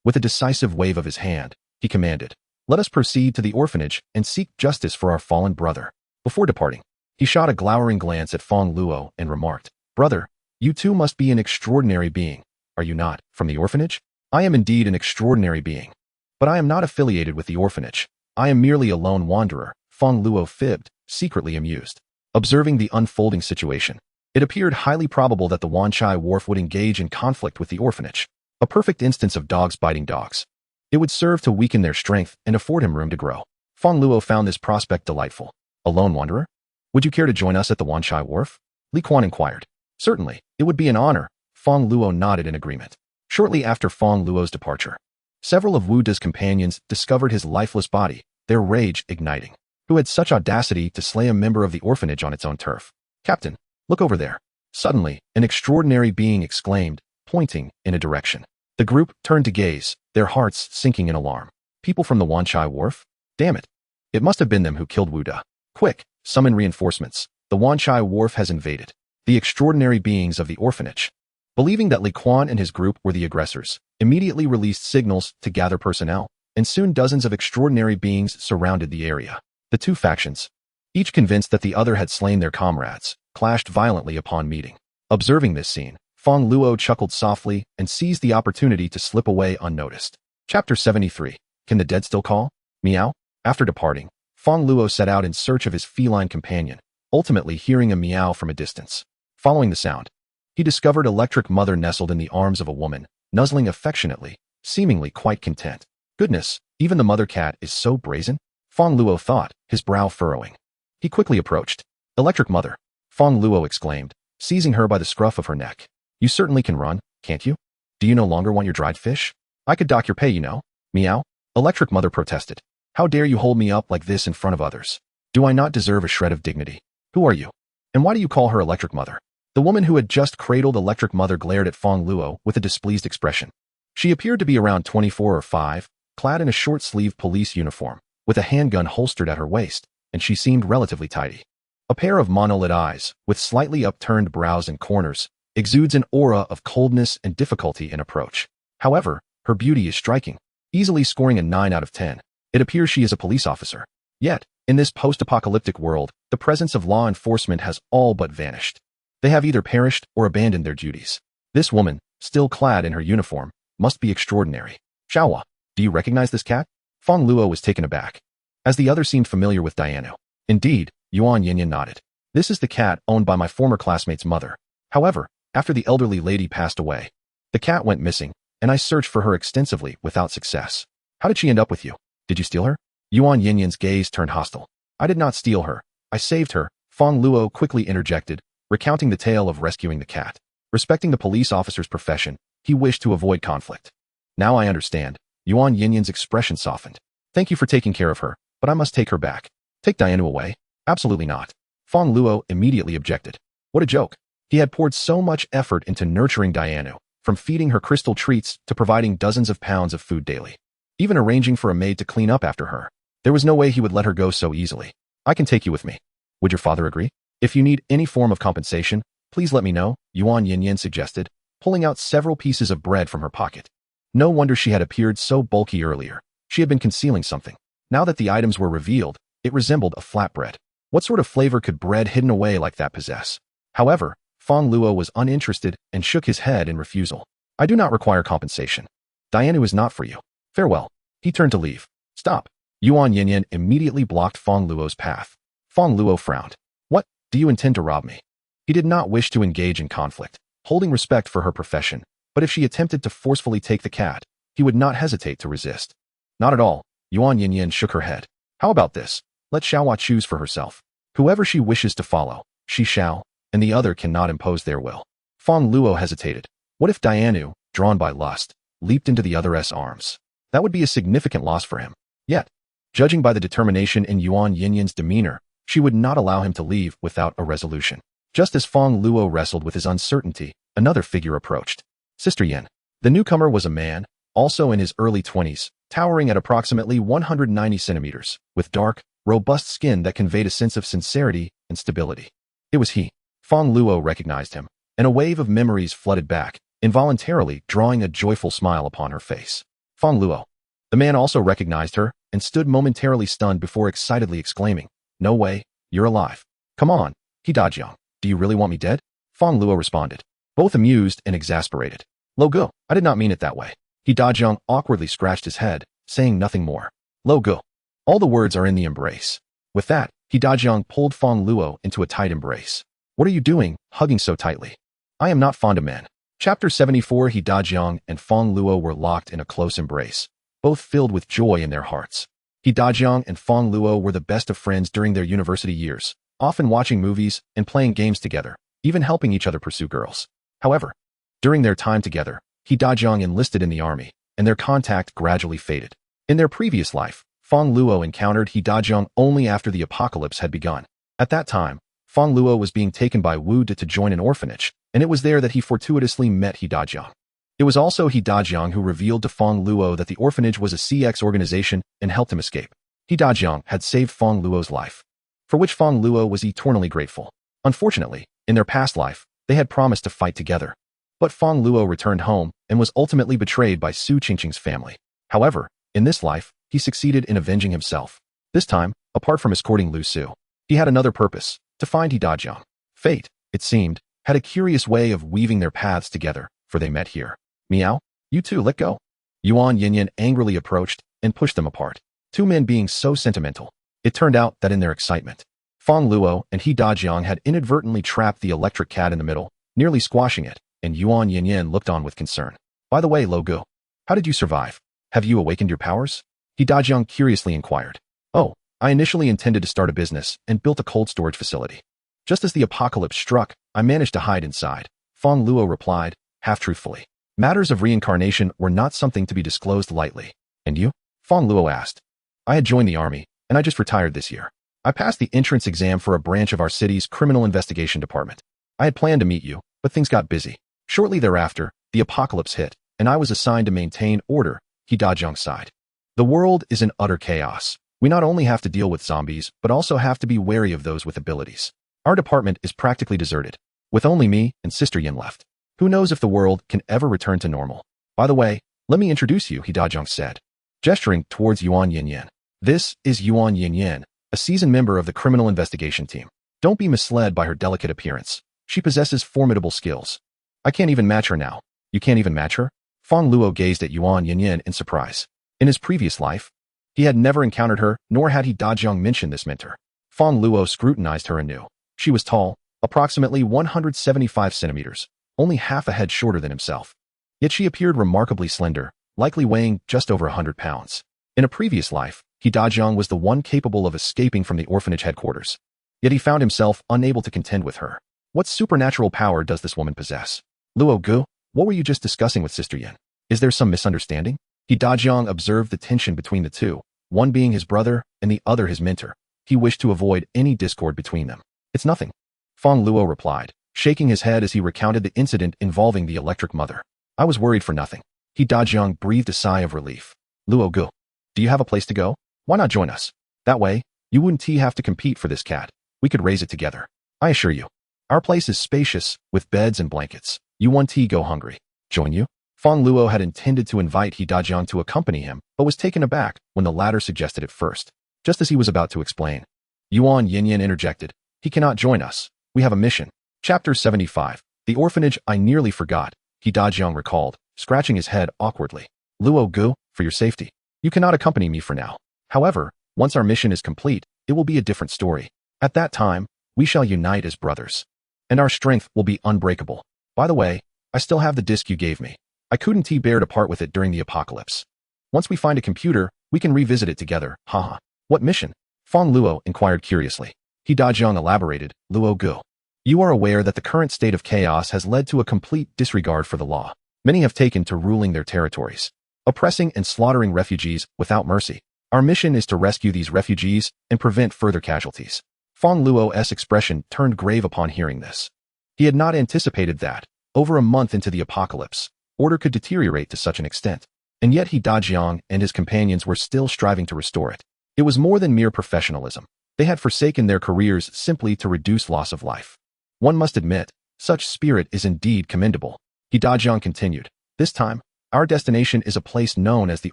With a decisive wave of his hand, he commanded, "Let us proceed to the orphanage and seek justice for our fallen brother." Before departing, he shot a glowering glance at Fong Luo and remarked, "Brother, you too must be an extraordinary being, are you not, from the orphanage?" "I am indeed an extraordinary being, but I am not affiliated with the orphanage. I am merely a lone wanderer," Fong Luo fibbed, secretly amused. Observing the unfolding situation, it appeared highly probable that the Wanchai Wharf would engage in conflict with the orphanage, a perfect instance of dogs biting dogs. It would serve to weaken their strength and afford him room to grow. Fong Luo found this prospect delightful. "A lone wanderer? Would you care to join us at the Wanchai Wharf?" Li Quan inquired. "Certainly, it would be an honor." Fong Luo nodded in agreement. Shortly after Fong Luo's departure, several of Wu Da's companions discovered his lifeless body, their rage igniting. Who had such audacity to slay a member of the orphanage on its own turf? "Captain, look over there." Suddenly, an extraordinary being exclaimed, pointing in a direction. The group turned to gaze, their hearts sinking in alarm. People from the Wanchai Wharf? Damn it. It must have been them who killed Wu Da. Quick, summon reinforcements. The Wanchai Wharf has invaded. The extraordinary beings of the orphanage, believing that Li Quan and his group were the aggressors, immediately released signals to gather personnel, and soon dozens of extraordinary beings surrounded the area. The two factions, each convinced that the other had slain their comrades, clashed violently upon meeting. Observing this scene, Fong Luo chuckled softly and seized the opportunity to slip away unnoticed. Chapter 73. Can the dead still call? Meow? After departing, Fong Luo set out in search of his feline companion, ultimately hearing a meow from a distance. Following the sound, he discovered Electric Mother nestled in the arms of a woman, nuzzling affectionately, seemingly quite content. Goodness, even the mother cat is so brazen? Fong Luo thought, his brow furrowing. He quickly approached. "Electric Mother," Fong Luo exclaimed, seizing her by the scruff of her neck. "You certainly can run, can't you? Do you no longer want your dried fish? I could dock your pay, you know." "Meow," Electric Mother protested. "How dare you hold me up like this in front of others? Do I not deserve a shred of dignity? Who are you? And why do you call her Electric Mother?" The woman who had just cradled Electric Mother glared at Fong Luo with a displeased expression. She appeared to be around 24 or 5, clad in a short-sleeved police uniform, with a handgun holstered at her waist, and she seemed relatively tidy. A pair of monolid eyes, with slightly upturned brows and corners, exudes an aura of coldness and difficulty in approach. However, her beauty is striking, easily scoring a 9 out of 10. It appears she is a police officer. Yet, in this post-apocalyptic world, the presence of law enforcement has all but vanished. They have either perished or abandoned their duties. This woman, still clad in her uniform, must be extraordinary. "Xiaohua, do you recognize this cat?" Fong Luo was taken aback, as the other seemed familiar with Dianu. "Indeed," Yuan Yinyan nodded. "This is the cat owned by my former classmate's mother. However, after the elderly lady passed away, the cat went missing, and I searched for her extensively without success." "How did she end up with you? Did you steal her?" Yuan Yinyan's gaze turned hostile. "I did not steal her. I saved her," Fong Luo quickly interjected, recounting the tale of rescuing the cat. Respecting the police officer's profession, he wished to avoid conflict. "Now I understand." Yuan Yinyan's expression softened. "Thank you for taking care of her, but I must take her back." "Take Dianu away?" "Absolutely not." Fong Luo immediately objected. What a joke. He had poured so much effort into nurturing Dianu, from feeding her crystal treats to providing dozens of pounds of food daily, even arranging for a maid to clean up after her. There was no way he would let her go so easily. "I can take you with me. Would your father agree? If you need any form of compensation, please let me know," Yuan Yinyan suggested, pulling out several pieces of bread from her pocket. No wonder she had appeared so bulky earlier. She had been concealing something. Now that the items were revealed, it resembled a flatbread. What sort of flavor could bread hidden away like that possess? However, Fong Luo was uninterested and shook his head in refusal. "I do not require compensation. Dianu is not for you. Farewell." He turned to leave. "Stop." Yuan Yinyan immediately blocked Fong Luo's path. Fong Luo frowned. "What, do you intend to rob me?" He did not wish to engage in conflict, holding respect for her profession, but if she attempted to forcefully take the cat, he would not hesitate to resist. "Not at all." Yuan Yinyan shook her head. "How about this? Let Xiaohua choose for herself. Whoever she wishes to follow, she shall, and the other cannot impose their will." Fong Luo hesitated. What if Dianu, drawn by lust, leaped into the other's arms? That would be a significant loss for him. Yet, judging by the determination in Yuan Yinyan's demeanor, She would not allow him to leave without a resolution. Just as Fong Luo wrestled with his uncertainty, another figure approached. Sister Yin. The newcomer was a man, also in his early 20s, towering at approximately 190 centimeters, with dark, robust skin that conveyed a sense of sincerity and stability. It was he. Fong Luo recognized him, and a wave of memories flooded back, involuntarily drawing a joyful smile upon her face. Fong Luo. The man also recognized her and stood momentarily stunned before excitedly exclaiming, "No way, you're alive. Come on, He Dajiang, do you really want me dead?" Fong Luo responded, both amused and exasperated. "Lo Gu, I did not mean it that way." He Dajiang awkwardly scratched his head, saying nothing more. "Lo Gu." All the words are in the embrace. With that, He Dajiang pulled Fong Luo into a tight embrace. "What are you doing, hugging so tightly? I am not fond of men." Chapter 74. He Dajiang and Fong Luo were locked in a close embrace, both filled with joy in their hearts. He Dajiang and Fong Luo were the best of friends during their university years, often watching movies and playing games together, even helping each other pursue girls. However, during their time together, He Dajiang enlisted in the army, and their contact gradually faded. In their previous life, Fong Luo encountered He Dajiang only after the apocalypse had begun. At that time, Fong Luo was being taken by Wu De to join an orphanage, and it was there that he fortuitously met He Dajiang. It was also He Dajiang who revealed to Fong Luo that the orphanage was a CX organization and helped him escape. He Dajiang had saved Fong Luo's life, for which Fong Luo was eternally grateful. Unfortunately, in their past life, they had promised to fight together. But Fong Luo returned home and was ultimately betrayed by Su Qingqing's family. However, in this life, he succeeded in avenging himself. This time, apart from escorting Lu Su, he had another purpose, to find He Dajiang. Fate, it seemed, had a curious way of weaving their paths together, for they met here. "Meow, you two, let go." Yuan Yinyan angrily approached and pushed them apart. Two men being so sentimental. It turned out that in their excitement, Fong Luo and He Dajiang had inadvertently trapped the electric cat in the middle, nearly squashing it, and Yuan Yinyan looked on with concern. "By the way, Lo Gu, how did you survive? Have you awakened your powers?" He Dajiang curiously inquired. "Oh, I initially intended to start a business and built a cold storage facility. Just as the apocalypse struck, I managed to hide inside," Fong Luo replied, half-truthfully. Matters of reincarnation were not something to be disclosed lightly. "And you?" Fong Luo asked. "I had joined the army, and I just retired this year. I passed the entrance exam for a branch of our city's criminal investigation department. I had planned to meet you, but things got busy. Shortly thereafter, the apocalypse hit, and I was assigned to maintain order," He Dajiang sighed. "The world is in utter chaos. We not only have to deal with zombies, but also have to be wary of those with abilities. Our department is practically deserted, with only me and Sister Yin left. Who knows if the world can ever return to normal? By the way, let me introduce you," He Dajiang said, gesturing towards Yuan Yinyan. "This is Yuan Yinyan, a seasoned member of the criminal investigation team. Don't be misled by her delicate appearance. She possesses formidable skills. I can't even match her now." "You can't even match her?" Fong Luo gazed at Yuan Yinyan in surprise. In his previous life, he had never encountered her, nor had He Dajiang mentioned this mentor. Fong Luo scrutinized her anew. She was tall, approximately 175 centimeters, only half a head shorter than himself. Yet she appeared remarkably slender, likely weighing just over 100 pounds. In a previous life, He Dajiang was the one capable of escaping from the orphanage headquarters. Yet he found himself unable to contend with her. What supernatural power does this woman possess? "Luo Gu, what were you just discussing with Sister Yin? Is there some misunderstanding?" He Dajiang observed the tension between the two, one being his brother and the other his mentor. He wished to avoid any discord between them. "It's nothing," Fong Luo replied, shaking his head as he recounted the incident involving the electric mother. "I was worried for nothing." He Dajiang breathed a sigh of relief. "Luo Gu, do you have a place to go? Why not join us? That way, you wouldn't have to compete for this cat. We could raise it together. I assure you, our place is spacious, with beds and blankets. You won't go hungry. Join you?" Fong Luo had intended to invite He Dajiang to accompany him, but was taken aback when the latter suggested it first. Just as he was about to explain, Yuan Yinyan interjected, "He cannot join us. We have a mission." Chapter 75. The orphanage I nearly forgot, He Dajiang recalled, scratching his head awkwardly. "Luo Gu, for your safety, you cannot accompany me for now. However, once our mission is complete, it will be a different story. At that time, we shall unite as brothers, and our strength will be unbreakable. By the way, I still have the disc you gave me. I couldn't bear to part with it during the apocalypse. Once we find a computer, we can revisit it together, haha." "What mission?" Fong Luo inquired curiously. He Dajiang elaborated, "Luo Gu, you are aware that the current state of chaos has led to a complete disregard for the law. Many have taken to ruling their territories, oppressing and slaughtering refugees without mercy. Our mission is to rescue these refugees and prevent further casualties." Fong Luo's expression turned grave upon hearing this. He had not anticipated that, over a month into the apocalypse, order could deteriorate to such an extent. And yet Dajiang and his companions were still striving to restore it. It was more than mere professionalism. They had forsaken their careers simply to reduce loss of life. One must admit, such spirit is indeed commendable. Dajiang continued. This time, our destination is a place known as the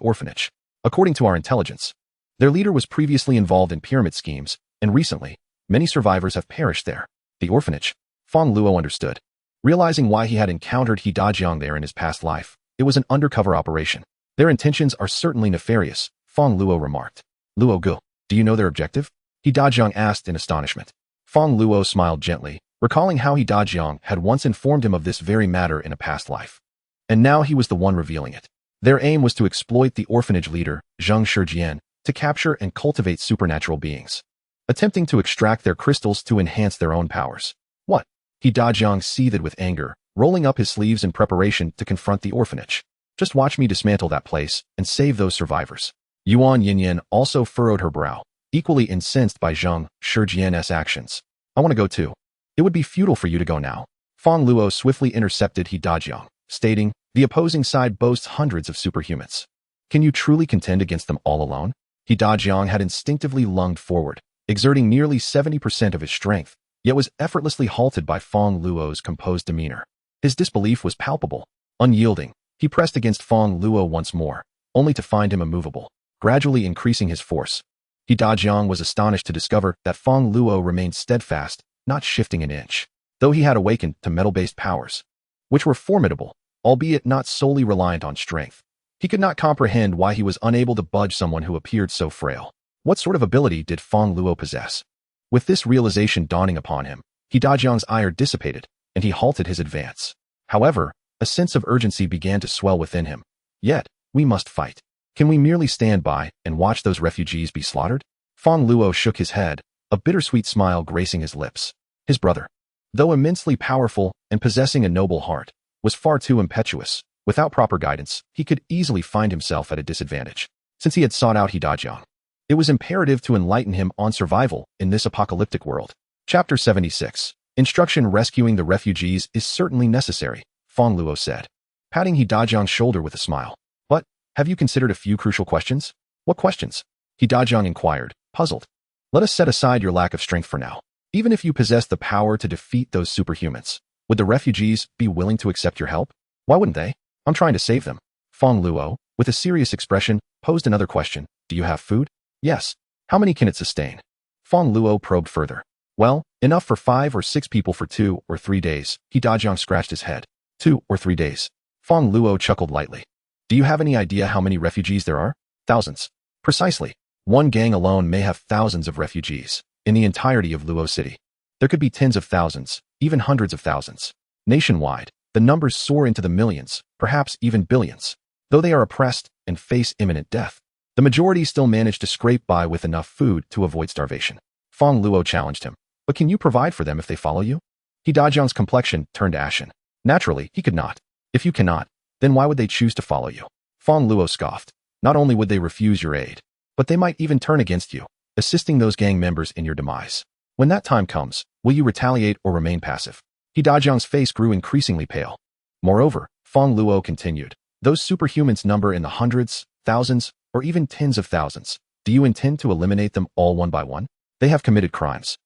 orphanage. According to our intelligence, their leader was previously involved in pyramid schemes, and recently, many survivors have perished there. The orphanage. Fong Luo understood. Realizing why he had encountered Dajiang there in his past life, it was an undercover operation. Their intentions are certainly nefarious, Fong Luo remarked. Luo Gu, do you know their objective? Dajiang asked in astonishment. Fong Luo smiled gently, recalling how Dajiang had once informed him of this very matter in a past life. And now he was the one revealing it. Their aim was to exploit the orphanage leader, Zheng Shijian, to capture and cultivate supernatural beings, attempting to extract their crystals to enhance their own powers. What? Dajiang seethed with anger, rolling up his sleeves in preparation to confront the orphanage. Just watch me dismantle that place and save those survivors. Yuan Yinyan also furrowed her brow, equally incensed by Zheng Shijian's actions. I want to go too. It would be futile for you to go now. Fong Luo swiftly intercepted Dajiang, stating, the opposing side boasts hundreds of superhumans. Can you truly contend against them all alone? Dajiang had instinctively lunged forward, exerting nearly 70% of his strength, yet was effortlessly halted by Fong Luo's composed demeanor. His disbelief was palpable. Unyielding, he pressed against Fong Luo once more, only to find him immovable, gradually increasing his force. Dajiang was astonished to discover that Fong Luo remained steadfast, not shifting an inch, though he had awakened to metal-based powers, which were formidable, albeit not solely reliant on strength. He could not comprehend why he was unable to budge someone who appeared so frail. What sort of ability did Fong Luo possess? With this realization dawning upon him, Dajiang's ire dissipated, and he halted his advance. However, a sense of urgency began to swell within him. Yet, we must fight. Can we merely stand by and watch those refugees be slaughtered? Fong Luo shook his head, a bittersweet smile gracing his lips. His brother, though immensely powerful and possessing a noble heart, was far too impetuous. Without proper guidance, he could easily find himself at a disadvantage. Since he had sought out Dajiang, it was imperative to enlighten him on survival in this apocalyptic world. Chapter 76. Instruction rescuing the refugees is certainly necessary, Fong Luo said, patting Dajiang's shoulder with a smile. But, have you considered a few crucial questions? What questions? Dajiang inquired, puzzled. Let us set aside your lack of strength for now. Even if you possess the power to defeat those superhumans, would the refugees be willing to accept your help? Why wouldn't they? I'm trying to save them. Fong Luo, with a serious expression, posed another question. Do you have food? Yes. How many can it sustain? Fong Luo probed further. Well, enough for 5 or 6 people for 2 or 3 days. Dajiang scratched his head. 2 or 3 days. Fong Luo chuckled lightly. Do you have any idea how many refugees there are? Thousands. Precisely. One gang alone may have thousands of refugees. In the entirety of Luo City, there could be tens of thousands, even hundreds of thousands. Nationwide, the numbers soar into the millions, perhaps even billions. Though they are oppressed and face imminent death, the majority still manage to scrape by with enough food to avoid starvation. Fong Luo challenged him. But can you provide for them if they follow you? Dajiang's complexion turned ashen. Naturally, he could not. If you cannot, then why would they choose to follow you? Fong Luo scoffed. Not only would they refuse your aid, but they might even turn against you, assisting those gang members in your demise. When that time comes, will you retaliate or remain passive? Dajiang's face grew increasingly pale. Moreover, Fong Luo continued, those superhumans number in the hundreds, thousands, or even tens of thousands. Do you intend to eliminate them all one by one? They have committed crimes.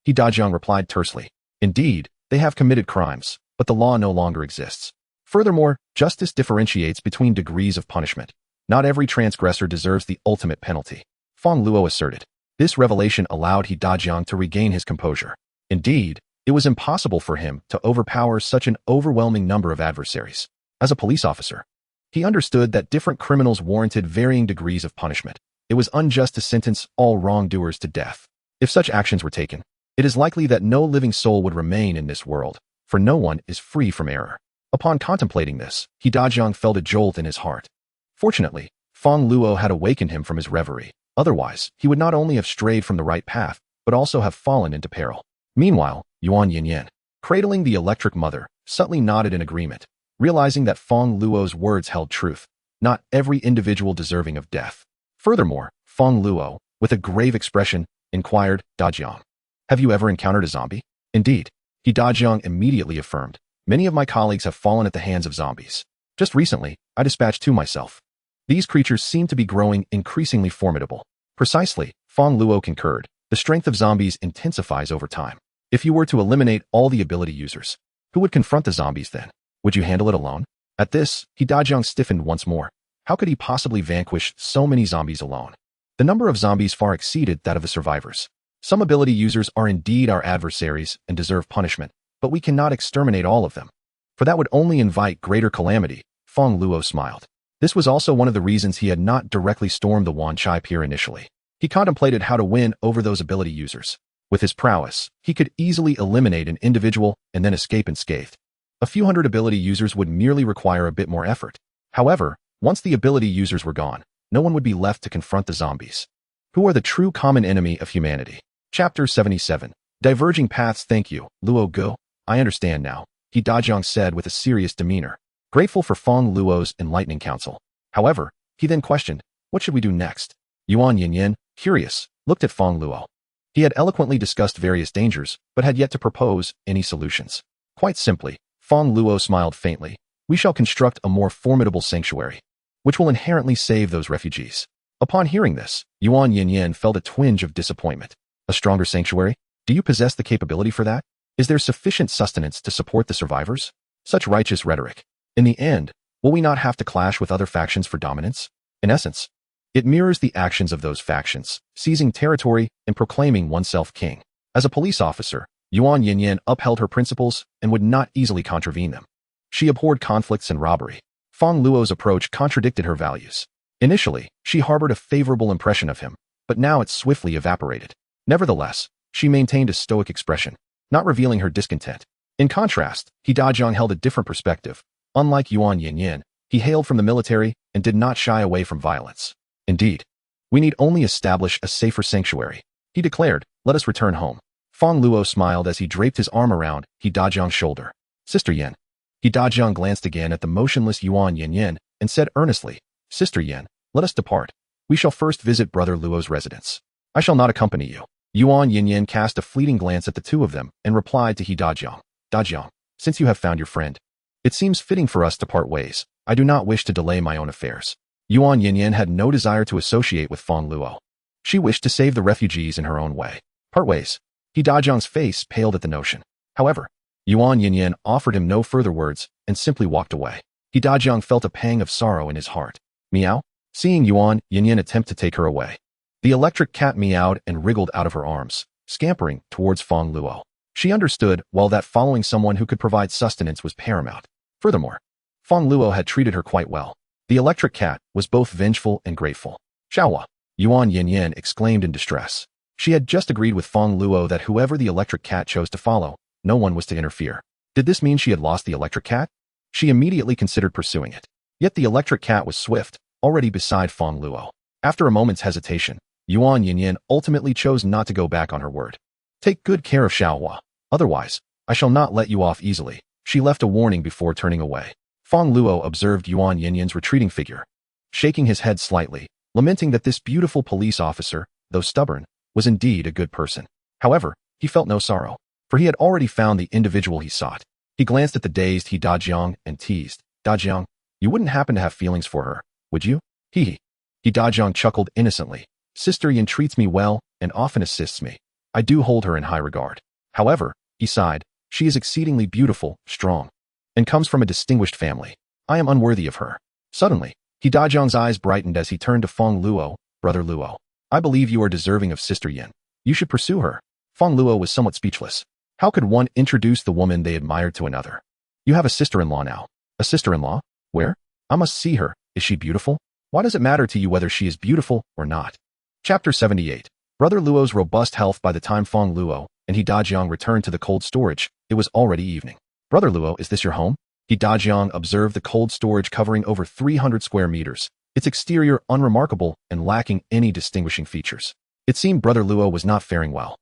Dajiang replied tersely. Indeed, they have committed crimes, but the law no longer exists. Furthermore, justice differentiates between degrees of punishment. Not every transgressor deserves the ultimate penalty, Fong Luo asserted. This revelation allowed Dajiang to regain his composure. Indeed, it was impossible for him to overpower such an overwhelming number of adversaries. As a police officer, he understood that different criminals warranted varying degrees of punishment. It was unjust to sentence all wrongdoers to death. If such actions were taken, it is likely that no living soul would remain in this world, for no one is free from error. Upon contemplating this, Dajiang felt a jolt in his heart. Fortunately, Fong Luo had awakened him from his reverie. Otherwise, he would not only have strayed from the right path, but also have fallen into peril. Meanwhile, Yuan Yinyan, cradling the electric mother, subtly nodded in agreement, realizing that Fong Luo's words held truth. Not every individual deserving of death. Furthermore, Fong Luo, with a grave expression, inquired, Dajiang, Have you ever encountered a zombie? Indeed. He Dajiang immediately affirmed. Many of my colleagues have fallen at the hands of zombies. Just recently, I dispatched two myself. These creatures seem to be growing increasingly formidable. Precisely, Fong Luo concurred. The strength of zombies intensifies over time. If you were to eliminate all the ability users, who would confront the zombies then? Would you handle it alone? At this, He Dajiang stiffened once more. How could he possibly vanquish so many zombies alone? The number of zombies far exceeded that of the survivors. Some ability users are indeed our adversaries and deserve punishment, but we cannot exterminate all of them. For that would only invite greater calamity, Fong Luo smiled. This was also one of the reasons he had not directly stormed the Wan Chai Pier initially. He contemplated how to win over those ability users. With his prowess, he could easily eliminate an individual and then escape unscathed. A few hundred ability users would merely require a bit more effort. However, once the ability users were gone, no one would be left to confront the zombies. Who are the true common enemy of humanity? Chapter 77. Diverging Paths. Thank you, Luo Go. I understand now, He Dajiang said with a serious demeanor, grateful for Fong Luo's enlightening counsel. However, he then questioned, what should we do next? Yuan Yinyin, curious, looked at Fong Luo. He had eloquently discussed various dangers, but had yet to propose any solutions. Quite simply, Fong Luo smiled faintly. We shall construct a more formidable sanctuary, which will inherently save those refugees. Upon hearing this, Yuan Yinyin felt a twinge of disappointment. A stronger sanctuary? Do you possess the capability for that? Is there sufficient sustenance to support the survivors? Such righteous rhetoric. In the end, will we not have to clash with other factions for dominance? In essence, it mirrors the actions of those factions, seizing territory and proclaiming oneself king. As a police officer, Yuan Yinyin upheld her principles and would not easily contravene them. She abhorred conflicts and robbery. Fong Luo's approach contradicted her values. Initially, she harbored a favorable impression of him, but now it swiftly evaporated. Nevertheless, she maintained a stoic expression, not revealing her discontent. In contrast, He Dajiang held a different perspective. Unlike Yuan Yinyin, he hailed from the military and did not shy away from violence. Indeed, we need only establish a safer sanctuary, he declared. Let us return home. Fong Luo smiled as he draped his arm around He Dajiang's shoulder. Sister Yen. He Dajiang glanced again at the motionless Yuan Yinyin and said earnestly, Sister Yen, let us depart. We shall first visit Brother Luo's residence. I shall not accompany you. Yuan Yinyin cast a fleeting glance at the two of them and replied to He Dajiang. Dajiang, since you have found your friend, it seems fitting for us to part ways. I do not wish to delay my own affairs. Yuan Yinyin had no desire to associate with Fong Luo. She wished to save the refugees in her own way. Part ways. He Dajiang's face paled at the notion. However, Yuan Yinyin offered him no further words and simply walked away. He Dajiang felt a pang of sorrow in his heart. Meow? Seeing Yuan Yinyin attempt to take her away, the electric cat meowed and wriggled out of her arms, scampering towards Fong Luo. She understood well that following someone who could provide sustenance was paramount. Furthermore, Fong Luo had treated her quite well. The electric cat was both vengeful and grateful. Xiaohua, Yuan Yinyin exclaimed in distress. She had just agreed with Fong Luo that whoever the electric cat chose to follow, no one was to interfere. Did this mean she had lost the electric cat? She immediately considered pursuing it. Yet the electric cat was swift, already beside Fong Luo. After a moment's hesitation, Yuan Yinyin ultimately chose not to go back on her word. Take good care of Xiaohua. Otherwise, I shall not let you off easily. She left a warning before turning away. Fong Luo observed Yuan Yinyin's retreating figure, shaking his head slightly, lamenting that this beautiful police officer, though stubborn, was indeed a good person. However, he felt no sorrow, for he had already found the individual he sought. He glanced at the dazed He Dajiang and teased, Dajiang, you wouldn't happen to have feelings for her, would you? He Dajiang chuckled innocently. Sister Yin treats me well and often assists me. I do hold her in high regard. However, he sighed, she is exceedingly beautiful, strong, and comes from a distinguished family. I am unworthy of her. Suddenly, He Dajiang's eyes brightened as he turned to Fong Luo. Brother Luo, I believe you are deserving of Sister Yin. You should pursue her. Fong Luo was somewhat speechless. How could one introduce the woman they admired to another? You have a sister-in-law now. A sister-in-law? Where? I must see her. Is she beautiful? Why does it matter to you whether she is beautiful or not? Chapter 78. Brother Luo's robust health. By the time Fong Luo and He Dajiang returned to the cold storage, it was already evening. Brother Luo, is this your home? He Dajiang observed the cold storage covering over 300 square meters, its exterior unremarkable and lacking any distinguishing features. It seemed Brother Luo was not faring well,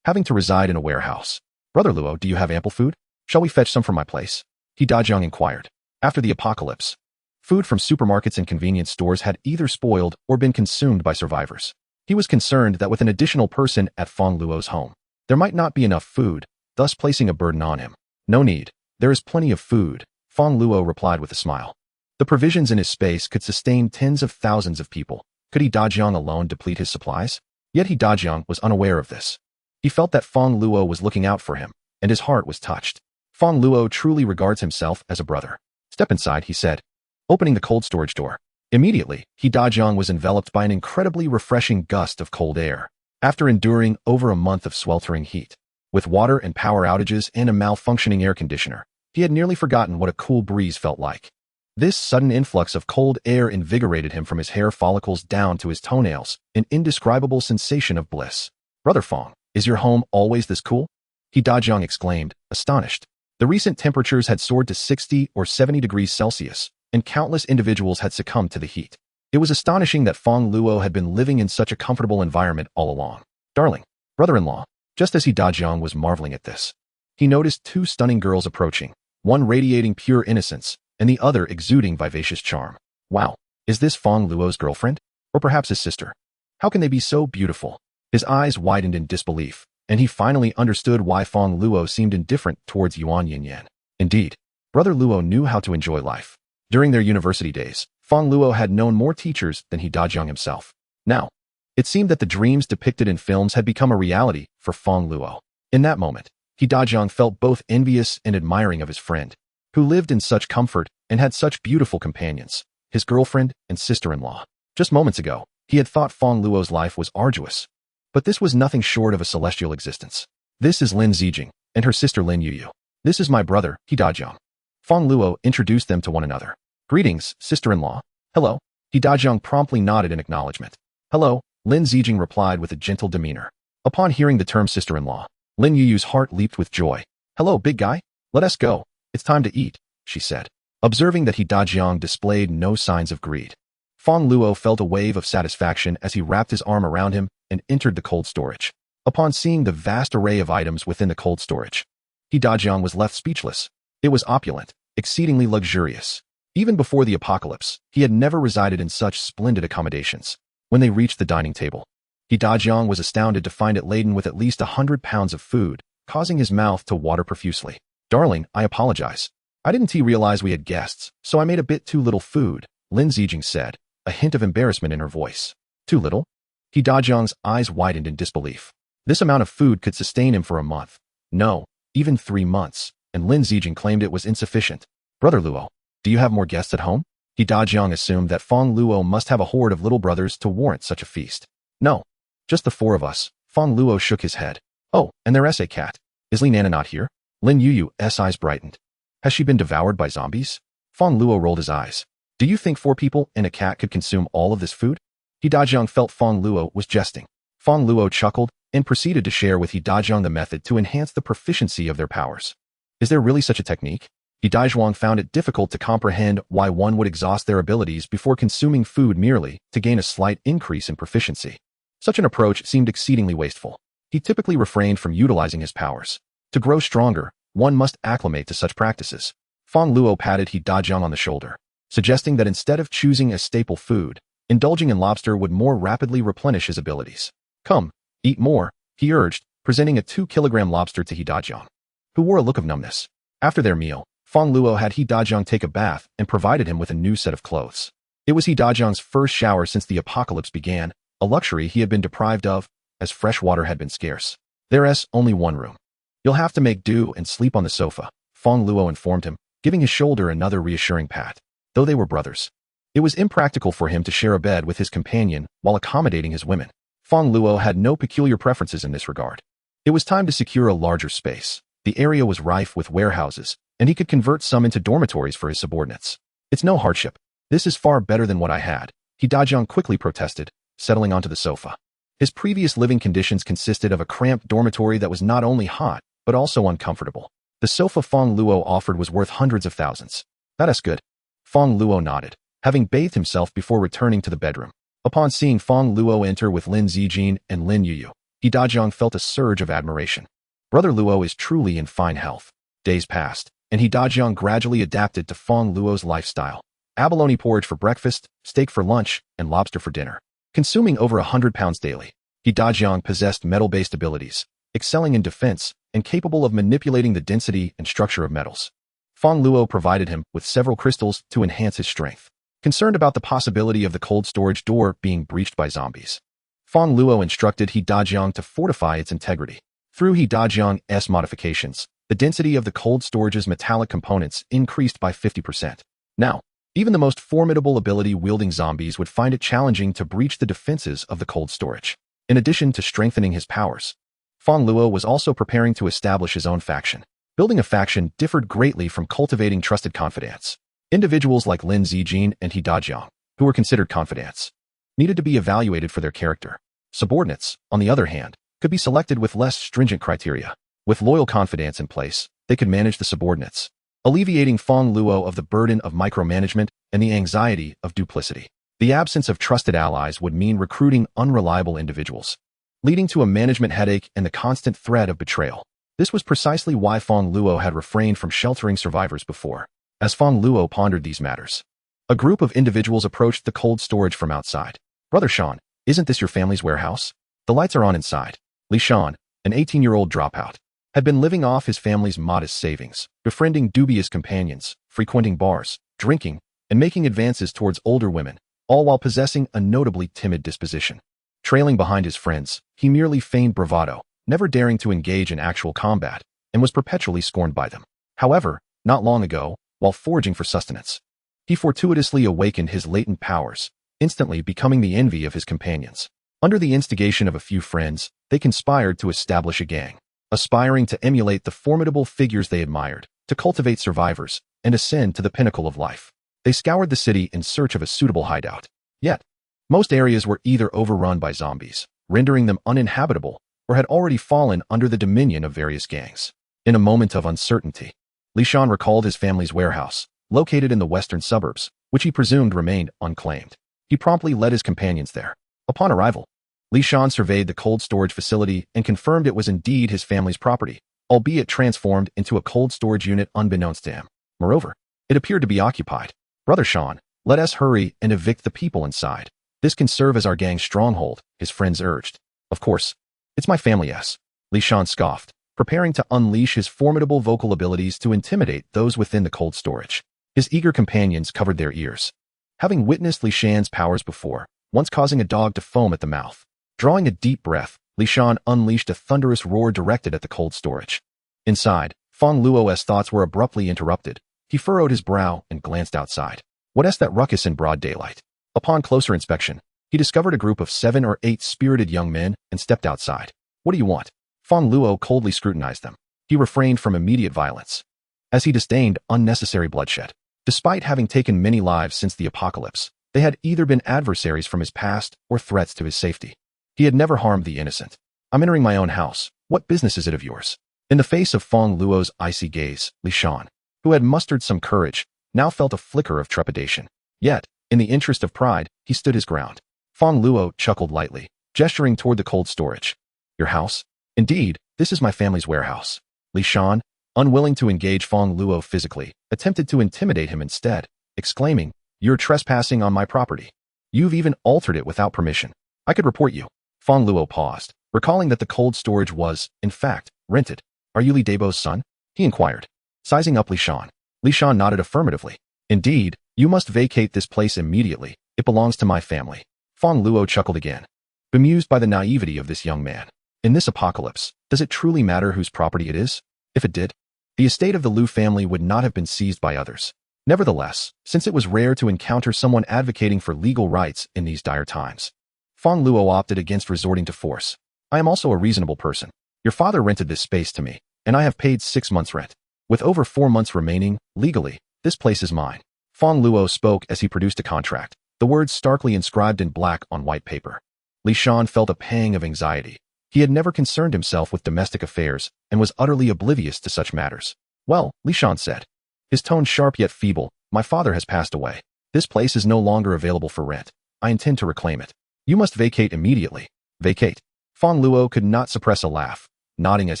having to reside in a warehouse. Brother Luo, do you have ample food? Shall we fetch some from my place? He Dajiang inquired. After the apocalypse, food from supermarkets and convenience stores had either spoiled or been consumed by survivors. He was concerned that with an additional person at Fong Luo's home, There might not be enough food, thus placing a burden on him. No need. There is plenty of food, Fong Luo replied with a smile. The provisions in his space could sustain tens of thousands of people. Could he Dajiang alone deplete his supplies? Yet he Dajiang was unaware of this. He felt that Fong Luo was looking out for him, and his heart was touched. Fong Luo truly regards himself as a brother. Step inside, he said, opening the cold storage door. Immediately, he Dajiang was enveloped by an incredibly refreshing gust of cold air. After enduring over a month of sweltering heat, with water and power outages and a malfunctioning air conditioner, he had nearly forgotten what a cool breeze felt like. This sudden influx of cold air invigorated him from his hair follicles down to his toenails, an indescribable sensation of bliss. Brother Fong, is your home always this cool? He Dajiang exclaimed, astonished. The recent temperatures had soared to 60 or 70 degrees Celsius, and countless individuals had succumbed to the heat. It was astonishing that Fong Luo had been living in such a comfortable environment all along. Darling, brother-in-law, just as he Dajiang was marveling at this, he noticed two stunning girls approaching, one radiating pure innocence, and the other exuding vivacious charm. Wow, is this Fong Luo's girlfriend? Or perhaps his sister? How can they be so beautiful? His eyes widened in disbelief, and he finally understood why Fong Luo seemed indifferent towards Yuan Yinyan. Indeed, Brother Luo knew how to enjoy life. During their university days, Fong Luo had known more teachers than he Dajiang himself. Now, it seemed that the dreams depicted in films had become a reality for Fong Luo. In that moment, he Dajiang felt both envious and admiring of his friend, who lived in such comfort and had such beautiful companions, his girlfriend and sister-in-law. Just moments ago, he had thought Fong Luo's life was arduous, but this was nothing short of a celestial existence. This is Lin Zijing and her sister Lin Yuyu. This is my brother, he Dajiang. Fong Luo introduced them to one another. Greetings, sister-in-law. Hello. He Dajiang promptly nodded in acknowledgement. Hello, Lin Zijing replied with a gentle demeanor. Upon hearing the term sister-in-law, Lin Yuyu's heart leaped with joy. Hello, big guy. Let us go. It's time to eat, she said. Observing that he Dajiang displayed no signs of greed, Fong Luo felt a wave of satisfaction as he wrapped his arm around him and entered the cold storage. Upon seeing the vast array of items within the cold storage, he Dajiang was left speechless. It was opulent, exceedingly luxurious. Even before the apocalypse, he had never resided in such splendid accommodations. When they reached the dining table, he Dajiang was astounded to find it laden with at least 100 pounds of food, causing his mouth to water profusely. Darling, I apologize. I didn't realize we had guests, so I made a bit too little food, Lin Zijing said, a hint of embarrassment in her voice. Too little? He Dajiang's eyes widened in disbelief. This amount of food could sustain him for a month. No, even 3 months, and Lin Zijing claimed it was insufficient. Brother Luo, do you have more guests at home? He Dajiang assumed that Fong Luo must have a horde of little brothers to warrant such a feast. No, just the 4 of us. Fong Luo shook his head. Oh, and there's a cat. Is Li Nana not here? Lin Yuyu's eyes brightened. Has she been devoured by zombies? Fong Luo rolled his eyes. Do you think 4 people and a cat could consume all of this food? He Dajiang felt Fong Luo was jesting. Fong Luo chuckled and proceeded to share with He Dajiang the method to enhance the proficiency of their powers. Is there really such a technique? He Dajiang found it difficult to comprehend why one would exhaust their abilities before consuming food merely to gain a slight increase in proficiency. Such an approach seemed exceedingly wasteful. He typically refrained from utilizing his powers. To grow stronger, one must acclimate to such practices. Fong Luo patted He Dajiang on the shoulder, suggesting that instead of choosing a staple food, indulging in lobster would more rapidly replenish his abilities. Come, eat more, he urged, presenting a 2-kilogram lobster to He Dajiang, who wore a look of numbness. After their meal, Fong Luo had He Dajiang take a bath and provided him with a new set of clothes. It was He Dajiang's first shower since the apocalypse began, a luxury he had been deprived of, as fresh water had been scarce. There's only one room. You'll have to make do and sleep on the sofa, Fong Luo informed him, giving his shoulder another reassuring pat. Though they were brothers, it was impractical for him to share a bed with his companion while accommodating his women. Fong Luo had no peculiar preferences in this regard. It was time to secure a larger space. The area was rife with warehouses, and he could convert some into dormitories for his subordinates. It's no hardship. This is far better than what I had, He Dajiang quickly protested, settling onto the sofa. His previous living conditions consisted of a cramped dormitory that was not only hot, but also uncomfortable. The sofa Fong Luo offered was worth hundreds of thousands. That's good. Fong Luo nodded, having bathed himself before returning to the bedroom. Upon seeing Fong Luo enter with Lin Zijing and Lin Yuyu, He Dajiang felt a surge of admiration. Brother Luo is truly in fine health. Days passed, and He Dajiang gradually adapted to Fong Luo's lifestyle. Abalone porridge for breakfast, steak for lunch, and lobster for dinner. Consuming over 100 pounds daily, He Dajiang possessed metal-based abilities, excelling in defense and capable of manipulating the density and structure of metals. Fong Luo provided him with several crystals to enhance his strength. Concerned about the possibility of the cold storage door being breached by zombies, Fong Luo instructed He Dajiang to fortify its integrity. Through He Dajiang's modifications, the density of the cold storage's metallic components increased by 50%. Now, even the most formidable ability-wielding zombies would find it challenging to breach the defenses of the cold storage. In addition to strengthening his powers, Fong Luo was also preparing to establish his own faction. Building a faction differed greatly from cultivating trusted confidants. Individuals like Lin Zijin and He Dajiang, who were considered confidants, needed to be evaluated for their character. Subordinates, on the other hand, could be selected with less stringent criteria. With loyal confidants in place, they could manage the subordinates, alleviating Fong Luo of the burden of micromanagement and the anxiety of duplicity. The absence of trusted allies would mean recruiting unreliable individuals, leading to a management headache and the constant threat of betrayal. This was precisely why Fong Luo had refrained from sheltering survivors before. As Fong Luo pondered these matters, a group of individuals approached the cold storage from outside. "Brother Sean, isn't this your family's warehouse? The lights are on inside." Li Shan, an 18-year-old dropout, had been living off his family's modest savings, befriending dubious companions, frequenting bars, drinking, and making advances towards older women, all while possessing a notably timid disposition. Trailing behind his friends, he merely feigned bravado, never daring to engage in actual combat, and was perpetually scorned by them. However, not long ago, while foraging for sustenance, he fortuitously awakened his latent powers, instantly becoming the envy of his companions. Under the instigation of a few friends, they conspired to establish a gang, aspiring to emulate the formidable figures they admired, to cultivate survivors, and ascend to the pinnacle of life. They scoured the city in search of a suitable hideout. Yet, most areas were either overrun by zombies, rendering them uninhabitable, or had already fallen under the dominion of various gangs. In a moment of uncertainty, Li Shan recalled his family's warehouse, located in the western suburbs, which he presumed remained unclaimed. He promptly led his companions there. Upon arrival, Li Shan surveyed the cold storage facility and confirmed it was indeed his family's property, albeit transformed into a cold storage unit unbeknownst to him. Moreover, it appeared to be occupied. "Brother Sean, let us hurry and evict the people inside. This can serve as our gang's stronghold," his friends urged. "Of course, it's my family's," Li Shan scoffed, preparing to unleash his formidable vocal abilities to intimidate those within the cold storage. His eager companions covered their ears, having witnessed Li Shan's powers before, once causing a dog to foam at the mouth. Drawing a deep breath, Li Shan unleashed a thunderous roar directed at the cold storage. Inside, Fong Luo's thoughts were abruptly interrupted. He furrowed his brow and glanced outside. What's that ruckus in broad daylight? Upon closer inspection, he discovered a group of 7 or 8 spirited young men and stepped outside. "What do you want?" Fong Luo coldly scrutinized them. He refrained from immediate violence, as he disdained unnecessary bloodshed. Despite having taken many lives since the apocalypse, they had either been adversaries from his past or threats to his safety. He had never harmed the innocent. "I'm entering my own house. What business is it of yours?" In the face of Fong Luo's icy gaze, Li Shan, who had mustered some courage, now felt a flicker of trepidation. Yet, in the interest of pride, he stood his ground. Fong Luo chuckled lightly, gesturing toward the cold storage. "Your house? Indeed, this is my family's warehouse." Li Shan, unwilling to engage Fong Luo physically, attempted to intimidate him instead, exclaiming, "You're trespassing on my property. You've even altered it without permission. I could report you." Fong Luo paused, recalling that the cold storage was, in fact, rented. "Are you Li Debo's son?" he inquired, sizing up Li Shan. Li Shan nodded affirmatively. "Indeed, you must vacate this place immediately. It belongs to my family." Fong Luo chuckled again, bemused by the naivety of this young man. In this apocalypse, does it truly matter whose property it is? If it did, the estate of the Liu family would not have been seized by others. Nevertheless, since it was rare to encounter someone advocating for legal rights in these dire times, Fong Luo opted against resorting to force. "I am also a reasonable person. Your father rented this space to me, and I have paid 6 months' rent. With over 4 months remaining, legally, this place is mine." Fong Luo spoke as he produced a contract, the words starkly inscribed in black on white paper. Li Shan felt a pang of anxiety. He had never concerned himself with domestic affairs and was utterly oblivious to such matters. "Well," Li Shan said, his tone sharp yet feeble, "my father has passed away. This place is no longer available for rent. I intend to reclaim it. You must vacate immediately." "Vacate?" Fong Luo could not suppress a laugh, nodding as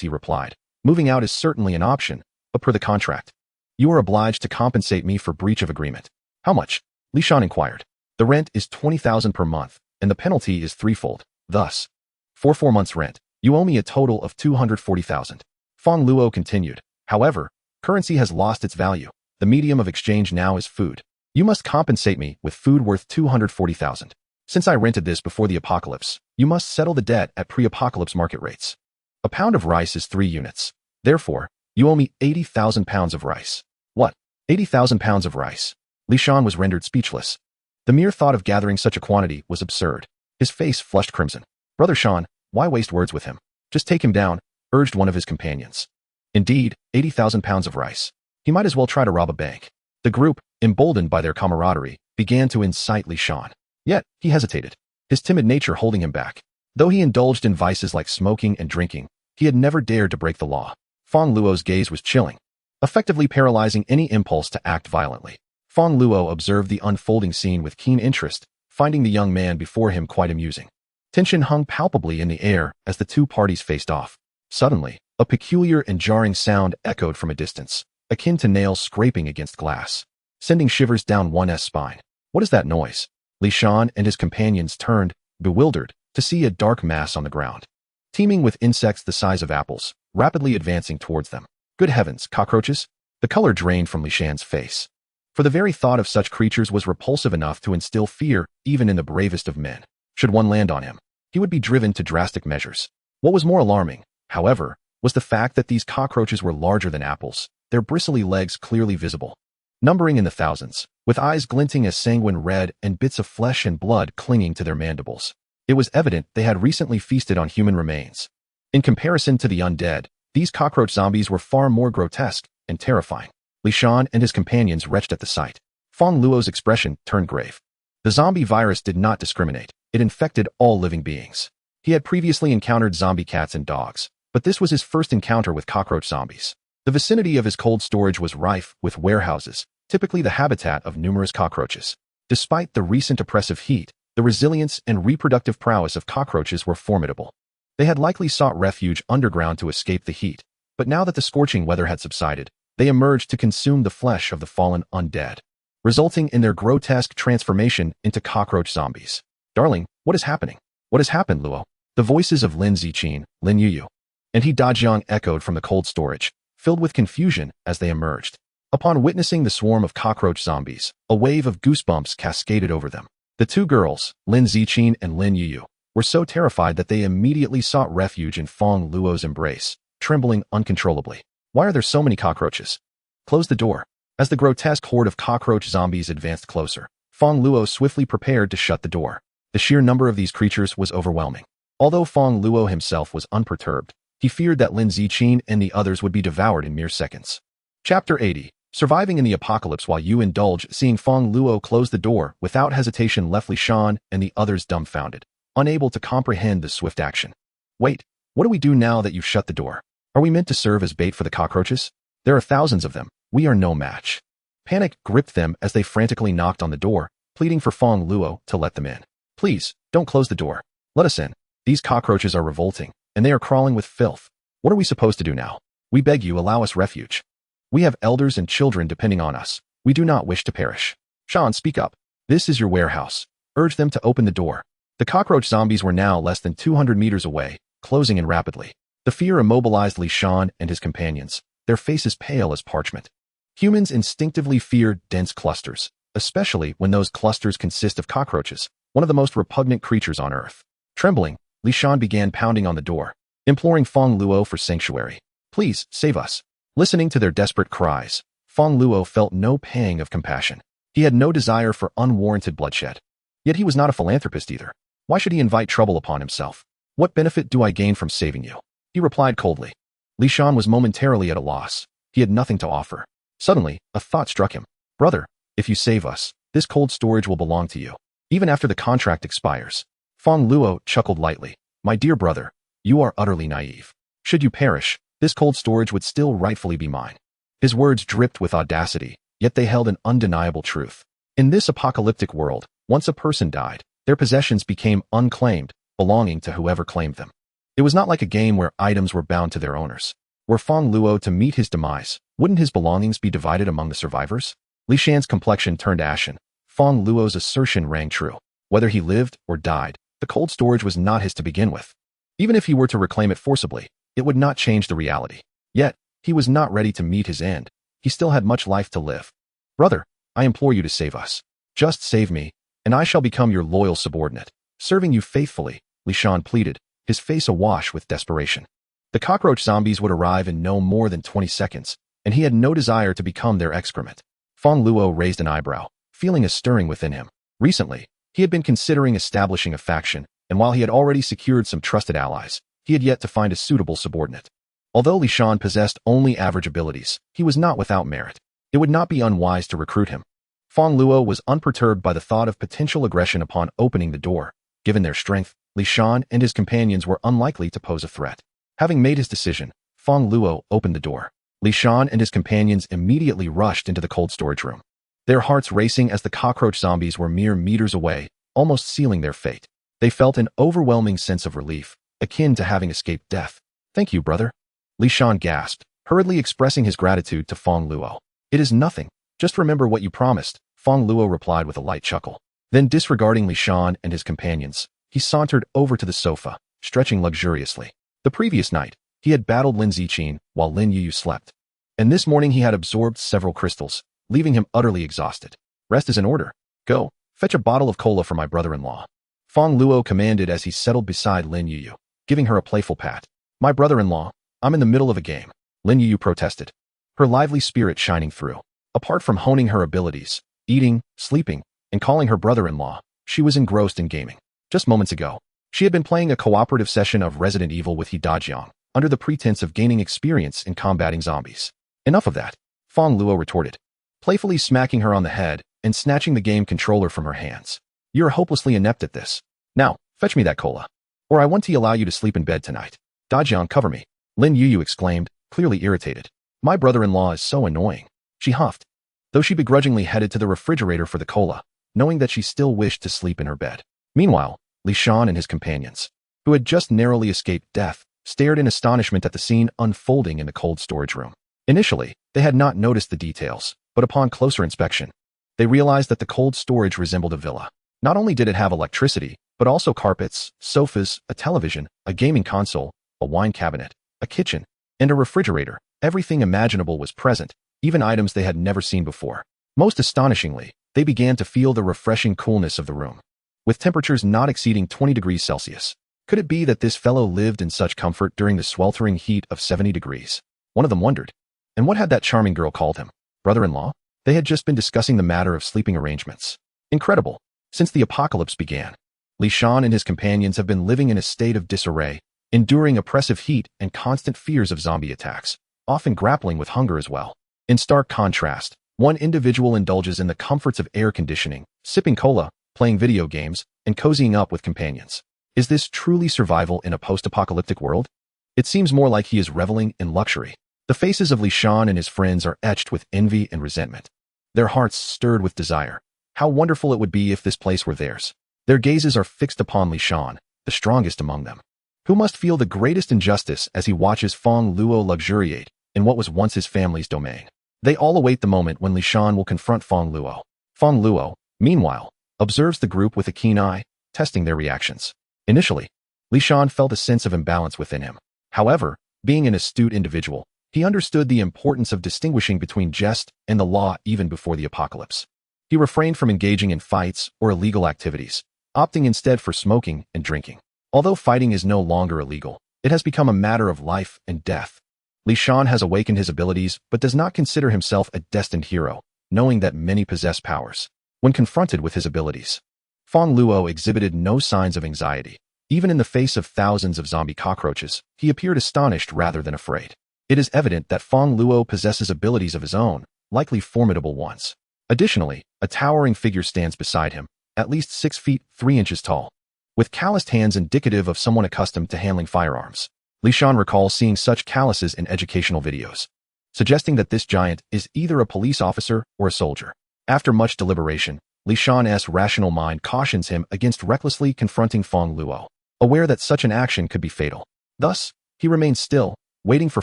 he replied. "Moving out is certainly an option, but per the contract, you are obliged to compensate me for breach of agreement." "How much?" Li Shan inquired. "The rent is 20,000 per month, and the penalty is threefold. Thus, for 4 months' rent, You owe me a total of 240,000. Fong Luo continued. However, currency has lost its value. The medium of exchange now is food. You must compensate me with food worth 240,000. Since I rented this before the apocalypse, you must settle the debt at pre-apocalypse market rates. A pound of rice is 3 units. Therefore, you owe me 80,000 pounds of rice. What? 80,000 pounds of rice? Li Shan was rendered speechless. The mere thought of gathering such a quantity was absurd. His face flushed crimson. Brother Shan, why waste words with him? Just take him down, urged one of his companions. Indeed, 80,000 pounds of rice. He might as well try to rob a bank. The group, emboldened by their camaraderie, began to incite Li Shan. Yet, he hesitated, his timid nature holding him back. Though he indulged in vices like smoking and drinking, he had never dared to break the law. Fong Luo's gaze was chilling, effectively paralyzing any impulse to act violently. Fong Luo observed the unfolding scene with keen interest, finding the young man before him quite amusing. Tension hung palpably in the air as the two parties faced off. Suddenly, a peculiar and jarring sound echoed from a distance, akin to nails scraping against glass, sending shivers down one's spine. What is that noise? Li Shan and his companions turned, bewildered, to see a dark mass on the ground, teeming with insects the size of apples, rapidly advancing towards them. Good heavens, cockroaches? The color drained from Li Shan's face. For the very thought of such creatures was repulsive enough to instill fear even in the bravest of men. Should one land on him, he would be driven to drastic measures. What was more alarming, however, was the fact that these cockroaches were larger than apples, their bristly legs clearly visible, numbering in the thousands, with eyes glinting a sanguine red and bits of flesh and blood clinging to their mandibles. It was evident they had recently feasted on human remains. In comparison to the undead, these cockroach zombies were far more grotesque and terrifying. Li Shan and his companions retched at the sight. Fong Luo's expression turned grave. The zombie virus did not discriminate. It infected all living beings. He had previously encountered zombie cats and dogs, but this was his first encounter with cockroach zombies. The vicinity of his cold storage was rife with warehouses, typically the habitat of numerous cockroaches. Despite the recent oppressive heat, the resilience and reproductive prowess of cockroaches were formidable. They had likely sought refuge underground to escape the heat, but now that the scorching weather had subsided, they emerged to consume the flesh of the fallen undead, resulting in their grotesque transformation into cockroach zombies. Darling, what is happening? What has happened, Luo? The voices of Lin Ziqin, Lin Yuyu, and He Dajiang echoed from the cold storage, filled with confusion as they emerged. Upon witnessing the swarm of cockroach zombies, a wave of goosebumps cascaded over them. The two girls, Lin Ziqin and Lin Yuyu, were so terrified that they immediately sought refuge in Fong Luo's embrace, trembling uncontrollably. Why are there so many cockroaches? Close the door. As the grotesque horde of cockroach zombies advanced closer, Fong Luo swiftly prepared to shut the door. The sheer number of these creatures was overwhelming. Although Fong Luo himself was unperturbed, he feared that Lin Ziqin and the others would be devoured in mere seconds. Chapter 80. Surviving in the apocalypse. While you indulge, seeing Fong Luo close the door without hesitation left Li Shan and the others dumbfounded, unable to comprehend the swift action. Wait, what do we do now that you've shut the door? Are we meant to serve as bait for the cockroaches? There are thousands of them. We are no match. Panic gripped them as they frantically knocked on the door, pleading for Fong Luo to let them in. Please, don't close the door. Let us in. These cockroaches are revolting, and they are crawling with filth. What are we supposed to do now? We beg you, allow us refuge. We have elders and children depending on us. We do not wish to perish. Shan, speak up. This is your warehouse. Urge them to open the door. The cockroach zombies were now less than 200 meters away, closing in rapidly. The fear immobilized Li Shan and his companions, their faces pale as parchment. Humans instinctively fear dense clusters, especially when those clusters consist of cockroaches, one of the most repugnant creatures on Earth. Trembling, Li Shan began pounding on the door, imploring Fong Luo for sanctuary. Please, save us. Listening to their desperate cries, Fong Luo felt no pang of compassion. He had no desire for unwarranted bloodshed. Yet he was not a philanthropist either. Why should he invite trouble upon himself? What benefit do I gain from saving you? He replied coldly. Li Shan was momentarily at a loss. He had nothing to offer. Suddenly, a thought struck him. Brother, if you save us, this cold storage will belong to you, even after the contract expires. Fong Luo chuckled lightly. My dear brother, you are utterly naive. Should you perish, this cold storage would still rightfully be mine. His words dripped with audacity, yet they held an undeniable truth. In this apocalyptic world, once a person died, their possessions became unclaimed, belonging to whoever claimed them. It was not like a game where items were bound to their owners. Were Fong Luo to meet his demise, wouldn't his belongings be divided among the survivors? Li Shan's complexion turned ashen. Fong Luo's assertion rang true. Whether he lived or died, the cold storage was not his to begin with. Even if he were to reclaim it forcibly, it would not change the reality. Yet, he was not ready to meet his end. He still had much life to live. Brother, I implore you to save us. Just save me, and I shall become your loyal subordinate, serving you faithfully, Li Shan pleaded, his face awash with desperation. The cockroach zombies would arrive in no more than 20 seconds, and he had no desire to become their excrement. Fong Luo raised an eyebrow, feeling a stirring within him. Recently, he had been considering establishing a faction, and while he had already secured some trusted allies, he had yet to find a suitable subordinate. Although Li Shan possessed only average abilities, he was not without merit. It would not be unwise to recruit him. Fong Luo was unperturbed by the thought of potential aggression upon opening the door. Given their strength, Li Shan and his companions were unlikely to pose a threat. Having made his decision, Fong Luo opened the door. Li Shan and his companions immediately rushed into the cold storage room, their hearts racing as the cockroach zombies were mere meters away, almost sealing their fate. They felt an overwhelming sense of relief, akin to having escaped death. "Thank you, brother," Li Shan gasped, hurriedly expressing his gratitude to Fong Luo. "It is nothing. Just remember what you promised," Fong Luo replied with a light chuckle. Then, disregarding Li Shan and his companions, he sauntered over to the sofa, stretching luxuriously. The previous night, he had battled Lin Ziqin while Lin Yuyu slept. And this morning he had absorbed several crystals, leaving him utterly exhausted. "Rest is in order. Go, fetch a bottle of cola for my brother-in-law," Fong Luo commanded as he settled beside Lin Yuyu, giving her a playful pat. "My brother-in-law, I'm in the middle of a game," Lin Yuyu protested, her lively spirit shining through. Apart from honing her abilities, eating, sleeping, and calling her brother-in-law, she was engrossed in gaming. Just moments ago, she had been playing a cooperative session of Resident Evil with He Dajiang, under the pretense of gaining experience in combating zombies. "Enough of that," Fong Luo retorted, playfully smacking her on the head and snatching the game controller from her hands. "You're hopelessly inept at this. Now, fetch me that cola, or I want to allow you to sleep in bed tonight." "Dajiang, cover me," Lin Yuyu exclaimed, clearly irritated. "My brother-in-law is so annoying," she huffed, though she begrudgingly headed to the refrigerator for the cola, knowing that she still wished to sleep in her bed. Meanwhile, Li Shan and his companions, who had just narrowly escaped death, stared in astonishment at the scene unfolding in the cold storage room. Initially, they had not noticed the details, but upon closer inspection, they realized that the cold storage resembled a villa. Not only did it have electricity, but also carpets, sofas, a television, a gaming console, a wine cabinet, a kitchen, and a refrigerator. Everything imaginable was present, even items they had never seen before. Most astonishingly, they began to feel the refreshing coolness of the room, with temperatures not exceeding 20 degrees Celsius. Could it be that this fellow lived in such comfort during the sweltering heat of 70 degrees? One of them wondered. And what had that charming girl called him? Brother-in-law? They had just been discussing the matter of sleeping arrangements. Incredible. Since the apocalypse began, Li Shan and his companions have been living in a state of disarray, enduring oppressive heat and constant fears of zombie attacks, often grappling with hunger as well. In stark contrast, one individual indulges in the comforts of air conditioning, sipping cola, playing video games, and cozying up with companions. Is this truly survival in a post-apocalyptic world? It seems more like he is reveling in luxury. The faces of Li Shan and his friends are etched with envy and resentment, their hearts stirred with desire. How wonderful it would be if this place were theirs. Their gazes are fixed upon Li Shan, the strongest among them, who must feel the greatest injustice as he watches Fong Luo luxuriate in what was once his family's domain. They all await the moment when Li Shan will confront Fong Luo. Fong Luo, meanwhile, observes the group with a keen eye, testing their reactions. Initially, Li Shan felt a sense of imbalance within him. However, being an astute individual, he understood the importance of distinguishing between jest and the law even before the apocalypse. He refrained from engaging in fights or illegal activities, opting instead for smoking and drinking. Although fighting is no longer illegal, it has become a matter of life and death. Li Shan has awakened his abilities but does not consider himself a destined hero, knowing that many possess powers. When confronted with his abilities, Fong Luo exhibited no signs of anxiety. Even in the face of thousands of zombie cockroaches, he appeared astonished rather than afraid. It is evident that Fong Luo possesses abilities of his own, likely formidable ones. Additionally, a towering figure stands beside him, at least 6 feet 3 inches tall, with calloused hands indicative of someone accustomed to handling firearms. Li Shan recalls seeing such calluses in educational videos, suggesting that this giant is either a police officer or a soldier. After much deliberation, Li Shan's rational mind cautions him against recklessly confronting Fong Luo, aware that such an action could be fatal. Thus, he remains still, waiting for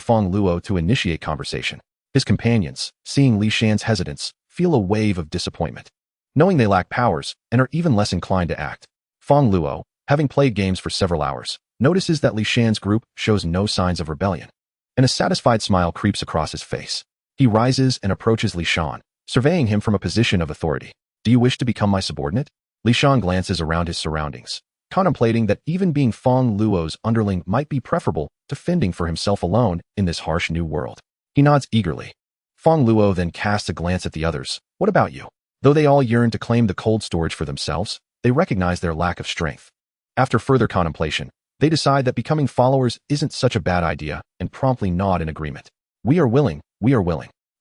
Fong Luo to initiate conversation. His companions, seeing Li Shan's hesitance, feel a wave of disappointment. Knowing they lack powers and are even less inclined to act, Fong Luo, having played games for several hours, notices that Li Shan's group shows no signs of rebellion, and a satisfied smile creeps across his face. He rises and approaches Li Shan, surveying him from a position of authority. Do you wish to become my subordinate? Li Shan glances around his surroundings, contemplating that even being Fong Luo's underling might be preferable to fending for himself alone in this harsh new world. He nods eagerly. Fong Luo then casts a glance at the others. What about you? Though they all yearn to claim the cold storage for themselves, they recognize their lack of strength. After further contemplation, they decide that becoming followers isn't such a bad idea and promptly nod in agreement. We are willing.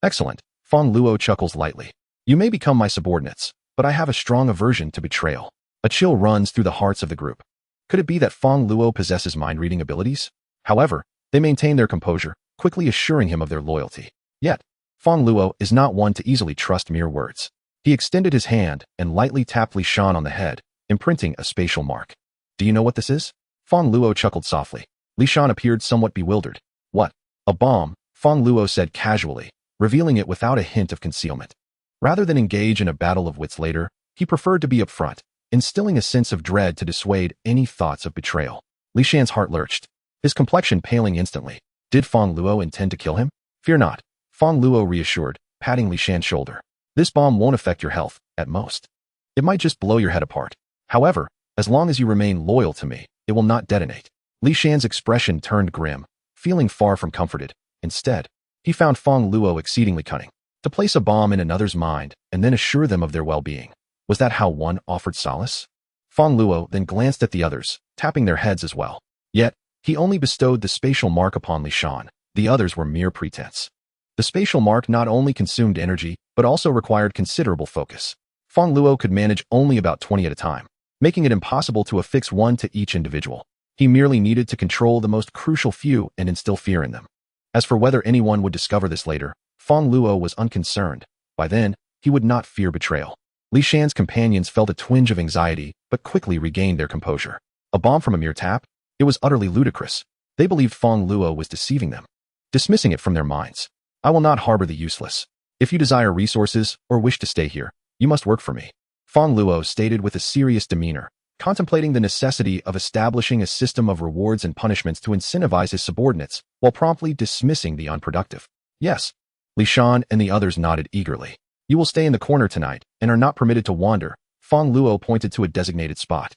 Excellent. Fong Luo chuckles lightly. You may become my subordinates, but I have a strong aversion to betrayal. A chill runs through the hearts of the group. Could it be that Fong Luo possesses mind-reading abilities? However, they maintain their composure, quickly assuring him of their loyalty. Yet, Fong Luo is not one to easily trust mere words. He extended his hand and lightly tapped Li Shan on the head, imprinting a spatial mark. Do you know what this is? Fong Luo chuckled softly. Li Shan appeared somewhat bewildered. What? A bomb, Fong Luo said casually, revealing it without a hint of concealment. Rather than engage in a battle of wits later, he preferred to be upfront, instilling a sense of dread to dissuade any thoughts of betrayal. Li Shan's heart lurched, his complexion paling instantly. Did Fong Luo intend to kill him? Fear not, Fong Luo reassured, patting Li Shan's shoulder. This bomb won't affect your health, at most. It might just blow your head apart. However, as long as you remain loyal to me, it will not detonate. Li Shan's expression turned grim, feeling far from comforted. Instead, he found Fong Luo exceedingly cunning. To place a bomb in another's mind and then assure them of their well-being. Was that how one offered solace? Fong Luo then glanced at the others, tapping their heads as well. Yet, he only bestowed the spatial mark upon Li Shan. The others were mere pretense. The spatial mark not only consumed energy, but also required considerable focus. Fong Luo could manage only about 20 at a time, making it impossible to affix one to each individual. He merely needed to control the most crucial few and instill fear in them. As for whether anyone would discover this later, Fong Luo was unconcerned. By then, he would not fear betrayal. Li Shan's companions felt a twinge of anxiety, but quickly regained their composure. A bomb from a mere tap? It was utterly ludicrous. They believed Fong Luo was deceiving them, dismissing it from their minds. I will not harbor the useless. If you desire resources or wish to stay here, you must work for me, Fong Luo stated with a serious demeanor, contemplating the necessity of establishing a system of rewards and punishments to incentivize his subordinates, while promptly dismissing the unproductive. Yes. Li Shan and the others nodded eagerly. You will stay in the corner tonight and are not permitted to wander. Fong Luo pointed to a designated spot.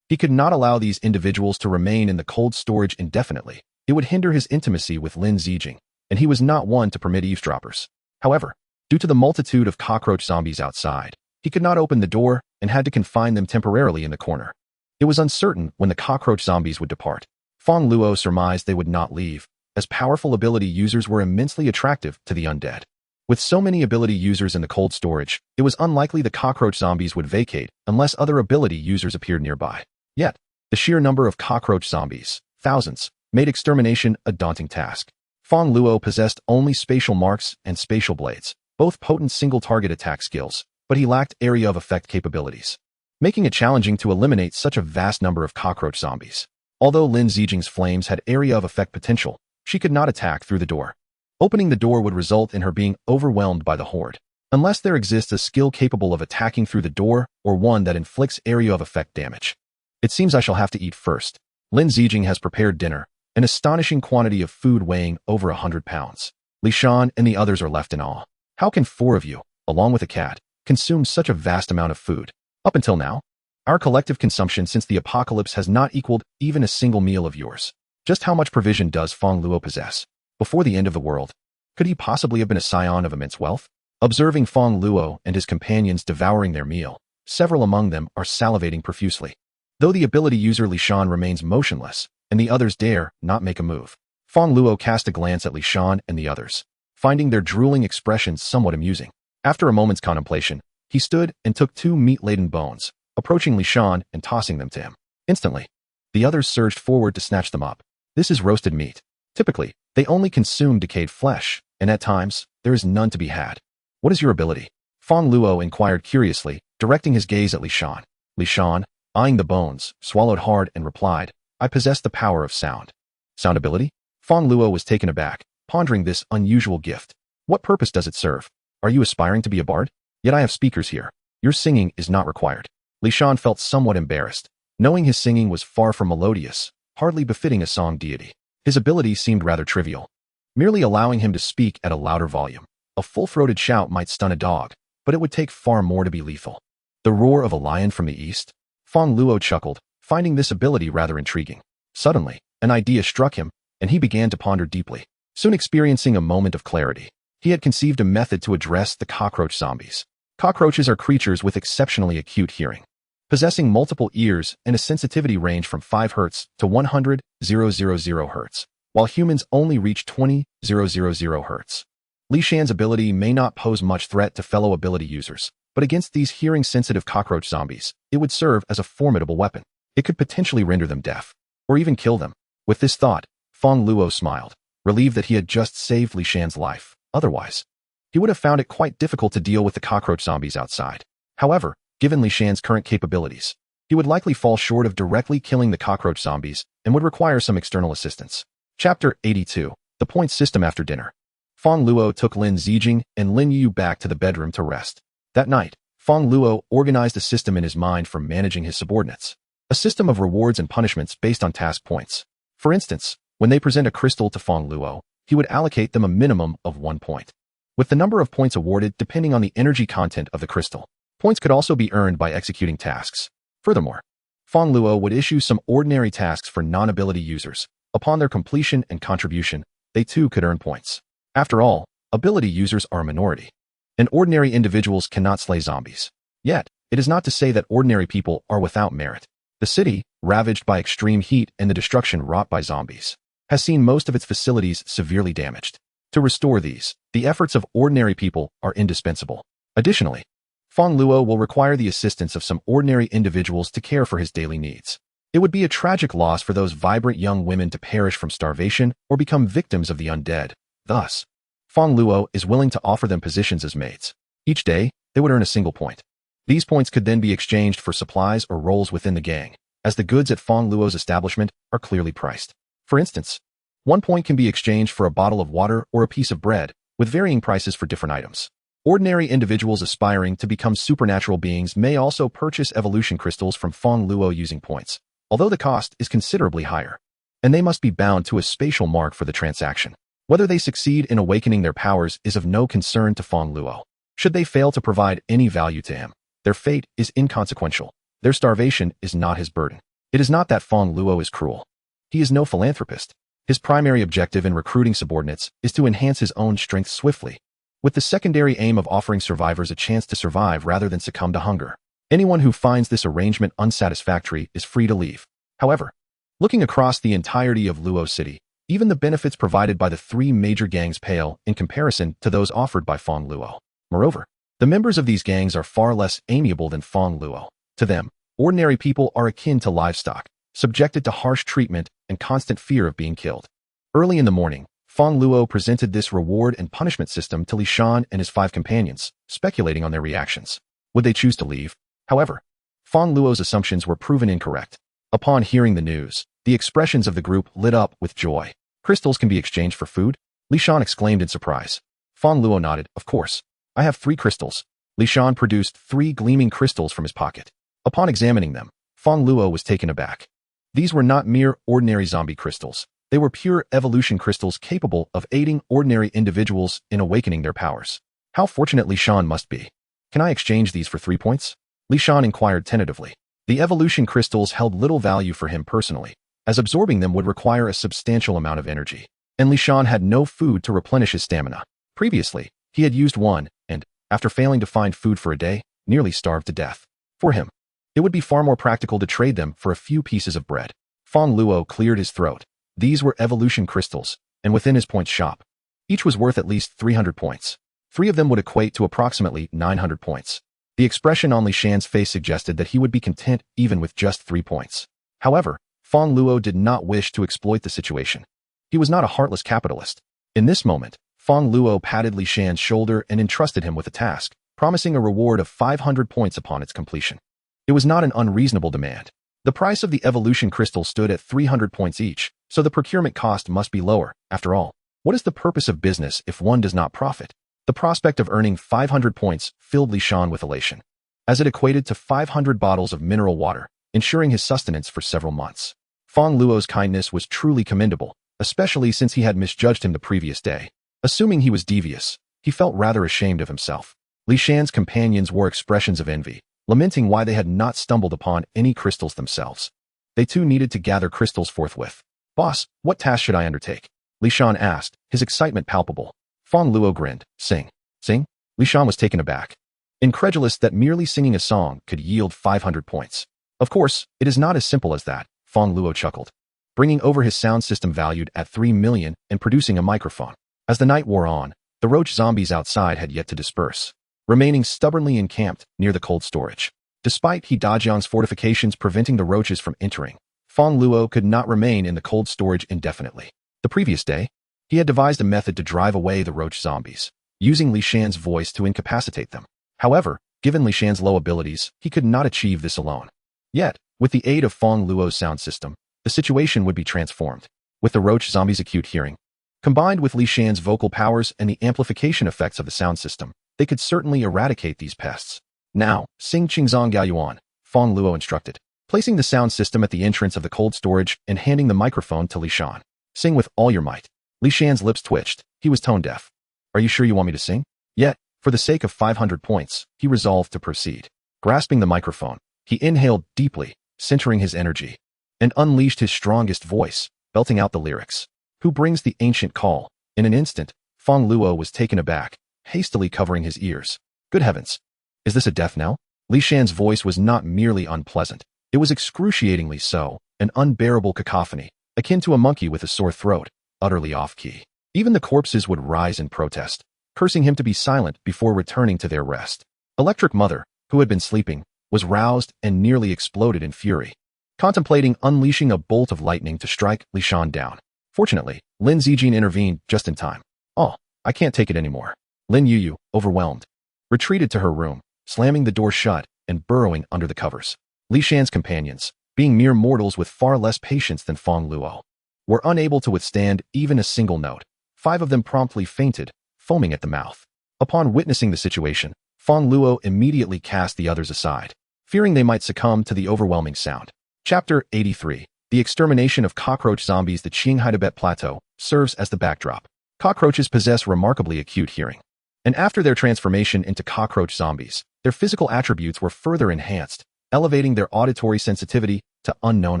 He could not allow these individuals to remain in the cold storage indefinitely. It would hinder his intimacy with Lin Zijing, and he was not one to permit eavesdroppers. However, due to the multitude of cockroach zombies outside, he could not open the door and had to confine them temporarily in the corner. It was uncertain when the cockroach zombies would depart. Fong Luo surmised they would not leave, as powerful ability users were immensely attractive to the undead. With so many ability users in the cold storage, it was unlikely the cockroach zombies would vacate unless other ability users appeared nearby. Yet, the sheer number of cockroach zombies, thousands, made extermination a daunting task. Fong Luo possessed only spatial marks and spatial blades, both potent single-target attack skills, but he lacked area of effect capabilities, making it challenging to eliminate such a vast number of cockroach zombies. Although Lin Zijing's flames had area of effect potential, she could not attack through the door. Opening the door would result in her being overwhelmed by the horde, unless there exists a skill capable of attacking through the door or one that inflicts area of effect damage. It seems I shall have to eat first. Lin Zijing has prepared dinner, an astonishing quantity of food weighing over 100 pounds. Li Shan and the others are left in awe. How can 4 of you, along with a cat, consume such a vast amount of food? Up until now, our collective consumption since the apocalypse has not equaled even a single meal of yours. Just how much provision does Fong Luo possess? Before the end of the world, could he possibly have been a scion of immense wealth? Observing Fong Luo and his companions devouring their meal, several among them are salivating profusely. Though the ability user Li Shan remains motionless, and the others dare not make a move. Fong Luo cast a glance at Li Shan and the others, finding their drooling expressions somewhat amusing. After a moment's contemplation, he stood and took 2 meat-laden bones, approaching Li Shan and tossing them to him. Instantly, the others surged forward to snatch them up. This is roasted meat. Typically, they only consume decayed flesh, and at times, there is none to be had. What is your ability? Fong Luo inquired curiously, directing his gaze at Li Shan. Li Shan, eyeing the bones, swallowed hard and replied, I possess the power of sound. Sound ability? Fong Luo was taken aback, pondering this unusual gift. What purpose does it serve? Are you aspiring to be a bard? Yet I have speakers here. Your singing is not required. Li Shan felt somewhat embarrassed, knowing his singing was far from melodious, hardly befitting a song deity. His ability seemed rather trivial, merely allowing him to speak at a louder volume. A full-throated shout might stun a dog, but it would take far more to be lethal. The roar of a lion from the east? Fong Luo chuckled, finding this ability rather intriguing. Suddenly, an idea struck him, and he began to ponder deeply. Soon experiencing a moment of clarity, he had conceived a method to address the cockroach zombies. Cockroaches are creatures with exceptionally acute hearing, possessing multiple ears and a sensitivity range from 5 Hz to 100,000 Hz, while humans only reach 20,000 Hz. Li Shan's ability may not pose much threat to fellow ability users, but against these hearing-sensitive cockroach zombies, it would serve as a formidable weapon. It could potentially render them deaf, or even kill them. With this thought, Fong Luo smiled, relieved that he had just saved Li Shan's life. Otherwise, he would have found it quite difficult to deal with the cockroach zombies outside. However, given Li Shan's current capabilities, he would likely fall short of directly killing the cockroach zombies and would require some external assistance. Chapter 82. The Point System After Dinner. Fong Luo took Lin Zijing and Lin Yu back to the bedroom to rest. That night, Fong Luo organized a system in his mind for managing his subordinates. A system of rewards and punishments based on task points. For instance, when they present a crystal to Fong Luo, he would allocate them a minimum of 1 point, with the number of points awarded depending on the energy content of the crystal. Points could also be earned by executing tasks. Furthermore, Fong Luo would issue some ordinary tasks for non-ability users. Upon their completion and contribution, they too could earn points. After all, ability users are a minority, and ordinary individuals cannot slay zombies. Yet, it is not to say that ordinary people are without merit. The city, ravaged by extreme heat and the destruction wrought by zombies, has seen most of its facilities severely damaged. To restore these, the efforts of ordinary people are indispensable. Additionally, Fong Luo will require the assistance of some ordinary individuals to care for his daily needs. It would be a tragic loss for those vibrant young women to perish from starvation or become victims of the undead. Thus, Fong Luo is willing to offer them positions as maids. Each day, they would earn a single point. These points could then be exchanged for supplies or roles within the gang, as the goods at Fong Luo's establishment are clearly priced. For instance, 1 point can be exchanged for a bottle of water or a piece of bread, with varying prices for different items. Ordinary individuals aspiring to become supernatural beings may also purchase evolution crystals from Fong Luo using points, although the cost is considerably higher, and they must be bound to a spatial mark for the transaction. Whether they succeed in awakening their powers is of no concern to Fong Luo. Should they fail to provide any value to him, their fate is inconsequential. Their starvation is not his burden. It is not that Fong Luo is cruel. He is no philanthropist. His primary objective in recruiting subordinates is to enhance his own strength swiftly, with the secondary aim of offering survivors a chance to survive rather than succumb to hunger. Anyone who finds this arrangement unsatisfactory is free to leave. However, looking across the entirety of Luo City, even the benefits provided by the 3 major gangs pale in comparison to those offered by Fong Luo. Moreover, the members of these gangs are far less amiable than Fong Luo. To them, ordinary people are akin to livestock, subjected to harsh treatment and constant fear of being killed. Early in the morning, Fong Luo presented this reward and punishment system to Li Shan and his 5 companions, speculating on their reactions. Would they choose to leave? However, Fong Luo's assumptions were proven incorrect. Upon hearing the news, the expressions of the group lit up with joy. Crystals can be exchanged for food? Li Shan exclaimed in surprise. Fong Luo nodded. Of course. I have 3 crystals. Li Shan produced 3 gleaming crystals from his pocket. Upon examining them, Fong Luo was taken aback. These were not mere ordinary zombie crystals. They were pure evolution crystals capable of aiding ordinary individuals in awakening their powers. How fortunate Li Shan must be. Can I exchange these for 3 points? Li Shan inquired tentatively. The evolution crystals held little value for him personally, as absorbing them would require a substantial amount of energy, and Li Shan had no food to replenish his stamina. Previously, he had used one, and, after failing to find food for a day, nearly starved to death. For him, it would be far more practical to trade them for a few pieces of bread. Fong Luo cleared his throat. These were evolution crystals, and within his points shop, each was worth at least 300 points. 3 of them would equate to approximately 900 points. The expression on Li Shan's face suggested that he would be content even with just 3 points. However, Fong Luo did not wish to exploit the situation. He was not a heartless capitalist. In this moment, Fong Luo patted Li Shan's shoulder and entrusted him with a task, promising a reward of 500 points upon its completion. It was not an unreasonable demand. The price of the evolution crystal stood at 300 points each, so the procurement cost must be lower. After all, what is the purpose of business if one does not profit? The prospect of earning 500 points filled Li Shan with elation, as it equated to 500 bottles of mineral water, ensuring his sustenance for several months. Fong Luo's kindness was truly commendable, especially since he had misjudged him the previous day. Assuming he was devious, he felt rather ashamed of himself. Li Shan's companions wore expressions of envy, lamenting why they had not stumbled upon any crystals themselves. They too needed to gather crystals forthwith. "Boss, what task should I undertake?" Li Shan asked, his excitement palpable. Fong Luo grinned. "Sing." "Sing?" Li Shan was taken aback, incredulous that merely singing a song could yield 500 points. "Of course, it is not as simple as that," Fong Luo chuckled, bringing over his sound system valued at 3 million and producing a microphone. As the night wore on, the roach zombies outside had yet to disperse, remaining stubbornly encamped near the cold storage. Despite He Dajiang's fortifications preventing the roaches from entering, Fong Luo could not remain in the cold storage indefinitely. The previous day, he had devised a method to drive away the roach zombies, using Li Shan's voice to incapacitate them. However, given Li Shan's low abilities, he could not achieve this alone. Yet, with the aid of Fong Luo's sound system, the situation would be transformed. With the roach zombies' acute hearing, combined with Li Shan's vocal powers and the amplification effects of the sound system, they could certainly eradicate these pests. "Now, sing Qingzong Gaoyuan," Fong Luo instructed, placing the sound system at the entrance of the cold storage and handing the microphone to Li Shan. "Sing with all your might." Li Shan's lips twitched. He was tone deaf. "Are you sure you want me to sing?" Yet, for the sake of 500 points, he resolved to proceed. Grasping the microphone, he inhaled deeply, centering his energy, and unleashed his strongest voice, belting out the lyrics. "Who brings the ancient call?" In an instant, Fong Luo was taken aback, hastily covering his ears. "Good heavens! Is this a death knell?" Li Shan's voice was not merely unpleasant. It was excruciatingly so, an unbearable cacophony, akin to a monkey with a sore throat, utterly off-key. Even the corpses would rise in protest, cursing him to be silent before returning to their rest. Electric Mother, who had been sleeping, was roused and nearly exploded in fury, contemplating unleashing a bolt of lightning to strike Li Shan down. Fortunately, Lin Zijin intervened just in time. "Oh, I can't take it anymore." Lin Yuyu, overwhelmed, retreated to her room, slamming the door shut and burrowing under the covers. Li Shan's companions, being mere mortals with far less patience than Fong Luo, were unable to withstand even a single note. 5 of them promptly fainted, foaming at the mouth. Upon witnessing the situation, Fong Luo immediately cast the others aside, fearing they might succumb to the overwhelming sound. Chapter 83. The extermination of cockroach zombies. The Qinghai Tibet Plateau serves as the backdrop. Cockroaches possess remarkably acute hearing, and after their transformation into cockroach zombies, their physical attributes were further enhanced, elevating their auditory sensitivity to unknown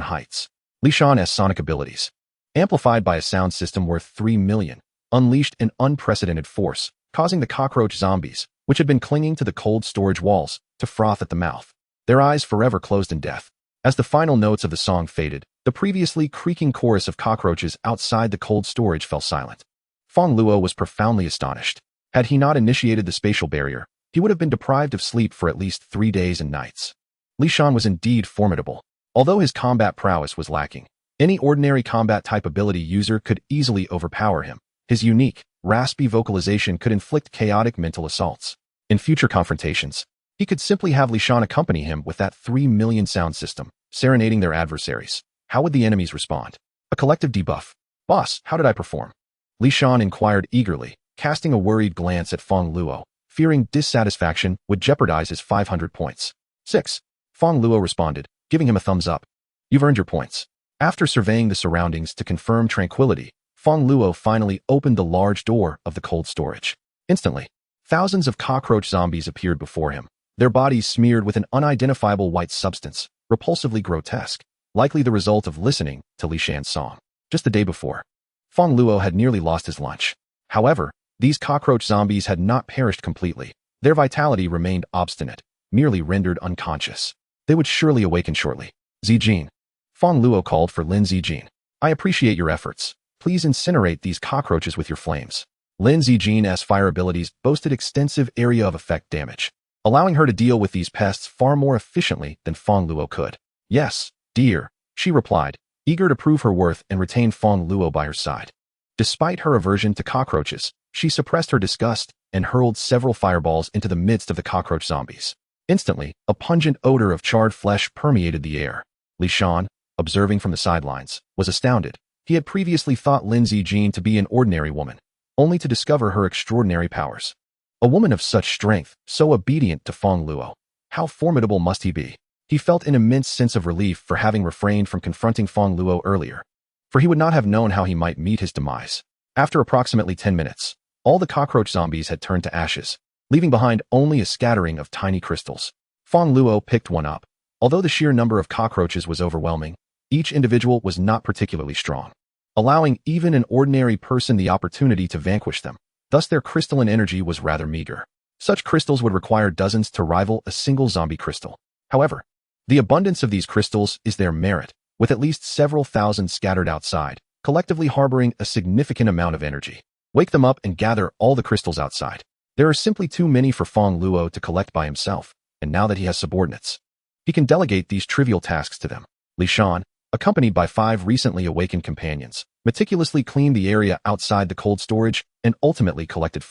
heights. Li Shan's sonic abilities, amplified by a sound system worth 3 million, unleashed an unprecedented force, causing the cockroach zombies, which had been clinging to the cold storage walls, to froth at the mouth, their eyes forever closed in death. As the final notes of the song faded, the previously creaking chorus of cockroaches outside the cold storage fell silent. Fong Luo was profoundly astonished. Had he not initiated the spatial barrier, he would have been deprived of sleep for at least 3 days and nights. Li Shan was indeed formidable. Although his combat prowess was lacking, any ordinary combat-type ability user could easily overpower him. His unique, raspy vocalization could inflict chaotic mental assaults. In future confrontations, he could simply have Li Shan accompany him with that 3 million sound system, serenading their adversaries. How would the enemies respond? A collective debuff. "Boss, how did I perform?" Li Shan inquired eagerly, casting a worried glance at Fong Luo, fearing dissatisfaction would jeopardize his 500 points. 6. Fong Luo responded, giving him a thumbs up. "You've earned your points." After surveying the surroundings to confirm tranquility, Fong Luo finally opened the large door of the cold storage. Instantly, thousands of cockroach zombies appeared before him, their bodies smeared with an unidentifiable white substance, repulsively grotesque, likely the result of listening to Li Shan's song. Just the day before, Fong Luo had nearly lost his lunch. However, these cockroach zombies had not perished completely. Their vitality remained obstinate, merely rendered unconscious. They would surely awaken shortly. "Zijin." Fong Luo called for Lin Zijin. "I appreciate your efforts. Please incinerate these cockroaches with your flames." Lin Zijin's fire abilities boasted extensive area of effect damage, allowing her to deal with these pests far more efficiently than Fong Luo could. "Yes, dear," she replied, eager to prove her worth and retain Fong Luo by her side. Despite her aversion to cockroaches, she suppressed her disgust and hurled several fireballs into the midst of the cockroach zombies. Instantly, a pungent odor of charred flesh permeated the air. Li Shan, observing from the sidelines, was astounded. He had previously thought Lin Zijin to be an ordinary woman, only to discover her extraordinary powers. A woman of such strength, so obedient to Fong Luo. How formidable must he be? He felt an immense sense of relief for having refrained from confronting Fong Luo earlier, for he would not have known how he might meet his demise. After approximately 10 minutes, all the cockroach zombies had turned to ashes, leaving behind only a scattering of tiny crystals. Fong Luo picked one up. Although the sheer number of cockroaches was overwhelming, each individual was not particularly strong, allowing even an ordinary person the opportunity to vanquish them. Thus their crystalline energy was rather meager. Such crystals would require dozens to rival a single zombie crystal. However, the abundance of these crystals is their merit, with at least several thousand scattered outside, collectively harboring a significant amount of energy. Wake them up and gather all the crystals outside. There are simply too many for Fong Luo to collect by himself, and now that he has subordinates, he can delegate these trivial tasks to them. Li Shan, accompanied by 5 recently awakened companions, meticulously cleaned the area outside the cold storage and ultimately collected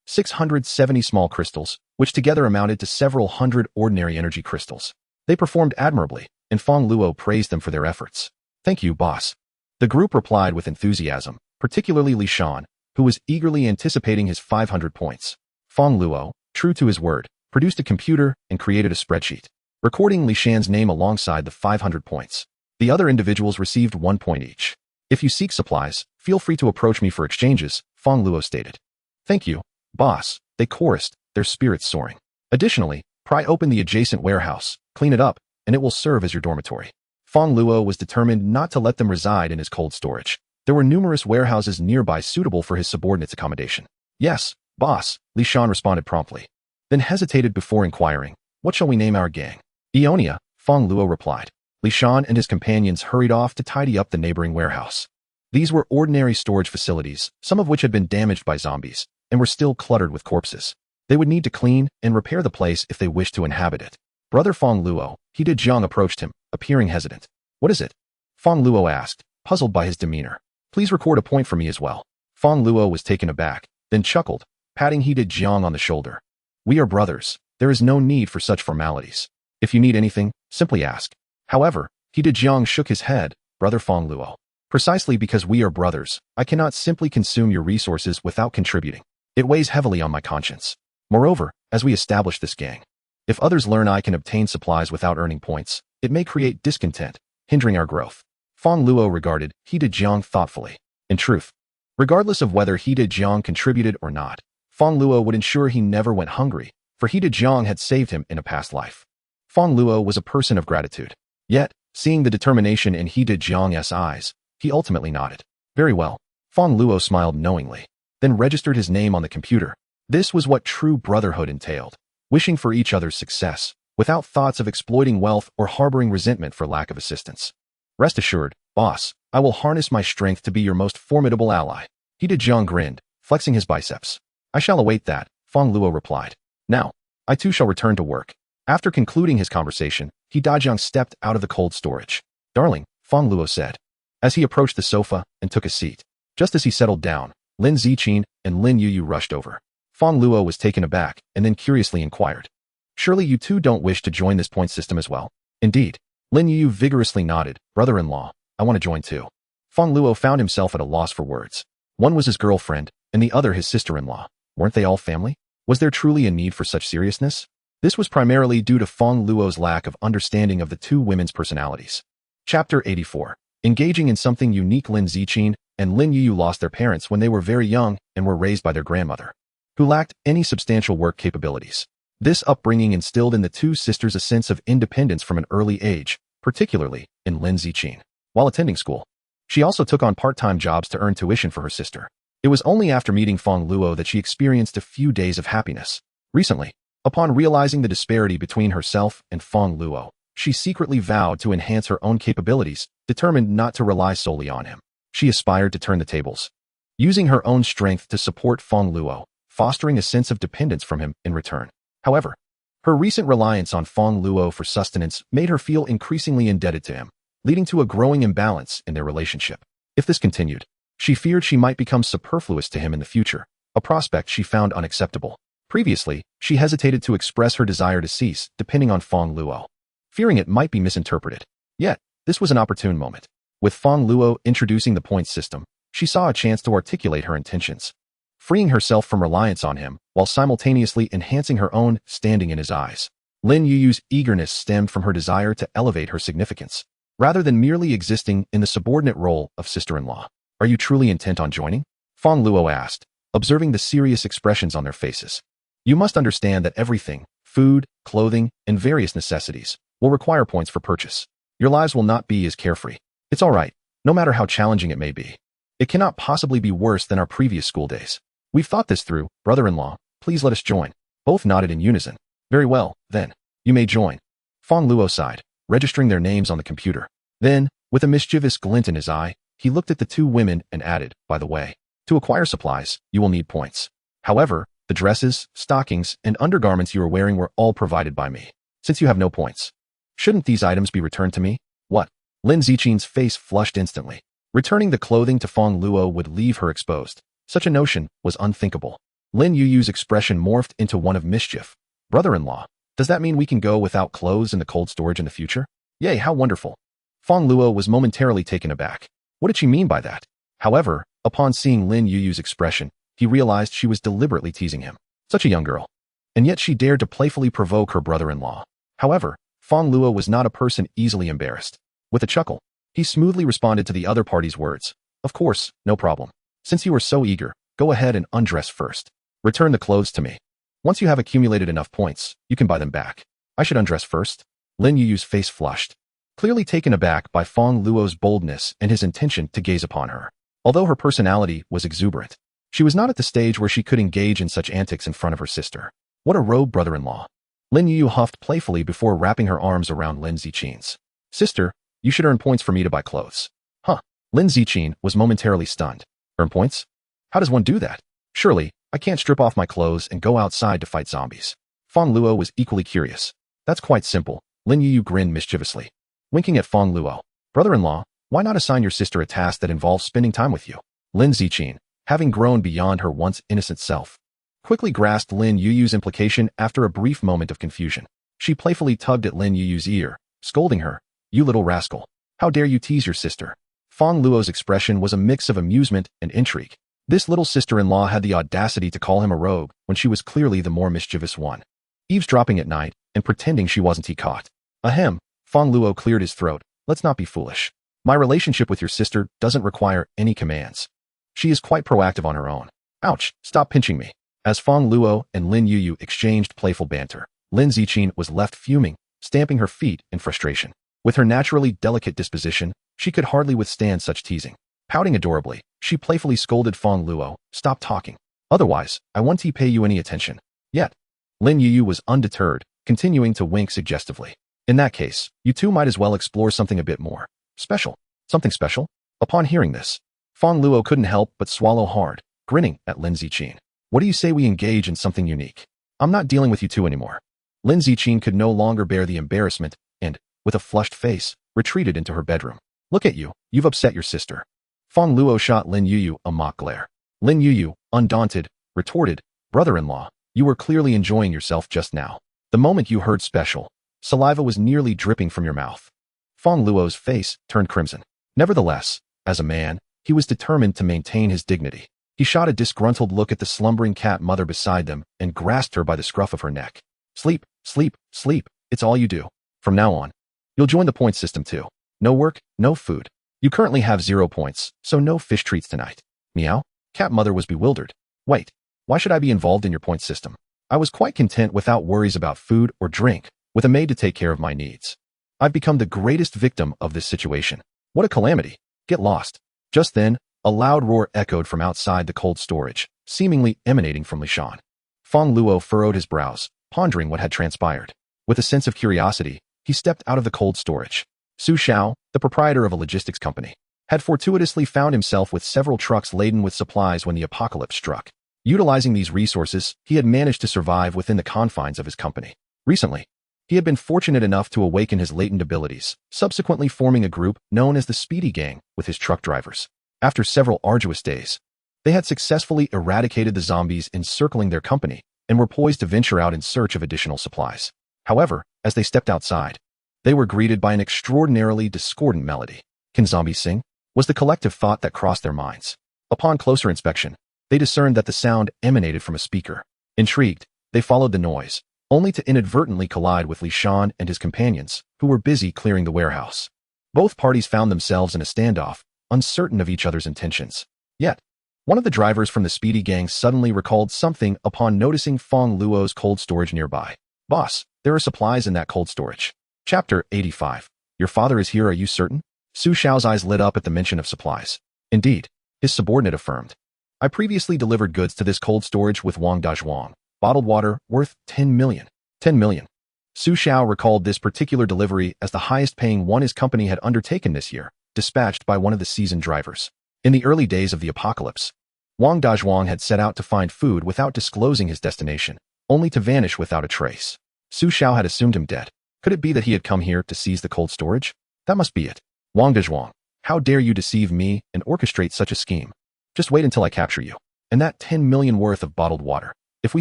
670 small crystals, which together amounted to several hundred ordinary energy crystals. They performed admirably, and Fong Luo praised them for their efforts. "Thank you, boss." The group replied with enthusiasm, particularly Li Shan, who was eagerly anticipating his 500 points. Fong Luo, true to his word, produced a computer and created a spreadsheet, recording Li Shan's name alongside the 500 points. The other individuals received 1 point each. "If you seek supplies, feel free to approach me for exchanges," Fong Luo stated. "Thank you, boss," they chorused, their spirits soaring. "Additionally, pry open the adjacent warehouse, clean it up, and it will serve as your dormitory." Fong Luo was determined not to let them reside in his cold storage. There were numerous warehouses nearby suitable for his subordinates' accommodation. "Yes, boss," Li Shan responded promptly, then hesitated before inquiring, "What shall we name our gang?" "Eonia," Fong Luo replied. Li Shan and his companions hurried off to tidy up the neighboring warehouse. These were ordinary storage facilities, some of which had been damaged by zombies, and were still cluttered with corpses. They would need to clean and repair the place if they wished to inhabit it. Brother Fong Luo, Hida Jiang approached him, appearing hesitant. "What is it?" Fong Luo asked, puzzled by his demeanor. "Please record a point for me as well." Fong Luo was taken aback, then chuckled, patting Hida Jiang on the shoulder. "We are brothers. There is no need for such formalities. If you need anything, simply ask." However, Hida Jiang shook his head. "Brother Fong Luo, precisely because we are brothers, I cannot simply consume your resources without contributing. It weighs heavily on my conscience. Moreover, as we establish this gang, if others learn I can obtain supplies without earning points, it may create discontent, hindering our growth." Fong Luo regarded Hida Jiang thoughtfully. In truth, regardless of whether Hida Jiang contributed or not, Fong Luo would ensure he never went hungry, for Hida Jiang had saved him in a past life. Fong Luo was a person of gratitude. Yet, seeing the determination in Hida Jiang's eyes, he ultimately nodded. "Very well." Fong Luo smiled knowingly, then registered his name on the computer. This was what true brotherhood entailed, wishing for each other's success, without thoughts of exploiting wealth or harboring resentment for lack of assistance. "Rest assured, boss, I will harness my strength to be your most formidable ally." Hida Jiang grinned, flexing his biceps. "I shall await that," Fong Luo replied. "Now, I too shall return to work." After concluding his conversation, Hida Jiang stepped out of the cold storage. "Darling," Fong Luo said, as he approached the sofa and took a seat. Just as he settled down, Lin Ziqin and Lin Yuyu rushed over. Fong Luo was taken aback and then curiously inquired, "Surely you two don't wish to join this point system as well?" "Indeed." Lin Yuyu vigorously nodded. "Brother-in-law, I want to join too." Fong Luo found himself at a loss for words. One was his girlfriend, and the other his sister-in-law. Weren't they all family? Was there truly a need for such seriousness? This was primarily due to Fong Luo's lack of understanding of the two women's personalities. Chapter 84. Engaging in something unique. Lin Ziqin and Lin Yuyu lost their parents when they were very young and were raised by their grandmother, who lacked any substantial work capabilities. This upbringing instilled in the two sisters a sense of independence from an early age, particularly in Lin Ziqin. While attending school, she also took on part-time jobs to earn tuition for her sister. It was only after meeting Fong Luo that she experienced a few days of happiness. Recently, upon realizing the disparity between herself and Fong Luo, she secretly vowed to enhance her own capabilities, determined not to rely solely on him. She aspired to turn the tables, using her own strength to support Fong Luo, fostering a sense of dependence from him in return. However, her recent reliance on Fong Luo for sustenance made her feel increasingly indebted to him, leading to a growing imbalance in their relationship. If this continued, she feared she might become superfluous to him in the future, a prospect she found unacceptable. Previously, she hesitated to express her desire to cease depending on Fong Luo, fearing it might be misinterpreted. Yet, this was an opportune moment. With Fong Luo introducing the points system, she saw a chance to articulate her intentions, freeing herself from reliance on him while simultaneously enhancing her own standing in his eyes. Lin Yuyu's eagerness stemmed from her desire to elevate her significance, rather than merely existing in the subordinate role of sister-in-law. Are you truly intent on joining? Fang Luo asked, observing the serious expressions on their faces. You must understand that everything, food, clothing, and various necessities, will require points for purchase. Your lives will not be as carefree. It's all right, no matter how challenging it may be. It cannot possibly be worse than our previous school days. We've thought this through, brother-in-law. Please let us join. Both nodded in unison. Very well, then. You may join. Fang Luo sighed, registering their names on the computer. Then, with a mischievous glint in his eye, he looked at the two women and added, by the way, to acquire supplies, you will need points. However, the dresses, stockings, and undergarments you are wearing were all provided by me. Since you have no points, shouldn't these items be returned to me? What? Lin Zichin's face flushed instantly. Returning the clothing to Fang Luo would leave her exposed. Such a notion was unthinkable. Lin Yuyu's expression morphed into one of mischief. Brother-in-law, does that mean we can go without clothes in the cold storage in the future? Yay, how wonderful. Fang Luo was momentarily taken aback. What did she mean by that? However, upon seeing Lin Yuyu's expression, he realized she was deliberately teasing him. Such a young girl. And yet she dared to playfully provoke her brother-in-law. However, Fang Luo was not a person easily embarrassed. With a chuckle, he smoothly responded to the other party's words. Of course, no problem. Since you are so eager, go ahead and undress first. Return the clothes to me. Once you have accumulated enough points, you can buy them back. I should undress first? Lin Yuyu's face flushed, clearly taken aback by Fang Luo's boldness and his intention to gaze upon her. Although her personality was exuberant, she was not at the stage where she could engage in such antics in front of her sister. What a rogue brother-in-law. Lin Yuyu huffed playfully before wrapping her arms around Lin Zichin's. Sister, you should earn points for me to buy clothes. Huh. Lin Zichin was momentarily stunned. Earn points? How does one do that? Surely, I can't strip off my clothes and go outside to fight zombies. Fang Luo was equally curious. That's quite simple. Lin Yuyu grinned mischievously, winking at Fang Luo. Brother-in-law, why not assign your sister a task that involves spending time with you? Lin Zichin, having grown beyond her once innocent self, quickly grasped Lin Yuyu's implication after a brief moment of confusion. She playfully tugged at Lin Yuyu's ear, scolding her. You little rascal. How dare you tease your sister? Fang Luo's expression was a mix of amusement and intrigue. This little sister-in-law had the audacity to call him a rogue when she was clearly the more mischievous one. Eavesdropping at night and pretending she wasn't he caught. Ahem, Fang Luo cleared his throat. Let's not be foolish. My relationship with your sister doesn't require any commands. She is quite proactive on her own. Ouch, stop pinching me. As Fang Luo and Lin Yuyu exchanged playful banter, Lin Zichin was left fuming, stamping her feet in frustration. With her naturally delicate disposition, she could hardly withstand such teasing. Pouting adorably, she playfully scolded Fang Luo, stop talking. Otherwise, I won't pay you any attention. Yet, Lin Yuyu was undeterred, continuing to wink suggestively. In that case, you two might as well explore something a bit more special. Something special? Upon hearing this, Fang Luo couldn't help but swallow hard, grinning at Lin Zichin. What do you say we engage in something unique? I'm not dealing with you two anymore. Lin Zichin could no longer bear the embarrassment and, with a flushed face, retreated into her bedroom. Look at you, you've upset your sister. Fang Luo shot Lin Yuyu a mock glare. Lin Yuyu, undaunted, retorted, brother-in-law, you were clearly enjoying yourself just now. The moment you heard special, saliva was nearly dripping from your mouth. Fang Luo's face turned crimson. Nevertheless, as a man, he was determined to maintain his dignity. He shot a disgruntled look at the slumbering cat mother beside them and grasped her by the scruff of her neck. Sleep, sleep, sleep, it's all you do. From now on, you'll join the point system too. No work, no food. You currently have 0 points, so no fish treats tonight. Meow? Cat mother was bewildered. Wait, why should I be involved in your point system? I was quite content without worries about food or drink, with a maid to take care of my needs. I've become the greatest victim of this situation. What a calamity. Get lost. Just then, a loud roar echoed from outside the cold storage, seemingly emanating from Lishan. Fang Luo furrowed his brows, pondering what had transpired. With a sense of curiosity, he stepped out of the cold storage. Su Xiao, the proprietor of a logistics company, had fortuitously found himself with several trucks laden with supplies when the apocalypse struck. Utilizing these resources, he had managed to survive within the confines of his company. Recently, he had been fortunate enough to awaken his latent abilities, subsequently forming a group known as the Speedy Gang with his truck drivers. After several arduous days, they had successfully eradicated the zombies encircling their company and were poised to venture out in search of additional supplies. However, as they stepped outside, they were greeted by an extraordinarily discordant melody. Can zombies sing? Was the collective thought that crossed their minds. Upon closer inspection, they discerned that the sound emanated from a speaker. Intrigued, they followed the noise, only to inadvertently collide with Li Shan and his companions, who were busy clearing the warehouse. Both parties found themselves in a standoff, uncertain of each other's intentions. Yet, one of the drivers from the Speedy gang suddenly recalled something upon noticing Fong Luo's cold storage nearby. "Boss, there are supplies in that cold storage." Chapter 85. Your father is here, are you certain? Su Xiao's eyes lit up at the mention of supplies. Indeed, his subordinate affirmed. I previously delivered goods to this cold storage with Wang Dazhuang, bottled water worth 10 million. 10 million. Su Xiao recalled this particular delivery as the highest-paying one his company had undertaken this year, dispatched by one of the seasoned drivers. In the early days of the apocalypse, Wang Dazhuang had set out to find food without disclosing his destination, only to vanish without a trace. Su Xiao had assumed him dead. Could it be that he had come here to seize the cold storage? That must be it. Wang Dazhuang, how dare you deceive me and orchestrate such a scheme? Just wait until I capture you. And that 10 million worth of bottled water. If we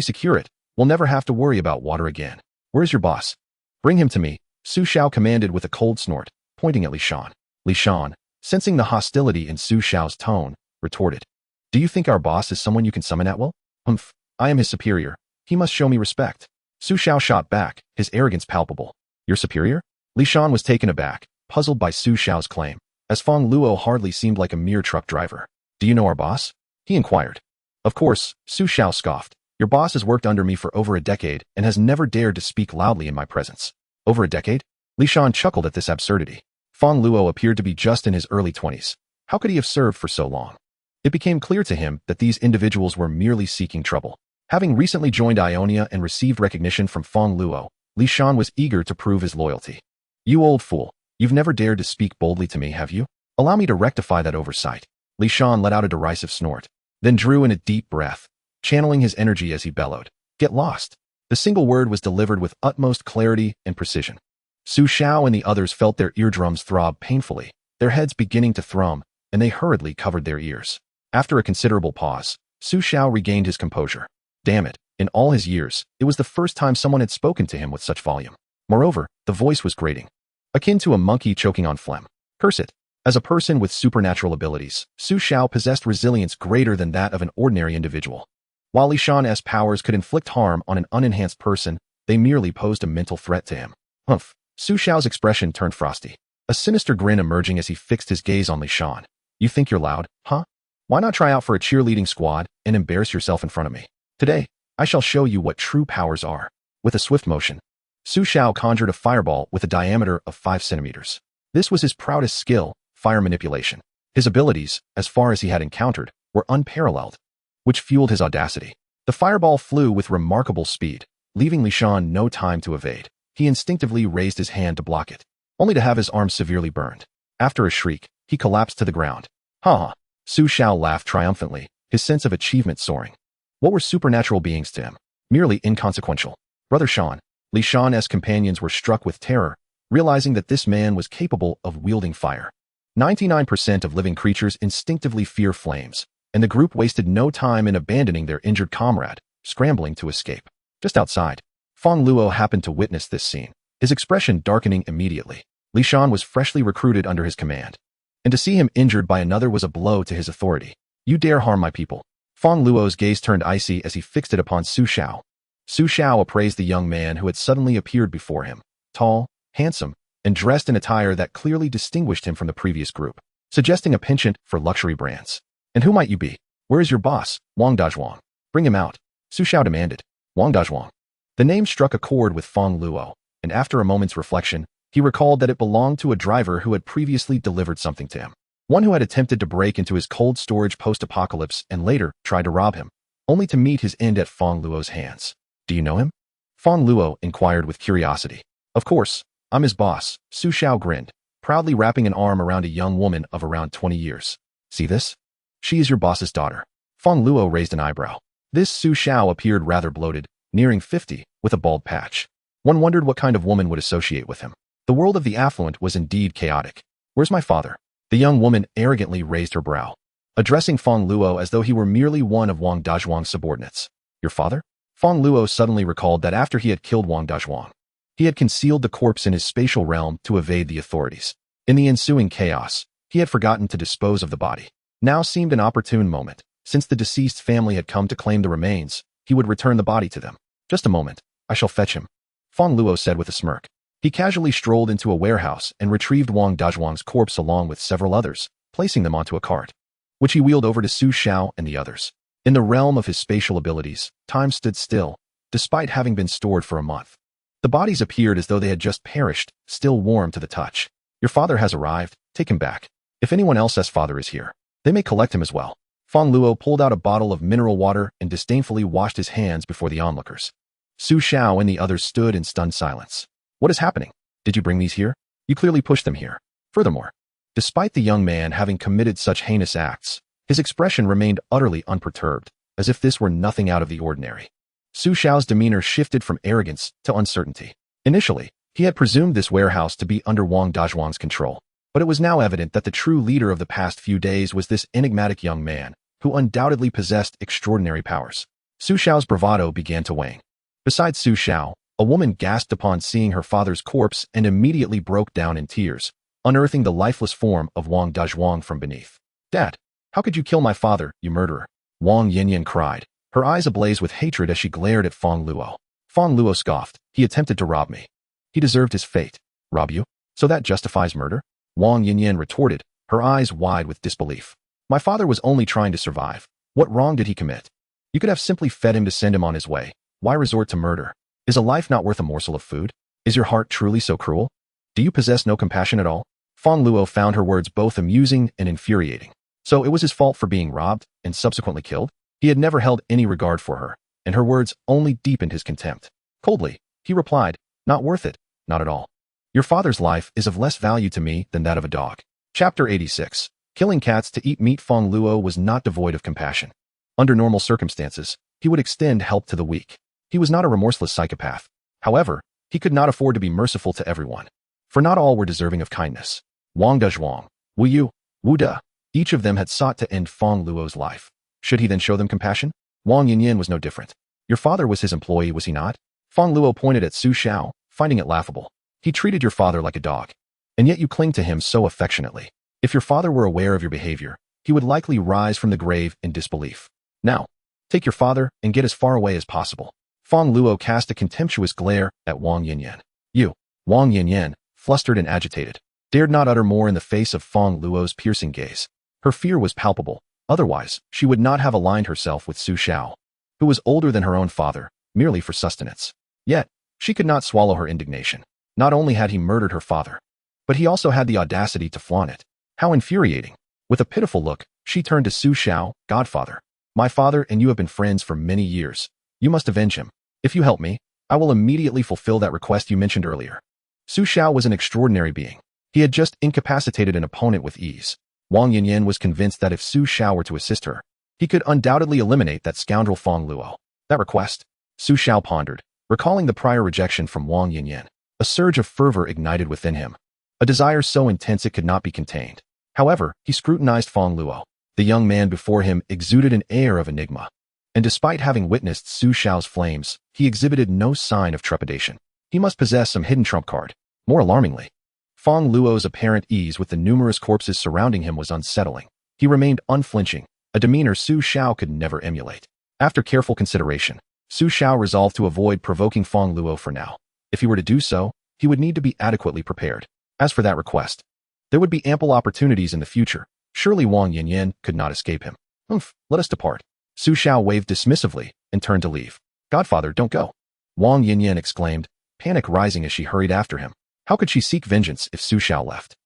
secure it, we'll never have to worry about water again. Where's your boss? Bring him to me, Su Xiao commanded with a cold snort, pointing at Li Shan. Li Shan, sensing the hostility in Su Xiao's tone, retorted. Do you think our boss is someone you can summon at will? Humph, I am his superior. He must show me respect. Su Xiao shot back, his arrogance palpable. Your superior? Li Shan was taken aback, puzzled by Su Xiao's claim, as Fong Luo hardly seemed like a mere truck driver. Do you know our boss? He inquired. Of course, Su Xiao scoffed. Your boss has worked under me for over a decade and has never dared to speak loudly in my presence. Over a decade? Li Shan chuckled at this absurdity. Fong Luo appeared to be just in his early 20s. How could he have served for so long? It became clear to him that these individuals were merely seeking trouble. Having recently joined Ionia and received recognition from Fong Luo, Li Shan was eager to prove his loyalty. You old fool, you've never dared to speak boldly to me, have you? Allow me to rectify that oversight. Li Shan let out a derisive snort, then drew in a deep breath, channeling his energy as he bellowed. Get lost. The single word was delivered with utmost clarity and precision. Su Xiao and the others felt their eardrums throb painfully, their heads beginning to thrum, and they hurriedly covered their ears. After a considerable pause, Su Xiao regained his composure. Damn it, in all his years, it was the first time someone had spoken to him with such volume. Moreover, the voice was grating, akin to a monkey choking on phlegm. Curse it. As a person with supernatural abilities, Su Xiao possessed resilience greater than that of an ordinary individual. While Li Shan's powers could inflict harm on an unenhanced person, they merely posed a mental threat to him. Humph. Su Xiao's expression turned frosty, a sinister grin emerging as he fixed his gaze on Li Shan. You think you're loud, huh? Why not try out for a cheerleading squad and embarrass yourself in front of me? Today, I shall show you what true powers are. With a swift motion, Su Xiao conjured a fireball with a diameter of 5 centimeters. This was his proudest skill, fire manipulation. His abilities, as far as he had encountered, were unparalleled, which fueled his audacity. The fireball flew with remarkable speed, leaving Li Shan no time to evade. He instinctively raised his hand to block it, only to have his arm severely burned. After a shriek, he collapsed to the ground. Ha ha! Su Xiao laughed triumphantly, his sense of achievement soaring. What were supernatural beings to him? Merely inconsequential. Brother Shan, Li Shan's companions were struck with terror, realizing that this man was capable of wielding fire. 99% of living creatures instinctively fear flames, and the group wasted no time in abandoning their injured comrade, scrambling to escape. Just outside, Fong Luo happened to witness this scene, his expression darkening immediately. Li Shan was freshly recruited under his command, and to see him injured by another was a blow to his authority. You dare harm my people. Fong Luo's gaze turned icy as he fixed it upon Su Xiao. Su Xiao appraised the young man who had suddenly appeared before him, tall, handsome, and dressed in attire that clearly distinguished him from the previous group, suggesting a penchant for luxury brands. And who might you be? Where is your boss, Wang Dazhuang? Bring him out, Su Xiao demanded. Wang Dazhuang. The name struck a chord with Fong Luo, and after a moment's reflection, he recalled that it belonged to a driver who had previously delivered something to him. One who had attempted to break into his cold storage post-apocalypse and later tried to rob him, only to meet his end at Fong Luo's hands. Do you know him? Fong Luo inquired with curiosity. Of course, I'm his boss, Su Xiao grinned, proudly wrapping an arm around a young woman of around 20 years. See this? She is your boss's daughter. Fong Luo raised an eyebrow. This Su Xiao appeared rather bloated, nearing 50, with a bald patch. One wondered what kind of woman would associate with him. The world of the affluent was indeed chaotic. Where's my father? The young woman arrogantly raised her brow, addressing Fong Luo as though he were merely one of Wang Dazhuang's subordinates. Your father? Fong Luo suddenly recalled that after he had killed Wang Dazhuang, he had concealed the corpse in his spatial realm to evade the authorities. In the ensuing chaos, he had forgotten to dispose of the body. Now seemed an opportune moment. Since the deceased family had come to claim the remains, he would return the body to them. Just a moment. I shall fetch him, Fong Luo said with a smirk. He casually strolled into a warehouse and retrieved Wang Dazhuang's corpse along with several others, placing them onto a cart, which he wheeled over to Su Xiao and the others. In the realm of his spatial abilities, time stood still, despite having been stored for a month. The bodies appeared as though they had just perished, still warm to the touch. Your father has arrived, take him back. If anyone else's father is here, they may collect him as well. Fong Luo pulled out a bottle of mineral water and disdainfully washed his hands before the onlookers. Su Xiao and the others stood in stunned silence. What is happening? Did you bring these here? You clearly pushed them here. Furthermore, despite the young man having committed such heinous acts, his expression remained utterly unperturbed, as if this were nothing out of the ordinary. Su Xiao's demeanor shifted from arrogance to uncertainty. Initially, he had presumed this warehouse to be under Wang Dazhuang's control, but it was now evident that the true leader of the past few days was this enigmatic young man, who undoubtedly possessed extraordinary powers. Su Xiao's bravado began to wane. Besides Su Xiao, a woman gasped upon seeing her father's corpse and immediately broke down in tears, unearthing the lifeless form of Wang Dazhuang from beneath. Dad, how could you kill my father, you murderer? Wang Yinyan cried, her eyes ablaze with hatred as she glared at Fong Luo. Fong Luo scoffed. He attempted to rob me. He deserved his fate. Rob you? So that justifies murder? Wang Yinyan retorted, her eyes wide with disbelief. My father was only trying to survive. What wrong did he commit? You could have simply fed him to send him on his way. Why resort to murder? Is a life not worth a morsel of food? Is your heart truly so cruel? Do you possess no compassion at all? Fong Luo found her words both amusing and infuriating. So it was his fault for being robbed and subsequently killed? He had never held any regard for her, and her words only deepened his contempt. Coldly, he replied, not worth it, not at all. Your father's life is of less value to me than that of a dog. Chapter 86. Killing cats to eat meat. Fong Luo was not devoid of compassion. Under normal circumstances, he would extend help to the weak. He was not a remorseless psychopath. However, he could not afford to be merciful to everyone, for not all were deserving of kindness. Wang Dazhuang, Wu Yu, Wu De, each of them had sought to end Fong Luo's life. Should he then show them compassion? Wang Yinyan was no different. Your father was his employee, was he not? Fong Luo pointed at Su Xiao, finding it laughable. He treated your father like a dog, and yet you cling to him so affectionately. If your father were aware of your behavior, he would likely rise from the grave in disbelief. Now, take your father and get as far away as possible. Fong Luo cast a contemptuous glare at Wang Yinyan. You, Wang Yinyan, flustered and agitated, dared not utter more in the face of Fong Luo's piercing gaze. Her fear was palpable. Otherwise, she would not have aligned herself with Su Xiao, who was older than her own father, merely for sustenance. Yet, she could not swallow her indignation. Not only had he murdered her father, but he also had the audacity to flaunt it. How infuriating. With a pitiful look, she turned to Su Xiao, Godfather. My father and you have been friends for many years. You must avenge him. If you help me, I will immediately fulfill that request you mentioned earlier. Su Xiao was an extraordinary being. He had just incapacitated an opponent with ease. Wang Yinyan was convinced that if Su Xiao were to assist her, he could undoubtedly eliminate that scoundrel Fong Luo. That request? Su Xiao pondered, recalling the prior rejection from Wang Yinyan. A surge of fervor ignited within him, a desire so intense it could not be contained. However, he scrutinized Fong Luo. The young man before him exuded an air of enigma, and despite having witnessed Su Xiao's flames, he exhibited no sign of trepidation. He must possess some hidden trump card. More alarmingly, Fong Luo's apparent ease with the numerous corpses surrounding him was unsettling. He remained unflinching, a demeanor Su Xiao could never emulate. After careful consideration, Su Xiao resolved to avoid provoking Fong Luo for now. If he were to do so, he would need to be adequately prepared. As for that request, there would be ample opportunities in the future. Surely Wang Yinyan could not escape him. Let us depart. Su Xiao waved dismissively and turned to leave. Godfather, don't go. Wang Yinyan exclaimed, panic rising as she hurried after him. How could she seek vengeance if Su Xiao left?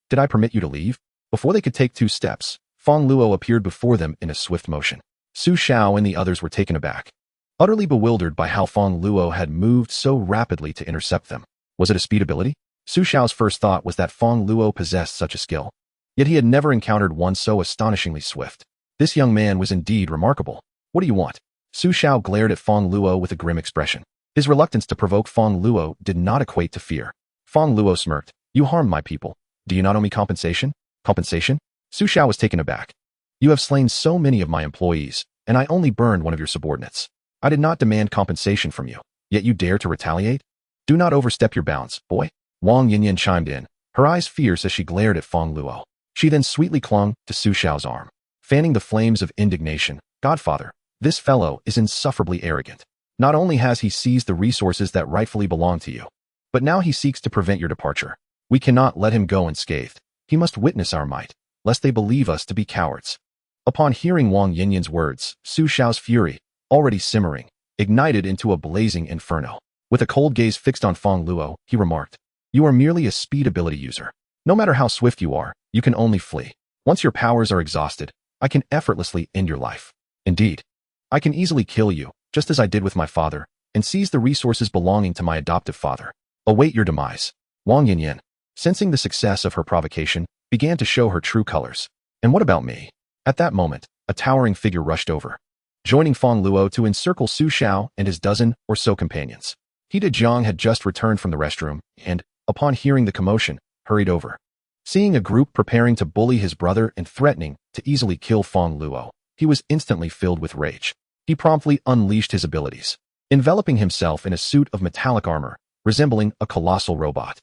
Did I permit you to leave? Before they could take 2 steps, Fong Luo appeared before them in a swift motion. Su Xiao and the others were taken aback, utterly bewildered by how Fong Luo had moved so rapidly to intercept them. Was it a speed ability? Su Xiao's first thought was that Fong Luo possessed such a skill, yet he had never encountered one so astonishingly swift. This young man was indeed remarkable. What do you want? Su Xiao glared at Fong Luo with a grim expression. His reluctance to provoke Fong Luo did not equate to fear. Fong Luo smirked. You harmed my people. Do you not owe me compensation? Compensation? Su Xiao was taken aback. You have slain so many of my employees, and I only burned one of your subordinates. I did not demand compensation from you, yet you dare to retaliate? Do not overstep your bounds, boy. Wang Yinyan chimed in, her eyes fierce as she glared at Fong Luo. She then sweetly clung to Su Xiao's arm, fanning the flames of indignation. Godfather, this fellow is insufferably arrogant. Not only has he seized the resources that rightfully belong to you, but now he seeks to prevent your departure. We cannot let him go unscathed. He must witness our might, lest they believe us to be cowards." Upon hearing Wang Yinyan's words, Su Xiao's fury, already simmering, ignited into a blazing inferno. With a cold gaze fixed on Feng Luo, he remarked, "You are merely a speed ability user. No matter how swift you are, you can only flee. Once your powers are exhausted, I can effortlessly end your life. Indeed, I can easily kill you, just as I did with my father, and seize the resources belonging to my adoptive father. Await your demise." Wang Yinyan, sensing the success of her provocation, began to show her true colors. "And what about me?" At that moment, a towering figure rushed over, joining Feng Luo to encircle Su Xiao and his dozen or so companions. He Jiang had just returned from the restroom and, upon hearing the commotion, hurried over. Seeing a group preparing to bully his brother and threatening to easily kill Feng Luo, he was instantly filled with rage. He promptly unleashed his abilities, enveloping himself in a suit of metallic armor, resembling a colossal robot.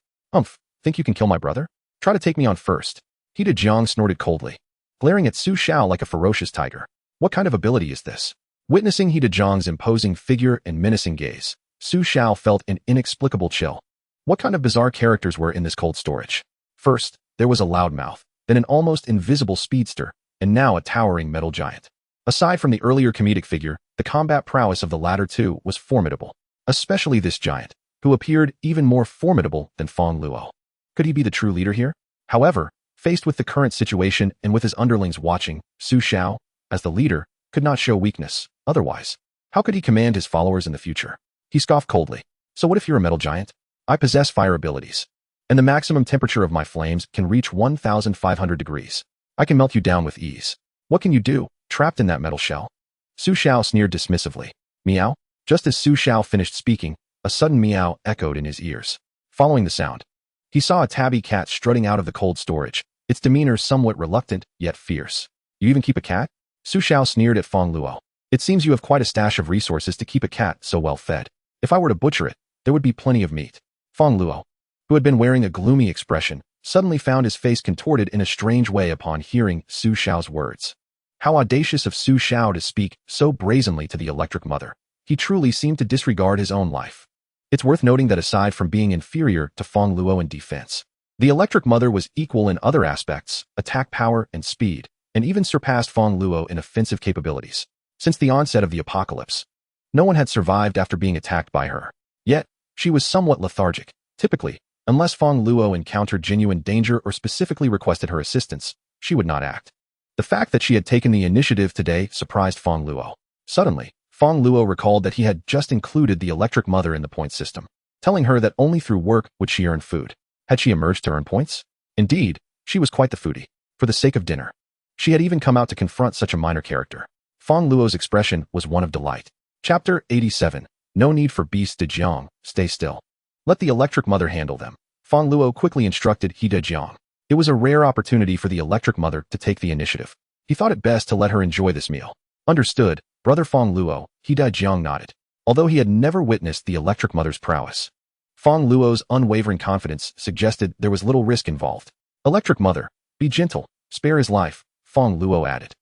Think you can kill my brother? Try to take me on first." He Jiang snorted coldly, glaring at Su Xiao like a ferocious tiger. What kind of ability is this? Witnessing He Jiang's imposing figure and menacing gaze, Su Xiao felt an inexplicable chill. What kind of bizarre characters were in this cold storage? First, there was a loudmouth, then an almost invisible speedster, and now a towering metal giant. Aside from the earlier comedic figure, the combat prowess of the latter two was formidable, especially this giant, who appeared even more formidable than Feng Luo. Could he be the true leader here? However, faced with the current situation and with his underlings watching, Su Xiao, as the leader, could not show weakness. Otherwise, how could he command his followers in the future? He scoffed coldly. "So what if you're a metal giant? I possess fire abilities, and the maximum temperature of my flames can reach 1,500 degrees. I can melt you down with ease. What can you do, trapped in that metal shell?" Su Xiao sneered dismissively. "Meow?" Just as Su Xiao finished speaking, a sudden meow echoed in his ears. Following the sound, he saw a tabby cat strutting out of the cold storage, its demeanor somewhat reluctant, yet fierce. "You even keep a cat?" Su Xiao sneered at Feng Luo. "It seems you have quite a stash of resources to keep a cat so well fed. If I were to butcher it, there would be plenty of meat." Feng Luo, who had been wearing a gloomy expression, suddenly found his face contorted in a strange way upon hearing Su Xiao's words. How audacious of Su Xiao to speak so brazenly to the Electric Mother. He truly seemed to disregard his own life. It's worth noting that aside from being inferior to Feng Luo in defense, the Electric Mother was equal in other aspects, attack power and speed, and even surpassed Feng Luo in offensive capabilities. Since the onset of the apocalypse, no one had survived after being attacked by her. Yet, she was somewhat lethargic. Typically, unless Feng Luo encountered genuine danger or specifically requested her assistance, she would not act. The fact that she had taken the initiative today surprised Feng Luo. Suddenly, Feng Luo recalled that he had just included the Electric Mother in the point system, telling her that only through work would she earn food. Had she emerged to earn points? Indeed, she was quite the foodie. For the sake of dinner, she had even come out to confront such a minor character. Feng Luo's expression was one of delight. Chapter 87. No need for beasts Jiang, stay still. Let the Electric Mother handle them. Feng Luo quickly instructed He Jiang. It was a rare opportunity for the Electric Mother to take the initiative. He thought it best to let her enjoy this meal. Understood, Brother Feng Luo, He Jiang nodded. Although he had never witnessed the Electric Mother's prowess, Feng Luo's unwavering confidence suggested there was little risk involved. Electric Mother, be gentle, spare his life, Feng Luo added.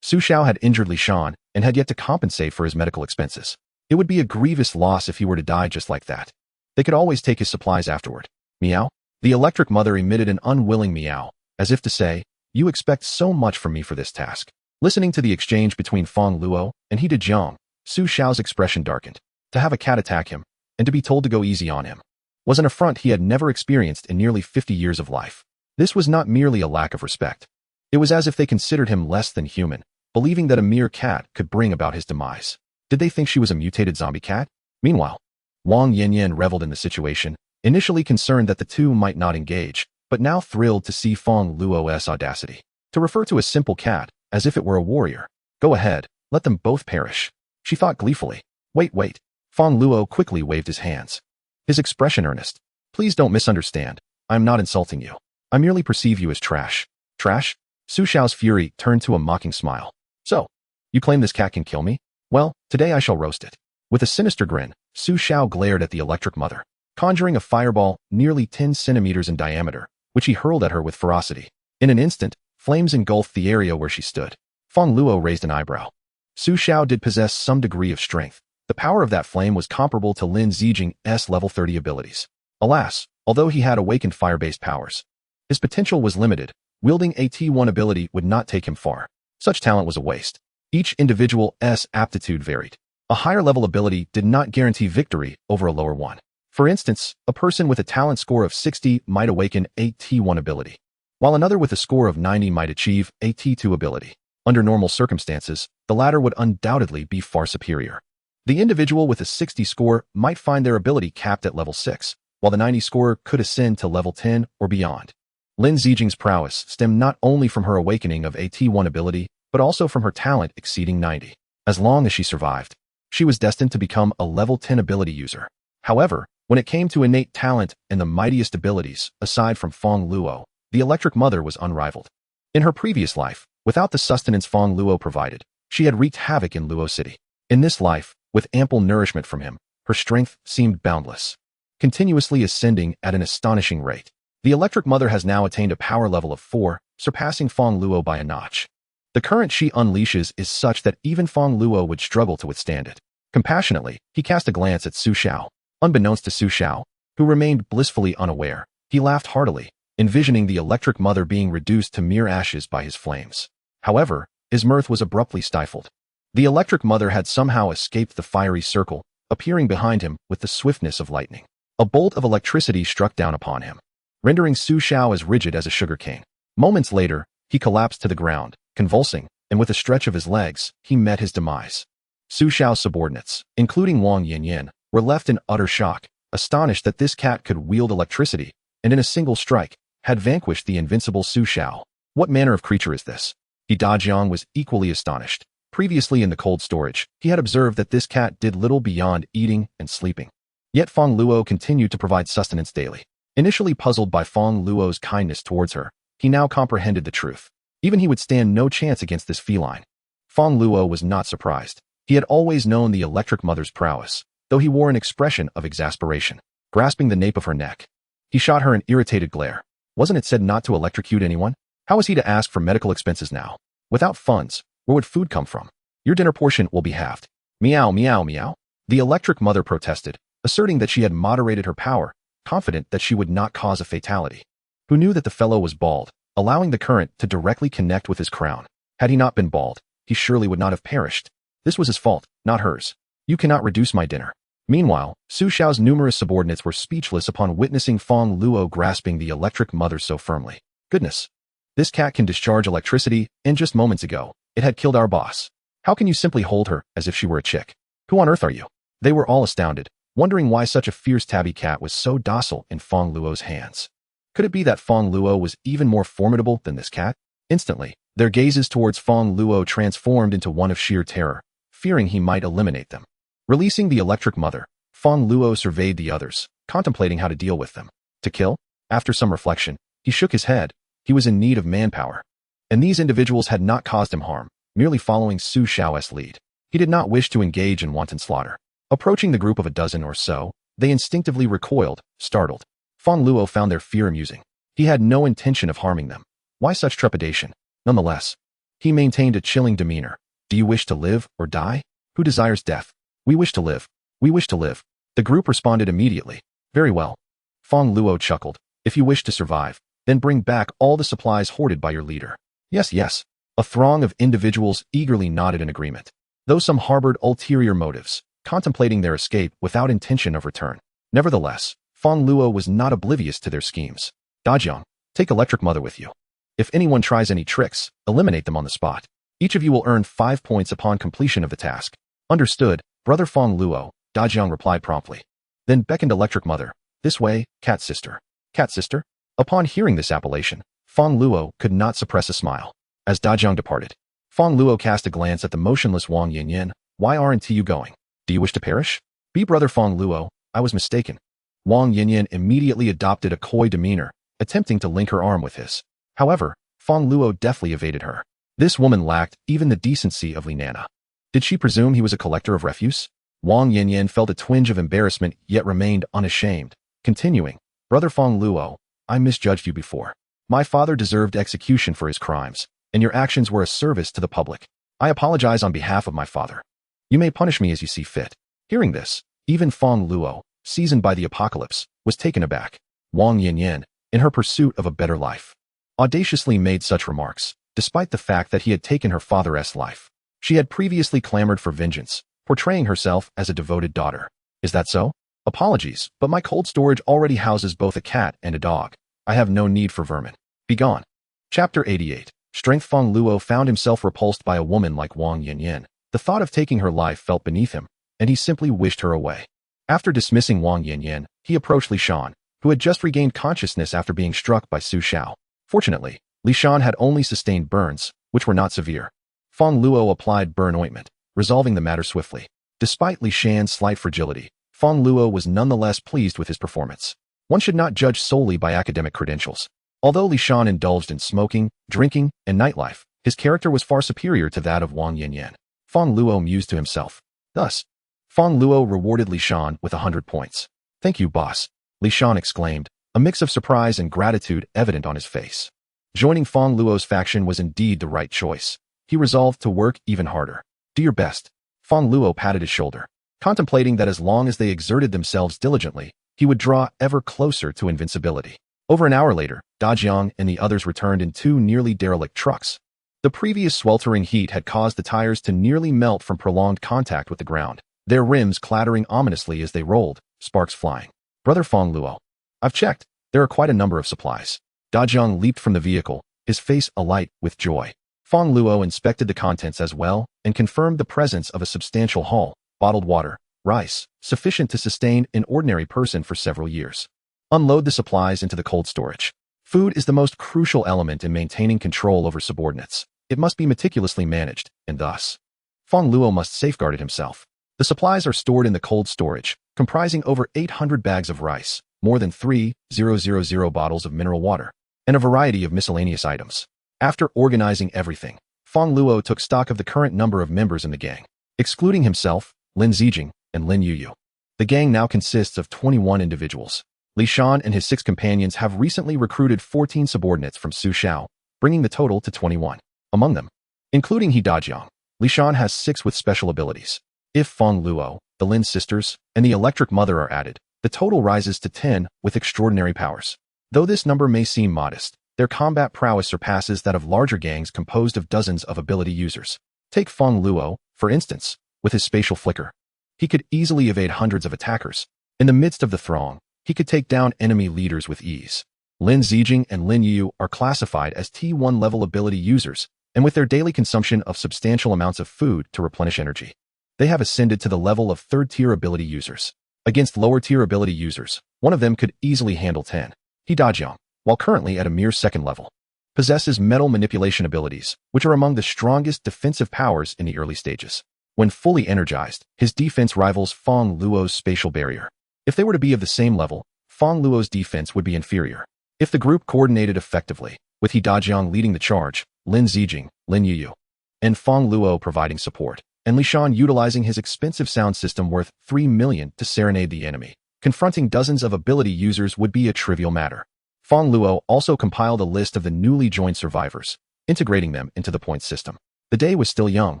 Su Xiao had injured Li Shan and had yet to compensate for his medical expenses. It would be a grievous loss if he were to die just like that. They could always take his supplies afterward. Meow? The Electric Mother emitted an unwilling meow, as if to say, "You expect so much from me for this task." Listening to the exchange between Feng Luo and He Jiang, Su Xiao's expression darkened. To have a cat attack him, and to be told to go easy on him, was an affront he had never experienced in nearly 50 years of life. This was not merely a lack of respect. It was as if they considered him less than human, believing that a mere cat could bring about his demise. Did they think she was a mutated zombie cat? Meanwhile, Wang Yinyan reveled in the situation, initially concerned that the two might not engage, but now thrilled to see Feng Luo's audacity. To refer to a simple cat, as if it were a warrior. Go ahead, let them both perish. She thought gleefully. Wait. Feng Luo quickly waved his hands, his expression earnest. Please don't misunderstand. I am not insulting you. I merely perceive you as trash. Trash? Su Xiao's fury turned to a mocking smile. So, you claim this cat can kill me? Well, today I shall roast it. With a sinister grin, Su Xiao glared at the Electric Mother, conjuring a fireball nearly 10 centimeters in diameter, which he hurled at her with ferocity. In an instant, flames engulfed the area where she stood. Feng Luo raised an eyebrow. Su Xiao did possess some degree of strength, The power of that flame was comparable to Lin Zijing's level 30 abilities. Alas, although he had awakened fire-based powers, his potential was limited. Wielding a T1 ability would not take him far. Such talent was a waste. Each individual's aptitude varied. A higher level ability did not guarantee victory over a lower one. For instance, a person with a talent score of 60 might awaken a T1 ability, while another with a score of 90 might achieve a T2 ability. Under normal circumstances, the latter would undoubtedly be far superior. The individual with a 60 score might find their ability capped at level 6, while the 90 score could ascend to level 10 or beyond. Lin Zijing's prowess stemmed not only from her awakening of a T1 ability, but also from her talent exceeding 90. As long as she survived, she was destined to become a level 10 ability user. However, when it came to innate talent and the mightiest abilities, aside from Fong Luo, the Electric Mother was unrivaled. In her previous life, without the sustenance Fong Luo provided, she had wreaked havoc in Luo City. In this life, with ample nourishment from him, her strength seemed boundless, continuously ascending at an astonishing rate. The Electric Mother has now attained a power level of 4, surpassing Fong Luo by a notch. The current she unleashes is such that even Fong Luo would struggle to withstand it. Compassionately, he cast a glance at Su Xiao. Unbeknownst to Su Xiao, who remained blissfully unaware, he laughed heartily, envisioning the Electric Mother being reduced to mere ashes by his flames. However, his mirth was abruptly stifled. The Electric Mother had somehow escaped the fiery circle, appearing behind him with the swiftness of lightning. A bolt of electricity struck down upon him, rendering Su Xiao as rigid as a sugar cane. Moments later, he collapsed to the ground, convulsing, and with a stretch of his legs, he met his demise. Su Xiao's subordinates, including Wang Yanyan, were left in utter shock, astonished that this cat could wield electricity, and in a single strike, had vanquished the invincible Su Xiao. What manner of creature is this? Dajiang was equally astonished. Previously in the cold storage, he had observed that this cat did little beyond eating and sleeping. Yet Fong Luo continued to provide sustenance daily. Initially puzzled by Fong Luo's kindness towards her, he now comprehended the truth. Even he would stand no chance against this feline. Fong Luo was not surprised. He had always known the Electric Mother's prowess, though he wore an expression of exasperation. Grasping the nape of her neck, he shot her an irritated glare. Wasn't it said not to electrocute anyone? How was he to ask for medical expenses now? Without funds, where would food come from? Your dinner portion will be halved. Meow, meow, meow. The Electric Mother protested, asserting that she had moderated her power, confident that she would not cause a fatality. Who knew that the fellow was bald, allowing the current to directly connect with his crown? Had he not been bald, he surely would not have perished. This was his fault, not hers. You cannot reduce my dinner. Meanwhile, Su Xiao's numerous subordinates were speechless upon witnessing Fong Luo grasping the Electric Mother so firmly. Goodness! This cat can discharge electricity, and just moments ago, it had killed our boss. How can you simply hold her as if she were a chick? Who on earth are you? They were all astounded, wondering why such a fierce tabby cat was so docile in Fong Luo's hands. Could it be that Fong Luo was even more formidable than this cat? Instantly, their gazes towards Fong Luo transformed into one of sheer terror, fearing he might eliminate them. Releasing the Electric Mother, Fong Luo surveyed the others, contemplating how to deal with them. To kill? After some reflection, he shook his head. He was in need of manpower. And these individuals had not caused him harm, merely following Su Xiao's lead. He did not wish to engage in wanton slaughter. Approaching the group of a dozen or so, they instinctively recoiled, startled. Fong Luo found their fear amusing. He had no intention of harming them. Why such trepidation? Nonetheless, he maintained a chilling demeanor. Do you wish to live or die? Who desires death? We wish to live. We wish to live. The group responded immediately. Very well. Fong Luo chuckled. If you wish to survive, then bring back all the supplies hoarded by your leader. Yes, yes. A throng of individuals eagerly nodded in agreement, though some harbored ulterior motives, contemplating their escape without intention of return. Nevertheless, Fong Luo was not oblivious to their schemes. Dajiang, take Electric Mother with you. If anyone tries any tricks, eliminate them on the spot. Each of you will earn 5 points upon completion of the task. Understood, Brother Fong Luo, Dajiang replied promptly. Then beckoned Electric Mother. This way, Cat Sister. Cat Sister? Upon hearing this appellation, Fong Luo could not suppress a smile. As Dajiang departed, Fong Luo cast a glance at the motionless Wang Yanyan. Why aren't you going? Do you wish to perish? Be Brother Fong Luo, I was mistaken. Wang Yanyan immediately adopted a coy demeanor, attempting to link her arm with his. However, Fong Luo deftly evaded her. This woman lacked even the decency of Li Nana. Did she presume he was a collector of refuse? Wang Yanyan felt a twinge of embarrassment yet remained unashamed. Continuing, Brother Fong Luo, I misjudged you before. My father deserved execution for his crimes, and your actions were a service to the public. I apologize on behalf of my father. You may punish me as you see fit. Hearing this, even Fong Luo, seasoned by the apocalypse, was taken aback. Wang Yanyan, in her pursuit of a better life, audaciously made such remarks, despite the fact that he had taken her father's life. She had previously clamored for vengeance, portraying herself as a devoted daughter. Is that so? Apologies, but my cold storage already houses both a cat and a dog. I have no need for vermin. Begone. Chapter 88. Strength. Fong Luo found himself repulsed by a woman like Wang Yanyan. The thought of taking her life felt beneath him, and he simply wished her away. After dismissing Wang Yanyan, he approached Li Shan, who had just regained consciousness after being struck by Su Xiao. Fortunately, Li Shan had only sustained burns, which were not severe. Fong Luo applied burn ointment, resolving the matter swiftly. Despite Li Shan's slight fragility, Fong Luo was nonetheless pleased with his performance. One should not judge solely by academic credentials. Although Li Shan indulged in smoking, drinking, and nightlife, his character was far superior to that of Wang Yanyan. Fong Luo mused to himself. Thus, Fong Luo rewarded Li Shan with 100 points. Thank you, boss, Li Shan exclaimed, a mix of surprise and gratitude evident on his face. Joining Fong Luo's faction was indeed the right choice. He resolved to work even harder. Do your best. Fong Luo patted his shoulder, contemplating that as long as they exerted themselves diligently, he would draw ever closer to invincibility. Over an hour later, Dajiang and the others returned in two nearly derelict trucks. The previous sweltering heat had caused the tires to nearly melt from prolonged contact with the ground, their rims clattering ominously as they rolled, sparks flying. Brother Fong Luo, I've checked. There are quite a number of supplies. Dajiang leaped from the vehicle, his face alight with joy. Fong Luo inspected the contents as well and confirmed the presence of a substantial haul, bottled water, rice, sufficient to sustain an ordinary person for several years. Unload the supplies into the cold storage. Food is the most crucial element in maintaining control over subordinates. It must be meticulously managed, and thus, Fong Luo must safeguard it himself. The supplies are stored in the cold storage, comprising over 800 bags of rice, more than 3,000 bottles of mineral water, and a variety of miscellaneous items. After organizing everything, Fong Luo took stock of the current number of members in the gang. Excluding himself, Lin Zijing, and Lin Yuyu, the gang now consists of 21 individuals. Li Shan and his 6 companions have recently recruited 14 subordinates from Su Xiao, bringing the total to 21. Among them, including He Dajiang, Li Shan has 6 with special abilities. If Fong Luo, the Lin sisters, and the Electric Mother are added, the total rises to 10 with extraordinary powers. Though this number may seem modest, their combat prowess surpasses that of larger gangs composed of dozens of ability users. Take Fong Luo, for instance, with his spatial flicker. He could easily evade hundreds of attackers. In the midst of the throng, he could take down enemy leaders with ease. Lin Zijing and Lin Yu are classified as T1 level ability users, and with their daily consumption of substantial amounts of food to replenish energy, they have ascended to the level of 3rd-tier ability users. Against lower-tier ability users, one of them could easily handle 10. He Dajiang, while currently at a mere 2nd level, possesses metal manipulation abilities, which are among the strongest defensive powers in the early stages. When fully energized, his defense rivals Fong Luo's spatial barrier. If they were to be of the same level, Fong Luo's defense would be inferior. If the group coordinated effectively, with He Dajiang leading the charge, Lin Zijing, Lin Yuyu, and Fong Luo providing support, and Li Shan utilizing his expensive sound system worth 3 million to serenade the enemy, confronting dozens of ability users would be a trivial matter. Fong Luo also compiled a list of the newly joined survivors, integrating them into the point system. The day was still young,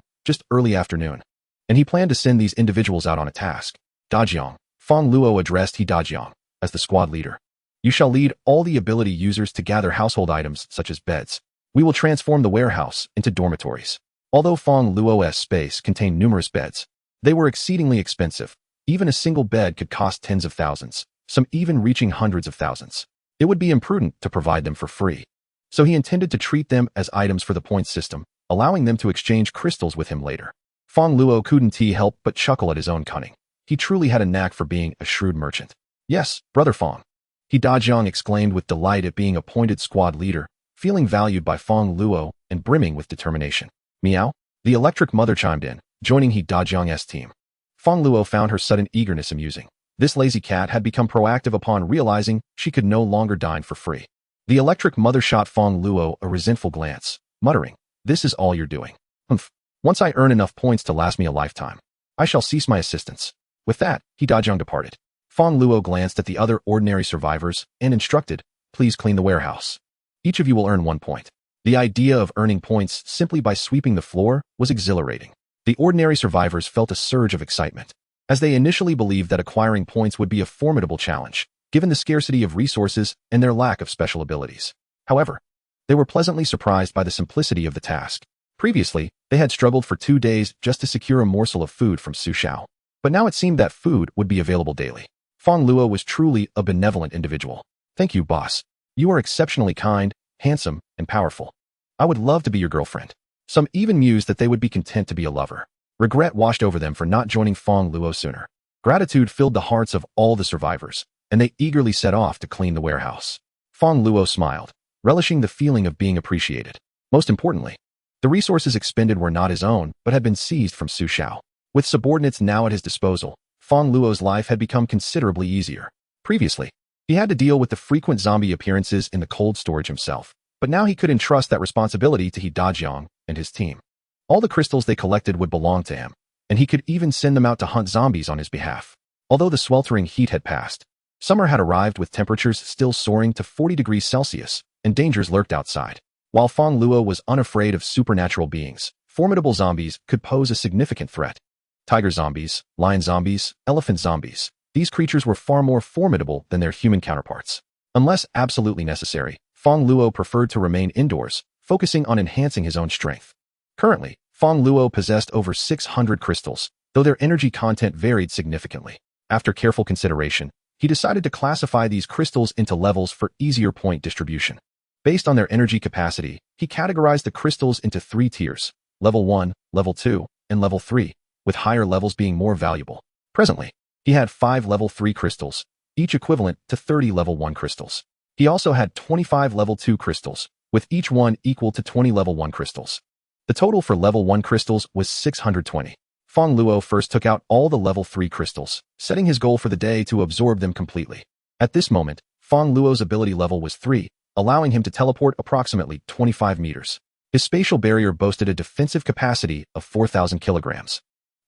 just early afternoon, and he planned to send these individuals out on a task. Dajiang, Fong Luo addressed He Dajiang as the squad leader. You shall lead all the ability users to gather household items such as beds. We will transform the warehouse into dormitories. Although Fong Luo's space contained numerous beds, they were exceedingly expensive. Even a single bed could cost tens of thousands, some even reaching hundreds of thousands. It would be imprudent to provide them for free. So he intended to treat them as items for the point system, allowing them to exchange crystals with him later. Fong Luo couldn't help but chuckle at his own cunning. He truly had a knack for being a shrewd merchant. Yes, Brother Fong, He Dajiang exclaimed with delight at being appointed squad leader, feeling valued by Fong Luo and brimming with determination. Meow? The Electric Mother chimed in, joining He Dajiang's team. Fong Luo found her sudden eagerness amusing. This lazy cat had become proactive upon realizing she could no longer dine for free. The Electric Mother shot Fong Luo a resentful glance, muttering, "This is all you're doing. Humph. Once I earn enough points to last me a lifetime, I shall cease my assistance." With that, He Dajiang departed. Fong Luo glanced at the other ordinary survivors and instructed, "Please clean the warehouse. Each of you will earn 1 point." The idea of earning points simply by sweeping the floor was exhilarating. The ordinary survivors felt a surge of excitement. as they initially believed that acquiring points would be a formidable challenge, given the scarcity of resources and their lack of special abilities. However, they were pleasantly surprised by the simplicity of the task. Previously, they had struggled for 2 days just to secure a morsel of food from Su Xiao. But now it seemed that food would be available daily. Fong Luo was truly a benevolent individual. "Thank you, boss. You are exceptionally kind, handsome, and powerful. I would love to be your girlfriend." Some even mused that they would be content to be a lover. Regret washed over them for not joining Fong Luo sooner. Gratitude filled the hearts of all the survivors, and they eagerly set off to clean the warehouse. Fong Luo smiled, relishing the feeling of being appreciated. Most importantly, the resources expended were not his own, but had been seized from Su Xiao. With subordinates now at his disposal, Fong Luo's life had become considerably easier. Previously, he had to deal with the frequent zombie appearances in the cold storage himself, but now he could entrust that responsibility to He Dajiang and his team. All the crystals they collected would belong to him, and he could even send them out to hunt zombies on his behalf. Although the sweltering heat had passed, summer had arrived with temperatures still soaring to 40 degrees Celsius, and dangers lurked outside. While Fong Luo was unafraid of supernatural beings, formidable zombies could pose a significant threat. Tiger zombies, lion zombies, elephant zombies. These creatures were far more formidable than their human counterparts. Unless absolutely necessary, Fong Luo preferred to remain indoors, focusing on enhancing his own strength. Currently, Fong Luo possessed over 600 crystals, though their energy content varied significantly. After careful consideration, he decided to classify these crystals into levels for easier point distribution. Based on their energy capacity, he categorized the crystals into 3 tiers: Level 1, Level 2, and Level 3, with higher levels being more valuable. Presently, he had 5 Level 3 crystals, each equivalent to 30 Level 1 crystals. He also had 25 Level 2 crystals, with each one equal to 20 Level 1 crystals. The total for Level 1 crystals was 620. Fong Luo first took out all the Level 3 crystals, setting his goal for the day to absorb them completely. At this moment, Fong Luo's ability level was 3, allowing him to teleport approximately 25 meters. His spatial barrier boasted a defensive capacity of 4,000 kilograms,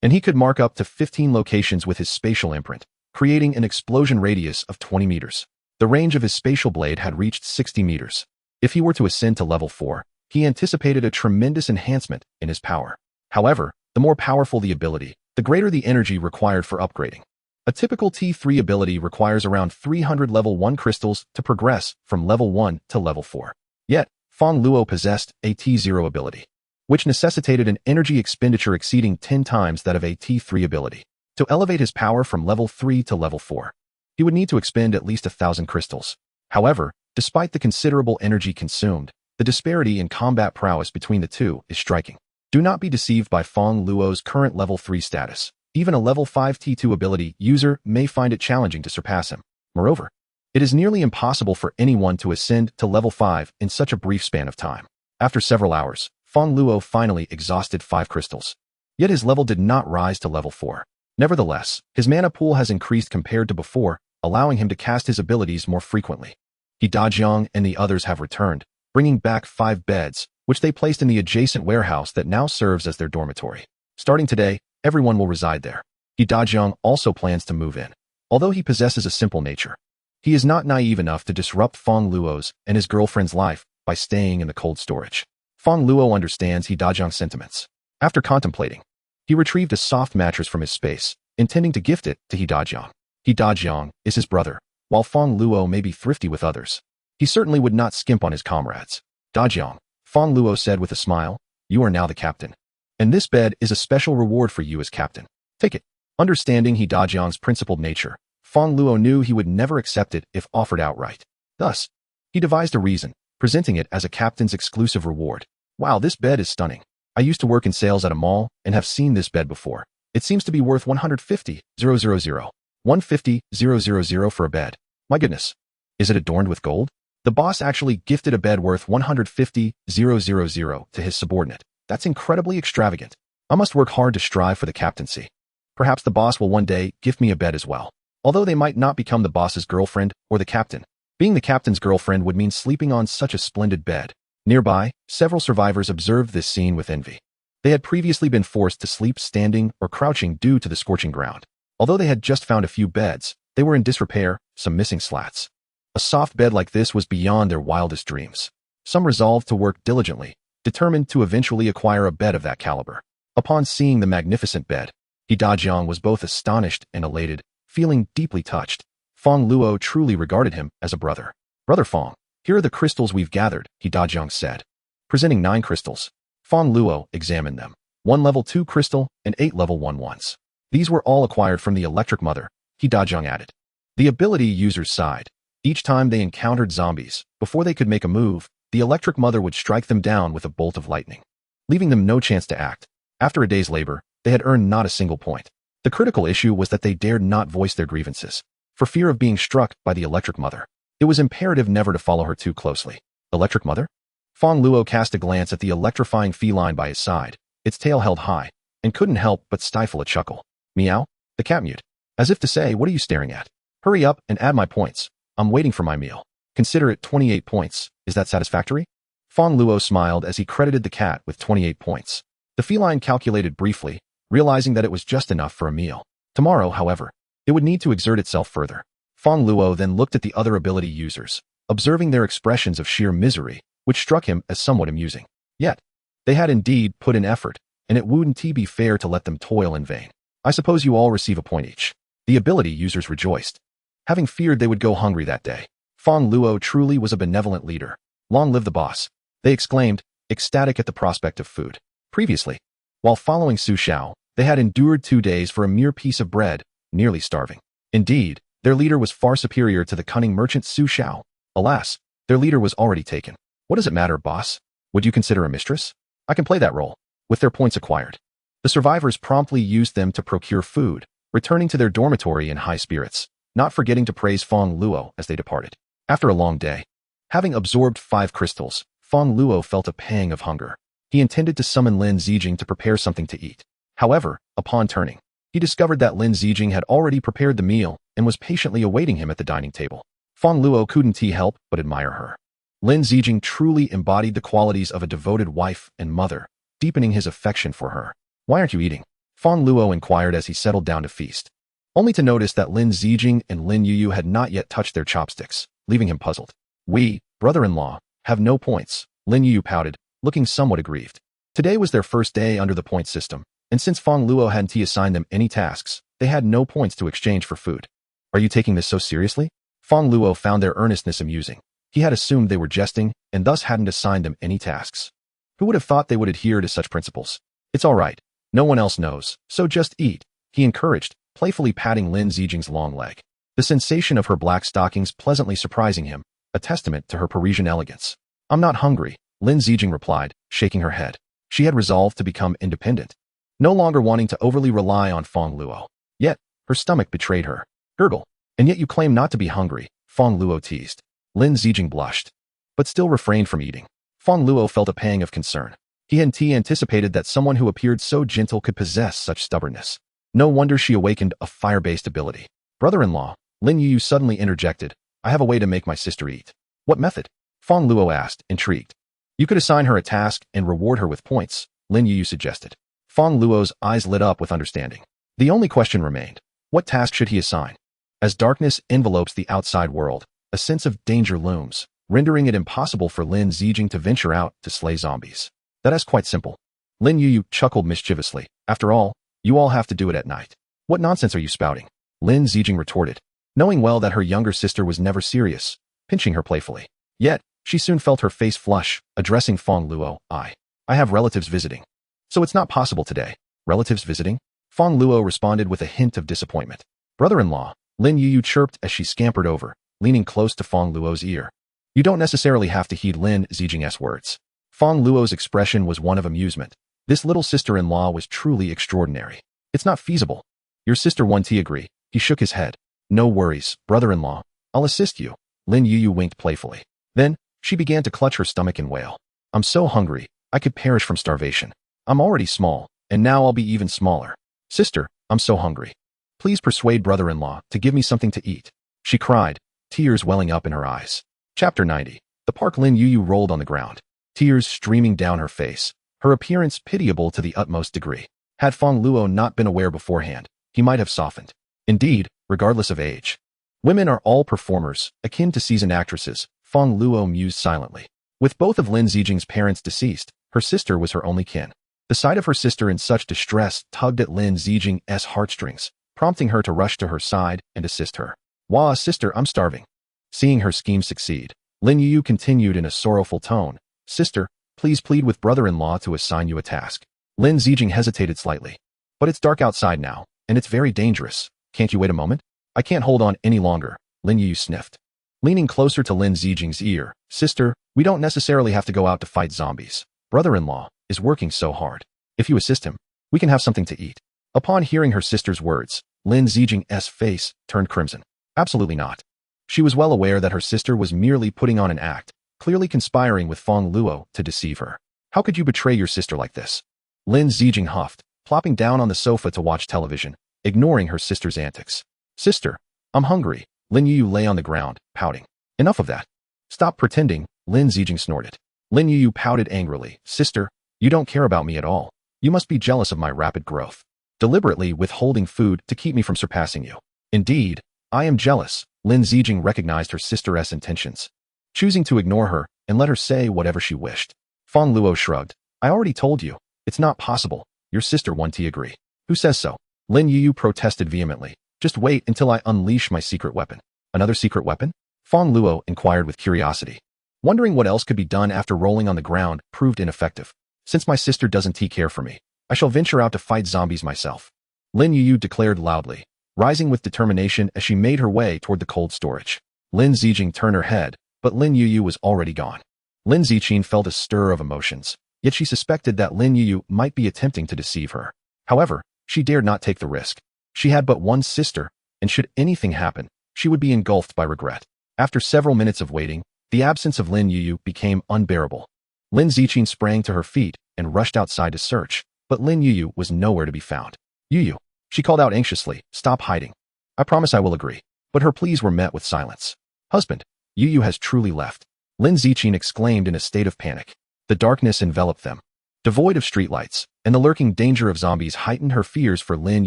and he could mark up to 15 locations with his spatial imprint, creating an explosion radius of 20 meters. The range of his spatial blade had reached 60 meters. If he were to ascend to level 4, he anticipated a tremendous enhancement in his power. However, the more powerful the ability, the greater the energy required for upgrading. A typical T3 ability requires around 300 level 1 crystals to progress from level 1 to level 4. Yet, Fong Luo possessed a T0 ability, which necessitated an energy expenditure exceeding 10 times that of a T3 ability. To elevate his power from level 3 to level 4, he would need to expend at least 1,000 crystals. However, despite the considerable energy consumed, the disparity in combat prowess between the two is striking. Do not be deceived by Fong Luo's current level 3 status. Even a level 5 T2 ability user may find it challenging to surpass him. Moreover, it is nearly impossible for anyone to ascend to level 5 in such a brief span of time. After several hours, Fong Luo finally exhausted 5 crystals. Yet his level did not rise to level 4. Nevertheless, his mana pool has increased compared to before, allowing him to cast his abilities more frequently. He Dajiang and the others have returned, bringing back 5 beds, which they placed in the adjacent warehouse that now serves as their dormitory. Starting today, everyone will reside there. He Dajiang also plans to move in. Although he possesses a simple nature, he is not naive enough to disrupt Fong Luo's and his girlfriend's life by staying in the cold storage. Fong Luo understands He Dajiang's sentiments. After contemplating, he retrieved a soft mattress from his space, intending to gift it to He Dajiang. He Dajiang is his brother. While Fong Luo may be thrifty with others, he certainly would not skimp on his comrades. "Dajiang," Fong Luo said with a smile, "you are now the captain. And this bed is a special reward for you as captain. Take it." Understanding He Dajiang's principled nature, Fong Luo knew he would never accept it if offered outright. Thus, he devised a reason, presenting it as a captain's exclusive reward. "Wow, this bed is stunning. I used to work in sales at a mall and have seen this bed before. It seems to be worth 150,000. 150,000 for a bed. My goodness. Is it adorned with gold?" The boss actually gifted a bed worth 150,000 to his subordinate. That's incredibly extravagant. I must work hard to strive for the captaincy. Perhaps the boss will one day gift me a bed as well. Although they might not become the boss's girlfriend or the captain, being the captain's girlfriend would mean sleeping on such a splendid bed. Nearby, several survivors observed this scene with envy. They had previously been forced to sleep standing or crouching due to the scorching ground. Although they had just found a few beds, they were in disrepair, some missing slats. A soft bed like this was beyond their wildest dreams. Some resolved to work diligently, determined to eventually acquire a bed of that caliber. Upon seeing the magnificent bed, He Dajiang was both astonished and elated, feeling deeply touched. Fong Luo truly regarded him as a brother. Brother Fong, here are the crystals we've gathered, He Dajiang said. Presenting 9 crystals. Fong Luo examined them. 1 level 2 crystal and 8 level 1 ones. These were all acquired from the electric mother, He Dajiang added. The ability users sighed. Each time they encountered zombies, before they could make a move, the electric mother would strike them down with a bolt of lightning, leaving them no chance to act. After a day's labor, they had earned not a single point. The critical issue was that they dared not voice their grievances, for fear of being struck by the electric mother. It was imperative never to follow her too closely. Electric mother? Fong Luo cast a glance at the electrifying feline by his side, its tail held high, and couldn't help but stifle a chuckle. Meow? The cat mewed, as if to say, what are you staring at? Hurry up and add my points. I'm waiting for my meal. Consider it 28 points. Is that satisfactory? Fong Luo smiled as he credited the cat with 28 points. The feline calculated briefly, realizing that it was just enough for a meal. Tomorrow, however, it would need to exert itself further. Fong Luo then looked at the other ability users, observing their expressions of sheer misery, which struck him as somewhat amusing. Yet, they had indeed put in effort, and it wouldn't be fair to let them toil in vain. I suppose you all receive a point each. The ability users rejoiced, having feared they would go hungry that day. Fong Luo truly was a benevolent leader. Long live the boss, they exclaimed, ecstatic at the prospect of food. Previously, while following Su Xiao, they had endured 2 days for a mere piece of bread, nearly starving. Indeed, their leader was far superior to the cunning merchant Su Xiao. Alas, their leader was already taken. What does it matter, boss? Would you consider a mistress? I can play that role. With their points acquired, the survivors promptly used them to procure food, returning to their dormitory in high spirits, not forgetting to praise Fong Luo as they departed. After a long day, having absorbed 5 crystals, Fong Luo felt a pang of hunger. He intended to summon Lin Zijing to prepare something to eat. However, upon turning, he discovered that Lin Zijing had already prepared the meal and was patiently awaiting him at the dining table. Fong Luo couldn't help but admire her. Lin Zijing truly embodied the qualities of a devoted wife and mother, deepening his affection for her. Why aren't you eating? Fong Luo inquired as he settled down to feast, only to notice that Lin Zijing and Lin Yuyu had not yet touched their chopsticks, leaving him puzzled. We, brother-in-law, have no points, Lin Yuyu pouted, looking somewhat aggrieved. Today was their first day under the point system, and since Fong Luo hadn't assigned them any tasks, they had no points to exchange for food. Are you taking this so seriously? Fong Luo found their earnestness amusing. He had assumed they were jesting, and thus hadn't assigned them any tasks. Who would have thought they would adhere to such principles? It's all right. No one else knows, so just eat, he encouraged, playfully patting Lin Zijing's long leg. The sensation of her black stockings pleasantly surprising him, a testament to her Parisian elegance. I'm not hungry, Lin Zijing replied, shaking her head. She had resolved to become independent, no longer wanting to overly rely on Fong Luo. Yet, her stomach betrayed her. Gurgle. And yet you claim not to be hungry, Fong Luo teased. Lin Zijing blushed, but still refrained from eating. Fong Luo felt a pang of concern. He hadn't anticipated that someone who appeared so gentle could possess such stubbornness. No wonder she awakened a fire-based ability. Brother-in-law, Lin Yuyu suddenly interjected, I have a way to make my sister eat. What method? Fong Luo asked, intrigued. You could assign her a task and reward her with points, Lin Yuyu suggested. Fong Luo's eyes lit up with understanding. The only question remained. What task should he assign? As darkness envelopes the outside world, a sense of danger looms, rendering it impossible for Lin Zijing to venture out to slay zombies. That is quite simple. Lin Yuyu chuckled mischievously. After all, you all have to do it at night. What nonsense are you spouting? Lin Zijing retorted, knowing well that her younger sister was never serious, pinching her playfully. Yet, she soon felt her face flush, addressing Fong Luo. I have relatives visiting. So it's not possible today. Relatives visiting? Fong Luo responded with a hint of disappointment. Brother-in-law, Lin Yuyu chirped as she scampered over, leaning close to Fong Luo's ear. You don't necessarily have to heed Lin Zijing's words. Fong Luo's expression was one of amusement. This little sister-in-law was truly extraordinary. It's not feasible. Your sister won't agree. He shook his head. No worries, brother-in-law. I'll assist you. Lin Yuyu winked playfully. Then, she began to clutch her stomach and wail. I'm so hungry, I could perish from starvation. I'm already small, and now I'll be even smaller. Sister, I'm so hungry. Please persuade brother-in-law to give me something to eat. She cried, tears welling up in her eyes. Chapter 90. The park. Lin Yuyu rolled on the ground, tears streaming down her face, her appearance pitiable to the utmost degree. Had Fong Luo not been aware beforehand, he might have softened. Indeed, regardless of age, women are all performers, akin to seasoned actresses, Fong Luo mused silently. With both of Lin Zijing's parents deceased, her sister was her only kin. The sight of her sister in such distress tugged at Lin Zijing's heartstrings, prompting her to rush to her side and assist her. "Wah, sister, I'm starving." Seeing her scheme succeed, Lin Yu continued in a sorrowful tone, "Sister, please plead with brother-in-law to assign you a task." Lin Zijing hesitated slightly. "But it's dark outside now, and it's very dangerous. Can't you wait a moment?" "I can't hold on any longer," Lin Yu sniffed. Leaning closer to Lin Zijing's ear, "Sister, we don't necessarily have to go out to fight zombies. Brother-in-law is working so hard. If you assist him, we can have something to eat." Upon hearing her sister's words, Lin Zijing's face turned crimson. Absolutely not. She was well aware that her sister was merely putting on an act, clearly conspiring with Fong Luo to deceive her. "How could you betray your sister like this?" Lin Zijing huffed, plopping down on the sofa to watch television, ignoring her sister's antics. "Sister, I'm hungry." Lin Yu lay on the ground, pouting. "Enough of that. Stop pretending," Lin Zijing snorted. Lin Yu pouted angrily. "Sister, you don't care about me at all. You must be jealous of my rapid growth, deliberately withholding food to keep me from surpassing you." "Indeed, I am jealous." Lin Zijing recognized her sister's intentions, choosing to ignore her and let her say whatever she wished. Fong Luo shrugged. "I already told you. It's not possible. Your sister won't agree." "Who says so?" Lin Yu protested vehemently. "Just wait until I unleash my secret weapon." "Another secret weapon?" Fong Luo inquired with curiosity. Wondering what else could be done after rolling on the ground proved ineffective. "Since my sister doesn't care for me, I shall venture out to fight zombies myself," Lin Yu declared loudly, rising with determination as she made her way toward the cold storage. Lin Zijing turned her head, but Lin Yu was already gone. Lin Zijing felt a stir of emotions, yet she suspected that Lin Yu might be attempting to deceive her. However, she dared not take the risk. She had but one sister, and should anything happen, she would be engulfed by regret. After several minutes of waiting, the absence of Lin Yu became unbearable. Lin Zijing sprang to her feet and rushed outside to search, but Lin Yu was nowhere to be found. "Yu," she called out anxiously, "stop hiding. I promise I will agree." But her pleas were met with silence. "Husband, Yu has truly left," Lin Zijing exclaimed in a state of panic. The darkness enveloped them, devoid of streetlights, and the lurking danger of zombies heightened her fears for Lin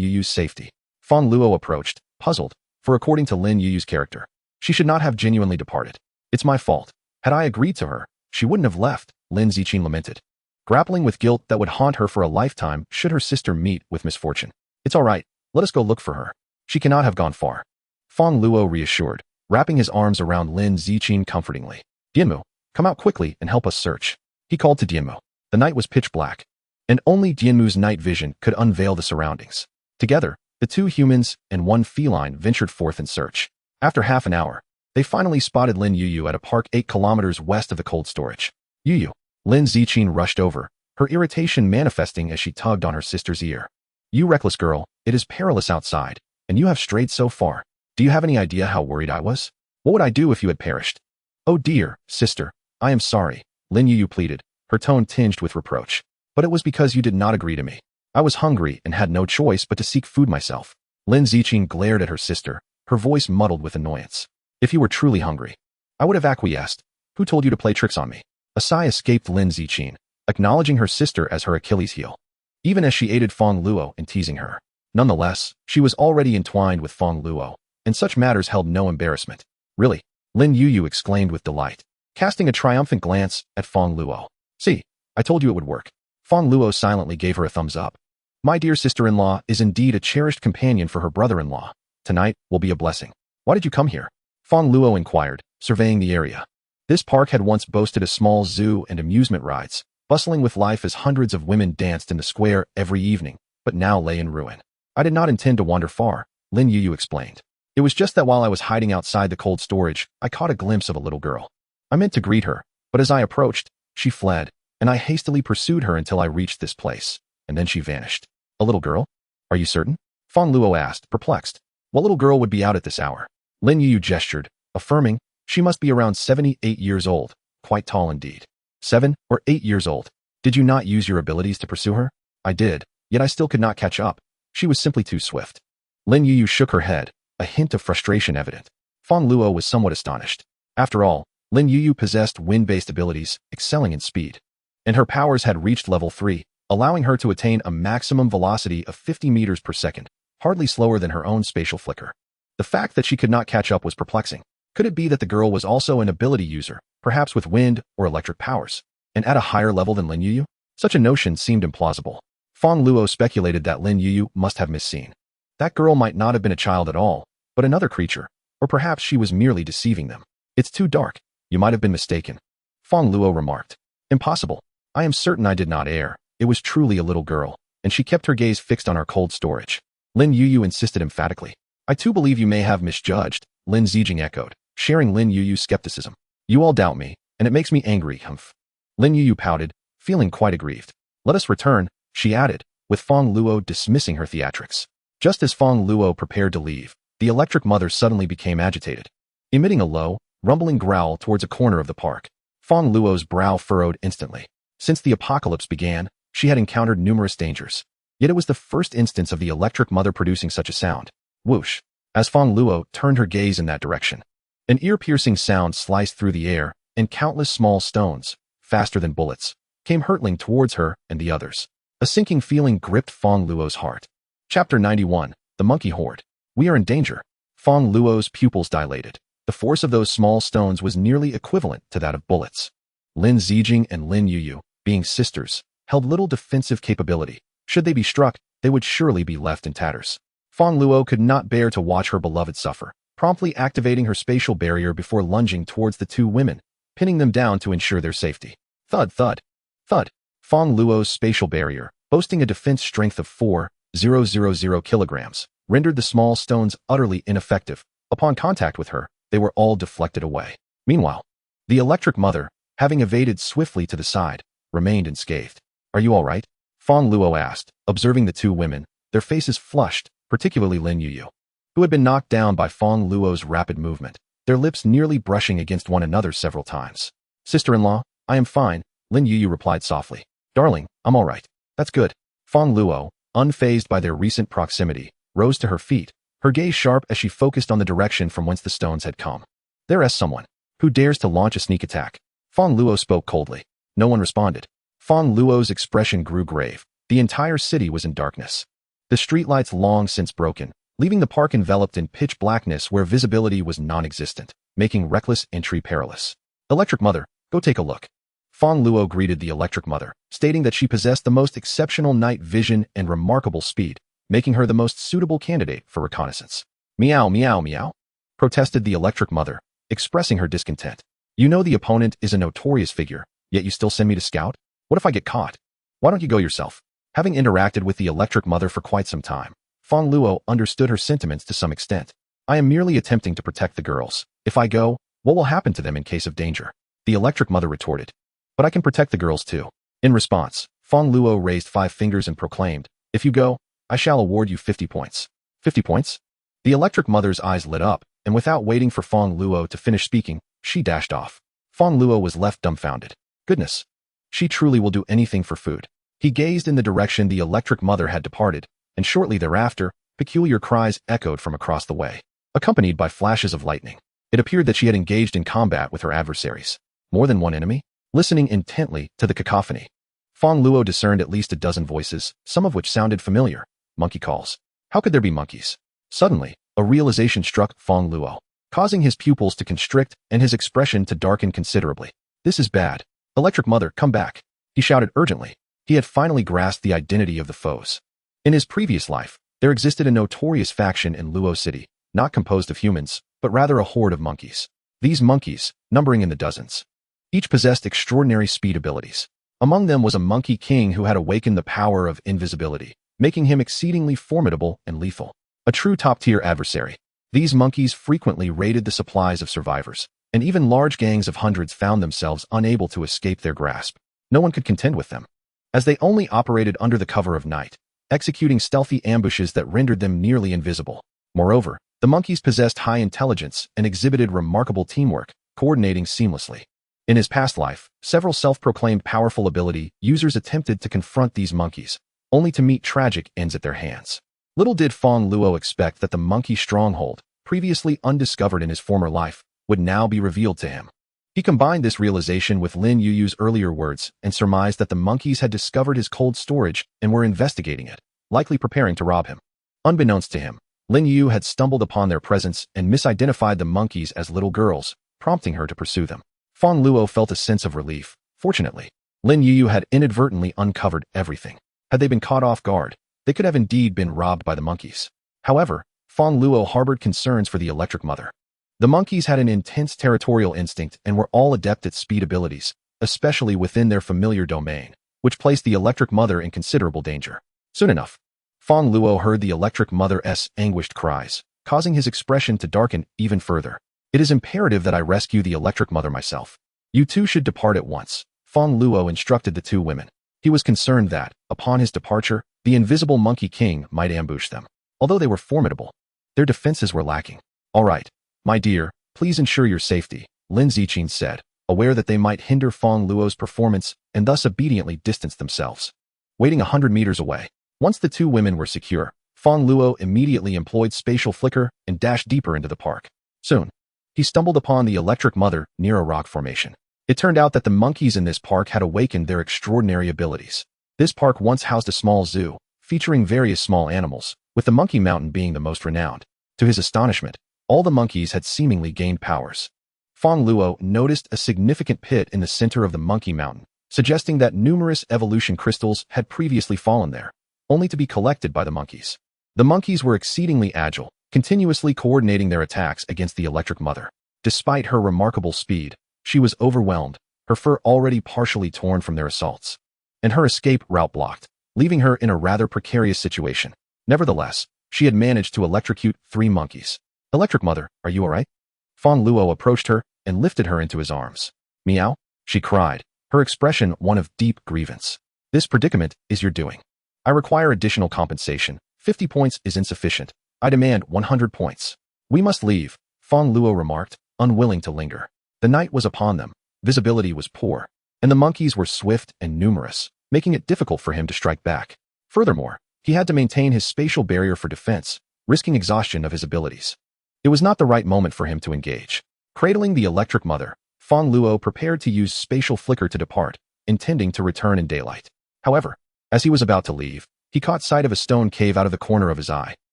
Yu's safety. Fong Luo approached, puzzled, for according to Lin Yu's character, she should not have genuinely departed. "It's my fault. Had I agreed to her, she wouldn't have left," Lin Zijing lamented, grappling with guilt that would haunt her for a lifetime should her sister meet with misfortune. "It's all right. Let us go look for her. She cannot have gone far," Fong Luo reassured, wrapping his arms around Lin Zijing comfortingly. "Dianmu, come out quickly and help us search," he called to Dianmu. The night was pitch black, and only Dianmu's night vision could unveil the surroundings. Together, the two humans and one feline ventured forth in search. After half an hour, they finally spotted Lin Yu at a park 8 kilometers west of the cold storage. "Yu," Lin Zijing rushed over, her irritation manifesting as she tugged on her sister's ear. "You reckless girl, it is perilous outside, and you have strayed so far. Do you have any idea how worried I was? What would I do if you had perished?" "Oh dear, sister, I am sorry," Lin Yu pleaded, her tone tinged with reproach. "But it was because you did not agree to me. I was hungry and had no choice but to seek food myself." Lin Zijing glared at her sister, her voice muddled with annoyance. "If you were truly hungry, I would have acquiesced. Who told you to play tricks on me?" A sigh escaped Lin Zijing, acknowledging her sister as her Achilles heel, even as she aided Fong Luo in teasing her. Nonetheless, she was already entwined with Fong Luo, and such matters held no embarrassment. "Really?" Lin Yu exclaimed with delight, casting a triumphant glance at Fong Luo. "See, I told you it would work." Fong Luo silently gave her a thumbs up. "My dear sister-in-law is indeed a cherished companion for her brother-in-law. Tonight will be a blessing." "Why did you come here?" Fong Luo inquired, surveying the area. This park had once boasted a small zoo and amusement rides, bustling with life as hundreds of women danced in the square every evening, but now lay in ruin. "I did not intend to wander far," Lin Yu explained. "It was just that while I was hiding outside the cold storage, I caught a glimpse of a little girl. I meant to greet her, but as I approached, she fled, and I hastily pursued her until I reached this place, and then she vanished." "A little girl? Are you certain?" Fong Luo asked, perplexed. "What little girl would be out at this hour?" Lin Yu gestured, affirming, "She must be around 78 years old, quite tall indeed." 7 or 8 years old. "Did you not use your abilities to pursue her?" "I did, yet I still could not catch up. She was simply too swift." Lin Yu shook her head, a hint of frustration evident. Fong Luo was somewhat astonished. After all, Lin Yu possessed wind-based abilities, excelling in speed, and her powers had reached level 3, allowing her to attain a maximum velocity of 50 meters per second, hardly slower than her own spatial flicker. The fact that she could not catch up was perplexing. Could it be that the girl was also an ability user, perhaps with wind or electric powers, and at a higher level than Lin Yu? Such a notion seemed implausible. Fong Luo speculated that Lin Yuyu must have misseen. That girl might not have been a child at all, but another creature, or perhaps she was merely deceiving them. It's too dark. You might have been mistaken. Fong Luo remarked. Impossible. I am certain I did not err. It was truly a little girl, and she kept her gaze fixed on our cold storage. Lin Yuyu insisted emphatically. I too believe you may have misjudged, Lin Zijing echoed, sharing Lin Yuyu's skepticism. You all doubt me, and it makes me angry, humph. Lin Yuyu pouted, feeling quite aggrieved. Let us return, she added, with Fong Luo dismissing her theatrics. Just as Fong Luo prepared to leave, the electric mother suddenly became agitated. Emitting a low, rumbling growl towards a corner of the park, Fong Luo's brow furrowed instantly. Since the apocalypse began, she had encountered numerous dangers. Yet it was the first instance of the electric mother producing such a sound. Whoosh! As Fong Luo turned her gaze in that direction, an ear-piercing sound sliced through the air, and countless small stones, faster than bullets, came hurtling towards her and the others. A sinking feeling gripped Fong Luo's heart. Chapter 91, The Monkey Horde. We are in danger. Fong Luo's pupils dilated. The force of those small stones was nearly equivalent to that of bullets. Lin Zijing and Lin Yuyu, being sisters, held little defensive capability. Should they be struck, they would surely be left in tatters. Fong Luo could not bear to watch her beloved suffer, promptly activating her spatial barrier before lunging towards the two women, pinning them down to ensure their safety. Thud, thud, thud. Fong Luo's spatial barrier, boasting a defense strength of 4,000 kilograms, rendered the small stones utterly ineffective. Upon contact with her, they were all deflected away. Meanwhile, the electric mother, having evaded swiftly to the side, remained unscathed. Are you all right? Fong Luo asked, observing the two women, their faces flushed, particularly Lin Yuyu, who had been knocked down by Fong Luo's rapid movement, their lips nearly brushing against one another several times. Sister-in-law, I am fine, Lin Yuyu replied softly. Darling, I'm all right. That's good. Fong Luo, unfazed by their recent proximity, rose to her feet, her gaze sharp as she focused on the direction from whence the stones had come. There's someone. Who dares to launch a sneak attack? Fong Luo spoke coldly. No one responded. Fong Luo's expression grew grave. The entire city was in darkness. The streetlights long since broken, leaving the park enveloped in pitch blackness where visibility was non-existent, making reckless entry perilous. Electric Mother, go take a look. Fong Luo greeted the Electric Mother, stating that she possessed the most exceptional night vision and remarkable speed, making her the most suitable candidate for reconnaissance. Meow, meow, meow, protested the Electric Mother, expressing her discontent. You know the opponent is a notorious figure, yet you still send me to scout? What if I get caught? Why don't you go yourself? Having interacted with the Electric Mother for quite some time, Fong Luo understood her sentiments to some extent. I am merely attempting to protect the girls. If I go, what will happen to them in case of danger? The Electric Mother retorted. But I can protect the girls too. In response, Fong Luo raised 5 fingers and proclaimed, if you go, I shall award you 50 points. 50 points? The Electric Mother's eyes lit up, and without waiting for Fong Luo to finish speaking, she dashed off. Fong Luo was left dumbfounded. Goodness. She truly will do anything for food. He gazed in the direction the Electric Mother had departed, and shortly thereafter, peculiar cries echoed from across the way, accompanied by flashes of lightning. It appeared that she had engaged in combat with her adversaries. More than one enemy? Listening intently to the cacophony, Fong Luo discerned at least a dozen voices, some of which sounded familiar. Monkey calls. How could there be monkeys? Suddenly, a realization struck Fong Luo, causing his pupils to constrict and his expression to darken considerably. This is bad. Electric Mother, come back. He shouted urgently. He had finally grasped the identity of the foes. In his previous life, there existed a notorious faction in Luo City, not composed of humans, but rather a horde of monkeys. These monkeys, numbering in the dozens, each possessed extraordinary speed abilities. Among them was a monkey king who had awakened the power of invisibility, making him exceedingly formidable and lethal. A true top-tier adversary. These monkeys frequently raided the supplies of survivors, and even large gangs of hundreds found themselves unable to escape their grasp. No one could contend with them, as they only operated under the cover of night, executing stealthy ambushes that rendered them nearly invisible. Moreover, the monkeys possessed high intelligence and exhibited remarkable teamwork, coordinating seamlessly. In his past life, several self-proclaimed powerful ability users attempted to confront these monkeys, only to meet tragic ends at their hands. Little did Fong Luo expect that the monkey stronghold, previously undiscovered in his former life, would now be revealed to him. He combined this realization with Lin Yuyu's earlier words and surmised that the monkeys had discovered his cold storage and were investigating it, likely preparing to rob him. Unbeknownst to him, Lin Yuyu had stumbled upon their presence and misidentified the monkeys as little girls, prompting her to pursue them. Fong Luo felt a sense of relief. Fortunately, Lin Yu had inadvertently uncovered everything. Had they been caught off guard, they could have indeed been robbed by the monkeys. However, Fong Luo harbored concerns for the electric mother. The monkeys had an intense territorial instinct and were all adept at speed abilities, especially within their familiar domain, which placed the electric mother in considerable danger. Soon enough, Fong Luo heard the electric mother's anguished cries, causing his expression to darken even further. It is imperative that I rescue the electric mother myself. You two should depart at once, Fong Luo instructed the two women. He was concerned that, upon his departure, the invisible Monkey King might ambush them. Although they were formidable, their defenses were lacking. All right, my dear, please ensure your safety, Lin Ziqing said, aware that they might hinder Fong Luo's performance and thus obediently distance themselves. Waiting 100 meters away, once the two women were secure, Fong Luo immediately employed spatial flicker and dashed deeper into the park. Soon, he stumbled upon the electric mother near a rock formation. It turned out that the monkeys in this park had awakened their extraordinary abilities. This park once housed a small zoo, featuring various small animals, with the Monkey Mountain being the most renowned. To his astonishment, all the monkeys had seemingly gained powers. Fong Luo noticed a significant pit in the center of the Monkey Mountain, suggesting that numerous evolution crystals had previously fallen there, only to be collected by the monkeys. The monkeys were exceedingly agile, continuously coordinating their attacks against the electric mother. Despite her remarkable speed, she was overwhelmed, her fur already partially torn from their assaults, and her escape route blocked, leaving her in a rather precarious situation. Nevertheless, she had managed to electrocute 3 monkeys. Electric mother, are you all right? Fong Luo approached her and lifted her into his arms. Meow, she cried, her expression one of deep grievance. This predicament is your doing. I require additional compensation. 50 points is insufficient. I demand 100 points. We must leave, Fong Luo remarked, unwilling to linger. The night was upon them, visibility was poor, and the monkeys were swift and numerous, making it difficult for him to strike back. Furthermore, he had to maintain his spatial barrier for defense, risking exhaustion of his abilities. It was not the right moment for him to engage. Cradling the electric mother, Fong Luo prepared to use spatial flicker to depart, intending to return in daylight. However, as he was about to leave, he caught sight of a stone cave out of the corner of his eye,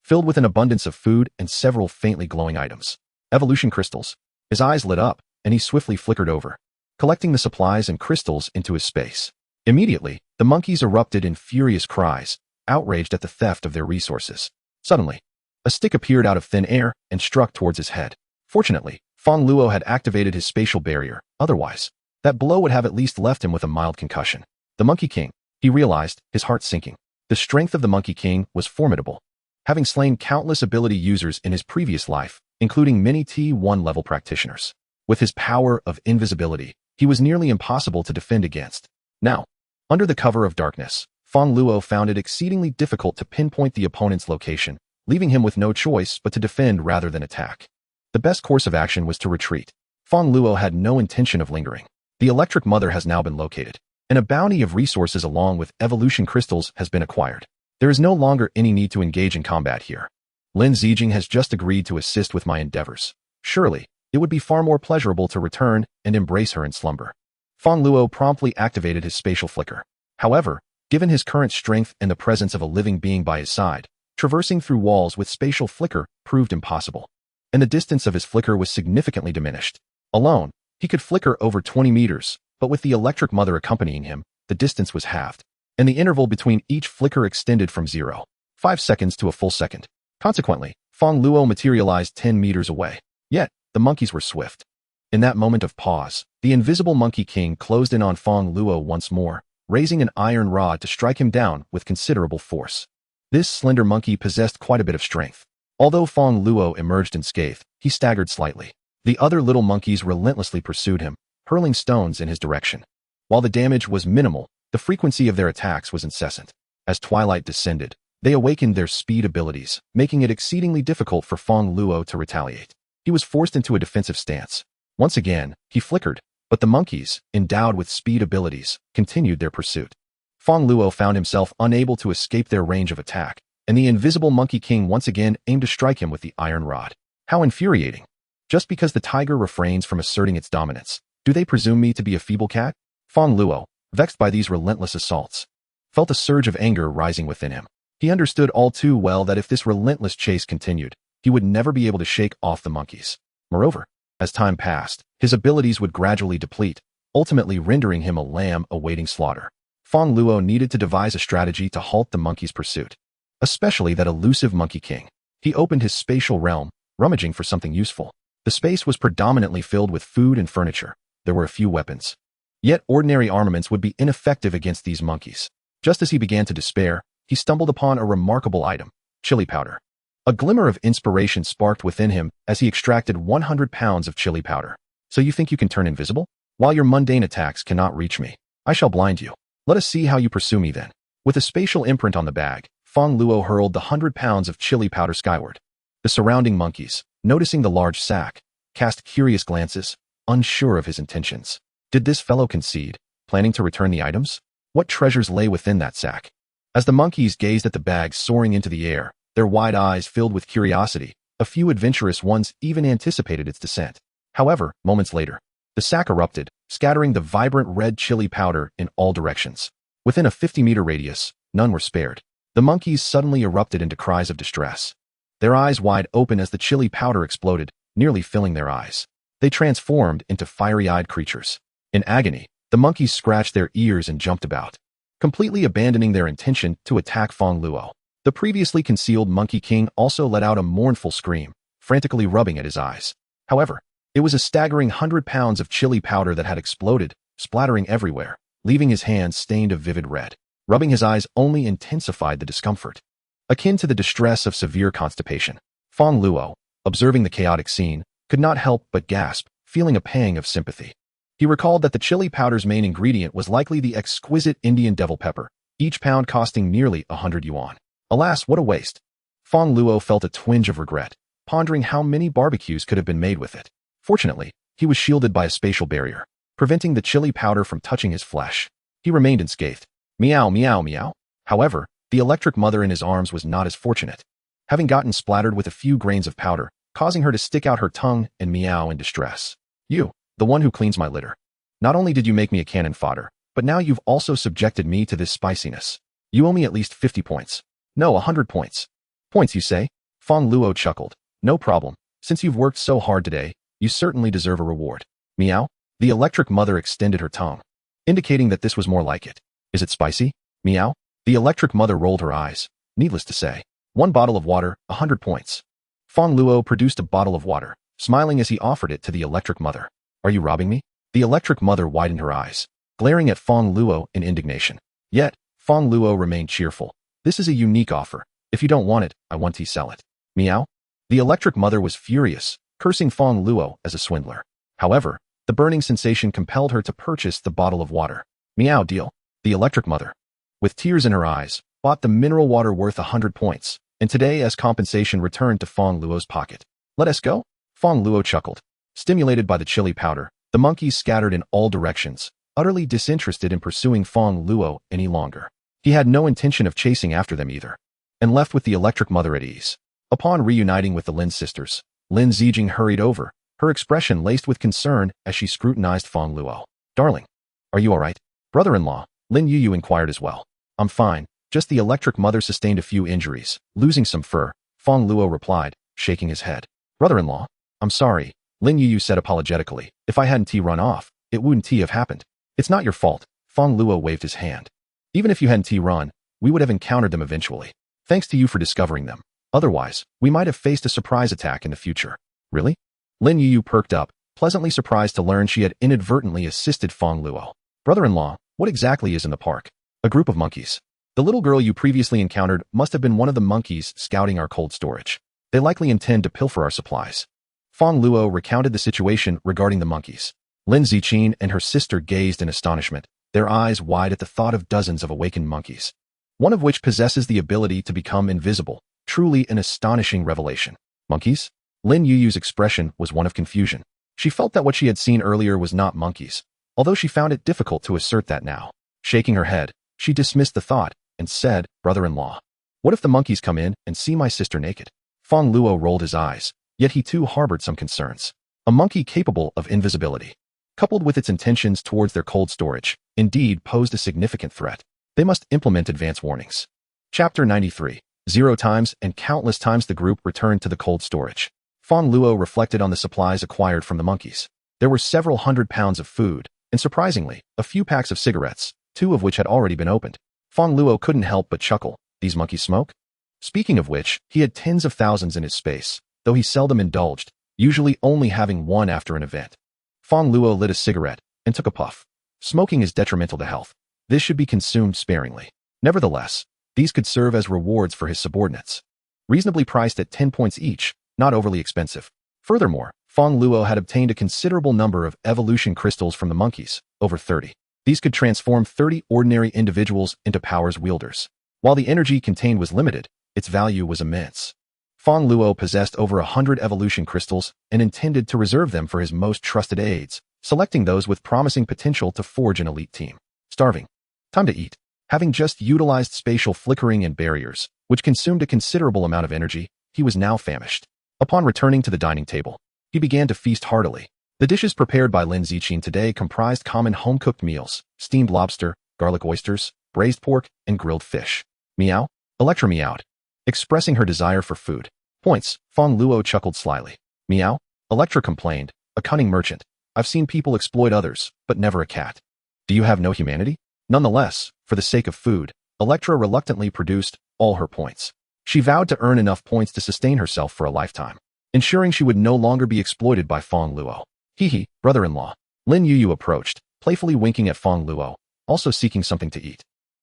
filled with an abundance of food and several faintly glowing items. Evolution crystals. His eyes lit up, and he swiftly flickered over, collecting the supplies and crystals into his space. Immediately, the monkeys erupted in furious cries, outraged at the theft of their resources. Suddenly, a stick appeared out of thin air and struck towards his head. Fortunately, Fong Luo had activated his spatial barrier, otherwise, that blow would have at least left him with a mild concussion. The Monkey King, he realized, his heart sinking. The strength of the Monkey King was formidable. Having slain countless ability users in his previous life, including many T1 level practitioners. With his power of invisibility, he was nearly impossible to defend against. Now, under the cover of darkness, Fong Luo found it exceedingly difficult to pinpoint the opponent's location, leaving him with no choice but to defend rather than attack. The best course of action was to retreat. Fong Luo had no intention of lingering. The electric mother has now been located, and a bounty of resources along with evolution crystals has been acquired. There is no longer any need to engage in combat here. Lin Ziqing has just agreed to assist with my endeavors. Surely, it would be far more pleasurable to return and embrace her in slumber. Fong Luo promptly activated his spatial flicker. However, given his current strength and the presence of a living being by his side, traversing through walls with spatial flicker proved impossible, and the distance of his flicker was significantly diminished. Alone, he could flicker over 20 meters, but with the electric mother accompanying him, the distance was halved, and the interval between each flicker extended from 0.5 seconds to a full second. Consequently, Fong Luo materialized 10 meters away. Yet, the monkeys were swift. In that moment of pause, the invisible Monkey King closed in on Fong Luo once more, raising an iron rod to strike him down with considerable force. This slender monkey possessed quite a bit of strength. Although Fong Luo emerged unscathed, he staggered slightly. The other little monkeys relentlessly pursued him, hurling stones in his direction. While the damage was minimal, the frequency of their attacks was incessant. As twilight descended, they awakened their speed abilities, making it exceedingly difficult for Fong Luo to retaliate. He was forced into a defensive stance. Once again, he flickered, but the monkeys, endowed with speed abilities, continued their pursuit. Fong Luo found himself unable to escape their range of attack, and the invisible Monkey King once again aimed to strike him with the iron rod. How infuriating! Just because the tiger refrains from asserting its dominance, do they presume me to be a feeble cat? Fong Luo, vexed by these relentless assaults, felt a surge of anger rising within him. He understood all too well that if this relentless chase continued, he would never be able to shake off the monkeys. Moreover, as time passed, his abilities would gradually deplete, ultimately rendering him a lamb awaiting slaughter. Fong Luo needed to devise a strategy to halt the monkey's pursuit, especially that elusive Monkey King. He opened his spatial realm, rummaging for something useful. The space was predominantly filled with food and furniture. There were a few weapons. Yet ordinary armaments would be ineffective against these monkeys. Just as he began to despair, he stumbled upon a remarkable item, chili powder. A glimmer of inspiration sparked within him as he extracted 100 pounds of chili powder. So you think you can turn invisible? While your mundane attacks cannot reach me, I shall blind you. Let us see how you pursue me then. With a spatial imprint on the bag, Fong Luo hurled the 100 pounds of chili powder skyward. The surrounding monkeys, noticing the large sack, cast curious glances, unsure of his intentions. Did this fellow concede, planning to return the items? What treasures lay within that sack? As the monkeys gazed at the bag soaring into the air, their wide eyes filled with curiosity, a few adventurous ones even anticipated its descent. However, moments later, the sack erupted, scattering the vibrant red chili powder in all directions. Within a 50-meter radius, none were spared. The monkeys suddenly erupted into cries of distress. Their eyes wide open as the chili powder exploded, nearly filling their eyes. They transformed into fiery-eyed creatures. In agony, the monkeys scratched their ears and jumped about, completely abandoning their intention to attack Fong Luo. The previously concealed Monkey King also let out a mournful scream, frantically rubbing at his eyes. However, it was a staggering 100 pounds of chili powder that had exploded, splattering everywhere, leaving his hands stained a vivid red. Rubbing his eyes only intensified the discomfort, akin to the distress of severe constipation. Fong Luo, observing the chaotic scene, could not help but gasp, feeling a pang of sympathy. He recalled that the chili powder's main ingredient was likely the exquisite Indian devil pepper, each pound costing nearly 100 yuan. Alas, what a waste! Fong Luo felt a twinge of regret, pondering how many barbecues could have been made with it. Fortunately, he was shielded by a spatial barrier, preventing the chili powder from touching his flesh. He remained unscathed. Meow, meow, meow. However, the electric mother in his arms was not as fortunate, having gotten splattered with a few grains of powder, causing her to stick out her tongue and meow in distress. You, the one who cleans my litter. Not only did you make me a cannon fodder, but now you've also subjected me to this spiciness. You owe me at least 50 points. No, 100 points. Points, you say? Fong Luo chuckled. No problem. Since you've worked so hard today, you certainly deserve a reward. Meow? The electric mother extended her tongue, indicating that this was more like it. Is it spicy? Meow? The electric mother rolled her eyes. Needless to say, 1 bottle of water, 100 points. Fong Luo produced a bottle of water, smiling as he offered it to the electric mother. Are you robbing me? The electric mother widened her eyes, glaring at Fong Luo in indignation. Yet, Fong Luo remained cheerful. This is a unique offer. If you don't want it, I want to sell it. Meow? The electric mother was furious, cursing Fong Luo as a swindler. However, the burning sensation compelled her to purchase the bottle of water. Meow, deal. The electric mother, with tears in her eyes, bought the mineral water worth 100 points, and today as compensation returned to Fong Luo's pocket. Let us go? Fong Luo chuckled. Stimulated by the chili powder, the monkeys scattered in all directions, utterly disinterested in pursuing Fong Luo any longer. He had no intention of chasing after them either, and left with the electric mother at ease. Upon reuniting with the Lin sisters, Lin Zijing hurried over, her expression laced with concern as she scrutinized Fong Luo. Darling, are you all right? Brother-in-law, Lin Yuyu inquired as well. I'm fine, just the electric mother sustained a few injuries, losing some fur, Fong Luo replied, shaking his head. Brother-in-law, I'm sorry, Lin Yuyu said apologetically. If I hadn't run off, it wouldn't have happened. It's not your fault, Fong Luo waved his hand. Even if you hadn't run, we would have encountered them eventually. Thanks to you for discovering them. Otherwise, we might have faced a surprise attack in the future. Really? Lin Yuyu perked up, pleasantly surprised to learn she had inadvertently assisted Fong Luo. Brother-in-law, what exactly is in the park? A group of monkeys. The little girl you previously encountered must have been one of the monkeys scouting our cold storage. They likely intend to pilfer our supplies. Fong Luo recounted the situation regarding the monkeys. Lin Ziqin and her sister gazed in astonishment, their eyes wide at the thought of dozens of awakened monkeys, one of which possesses the ability to become invisible, truly an astonishing revelation. Monkeys? Lin Yuyu's expression was one of confusion. She felt that what she had seen earlier was not monkeys, although she found it difficult to assert that now. Shaking her head, she dismissed the thought and said, Brother-in-law, what if the monkeys come in and see my sister naked? Fong Luo rolled his eyes, yet he too harbored some concerns. A monkey capable of invisibility, coupled with its intentions towards their cold storage, indeed posed a significant threat. They must implement advance warnings. Chapter 93. 0 times and countless times the group returned to the cold storage. Fong Luo reflected on the supplies acquired from the monkeys. There were several 100 pounds of food, and surprisingly, a few packs of cigarettes, 2 of which had already been opened. Fong Luo couldn't help but chuckle. These monkeys smoke? Speaking of which, he had tens of thousands in his space, though he seldom indulged, usually only having one after an event. Fong Luo lit a cigarette and took a puff. Smoking is detrimental to health. This should be consumed sparingly. Nevertheless, these could serve as rewards for his subordinates. Reasonably priced at 10 points each, not overly expensive. Furthermore, Fong Luo had obtained a considerable number of evolution crystals from the monkeys, over 30. These could transform 30 ordinary individuals into powers wielders. While the energy contained was limited, its value was immense. Fong Luo possessed over 100 evolution crystals and intended to reserve them for his most trusted aides, selecting those with promising potential to forge an elite team. Starving. Time to eat. Having just utilized spatial flickering and barriers, which consumed a considerable amount of energy, he was now famished. Upon returning to the dining table, he began to feast heartily. The dishes prepared by Lin Ziqin today comprised common home-cooked meals, steamed lobster, garlic oysters, braised pork, and grilled fish. Meow? Electra meowed, expressing her desire for food. Points. Fong Luo chuckled slyly. Meow? Electra complained, a cunning merchant. I've seen people exploit others, but never a cat. Do you have no humanity? Nonetheless, for the sake of food, Electra reluctantly produced all her points. She vowed to earn enough points to sustain herself for a lifetime, ensuring she would no longer be exploited by Fong Luo. Hee, brother-in-law. Lin Yuyu approached, playfully winking at Fong Luo, also seeking something to eat.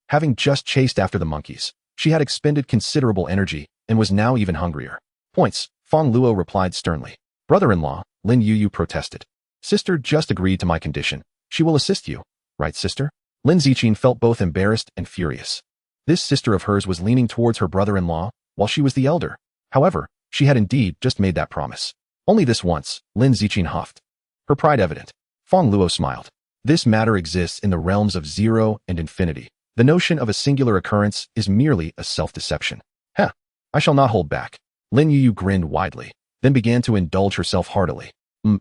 Having just chased after the monkeys, she had expended considerable energy and was now even hungrier. Points. Fong Luo replied sternly. Brother-in-law, Lin Yuyu protested. Sister just agreed to my condition. She will assist you. Right, sister? Lin Ziqin felt both embarrassed and furious. This sister of hers was leaning towards her brother-in-law, while she was the elder. However, she had indeed just made that promise. Only this once, Lin Ziqin huffed. Her pride evident. Fong Luo smiled. This matter exists in the realms of zero and infinity. The notion of a singular occurrence is merely a self-deception. Heh, I shall not hold back. Lin Yuyu grinned widely, then began to indulge herself heartily.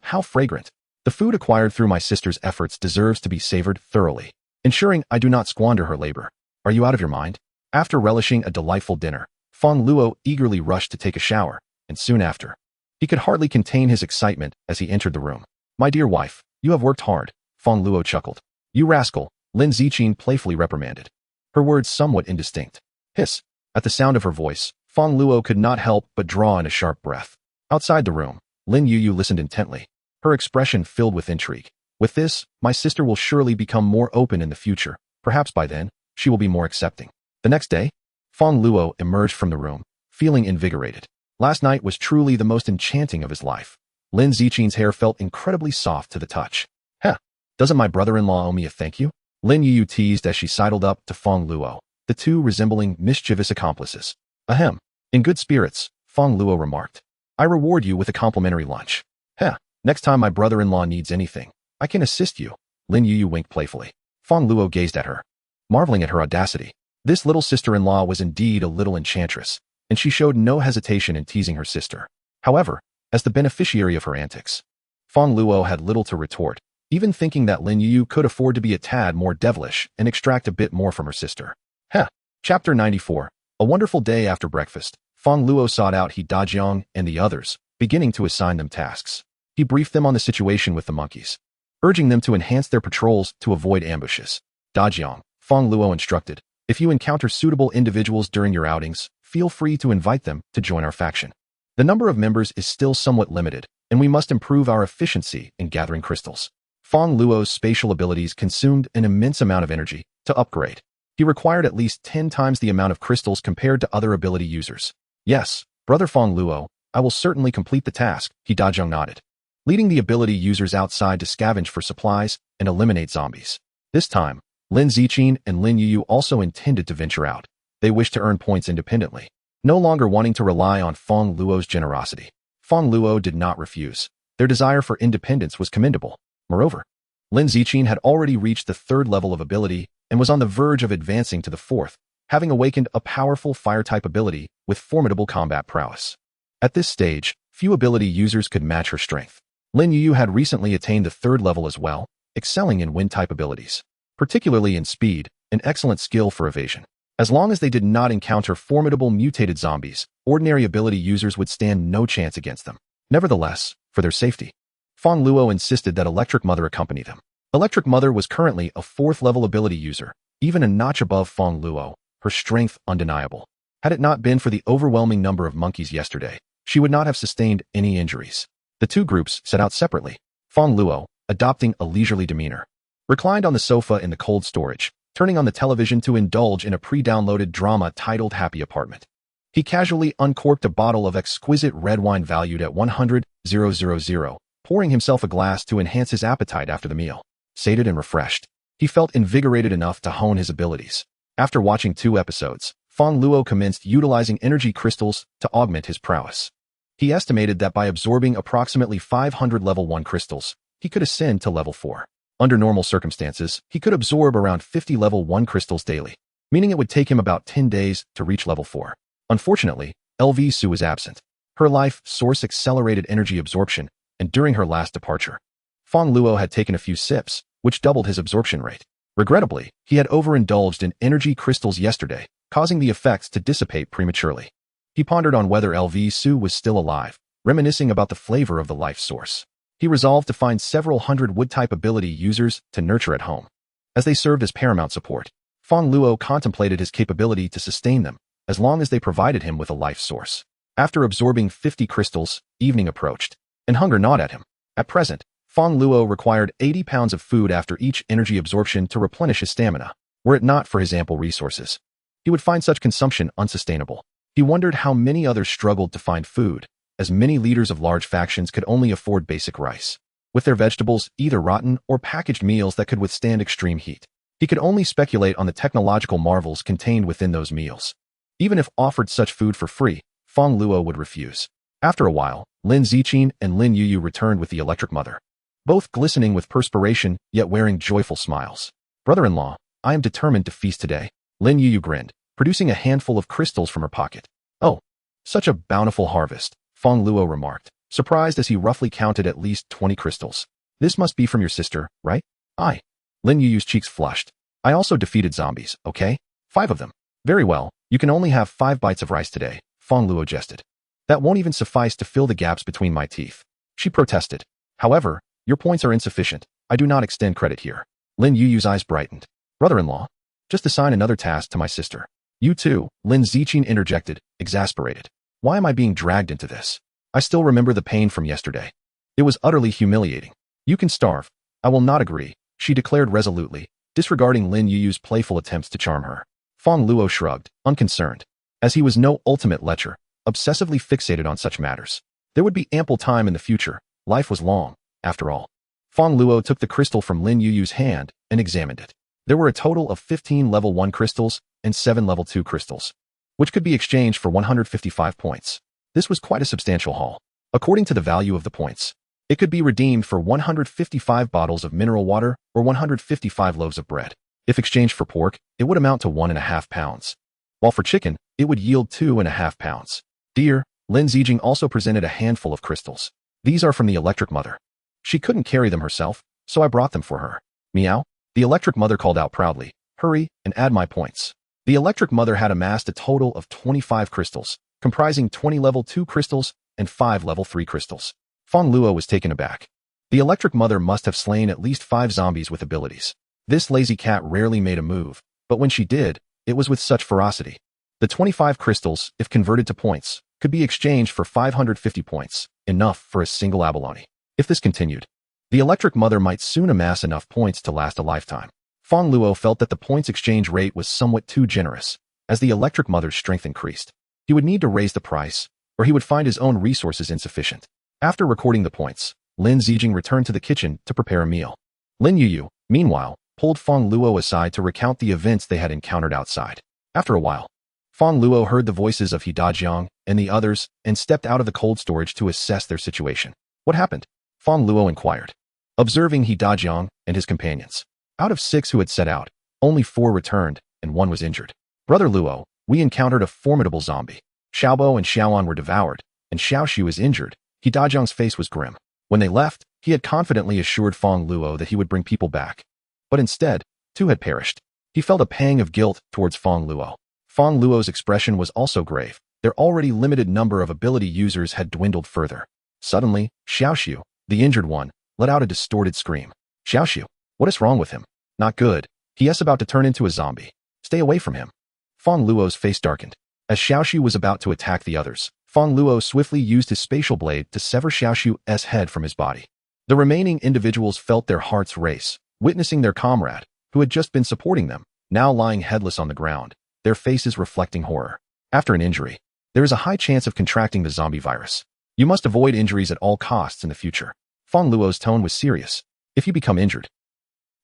How fragrant. The food acquired through my sister's efforts deserves to be savored thoroughly, ensuring I do not squander her labor. Are you out of your mind? After relishing a delightful dinner, Fong Luo eagerly rushed to take a shower, and soon after, he could hardly contain his excitement as he entered the room. My dear wife, you have worked hard, Fong Luo chuckled. You rascal, Lin Ziqin playfully reprimanded, her words somewhat indistinct. Hiss. At the sound of her voice, Fong Luo could not help but draw in a sharp breath. Outside the room, Lin Yuyu listened intently, her expression filled with intrigue. With this, my sister will surely become more open in the future. Perhaps by then, she will be more accepting. The next day, Fong Luo emerged from the room, feeling invigorated. Last night was truly the most enchanting of his life. Lin Ziqin's hair felt incredibly soft to the touch. Heh, doesn't my brother-in-law owe me a thank you? Lin Yuyu teased as she sidled up to Fong Luo, the two resembling mischievous accomplices. Ahem. In good spirits, Fong Luo remarked. I reward you with a complimentary lunch. Heh, next time my brother-in-law needs anything, I can assist you. Lin Yuyu winked playfully. Fong Luo gazed at her, marveling at her audacity. This little sister-in-law was indeed a little enchantress, and she showed no hesitation in teasing her sister. However, as the beneficiary of her antics, Fong Luo had little to retort, even thinking that Lin Yuyu could afford to be a tad more devilish and extract a bit more from her sister. Heh. Chapter 94. A wonderful day after breakfast, Fong Luo sought out He Dajiang and the others, beginning to assign them tasks. He briefed them on the situation with the monkeys, urging them to enhance their patrols to avoid ambushes. Dajiang, Fong Luo instructed, if you encounter suitable individuals during your outings, feel free to invite them to join our faction. The number of members is still somewhat limited, and we must improve our efficiency in gathering crystals. Fong Luo's spatial abilities consumed an immense amount of energy to upgrade. He required at least 10 times the amount of crystals compared to other ability users. Yes, brother Fong Luo, I will certainly complete the task, He Dajiang nodded, leading the ability users outside to scavenge for supplies and eliminate zombies. This time, Lin Ziqin and Lin Yuyu also intended to venture out. They wished to earn points independently, no longer wanting to rely on Fong Luo's generosity. Fong Luo did not refuse. Their desire for independence was commendable. Moreover, Lin Ziqin had already reached the 3rd level of ability and was on the verge of advancing to the 4th, having awakened a powerful fire-type ability with formidable combat prowess. At this stage, few ability users could match her strength. Lin Yuyu had recently attained the 3rd level as well, excelling in wind-type abilities, particularly in speed, an excellent skill for evasion. As long as they did not encounter formidable mutated zombies, ordinary ability users would stand no chance against them. Nevertheless, for their safety, Fong Luo insisted that Electric Mother accompany them. Electric Mother was currently a 4th level ability user, even a notch above Fong Luo, her strength undeniable. Had it not been for the overwhelming number of monkeys yesterday, she would not have sustained any injuries. The two groups set out separately. Fong Luo, adopting a leisurely demeanor, reclined on the sofa in the cold storage, turning on the television to indulge in a pre-downloaded drama titled Happy Apartment. He casually uncorked a bottle of exquisite red wine valued at 100,000, pouring himself a glass to enhance his appetite after the meal. Sated and refreshed, he felt invigorated enough to hone his abilities. After watching 2 episodes, Fong Luo commenced utilizing energy crystals to augment his prowess. He estimated that by absorbing approximately 500 level 1 crystals, he could ascend to level 4. Under normal circumstances, he could absorb around 50 level 1 crystals daily, meaning it would take him about 10 days to reach level 4. Unfortunately, LV Su was absent. Her life source accelerated energy absorption, and during her last departure, Fong Luo had taken a few sips, which doubled his absorption rate. Regrettably, he had overindulged in energy crystals yesterday, causing the effects to dissipate prematurely. He pondered on whether LV Su was still alive, reminiscing about the flavor of the life source. He resolved to find several hundred wood-type ability users to nurture at home. As they served as paramount support, Fong Luo contemplated his capability to sustain them, as long as they provided him with a life source. After absorbing 50 crystals, evening approached, and hunger gnawed at him. At present, Fong Luo required 80 pounds of food after each energy absorption to replenish his stamina. Were it not for his ample resources, he would find such consumption unsustainable. He wondered how many others struggled to find food, as many leaders of large factions could only afford basic rice, with their vegetables either rotten or packaged meals that could withstand extreme heat. He could only speculate on the technological marvels contained within those meals. Even if offered such food for free, Fong Luo would refuse. After a while, Lin Ziqin and Lin Yuyu returned with the Electric Mother, both glistening with perspiration, yet wearing joyful smiles. Brother-in-law, I am determined to feast today. Lin Yuyu grinned, producing a handful of crystals from her pocket. Oh, such a bountiful harvest, Fong Luo remarked, surprised as he roughly counted at least 20 crystals. This must be from your sister, right? Aye. Lin Yuyu's cheeks flushed. I also defeated zombies, okay? 5 of them. Very well, you can only have 5 bites of rice today, Fong Luo jested. That won't even suffice to fill the gaps between my teeth. She protested. However, your points are insufficient. I do not extend credit here. Lin Yuyu's eyes brightened. Brother-in-law, just assign another task to my sister. You too, Lin Ziqin interjected, exasperated. Why am I being dragged into this? I still remember the pain from yesterday. It was utterly humiliating. You can starve. I will not agree, she declared resolutely, disregarding Lin Yuyu's playful attempts to charm her. Fong Luo shrugged, unconcerned. As he was no ultimate lecher, obsessively fixated on such matters. There would be ample time in the future. Life was long, after all. Fong Luo took the crystal from Lin Yuyu's hand and examined it. There were a total of 15 level 1 crystals and 7 level 2 crystals, which could be exchanged for 155 points. This was quite a substantial haul. According to the value of the points, it could be redeemed for 155 bottles of mineral water or 155 loaves of bread. If exchanged for pork, it would amount to 1.5 pounds, while for chicken, it would yield 2.5 pounds. Dear, Lin Ziqing also presented a handful of crystals. These are from the Electric Mother. She couldn't carry them herself, so I brought them for her. Meow. The Electric Mother called out proudly. Hurry and add my points. The Electric Mother had amassed a total of 25 crystals, comprising 20 level 2 crystals and 5 level 3 crystals. Fong Luo was taken aback. The Electric Mother must have slain at least 5 zombies with abilities. This lazy cat rarely made a move, but when she did, it was with such ferocity. The 25 crystals, if converted to points, could be exchanged for 550 points, enough for a single abalone. If this continued, the Electric Mother might soon amass enough points to last a lifetime. Fong Luo felt that the points exchange rate was somewhat too generous. As the Electric Mother's strength increased, he would need to raise the price, or he would find his own resources insufficient. After recording the points, Lin Ziqing returned to the kitchen to prepare a meal. Lin Yuyu, meanwhile, pulled Fong Luo aside to recount the events they had encountered outside. After a while, Fong Luo heard the voices of He Dajiang and the others and stepped out of the cold storage to assess their situation. What happened? Fong Luo inquired, observing He Dajiang and his companions. Out of 6 who had set out, only 4 returned, and 1 was injured. Brother Luo, we encountered a formidable zombie. Xiaobo and Xiaoan were devoured, and Xiaoxiu is injured. He Dajiang's face was grim. When they left, he had confidently assured Fong Luo that he would bring people back. But instead, 2 had perished. He felt a pang of guilt towards Fong Luo. Fong Luo's expression was also grave. Their already limited number of ability users had dwindled further. Suddenly, Xiaoxiu, the injured one, let out a distorted scream. Xiaoxiu. What is wrong with him? Not good. He is about to turn into a zombie. Stay away from him. Fong Luo's face darkened. As Xiaoxiu was about to attack the others, Fong Luo swiftly used his spatial blade to sever Xiaoxiu's head from his body. The remaining individuals felt their hearts race, witnessing their comrade, who had just been supporting them, now lying headless on the ground, their faces reflecting horror. After an injury, there is a high chance of contracting the zombie virus. You must avoid injuries at all costs in the future. Fong Luo's tone was serious. If you become injured.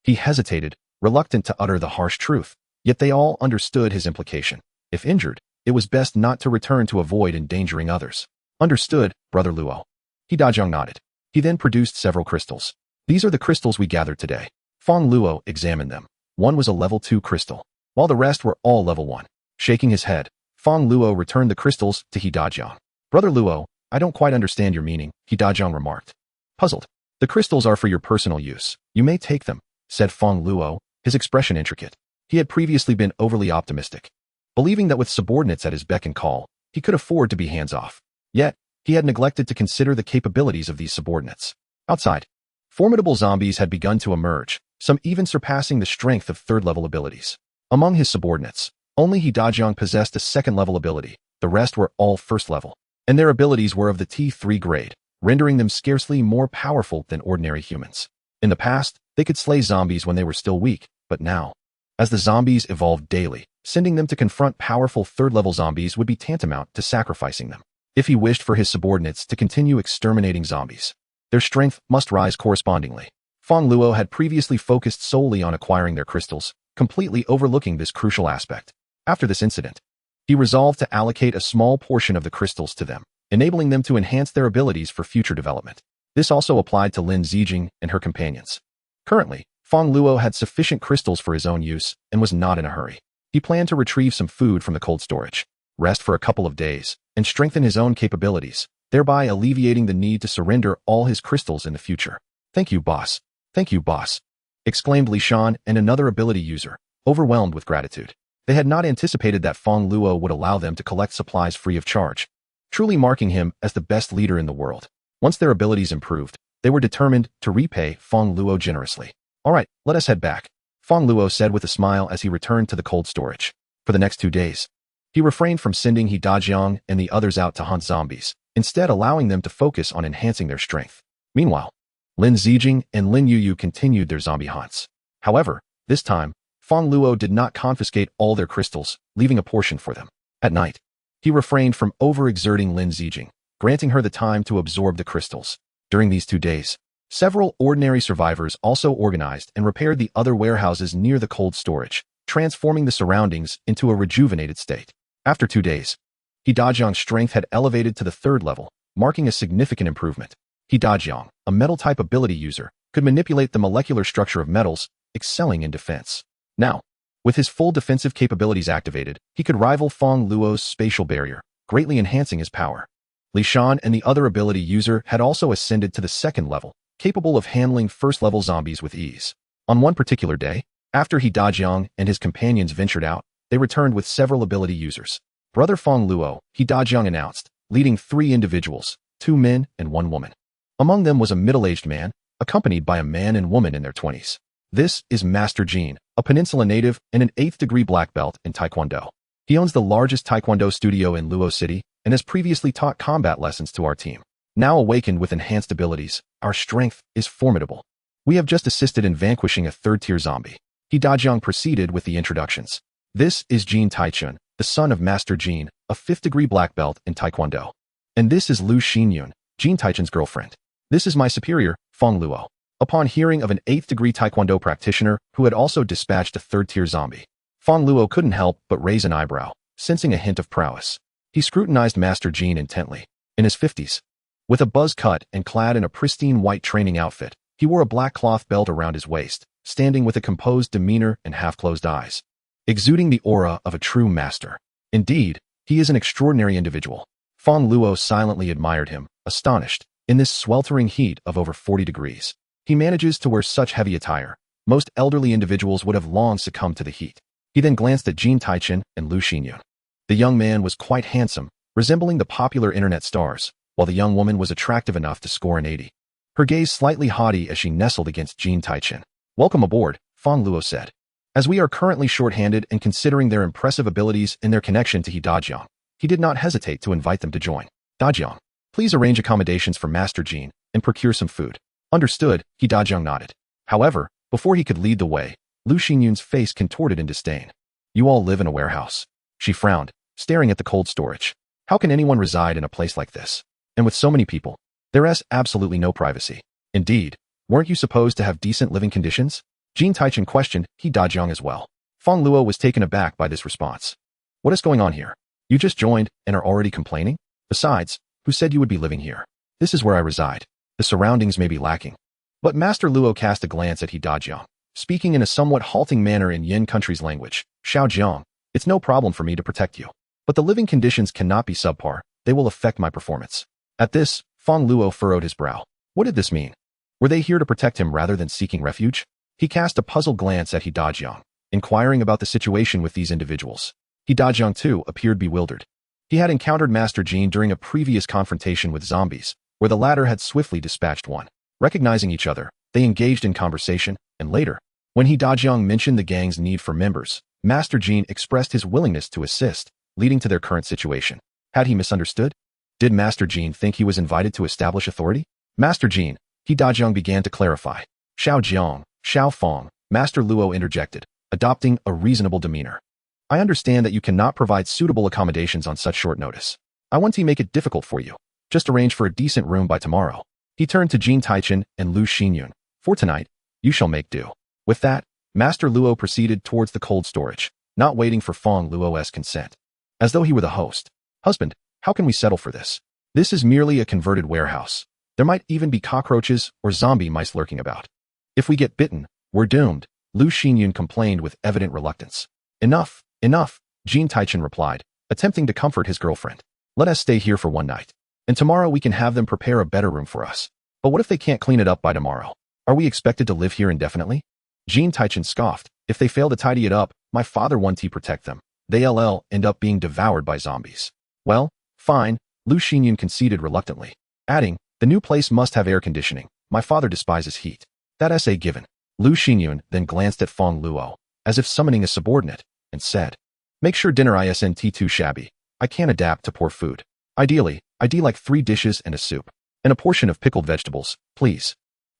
He hesitated, reluctant to utter the harsh truth, yet they all understood his implication. If injured, it was best not to return to avoid endangering others. Understood, Brother Luo. He Dajong nodded. He then produced several crystals. These are the crystals we gathered today. Fong Luo examined them. One was a level 2 crystal, while the rest were all level 1. Shaking his head, Fong Luo returned the crystals to He Dajong. Brother Luo, I don't quite understand your meaning, He Dajong remarked. Puzzled. The crystals are for your personal use. You may take them, said Fong Luo, his expression intricate. He had previously been overly optimistic, believing that with subordinates at his beck and call, he could afford to be hands-off. Yet, he had neglected to consider the capabilities of these subordinates. Outside, formidable zombies had begun to emerge, some even surpassing the strength of third-level abilities. Among his subordinates, only He Dajong possessed a second-level ability, the rest were all first-level, and their abilities were of the T3 grade, rendering them scarcely more powerful than ordinary humans. In the past, they could slay zombies when they were still weak, but now, as the zombies evolved daily, sending them to confront powerful third-level zombies would be tantamount to sacrificing them. If he wished for his subordinates to continue exterminating zombies, their strength must rise correspondingly. Fong Luo had previously focused solely on acquiring their crystals, completely overlooking this crucial aspect. After this incident, he resolved to allocate a small portion of the crystals to them, enabling them to enhance their abilities for future development. This also applied to Lin Zijing and her companions. Currently, Fong Luo had sufficient crystals for his own use and was not in a hurry. He planned to retrieve some food from the cold storage, rest for a couple of days, and strengthen his own capabilities, thereby alleviating the need to surrender all his crystals in the future. Thank you, boss. Thank you, boss, exclaimed Li Shan and another ability user, overwhelmed with gratitude. They had not anticipated that Fong Luo would allow them to collect supplies free of charge, truly marking him as the best leader in the world. Once their abilities improved, they were determined to repay Fong Luo generously. All right, let us head back, Fong Luo said with a smile as he returned to the cold storage. For the next 2 days, he refrained from sending He Dajiang and the others out to hunt zombies, instead allowing them to focus on enhancing their strength. Meanwhile, Lin Zijing and Lin Yuyu continued their zombie hunts. However, this time, Fong Luo did not confiscate all their crystals, leaving a portion for them. At night, he refrained from overexerting Lin Zijing, granting her the time to absorb the crystals. During these 2 days, several ordinary survivors also organized and repaired the other warehouses near the cold storage, transforming the surroundings into a rejuvenated state. After 2 days, He Dajiang's strength had elevated to the 3rd level, marking a significant improvement. He Dajiang, a metal-type ability user, could manipulate the molecular structure of metals, excelling in defense. Now, with his full defensive capabilities activated, he could rival Fong Luo's spatial barrier, greatly enhancing his power. Li Shan and the other ability user had also ascended to the 2nd level, capable of handling first-level zombies with ease. On one particular day, after He Dajiang and his companions ventured out, they returned with several ability users. Brother Fong Luo, He Dajiang announced, leading 3 individuals, 2 men and 1 woman. Among them was a middle-aged man, accompanied by a man and woman in their 20s. This is Master Jean, a Peninsula native and an 8th-degree black belt in Taekwondo. He owns the largest Taekwondo studio in Luo City and has previously taught combat lessons to our team. Now awakened with enhanced abilities, our strength is formidable. We have just assisted in vanquishing a 3rd-tier zombie. He Dajiang proceeded with the introductions. This is Jean Taichun, the son of Master Jean, a 5th-degree black belt in Taekwondo. And this is Lu Xinyun, Jean Taichun's girlfriend. This is my superior, Fong Luo. Upon hearing of an 8th-degree Taekwondo practitioner who had also dispatched a 3rd-tier zombie, Fong Luo couldn't help but raise an eyebrow, sensing a hint of prowess. He scrutinized Master Jean intently. In his 50s, with a buzz cut and clad in a pristine white training outfit, he wore a black cloth belt around his waist, standing with a composed demeanor and half-closed eyes, exuding the aura of a true master. Indeed, he is an extraordinary individual. Fong Luo silently admired him, astonished. In this sweltering heat of over 40 degrees, he manages to wear such heavy attire. Most elderly individuals would have long succumbed to the heat. He then glanced at Jean Taichun and Lu Xinyun. The young man was quite handsome, resembling the popular internet stars, while the young woman was attractive enough to score an 80. Her gaze slightly haughty as she nestled against Jean Taichun. Welcome aboard, Fong Luo said. As we are currently short-handed and considering their impressive abilities and their connection to Dajiang, he did not hesitate to invite them to join. Dajiang, please arrange accommodations for Master Jean and procure some food. Understood, Dajiang nodded. However, before he could lead the way, Lu Xinyun's face contorted in disdain. You all live in a warehouse. She frowned, staring at the cold storage. How can anyone reside in a place like this? And with so many people, there's absolutely no privacy. Indeed, weren't you supposed to have decent living conditions? Jin Taichen questioned Dajiang as well. Fong Luo was taken aback by this response. What is going on here? You just joined and are already complaining? Besides, who said you would be living here? This is where I reside. The surroundings may be lacking. But Master Luo cast a glance at Dajiang, speaking in a somewhat halting manner in Yin country's language. Xiaojiang, it's no problem for me to protect you. But the living conditions cannot be subpar. They will affect my performance. At this, Fong Luo furrowed his brow. What did this mean? Were they here to protect him rather than seeking refuge? He cast a puzzled glance at Dajiang, inquiring about the situation with these individuals. Dajiang too appeared bewildered. He had encountered Master Jean during a previous confrontation with zombies, where the latter had swiftly dispatched one. Recognizing each other, they engaged in conversation, and later, when Dajiang mentioned the gang's need for members, Master Jean expressed his willingness to assist, leading to their current situation. Had he misunderstood? Did Master Jean think he was invited to establish authority? Master Jean, Dajiang began to clarify. Xiaojiang, Xiao Fong, Master Luo interjected, adopting a reasonable demeanor. I understand that you cannot provide suitable accommodations on such short notice. I want to make it difficult for you. Just arrange for a decent room by tomorrow. He turned to Jin Taichen and Lu Xinyun. For tonight, you shall make do. With that, Master Luo proceeded towards the cold storage, not waiting for Fong Luo's consent. As though he were the host. Husband, how can we settle for this? This is merely a converted warehouse. There might even be cockroaches or zombie mice lurking about. If we get bitten, we're doomed, Lu Xinyun complained with evident reluctance. Enough, enough, Jin Taichen replied, attempting to comfort his girlfriend. Let us stay here for one night. And tomorrow we can have them prepare a better room for us. But what if they can't clean it up by tomorrow? Are we expected to live here indefinitely? Jin Taichen scoffed. If they fail to tidy it up, my father won't protect them. They'll end up being devoured by zombies. Well, fine, Lu Xinyun conceded reluctantly, adding, the new place must have air conditioning. My father despises heat. That's a given. Lu Xinyun then glanced at Fong Luo, as if summoning a subordinate, and said, make sure dinner isn't too shabby. I can't adapt to poor food. Ideally, I'd like 3 dishes and a soup. And a portion of pickled vegetables, please.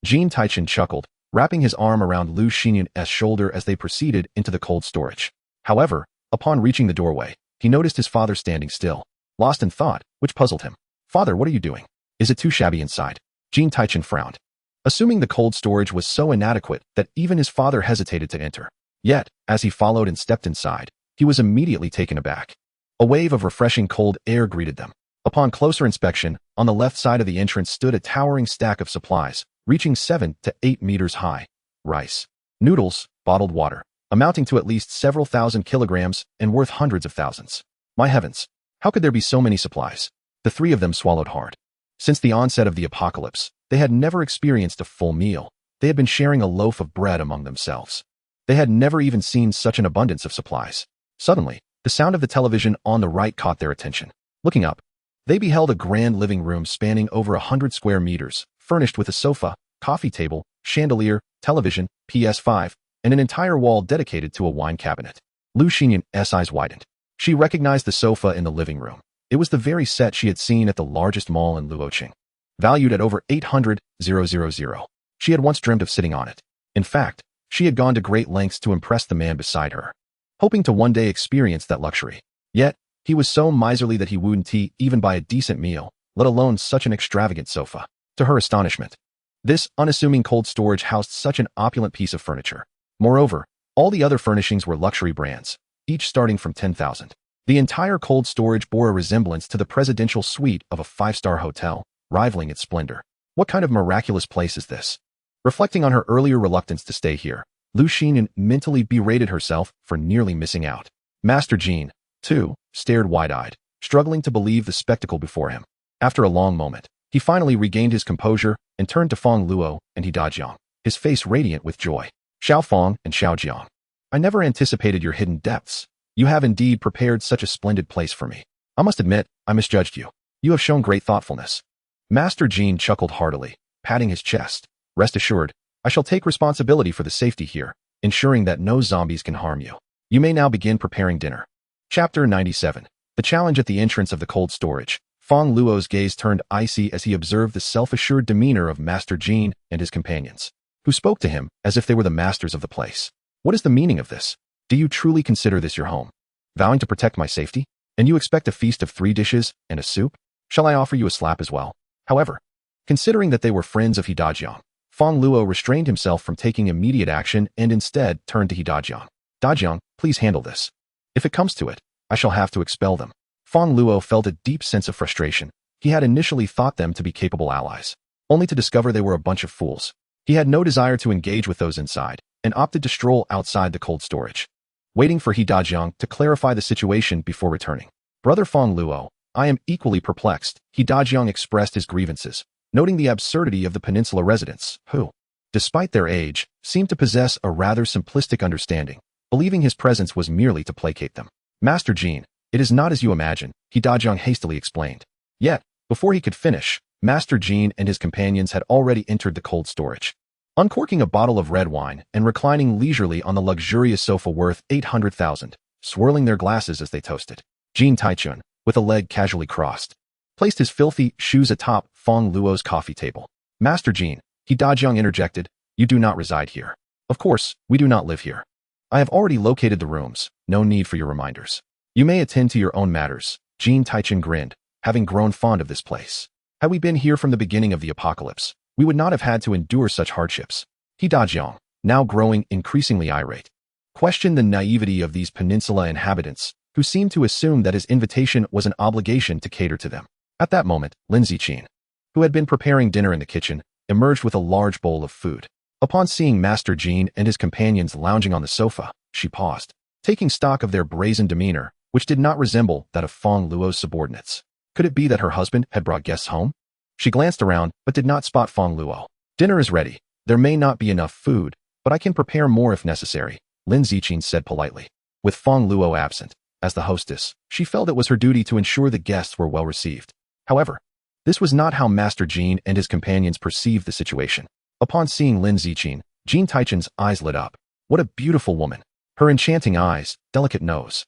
Jin Taichen chuckled, wrapping his arm around Lu Xinyun's shoulder as they proceeded into the cold storage. However, upon reaching the doorway, he noticed his father standing still, lost in thought, which puzzled him. Father, what are you doing? Is it too shabby inside? Jin Taichen frowned, assuming the cold storage was so inadequate that even his father hesitated to enter. Yet, as he followed and stepped inside, he was immediately taken aback. A wave of refreshing cold air greeted them. Upon closer inspection, on the left side of the entrance stood a towering stack of supplies, reaching 7 to 8 meters high. Rice, noodles, bottled water, amounting to at least several thousand kilograms and worth hundreds of thousands. My heavens, how could there be so many supplies? The 3 of them swallowed hard. Since the onset of the apocalypse, they had never experienced a full meal. They had been sharing a loaf of bread among themselves. They had never even seen such an abundance of supplies. Suddenly, the sound of the television on the right caught their attention. Looking up, they beheld a grand living room spanning over 100 square meters, furnished with a sofa, coffee table, chandelier, television, PS5, and an entire wall dedicated to a wine cabinet. Lu Xinyun's eyes widened. She recognized the sofa in the living room. It was the very set she had seen at the largest mall in Luoqing. Valued at over 800,000. She had once dreamed of sitting on it. In fact, she had gone to great lengths to impress the man beside her, hoping to one day experience that luxury. Yet, he was so miserly that he wouldn't even buy a decent meal, let alone such an extravagant sofa. To her astonishment, this unassuming cold storage housed such an opulent piece of furniture. Moreover, all the other furnishings were luxury brands, each starting from 10,000. The entire cold storage bore a resemblance to the presidential suite of a 5-star hotel, rivaling its splendor. What kind of miraculous place is this? Reflecting on her earlier reluctance to stay here, Lu Xinyun mentally berated herself for nearly missing out. Master Jean, too, stared wide-eyed, struggling to believe the spectacle before him. After a long moment, he finally regained his composure and turned to Fong Luo and Dajiang, his face radiant with joy. Xiao Fong and Xiaojiang, I never anticipated your hidden depths. You have indeed prepared such a splendid place for me. I must admit, I misjudged you. You have shown great thoughtfulness. Master Jean chuckled heartily, patting his chest. Rest assured, I shall take responsibility for the safety here, ensuring that no zombies can harm you. You may now begin preparing dinner. Chapter 97. The challenge at the entrance of the cold storage. Fong Luo's gaze turned icy as he observed the self-assured demeanor of Master Jean and his companions, who spoke to him as if they were the masters of the place. What is the meaning of this? Do you truly consider this your home? Vowing to protect my safety? And you expect a feast of 3 dishes and a soup? Shall I offer you a slap as well? However, considering that they were friends of Dajiang, Fong Luo restrained himself from taking immediate action and instead turned to Dajiang. Dajiang, please handle this. If it comes to it, I shall have to expel them. Fong Luo felt a deep sense of frustration. He had initially thought them to be capable allies, only to discover they were a bunch of fools. He had no desire to engage with those inside, and opted to stroll outside the cold storage, waiting for Dajiang to clarify the situation before returning. Brother Fong Luo, I am equally perplexed. Dajiang expressed his grievances, noting the absurdity of the peninsula residents, who, despite their age, seemed to possess a rather simplistic understanding, believing his presence was merely to placate them. Master Jean, it is not as you imagine, Dajiang hastily explained. Yet, before he could finish, Master Jean and his companions had already entered the cold storage, uncorking a bottle of red wine and reclining leisurely on the luxurious sofa worth 800,000, swirling their glasses as they toasted. Jean Taichun, with a leg casually crossed, placed his filthy shoes atop Fong Luo's coffee table. Master Jean, Dajiang interjected, you do not reside here. Of course, we do not live here. I have already located the rooms, no need for your reminders. You may attend to your own matters. Jean Taichun grinned, having grown fond of this place. Had we been here from the beginning of the apocalypse, we would not have had to endure such hardships. Dajiang, now growing increasingly irate, questioned the naivety of these peninsula inhabitants, who seemed to assume that his invitation was an obligation to cater to them. At that moment, Lin Ziqin, who had been preparing dinner in the kitchen, emerged with a large bowl of food. Upon seeing Master Jean and his companions lounging on the sofa, she paused, taking stock of their brazen demeanor, which did not resemble that of Fong Luo's subordinates. Could it be that her husband had brought guests home? She glanced around, but did not spot Fong Luo. Dinner is ready. There may not be enough food, but I can prepare more if necessary, Lin Ziqin said politely. With Fong Luo absent, as the hostess, she felt it was her duty to ensure the guests were well received. However, this was not how Master Jean and his companions perceived the situation. Upon seeing Lin Ziqin, Jean Taichun's eyes lit up. What a beautiful woman! Her enchanting eyes, delicate nose,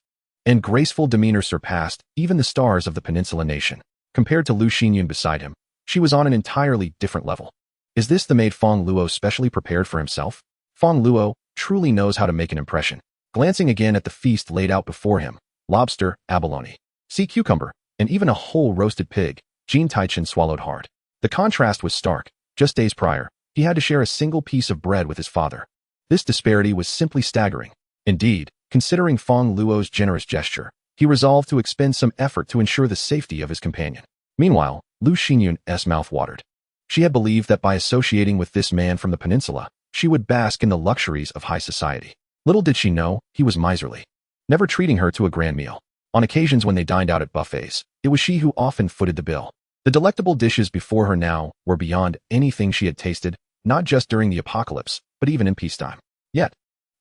and graceful demeanor surpassed even the stars of the peninsula nation. Compared to Lu Xinyun beside him, she was on an entirely different level. Is this the maid Fong Luo specially prepared for himself? Fong Luo truly knows how to make an impression. Glancing again at the feast laid out before him, lobster, abalone, sea cucumber, and even a whole roasted pig, Jean Taichun swallowed hard. The contrast was stark. Just days prior, he had to share a single piece of bread with his father. This disparity was simply staggering. Indeed, considering Fong Luo's generous gesture, he resolved to expend some effort to ensure the safety of his companion. Meanwhile, Lu Xinyun's mouth watered. She had believed that by associating with this man from the peninsula, she would bask in the luxuries of high society. Little did she know, he was miserly, never treating her to a grand meal. On occasions when they dined out at buffets, it was she who often footed the bill. The delectable dishes before her now were beyond anything she had tasted, not just during the apocalypse, but even in peacetime. Yet,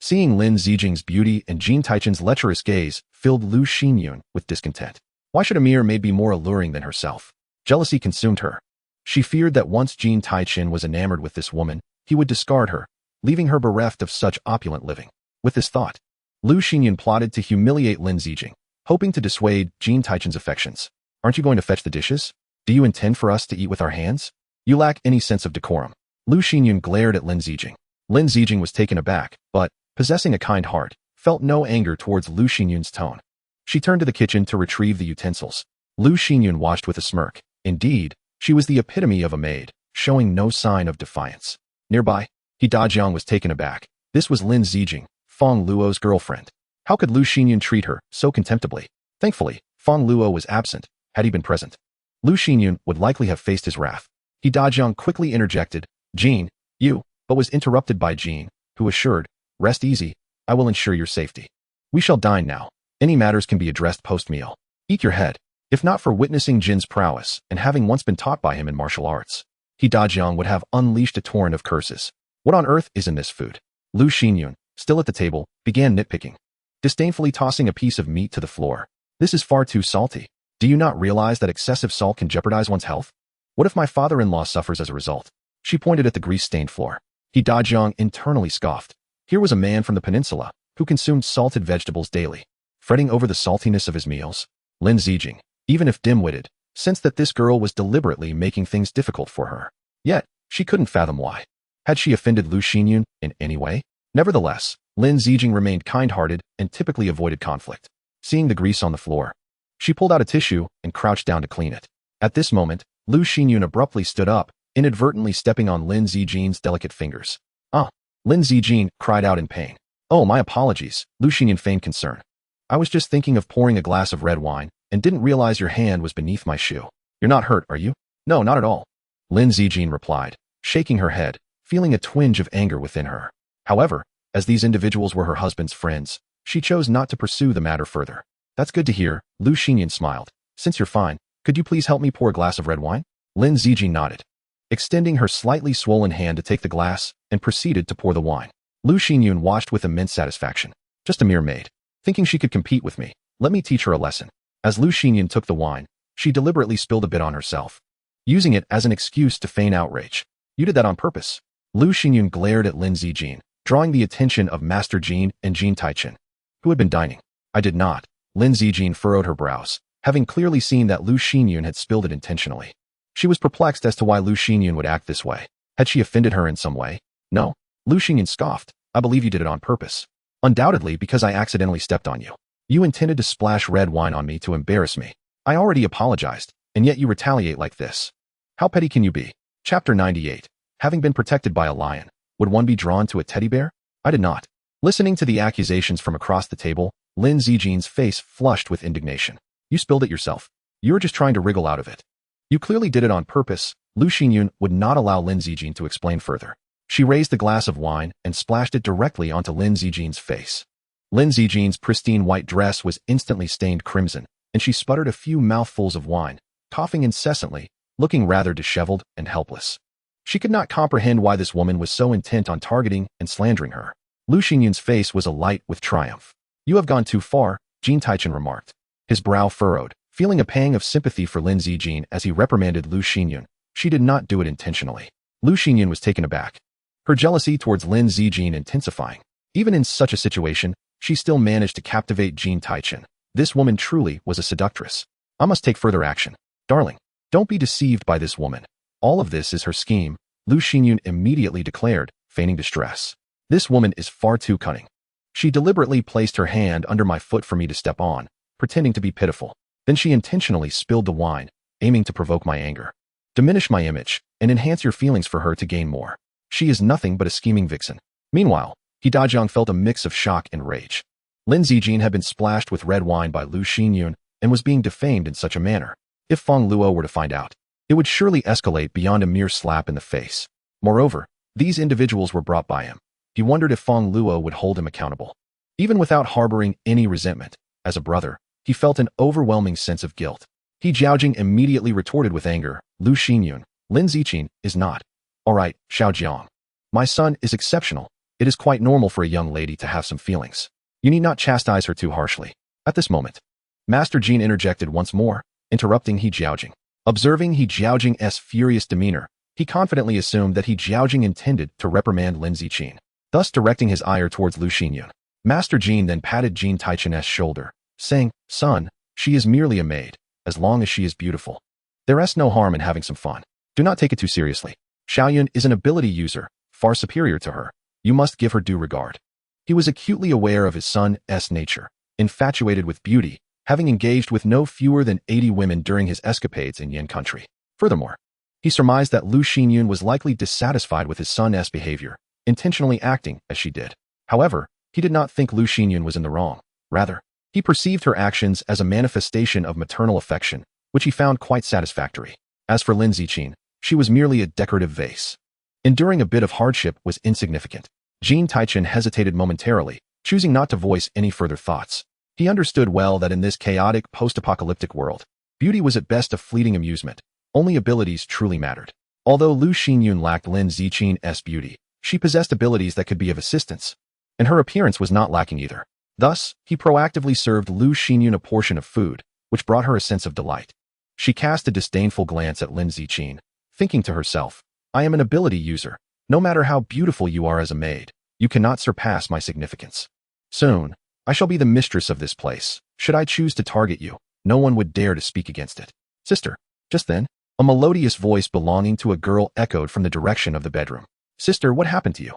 seeing Lin Zijing's beauty and Jean Taichun's lecherous gaze filled Lu Xinyun with discontent. Why should a mere maid be more alluring than herself? Jealousy consumed her. She feared that once Jean Taichun was enamored with this woman, he would discard her, leaving her bereft of such opulent living. With this thought, Lu Xinyun plotted to humiliate Lin Zijing, hoping to dissuade Jean Taichun's affections. Aren't you going to fetch the dishes? Do you intend for us to eat with our hands? You lack any sense of decorum. Lu Xinyun glared at Lin Zijing. Lin Zijing was taken aback, but, possessing a kind heart, felt no anger towards Lu Xinyun's tone. She turned to the kitchen to retrieve the utensils. Lu Xinyun watched with a smirk. Indeed, she was the epitome of a maid, showing no sign of defiance. Nearby, Dajiang was taken aback. This was Lin Zijing, Fong Luo's girlfriend. How could Lu Xinyun treat her so contemptibly? Thankfully, Fong Luo was absent. Had he been present, Lu Xinyun would likely have faced his wrath. Dajiang quickly interjected, Jean, you, but was interrupted by Jean, who assured, rest easy, I will ensure your safety. We shall dine now. Any matters can be addressed post-meal. Eat your head. If not for witnessing Jin's prowess and having once been taught by him in martial arts, Dajiang would have unleashed a torrent of curses. What on earth is in this food? Lu Xinyun, still at the table, began nitpicking, disdainfully tossing a piece of meat to the floor. This is far too salty. Do you not realize that excessive salt can jeopardize one's health? What if my father-in-law suffers as a result? She pointed at the grease-stained floor. He Dajiang internally scoffed. Here was a man from the peninsula who consumed salted vegetables daily, fretting over the saltiness of his meals. Lin Zijing, even if dim-witted, sensed that this girl was deliberately making things difficult for her. Yet, she couldn't fathom why. Had she offended Lu Xinyun in any way? Nevertheless, Lin Zijing remained kind-hearted and typically avoided conflict. Seeing the grease on the floor, she pulled out a tissue and crouched down to clean it. At this moment, Lu Xinyun abruptly stood up, inadvertently stepping on Lin Zijing's delicate fingers. Ah! Lin Zijing cried out in pain. Oh, my apologies, Lu Xinyun feigned concern. I was just thinking of pouring a glass of red wine and didn't realize your hand was beneath my shoe. You're not hurt, are you? No, not at all. Lin Zijing replied, shaking her head, feeling a twinge of anger within her. However, as these individuals were her husband's friends, she chose not to pursue the matter further. That's good to hear, Lu Xinyun smiled. Since you're fine, could you please help me pour a glass of red wine? Lin Zijing nodded, extending her slightly swollen hand to take the glass and proceeded to pour the wine. Lu Xinyun watched with immense satisfaction. Just a mere maid. Thinking she could compete with me, let me teach her a lesson. As Lu Xinyun took the wine, she deliberately spilled a bit on herself, using it as an excuse to feign outrage. You did that on purpose. Lu Xinyun glared at Lin Zijing, drawing the attention of Master Jin and Jin Taichen, who had been dining. I did not. Lin Zijing furrowed her brows, having clearly seen that Lu Xinyun had spilled it intentionally. She was perplexed as to why Lu Xinyun would act this way. Had she offended her in some way? No. Lu Xinyun scoffed. I believe you did it on purpose. Undoubtedly because I accidentally stepped on you. You intended to splash red wine on me to embarrass me. I already apologized, and yet you retaliate like this. How petty can you be? Chapter 98. Having been protected by a lion, would one be drawn to a teddy bear? I did not. Listening to the accusations from across the table, Lin Zijing's face flushed with indignation. You spilled it yourself. You were just trying to wriggle out of it. You clearly did it on purpose. Lu Xinyun would not allow Lin Zijing to explain further. She raised the glass of wine and splashed it directly onto Lin Zijing's face. Lin Zijing's pristine white dress was instantly stained crimson, and she sputtered a few mouthfuls of wine, coughing incessantly, looking rather disheveled and helpless. She could not comprehend why this woman was so intent on targeting and slandering her. Lu Xinyun's face was alight with triumph. You have gone too far, Jin Taichen remarked. His brow furrowed, feeling a pang of sympathy for Lin Zijing as he reprimanded Lu Xinyun. She did not do it intentionally. Lu Xinyun was taken aback, her jealousy towards Lin Zijing intensifying. Even in such a situation, she still managed to captivate Jin Taichen. This woman truly was a seductress. I must take further action. Darling, don't be deceived by this woman. All of this is her scheme, Lu Xinyun immediately declared, feigning distress. This woman is far too cunning. She deliberately placed her hand under my foot for me to step on, pretending to be pitiful. Then she intentionally spilled the wine, aiming to provoke my anger. Diminish my image, and enhance your feelings for her to gain more. She is nothing but a scheming vixen. Meanwhile, He Dajiang felt a mix of shock and rage. Lin Zijing had been splashed with red wine by Lu Xinyun and was being defamed in such a manner. If Feng Luo were to find out, it would surely escalate beyond a mere slap in the face. Moreover, these individuals were brought by him. He wondered if Feng Luo would hold him accountable. Even without harboring any resentment, as a brother, he felt an overwhelming sense of guilt. He Jiaojing immediately retorted with anger, Lu Xinyun, Lin Zijing is not. All right, Xiaojiang. My son is exceptional. It is quite normal for a young lady to have some feelings. You need not chastise her too harshly. At this moment, Master Jin interjected once more, interrupting He Jiaojing. Observing He Jiaojing's furious demeanor, he confidently assumed that He Jiaojing intended to reprimand Lin Zijing, thus directing his ire towards Lu Xinyun. Master Jin then patted Jin Taichen's shoulder, saying, Son, she is merely a maid, as long as she is beautiful. There is no harm in having some fun. Do not take it too seriously. Xiaoyun is an ability user, far superior to her. You must give her due regard. He was acutely aware of his son's nature, infatuated with beauty, having engaged with no fewer than 80 women during his escapades in Yin country. Furthermore, he surmised that Lu Xinyun was likely dissatisfied with his son's behavior, intentionally acting as she did. However, he did not think Lu Xinyun was in the wrong. Rather, he perceived her actions as a manifestation of maternal affection, which he found quite satisfactory. As for Lin Zijing, she was merely a decorative vase. Enduring a bit of hardship was insignificant. Jin Taichen hesitated momentarily, choosing not to voice any further thoughts. He understood well that in this chaotic, post-apocalyptic world, beauty was at best a fleeting amusement. Only abilities truly mattered. Although Lu Xinyun lacked Lin Zijing's beauty, she possessed abilities that could be of assistance, and her appearance was not lacking either. Thus, he proactively served Lu Xinyun a portion of food, which brought her a sense of delight. She cast a disdainful glance at Lin Zijing, thinking to herself, I am an ability user. No matter how beautiful you are as a maid, you cannot surpass my significance. Soon, I shall be the mistress of this place. Should I choose to target you, no one would dare to speak against it. Sister. Just then, a melodious voice belonging to a girl echoed from the direction of the bedroom. Sister, what happened to you?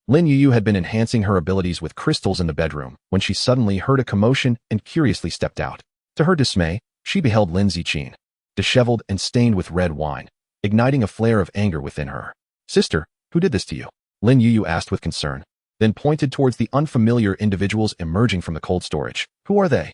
Lin Yu had been enhancing her abilities with crystals in the bedroom when she suddenly heard a commotion and curiously stepped out. To her dismay, she beheld Lin Ziqin, disheveled and stained with red wine, igniting a flare of anger within her. Sister, who did this to you? Lin Yu asked with concern, then pointed towards the unfamiliar individuals emerging from the cold storage. Who are they?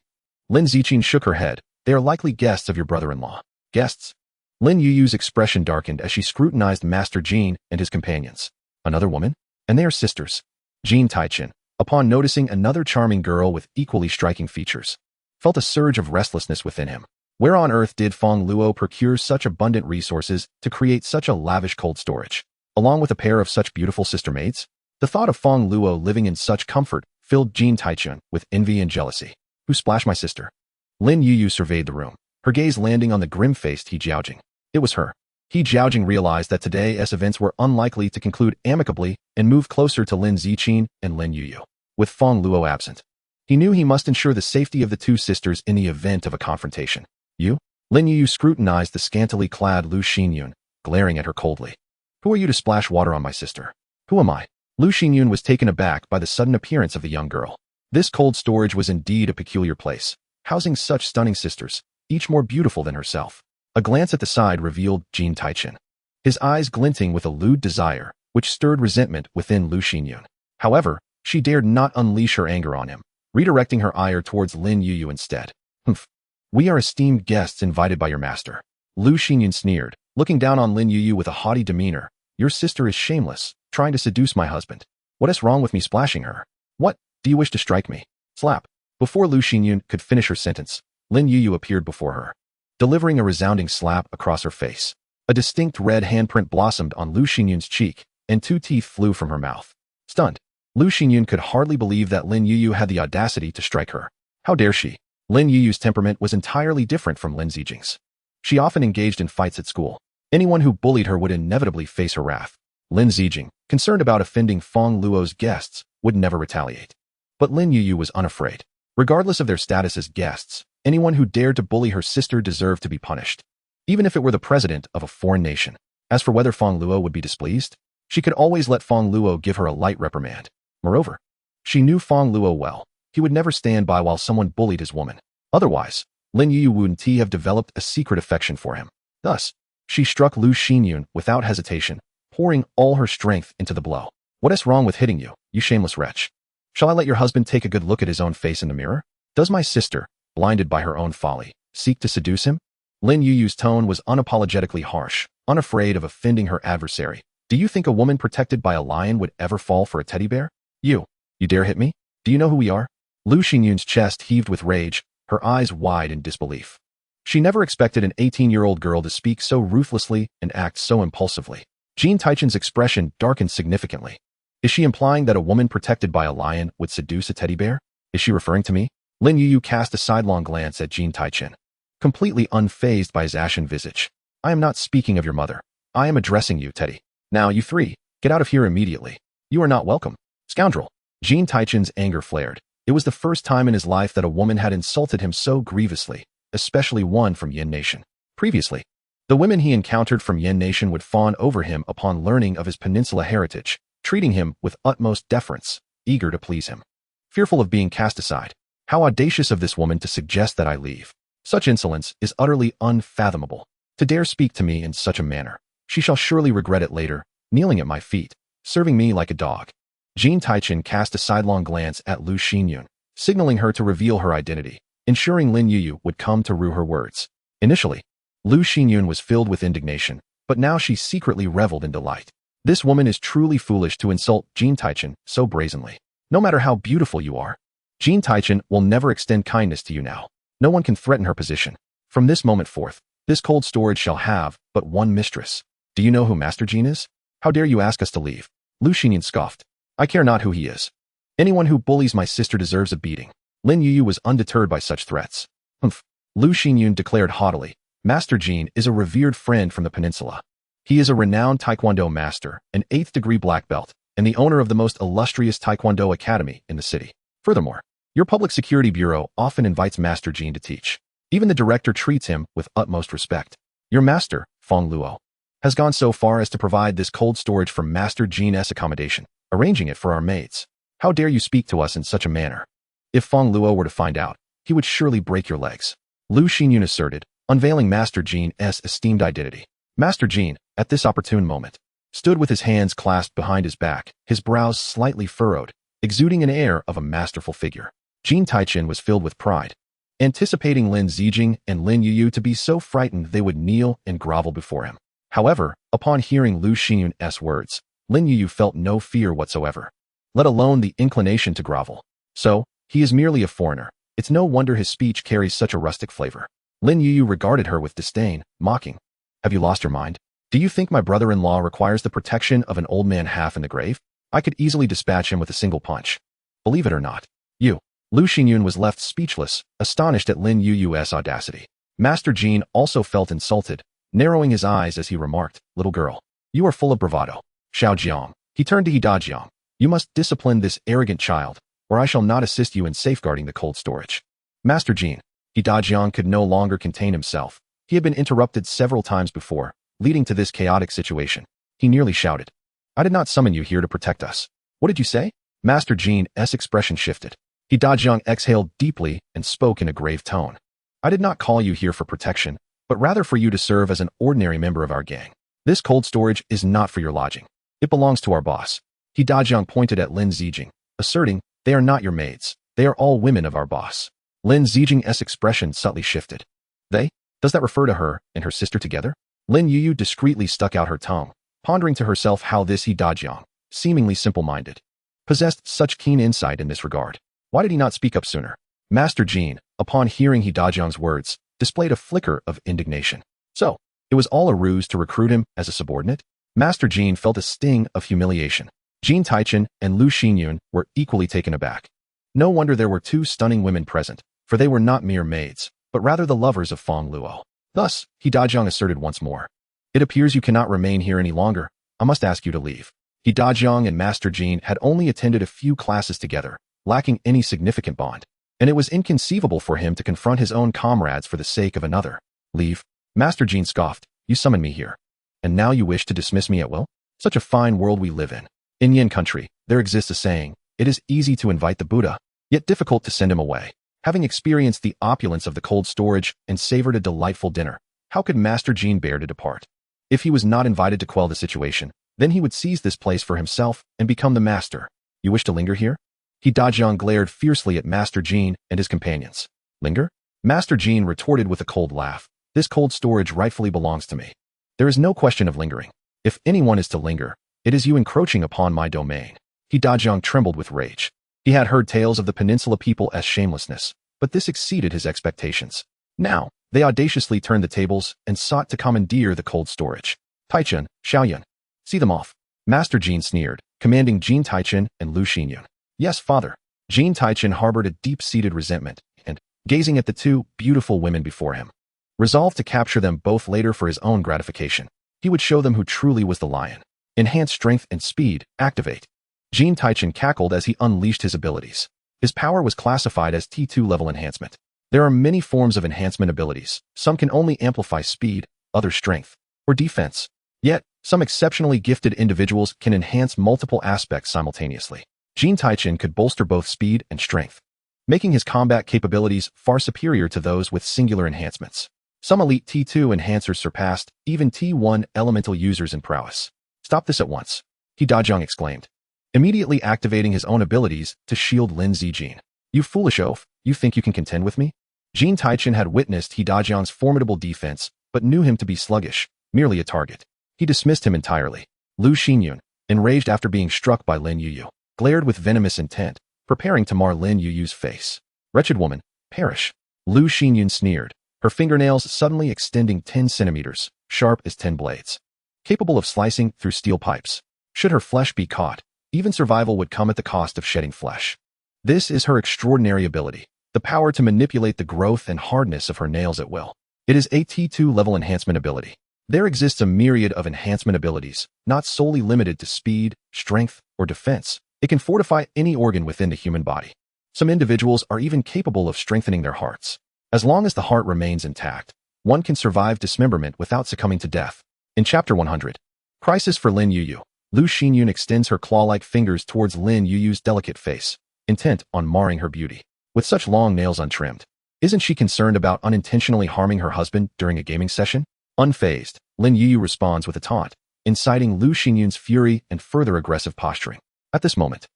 Lin Ziqin shook her head. They are likely guests of your brother-in-law. Guests? Lin Yu's expression darkened as she scrutinized Master Jin and his companions. Another woman? And they are sisters. Jin Taichin, upon noticing another charming girl with equally striking features, felt a surge of restlessness within him. Where on earth did Feng Luo procure such abundant resources to create such a lavish cold storage, along with a pair of such beautiful sister maids? The thought of Feng Luo living in such comfort filled Jin Taichin with envy and jealousy. Who splashed my sister? Lin Yu surveyed the room, her gaze landing on the grim-faced He Jiaojing. It was her. He Jiaojing realized that today's events were unlikely to conclude amicably and moved closer to Lin Ziqin and Lin Yu. With Feng Luo absent, he knew he must ensure the safety of the two sisters in the event of a confrontation. You? Lin Yu scrutinized the scantily clad Lu Xinyun, glaring at her coldly. Who are you to splash water on my sister? Who am I? Lu Xinyun was taken aback by the sudden appearance of the young girl. This cold storage was indeed a peculiar place, housing such stunning sisters, each more beautiful than herself. A glance at the side revealed Jin Taichin, his eyes glinting with a lewd desire, which stirred resentment within Lu Xinyun. However, she dared not unleash her anger on him, redirecting her ire towards Lin Yu instead. Humph. We are esteemed guests invited by your master. Lu Xinyun sneered, looking down on Lin Yu with a haughty demeanor. Your sister is shameless, trying to seduce my husband. What is wrong with me splashing her? What, do you wish to strike me? Slap. Before Lu Xinyun could finish her sentence, Lin Yu appeared before her, delivering a resounding slap across her face. A distinct red handprint blossomed on Lu Xinyun's cheek, and 2 teeth flew from her mouth. Stunned, Lu Xinyun could hardly believe that Lin Yu had the audacity to strike her. How dare she? Lin Yu's temperament was entirely different from Lin Zijing's. She often engaged in fights at school. Anyone who bullied her would inevitably face her wrath. Lin Zijing, concerned about offending Feng Luo's guests, would never retaliate. But Lin Yu was unafraid. Regardless of their status as guests, anyone who dared to bully her sister deserved to be punished, even if it were the president of a foreign nation. As for whether Feng Luo would be displeased, she could always let Feng Luo give her a light reprimand. Moreover, she knew Feng Luo well. He would never stand by while someone bullied his woman. Otherwise, Lin Yu wouldn't have developed a secret affection for him. Thus, she struck Lu Xinyun without hesitation, pouring all her strength into the blow. What is wrong with hitting you, you shameless wretch? Shall I let your husband take a good look at his own face in the mirror? Does my sister, blinded by her own folly, seek to seduce him? Lin Yu's tone was unapologetically harsh, unafraid of offending her adversary. Do you think a woman protected by a lion would ever fall for a teddy bear? You dare hit me? Do you know who we are? Lu Xinyun's chest heaved with rage, her eyes wide in disbelief. She never expected an 18-year-old girl to speak so ruthlessly and act so impulsively. Jin Taichin's expression darkened significantly. Is she implying that a woman protected by a lion would seduce a teddy bear? Is she referring to me? Lin Yu cast a sidelong glance at Jin Taichin, completely unfazed by his ashen visage. I am not speaking of your mother. I am addressing you, Teddy. Now, you three, get out of here immediately. You are not welcome. Scoundrel. Jin Taichin's anger flared. It was the first time in his life that a woman had insulted him so grievously, especially one from Yin Nation. Previously, the women he encountered from Yin Nation would fawn over him upon learning of his peninsula heritage, treating him with utmost deference, eager to please him. Fearful of being cast aside, how audacious of this woman to suggest that I leave. Such insolence is utterly unfathomable. To dare speak to me in such a manner, she shall surely regret it later, kneeling at my feet, serving me like a dog. Jin Taichin cast a sidelong glance at Lu Xinyun, signaling her to reveal her identity, ensuring Lin Yu would come to rue her words. Initially, Lu Xinyun was filled with indignation, but now she secretly reveled in delight. This woman is truly foolish to insult Jin Taichin so brazenly. No matter how beautiful you are, Jin Taichin will never extend kindness to you now. No one can threaten her position. From this moment forth, this cold storage shall have but one mistress. Do you know who Master Jin is? How dare you ask us to leave? Lu Xinyun scoffed. I care not who he is. Anyone who bullies my sister deserves a beating. Lin Yu was undeterred by such threats. Humph. Lu Xinyun declared haughtily. Master Jin is a revered friend from the peninsula. He is a renowned Taekwondo master, an 8th degree black belt, and the owner of the most illustrious Taekwondo academy in the city. Furthermore, your public security bureau often invites Master Jean to teach. Even the director treats him with utmost respect. Your master, Fong Luo, has gone so far as to provide this cold storage for Master Jean's accommodation, arranging it for our maids. How dare you speak to us in such a manner? If Fong Luo were to find out, he would surely break your legs. Lu Xinyun asserted, unveiling Master Jean's esteemed identity. Master Jean, at this opportune moment, stood with his hands clasped behind his back, his brows slightly furrowed, exuding an air of a masterful figure. Jean Taichen was filled with pride, anticipating Lin Zijing and Lin Yuyu to be so frightened they would kneel and grovel before him. However, upon hearing Lu Xinyun's words, Lin Yuyu felt no fear whatsoever, let alone the inclination to grovel. So, he is merely a foreigner. It's no wonder his speech carries such a rustic flavor. Lin Yuyu regarded her with disdain, mocking. Have you lost your mind? Do you think my brother-in-law requires the protection of an old man half in the grave? I could easily dispatch him with a single punch. Believe it or not. You. Lu Xinyun was left speechless, astonished at Lin Yuyu's audacity. Master Jean also felt insulted, narrowing his eyes as he remarked, little girl, you are full of bravado. Xiao Jiang. He turned to Jiang. You must discipline this arrogant child, or I shall not assist you in safeguarding the cold storage. Master Jean. Jiang could no longer contain himself. He had been interrupted several times before, leading to this chaotic situation. He nearly shouted. I did not summon you here to protect us. What did you say? Master Jean's expression shifted. Jiang exhaled deeply and spoke in a grave tone. I did not call you here for protection, but rather for you to serve as an ordinary member of our gang. This cold storage is not for your lodging. It belongs to our boss. Jiang pointed at Lin Zijing, asserting, they are not your maids. They are all women of our boss. Lin Zijing's expression subtly shifted. They? Does that refer to her and her sister together? Lin Yuyu discreetly stuck out her tongue, pondering to herself how this Jiang, seemingly simple-minded, possessed such keen insight in this regard. Why did he not speak up sooner? Master Jean, upon hearing Jiang's words, displayed a flicker of indignation. So, it was all a ruse to recruit him as a subordinate? Master Jean felt a sting of humiliation. Jean Taichen and Lu Xinyun were equally taken aback. No wonder there were two stunning women present, for they were not mere maids, but rather the lovers of Fong Luo. Thus, Jiang asserted once more. It appears you cannot remain here any longer. I must ask you to leave. Jiang and Master Jean had only attended a few classes together, lacking any significant bond, and it was inconceivable for him to confront his own comrades for the sake of another. Leave? Master Jean scoffed. You summoned me here, and now you wish to dismiss me at will? Such a fine world we live in. In Yin country, there exists a saying, it is easy to invite the Buddha, yet difficult to send him away. Having experienced the opulence of the cold storage and savored a delightful dinner, how could Master Jean bear to depart? If he was not invited to quell the situation, then he would seize this place for himself and become the master. You wish to linger here? Jiang glared fiercely at Master Jean and his companions. Linger? Master Jean retorted with a cold laugh. This cold storage rightfully belongs to me. There is no question of lingering. If anyone is to linger, it is you encroaching upon my domain. Jiang trembled with rage. He had heard tales of the peninsula people as shamelessness, but this exceeded his expectations. Now, they audaciously turned the tables and sought to commandeer the cold storage. Taichen, Xiaoyun, see them off. Master Jean sneered, commanding Jean Taichen and Lu Xinyun. Yes, father. Jean Taichen harbored a deep-seated resentment, and, gazing at the two beautiful women before him, resolved to capture them both later for his own gratification. He would show them who truly was the lion. Enhance strength and speed, activate. Jean Taichen cackled as he unleashed his abilities. His power was classified as T2 level enhancement. There are many forms of enhancement abilities. Some can only amplify speed, others strength, or defense. Yet, some exceptionally gifted individuals can enhance multiple aspects simultaneously. Jean Taichen could bolster both speed and strength, making his combat capabilities far superior to those with singular enhancements. Some elite T2 enhancers surpassed even T1 elemental users in prowess. Stop this at once, Jiang exclaimed, immediately activating his own abilities to shield Lin Zijing. You foolish oaf, you think you can contend with me? Jean Taichen had witnessed Jiang's formidable defense, but knew him to be sluggish, merely a target. He dismissed him entirely. Lu Xinyun, enraged after being struck by Lin Yuyu, glared with venomous intent, preparing to mar Lin Yuyu's face. Wretched woman, perish. Lu Xinyun sneered, her fingernails suddenly extending 10 centimeters, sharp as 10 blades, capable of slicing through steel pipes. Should her flesh be caught, even survival would come at the cost of shedding flesh. This is her extraordinary ability, the power to manipulate the growth and hardness of her nails at will. It is a T2 level enhancement ability. There exists a myriad of enhancement abilities, not solely limited to speed, strength, or defense. It can fortify any organ within the human body. Some individuals are even capable of strengthening their hearts. As long as the heart remains intact, one can survive dismemberment without succumbing to death. In Chapter 100, Crisis for Lin Yuyu, Lu Xinyun extends her claw-like fingers towards Lin Yuyu's delicate face, intent on marring her beauty. With such long nails untrimmed, isn't she concerned about unintentionally harming her husband during a gaming session? Unfazed, Lin Yuyu responds with a taunt, inciting Lu Xinyun's fury and further aggressive posturing. At this moment,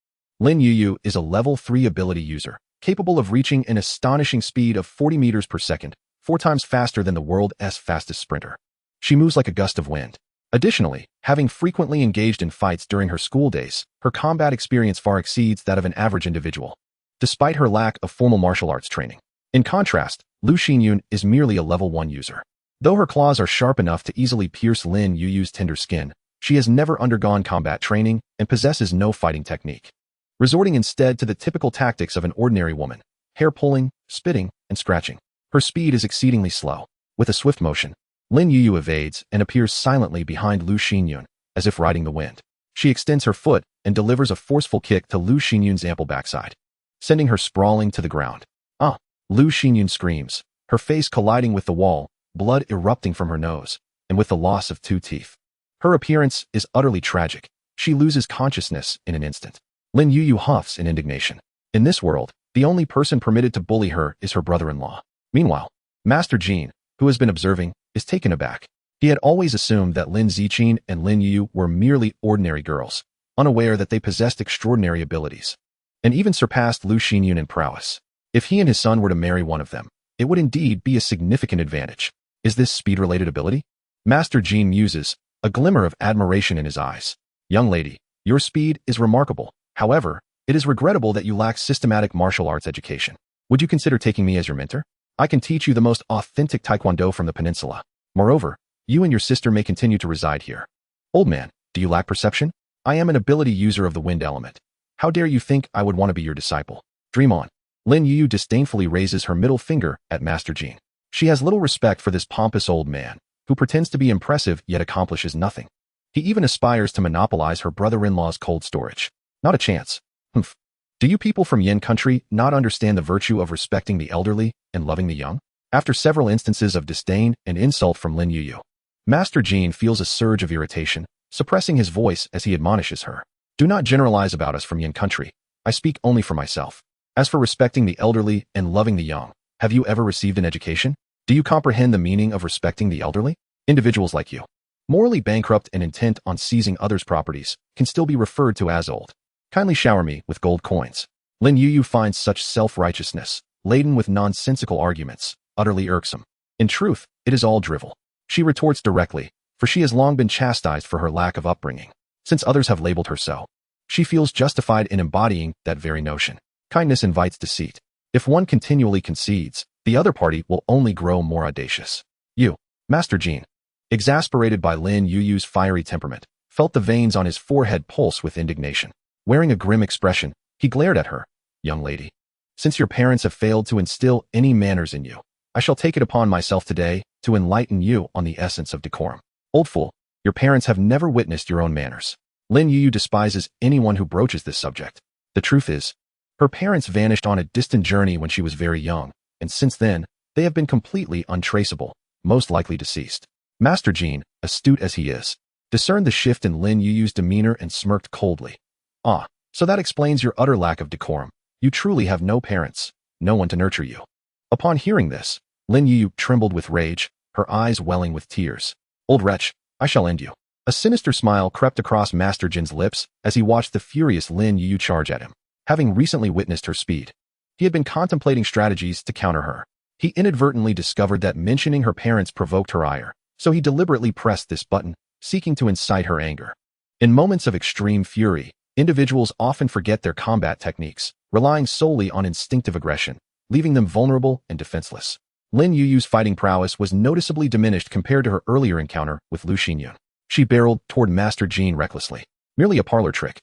Lin Yuyu is a level 3 ability user, capable of reaching an astonishing speed of 40 meters per second, 4 times faster than the world's fastest sprinter. She moves like a gust of wind. Additionally, having frequently engaged in fights during her school days, her combat experience far exceeds that of an average individual, despite her lack of formal martial arts training. In contrast, Lu Xinyun is merely a level 1 user. Though her claws are sharp enough to easily pierce Lin Yuyu's tender skin, she has never undergone combat training and possesses no fighting technique, resorting instead to the typical tactics of an ordinary woman: hair-pulling, spitting, and scratching. Her speed is exceedingly slow. With a swift motion, Lin Yuyu evades and appears silently behind Lu Xinyun, as if riding the wind. She extends her foot and delivers a forceful kick to Lu Xinyun's ample backside, sending her sprawling to the ground. Ah! Lu Xinyun screams, her face colliding with the wall, blood erupting from her nose, and with the loss of 2 teeth. Her appearance is utterly tragic. She loses consciousness in an instant. Lin Yuyu huffs in indignation. In this world, the only person permitted to bully her is her brother-in-law. Meanwhile, Master Jean, who has been observing, is taken aback. He had always assumed that Lin Ziqin and Lin Yuyu were merely ordinary girls, unaware that they possessed extraordinary abilities, and even surpassed Lu Xinyun in prowess. If he and his son were to marry one of them, it would indeed be a significant advantage. Is this speed-related ability? Master Jean muses, a glimmer of admiration in his eyes. Young lady, your speed is remarkable. However, it is regrettable that you lack systematic martial arts education. Would you consider taking me as your mentor? I can teach you the most authentic taekwondo from the peninsula. Moreover, you and your sister may continue to reside here. Old man, do you lack perception? I am an ability user of the wind element. How dare you think I would want to be your disciple? Dream on. Lin Yuyu disdainfully raises her middle finger at Master Jean. She has little respect for this pompous old man, who pretends to be impressive yet accomplishes nothing. He even aspires to monopolize her brother-in-law's cold storage. Not a chance. Humph. Do you people from Yin country not understand the virtue of respecting the elderly and loving the young? After several instances of disdain and insult from Lin Yuyu, Master Jean feels a surge of irritation, suppressing his voice as he admonishes her. Do not generalize about us from Yin country. I speak only for myself. As for respecting the elderly and loving the young, have you ever received an education? Do you comprehend the meaning of respecting the elderly? Individuals like you, morally bankrupt and intent on seizing others' properties, can still be referred to as old. Kindly shower me with gold coins. Lin Yuyu finds such self-righteousness, laden with nonsensical arguments, utterly irksome. In truth, it is all drivel. She retorts directly, for she has long been chastised for her lack of upbringing, since others have labeled her so. She feels justified in embodying that very notion. Kindness invites deceit. If one continually concedes, the other party will only grow more audacious. You, Master Jean, exasperated by Lin Yuyu's fiery temperament, felt the veins on his forehead pulse with indignation. Wearing a grim expression, he glared at her. Young lady, since your parents have failed to instill any manners in you, I shall take it upon myself today to enlighten you on the essence of decorum. Old fool, your parents have never witnessed your own manners. Lin Yuyu despises anyone who broaches this subject. The truth is, her parents vanished on a distant journey when she was very young, and since then, they have been completely untraceable, most likely deceased. Master Jean, astute as he is, discerned the shift in Lin Yuyu's demeanor and smirked coldly. Ah, so that explains your utter lack of decorum. You truly have no parents, no one to nurture you. Upon hearing this, Lin Yuyu trembled with rage, her eyes welling with tears. Old wretch, I shall end you. A sinister smile crept across Master Jin's lips as he watched the furious Lin Yuyu charge at him. Having recently witnessed her speed, he had been contemplating strategies to counter her. He inadvertently discovered that mentioning her parents provoked her ire, so he deliberately pressed this button, seeking to incite her anger. In moments of extreme fury, individuals often forget their combat techniques, relying solely on instinctive aggression, leaving them vulnerable and defenseless. Lin Yuyu's fighting prowess was noticeably diminished compared to her earlier encounter with Lu Xinyun. She barreled toward Master Jean recklessly. Merely a parlor trick.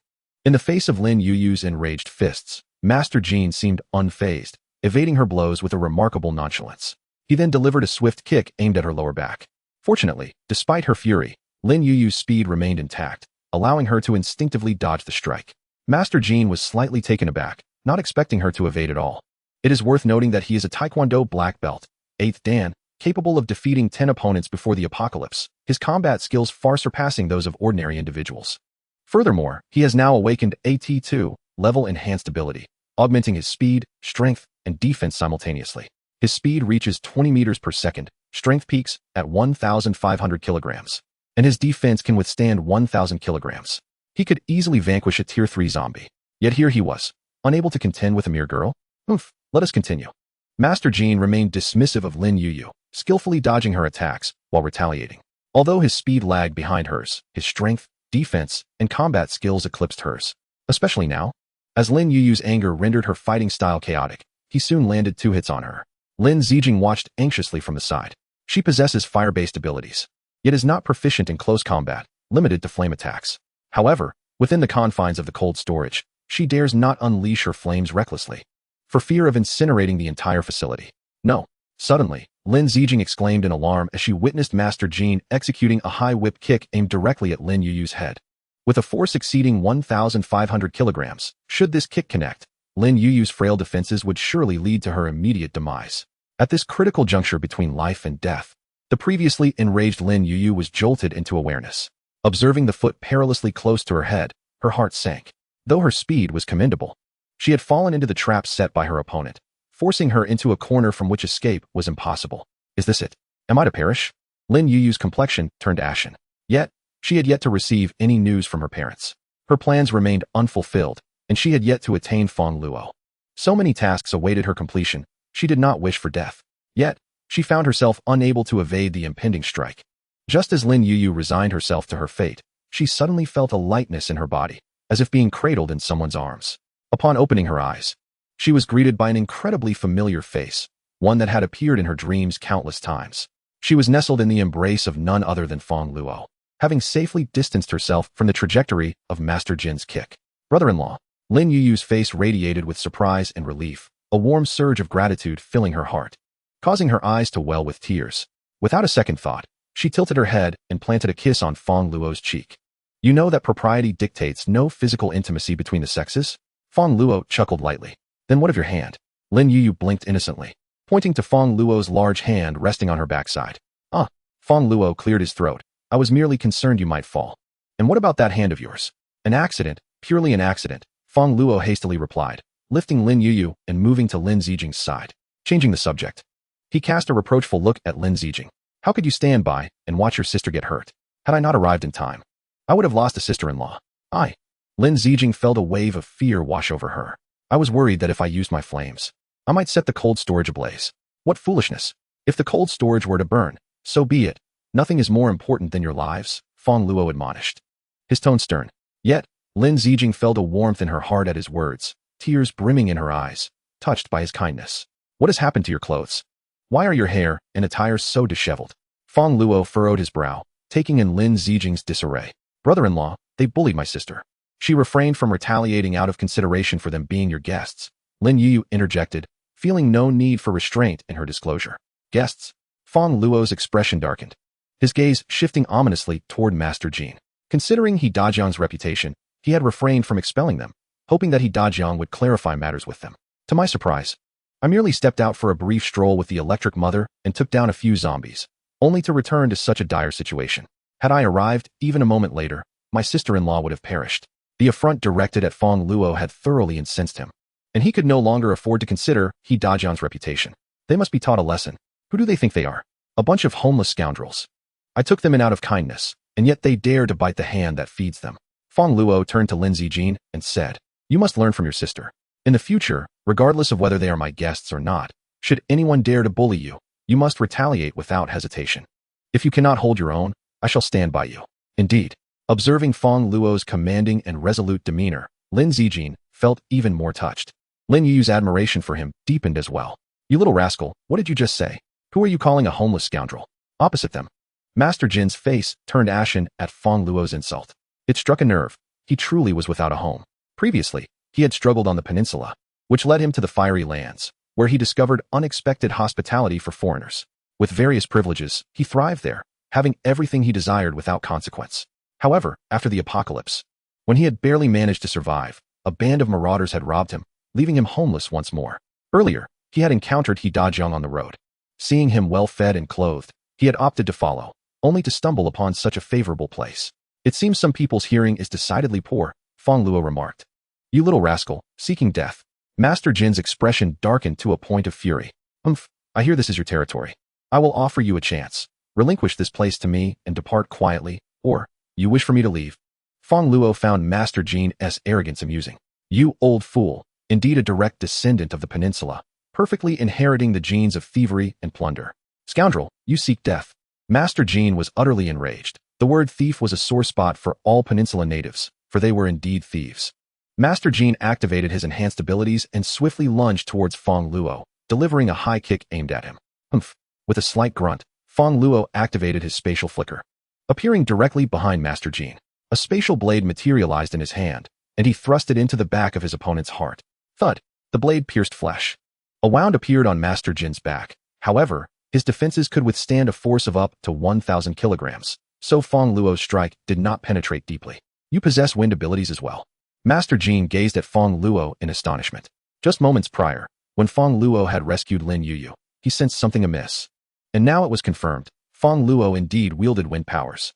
In the face of Lin Yuyu's enraged fists, Master Jean seemed unfazed, evading her blows with a remarkable nonchalance. He then delivered a swift kick aimed at her lower back, Fortunately, despite her fury, Lin Yuyu's speed remained intact, allowing her to instinctively dodge the strike. Master Jean was slightly taken aback, not expecting her to evade at all. It is worth noting that he is a Taekwondo black belt, 8th Dan, capable of defeating 10 opponents before the apocalypse, his combat skills far surpassing those of ordinary individuals. Furthermore, he has now awakened AT2, level enhanced ability, augmenting his speed, strength, and defense simultaneously. His speed reaches 20 meters per second, strength peaks at 1,500 kilograms, and his defense can withstand 1,000 kilograms. He could easily vanquish a tier 3 zombie. Yet here he was, unable to contend with a mere girl? Oof, let us continue. Master Jean remained dismissive of Lin Yuyu, skillfully dodging her attacks while retaliating. Although his speed lagged behind hers, his strength, defense, and combat skills eclipsed hers. Especially now, as Lin Yuyu's anger rendered her fighting style chaotic, he soon landed 2 hits on her. Lin Zijing watched anxiously from the side. She possesses fire-based abilities, yet is not proficient in close combat, limited to flame attacks. However, within the confines of the cold storage, she dares not unleash her flames recklessly, for fear of incinerating the entire facility. No. Suddenly, Lin Zijing exclaimed in alarm as she witnessed Master Jean executing a high whip kick aimed directly at Lin Yuyu's head. With a force exceeding 1,500 kilograms, should this kick connect, Lin Yuyu's frail defenses would surely lead to her immediate demise. At this critical juncture between life and death, the previously enraged Lin Yuyu was jolted into awareness. Observing the foot perilously close to her head, her heart sank. Though her speed was commendable, she had fallen into the trap set by her opponent, forcing her into a corner from which escape was impossible. Is this it? Am I to perish? Lin Yuyu's complexion turned ashen. Yet, she had yet to receive any news from her parents. Her plans remained unfulfilled, and she had yet to attain Feng Luo. So many tasks awaited her completion, she did not wish for death. Yet, she found herself unable to evade the impending strike. Just as Lin Yuyu resigned herself to her fate, she suddenly felt a lightness in her body, as if being cradled in someone's arms. Upon opening her eyes, she was greeted by an incredibly familiar face, one that had appeared in her dreams countless times. She was nestled in the embrace of none other than Feng Luo, having safely distanced herself from the trajectory of Master Jin's kick. Brother-in-law, Lin Yuyu's face radiated with surprise and relief, a warm surge of gratitude filling her heart, causing her eyes to well with tears. Without a second thought, she tilted her head and planted a kiss on Feng Luo's cheek. You know that propriety dictates no physical intimacy between the sexes? Feng Luo chuckled lightly. Then what of your hand? Lin Yuyu blinked innocently, pointing to Feng Luo's large hand resting on her backside. Feng Luo cleared his throat. I was merely concerned you might fall. And what about that hand of yours? An accident, purely an accident, Feng Luo hastily replied, lifting Lin Yuyu and moving to Lin Zijing's side. Changing the subject, he cast a reproachful look at Lin Zijing. How could you stand by and watch your sister get hurt? Had I not arrived in time, I would have lost a sister-in-law. Lin Zijing felt a wave of fear wash over her. I was worried that if I used my flames, I might set the cold storage ablaze. What foolishness! If the cold storage were to burn, so be it. Nothing is more important than your lives, Feng Luo admonished, his tone stern. Yet, Lin Zijing felt a warmth in her heart at his words, tears brimming in her eyes, touched by his kindness. What has happened to your clothes? Why are your hair and attire so disheveled? Feng Luo furrowed his brow, taking in Lin Zijing's disarray. Brother-in-law, they bullied my sister. She refrained from retaliating out of consideration for them being your guests. Lin Yuyu interjected, feeling no need for restraint in her disclosure. Guests? Feng Luo's expression darkened, his gaze shifting ominously toward Master Jean. Considering He Dajiang's reputation, he had refrained from expelling them, hoping that He Dajiang would clarify matters with them. To my surprise, I merely stepped out for a brief stroll with the Electric Mother and took down a few zombies, only to return to such a dire situation. Had I arrived even a moment later, my sister-in-law would have perished. The affront directed at Feng Luo had thoroughly incensed him, and he could no longer afford to consider He Dajiang's reputation. They must be taught a lesson. Who do they think they are? A bunch of homeless scoundrels. I took them in out of kindness, and yet they dare to bite the hand that feeds them. Feng Luo turned to Lin Zijing and said, You must learn from your sister. In the future, regardless of whether they are my guests or not, should anyone dare to bully you, you must retaliate without hesitation. If you cannot hold your own, I shall stand by you. Indeed, observing Feng Luo's commanding and resolute demeanor, Lin Zijing felt even more touched. Lin Yu's admiration for him deepened as well. You little rascal, what did you just say? Who are you calling a homeless scoundrel? Opposite them, Master Jin's face turned ashen at Feng Luo's insult. It struck a nerve. He truly was without a home. Previously, he had struggled on the peninsula, which led him to the Fiery Lands, where he discovered unexpected hospitality for foreigners. With various privileges, he thrived there, having everything he desired without consequence. However, after the apocalypse, when he had barely managed to survive, a band of marauders had robbed him, leaving him homeless once more. Earlier, he had encountered He Dajong on the road. Seeing him well-fed and clothed, he had opted to follow, only to stumble upon such a favorable place. It seems some people's hearing is decidedly poor, Fong Luo remarked. You little rascal, seeking death. Master Jin's expression darkened to a point of fury. I hear this is your territory. I will offer you a chance. Relinquish this place to me and depart quietly, or, you wish for me to leave. Fong Luo found Master Jin's arrogance amusing. You old fool, indeed a direct descendant of the peninsula, perfectly inheriting the genes of thievery and plunder. Scoundrel, you seek death. Master Jin was utterly enraged. The word thief was a sore spot for all peninsula natives, for they were indeed thieves. Master Jin activated his enhanced abilities and swiftly lunged towards Fong Luo, delivering a high kick aimed at him. With a slight grunt, Fong Luo activated his spatial flicker. Appearing directly behind Master Jin, a spatial blade materialized in his hand, and he thrust it into the back of his opponent's heart. Thud! The blade pierced flesh. A wound appeared on Master Jin's back. However, his defenses could withstand a force of up to 1,000 kilograms, so Fong Luo's strike did not penetrate deeply. You possess wind abilities as well. Master Jin gazed at Fong Luo in astonishment. Just moments prior, when Fong Luo had rescued Lin Yuyu, he sensed something amiss. And now it was confirmed. Fong Luo indeed wielded wind powers.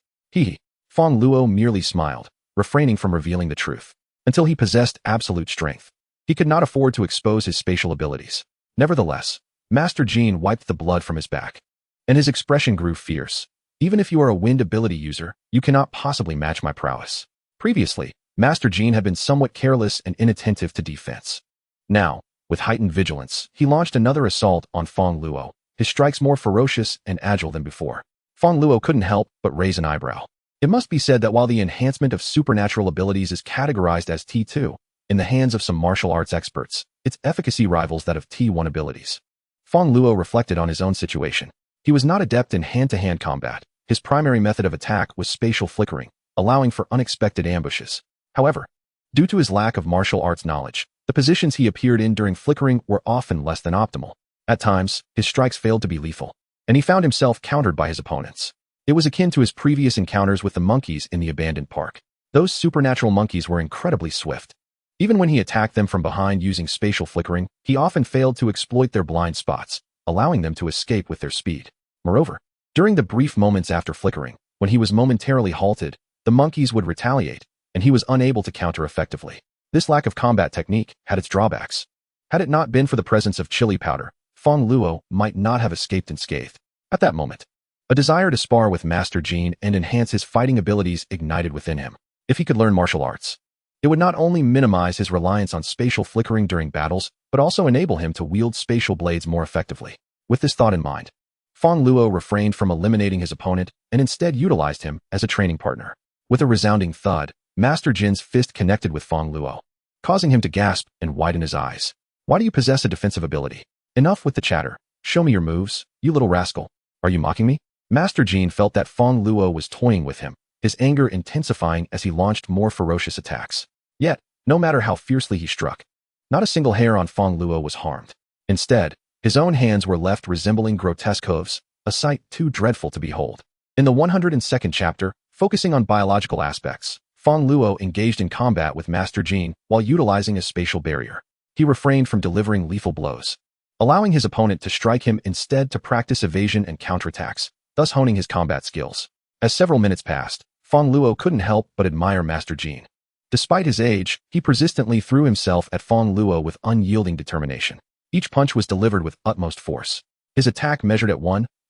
Fong Luo merely smiled, refraining from revealing the truth. Until he possessed absolute strength, he could not afford to expose his spatial abilities. Nevertheless, Master Jin wiped the blood from his back, and his expression grew fierce. Even if you are a wind ability user, you cannot possibly match my prowess. Previously, Master Jin had been somewhat careless and inattentive to defense. Now, with heightened vigilance, he launched another assault on Fong Luo, his strikes more ferocious and agile than before. Fong Luo couldn't help but raise an eyebrow. It must be said that while the enhancement of supernatural abilities is categorized as T2, in the hands of some martial arts experts, its efficacy rivals that of T1 abilities. Fong Luo reflected on his own situation. He was not adept in hand-to-hand combat. His primary method of attack was spatial flickering, allowing for unexpected ambushes. However, due to his lack of martial arts knowledge, the positions he appeared in during flickering were often less than optimal. At times, his strikes failed to be lethal, and he found himself countered by his opponents. It was akin to his previous encounters with the monkeys in the abandoned park. Those supernatural monkeys were incredibly swift. Even when he attacked them from behind using spatial flickering, he often failed to exploit their blind spots, allowing them to escape with their speed. Moreover, during the brief moments after flickering, when he was momentarily halted, the monkeys would retaliate, and he was unable to counter effectively. This lack of combat technique had its drawbacks. Had it not been for the presence of chili powder, Fong Luo might not have escaped unscathed. At that moment, a desire to spar with Master Jin and enhance his fighting abilities ignited within him. If he could learn martial arts, it would not only minimize his reliance on spatial flickering during battles, but also enable him to wield spatial blades more effectively. With this thought in mind, Fong Luo refrained from eliminating his opponent and instead utilized him as a training partner. With a resounding thud, Master Jin's fist connected with Fong Luo, causing him to gasp and widen his eyes. Why do you possess a defensive ability? Enough with the chatter. Show me your moves, you little rascal. Are you mocking me? Master Jin felt that Fong Luo was toying with him, his anger intensifying as he launched more ferocious attacks. Yet, no matter how fiercely he struck, not a single hair on Fong Luo was harmed. Instead, his own hands were left resembling grotesque hooves, a sight too dreadful to behold. In the 102nd chapter, focusing on biological aspects, Fong Luo engaged in combat with Master Jin while utilizing a spatial barrier. He refrained from delivering lethal blows, allowing his opponent to strike him instead to practice evasion and counterattacks, thus honing his combat skills. As several minutes passed, Fong Luo couldn't help but admire Master Jin. Despite his age, he persistently threw himself at Fong Luo with unyielding determination. Each punch was delivered with utmost force. His attack measured at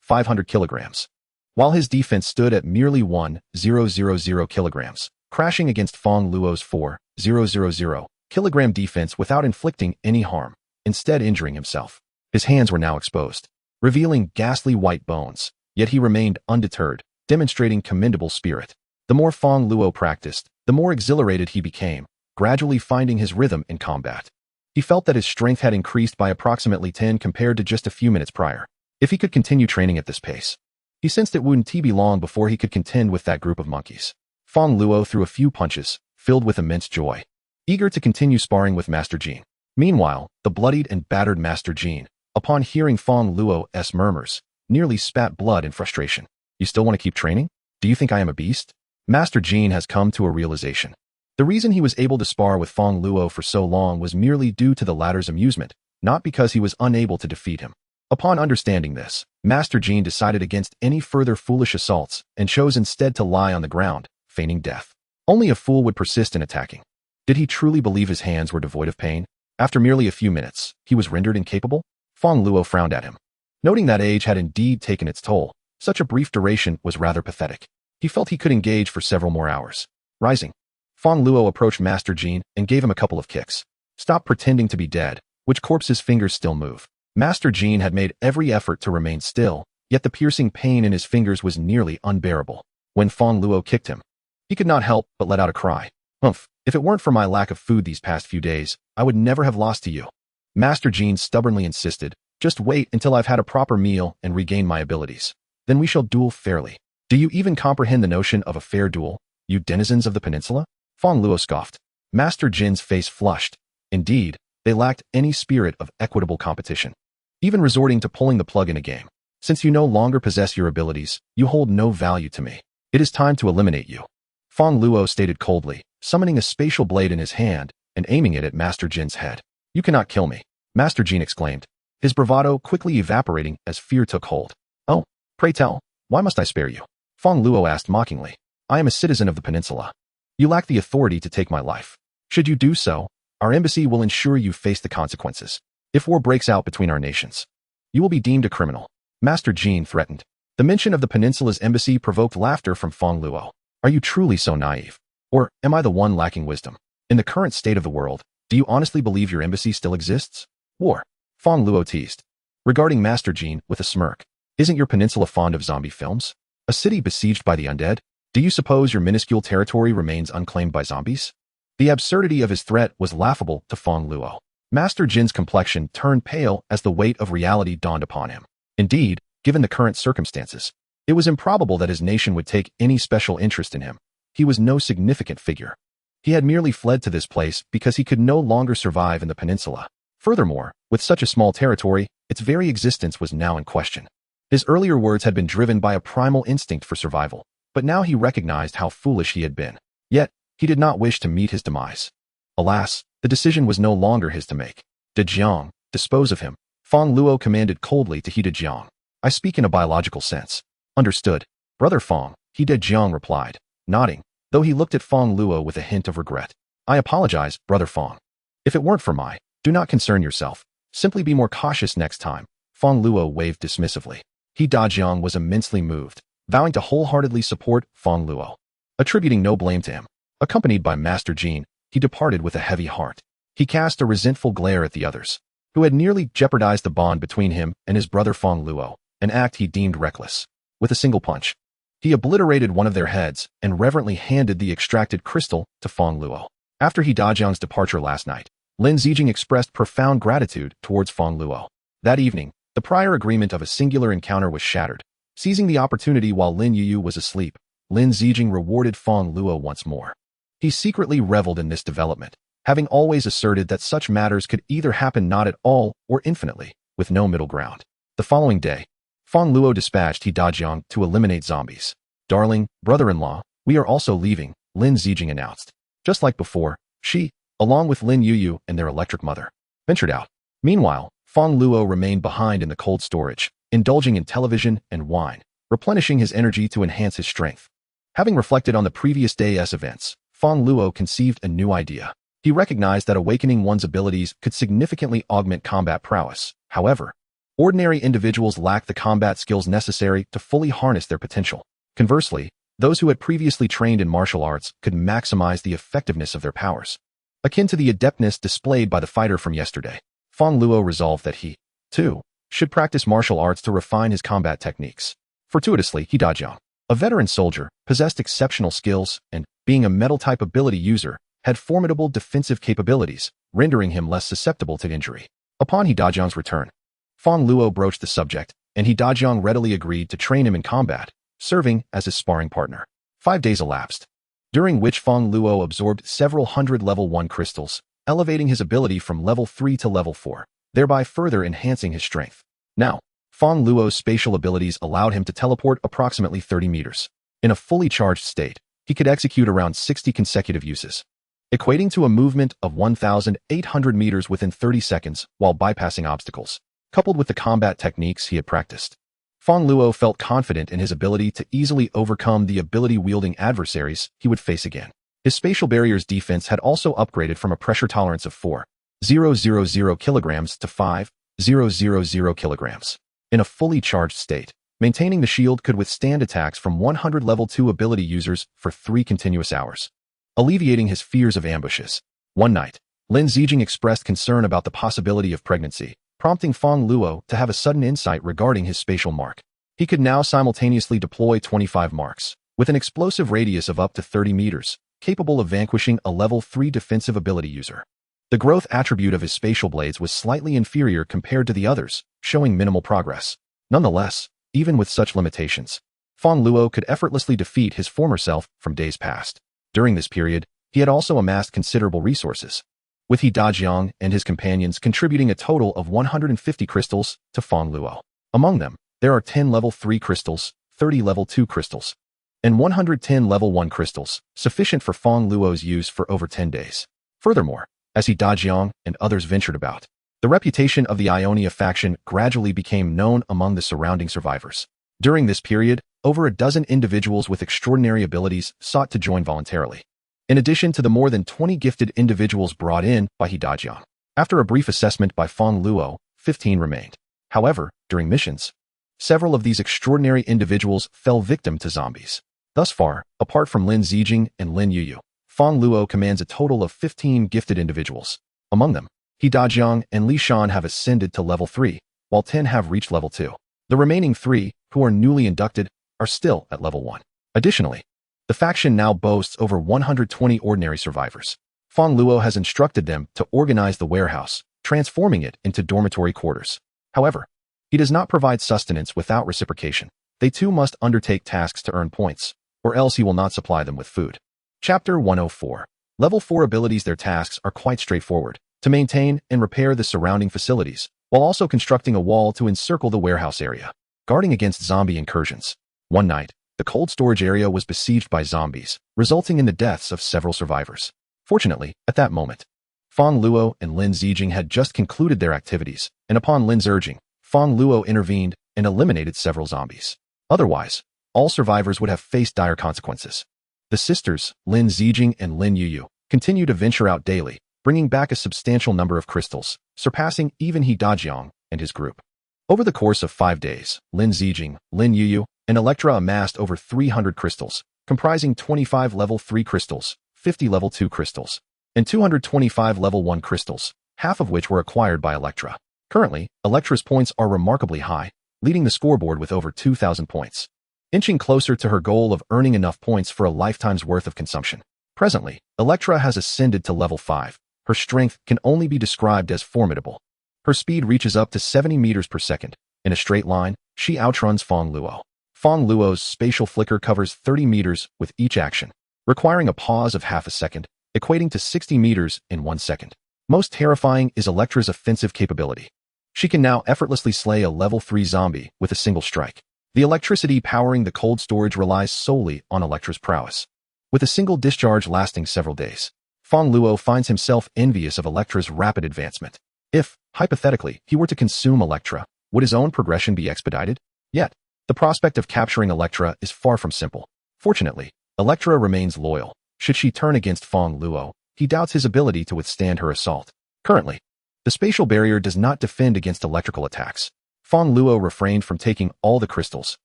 500 kilograms, while his defense stood at merely 1,000 kilograms, crashing against Fong Luo's 4,000 kilogram defense without inflicting any harm, instead injuring himself. His hands were now exposed, revealing ghastly white bones, yet he remained undeterred, demonstrating commendable spirit. The more Fong Luo practiced, the more exhilarated he became, gradually finding his rhythm in combat. He felt that his strength had increased by approximately 10 compared to just a few minutes prior. If he could continue training at this pace, he sensed it wouldn't be long before he could contend with that group of monkeys. Fong Luo threw a few punches, filled with immense joy, eager to continue sparring with Master Jin. Meanwhile, the bloodied and battered Master Jin, upon hearing Fong Luo's murmurs, nearly spat blood in frustration. You still want to keep training? Do you think I am a beast? Master Jin has come to a realization. The reason he was able to spar with Fong Luo for so long was merely due to the latter's amusement, not because he was unable to defeat him. Upon understanding this, Master Jin decided against any further foolish assaults and chose instead to lie on the ground, feigning death. Only a fool would persist in attacking. Did he truly believe his hands were devoid of pain? After merely a few minutes, he was rendered incapable? Fong Luo frowned at him. Noting that age had indeed taken its toll, such a brief duration was rather pathetic. He felt he could engage for several more hours. Rising, Fong Luo approached Master Jin and gave him a couple of kicks. Stop pretending to be dead, which corpse's fingers still move. Master Jin had made every effort to remain still, yet the piercing pain in his fingers was nearly unbearable. When Fong Luo kicked him, he could not help but let out a cry. Humph, if it weren't for my lack of food these past few days, I would never have lost to you. Master Jin stubbornly insisted, just wait until I've had a proper meal and regain my abilities. Then we shall duel fairly. Do you even comprehend the notion of a fair duel, you denizens of the peninsula? Fong Luo scoffed. Master Jin's face flushed. Indeed, they lacked any spirit of equitable competition, even resorting to pulling the plug in a game. Since you no longer possess your abilities, you hold no value to me. It is time to eliminate you. Fong Luo stated coldly, summoning a spatial blade in his hand and aiming it at Master Jin's head. You cannot kill me, Master Jin exclaimed, his bravado quickly evaporating as fear took hold. Oh, pray tell, why must I spare you? Fong Luo asked mockingly. I am a citizen of the peninsula. You lack the authority to take my life. Should you do so, our embassy will ensure you face the consequences. If war breaks out between our nations, you will be deemed a criminal, Master Jin threatened. The mention of the peninsula's embassy provoked laughter from Fong Luo. Are you truly so naive? Or am I the one lacking wisdom? In the current state of the world, do you honestly believe your embassy still exists? War, Fong Luo teased, regarding Master Jin with a smirk. Isn't your peninsula fond of zombie films? A city besieged by the undead? Do you suppose your minuscule territory remains unclaimed by zombies? The absurdity of his threat was laughable to Fong Luo. Master Jin's complexion turned pale as the weight of reality dawned upon him. Indeed, given the current circumstances, it was improbable that his nation would take any special interest in him. He was no significant figure. He had merely fled to this place because he could no longer survive in the peninsula. Furthermore, with such a small territory, its very existence was now in question. His earlier words had been driven by a primal instinct for survival, but now he recognized how foolish he had been. Yet, he did not wish to meet his demise. Alas, the decision was no longer his to make. De Jiang, dispose of him, Fong Luo commanded coldly to He De Jiang. I speak in a biological sense. Understood. Brother Fong, He De Jiang replied, nodding, though he looked at Fong Luo with a hint of regret. I apologize, Brother Fong. If it weren't for my, do not concern yourself. Simply be more cautious next time. Fong Luo waved dismissively. He De Jiang was immensely moved, vowing to wholeheartedly support Fong Luo, attributing no blame to him. Accompanied by Master Jin, he departed with a heavy heart. He cast a resentful glare at the others, who had nearly jeopardized the bond between him and his brother Fong Luo, an act he deemed reckless. With a single punch, he obliterated one of their heads and reverently handed the extracted crystal to Fong Luo. After He De Jiang's departure last night, Lin Zijing expressed profound gratitude towards Fong Luo. That evening, the prior agreement of a singular encounter was shattered. Seizing the opportunity while Lin Yuyu was asleep, Lin Zijing rewarded Fong Luo once more. He secretly reveled in this development, having always asserted that such matters could either happen not at all or infinitely, with no middle ground. The following day, Fong Luo dispatched He De Jiang to eliminate zombies. Darling, brother-in-law, we are also leaving, Lin Zijing announced. Just like before, she, along with Lin Yuyu and their electric mother, ventured out. Meanwhile, Fong Luo remained behind in the cold storage, indulging in television and wine, replenishing his energy to enhance his strength. Having reflected on the previous day's events, Fong Luo conceived a new idea. He recognized that awakening one's abilities could significantly augment combat prowess. However, ordinary individuals lack the combat skills necessary to fully harness their potential. Conversely, those who had previously trained in martial arts could maximize the effectiveness of their powers. Akin to the adeptness displayed by the fighter from yesterday, Fong Luo resolved that he, too, should practice martial arts to refine his combat techniques. Fortuitously, He De Jiang, a veteran soldier, possessed exceptional skills and, being a metal-type ability user, had formidable defensive capabilities, rendering him less susceptible to injury. Upon He De Jiang's return, Fong Luo broached the subject, and He De Jiang readily agreed to train him in combat, serving as his sparring partner. 5 days elapsed, during which Fong Luo absorbed several hundred level 1 crystals, elevating his ability from level 3 to level 4, thereby further enhancing his strength. Now, Fong Luo's spatial abilities allowed him to teleport approximately 30 meters. In a fully charged state, he could execute around 60 consecutive uses, equating to a movement of 1,800 meters within 30 seconds while bypassing obstacles. Coupled with the combat techniques he had practiced, Fong Luo felt confident in his ability to easily overcome the ability-wielding adversaries he would face again. His spatial barrier's defense had also upgraded from a pressure tolerance of 4,000 kilograms to 5,000 kilograms. In a fully charged state, maintaining the shield could withstand attacks from 100 level 2 ability users for 3 continuous hours, alleviating his fears of ambushes. One night, Lin Zijing expressed concern about the possibility of pregnancy, prompting Fong Luo to have a sudden insight regarding his spatial mark. He could now simultaneously deploy 25 marks, with an explosive radius of up to 30 meters, capable of vanquishing a level 3 defensive ability user. The growth attribute of his spatial blades was slightly inferior compared to the others, showing minimal progress. Nonetheless, even with such limitations, Fong Luo could effortlessly defeat his former self from days past. During this period, he had also amassed considerable resources, with He Dajiang and his companions contributing a total of 150 crystals to Fong Luo. Among them, there are 10 level 3 crystals, 30 level 2 crystals, and 110 level 1 crystals, sufficient for Fong Luo's use for over 10 days. Furthermore, as He Dajiang and others ventured about, the reputation of the Ionia faction gradually became known among the surrounding survivors. During this period, over a dozen individuals with extraordinary abilities sought to join voluntarily, in addition to the more than 20 gifted individuals brought in by He Dajiang. After a brief assessment by Fong Luo, 15 remained. However, during missions, several of these extraordinary individuals fell victim to zombies. Thus far, apart from Lin Zijing and Lin Yuyu, Fong Luo commands a total of 15 gifted individuals. Among them, He Dajiang and Li Shan have ascended to level 3, while 10 have reached level 2. The remaining 3, who are newly inducted, are still at level 1. Additionally, the faction now boasts over 120 ordinary survivors. Fong Luo has instructed them to organize the warehouse, transforming it into dormitory quarters. However, he does not provide sustenance without reciprocation. They too must undertake tasks to earn points, or else he will not supply them with food. Chapter 104. Level 4 abilities. Their tasks are quite straightforward: to maintain and repair the surrounding facilities, while also constructing a wall to encircle the warehouse area, guarding against zombie incursions. One night, the cold storage area was besieged by zombies, resulting in the deaths of several survivors. Fortunately, at that moment, Fong Luo and Lin Zijing had just concluded their activities, and upon Lin's urging, Fong Luo intervened and eliminated several zombies. Otherwise, all survivors would have faced dire consequences. The sisters, Lin Zijing and Lin Yuyu, continue to venture out daily, bringing back a substantial number of crystals, surpassing even He Dajiang and his group. Over the course of 5 days, Lin Zijing, Lin Yuyu, and Electra amassed over 300 crystals, comprising 25 level 3 crystals, 50 level 2 crystals, and 225 level 1 crystals, half of which were acquired by Electra. Currently, Electra's points are remarkably high, leading the scoreboard with over 2,000 points, inching closer to her goal of earning enough points for a lifetime's worth of consumption. Presently, Electra has ascended to level 5. Her strength can only be described as formidable. Her speed reaches up to 70 meters per second. In a straight line, she outruns Fong Luo. Fong Luo's spatial flicker covers 30 meters with each action, requiring a pause of half a second, equating to 60 meters in 1 second. Most terrifying is Electra's offensive capability. She can now effortlessly slay a level 3 zombie with a single strike. The electricity powering the cold storage relies solely on Electra's prowess. With a single discharge lasting several days, Fong Luo finds himself envious of Electra's rapid advancement. If, hypothetically, he were to consume Electra, would his own progression be expedited? Yet, the prospect of capturing Electra is far from simple. Fortunately, Electra remains loyal. Should she turn against Fong Luo, he doubts his ability to withstand her assault. Currently, the spatial barrier does not defend against electrical attacks. Fong Luo refrained from taking all the crystals,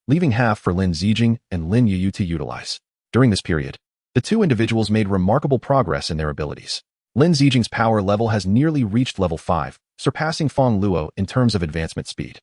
leaving half for Lin Zijing and Lin Yuyu to utilize. During this period, the two individuals made remarkable progress in their abilities. Lin Zijing's power level has nearly reached level 5, surpassing Fong Luo in terms of advancement speed.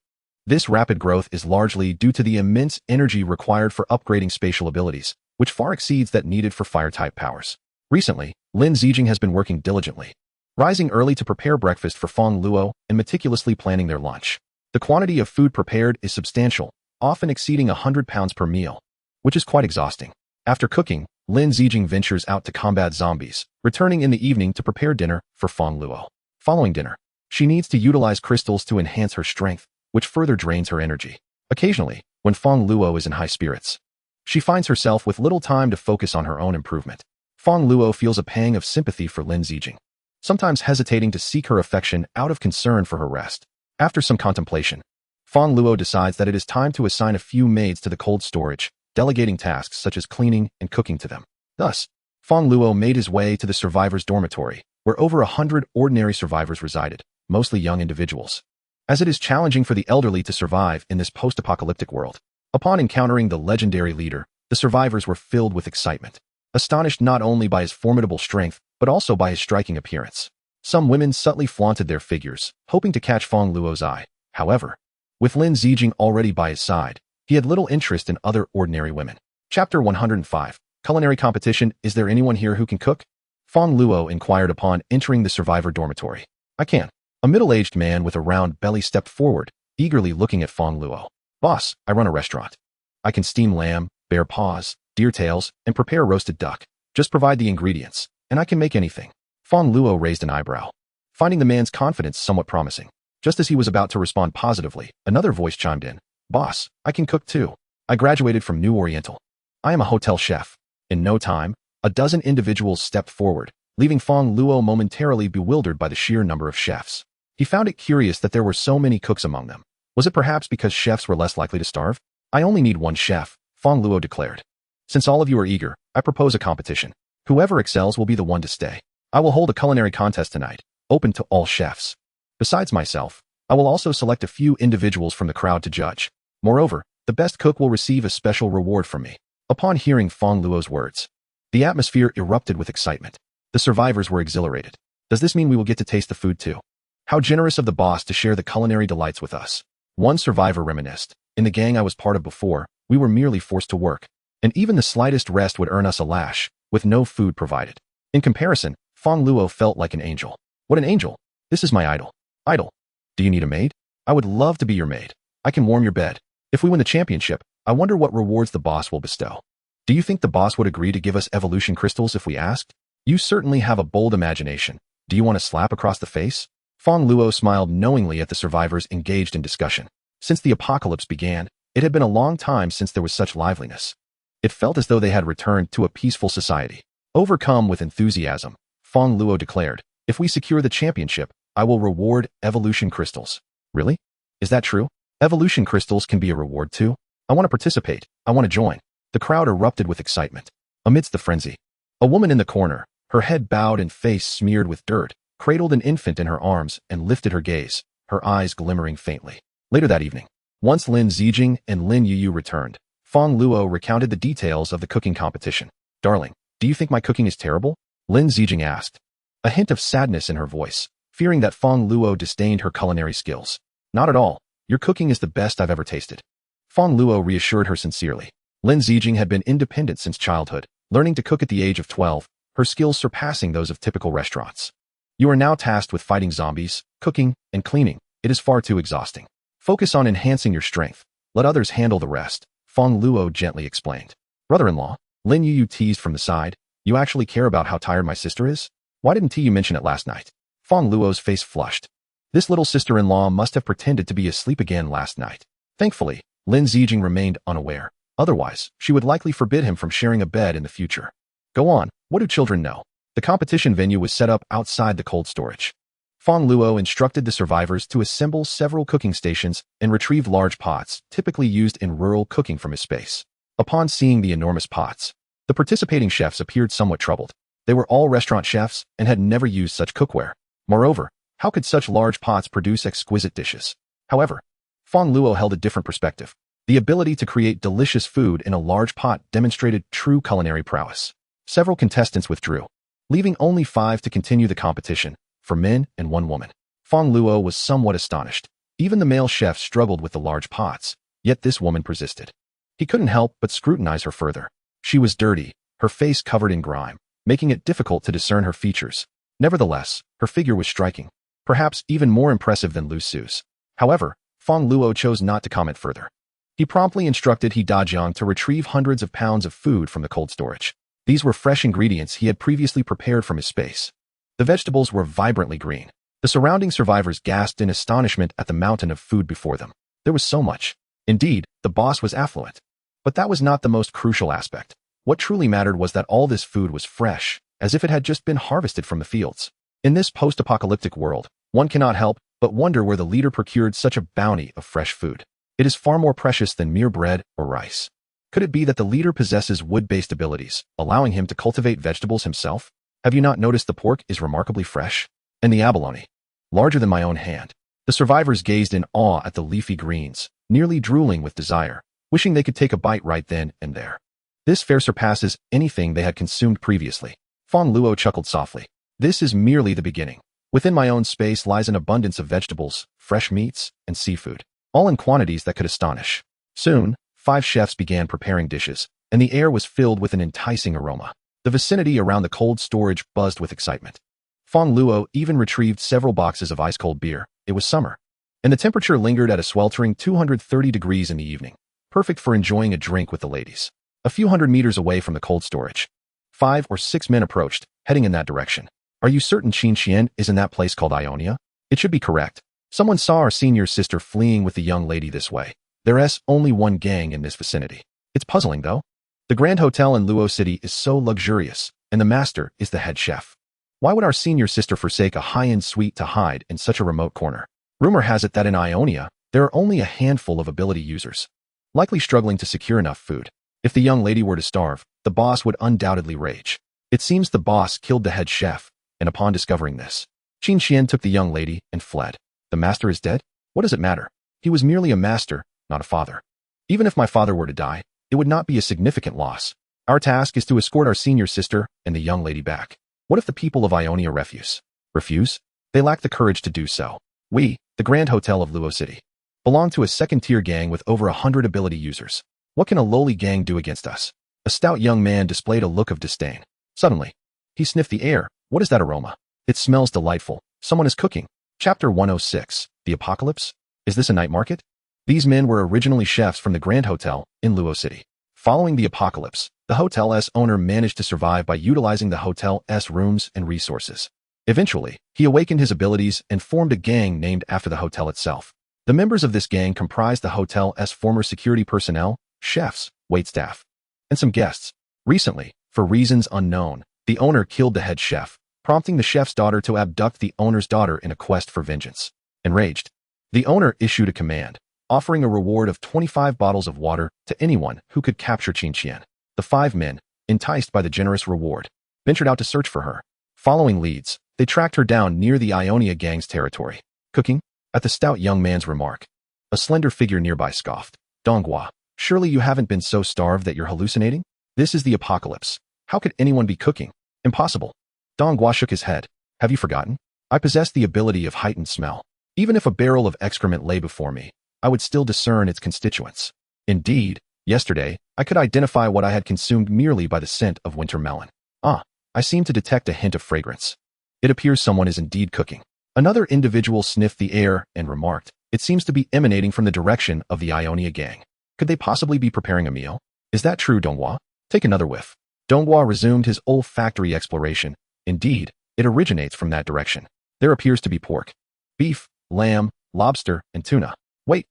This rapid growth is largely due to the immense energy required for upgrading spatial abilities, which far exceeds that needed for fire-type powers. Recently, Lin Zijing has been working diligently, rising early to prepare breakfast for Fong Luo and meticulously planning their lunch. The quantity of food prepared is substantial, often exceeding 100 pounds per meal, which is quite exhausting. After cooking, Lin Zijing ventures out to combat zombies, returning in the evening to prepare dinner for Fong Luo. Following dinner, she needs to utilize crystals to enhance her strength, which further drains her energy. Occasionally, when Fong Luo is in high spirits, she finds herself with little time to focus on her own improvement. Fong Luo feels a pang of sympathy for Lin Zijing, sometimes hesitating to seek her affection out of concern for her rest. After some contemplation, Fong Luo decides that it is time to assign a few maids to the cold storage, delegating tasks such as cleaning and cooking to them. Thus, Fong Luo made his way to the survivors' dormitory, where over 100 ordinary survivors resided, mostly young individuals. As it is challenging for the elderly to survive in this post-apocalyptic world, upon encountering the legendary leader, the survivors were filled with excitement, astonished not only by his formidable strength, but also by his striking appearance. Some women subtly flaunted their figures, hoping to catch Fong Luo's eye. However, with Lin Zijing already by his side, he had little interest in other ordinary women. Chapter 105. Culinary Competition. Is there anyone here who can cook? Fong Luo inquired upon entering the survivor dormitory. I can. A middle-aged man with a round belly stepped forward, eagerly looking at Fong Luo. Boss, I run a restaurant. I can steam lamb, bear paws, deer tails, and prepare roasted duck. Just provide the ingredients, and I can make anything. Fong Luo raised an eyebrow, finding the man's confidence somewhat promising. Just as he was about to respond positively, another voice chimed in. Boss, I can cook too. I graduated from New Oriental. I am a hotel chef. In no time, a dozen individuals stepped forward, leaving Fong Luo momentarily bewildered by the sheer number of chefs. He found it curious that there were so many cooks among them. Was it perhaps because chefs were less likely to starve? I only need one chef, Fong Luo declared. Since all of you are eager, I propose a competition. Whoever excels will be the one to stay. I will hold a culinary contest tonight, open to all chefs. Besides myself, I will also select a few individuals from the crowd to judge. Moreover, the best cook will receive a special reward from me. Upon hearing Fong Luo's words, the atmosphere erupted with excitement. The survivors were exhilarated. Does this mean we will get to taste the food too? How generous of the boss to share the culinary delights with us. One survivor reminisced. In the gang I was part of before, we were merely forced to work, and even the slightest rest would earn us a lash, with no food provided. In comparison, Fong Luo felt like an angel. What an angel! This is my idol. Idol. Do you need a maid? I would love to be your maid. I can warm your bed. If we win the championship, I wonder what rewards the boss will bestow. Do you think the boss would agree to give us evolution crystals if we asked? You certainly have a bold imagination. Do you want a slap across the face? Fong Luo smiled knowingly at the survivors engaged in discussion. Since the apocalypse began, it had been a long time since there was such liveliness. It felt as though they had returned to a peaceful society. Overcome with enthusiasm, Fong Luo declared, if we secure the championship, I will reward evolution crystals. Really? Is that true? Evolution crystals can be a reward too? I want to participate. I want to join. The crowd erupted with excitement. Amidst the frenzy, a woman in the corner, her head bowed and face smeared with dirt, cradled an infant in her arms and lifted her gaze, her eyes glimmering faintly. Later that evening, once Lin Zijing and Lin Yuyu returned, Fong Luo recounted the details of the cooking competition. Darling, do you think my cooking is terrible? Lin Zijing asked, a hint of sadness in her voice, fearing that Fong Luo disdained her culinary skills. Not at all. Your cooking is the best I've ever tasted. Fong Luo reassured her sincerely. Lin Zijing had been independent since childhood, learning to cook at the age of 12, her skills surpassing those of typical restaurants. You are now tasked with fighting zombies, cooking, and cleaning. It is far too exhausting. Focus on enhancing your strength. Let others handle the rest, Fong Luo gently explained. Brother-in-law, Lin Yuyu teased from the side, you actually care about how tired my sister is? Why didn't you mention it last night? Fong Luo's face flushed. This little sister-in-law must have pretended to be asleep again last night. Thankfully, Lin Zijing remained unaware. Otherwise, she would likely forbid him from sharing a bed in the future. Go on, what do children know? The competition venue was set up outside the cold storage. Fong Luo instructed the survivors to assemble several cooking stations and retrieve large pots, typically used in rural cooking from his space. Upon seeing the enormous pots, the participating chefs appeared somewhat troubled. They were all restaurant chefs and had never used such cookware. Moreover, how could such large pots produce exquisite dishes? However, Fong Luo held a different perspective. The ability to create delicious food in a large pot demonstrated true culinary prowess. Several contestants withdrew, leaving only 5 to continue the competition, 4 men and 1 woman. Fong Luo was somewhat astonished. Even the male chefs struggled with the large pots, yet this woman persisted. He couldn't help but scrutinize her further. She was dirty, her face covered in grime, making it difficult to discern her features. Nevertheless, her figure was striking, perhaps even more impressive than Lu Su's. However, Fong Luo chose not to comment further. He promptly instructed He Dajiang to retrieve hundreds of pounds of food from the cold storage. These were fresh ingredients he had previously prepared from his space. The vegetables were vibrantly green. The surrounding survivors gasped in astonishment at the mountain of food before them. There was so much. Indeed, the boss was affluent. But that was not the most crucial aspect. What truly mattered was that all this food was fresh, as if it had just been harvested from the fields. In this post-apocalyptic world, one cannot help but wonder where the leader procured such a bounty of fresh food. It is far more precious than mere bread or rice. Could it be that the leader possesses wood-based abilities, allowing him to cultivate vegetables himself? Have you not noticed the pork is remarkably fresh? And the abalone, larger than my own hand. The survivors gazed in awe at the leafy greens, nearly drooling with desire, wishing they could take a bite right then and there. This fare surpasses anything they had consumed previously. Fong Luo chuckled softly. This is merely the beginning. Within my own space lies an abundance of vegetables, fresh meats, and seafood, all in quantities that could astonish. Soon, 5 chefs began preparing dishes, and the air was filled with an enticing aroma. The vicinity around the cold storage buzzed with excitement. Fong Luo even retrieved several boxes of ice-cold beer. It was summer, and the temperature lingered at a sweltering 230 degrees in the evening, perfect for enjoying a drink with the ladies. A few hundred meters away from the cold storage, 5 or 6 men approached, heading in that direction. Are you certain Qin Qian is in that place called Ionia? It should be correct. Someone saw our senior sister fleeing with the young lady this way. There's only one gang in this vicinity. It's puzzling, though. The Grand Hotel in Luo City is so luxurious, and the master is the head chef. Why would our senior sister forsake a high-end suite to hide in such a remote corner? Rumor has it that in Ionia, there are only a handful of ability users, likely struggling to secure enough food. If the young lady were to starve, the boss would undoubtedly rage. It seems the boss killed the head chef, and upon discovering this, Qin Qian took the young lady and fled. The master is dead? What does it matter? He was merely a master, not a father. Even if my father were to die, it would not be a significant loss. Our task is to escort our senior sister and the young lady back. What if the people of Ionia refuse? Refuse? They lack the courage to do so. We, the Grand Hotel of Luo City, belong to a second-tier gang with over 100 ability users. What can a lowly gang do against us? A stout young man displayed a look of disdain. Suddenly, he sniffed the air. What is that aroma? It smells delightful. Someone is cooking. Chapter 106. The Apocalypse? Is this a night market? These men were originally chefs from the Grand Hotel in Luo City. Following the apocalypse, the hotel's owner managed to survive by utilizing the hotel's rooms and resources. Eventually, he awakened his abilities and formed a gang named after the hotel itself. The members of this gang comprised the hotel's former security personnel, chefs, waitstaff, and some guests. Recently, for reasons unknown, the owner killed the head chef, prompting the chef's daughter to abduct the owner's daughter in a quest for vengeance. Enraged, the owner issued a command, offering a reward of 25 bottles of water to anyone who could capture Qin Qian. The 5 men, enticed by the generous reward, ventured out to search for her. Following leads, they tracked her down near the Ionia gang's territory. Cooking? At the stout young man's remark, a slender figure nearby scoffed. Donghua, surely you haven't been so starved that you're hallucinating? This is the apocalypse. How could anyone be cooking? Impossible. Donghua shook his head. Have you forgotten? I possess the ability of heightened smell. Even if a barrel of excrement lay before me, I would still discern its constituents. Indeed, yesterday, I could identify what I had consumed merely by the scent of winter melon. I seem to detect a hint of fragrance. It appears someone is indeed cooking. Another individual sniffed the air and remarked, it seems to be emanating from the direction of the Ionia gang. Could they possibly be preparing a meal? Is that true, Donghua? Take another whiff. Donghua resumed his olfactory exploration. Indeed, it originates from that direction. There appears to be pork, beef, lamb, lobster, and tuna. Wait.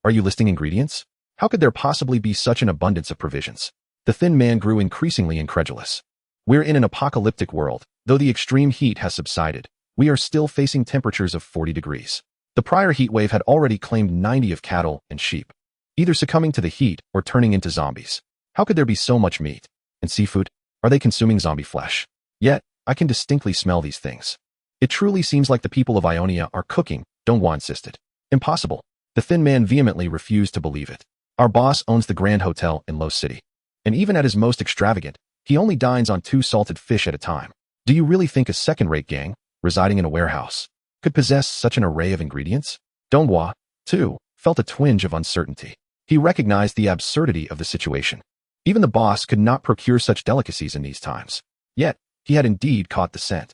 Are you listing ingredients? How could there possibly be such an abundance of provisions? The thin man grew increasingly incredulous. We're in an apocalyptic world. Though the extreme heat has subsided, we are still facing temperatures of 40 degrees. The prior heat wave had already claimed 90 of cattle and sheep, either succumbing to the heat or turning into zombies. How could there be so much meat? And seafood? Are they consuming zombie flesh? Yet, I can distinctly smell these things. It truly seems like the people of Ionia are cooking, Donghua insisted. Impossible. The thin man vehemently refused to believe it. Our boss owns the Grand Hotel in Luo City, and even at his most extravagant, he only dines on 2 salted fish at a time. Do you really think a second-rate gang, residing in a warehouse, could possess such an array of ingredients? Donghua, too, felt a twinge of uncertainty. He recognized the absurdity of the situation. Even the boss could not procure such delicacies in these times. Yet, he had indeed caught the scent.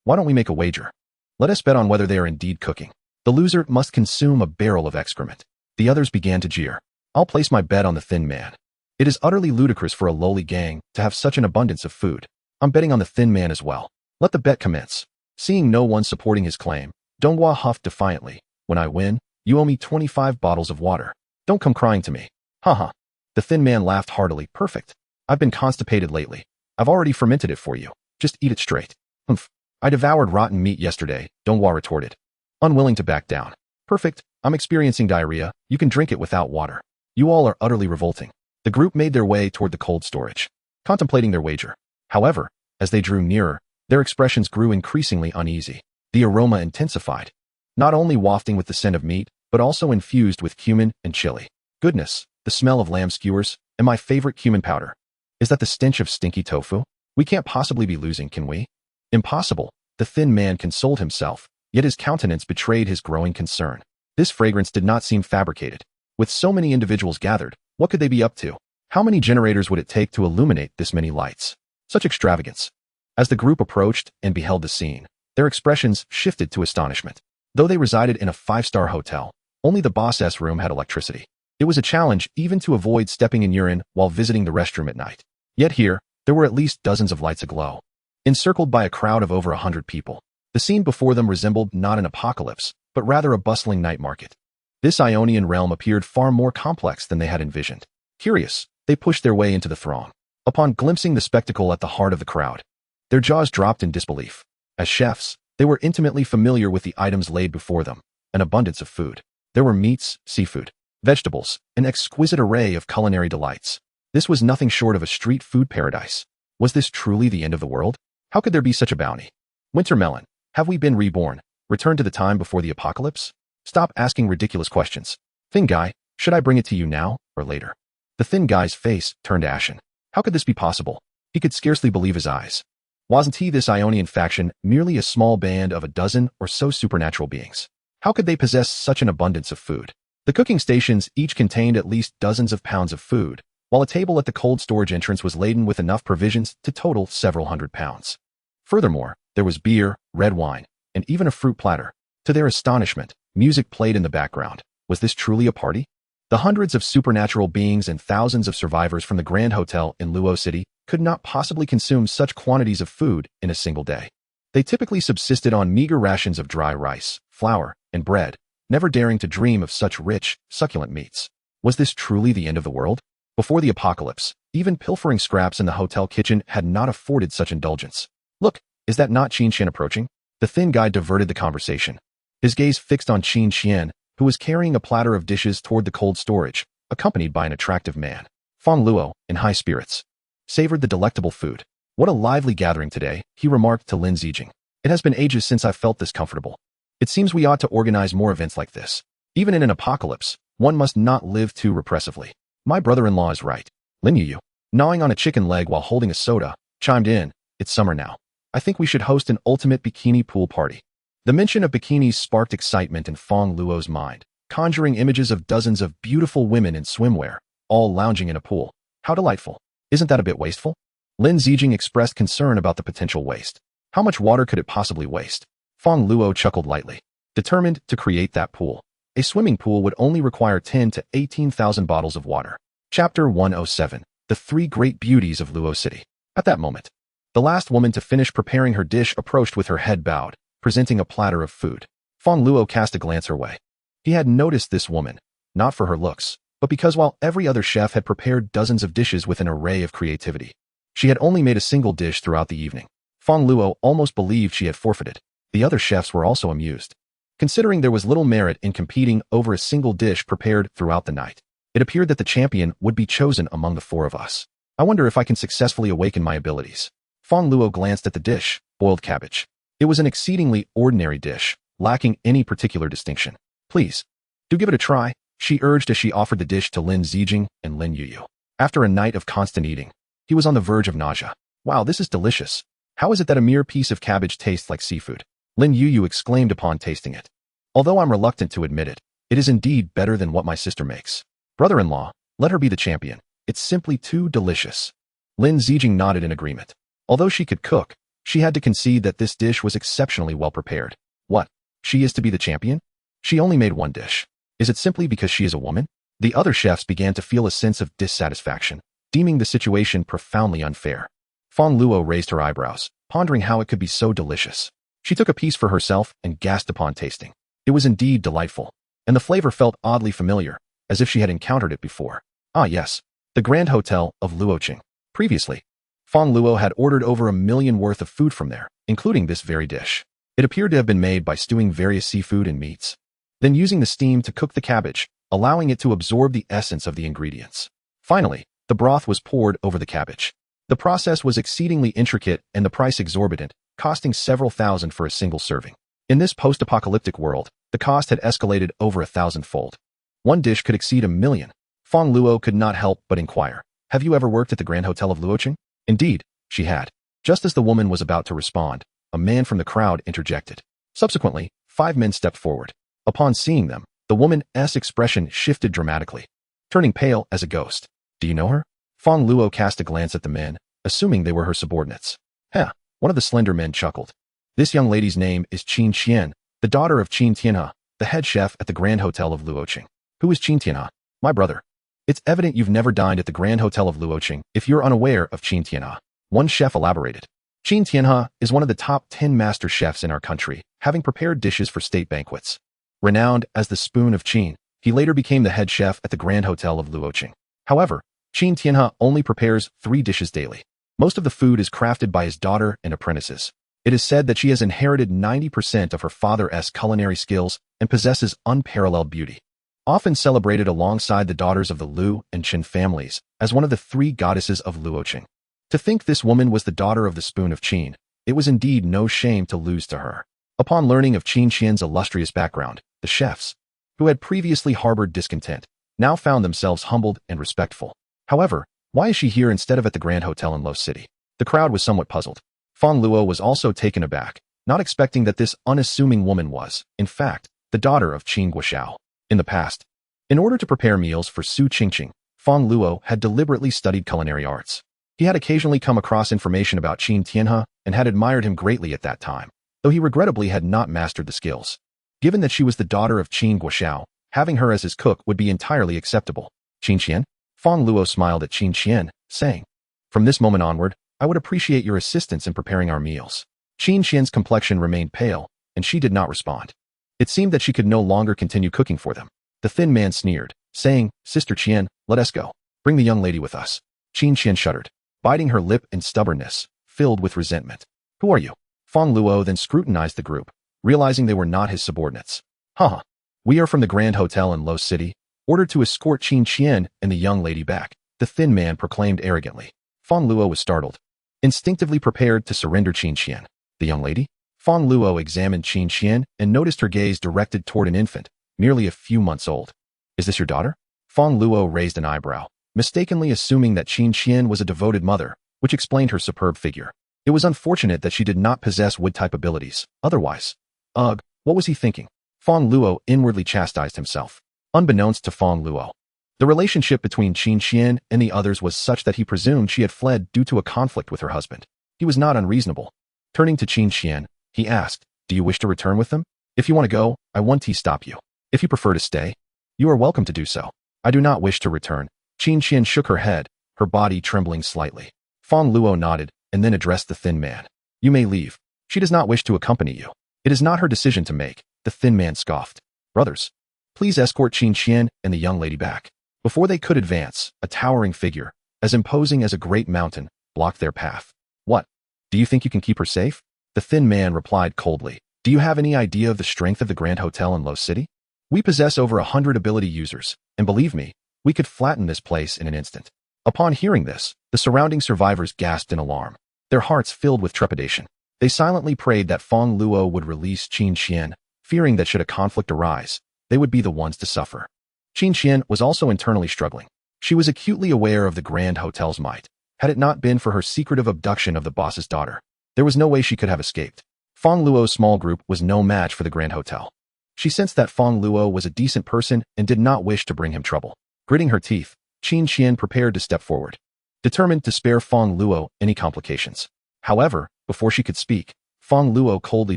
Why don't we make a wager? Let us bet on whether they are indeed cooking. The loser must consume a barrel of excrement. The others began to jeer. I'll place my bet on the thin man. It is utterly ludicrous for a lowly gang to have such an abundance of food. I'm betting on the thin man as well. Let the bet commence. Seeing no one supporting his claim, Donghua huffed defiantly. When I win, You owe me 25 bottles of water. Don't come crying to me. Haha. The thin man laughed heartily. Perfect. I've been constipated lately. I've already fermented it for you. Just eat it straight. Humph. I devoured rotten meat yesterday, Donghua retorted, unwilling to back down. Perfect. I'm experiencing diarrhea. You can drink it without water. You all are utterly revolting. The group made their way toward the cold storage, contemplating their wager. However, as they drew nearer, their expressions grew increasingly uneasy. The aroma intensified, not only wafting with the scent of meat, but also infused with cumin and chili. Goodness, the smell of lamb skewers, and my favorite cumin powder. Is that the stench of stinky tofu? We can't possibly be losing, can we? Impossible, the thin man consoled himself, yet his countenance betrayed his growing concern. This fragrance did not seem fabricated. With so many individuals gathered, what could they be up to? How many generators would it take to illuminate this many lights? Such extravagance. As the group approached and beheld the scene, their expressions shifted to astonishment. Though they resided in a 5-star hotel, only the boss's room had electricity. It was a challenge even to avoid stepping in urine while visiting the restroom at night. Yet here, there were at least dozens of lights aglow. Encircled by a crowd of over 100 people, the scene before them resembled not an apocalypse, but rather a bustling night market. This Ionian realm appeared far more complex than they had envisioned. Curious, they pushed their way into the throng. Upon glimpsing the spectacle at the heart of the crowd, their jaws dropped in disbelief. As chefs, they were intimately familiar with the items laid before them, an abundance of food. There were meats, seafood, vegetables, an exquisite array of culinary delights. This was nothing short of a street food paradise. Was this truly the end of the world? How could there be such a bounty? Winter melon, have we been reborn? Returned to the time before the apocalypse? Stop asking ridiculous questions. Thin guy, should I bring it to you now or later? The thin guy's face turned ashen. How could this be possible? He could scarcely believe his eyes. Wasn't he, this Ionian faction, merely a small band of a dozen or so supernatural beings? How could they possess such an abundance of food? The cooking stations each contained at least dozens of pounds of food, while a table at the cold storage entrance was laden with enough provisions to total several hundred pounds. Furthermore, there was beer, red wine, and even a fruit platter. To their astonishment, music played in the background. Was this truly a party? The hundreds of supernatural beings and thousands of survivors from the Grand Hotel in Luo City could not possibly consume such quantities of food in a single day. They typically subsisted on meager rations of dry rice, flour, and bread, never daring to dream of such rich, succulent meats. Was this truly the end of the world? Before the apocalypse, even pilfering scraps in the hotel kitchen had not afforded such indulgence. Look, is that not Qin Xian approaching? The thin guy diverted the conversation. His gaze fixed on Qin Xian, who was carrying a platter of dishes toward the cold storage, accompanied by an attractive man. Fang Luo, in high spirits, savored the delectable food. What a lively gathering today, he remarked to Lin Zijing. It has been ages since I've felt this comfortable. It seems we ought to organize more events like this. Even in an apocalypse, one must not live too repressively. My brother-in-law is right. Lin Yu, gnawing on a chicken leg while holding a soda, chimed in. It's summer now. I think we should host an ultimate bikini pool party. The mention of bikinis sparked excitement in Fang Luo's mind, conjuring images of dozens of beautiful women in swimwear, all lounging in a pool. How delightful. Isn't that a bit wasteful? Lin Zijing expressed concern about the potential waste. How much water could it possibly waste? Fang Luo chuckled lightly, determined to create that pool. A swimming pool would only require 10 to 18,000 bottles of water. Chapter 107. The Three Great Beauties of Luo City. At that moment, the last woman to finish preparing her dish approached with her head bowed, presenting a platter of food. Fang Luo cast a glance her way. He had noticed this woman, not for her looks, but because while every other chef had prepared dozens of dishes with an array of creativity, she had only made a single dish throughout the evening. Fang Luo almost believed she had forfeited. The other chefs were also amused. Considering there was little merit in competing over a single dish prepared throughout the night, it appeared that the champion would be chosen among the four of us. I wonder if I can successfully awaken my abilities. Fang Luo glanced at the dish, boiled cabbage. It was an exceedingly ordinary dish, lacking any particular distinction. Please, do give it a try, she urged as she offered the dish to Lin Zijing and Lin Yuyu. After a night of constant eating, he was on the verge of nausea. Wow, this is delicious. How is it that a mere piece of cabbage tastes like seafood? Lin Yuyu exclaimed upon tasting it. Although I'm reluctant to admit it, it is indeed better than what my sister makes. Brother-in-law, let her be the champion. It's simply too delicious. Lin Zijing nodded in agreement. Although she could cook, she had to concede that this dish was exceptionally well prepared. What? She is to be the champion? She only made one dish. Is it simply because she is a woman? The other chefs began to feel a sense of dissatisfaction, deeming the situation profoundly unfair. Fang Luo raised her eyebrows, pondering how it could be so delicious. She took a piece for herself and gasped upon tasting. It was indeed delightful. and the flavor felt oddly familiar, as if she had encountered it before. Ah yes, the Grand Hotel of Luoqing. Previously, Fong Luo had ordered over 1 million worth of food from there, including this very dish. It appeared to have been made by stewing various seafood and meats, then using the steam to cook the cabbage, allowing it to absorb the essence of the ingredients. Finally, the broth was poured over the cabbage. The process was exceedingly intricate and the price exorbitant, costing several thousand for a single serving. In this post-apocalyptic world, the cost had escalated over 1,000-fold. One dish could exceed 1 million. Fong Luo could not help but inquire, "Have you ever worked at the Grand Hotel of Luoqing?" Indeed, she had. Just as the woman was about to respond, a man from the crowd interjected. Subsequently, 5 men stepped forward. Upon seeing them, the woman's expression shifted dramatically, turning pale as a ghost. "Do you know her?" Fong Luo cast a glance at the men, assuming they were her subordinates. "Heh," one of the slender men chuckled. "This young lady's name is Qin Qian, the daughter of Qin Tianhe, the head chef at the Grand Hotel of Luoqing." "Who is Qin Tianhe?" "My brother." "It's evident you've never dined at the Grand Hotel of Luoqing if you're unaware of Qin Tianhe," one chef elaborated. Qin Tianhe is one of the top 10 master chefs in our country, having prepared dishes for state banquets. Renowned as the Spoon of Qin, he later became the head chef at the Grand Hotel of Luoqing. However, Qin Tianhe only prepares 3 dishes daily. Most of the food is crafted by his daughter and apprentices. It is said that she has inherited 90% of her father's culinary skills and possesses unparalleled beauty. Often celebrated alongside the daughters of the Lu and Qin families as one of the 3 goddesses of Luoqing. To think this woman was the daughter of the Spoon of Qin, it was indeed no shame to lose to her. Upon learning of Qin Qian's illustrious background, the chefs, who had previously harbored discontent, now found themselves humbled and respectful. However, why is she here instead of at the Grand Hotel in Lo City? The crowd was somewhat puzzled. Fong Luo was also taken aback, not expecting that this unassuming woman was, in fact, the daughter of Qin Guoxiao. In the past, in order to prepare meals for Su Qingqing, Fong Luo had deliberately studied culinary arts. He had occasionally come across information about Qin Tianhe and had admired him greatly at that time, though he regrettably had not mastered the skills. Given that she was the daughter of Qin Guoxiao, having her as his cook would be entirely acceptable. "Qin Qian?" Fong Luo smiled at Qin Qian, saying, "From this moment onward, I would appreciate your assistance in preparing our meals." Qin Qian's complexion remained pale, and she did not respond. It seemed that she could no longer continue cooking for them. The thin man sneered, saying, "Sister Qian, let us go. Bring the young lady with us." Qin Qian shuddered, biting her lip in stubbornness, filled with resentment. "Who are you?" Fong Luo then scrutinized the group, realizing they were not his subordinates. "Haha. We are from the Grand Hotel in Lo City, ordered to escort Qin Qian and the young lady back," the thin man proclaimed arrogantly. Fong Luo was startled, instinctively prepared to surrender Qin Qian. "The young lady?" Fong Luo examined Qin Qian and noticed her gaze directed toward an infant, merely a few months old. "Is this your daughter?" Fong Luo raised an eyebrow, mistakenly assuming that Qin Qian was a devoted mother, which explained her superb figure. It was unfortunate that she did not possess wood-type abilities. Otherwise, ugh, what was he thinking? Fong Luo inwardly chastised himself. Unbeknownst to Fong Luo, the relationship between Qin Qian and the others was such that he presumed she had fled due to a conflict with her husband. He was not unreasonable. Turning to Qin Qian, he asked, "Do you wish to return with them? If you want to go, I won't stop you. If you prefer to stay, you are welcome to do so." "I do not wish to return." Qin Qian shook her head, her body trembling slightly. Fong Luo nodded and then addressed the thin man. "You may leave. She does not wish to accompany you. It is not her decision to make," the thin man scoffed. "Brothers, please escort Qin Qian and the young lady back." Before they could advance, a towering figure, as imposing as a great mountain, blocked their path. "What? Do you think you can keep her safe?" The thin man replied coldly. "Do you have any idea of the strength of the Grand Hotel in Lo City? We possess over 100 ability users, and believe me, we could flatten this place in an instant." Upon hearing this, the surrounding survivors gasped in alarm, their hearts filled with trepidation. They silently prayed that Fong Luo would release Qin Qian, fearing that should a conflict arise, they would be the ones to suffer. Qin Qian was also internally struggling. She was acutely aware of the Grand Hotel's might. Had it not been for her secretive abduction of the boss's daughter, there was no way she could have escaped. Fong Luo's small group was no match for the Grand Hotel. She sensed that Fong Luo was a decent person and did not wish to bring him trouble. Gritting her teeth, Qin Qian prepared to step forward, determined to spare Fong Luo any complications. However, before she could speak, Fong Luo coldly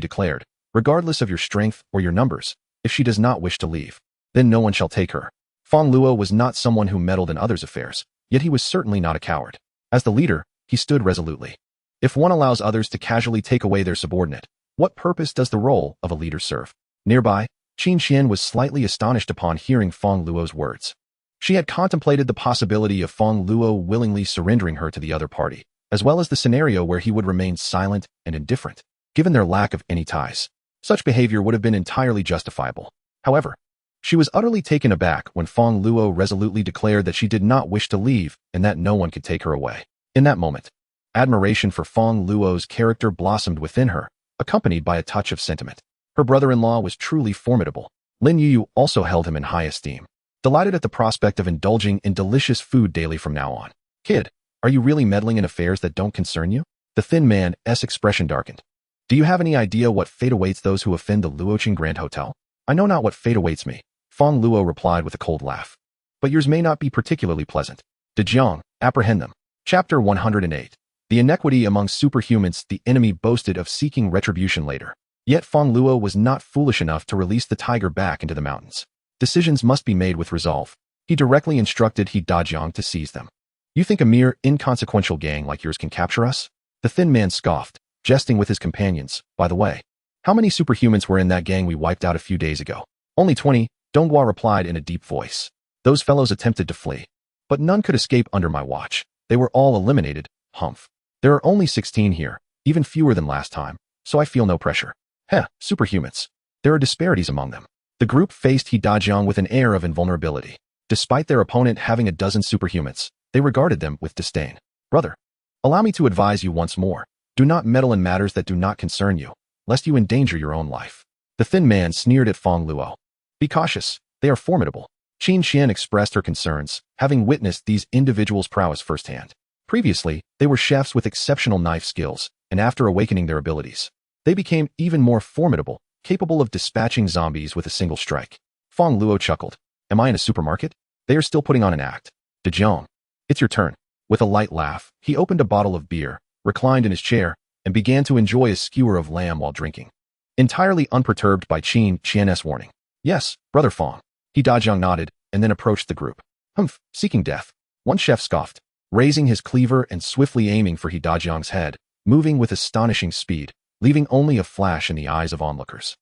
declared, "Regardless of your strength or your numbers, if she does not wish to leave, then no one shall take her." Fong Luo was not someone who meddled in others' affairs, yet he was certainly not a coward. As the leader, he stood resolutely. If one allows others to casually take away their subordinate, what purpose does the role of a leader serve? Nearby, Qin Xian was slightly astonished upon hearing Fong Luo's words. She had contemplated the possibility of Fong Luo willingly surrendering her to the other party, as well as the scenario where he would remain silent and indifferent, given their lack of any ties. Such behavior would have been entirely justifiable. However, she was utterly taken aback when Fong Luo resolutely declared that she did not wish to leave and that no one could take her away. In that moment, admiration for Fong Luo's character blossomed within her, accompanied by a touch of sentiment. Her brother-in-law was truly formidable. Lin Yuyu also held him in high esteem, delighted at the prospect of indulging in delicious food daily from now on. Kid, are you really meddling in affairs that don't concern you? The thin man's expression darkened. Do you have any idea what fate awaits those who offend the Luoqing Grand Hotel? I know not what fate awaits me, Fong Luo replied with a cold laugh. But yours may not be particularly pleasant. Dejiang, apprehend them. Chapter 108. The inequity among superhumans. The enemy boasted of seeking retribution later. Yet Fong Luo was not foolish enough to release the tiger back into the mountains. Decisions must be made with resolve. He directly instructed He Dajiang to seize them. You think a mere inconsequential gang like yours can capture us? The thin man scoffed, jesting with his companions. By the way, how many superhumans were in that gang we wiped out a few days ago? Only 20, Donghua replied in a deep voice. Those fellows attempted to flee, but none could escape under my watch. They were all eliminated. Humph. There are only 16 here, even fewer than last time, so I feel no pressure. Heh, superhumans. There are disparities among them. The group faced He Dajiang with an air of invulnerability. Despite their opponent having a dozen superhumans, they regarded them with disdain. Brother, allow me to advise you once more. Do not meddle in matters that do not concern you, lest you endanger your own life. The thin man sneered at Fong Luo. Be cautious, they are formidable. Qin Xian expressed her concerns, having witnessed these individuals' prowess firsthand. Previously, they were chefs with exceptional knife skills, and after awakening their abilities, they became even more formidable, capable of dispatching zombies with a single strike. Fong Luo chuckled. Am I in a supermarket? They are still putting on an act. Dejiang, it's your turn. With a light laugh, he opened a bottle of beer, reclined in his chair, and began to enjoy a skewer of lamb while drinking. Entirely unperturbed by Qin Xian's warning. Yes, Brother Fong. He Dajiang nodded, and then approached the group. Humph, seeking death. One chef scoffed, raising his cleaver and swiftly aiming for He Dajiang's head, moving with astonishing speed, leaving only a flash in the eyes of onlookers.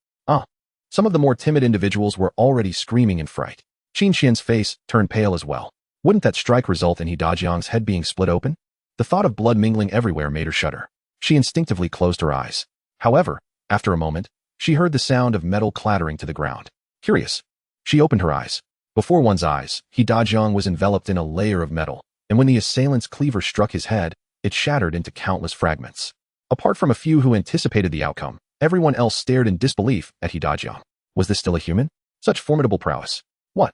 Some of the more timid individuals were already screaming in fright. Qin Xian's face turned pale as well. Wouldn't that strike result in He Dajiang's head being split open? The thought of blood mingling everywhere made her shudder. She instinctively closed her eyes. However, after a moment, she heard the sound of metal clattering to the ground. Curious. She opened her eyes. Before one's eyes, He Dajiang was enveloped in a layer of metal, and when the assailant's cleaver struck his head, it shattered into countless fragments. Apart from a few who anticipated the outcome, everyone else stared in disbelief at He Dajiang. Was this still a human? Such formidable prowess. What?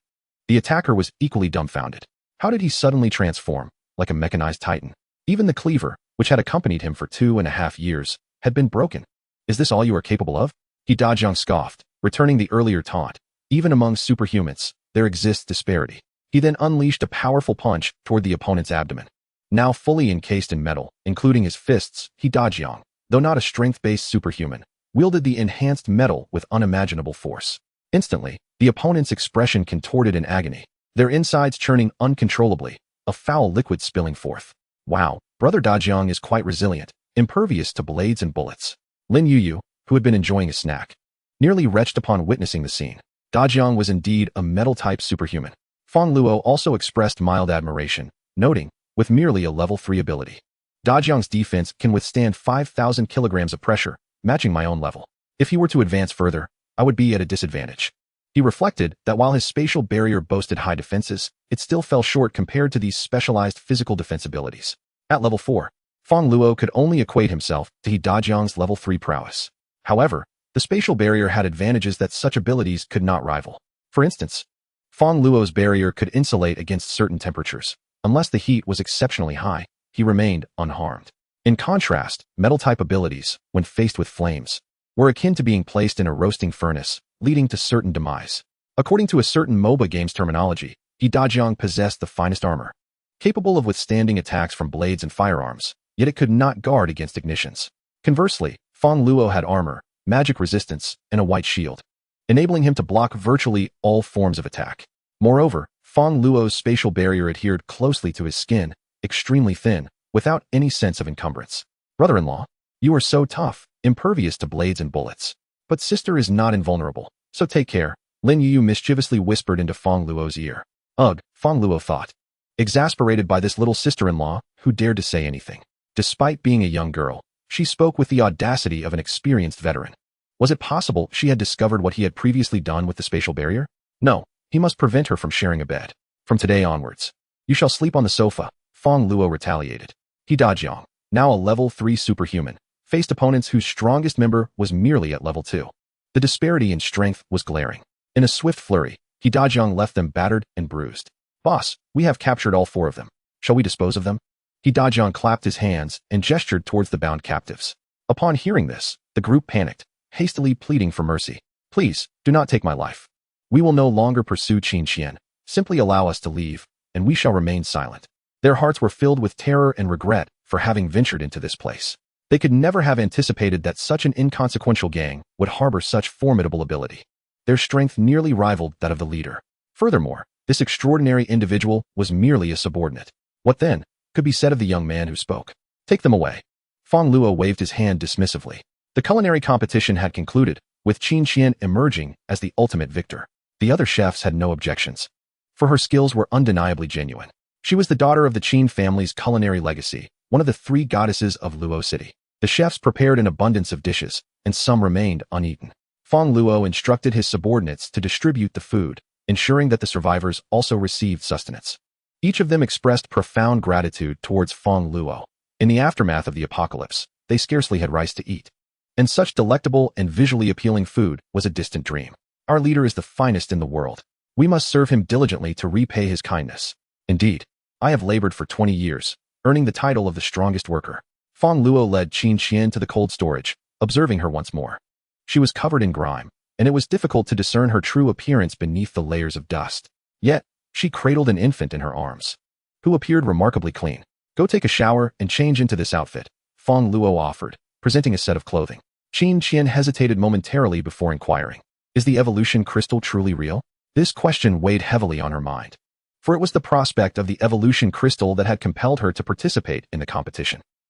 The attacker was equally dumbfounded. How did he suddenly transform, like a mechanized titan? Even the cleaver, which had accompanied him for 2.5 years, had been broken. Is this all you are capable of? He Dajiang scoffed, returning the earlier taunt. Even among superhumans, there exists disparity. He then unleashed a powerful punch toward the opponent's abdomen. Now fully encased in metal, including his fists, He Dajiang, though not a strength-based superhuman, wielded the enhanced metal with unimaginable force. Instantly, the opponent's expression contorted in agony, their insides churning uncontrollably, a foul liquid spilling forth. Wow, Brother Dajiang is quite resilient, impervious to blades and bullets. Lin Yuyu, who had been enjoying a snack, nearly retched upon witnessing the scene. Dajiang was indeed a metal-type superhuman. Fong Luo also expressed mild admiration, noting, with merely a level 3 ability, Dajiang's defense can withstand 5,000 kilograms of pressure, matching my own level. If he were to advance further, I would be at a disadvantage. He reflected that while his spatial barrier boasted high defenses, it still fell short compared to these specialized physical defense abilities. At level 4, Fong Luo could only equate himself to He Dajiang's level 3 prowess. However, the spatial barrier had advantages that such abilities could not rival. For instance, Fong Luo's barrier could insulate against certain temperatures. Unless the heat was exceptionally high, he remained unharmed. In contrast, metal-type abilities, when faced with flames, were akin to being placed in a roasting furnace, leading to certain demise. According to a certain MOBA games terminology, He Dajiang possessed the finest armor, capable of withstanding attacks from blades and firearms, yet it could not guard against ignitions. Conversely, Fong Luo had armor, magic resistance, and a white shield, enabling him to block virtually all forms of attack. Moreover, Fong Luo's spatial barrier adhered closely to his skin, extremely thin, without any sense of encumbrance. Brother-in-law, you are so tough, impervious to blades and bullets. But sister is not invulnerable. So take care, Lin Yu mischievously whispered into Fong Luo's ear. Ugh, Fong Luo thought, exasperated by this little sister-in-law who dared to say anything. Despite being a young girl, she spoke with the audacity of an experienced veteran. Was it possible she had discovered what he had previously done with the spatial barrier? No, he must prevent her from sharing a bed. From today onwards, you shall sleep on the sofa, Fong Luo retaliated. He Dajiang, now a level 3 superhuman, faced opponents whose strongest member was merely at level 2. The disparity in strength was glaring. In a swift flurry, He Dajiang left them battered and bruised. Boss, we have captured all 4 of them. Shall we dispose of them? He Dajiang clapped his hands and gestured towards the bound captives. Upon hearing this, the group panicked, hastily pleading for mercy. Please, do not take my life. We will no longer pursue Qin Qian. Simply allow us to leave, and we shall remain silent. Their hearts were filled with terror and regret for having ventured into this place. They could never have anticipated that such an inconsequential gang would harbor such formidable ability. Their strength nearly rivaled that of the leader. Furthermore, this extraordinary individual was merely a subordinate. What then could be said of the young man who spoke? Take them away. Fong Luo waved his hand dismissively. The culinary competition had concluded, with Qin Qian emerging as the ultimate victor. The other chefs had no objections, for her skills were undeniably genuine. She was the daughter of the Qin family's culinary legacy, one of the 3 goddesses of Luo City. The chefs prepared an abundance of dishes, and some remained uneaten. Fong Luo instructed his subordinates to distribute the food, ensuring that the survivors also received sustenance. Each of them expressed profound gratitude towards Fong Luo. In the aftermath of the apocalypse, they scarcely had rice to eat. And such delectable and visually appealing food was a distant dream. Our leader is the finest in the world. We must serve him diligently to repay his kindness. Indeed, I have labored for 20 years, earning the title of the strongest worker. Fong Luo led Qin Qian to the cold storage, observing her once more. She was covered in grime, and it was difficult to discern her true appearance beneath the layers of dust. Yet, she cradled an infant in her arms, who appeared remarkably clean. Go take a shower and change into this outfit, Fong Luo offered, presenting a set of clothing. Qin Qian hesitated momentarily before inquiring, is the evolution crystal truly real? This question weighed heavily on her mind, for it was the prospect of the evolution crystal that had compelled her to participate in the competition.